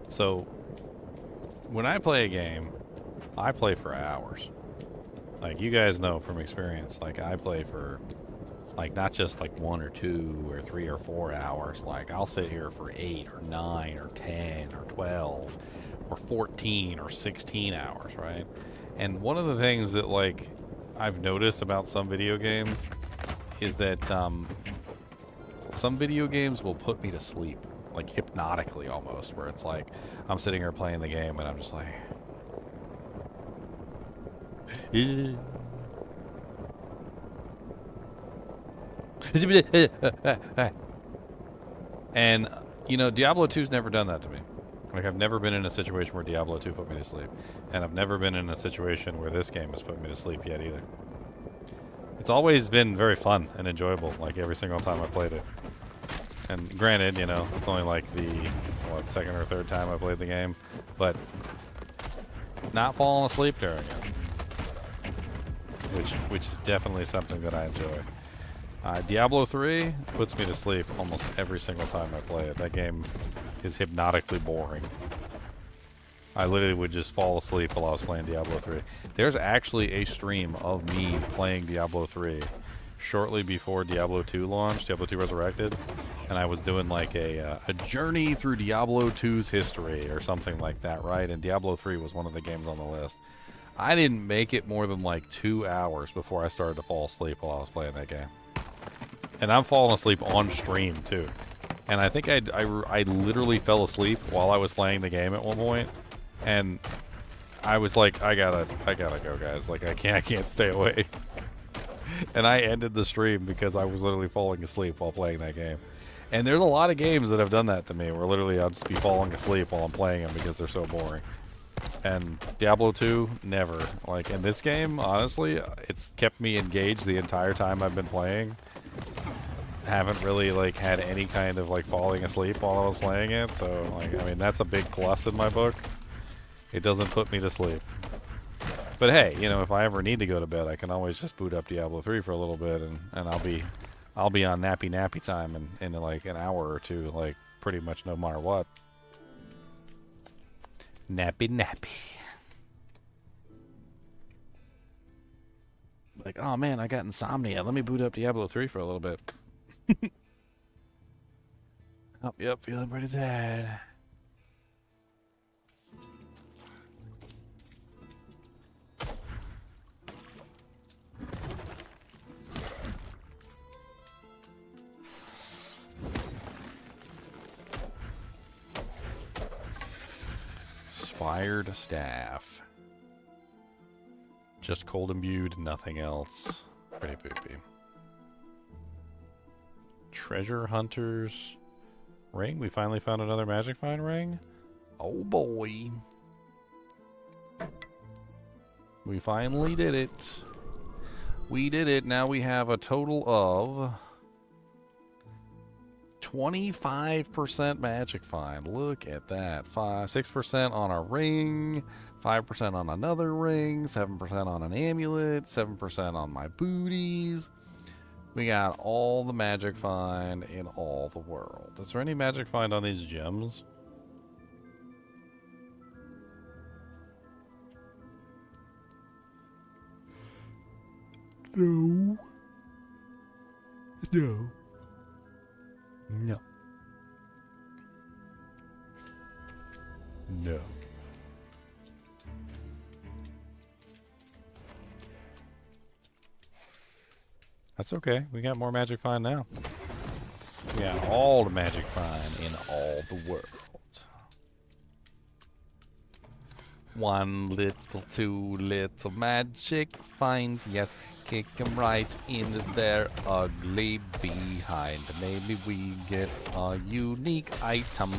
So when I play a game, I play for hours. Like, you guys know from experience, like, I play for like not just like 1 or 2 or 3 or 4 hours. Like, I'll sit here for 8 or 9 or 10 or 12 or 14 or 16 hours, right? And one of the things that like I've noticed about some video games is that some video games will put me to sleep, like hypnotically almost, where it's like I'm sitting here playing the game and I'm just like and you know, Diablo 2's never done that to me. Like, I've never been in a situation where Diablo 2 put me to sleep. And I've never been in a situation where this game has put me to sleep yet either. It's always been very fun and enjoyable, like, every single time I played it. And granted, you know, it's only like the, what, 2nd or 3rd time I played the game. But not falling asleep during it. Which is definitely something that I enjoy. Diablo 3 puts me to sleep almost every single time I play it. That game is hypnotically boring. I literally would just fall asleep while I was playing Diablo 3. There's actually a stream of me playing Diablo 3 shortly before Diablo 2 launched, Diablo 2 Resurrected, and I was doing like a journey through Diablo 2's history or something like that, right? And Diablo 3 was one of the games on the list. I didn't make it more than like 2 hours before I started to fall asleep while I was playing that game. And I'm falling asleep on stream too. And I think I literally fell asleep while I was playing the game at one point, and I was like, I gotta go, guys. Like, I can't stay awake. And I ended the stream because I was literally falling asleep while playing that game. And there's a lot of games that have done that to me, where literally I'll just be falling asleep while I'm playing them because they're so boring. And Diablo II, never. Like, in this game, honestly, it's kept me engaged the entire time I've been playing. Haven't really, like, had any kind of, like, falling asleep while I was playing it, so, like, I mean, that's a big plus in my book. It doesn't put me to sleep. But hey, you know, if I ever need to go to bed, I can always just boot up Diablo 3 for a little bit, and I'll be on nappy time in like an hour or two, like, pretty much no matter what. Nappy. Like, oh man, I got insomnia. Let me boot up Diablo 3 for a little bit. Oh, yep, feeling pretty tired. Inspired staff. Just cold imbued, nothing else. Pretty poopy. Treasure hunters ring. We finally found another magic find ring. Oh boy. We finally did it. We did it. Now we have a total of 25% magic find. Look at that. 6% on a ring, 5% on another ring, 7% on an amulet, 7% on my booties. We got all the magic find in all the world. Is there any magic find on these gems? No. No. No. No. That's okay. We got more magic find now. We got all the magic find in all the world. 1 little, 2 little magic find. Yes, kick 'em right in their ugly behind. Maybe we get a unique item.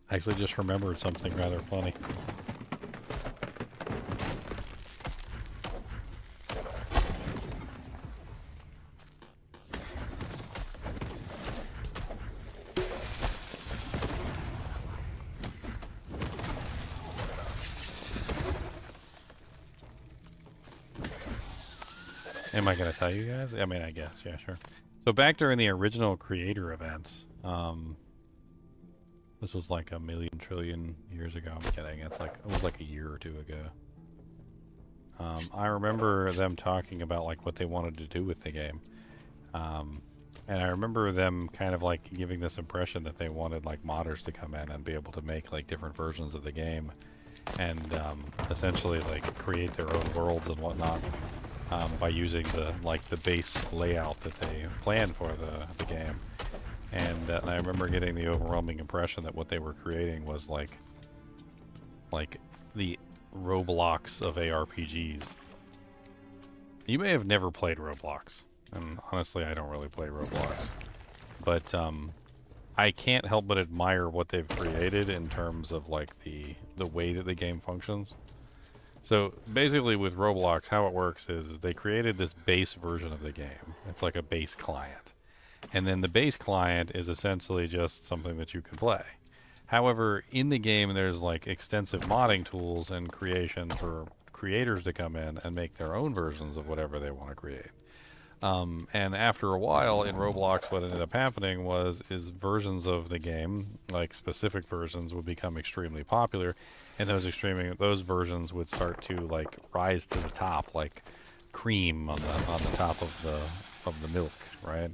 I actually just remembered something rather funny. Am I going to tell you guys? I mean, I guess. Yeah, sure. So back during the original creator events, this was like 1,000,000 trillion years ago. I'm kidding. It was like a year or two ago. I remember them talking about like what they wanted to do with the game. And I remember them kind of like giving this impression that they wanted like modders to come in and be able to make like different versions of the game and essentially like create their own worlds and whatnot. By using the base layout that they planned for the game, And I remember getting the overwhelming impression that what they were creating was like the Roblox of ARPGs. You may have never played Roblox, and honestly, I don't really play Roblox. But I can't help but admire what they've created in terms of like the way that the game functions. So basically with Roblox, how it works is they created this base version of the game. It's like a base client. And then the base client is essentially just something that you can play. However, in the game, there's like extensive modding tools and creation for creators to come in and make their own versions of whatever they want to create. And after a while in Roblox, what ended up happening is versions of the game, like specific versions, would become extremely popular, and those versions would start to like rise to the top, like cream on the top of the milk, right?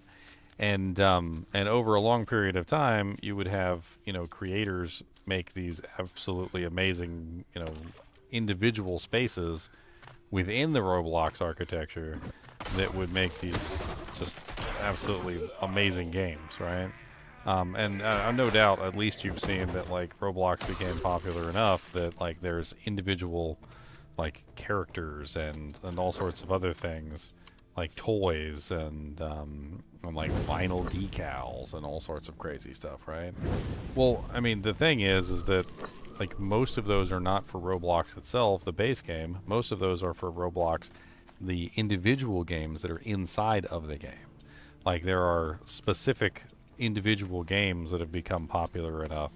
And over a long period of time, you would have, you know, creators make these absolutely amazing, you know, individual spaces within the Roblox architecture that would make these just absolutely amazing games, right? And no doubt, at least you've seen that like Roblox became popular enough that like there's individual like characters and all sorts of other things, like toys and like vinyl decals and all sorts of crazy stuff, right? Well, I mean, the thing is that like most of those are not for Roblox itself, the base game. Most of those are for Roblox, the individual games that are inside of the game. Like there are specific individual games that have become popular enough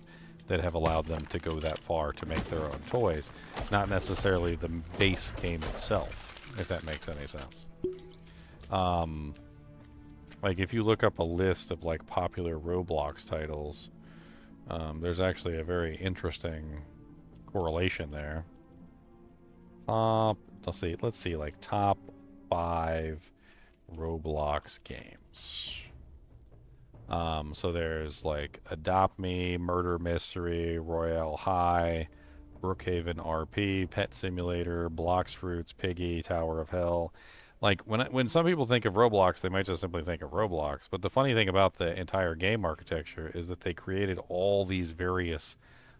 that have allowed them to go that far to make their own toys, not necessarily the base game itself, if that makes any sense. Like if you look up a list of like popular Roblox titles, there's actually a very interesting correlation there. Let's see, like top 5 Roblox games. So there's like Adopt Me, Murder Mystery, Royale High, Brookhaven RP, Pet Simulator, Blocks Fruits, Piggy, Tower of Hell. Like when some people think of Roblox, they might just simply think of Roblox. But the funny thing about the entire game architecture is that they created all these various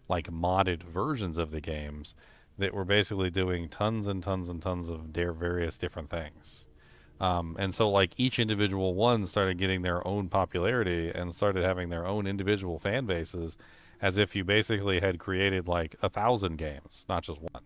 like modded versions of the games that were basically doing tons and tons and tons of their various different things. And so like each individual one started getting their own popularity and started having their own individual fan bases, as if you basically had created like 1,000 games, not just one.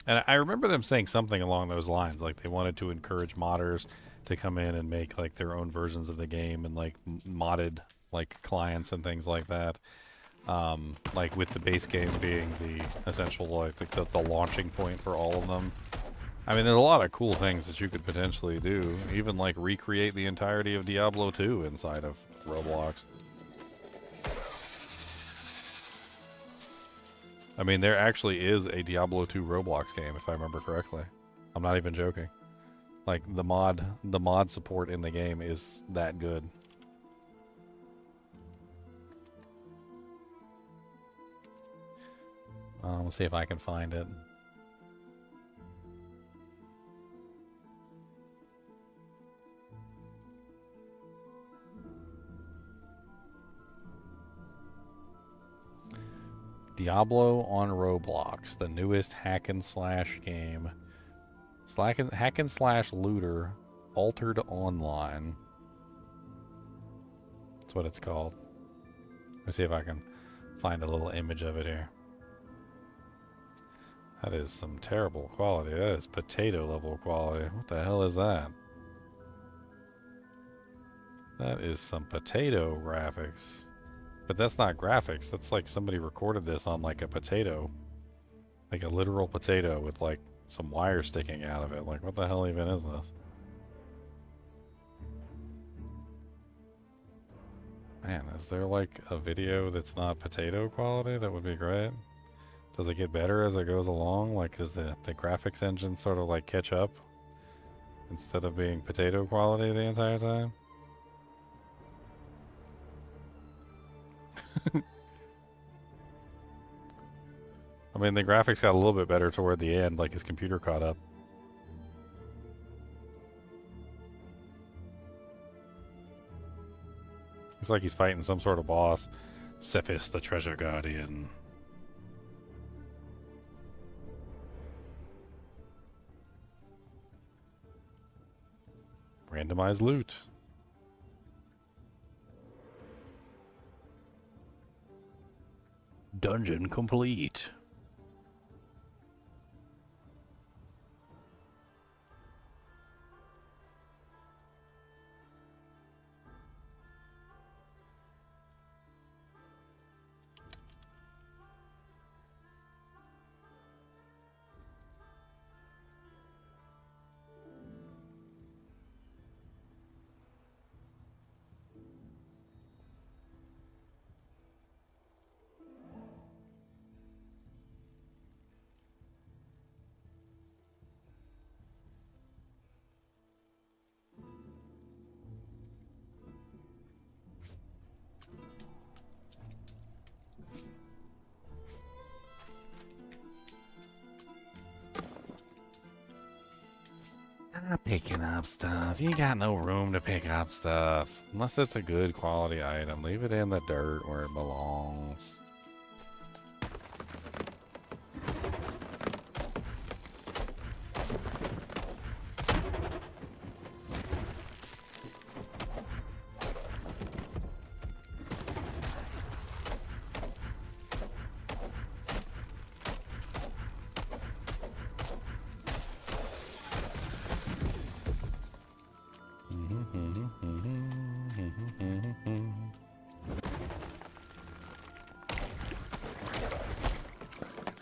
And I remember them saying something along those lines, like they wanted to encourage modders to come in and make like their own versions of the game and like modded like clients and things like that. Like with the base game being the essential, like the launching point for all of them. I mean, there's a lot of cool things that you could potentially do, even like recreate the entirety of Diablo II inside of Roblox. I mean, there actually is a Diablo II Roblox game, if I remember correctly. I'm not even joking. Like, the mod support in the game is that good. We'll see if I can find it. Diablo on Roblox, the newest hack and slash game. Hack and slash looter, altered online. That's what it's called. Let me see if I can find a little image of it here. That is some terrible quality. That is potato level quality. What the hell is that? That is some potato graphics. But that's not graphics. That's like somebody recorded this on like a potato. Like a literal potato with like some wire sticking out of it. Like, what the hell even is this? Man, is there like a video that's not potato quality? That would be great. Does it get better as it goes along? Like, does the graphics engine sort of like catch up instead of being potato quality the entire time. I mean, the graphics got a little bit better toward the end, like his computer caught up. Looks like he's fighting some sort of boss. Cephas, the Treasure Guardian. Randomized loot. Dungeon complete. Not picking up stuff. You got no room to pick up stuff. Unless it's a good quality item. Leave it in the dirt where it belongs.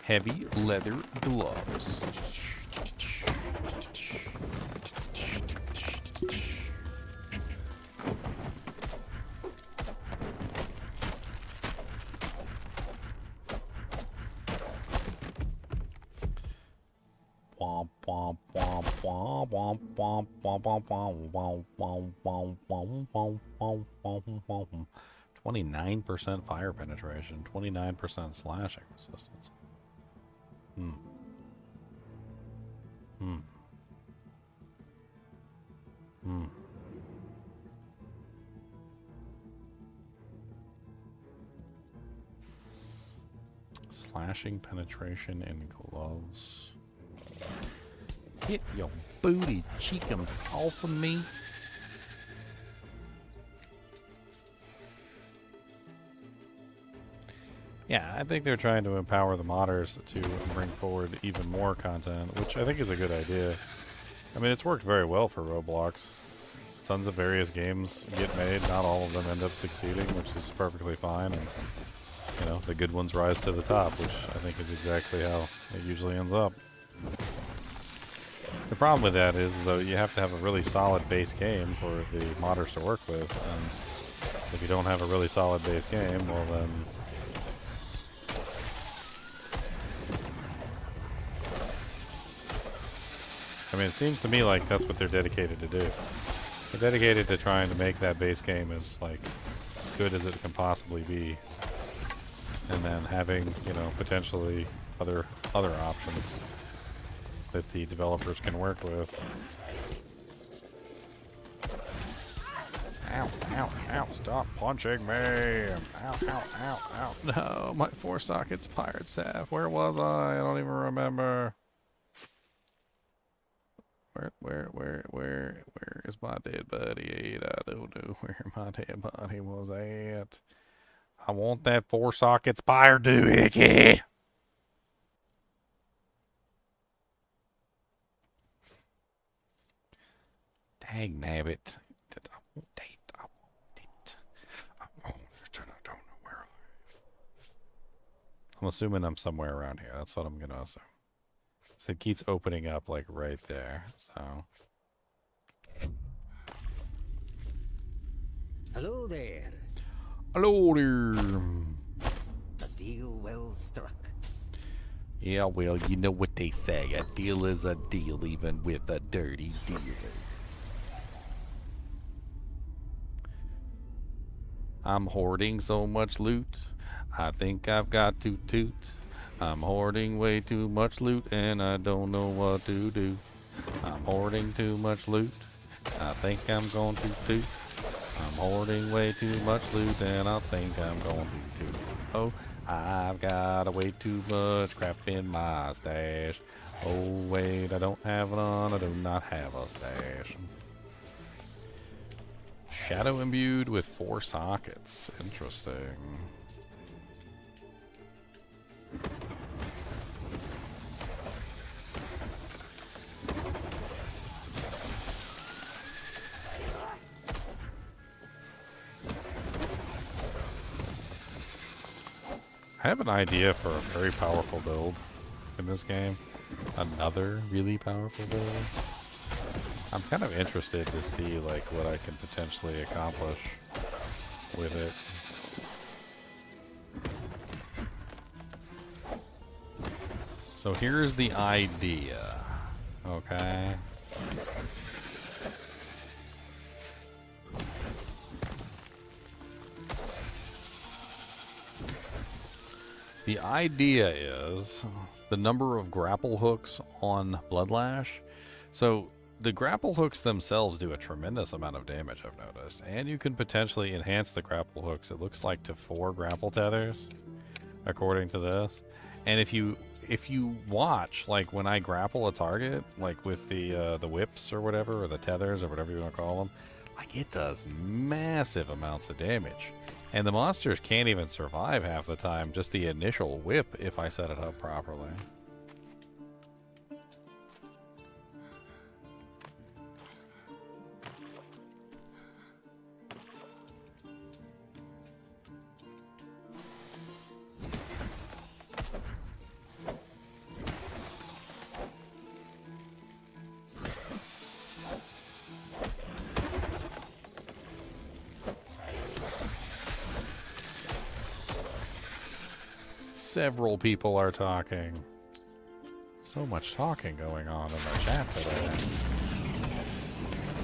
Heavy leather gloves. Womp womp womp womp womp womp womp womp womp womp womp womp womp womp womp womp. 29% fire penetration, 29% slashing resistance. Slashing penetration in gloves. Get your booty cheekums off of me. Yeah, I think they're trying to empower the modders to bring forward even more content, which I think is a good idea. I mean, it's worked very well for Roblox. Tons of various games get made. Not all of them end up succeeding, which is perfectly fine. And, you know, the good ones rise to the top, which I think is exactly how it usually ends up. The problem with that is, though, you have to have a really solid base game for the modders to work with. And if you don't have a really solid base game, well then... I mean, it seems to me like that's what they're dedicated to do. They're dedicated to trying to make that base game as, like, good as it can possibly be. And then having, you know, potentially other options that the developers can work with. Ow, ow, ow, stop punching me! Ow, ow, ow, ow. No, my 4-sockets pirate staff. Where was I? I don't even remember. Where is my dead body at? I don't know where my dead body was at. I want that 4-sockets fire doohickey. Dang nabbit. I want it. I want it. I want it and I don't know where I am. I'm assuming I'm somewhere around here. That's what I'm gonna assume. So it keeps opening up like right there, so. Hello there. Hello there. A deal well struck. Yeah, well, you know what they say. A deal is a deal, even with a dirty dealer. I'm hoarding so much loot, I think I've got to toot. I'm hoarding way too much loot, and I don't know what to do. I'm hoarding too much loot, I think I'm going to toot. I'm hoarding way too much loot, and I think I'm going to toot. Oh, I've got way too much crap in my stash. Oh, wait, I don't have none. I do not have a stash. Shadow imbued with 4 sockets. Interesting. I have an idea for a very powerful build in this game. Another really powerful build. I'm kind of interested to see like what I can potentially accomplish with it. So here's the idea, okay? The idea is the number of grapple hooks on Bloodlash. So the grapple hooks themselves do a tremendous amount of damage, I've noticed. And you can potentially enhance the grapple hooks, it looks like, to 4 grapple tethers, according to this. And if you watch, like when I grapple a target, like with the whips or whatever, or the tethers or whatever you want to call them, like it does massive amounts of damage. And the monsters can't even survive half the time, just the initial whip, if I set it up properly. Several people are talking. So much talking going on in the chat today.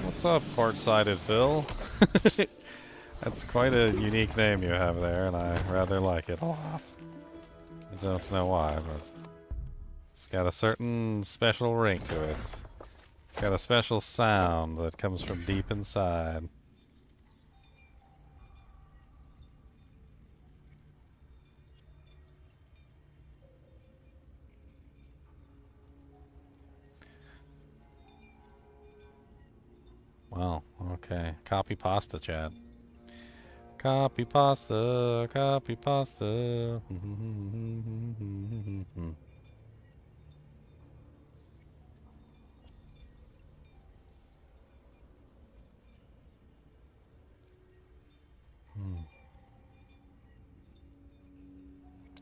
What's up, fart-sided Phil? That's quite a unique name you have there, and I rather like it a lot. I don't know why, but it's got a certain special ring to it. It's got a special sound that comes from deep inside. Wow, okay. Copy pasta, chat. Copy pasta, copy pasta.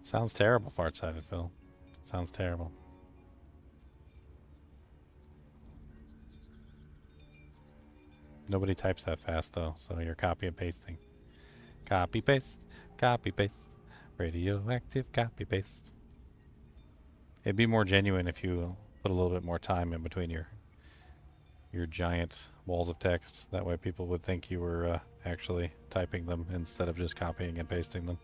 Sounds terrible, fart-sided Phil. Sounds terrible. Nobody types that fast, though, so you're copy and pasting. Copy, paste, radioactive copy, paste. It'd be more genuine if you put a little bit more time in between your giant walls of text. That way people would think you were actually typing them instead of just copying and pasting them.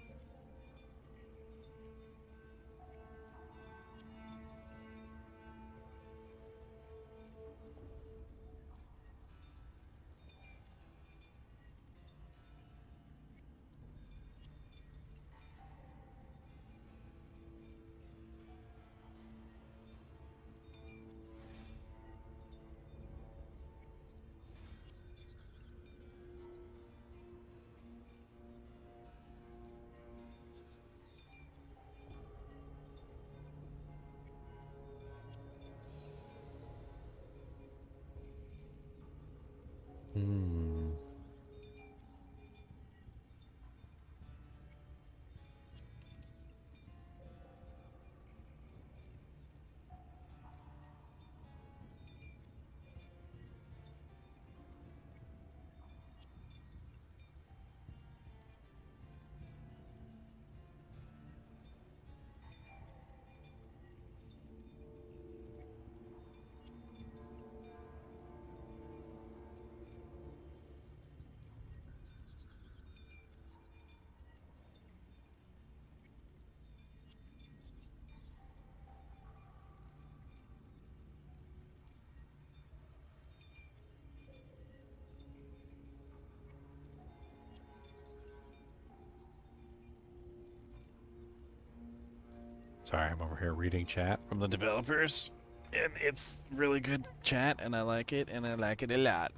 Sorry, I'm over here reading chat from the developers. And it's really good chat, and I like it a lot.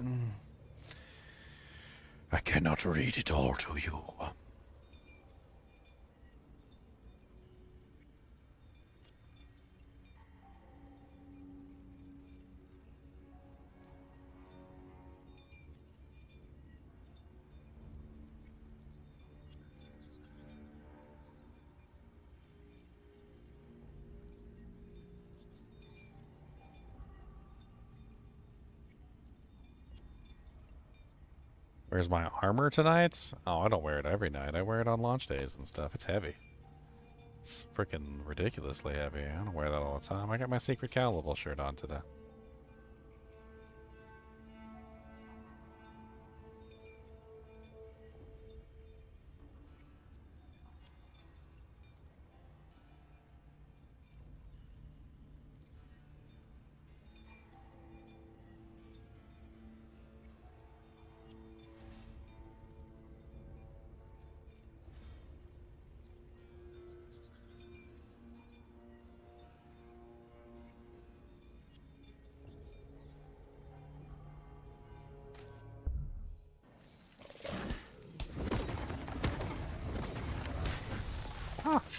I cannot read it all to you. Where's my armor tonight? Oh, I don't wear it every night. I wear it on launch days and stuff. It's heavy. It's freaking ridiculously heavy. I don't wear that all the time. I got my Secret Cow level shirt on today.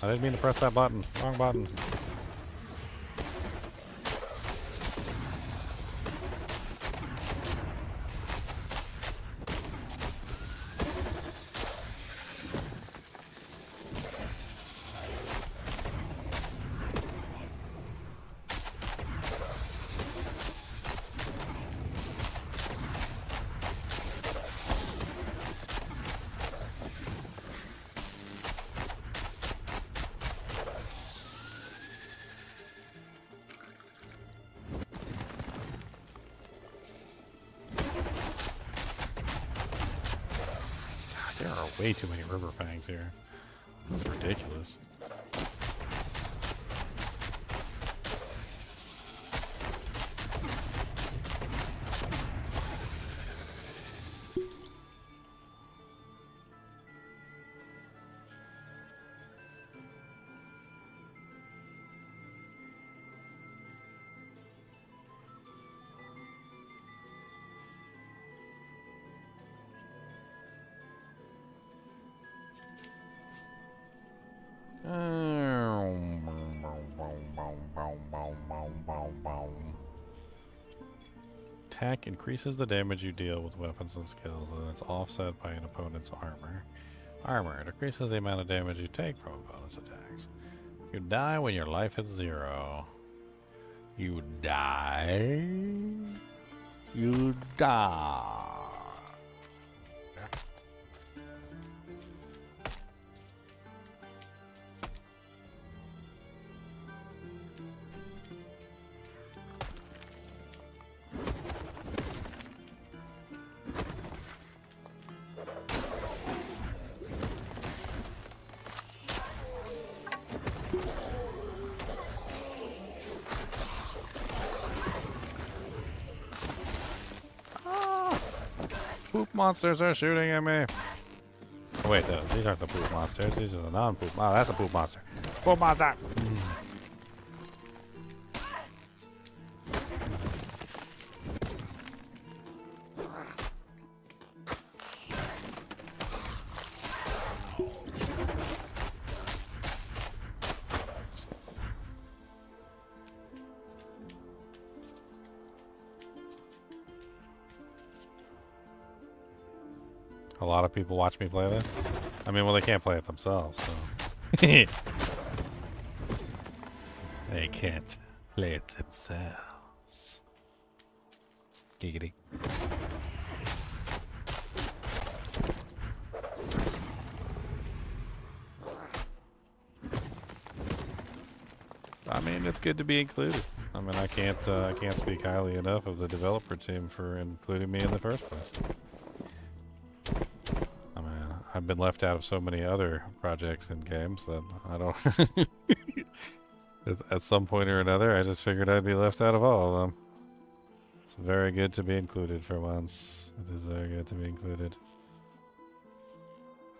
I didn't mean to press that button. Wrong button. Way too many river fangs here. This is ridiculous. Attack increases the damage you deal with weapons and skills, and it's offset by an opponent's armor. Armor decreases the amount of damage you take from opponent's attacks. You die when your life is 0. You die. You die. Poop monsters are shooting at me. Oh, wait, these aren't the poop monsters. These are the non-poop. Oh, that's a poop monster. Poop monster! A lot of people watch me play this. I mean, well, they can't play it themselves, so. They can't play it themselves. Giggity. I mean, it's good to be included. I mean, I can't speak highly enough of the developer team for including me in the first place. I've been left out of so many other projects and games that I don't... At some point or another, I just figured I'd be left out of all of them. It's very good to be included for once. It is very good to be included.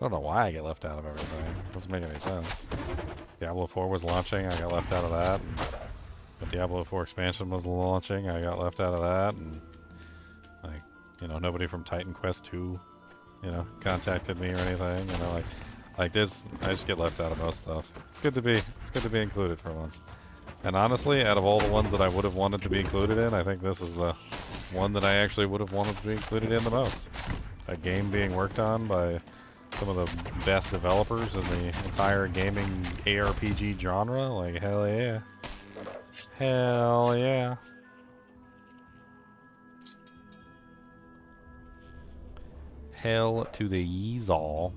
I don't know why I get left out of everything. It doesn't make any sense. Diablo 4 was launching, I got left out of that. And the Diablo 4 expansion was launching, I got left out of that. And like, you know, nobody from Titan Quest 2, you know, contacted me or anything. You know, like this, I just get left out of most stuff. It's good to be included for once. And honestly, out of all the ones that I would have wanted to be included in, I think this is the one that I actually would have wanted to be included in the most. A game being worked on by some of the best developers in the entire gaming ARPG genre. Like, hell yeah. Hell yeah. Hell to the yeezall.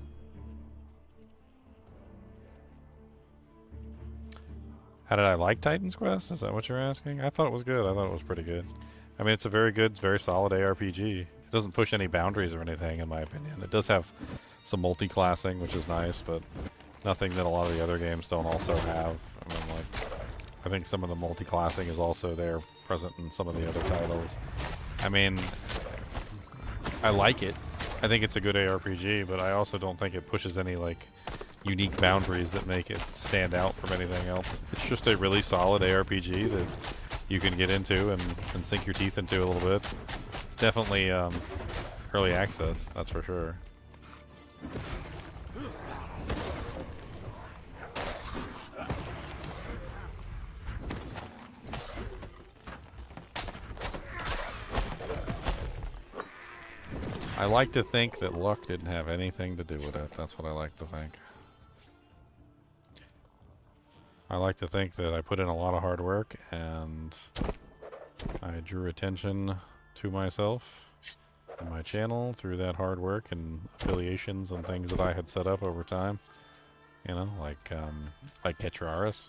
How did I like Titan's Quest? Is that what you're asking? I thought it was good. I thought it was pretty good. I mean, it's a very good, very solid ARPG. It doesn't push any boundaries or anything, in my opinion. It does have some multi-classing, which is nice, but nothing that a lot of the other games don't also have. I mean, like, I think some of the multi-classing is also there, present in some of the other titles. I mean, I like it. I think it's a good ARPG, but I also don't think it pushes any, like, unique boundaries that make it stand out from anything else. It's just a really solid ARPG that you can get into and sink your teeth into a little bit. It's definitely early access, that's for sure. I like to think that luck didn't have anything to do with it. That's what I like to think. I like to think that I put in a lot of hard work and I drew attention to myself and my channel through that hard work and affiliations and things that I had set up over time. You know, like Ketraris,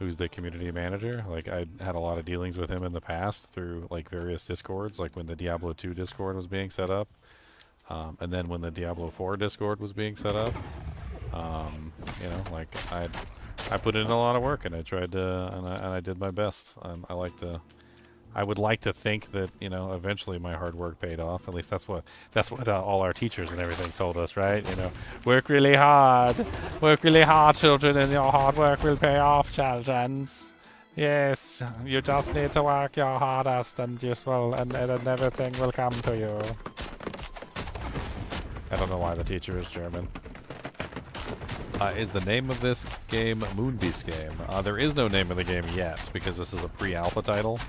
who's the community manager. Like, I had a lot of dealings with him in the past through like various discords, like when the Diablo II Discord was being set up, and then when the Diablo IV Discord was being set up. You know, like I put in a lot of work and I tried to, and I did my best. I would like to think that, you know, eventually my hard work paid off. At least that's what all our teachers and everything told us, right? You know, work really hard, children, and your hard work will pay off, children. Yes, you just need to work your hardest, and and everything will come to you. I don't know why the teacher is German. Is the name of this game Moonbeast Game? There is no name of the game yet because this is a pre-alpha title.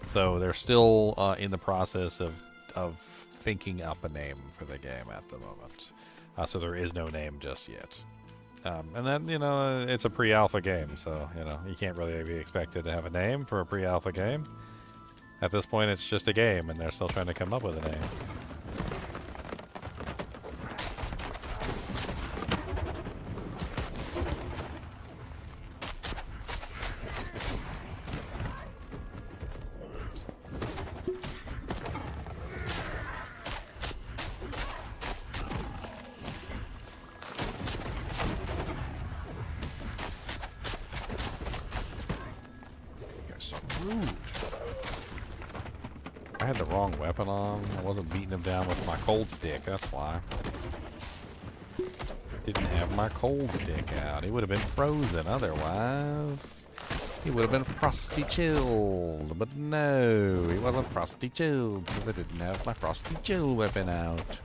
So they're still in the process of thinking up a name for the game at the moment. So there is no name just yet. And then, you know, it's a pre-alpha game, so, you know, you can't really be expected to have a name for a pre-alpha game. At this point, it's just a game, and they're still trying to come up with a name. I had the wrong weapon on. I wasn't beating him down with my cold stick, that's why. Didn't have my cold stick out. He would have been frozen otherwise. He would have been frosty chilled. But no, he wasn't frosty chilled because I didn't have my frosty chill weapon out.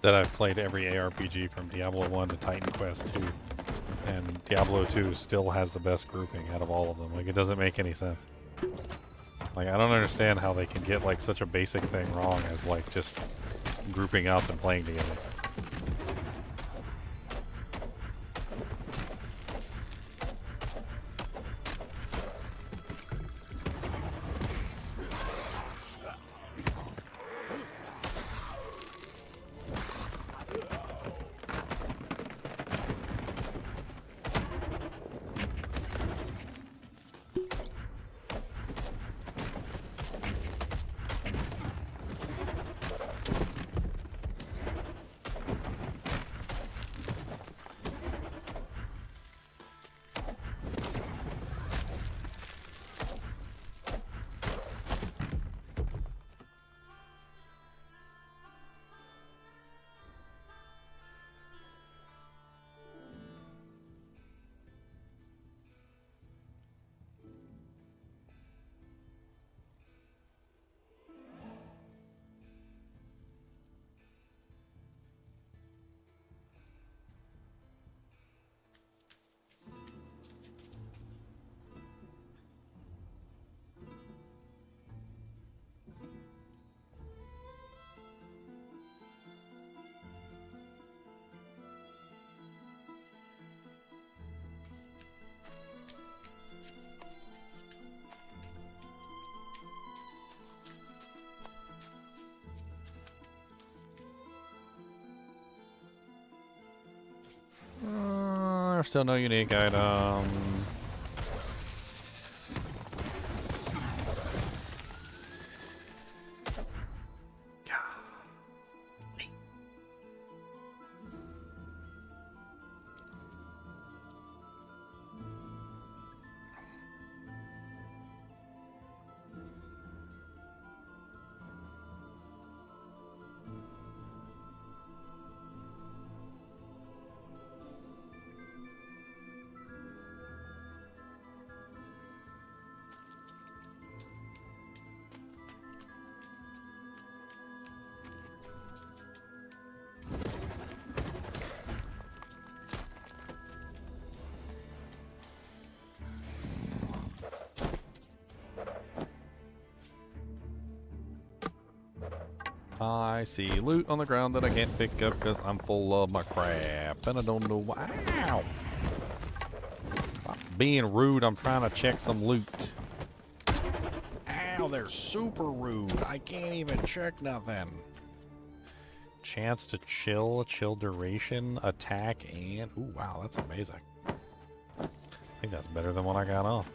that I've played every ARPG from Diablo 1 to Titan Quest 2. And Diablo 2 still has the best grouping out of all of them. Like, it doesn't make any sense. Like, I don't understand how they can get, like, such a basic thing wrong as, like, just grouping up and playing together. There's still no unique item. I see loot on the ground that I can't pick up because I'm full of my crap and I don't know why. Ow! Stop being rude, I'm trying to check some loot. Ow, they're super rude. I can't even check nothing. Chance to chill duration, attack, and... Ooh, wow, that's amazing. I think that's better than what I got on.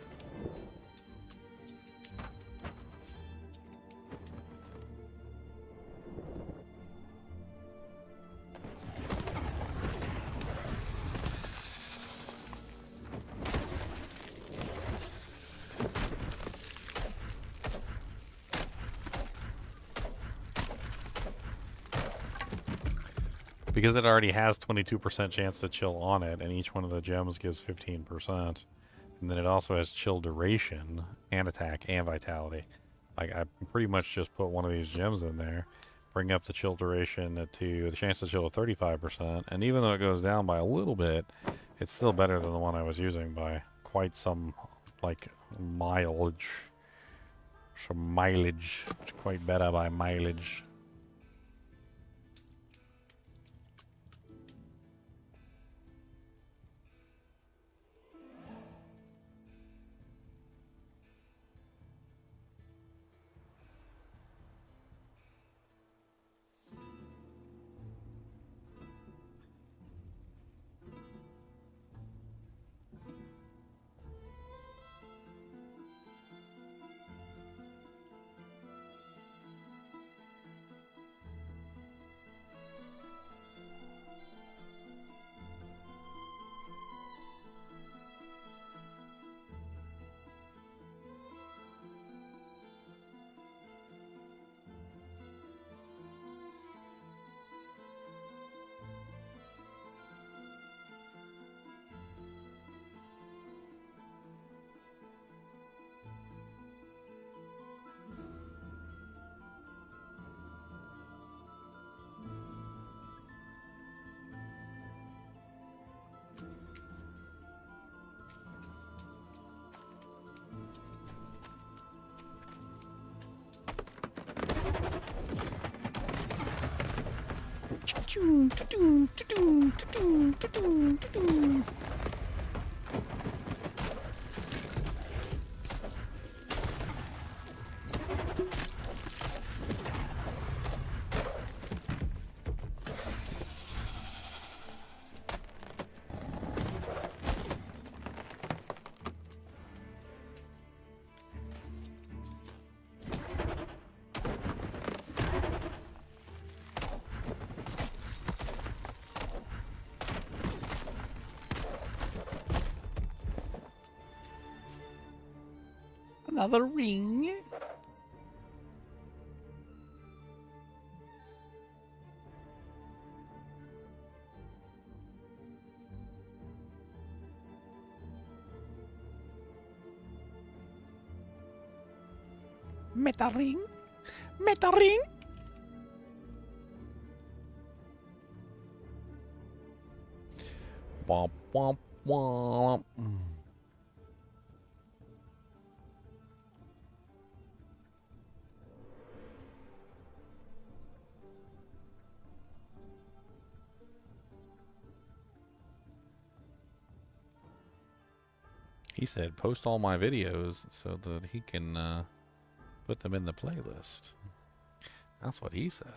Because it already has 22% chance to chill on it, and each one of the gems gives 15%. And then it also has chill duration, and attack, and vitality. Like, I pretty much just put one of these gems in there, bring up the chill duration to the chance to chill to 35%, and even though it goes down by a little bit, it's still better than the one I was using by quite some, like, mileage. Some mileage. It's quite better by mileage. Another ring. Meta ring. Meta ring. Womp womp womp. He said, post all my videos so that he can put them in the playlist. That's what he said.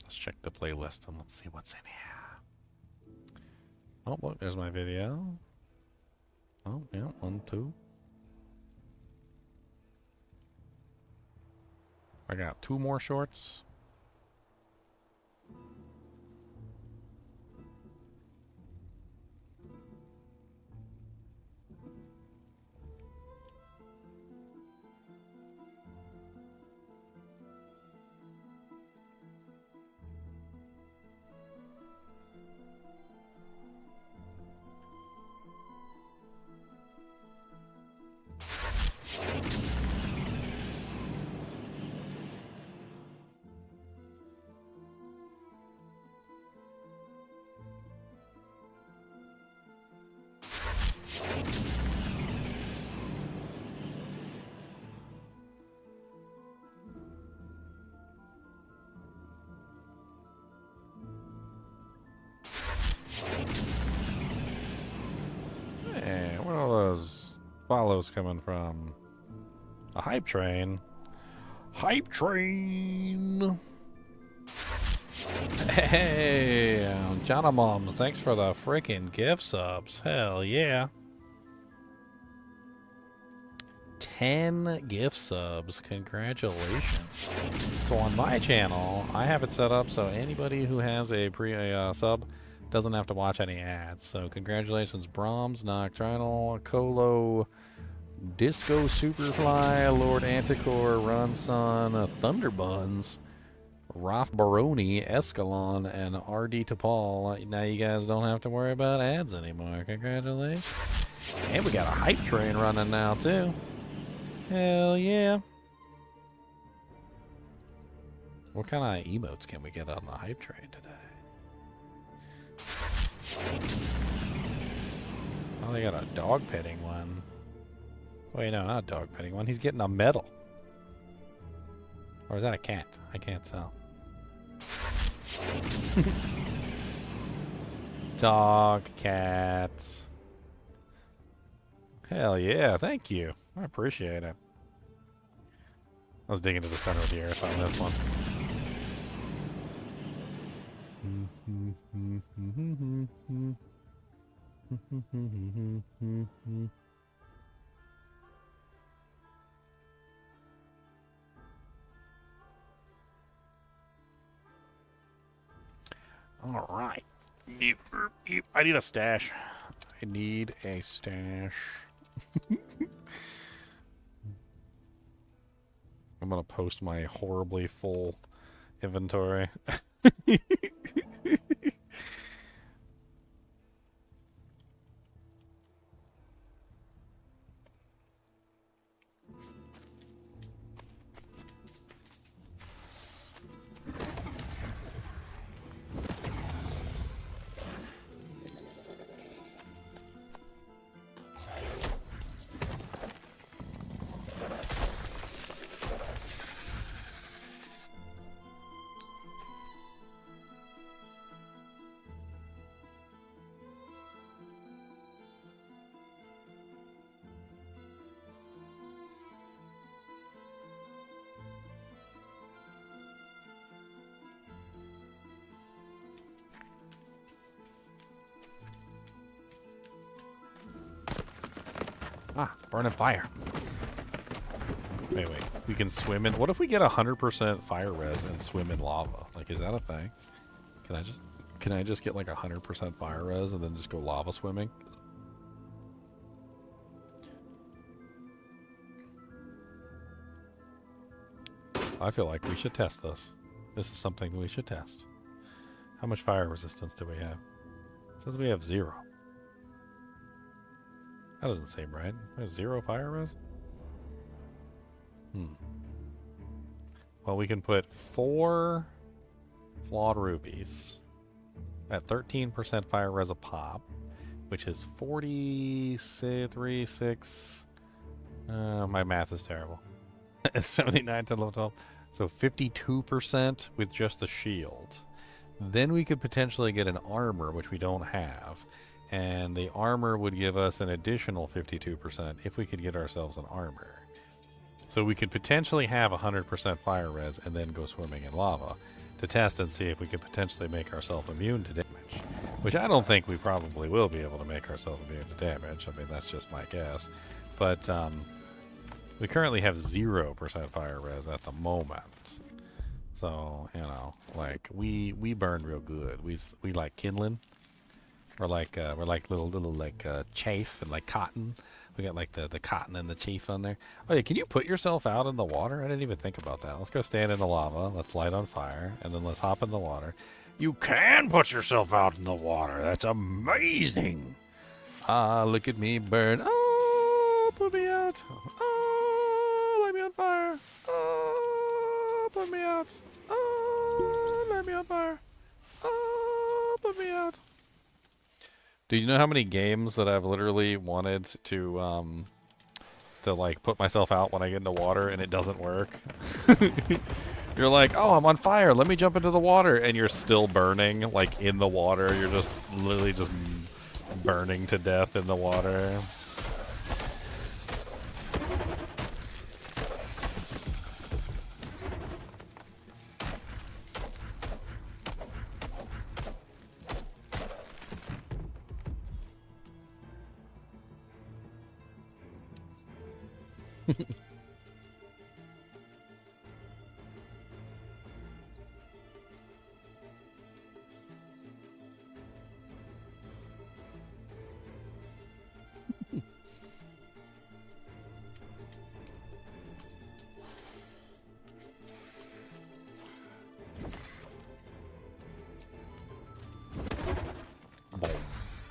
Let's check the playlist and let's see what's in here. Oh, look, there's my video. Oh, yeah, 1, 2. I got 2 more shorts. Hey, where are all those follows coming from? A hype train? Hype train! Hey, Jana Moms, thanks for the freaking gift subs. Hell yeah. 10 gift subs. Congratulations. So on my channel, I have it set up so anybody who has a sub doesn't have to watch any ads. So congratulations, Brahms, Nocturnal, Colo, Disco Superfly, Lord Anticore, Runsun, Thunderbuns, Ralph Baroni, Escalon, and RD Tapal. Now you guys don't have to worry about ads anymore. Congratulations. And we got a hype train running now too. Hell yeah. What kind of emotes can we get on the hype train today? Oh, they got a dog petting one. Wait, no, not a dog petting one. He's getting a medal. Or is that a cat? I can't tell. Dog, cats. Hell yeah, thank you. I appreciate it. I was digging to the center of the earth on this one. All right. I need a stash. I need a stash. I'm gonna post my horribly full inventory. Ah, burning fire. Wait. We can swim in. What if we get 100% fire res and swim in lava? Like, is that a thing? Can I just get like 100% fire res and then just go lava swimming? I feel like we should test this. This is something we should test. How much fire resistance do we have? It says we have 0. That doesn't seem right. We have 0 fire res? Well, we can put 4 flawed rubies at 13% fire res a pop, which is 43.6. My math is terrible. 79 to level 12. So 52% with just the shield. Then we could potentially get an armor, which we don't have. And the armor would give us an additional 52% if we could get ourselves an armor. So we could potentially have 100% fire res and then go swimming in lava to test and see if we could potentially make ourselves immune to damage. Which I don't think we probably will be able to make ourselves immune to damage. I mean, that's just my guess. But we currently have 0% fire res at the moment. So, you know, like we burn real good. We like kindling. We're like little like chaff and like cotton. We got like the cotton and the chaff on there. Oh yeah, can you put yourself out in the water? I didn't even think about that. Let's go stand in the lava. Let's light on fire, and then let's hop in the water. You can put yourself out in the water. That's amazing. Ah, look at me burn. Oh, put me out. Oh, light me on fire. Oh, put me out. Oh, light me on fire. Oh, put me out. Do you know how many games that I've literally wanted to like put myself out when I get into water and it doesn't work? You're like, oh, I'm on fire. Let me jump into the water, and you're still burning, like in the water. You're just literally just burning to death in the water.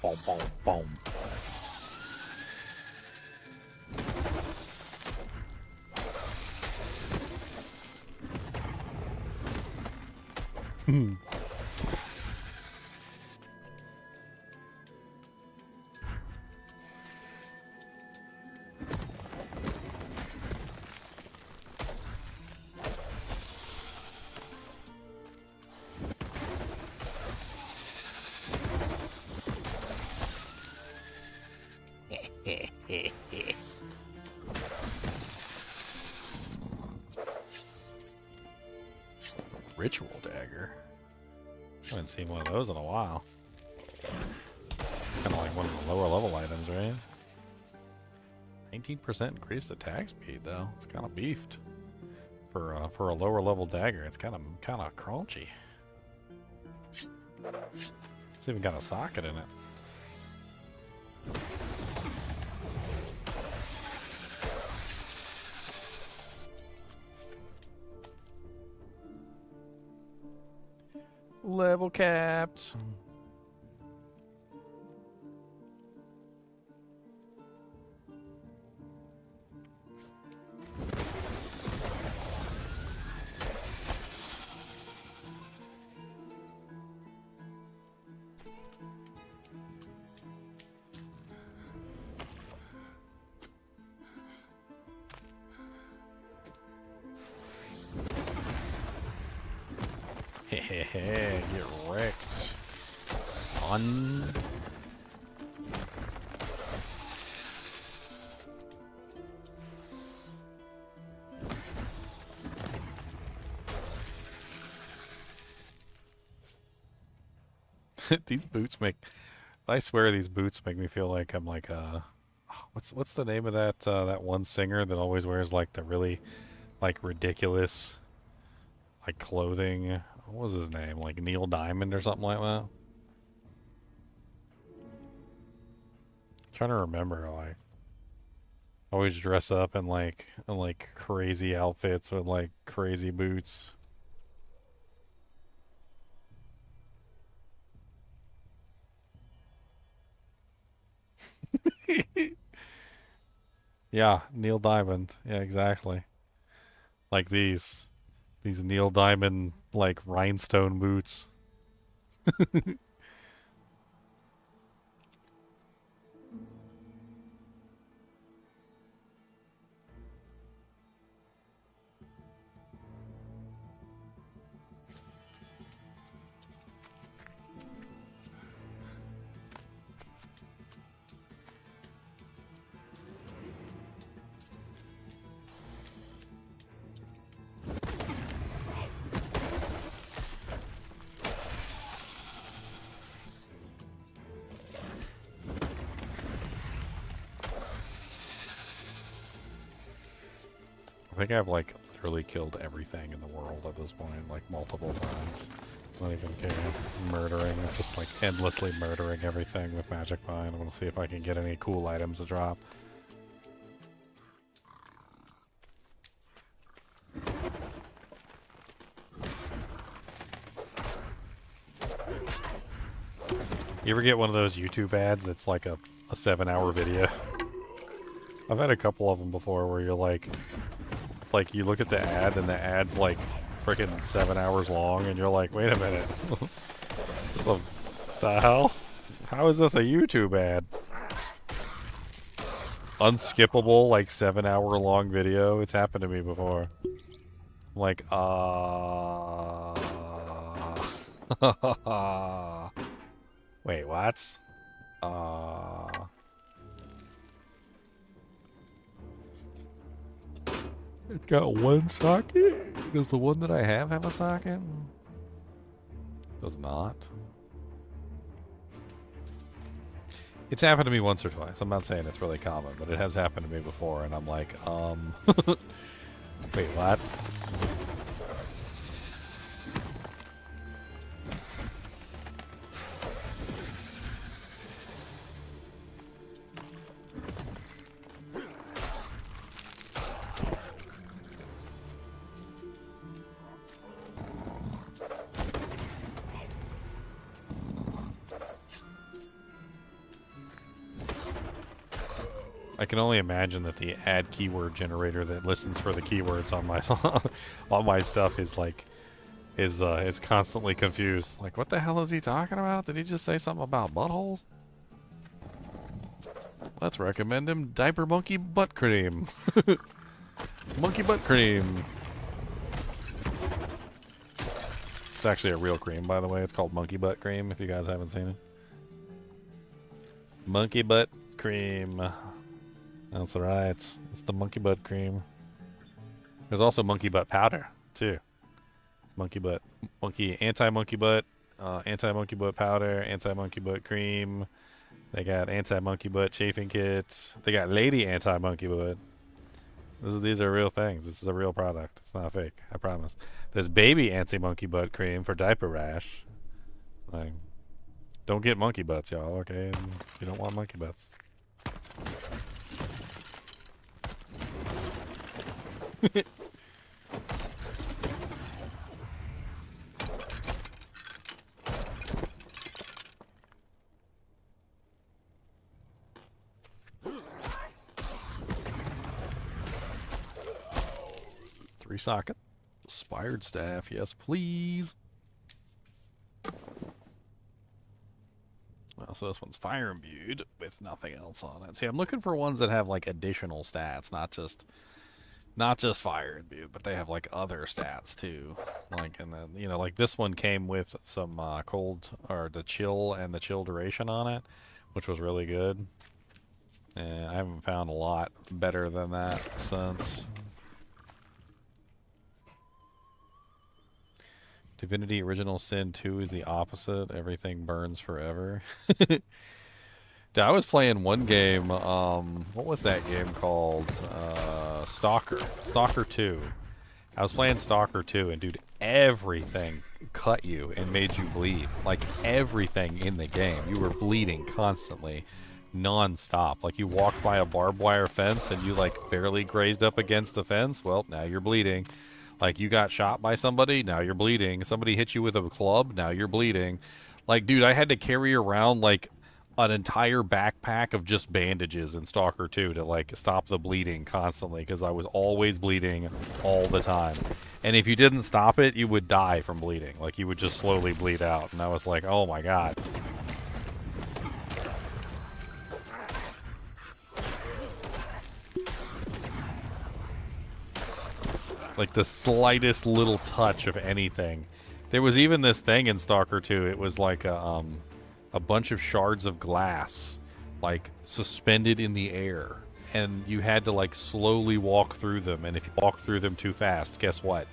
Boom, boom, boom. Ritual dagger. I haven't seen one of those in a while. It's kind of like one of the lower level items, right? 19% increased attack speed, though. It's kind of beefed for a lower level dagger. It's kind of crunchy. It's even got a socket in it. Level capped. Get wrecked, son. These boots make... I swear these boots make me feel like I'm like a... Oh, what's the name of that one singer that always wears like the really like ridiculous like clothing? What was his name? Like Neil Diamond or something like that? Trying to remember, like always dress up in like crazy outfits with like crazy boots. Yeah, Neil Diamond. Yeah, exactly. Like these Neil Diamond like rhinestone boots. I think I've like literally killed everything in the world at this point, like multiple times. Not even kidding. Murdering, just like endlessly murdering everything with Magic Vine. I want to see if I can get any cool items to drop. You ever get one of those YouTube ads that's like a 7-hour video? I've had a couple of them before where you're like, it's like you look at the ad and the ad's like freaking 7 hours long and you're like, wait a minute. What the hell? How is this a YouTube ad? Unskippable, like 7-hour long video. It's happened to me before. I'm like, wait, what? It's got one socket? Does the one that I have a socket? Does not. It's happened to me once or twice. I'm not saying it's really common, but it has happened to me before, and I'm like, wait, what? I can only imagine that the ad keyword generator that listens for the keywords on my on my stuff is like is constantly confused. Like, what the hell is he talking about? Did he just say something about buttholes? Let's recommend him Diaper Monkey Butt Cream. Monkey Butt Cream. It's actually a real cream, by the way. It's called Monkey Butt Cream, if you guys haven't seen it. Monkey Butt Cream. That's right. It's the monkey butt cream. There's also monkey butt powder, too. It's monkey butt. Anti-monkey butt powder, anti-monkey butt cream. They got anti-monkey butt chafing kits. They got lady anti-monkey butt. These are real things. This is a real product. It's not fake. I promise. There's baby anti-monkey butt cream for diaper rash. Like, don't get monkey butts, y'all, okay? You don't want monkey butts. Three socket. Inspired staff, yes please. Well, so this one's fire imbued with nothing else on it. See, I'm looking for ones that have like additional stats, not just fire imbued, but they have like other stats too. Like, and then, you know, like this one came with some cold, or the chill and the chill duration on it, which was really good. And I haven't found a lot better than that since. Divinity Original Sin 2 is the opposite. Everything burns forever. Dude, I was playing one game, what was that game called? Stalker. Stalker 2. I was playing Stalker 2, and dude, everything cut you and made you bleed. Like, everything in the game. You were bleeding constantly, non-stop. Like, you walked by a barbed wire fence, and you, like, barely grazed up against the fence. Well, now you're bleeding. Like, you got shot by somebody, now you're bleeding. Somebody hit you with a club, now you're bleeding. Like, dude, I had to carry around, like, an entire backpack of just bandages in Stalker 2 to like stop the bleeding constantly, because I was always bleeding all the time. And if you didn't stop it, you would die from bleeding. Like, you would just slowly bleed out. And I was like, oh my god. Like, the slightest little touch of anything. There was even this thing in Stalker 2. It was like a bunch of shards of glass, like, suspended in the air. And you had to, like, slowly walk through them. And if you walk through them too fast, guess what?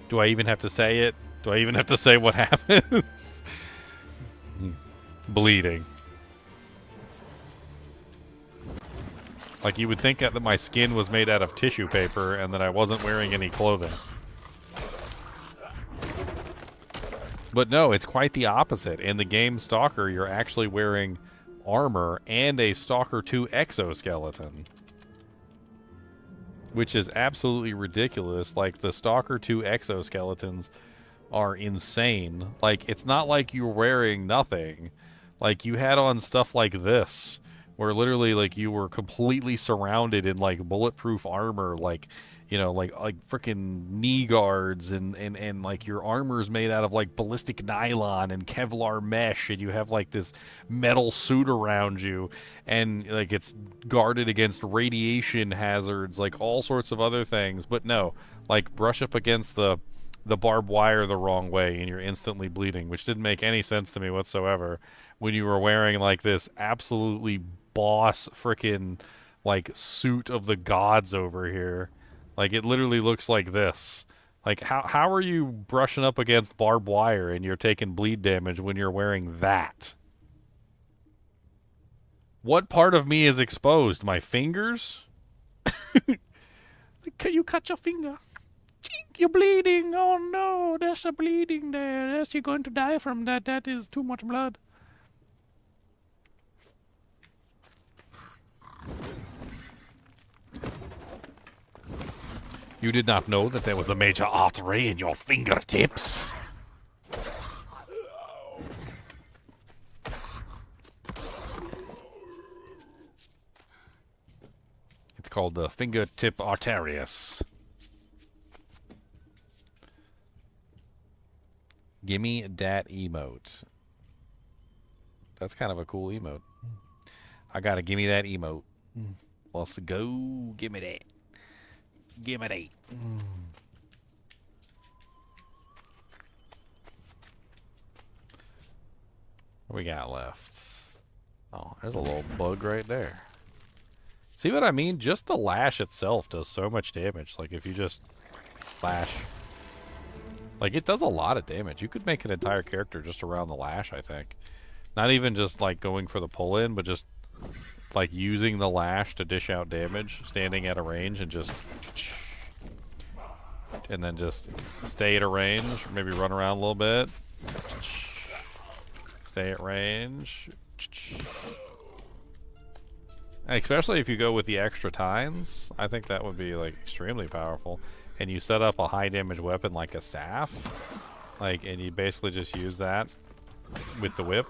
Do I even have to say it? Do I even have to say what happens? Bleeding. Like, you would think that my skin was made out of tissue paper and that I wasn't wearing any clothing. But no, it's quite the opposite. In the game Stalker, you're actually wearing armor and a Stalker 2 exoskeleton. Which is absolutely ridiculous. Like, the Stalker 2 exoskeletons are insane. Like, it's not like you're wearing nothing. Like, you had on stuff like this, where literally, like, you were completely surrounded in, like, bulletproof armor, like, you know, like freaking knee guards, and like, your armor's made out of, like, ballistic nylon and Kevlar mesh, and you have, like, this metal suit around you, and, like, it's guarded against radiation hazards, like, all sorts of other things. But no, like, brush up against the barbed wire the wrong way and you're instantly bleeding, which didn't make any sense to me whatsoever when you were wearing, like, this absolutely boss frickin', like, suit of the gods over here. Like, it literally looks like this. Like, how are you brushing up against barbed wire and you're taking bleed damage when you're wearing that? What part of me is exposed? My fingers? You cut your finger. Chink, you're bleeding. Oh no, there's a bleeding there. Yes, you're going to die from that. That is too much blood. You did not know that there was a major artery in your fingertips? It's called the fingertip arterius. Gimme dat emote. That's kind of a cool emote. I gotta gimme that emote. Let's go. Gimme that. Gimme that. What we got left? Oh, there's a little bug right there. See what I mean? Just the lash itself does so much damage. Like, if you just lash, like, it does a lot of damage. You could make an entire character just around the lash, I think. Not even just, like, going for the pull-in, but just, like, using the lash to dish out damage, standing at a range and just... and then just stay at a range, maybe run around a little bit. Stay at range. Especially if you go with the extra tines, I think that would be, like, extremely powerful. And you set up a high damage weapon like a staff, like, and you basically just use that with the whip.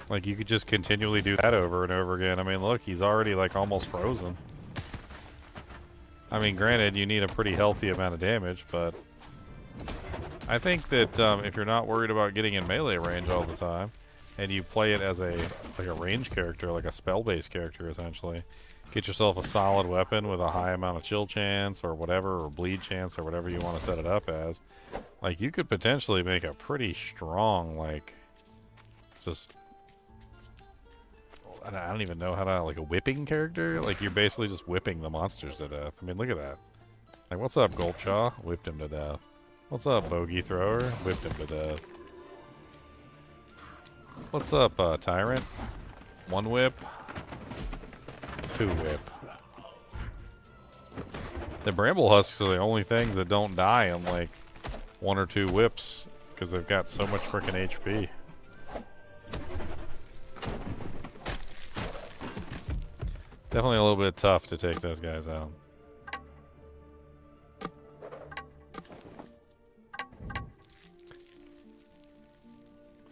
Like, you could just continually do that over and over again. I mean, look, he's already, like, almost frozen. I mean, granted, you need a pretty healthy amount of damage, but I think that if you're not worried about getting in melee range all the time, and you play it as a range character, like a spell-based character, essentially, get yourself a solid weapon with a high amount of chill chance or whatever, or bleed chance, or whatever you want to set it up as, like, you could potentially make a pretty strong, like, just... I don't even know how to, like, a whipping character? Like, you're basically just whipping the monsters to death. I mean, look at that. Like, what's up, Gulpjaw? Whipped him to death. What's up, Bogey Thrower? Whipped him to death. What's up, Tyrant? 1 whip. 2 whip. The Bramble Husks are the only things that don't die in like 1 or 2 whips because they've got so much freaking HP. Definitely a little bit tough to take those guys out.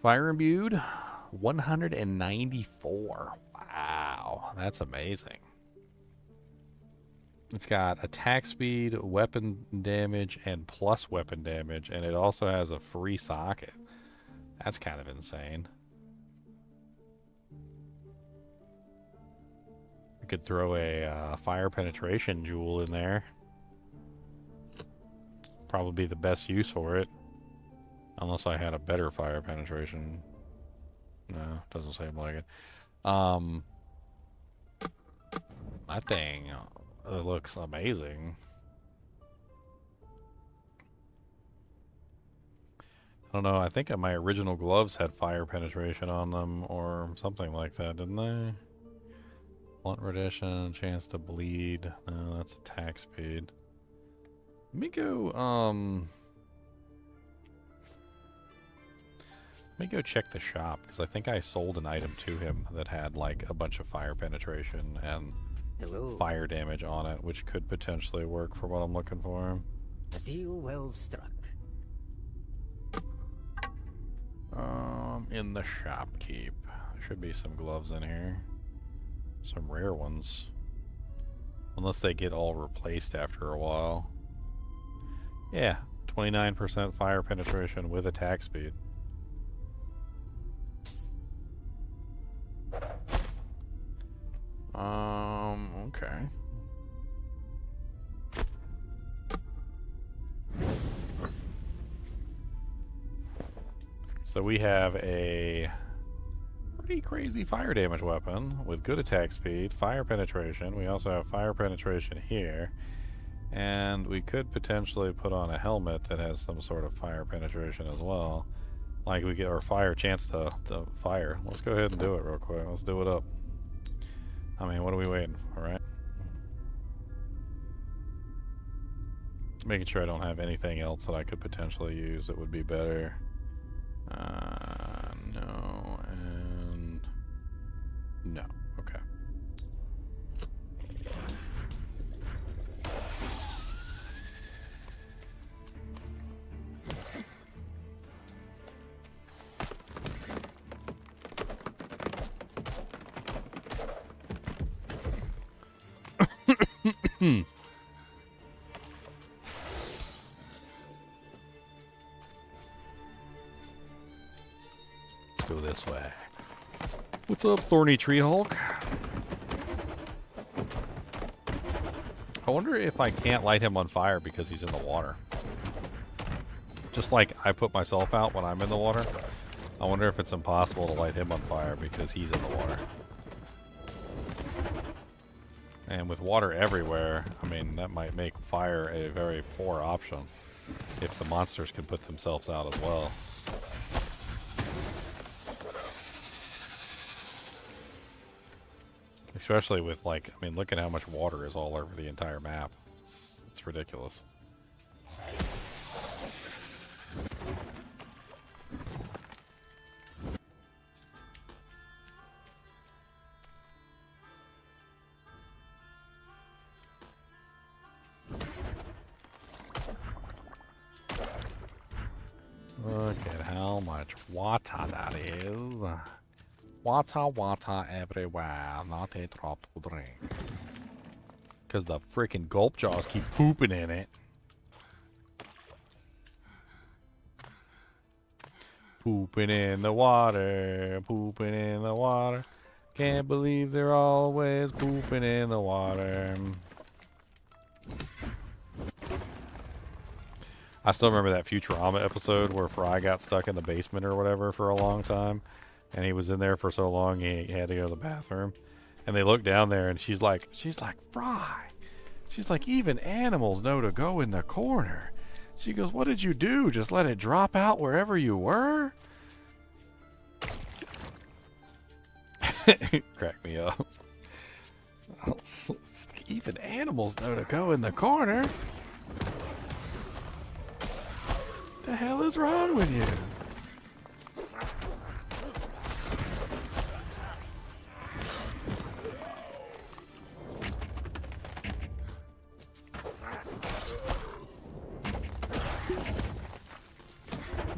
Fire imbued, 194. Wow, that's amazing. It's got attack speed, weapon damage, and plus weapon damage, and it also has a free socket. That's kind of insane. I could throw a fire penetration jewel in there. Probably be the best use for it. Unless I had a better fire penetration. No, doesn't seem like it. That thing it looks amazing. I don't know, I think my original gloves had fire penetration on them or something like that, didn't they? Blunt reduction, chance to bleed. No, that's attack speed. Let me go, let me go check the shop, because I think I sold an item to him that had like a bunch of fire penetration and fire damage on it, which could potentially work for what I'm looking for. A deal well struck. In the shopkeep. There should be some gloves in here. Some rare ones. Unless they get all replaced after a while. Yeah, 29% fire penetration with attack speed. Okay. So we have a pretty crazy fire damage weapon with good attack speed, fire penetration. We also have fire penetration here. And we could potentially put on a helmet that has some sort of fire penetration as well. Like we get our fire chance to fire. Let's go ahead and do it real quick. Let's do it up. I mean, what are we waiting for, right? Making sure I don't have anything else that I could potentially use that would be better. No, and no. Okay. Let's go this way. What's up, Thorny Tree Hulk? I wonder if I can't light him on fire because he's in the water. Just like I put myself out when I'm in the water. I wonder if it's impossible to light him on fire because he's in the water. And with water everywhere, I mean, that might make fire a very poor option if the monsters can put themselves out as well. Especially with, like, I mean, look at how much water is all over the entire map. It's ridiculous. Look at how much water that is. Water, water everywhere. Not a drop to drink. Because the freaking Gulpjaws keep pooping in it. Pooping in the water. Pooping in the water. Can't believe they're always pooping in the water. I still remember that Futurama episode where Fry got stuck in the basement or whatever for a long time. And he was in there for so long he had to go to the bathroom. And they look down there and she's like, Fry, She's like, even animals know to go in the corner. She goes, what did you do? Just let it drop out wherever you were? Crack me up. Even animals know to go in the corner. The hell is wrong with you?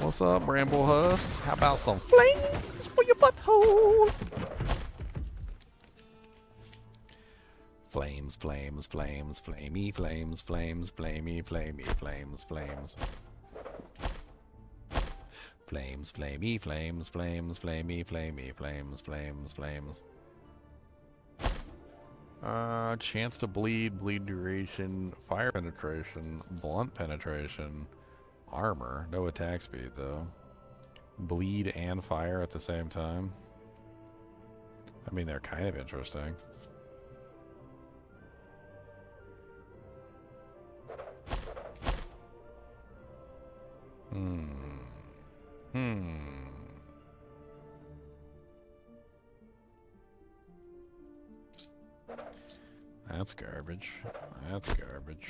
What's up, Bramble Husk? How about some flames for your butthole? Flames, flames, flames, flamey, flames, flames, flamey, flamey, flames, flames. Flames, flamey, flames, flames, flamey, flamey, flames, flames, flames. Chance to bleed, bleed duration, fire penetration, blunt penetration, armor, no attack speed though. Bleed and fire at the same time. I mean, they're kind of interesting. That's garbage. That's garbage.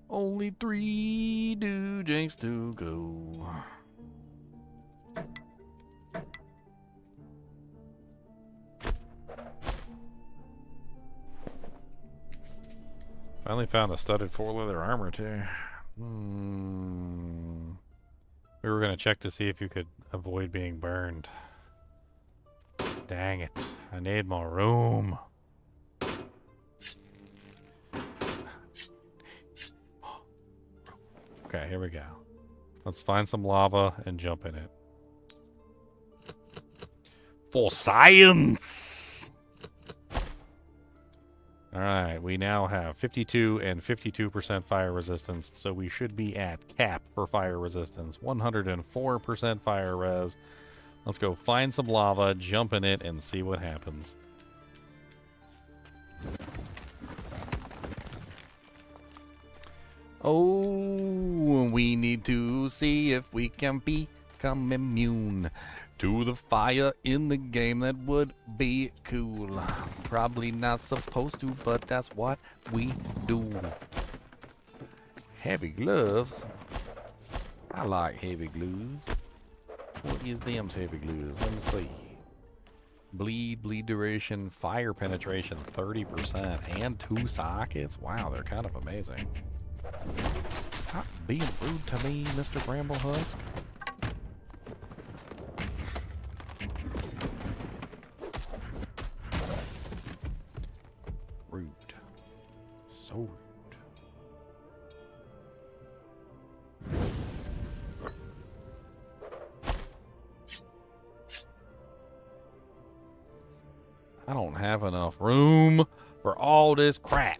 Only 3 jinx to go. Finally found a studded 4-leather armor too. We were gonna check to see if you could avoid being burned. Dang it. I need more room. Okay, here we go. Let's find some lava and jump in it. For science! Alright, we now have 52 and 52% fire resistance, so we should be at cap for fire resistance. 104% fire res. Let's go find some lava, jump in it, and see what happens. Oh, we need to see if we can become immune to the fire in the game. That would be cool. Probably not supposed to, but that's what we do. Heavy gloves. I like heavy gloves. What is them heavy gloves? Let me see. Bleed, bleed duration, fire penetration 30%, and 2 sockets. Wow, they're kind of amazing. Stop being rude to me, Mr. Bramble Husk. Rude. So rude. I don't have enough room for all this crap.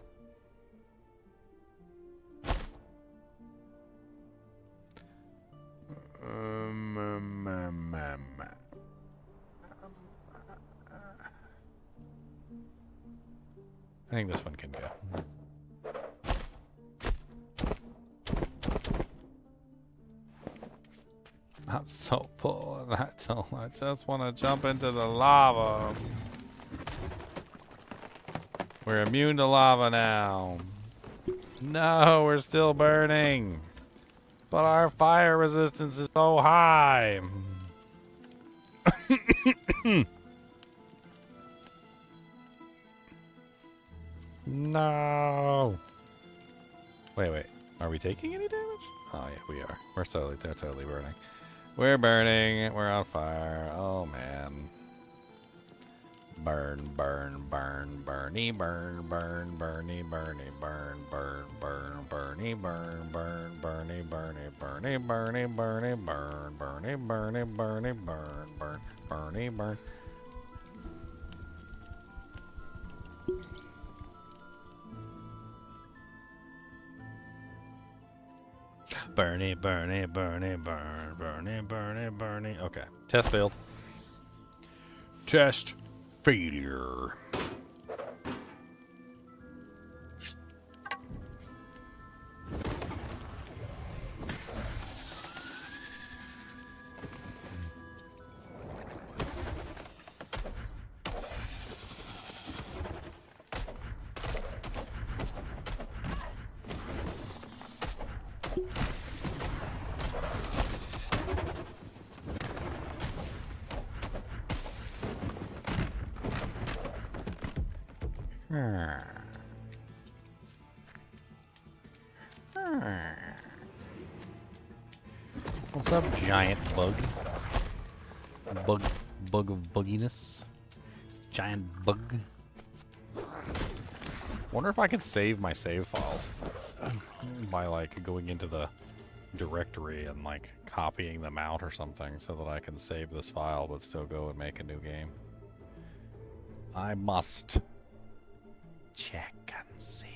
I think this one can go. I'm so full and I just want to jump into the lava. We're immune to lava now. No, we're still burning. But our fire resistance is so high. No. Wait. Are we taking any damage? Oh yeah, we are. They're totally burning. We're burning. We're on fire. Oh man. Burn, burn, burn, burny, burn, burn, burny, burny, burn, burn, burn, burny, burn, burn, burny, burny, burny, burny, burny, burn, burny, burny, burny, burn, burn, burny, burn. Burny, burny, burny, burn, burny, burny, burny. Okay. Test failed. Test failure. What's up, giant bug? Bug of bugginess? Giant bug? Wonder if I could save my save files by like going into the directory and like copying them out or something so that I can save this file but still go and make a new game. I must check and see.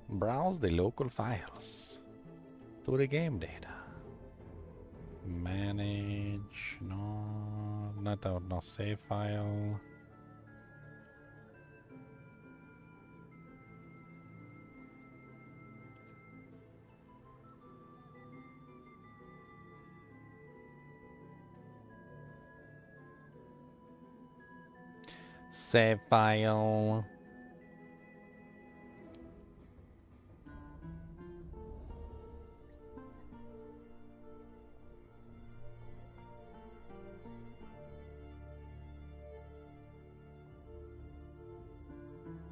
Browse the local files to the game data. Manage, no, no save file. Save file.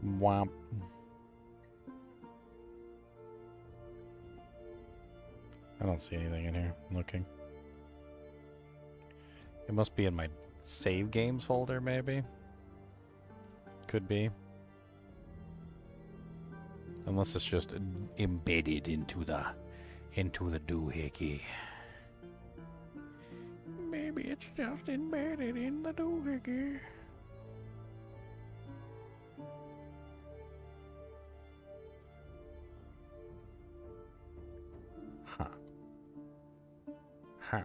Womp. I don't see anything in here. I'm looking. It must be in my save games folder, maybe. Could be. Unless it's just embedded into the doohickey. Maybe it's just embedded in the doohickey. Huh. Huh.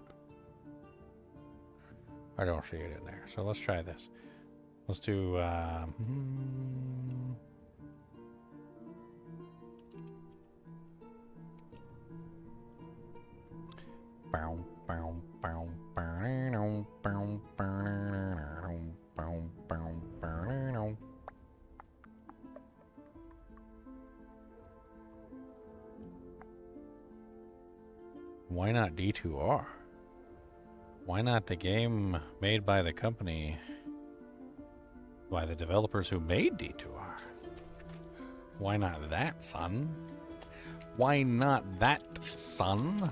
I don't see it in there. So let's try this. Let's do, why not D2R? Why not the game made by the company, by the developers who made D2R? Why not that, son? Why not that, son?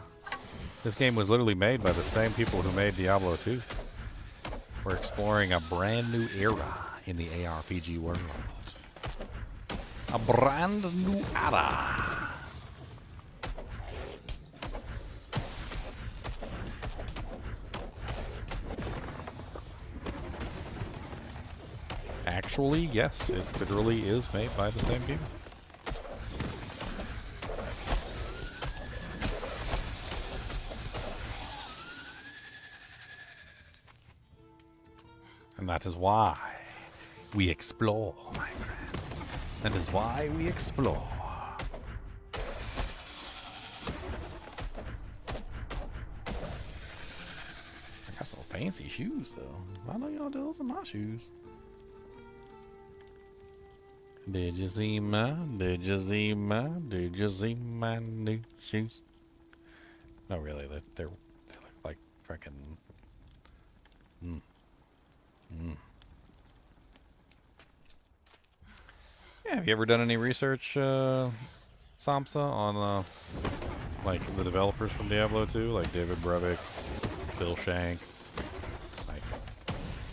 This game was literally made by the same people who made Diablo II. We're exploring a brand new era in the ARPG world. A brand new era. Actually, yes, it literally is made by the same people. And that is why we explore, my friend. That is why we explore. I got some fancy shoes, though. I know y'all do those are my shoes. Did you see my new shoes? No, really, they look like frickin' Yeah, have you ever done any research, Samsa, on like the developers from Diablo II, like David Brevik, Bill Shank, like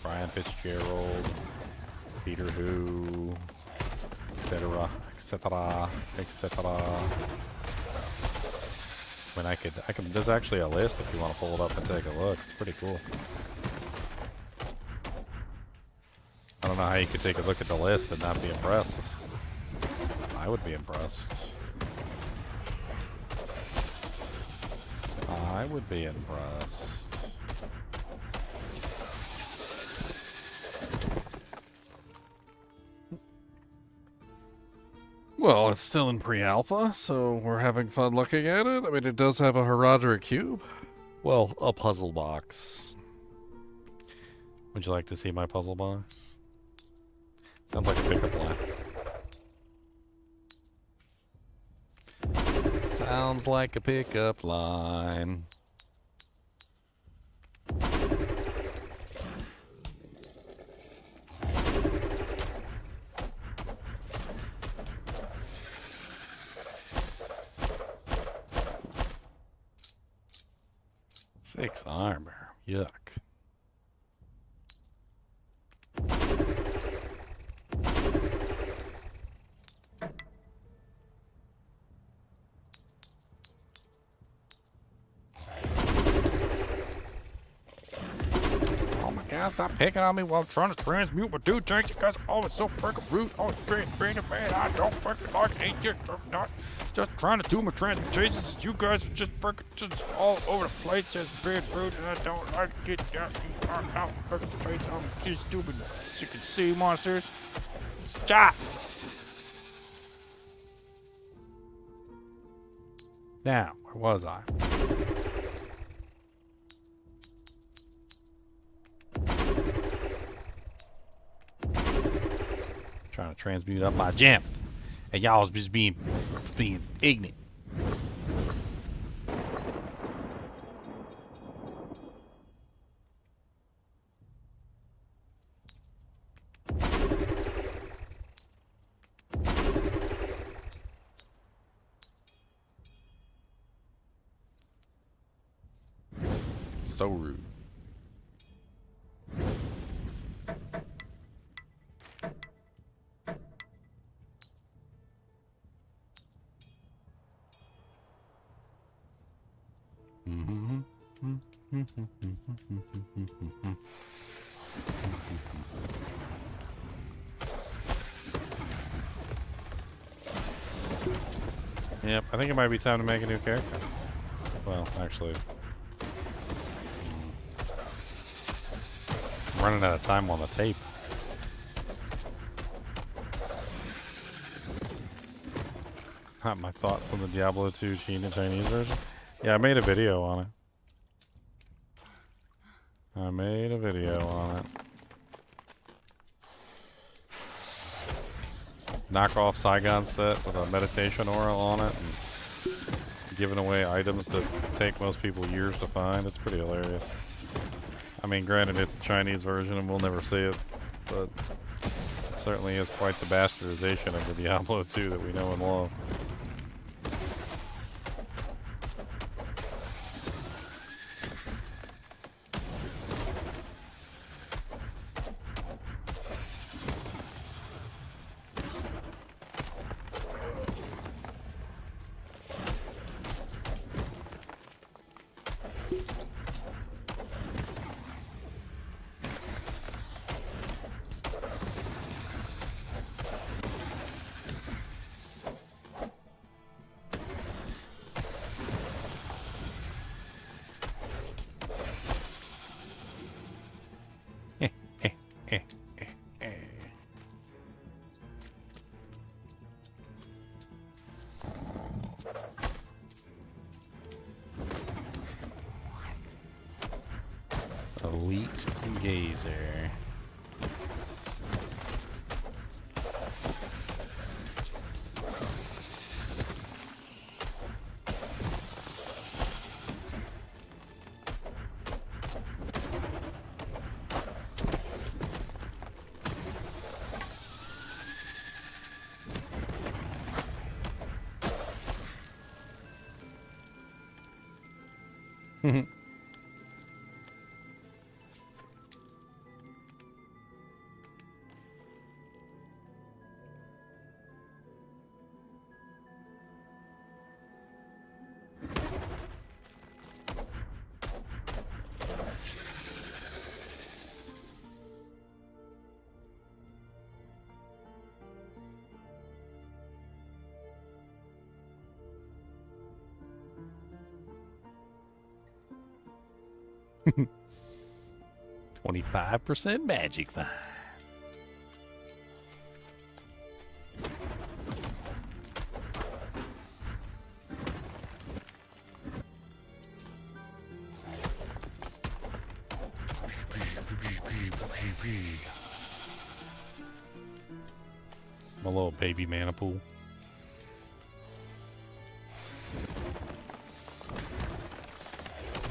Brian Fitzgerald, Peter Hu, etc., etc., etc. I mean, I could. There's actually a list if you want to pull it up and take a look. It's pretty cool. I don't know how you could take a look at the list and not be impressed. I would be impressed. I would be impressed. Well, it's still in pre-alpha, so we're having fun looking at it. I mean, it does have a Herodric cube. Well, a puzzle box. Would you like to see my puzzle box? Sounds like a pickup line. Sounds like a pickup line. Six armor. Yuck. Oh my god, stop picking on me while I'm trying to transmute my dude tanks. You guys are always so freaking rude. Oh, being man, I don't freaking like it. I'm not just trying to do my transmutations. You guys are just freaking just all over the place, just being rude, and I don't like it. Out freaking face on these stupid chicken sea monsters. Stop! Now, where was I? Trying to transmute up my gems, and y'all was just being ignorant. So rude. Yep, I think it might be time to make a new character. Well, actually, I'm running out of time on the tape. My thoughts on the Diablo II Chinese version? Yeah, I made a video on it. Knockoff Saigon set with a meditation aura on it and giving away items that take most people years to find. It's pretty hilarious. I mean, granted, it's a Chinese version and we'll never see it, but it certainly is quite the bastardization of the Diablo II that we know and love. Elite Gazer. 25% magic fine. My little baby mana pool.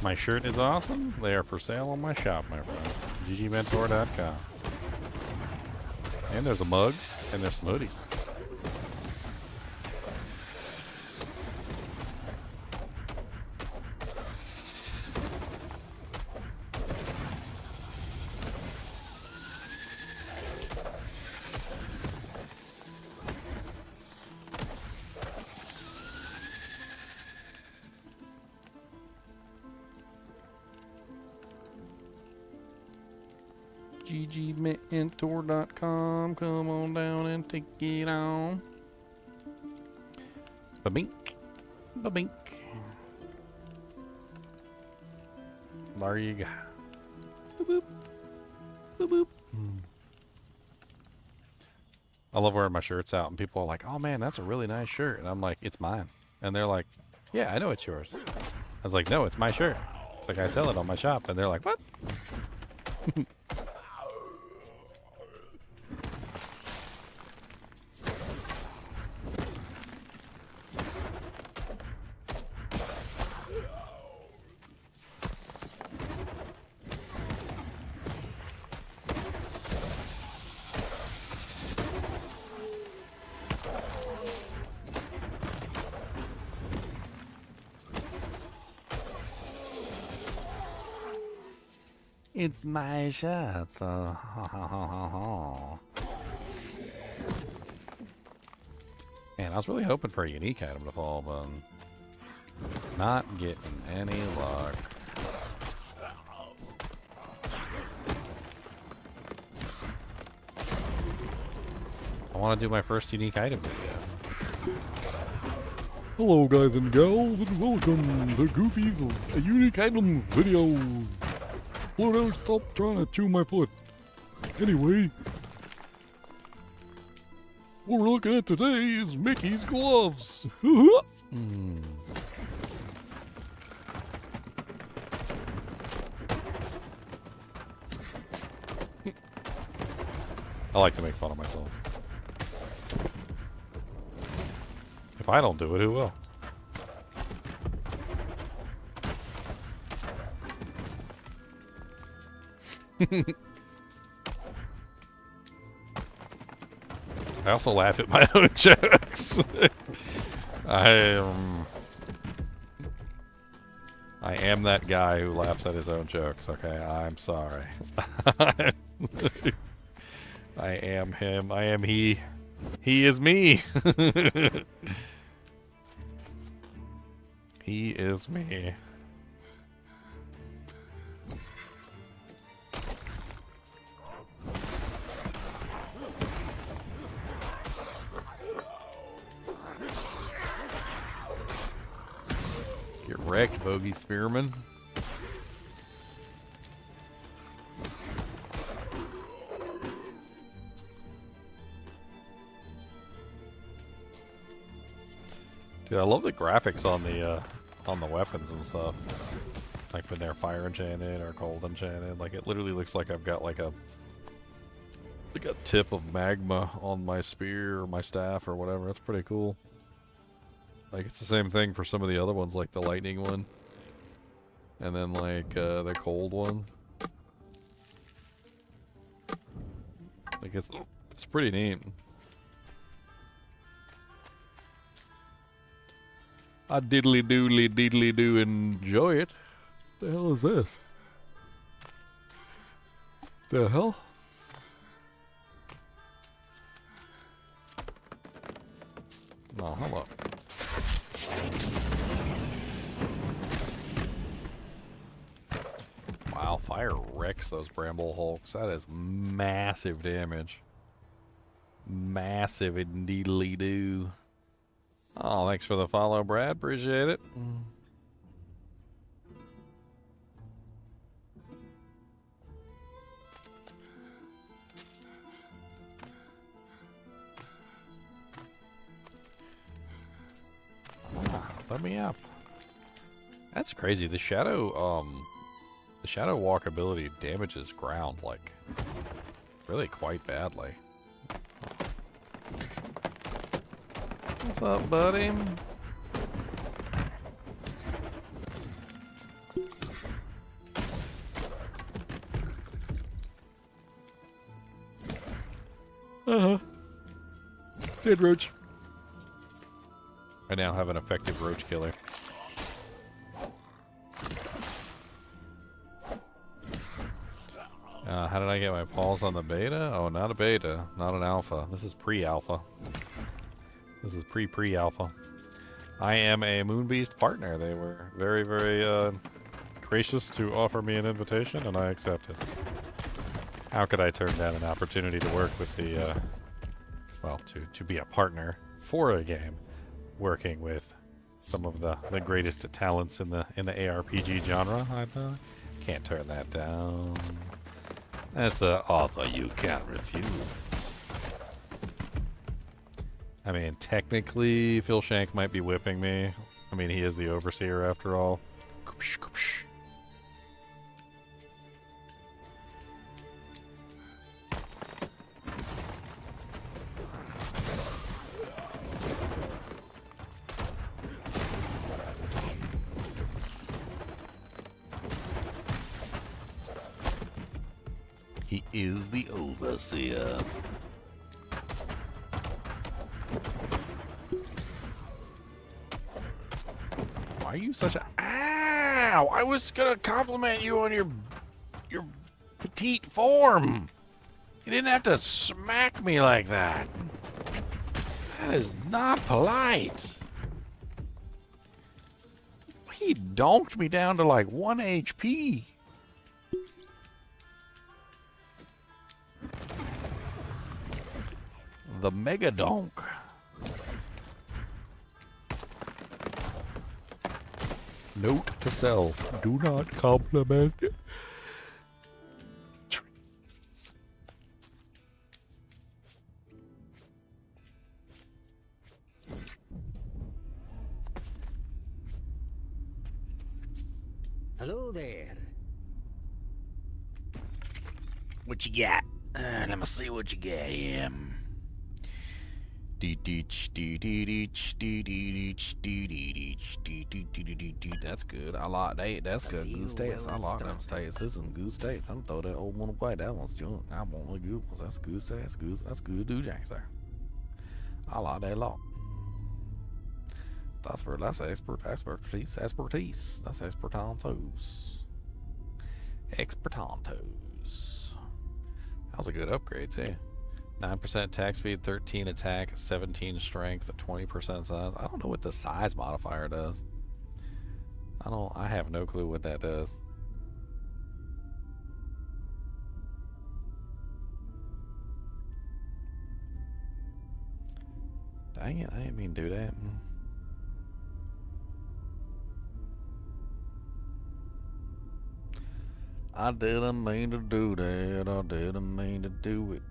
My shirt is awesome. They are for sale on my shop, my friend. ggmentor.com. And there's a mug, and there's some hoodies. ggmentor.com. Come on down and take it on. Ba-bink. Ba-bink. There you go. Boop, boop. Boop, boop. I love wearing my shirts out, and people are like, oh man, that's a really nice shirt. And I'm like, it's mine. And they're like, yeah, I know it's yours. I was like, no, it's my shirt. It's like I sell it on my shop. And they're like, what? It's my shirt. Man, I was really hoping for a unique item to fall, but not getting any luck. I want to do my first unique item video. Hello guys and gals, and welcome to Goofy's a unique item video. Pluto, stop trying to chew my foot. Anyway, what we're looking at today is Mickey's gloves. I like to make fun of myself. If I don't do it, who will? I also laugh at my own jokes. I am that guy who laughs at his own jokes, okay? I'm sorry. I am him. I am he. He is me. He is me. Get wrecked, Bogey Spearman. Dude, I love the graphics on the weapons and stuff. Like when they're fire enchanted or cold enchanted. Like it literally looks like I've got like a tip of magma on my spear or my staff or whatever. That's pretty cool. Like it's the same thing for some of the other ones, like the lightning one. And then like the cold one. Like it's pretty neat. I diddly do enjoy it. The hell is this? The hell? Oh, hello. Wow, fire wrecks those bramble hulks. That is massive damage. Massive indeedly do. Oh, thanks for the follow, Brad. Appreciate it. Let me up. That's crazy. The shadow walk ability damages ground like really quite badly. What's up, buddy? Dead roach. I now have an effective roach killer. How did I get my paws on the beta? Oh, not a beta. Not an alpha. This is pre-alpha. This is pre-alpha. I am a Moonbeast partner. They were very, very gracious to offer me an invitation, and I accepted. How could I turn down an opportunity to work with the, well, to be a partner for a game, working with some of the greatest talents in the ARPG genre? I can't turn that down. That's the offer you can't refuse. I mean, technically, Phil Shank might be whipping me. I mean, he is the overseer after all. He is the overseer. Why are you such a... Ow! I was gonna compliment you on your petite form. You didn't have to smack me like that. That is not polite. He donked me down to like 1 HP. The Mega Donk. Note to self, do not compliment trees. Hello there. What you got? Let me see what you got. That's good. I like that. That's good. Good states. I like them states. This is some good states. I'm throw that old one away. That one's junk. I want the good ones. That's good states. That's good. Do Jack there. I like that a lot. That's expertise. That's expertantos. Expertantos. That was a good upgrade too. 9% attack speed, 13 attack, 17 strength, 20% size. I don't know what the size modifier does. I have no clue what that does. Dang it, I didn't mean to do that. I didn't mean to do that. I didn't mean to do it.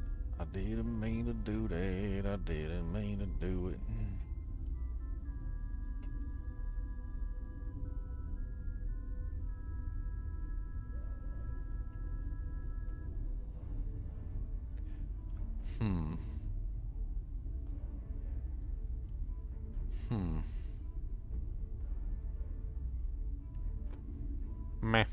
I didn't mean to do that. I didn't mean to do it. Meh.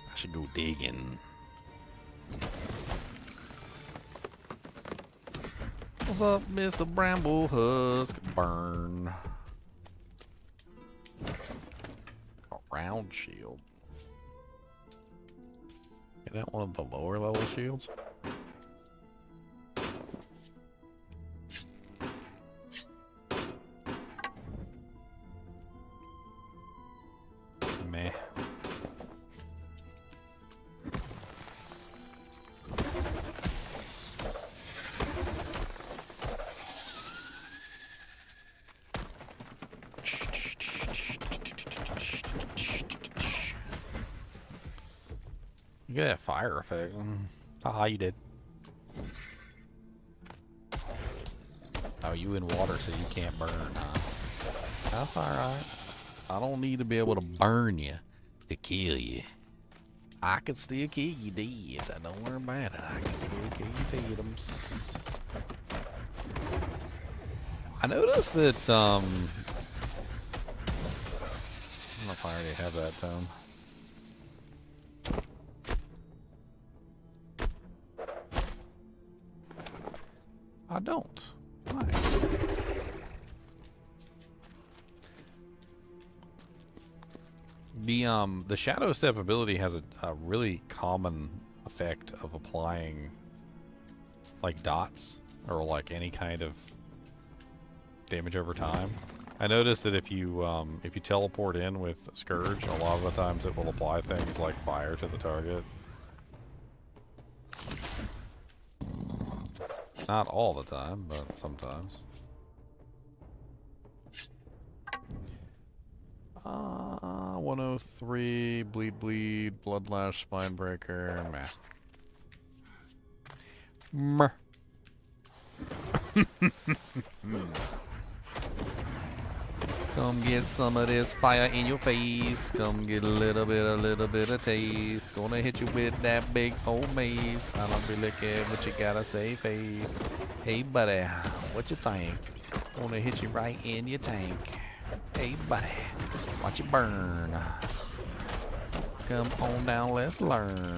I should go digging. What's up, Mr. Bramble Husk? Burn. A round shield. Is that one of the lower level shields? Meh. at that fire effect. Haha, you did. Oh, you in water, so you can't burn, huh? That's alright. I don't need to be able to burn you to kill you. I can still kill you dead. Don't worry about it. I can still kill you dead. I noticed that, I don't know if I already have that tone. I don't. Nice. The shadow step ability has a really common effect of applying like dots or like any kind of damage over time. I noticed that if you teleport in with Scourge, a lot of the times it will apply things like fire to the target. Not all the time, but sometimes. 103, bleed, bloodlash, spinebreaker, meh. Come get some of this fire in your face. Come get a little bit of taste. Gonna hit you with that big old mace. I don't really care what you gotta say, face. Hey, buddy, what you think? Gonna hit you right in your tank. Hey, buddy, watch it burn. Come on down, let's learn.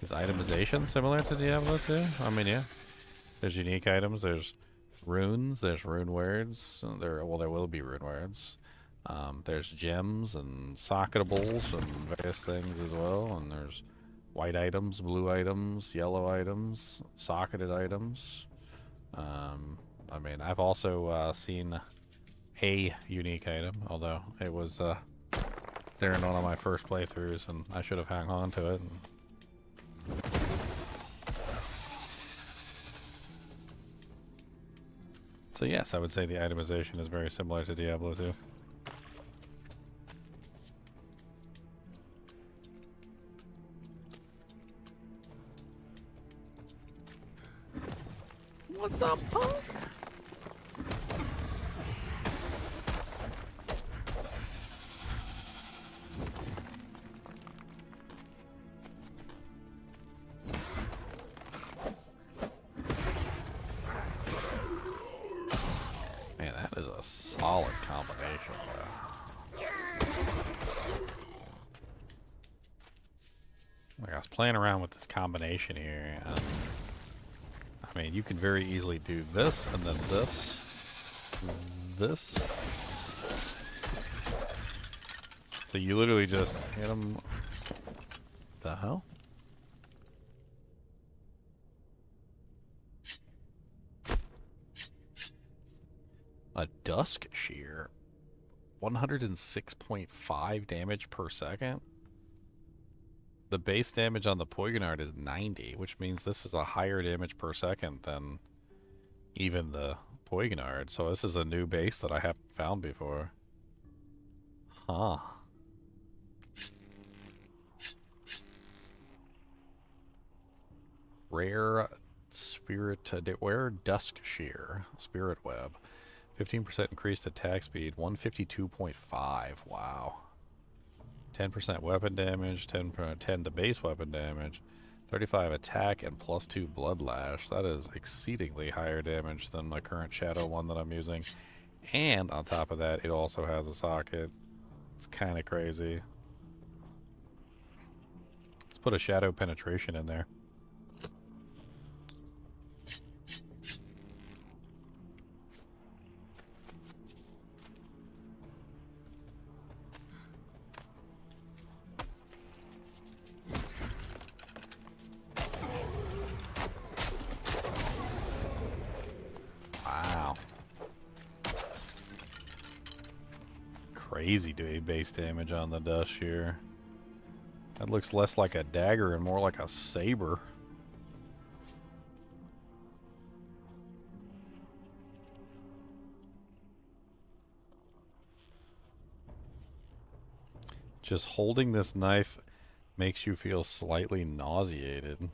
Is itemization similar to Diablo II? I mean, yeah. There's unique items, there's runes, there's rune words. There will be rune words. There's gems and socketables and various things as well. And there's white items, blue items, yellow items, socketed items. I mean, I've also seen a unique item, although it was there in one of my first playthroughs, and I should have hung on to it. So yes, I would say the itemization is very similar to Diablo II. What's up, punk? Man, that is a solid combination, though. Like, I was playing around with this combination here, and I mean, you can very easily do this, and then this, So you literally just hit them. The hell? A Dusk Shear. 106.5 damage per second. The base damage on the Poignard is 90, which means this is a higher damage per second than even the Poignard. So this is a new base that I haven't found before. Huh. Rare Dusk Shear. Spirit Web. 15% increased attack speed. 152.5. Wow. 10% weapon damage, 10 to base weapon damage, 35 attack, and +2 bloodlash. That is exceedingly higher damage than my current shadow one that I'm using. And on top of that, it also has a socket. It's kind of crazy. Let's put a shadow penetration in there. Crazy doing base damage on the Dusk Shear. That looks less like a dagger and more like a saber. Just holding this knife makes you feel slightly nauseated.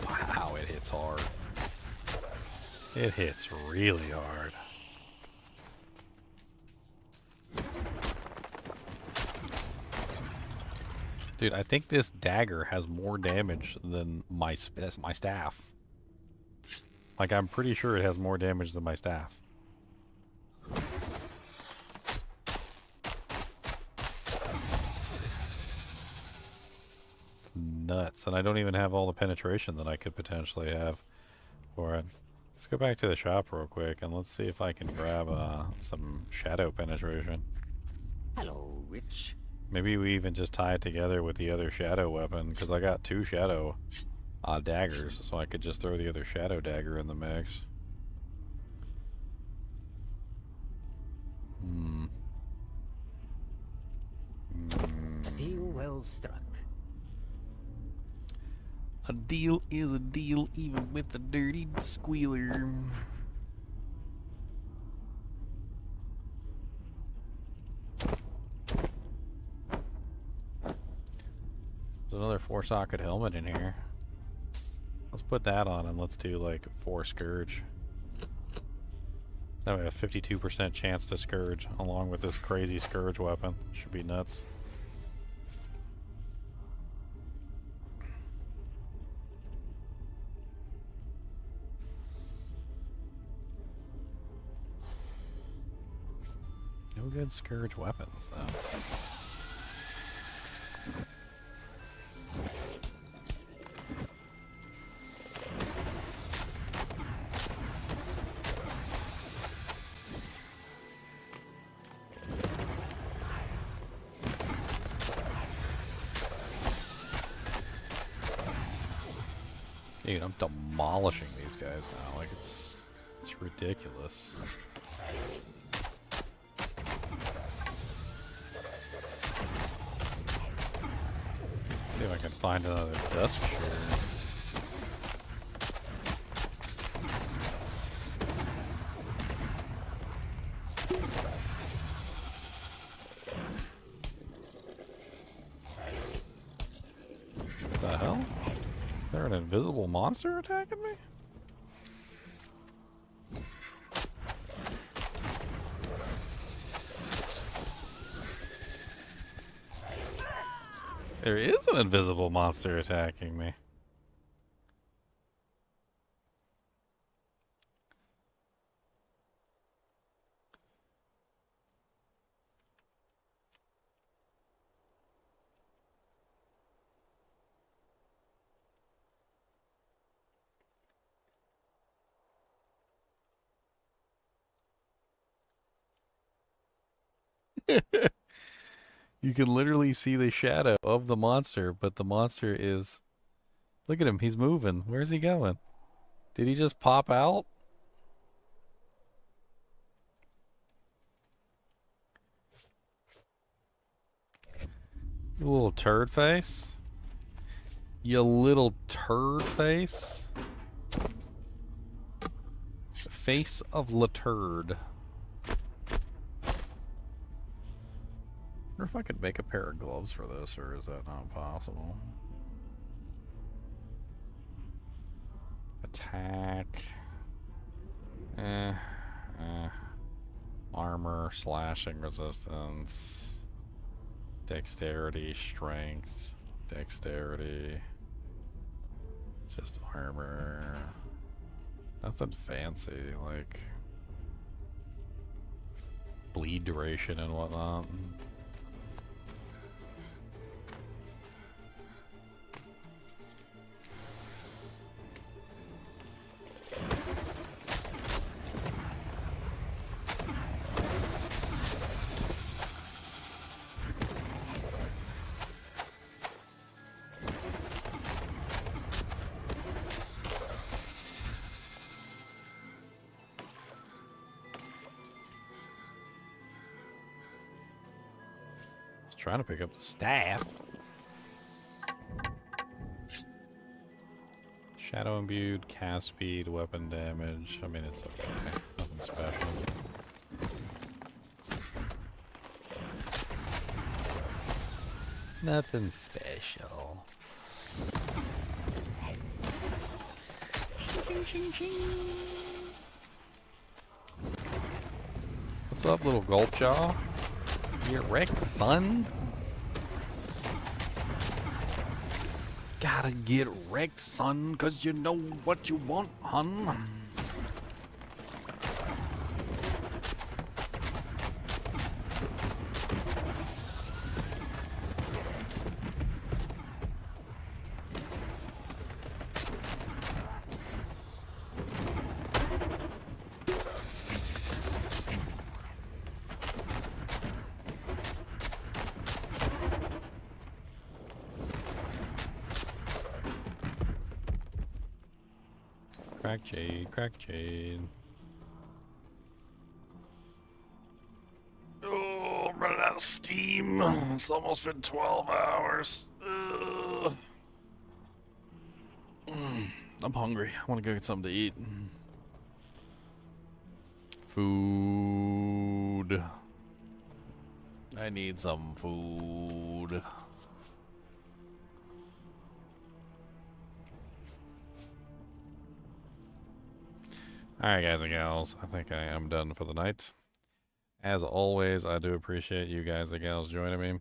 Wow, it hits hard. It hits really hard. Dude, I think this dagger has more damage than my staff. Like, I'm pretty sure it has more damage than my staff. It's nuts, and I don't even have all the penetration that I could potentially have for it. Let's go back to the shop real quick, and let's see if I can grab some shadow penetration. Hello, Rich. Maybe we even just tie it together with the other shadow weapon, because I got 2 shadow daggers, so I could just throw the other shadow dagger in the mix. A deal well struck. A deal is a deal, even with the dirty squealer. There's another 4-socket helmet in here. Let's put that on and let's do like 4 Scourge. So we have a 52% chance to Scourge along with this crazy Scourge weapon. Should be nuts. No good Scourge weapons though. Dude, I'm demolishing these guys now. Like, it's ridiculous. See if I can find another dust share. The hell? Is there an invisible monster attacking me? There is an invisible monster attacking me. You can literally see the shadow of the monster, but the monster is... Look at him, he's moving. Where's he going? Did he just pop out? You little turd face? You little turd face? Face of la turd. I wonder if I could make a pair of gloves for this, or is that not possible? Attack. Armor, slashing resistance. Dexterity, strength. Dexterity. It's just armor. Nothing fancy, like bleed duration and whatnot. Trying to pick up the staff. Shadow imbued, cast speed, weapon damage. I mean, it's okay. Nothing special. Nothing special. What's up, little gulp jaw? You get wrecked, son? Gotta get wrecked, son, 'cause you know what you want, hun. Crack jade, crack jade. Oh, I'm running out of steam. It's almost been 12 hours. Ugh. I'm hungry. I want to go get something to eat. Food. I need some food. Alright, guys and gals, I think I am done for the night. As always, I do appreciate you guys and gals joining me.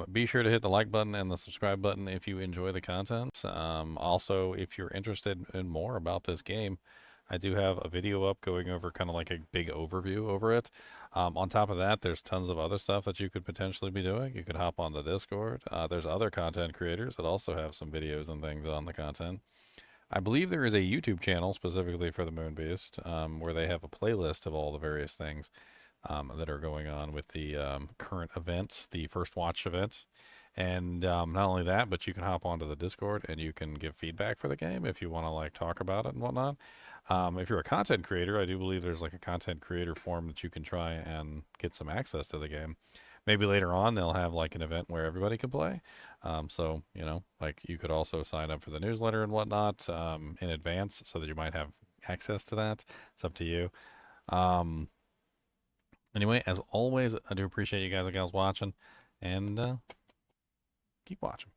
Be sure to hit the like button and the subscribe button if you enjoy the content. Also, if you're interested in more about this game, I do have a video up going over kind of like a big overview over it. On top of that, there's tons of other stuff that you could potentially be doing. You could hop on the Discord. There's other content creators that also have some videos and things on the content. I believe there is a YouTube channel specifically for the Moonbeast, where they have a playlist of all the various things that are going on with the current events, the First Watch event. And not only that, but you can hop onto the Discord and you can give feedback for the game if you want to like talk about it and whatnot. If you're a content creator, I do believe there's like a content creator forum that you can try and get some access to the game. Maybe later on they'll have like an event where everybody can play. So, you know, like you could also sign up for the newsletter and whatnot in advance so that you might have access to that. It's up to you. Anyway, as always, I do appreciate you guys and gals watching, and keep watching.